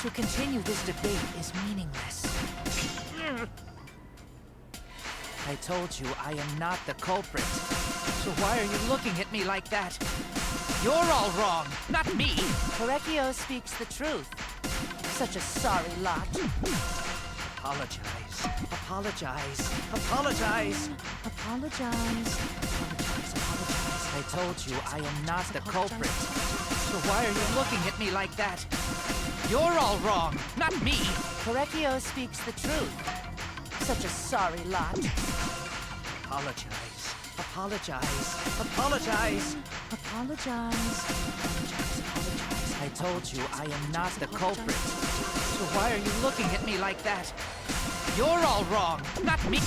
To continue this debate is meaningless. I told you I am not the culprit. So why are you looking at me like that? You're all wrong, not me. Correcchio speaks the truth. Such a sorry lot. Apologize. Apologize. Apologize. Apologize. Apologize. Apologize. I told you I am not the culprit. So why are you looking at me like that? You're all wrong, not me. Correcchio speaks the truth. Such a sorry lot. Apologize. Apologize. Apologize. Apologize. Apologize. Apologize. I told you I am not the culprit. So why are you looking at me like that? You're all wrong, not me.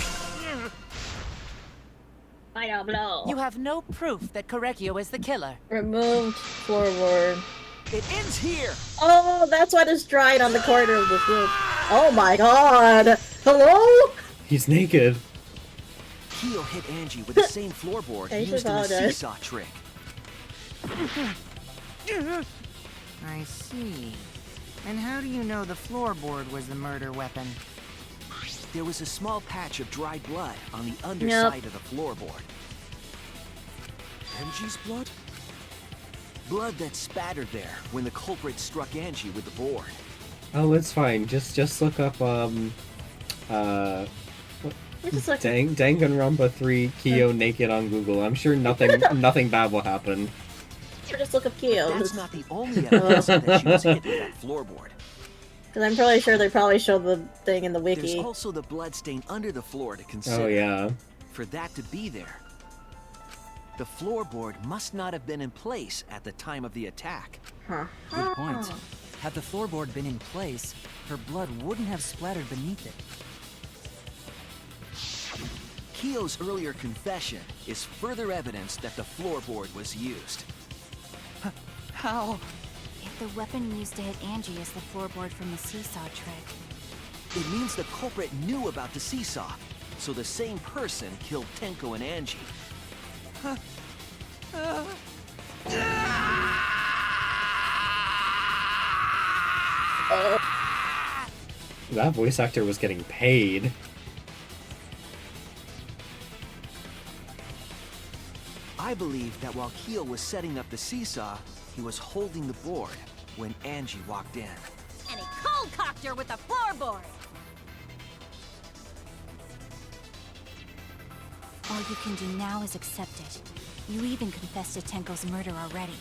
I don't know. You have no proof that Correcchio is the killer. Removed forward. It ends here. Oh, that's why there's dried on the corner of the room. Oh my god. Hello? He's naked. Kyo hit Angie with the same floorboard I should used in the apologize. seesaw trick. I see. And how do you know the floorboard was the murder weapon? There was a small patch of dried blood on the underside of the floorboard. Angie's blood? Blood that spattered there when the culprit struck Angie with the board. Oh, it's fine. Just look up Danganronpa 3 Kyo naked on Google. I'm sure nothing bad will happen. Or just look up Kyo. That's not the only evidence that she was hit with that floorboard. Because I'm probably sure they probably showed the thing in the wiki. There's also the blood stain under the floor to consider. Oh, yeah. For that to be there, the floorboard must not have been in place at the time of the attack. Huh. Good point. Had the floorboard been in place, her blood wouldn't have splattered beneath it. Kyo's earlier confession is further evidence that the floorboard was used. How? If the weapon used to hit Angie is the floorboard from the seesaw trick. It means the culprit knew about the seesaw, so the same person killed Tenko and Angie. That voice actor was getting paid. I believe that while Kyo was setting up the seesaw, he was holding the board when Angie walked in. And he cold-cocked her with the floorboard. All you can do now is accept it. You even confessed to Tenko's murder already.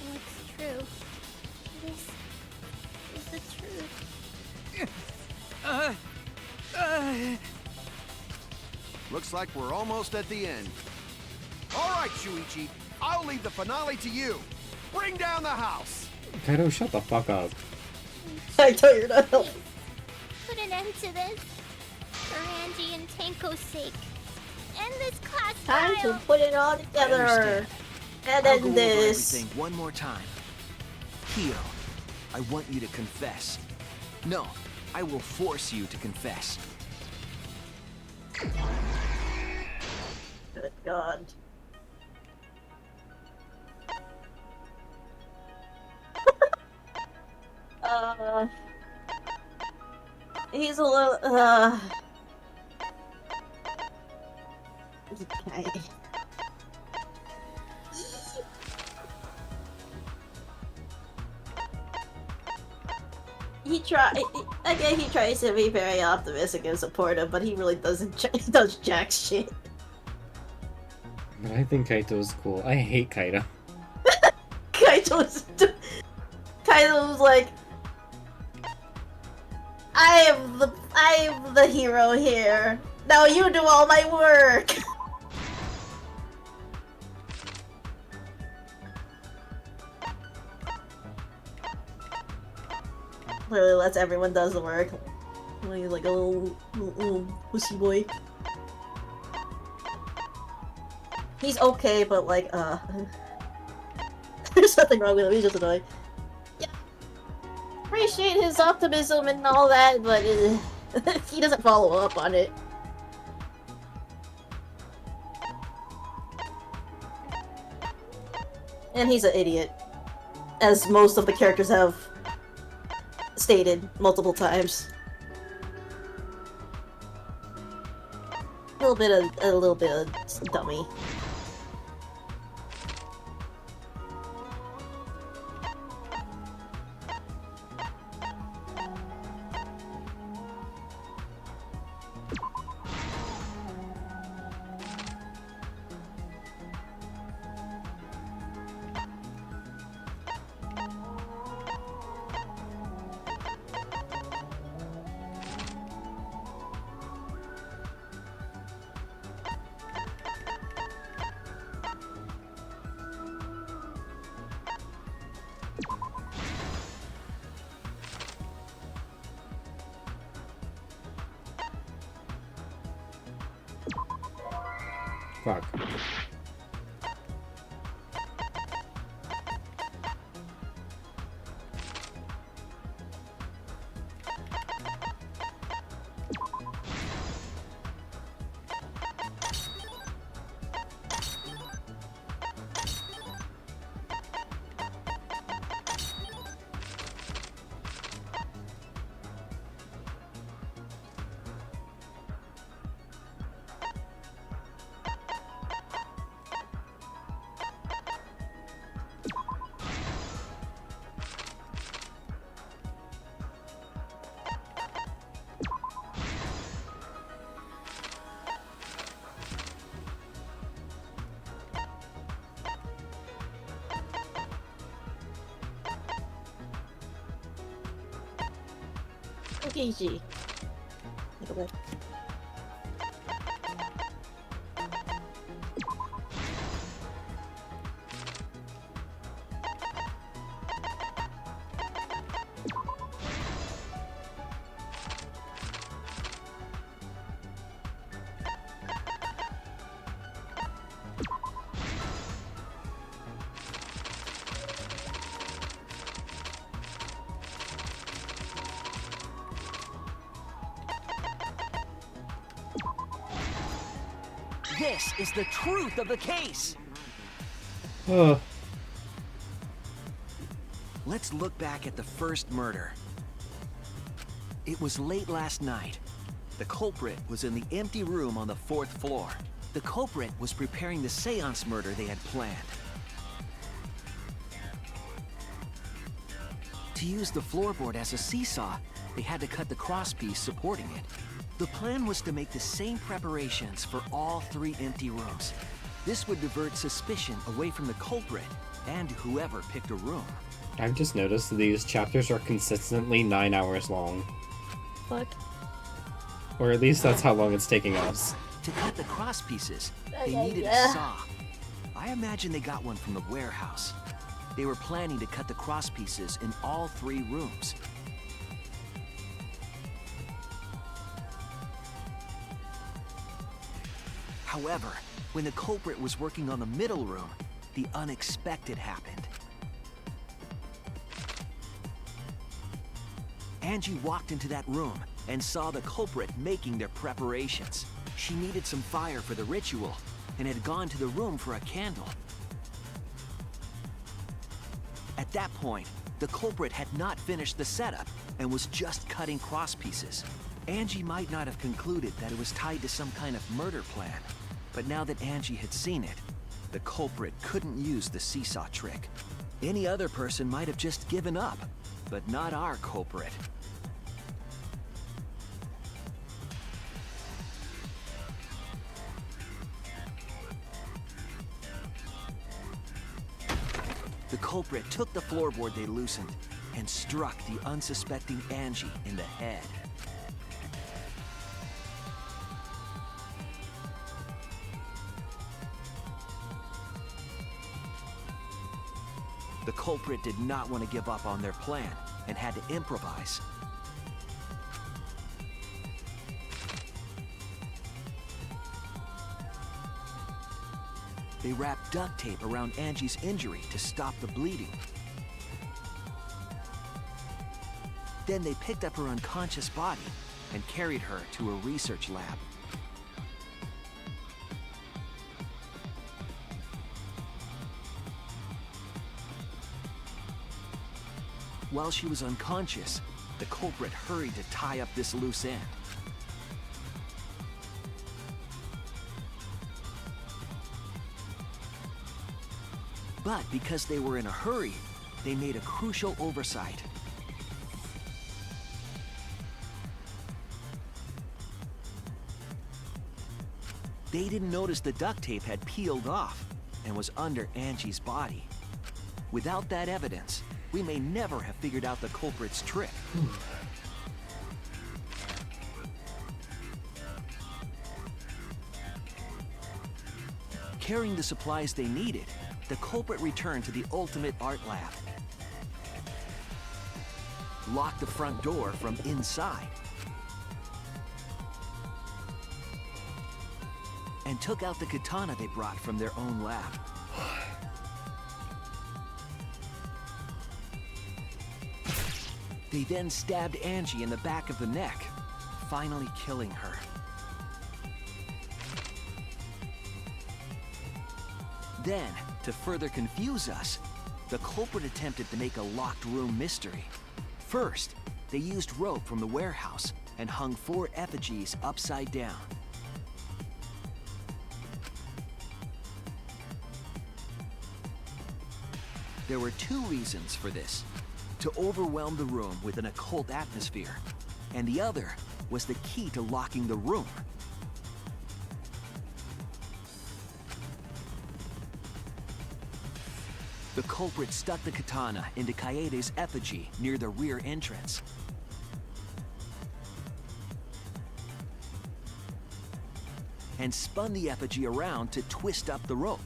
What's true? This is the truth. Looks like we're almost at the end. All right, Shuichi, I'll leave the finale to you. Bring down the house. Kaido, shut the fuck up. I told you not help. Put an end to this. For Angie and Tenko's sake. End this class Time trial. to put it all together. And I'll go then over this. everything one more time. Kyo, I want you to confess. No, I will force you to confess. Good God. He's a little, okay. He tries to be very optimistic and supportive, but he really doesn't. He does jack shit. But I think Kaito's cool. I hate Kaito. Kaito's like, I am the hero here. Now you do all my work. Literally lets everyone does the work. He's like a little pussy boy. He's okay, but like, there's nothing wrong with him. He's just annoying. Yeah, appreciate his optimism and all that, but he doesn't follow up on it. And he's an idiot, as most of the characters have stated multiple times. A little bit of dummy. Fuck. Kokichi. Take a look. This is the truth of the case. Let's look back at the first murder. It was late last night. The culprit was in the empty room on the 4th floor. The culprit was preparing the seance murder they had planned. To use the floorboard as a seesaw, they had to cut the crosspiece supporting it. The plan was to make the same preparations for all 3 empty rooms. This would divert suspicion away from the culprit and whoever picked a room. I've just noticed that these chapters are consistently 9 hours long. Fuck. Or at least that's how long it's taking us. To cut the crosspieces, they Yeah, needed yeah. a saw. I imagine they got one from the warehouse. They were planning to cut the crosspieces in all 3 rooms. However, when the culprit was working on the middle room, the unexpected happened. Angie walked into that room and saw the culprit making their preparations. She needed some fire for the ritual and had gone to the room for a candle. At that point, the culprit had not finished the setup and was just cutting crosspieces. Angie might not have concluded that it was tied to some kind of murder plan, but now that Angie had seen it, the culprit couldn't use the seesaw trick. Any other person might have just given up, but not our culprit. The culprit took the floorboard they loosened and struck the unsuspecting Angie in the head. The culprit did not want to give up on their plan and had to improvise. They wrapped duct tape around Angie's injury to stop the bleeding. Then they picked up her unconscious body and carried her to a research lab. While she was unconscious, the culprit hurried to tie up this loose end. But because they were in a hurry, they made a crucial oversight. They didn't notice the duct tape had peeled off and was under Angie's body. Without that evidence, we may never have figured out the culprit's trick. Carrying the supplies they needed, the culprit returned to the ultimate art lab. Locked the front door from inside. And took out the katana they brought from their own lab. They then stabbed Angie in the back of the neck, finally killing her. Then, to further confuse us, the culprit attempted to make a locked room mystery. First, they used rope from the warehouse and hung 4 effigies upside down. There were 2 reasons for this: to overwhelm the room with an occult atmosphere, and the other was the key to locking the room. The culprit stuck the katana into Kaede's effigy near the rear entrance. and spun the effigy around to twist up the rope.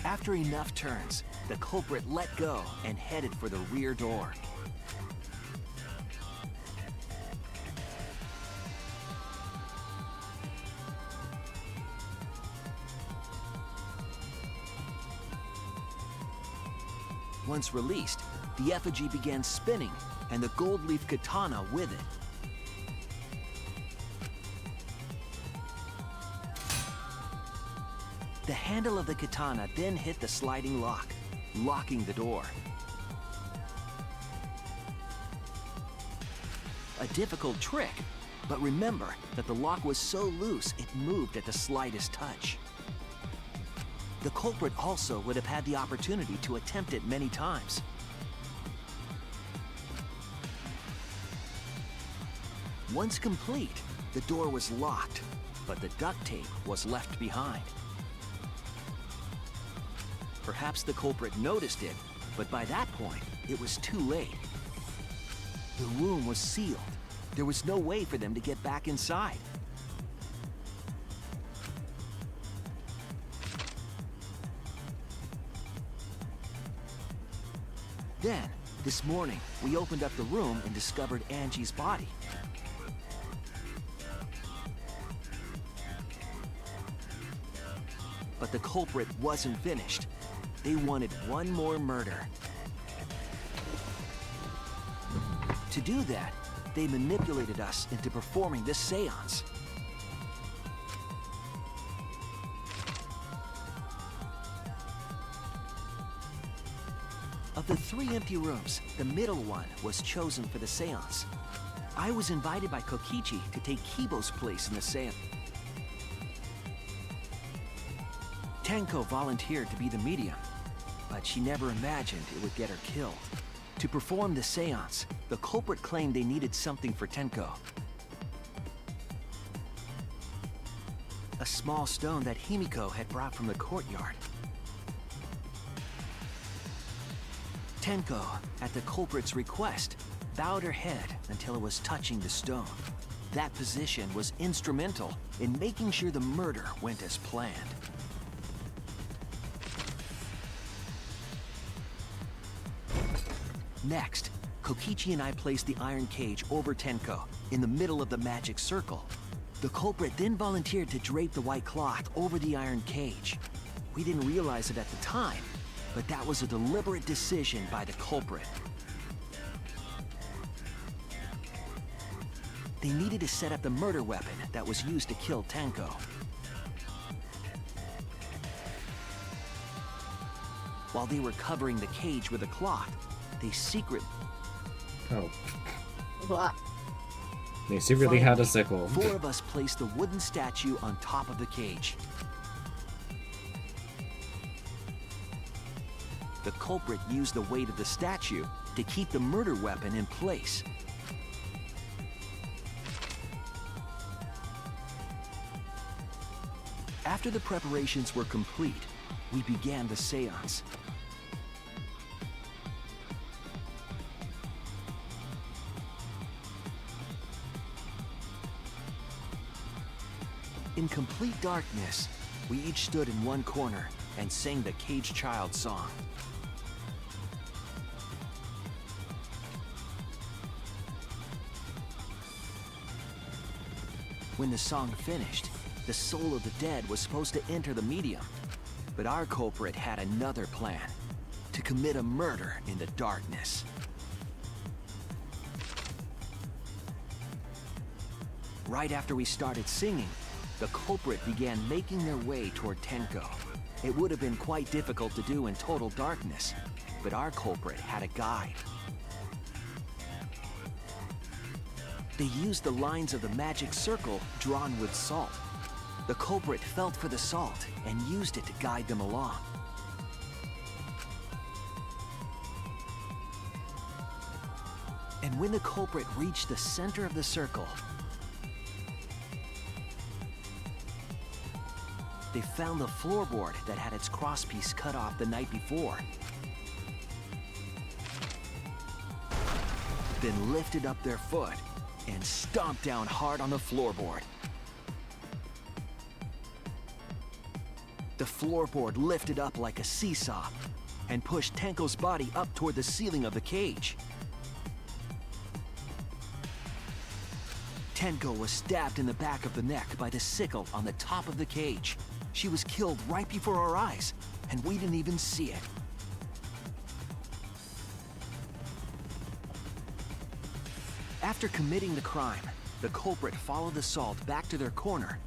After enough turns, the culprit let go and headed for the rear door. Once released, the effigy began spinning, and the gold leaf katana with it. The handle of the katana then hit the sliding lock, locking the door. A difficult trick, but remember that the lock was so loose it moved at the slightest touch. The culprit also would have had the opportunity to attempt it many times. Once complete, the door was locked, but the duct tape was left behind. Perhaps the culprit noticed it, but by that point, it was too late. The room was sealed. There was no way for them to get back inside. Then, this morning, we opened up the room and discovered Angie's body. But the culprit wasn't finished. They wanted one more murder. To do that, they manipulated us into performing this seance. Of the 3 empty rooms, the middle one was chosen for the seance. I was invited by Kokichi to take Kibo's place in the seance. Tenko volunteered to be the medium, but she never imagined it would get her killed. To perform the seance, the culprit claimed they needed something for Tenko. A small stone that Himiko had brought from the courtyard. Tenko, at the culprit's request, bowed her head until it was touching the stone. That position was instrumental in making sure the murder went as planned. Next, Kokichi and I placed the iron cage over Tenko, in the middle of the magic circle. The culprit then volunteered to drape the white cloth over the iron cage. We didn't realize it at the time, but that was a deliberate decision by the culprit. They needed to set up the murder weapon that was used to kill Tenko. While they were covering the cage with a cloth, they secretly... Oh. What? They secretly had a sickle. 4 of us placed the wooden statue on top of the cage. The culprit used the weight of the statue to keep the murder weapon in place. After the preparations were complete, we began the seance. In complete darkness, we each stood in one corner and sang the Cage Child song. When the song finished, the soul of the dead was supposed to enter the medium, but our culprit had another plan: to commit a murder in the darkness. Right after we started singing, the culprit began making their way toward Tenko. It would have been quite difficult to do in total darkness, but our culprit had a guide. They used the lines of the magic circle drawn with salt. The culprit felt for the salt and used it to guide them along. And when the culprit reached the center of the circle, they found the floorboard that had its crosspiece cut off the night before. then lifted up their foot and stomped down hard on the floorboard. The floorboard lifted up like a seesaw and pushed Tenko's body up toward the ceiling of the cage. Tenko was stabbed in the back of the neck by the sickle on the top of the cage. She was killed right before our eyes, and we didn't even see it. After committing the crime, the culprit followed the salt back to their corner.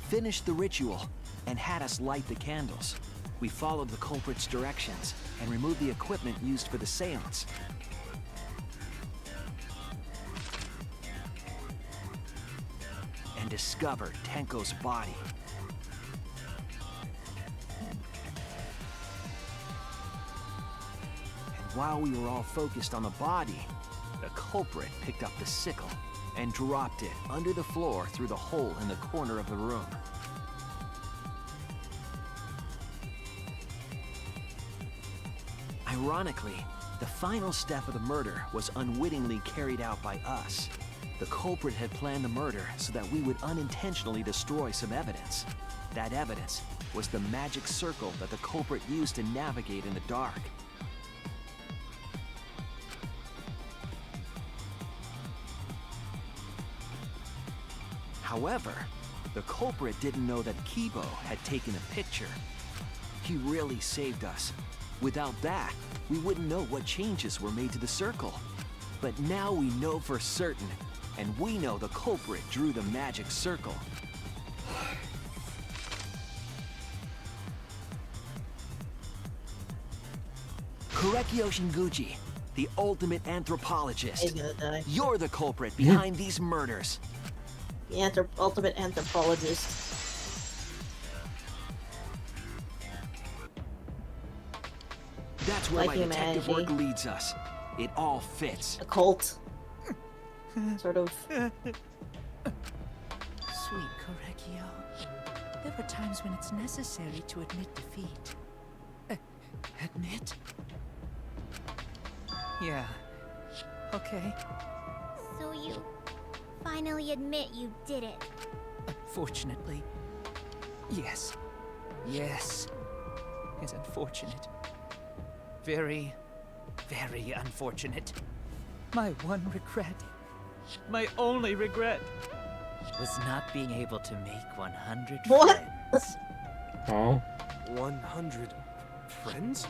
Finished the ritual and had us light the candles. We followed the culprit's directions and removed the equipment used for the seance. And discovered Tenko's body. And while we were all focused on the body, the culprit picked up the sickle and dropped it under the floor through the hole in the corner of the room. Ironically, the final step of the murder was unwittingly carried out by us. The culprit had planned the murder so that we would unintentionally destroy some evidence. That evidence was the magic circle that the culprit used to navigate in the dark. However, the culprit didn't know that Kibo had taken a picture. He really saved us. Without that, we wouldn't know what changes were made to the circle. But now we know for certain, and we know the culprit drew the magic circle. Korekio Shinguchi, the ultimate anthropologist. You're the culprit behind these murders. The ultimate anthropologist. That's where Like my detective humanity. work leads us. It all fits. A cult. Sort of. Sweet Korekio. There were times when it's necessary to admit defeat. Admit? Yeah. Okay. So you finally admit you did it. Unfortunately. Yes. Yes. It's unfortunate. Very, very unfortunate. My one regret, my only regret, was not being able to make 100 friends. Oh. 100 friends?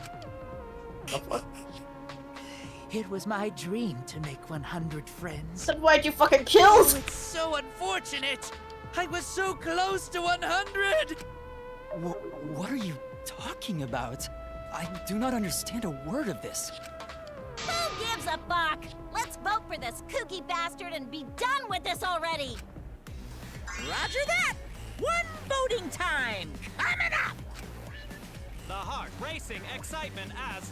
It was my dream to make 100 friends. Then why'd you fucking kill? Oh, it's so unfortunate! I was so close to 100! What are you talking about? I do not understand a word of this. Who gives a fuck? Let's vote for this kooky bastard and be done with this already! Roger that! One voting time coming up! The heart racing excitement as...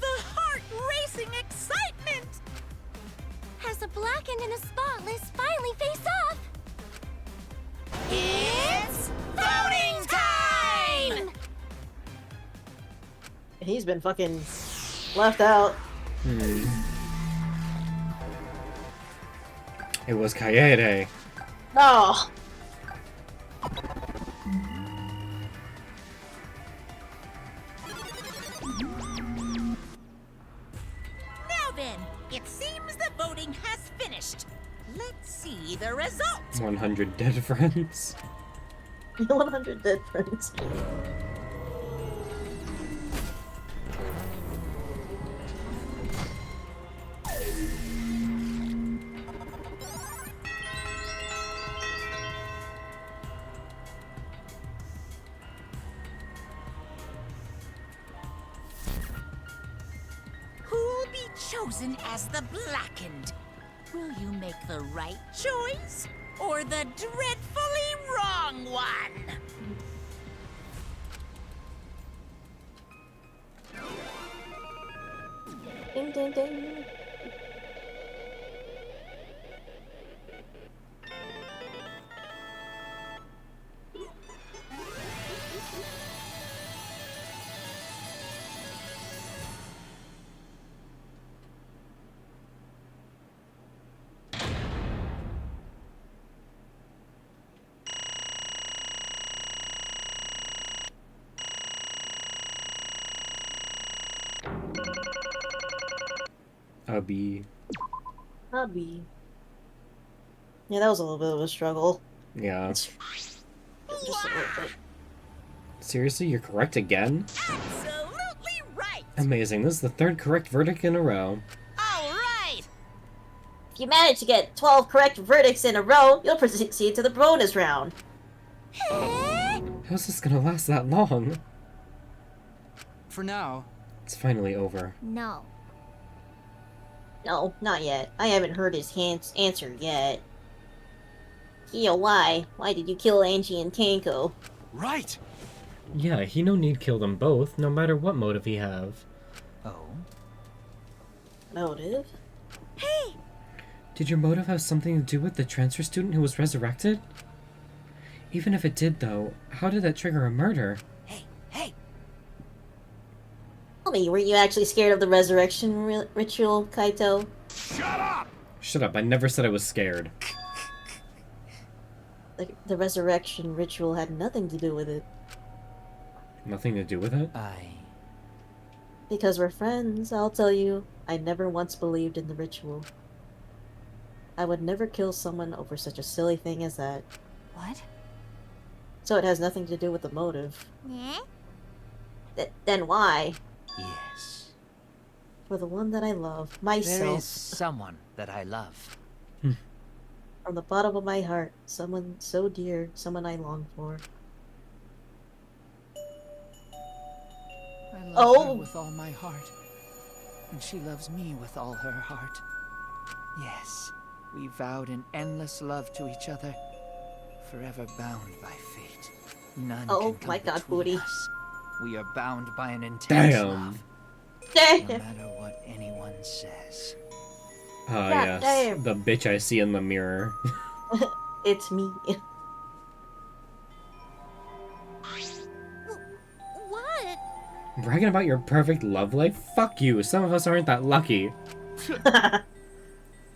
The heart racing excitement! As a blackened and a spotless finally face off. It's voting time! He's been fucking left out. It was Kaede. Oh. Now then, it seems the voting has finished. Let's see the results. 100 dead friends. 100 dead friends. Who'll be chosen as the blackened? Will you make the right choice or the dreadfully wrong one? Ding ding ding. Hubby. Hubby. Yeah, that was a little bit of a struggle. Yeah. Just a little bit. Seriously, you're correct again? Absolutely right! Amazing. This is the third correct verdict in a row. All right! If you manage to get 12 correct verdicts in a row, you'll proceed to the bonus round. How's this gonna last that long? For now. It's finally over. No. No, not yet. I haven't heard his answer yet. Kyo, why? Why did you kill Angie and Tanko? Right! Yeah, he no need kill them both, no matter what motive he have. Oh? Motive? Hey! Did your motive have something to do with the transfer student who was resurrected? Even if it did, though, how did that trigger a murder? Tell me, were you actually scared of the resurrection ritual, Kaito? Shut up, I never said I was scared. The resurrection ritual had nothing to do with it. Nothing to do with it? Because we're friends, I'll tell you, I never once believed in the ritual. I would never kill someone over such a silly thing as that. What? So it has nothing to do with the motive. Yeah? Then why? Yes. For the one that I love, myself. There is someone that I love. From the bottom of my heart, someone so dear, someone I long for. I love her with all my heart. And she loves me with all her heart. Yes, we vowed an endless love to each other, forever bound by fate. None can come my God, between Booty. us. We are bound by an intense Damn. love. Damn. No matter what anyone says. Ah, God yes. damn. The bitch I see in the mirror. It's me. What? Bragging about your perfect love life? Fuck you, some of us aren't that lucky.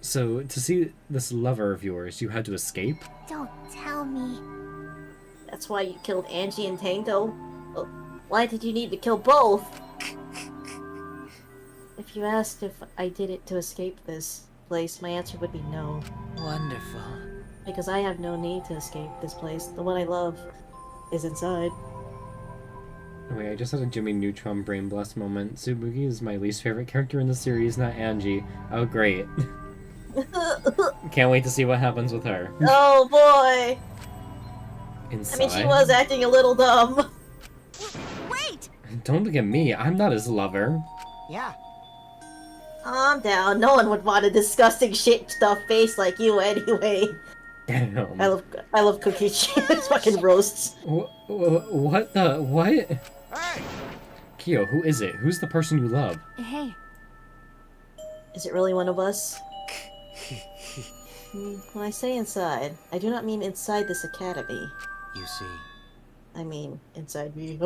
So, to see this lover of yours, you had to escape? Don't tell me. That's why you killed Angie and Tango? Why did you need to kill both? If you asked if I did it to escape this place, my answer would be no. Wonderful. Because I have no need to escape this place. The one I love is inside. Oh, wait, I just had a Jimmy Neutron brain blast moment. Tsubuki is my least favorite character in the series, not Angie. Oh, great. Can't wait to see what happens with her. Oh boy! Inside? I mean, she was acting a little dumb. Wait! Don't look at me, I'm not his lover. Yeah. Calm down. No one would want a disgusting shit stuff face like you anyway. Damn. I love Kokichi. It's fucking roasts. What the? What? Hey! Kyo, who is it? Who's the person you love? Hey. Is it really one of us? When I say inside, I do not mean inside this academy. You see. I mean inside me.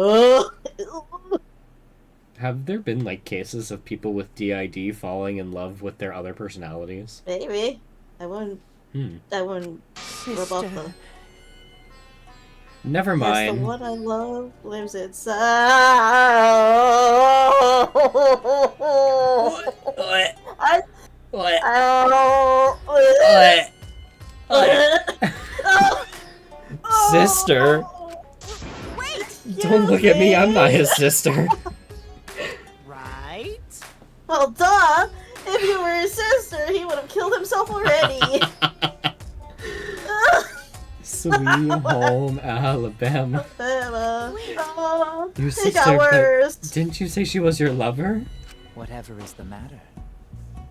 Have there been, like, cases of people with DID falling in love with their other personalities? Maybe. I wouldn't rub off the... Never Yes, mind. the one I love lives inside. Sister? Don't look at me, I'm not his sister. Right? Well, duh! If you were his sister, he would have killed himself already. Sweet home Alabama. Your It sister, got worse. didn't you say she was your lover? Whatever is the matter?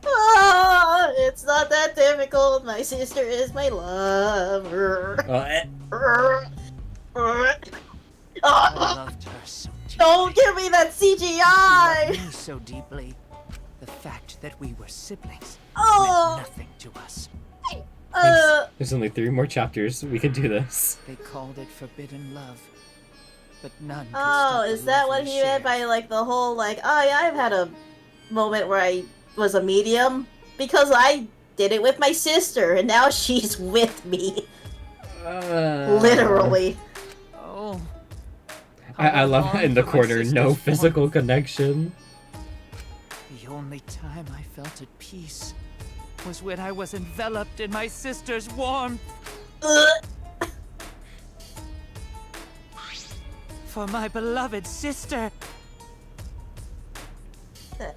It's not that difficult. My sister is my lover. I loved her so deeply. Don't give me that She CGI! loved me so deeply. The fact that we were siblings Oh. meant nothing to us. There's only 3 more chapters. We can do this. They called it forbidden love, but none could Oh, stop the is that love what we he meant by like the whole like, oh yeah, I've had a moment where I was a medium because I did it with my sister and now she's with me. Literally. Oh. I love in the corner, no physical connection. only time I felt at peace was when I was enveloped in my sister's warmth. For my beloved sister.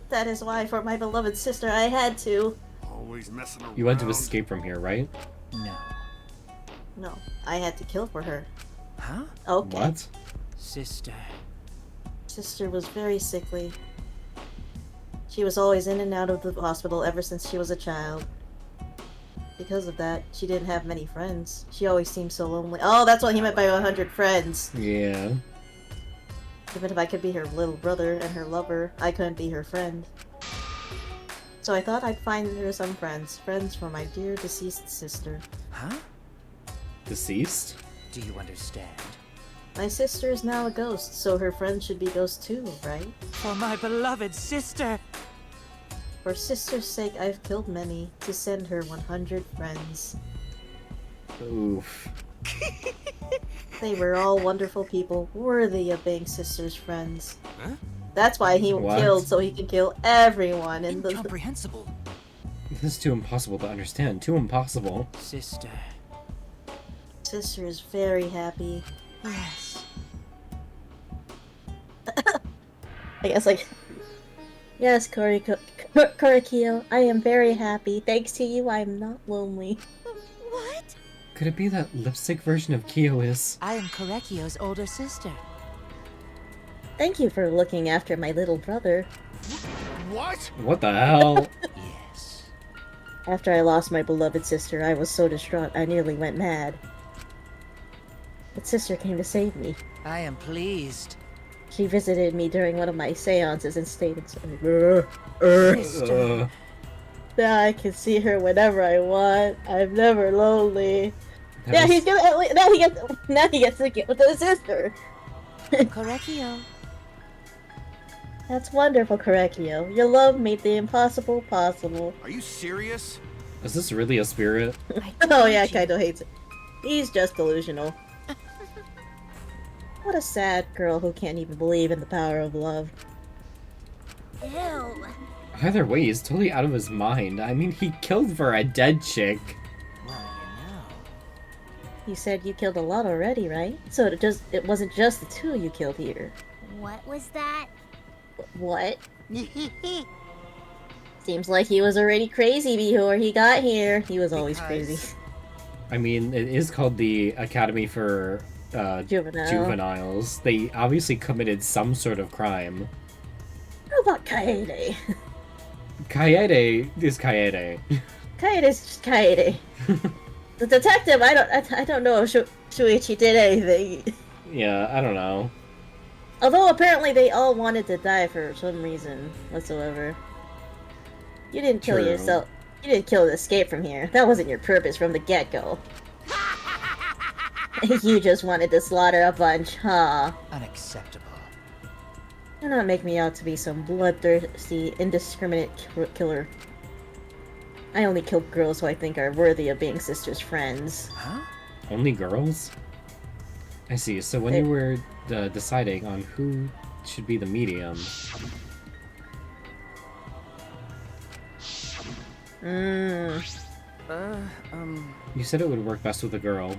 That is why, for my beloved sister, I had to. Always messing around. You want to escape from here, right? No. No, I had to kill for her. Huh? Okay. What? Sister. Sister was very sickly. She was always in and out of the hospital ever since she was a child. Because of that, she didn't have many friends. She always seemed so lonely. Oh, that's what he meant by 100 friends. Yeah. Even if I could be her little brother and her lover, I couldn't be her friend. So I thought I'd find her some friends. Friends for my dear deceased sister. Huh? Deceased? Do you understand? My sister is now a ghost, so her friends should be ghosts too, right? For my beloved sister! For sister's sake, I've killed many to send her 100 friends. Oof. They were all wonderful people, worthy of being sister's friends. Huh? That's why he What? killed, so he could kill everyone in the... Incomprehensible. This is too impossible to understand. Too impossible. Sister. Sister is very happy. Yes. I guess, like... Yes, Korikio, I am very happy. Thanks to you, I am not lonely. What? Could it be that lipstick version of Kyo is? I am Korekio's older sister. Thank you for looking after my little brother. What? What the hell? Yes. After I lost my beloved sister, I was so distraught I nearly went mad. But sister came to save me. I am pleased. She visited me during one of my seances and stated, Sister. now I can see her whenever I want. I'm never lonely. That Yeah, was- he's gonna. Now he gets to get with his sister. Korekio. That's wonderful, Korekio. Your love made the impossible possible. Are you serious? Is this really a spirit? Oh yeah, Kaido hates it. He's just delusional. What a sad girl who can't even believe in the power of love. Ew. Either way, he's totally out of his mind. I mean, he killed for a dead chick. Well, you know. You said you killed a lot already, right? So it wasn't just the two you killed here. What was that? What? Seems like he was already crazy before he got here. He was always crazy. I mean, it is called the Academy for Juveniles. They obviously committed some sort of crime. How about Kaede? Kaede is Kaede. Kaede is just Kaede. The detective, I don't know if Shuichi did anything. Yeah, I don't know. Although apparently they all wanted to die for some reason whatsoever. You didn't kill True. yourself. You didn't kill to escape from here. That wasn't your purpose from the get-go. You just wanted to slaughter a bunch, huh? Unacceptable. Do not make me out to be some bloodthirsty, indiscriminate killer. I only kill girls who I think are worthy of being sisters' friends. Huh? Only girls? I see. So when you were deciding on who should be the medium... You said it would work best with a girl.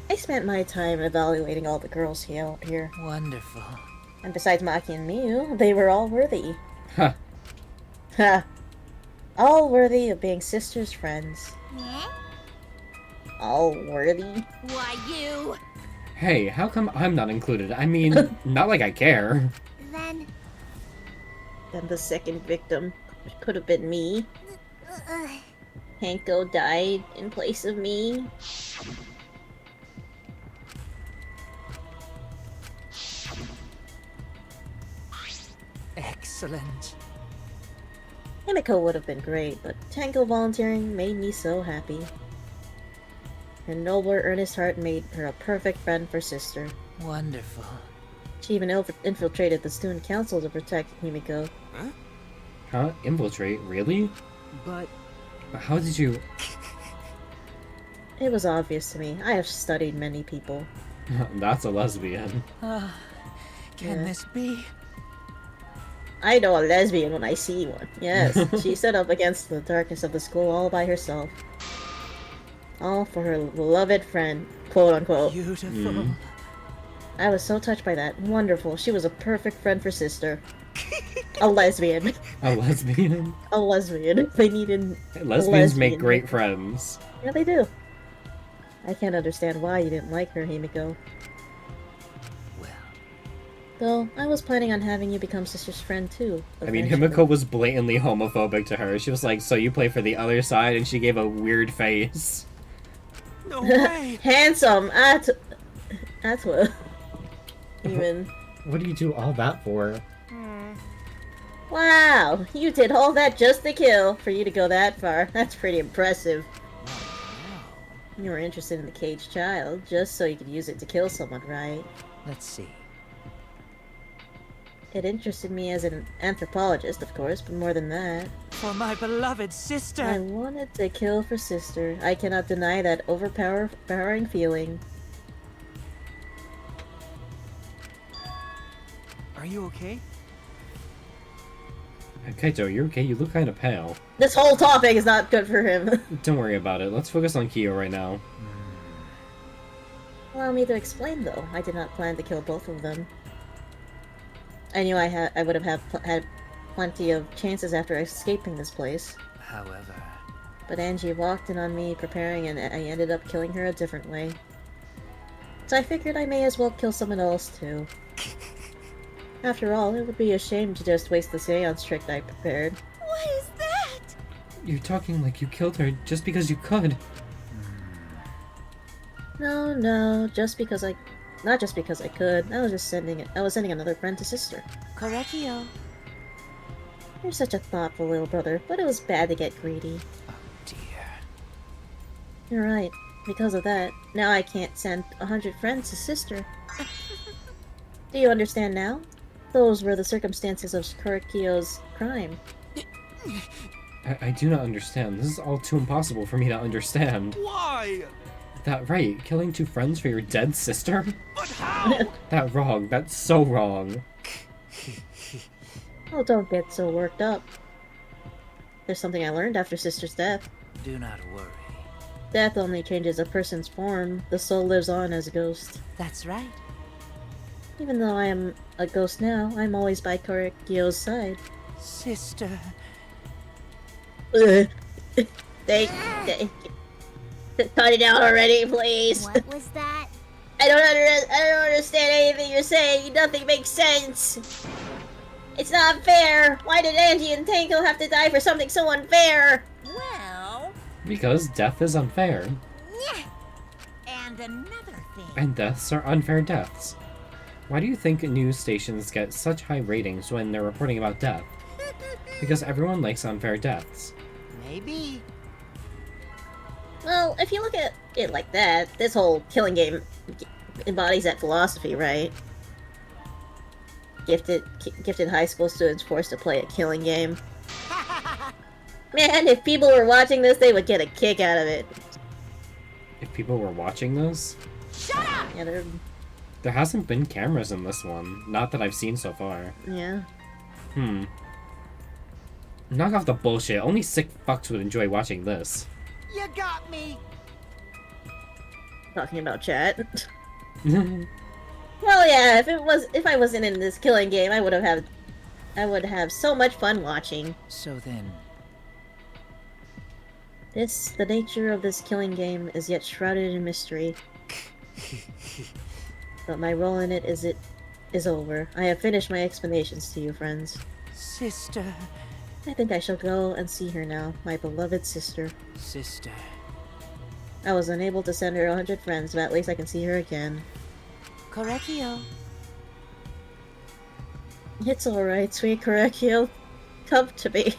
I spent my time evaluating all the girls here. Wonderful. And besides Maki and Miu, they were all worthy. Huh. Ha! All worthy of being sisters' friends. All worthy? Why, you? Hey, how come I'm not included? I mean, not like I care. Then... Then the second victim could have been me. Hanko died in place of me. Excellent. Himiko would have been great, but Tango volunteering made me so happy. Her nobler, earnest heart made her a perfect friend for sister. Wonderful. She even infiltrated the student council to protect Himiko. Huh? Infiltrate? Really? But how did you... It was obvious to me. I have studied many people. That's a lesbian. Can this be? I know a lesbian when I see one. Yes, she stood up against the darkness of the school all by herself. All for her beloved friend, quote unquote. Beautiful. I was so touched by that. Wonderful. She was a perfect friend for sister. A lesbian. A lesbian? A lesbian. They needed Lesbians a make lesbian. great friends. Yeah, they do. I can't understand why you didn't like her, Himiko. Though, I was planning on having you become sister's friend too. I mean, eventually. Himiko was blatantly homophobic to her. She was like, so you play for the other side? And she gave a weird face. No way! Handsome! That's what... Even... What do you do all that for? Wow! You did all that just to kill, for you to go that far. That's pretty impressive. You were interested in the caged child, just so you could use it to kill someone, right? Let's see. It interested me as an anthropologist, of course, but more than that. For my beloved sister! I wanted to kill for sister. I cannot deny that overpowering feeling. Are you okay? Kaito, you're okay? You look kind of pale. This whole topic is not good for him. Don't worry about it. Let's focus on Kyo right now. Allow me to explain, though. I did not plan to kill both of them. I knew I would have had plenty of chances after escaping this place. However... But Angie walked in on me preparing, and I ended up killing her a different way. So I figured I may as well kill someone else, too. After all, it would be a shame to just waste the seance trick I prepared. What is that? You're talking like you killed her just because you could. No, not just because I could. I was sending another friend to sister. Correcchio. You're such a thoughtful little brother, but it was bad to get greedy. Oh dear. You're right. Because of that, now I can't send 100 friends to sister. Do you understand now? Those were the circumstances of Correcchio's crime. I do not understand. This is all too impossible for me to understand. Why? That right? Killing 2 friends for your dead sister? But how? That wrong. That's so wrong. Oh, don't get so worked up. There's something I learned after sister's death. Do not worry. Death only changes a person's form. The soul lives on as a ghost. That's right. Even though I am a ghost now, I'm always by Correcchio's side. Sister... They cut it out already, please. What was that? I don't understand anything you're saying. Nothing makes sense. It's not fair. Why did Angie and Tango have to die for something so unfair? Well... Because death is unfair. And another thing. And deaths are unfair deaths. Why do you think news stations get such high ratings when they're reporting about death? Because everyone likes unfair deaths. Maybe. Well, if you look at it like that, this whole killing game embodies that philosophy, right? Gifted high school students forced to play a killing game. Man, if people were watching this, they would get a kick out of it. If people were watching this? Shut up! Yeah, There hasn't been cameras in this one. Not that I've seen so far. yeah. Knock off the bullshit. Only sick fucks would enjoy watching this. You got me! Talking about chat. Well, yeah, if I wasn't in this killing game, I would have so much fun watching. So then... The nature of this killing game is yet shrouded in mystery. But my role in it is over. I have finished my explanations to you, friends. Sister... I think I shall go and see her now, my beloved sister. Sister... I was unable to send her 100 friends, but at least I can see her again. Correcchio. It's alright, sweet Correcchio. Come to me.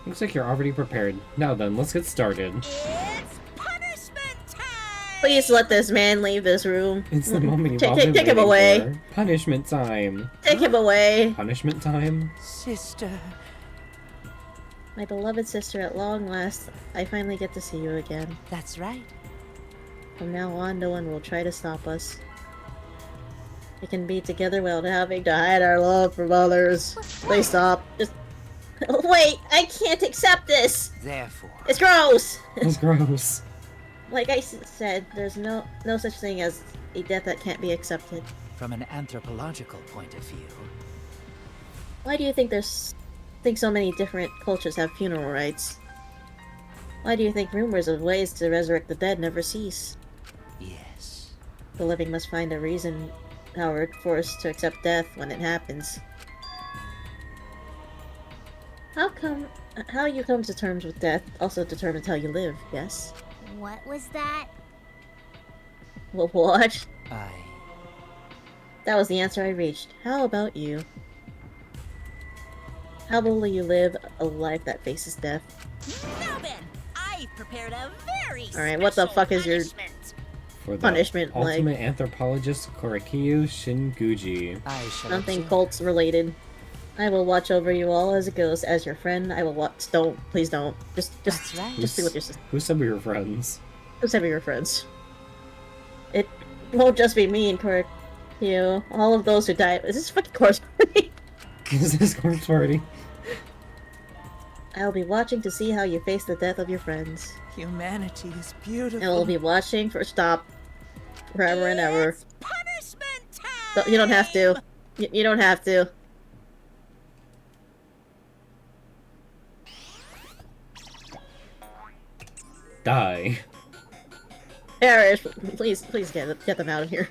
Looks like you're already prepared. Now then, let's get started. It's punishment time! Please let this man leave this room. It's the moment you've all been Take him waiting away. for. Punishment time. Take him away. Punishment time? Sister... My beloved sister, at long last, I finally get to see you again. That's right. From now on, no one will try to stop us. We can be together without having to hide our love from others. Please stop. Just wait. I can't accept this. Therefore, It's gross. It's gross. Like I said, there's no such thing as a death that can't be accepted. from an anthropological point of view, Why do you think so many different cultures have funeral rites? Why do you think rumors of ways to resurrect the dead never cease? yes. The living must find a reason how we're forced to accept death when it happens. How you come to terms with death also determines how you live, yes? What was that? Well, what? I... That was the answer I reached. How about you? How will you live a life that faces death? Now then, I've prepared a very Alright, what the fuck is your For the punishment like? ultimate anthropologist Korekiyu Shinguji. Something cults related. I will watch over you all as it goes. As your friend, I will watch. Don't, please don't. Just be with your sister. Who said we were friends? Who said we were friends? It won't just be me and correct you. All of those who died. Is this fucking corpse party? Is this corpse party? I will be watching to see how you face the death of your friends. Humanity is beautiful. I will be watching for stop forever and ever. Punishment time! But you don't have to. You don't have to. Die. Parrish, please get them out of here.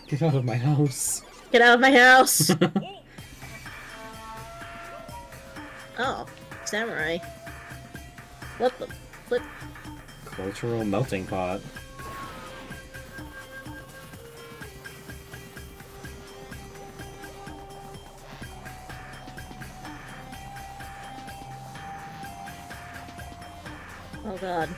Get out of my house. Get out of my house! Oh, samurai. What the flip? Cultural melting pot. Oh god.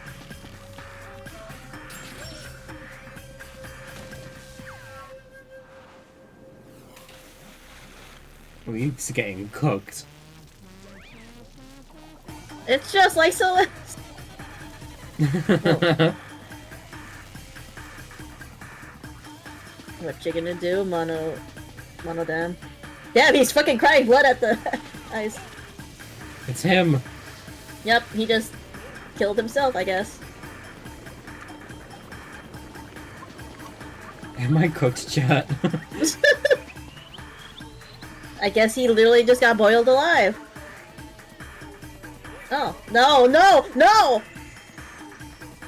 He's getting cooked. It's just like Celeste! Oh. What you gonna do, Mono Dam? Damn, he's fucking crying blood at the eyes. It's him. Yep, he just killed himself, I guess. Am I cooked, chat? I guess he literally just got boiled alive. Oh, no, no, no!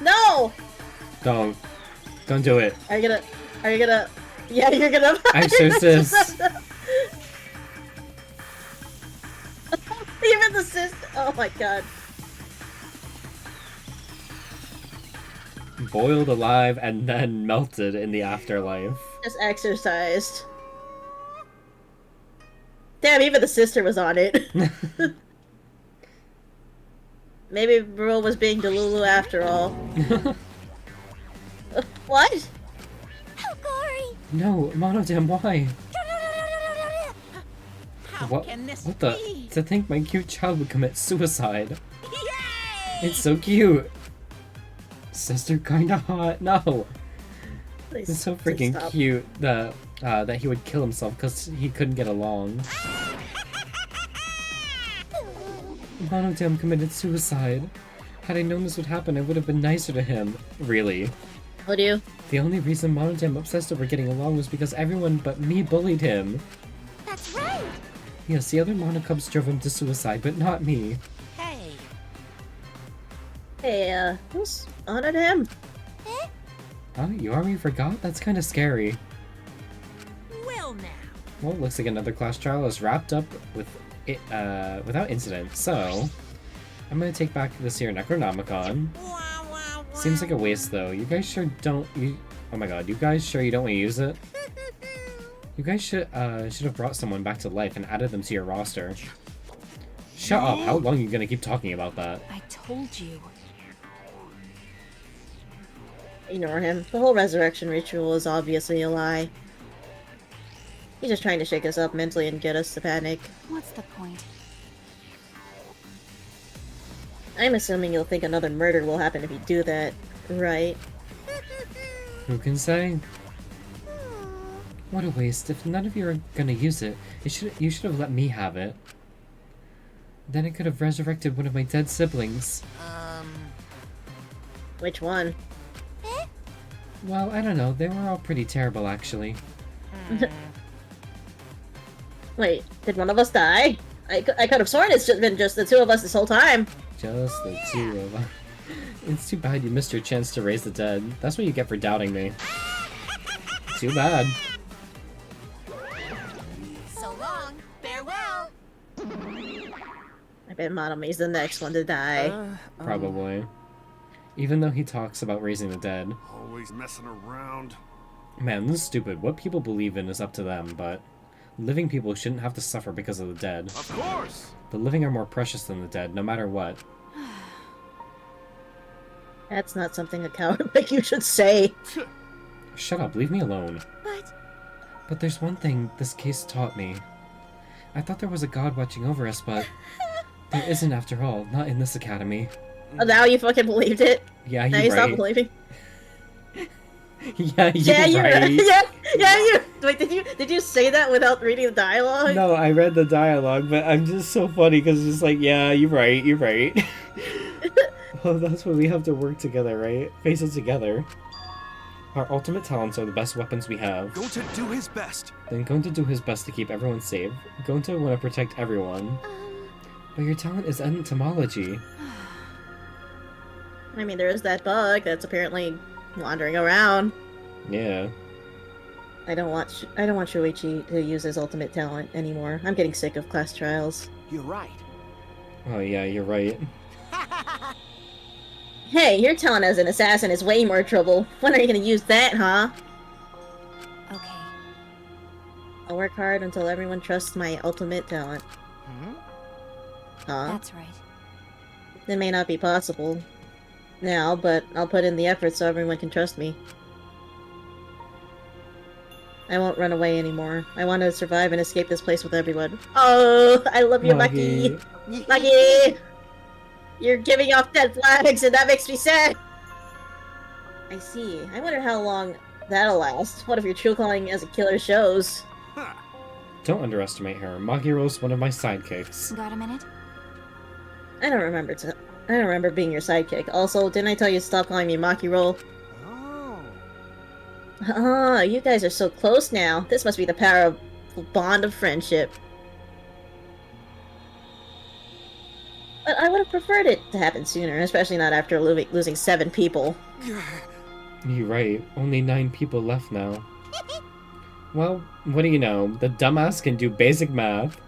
No! Don't do it. Are you gonna, yeah, you're gonna- Exorcist. Even the sister, oh my god. Boiled alive and then melted in the afterlife. Just exercised. Damn, even the sister was on it. Maybe Bro was being Delulu after all. What? How gory! No, Monodam, why? What the? be? To think my cute child would commit suicide. It's so cute. Sister kinda hot. No. Please, It's so please freaking stop. cute that that he would kill himself because he couldn't get along. Monodam committed suicide. Had I known this would happen, I would have been nicer to him. Really. Would you? The only reason Monodam obsessed over getting along was because everyone but me bullied him. That's right! Yes, the other Monocubs drove him to suicide, but not me. Hey, Hey, who's honored him? Oh, you already forgot? That's kinda scary. well now. Well, it looks like another class trial is wrapped up with it, without incident, so I'm gonna take back this here Necronomicon. Seems like a waste though. You guys sure don't oh my god, you guys sure you don't want to use it? You guys should have brought someone back to life and added them to your roster. Shut up, how long are you gonna keep talking about that? I told you. Ignore him. The whole resurrection ritual is obviously a lie. He's just trying to shake us up mentally and get us to panic. What's the point? I'm assuming you'll think another murder will happen if you do that, right? Who can say? What a waste. If none of you are gonna use it, you should have let me have it. Then I could have resurrected one of my dead siblings. Which one? Well, I don't know. They were all pretty terrible, actually. Wait, did one of us die? I could have sworn it's been just the two of us this whole time. Just the two of us. It's too bad you missed your chance to raise the dead. That's what you get for doubting me. Too bad. So long. Farewell. I bet Monome's the next one to die. Probably. Even though he talks about raising the dead. Always messing around. Man, this is stupid. What people believe in is up to them, but living people shouldn't have to suffer because of the dead. Of course! The living are more precious than the dead, no matter what. That's not something a coward like you should say. Shut up, leave me alone. But... But there's one thing this case taught me. I thought there was a god watching over us, but there isn't after all, not in this academy. Oh, now you fucking believed it? Yeah, now you're you stop right. believing? Yeah, you're right. you. Wait, did you say that without reading the dialogue? No, I read the dialogue, but I'm just so funny because it's just like, yeah, you're right. Well, that's why we have to work together, right? Face it together. Our ultimate talents are the best weapons we have. Going to do his best. Then going to do his best to keep everyone safe. Going to want to protect everyone. But your talent is entomology. I mean, there is that bug that's apparently wandering around. Yeah. I don't want Shuichi to use his ultimate talent anymore. I'm getting sick of class trials. You're right. Oh yeah, you're right. Hey, your talent as an assassin is way more trouble. When are you gonna use that, huh? Okay. I'll work hard until everyone trusts my ultimate talent. Huh? That's right. It may not be possible now, but I'll put in the effort so everyone can trust me. I won't run away anymore. I want to survive and escape this place with everyone. Oh, I love you, Maki! Maki! You're giving off dead flags, and that makes me sad! I see. I wonder how long that'll last. What if your true calling as a killer shows? Don't underestimate her. Magiro's one of my sidekicks. Got a minute? I don't remember being your sidekick. Also, didn't I tell you to stop calling me Makiro? Oh, you guys are so close now. This must be the power of bond of friendship. But I would have preferred it to happen sooner, especially not after losing 7 people. You're right. Only 9 people left now. Well, what do you know? The dumbass can do basic math.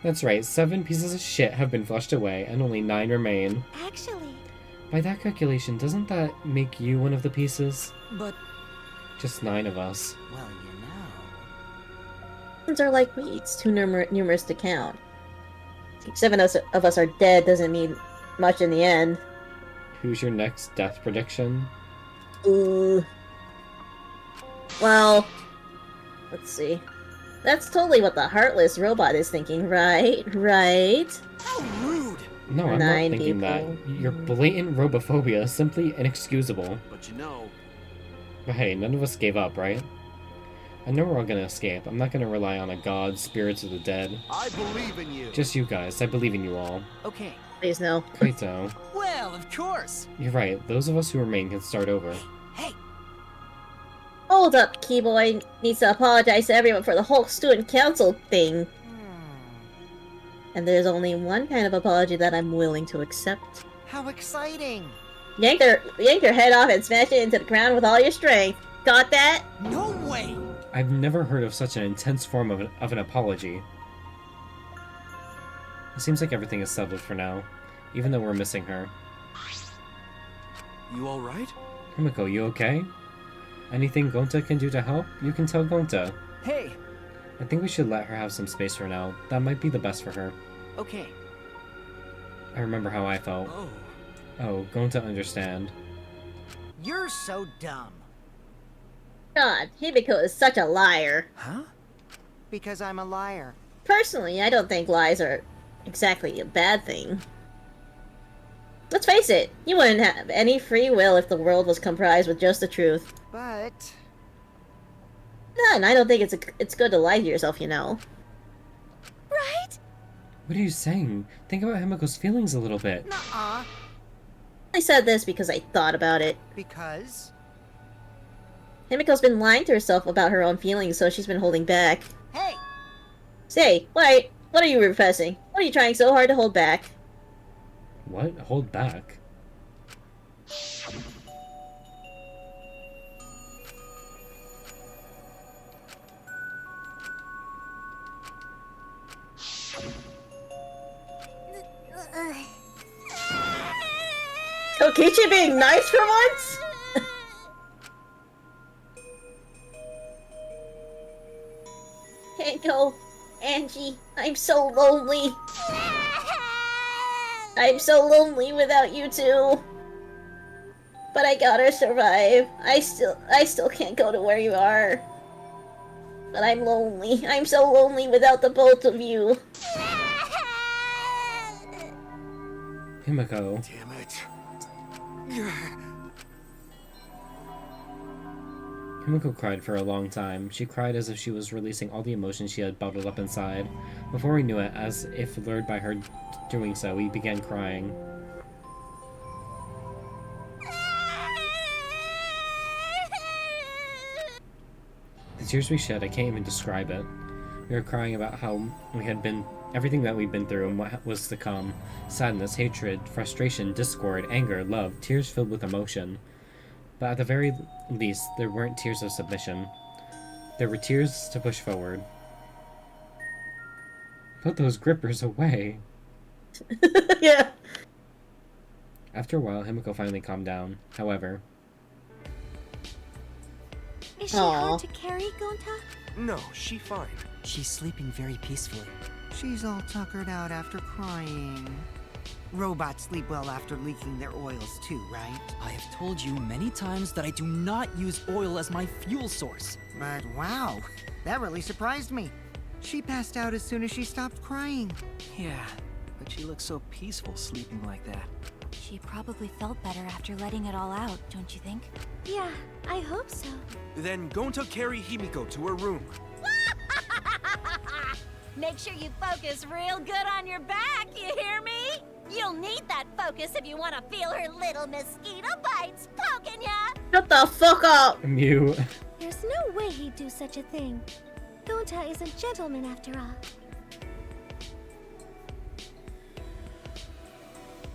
That's right. 7 pieces of shit have been flushed away, and only 9 remain. Actually... By that calculation, doesn't that make you one of the pieces? But... Just 9 of us. Well, you know... Humans are like weeds, too numerous to count. 7 of us are dead doesn't mean much in the end. Who's your next death prediction? Ooh. Well, let's see. That's totally what the heartless robot is thinking, right? Right? How rude! No, I'm 9 not thinking people. that. Your blatant robophobia is simply inexcusable. But you know... But hey, none of us gave up, right? I know we're all gonna escape. I'm not gonna rely on a god, spirits of the dead. I believe in you. Just you guys. I believe in you all. Okay. Please no. Kaito. Well, of course. You're right. Those of us who remain can start over. Hey. Hold up, Keyboy needs to apologize to everyone for the whole student council thing. And there's only one kind of apology that I'm willing to accept. How exciting! Yank their head off and smash it into the ground with all your strength. Got that? No way! I've never heard of such an intense form of an apology. It seems like everything is settled for now, even though we're missing her. You alright? Himiko, you okay? Anything Gonta can do to help? You can tell Gonta. Hey! I think we should let her have some space for now. That might be the best for her. Okay. I remember how I felt. Oh, Gonta understand. You're so dumb. God, Himiko is such a liar. Huh? Because I'm a liar. Personally, I don't think lies are exactly a bad thing. Let's face it, you wouldn't have any free will if the world was comprised with just the truth. But... Yeah, and I don't think it's good to lie to yourself, you know. Right? What are you saying? Think about Himiko's feelings a little bit. Nuh-uh. I said this because I thought about it. Because? Himiko's been lying to herself about her own feelings, so she's been holding back. Hey! Say, what are you repressing? What are you trying so hard to hold back? What? Hold back? Kokichi being nice for once? Can't go. Angie, I'm so lonely. I'm so lonely without you two. But I gotta survive. I still can't go to where you are. But I'm lonely. I'm so lonely without the both of you. Himiko. Damn it. Himiko cried for a long time. She cried as if she was releasing all the emotions she had bottled up inside. Before we knew it, as if lured by her doing so, we began crying. The tears we shed, I can't even describe it. We were crying about how we had been, everything that we'd been through and what was to come. Sadness, hatred, frustration, discord, anger, love, tears filled with emotion. But at the very least, there weren't tears of submission. There were tears to push forward. Put those grippers away. Yeah. After a while, Himiko finally calmed down. However... Is she hard to carry, Gonta? No, she fine. She's sleeping very peacefully. She's all tuckered out after crying. Robots sleep well after leaking their oils too, right? I have told you many times that I do not use oil as my fuel source. But wow, that really surprised me. She passed out as soon as she stopped crying. Yeah, but she looks so peaceful sleeping like that. She probably felt better after letting it all out, don't you think? Yeah, I hope so. Then Gonta carry Himiko to her room. Make sure you focus real good on your back, you hear me? You'll need that focus if you want to feel her little mosquito bites poking ya! Shut the fuck up! Mute. There's no way he'd do such a thing. Gonta is a gentleman after all.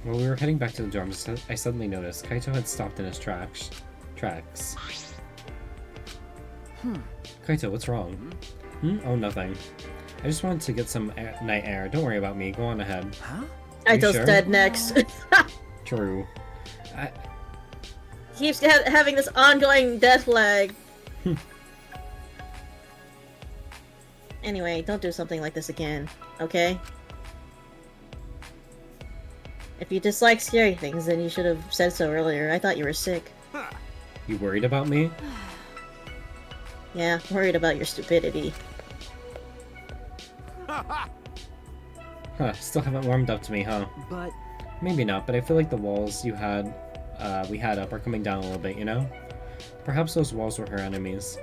While we were heading back to the dorms, I suddenly noticed Kaito had stopped in his tracks. Kaito, what's wrong? Oh, nothing. I just wanted to get some night air. Don't worry about me. Go on ahead. Huh? Kaito's sure? dead next. True. He keeps having this ongoing death lag. Anyway, don't do something like this again, okay? If you dislike scary things, then you should have said so earlier. I thought you were sick. You worried about me? Yeah, worried about your stupidity. Huh, still haven't warmed up to me, huh? But... Maybe not, but I feel like the walls we had up are coming down a little bit, you know? Perhaps those walls were her enemies.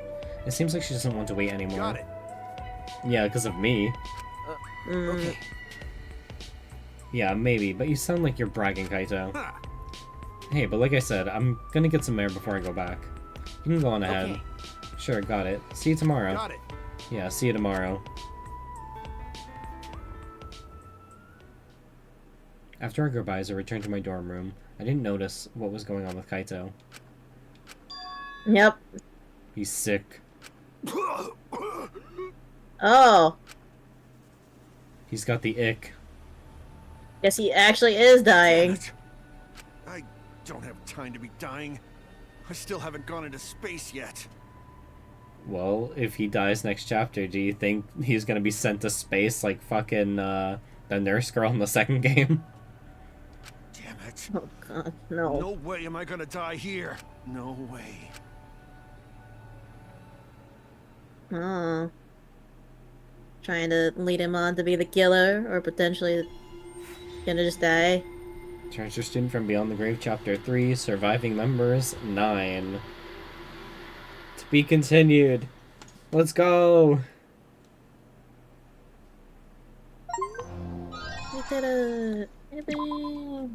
It seems like she doesn't want to wait anymore. Got it. Yeah, because of me. Okay. Yeah, maybe, but you sound like you're bragging, Kaito. Hey, but like I said, I'm gonna get some air before I go back. You can go on ahead. Okay. Sure, got it. See you tomorrow. Got it. Yeah, see you tomorrow. After our goodbyes, I returned to my dorm room. I didn't notice what was going on with Kaito. Yep. He's sick. Oh. He's got the ick. Guess he actually is dying. I don't have time to be dying. I still haven't gone into space yet. Well, if he dies next chapter, do you think he's gonna be sent to space like fucking, the nurse girl in the second game? Damn it. Oh god, no. No way am I gonna die here. No way. Oh. Trying to lead him on to be the killer, or potentially gonna just die. Treasure Student from Beyond the Grave, Chapter 3, Surviving Members 9. To be continued. Let's go! We did it! Yippee!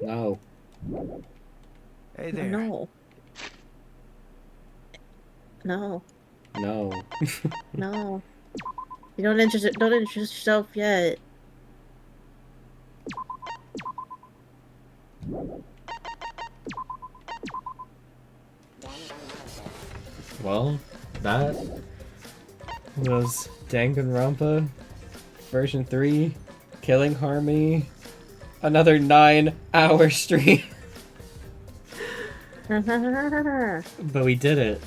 No. Hey there. No. No. No. No. You don't interest yourself yet. Well, that was Danganronpa version 3, Killing Harmony, another 9-hour stream. But we did it.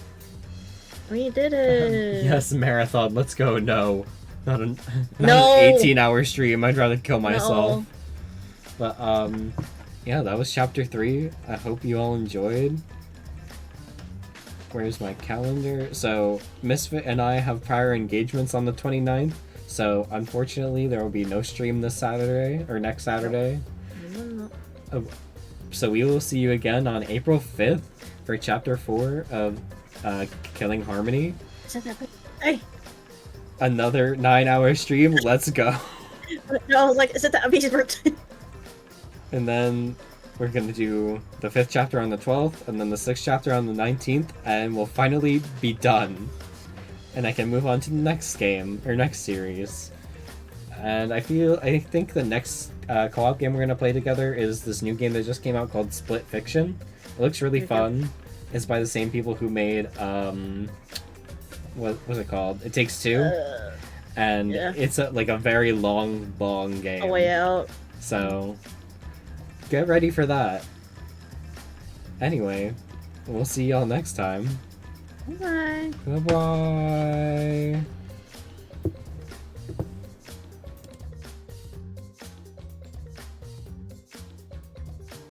We did it. Yes, marathon, let's go. No. Not an No. 18-hour stream. I'd rather kill myself. No. But, yeah, that was chapter 3. I hope you all enjoyed. Where's my calendar? So, Misfit and I have prior engagements on the 29th. So, unfortunately, there will be no stream this Saturday, or next Saturday. So, we will see you again on April 5th for chapter 4 of Killing Harmony. Hey! Another 9-hour stream. Let's go. No, I was like, is it that Abby's birthday? And then we're gonna do the 5th chapter on the 12th, and then the 6th chapter on the 19th, and we'll finally be done. And I can move on to the next game, or next series. And I think the next co-op game we're gonna play together is this new game that just came out called Split Fiction. It looks really fun. It's by the same people who made, what was it called? It Takes Two. And yeah. it's like a very long game. A Way Out. So, get ready for that. Anyway, we'll see y'all next time. Bye. Bye-bye.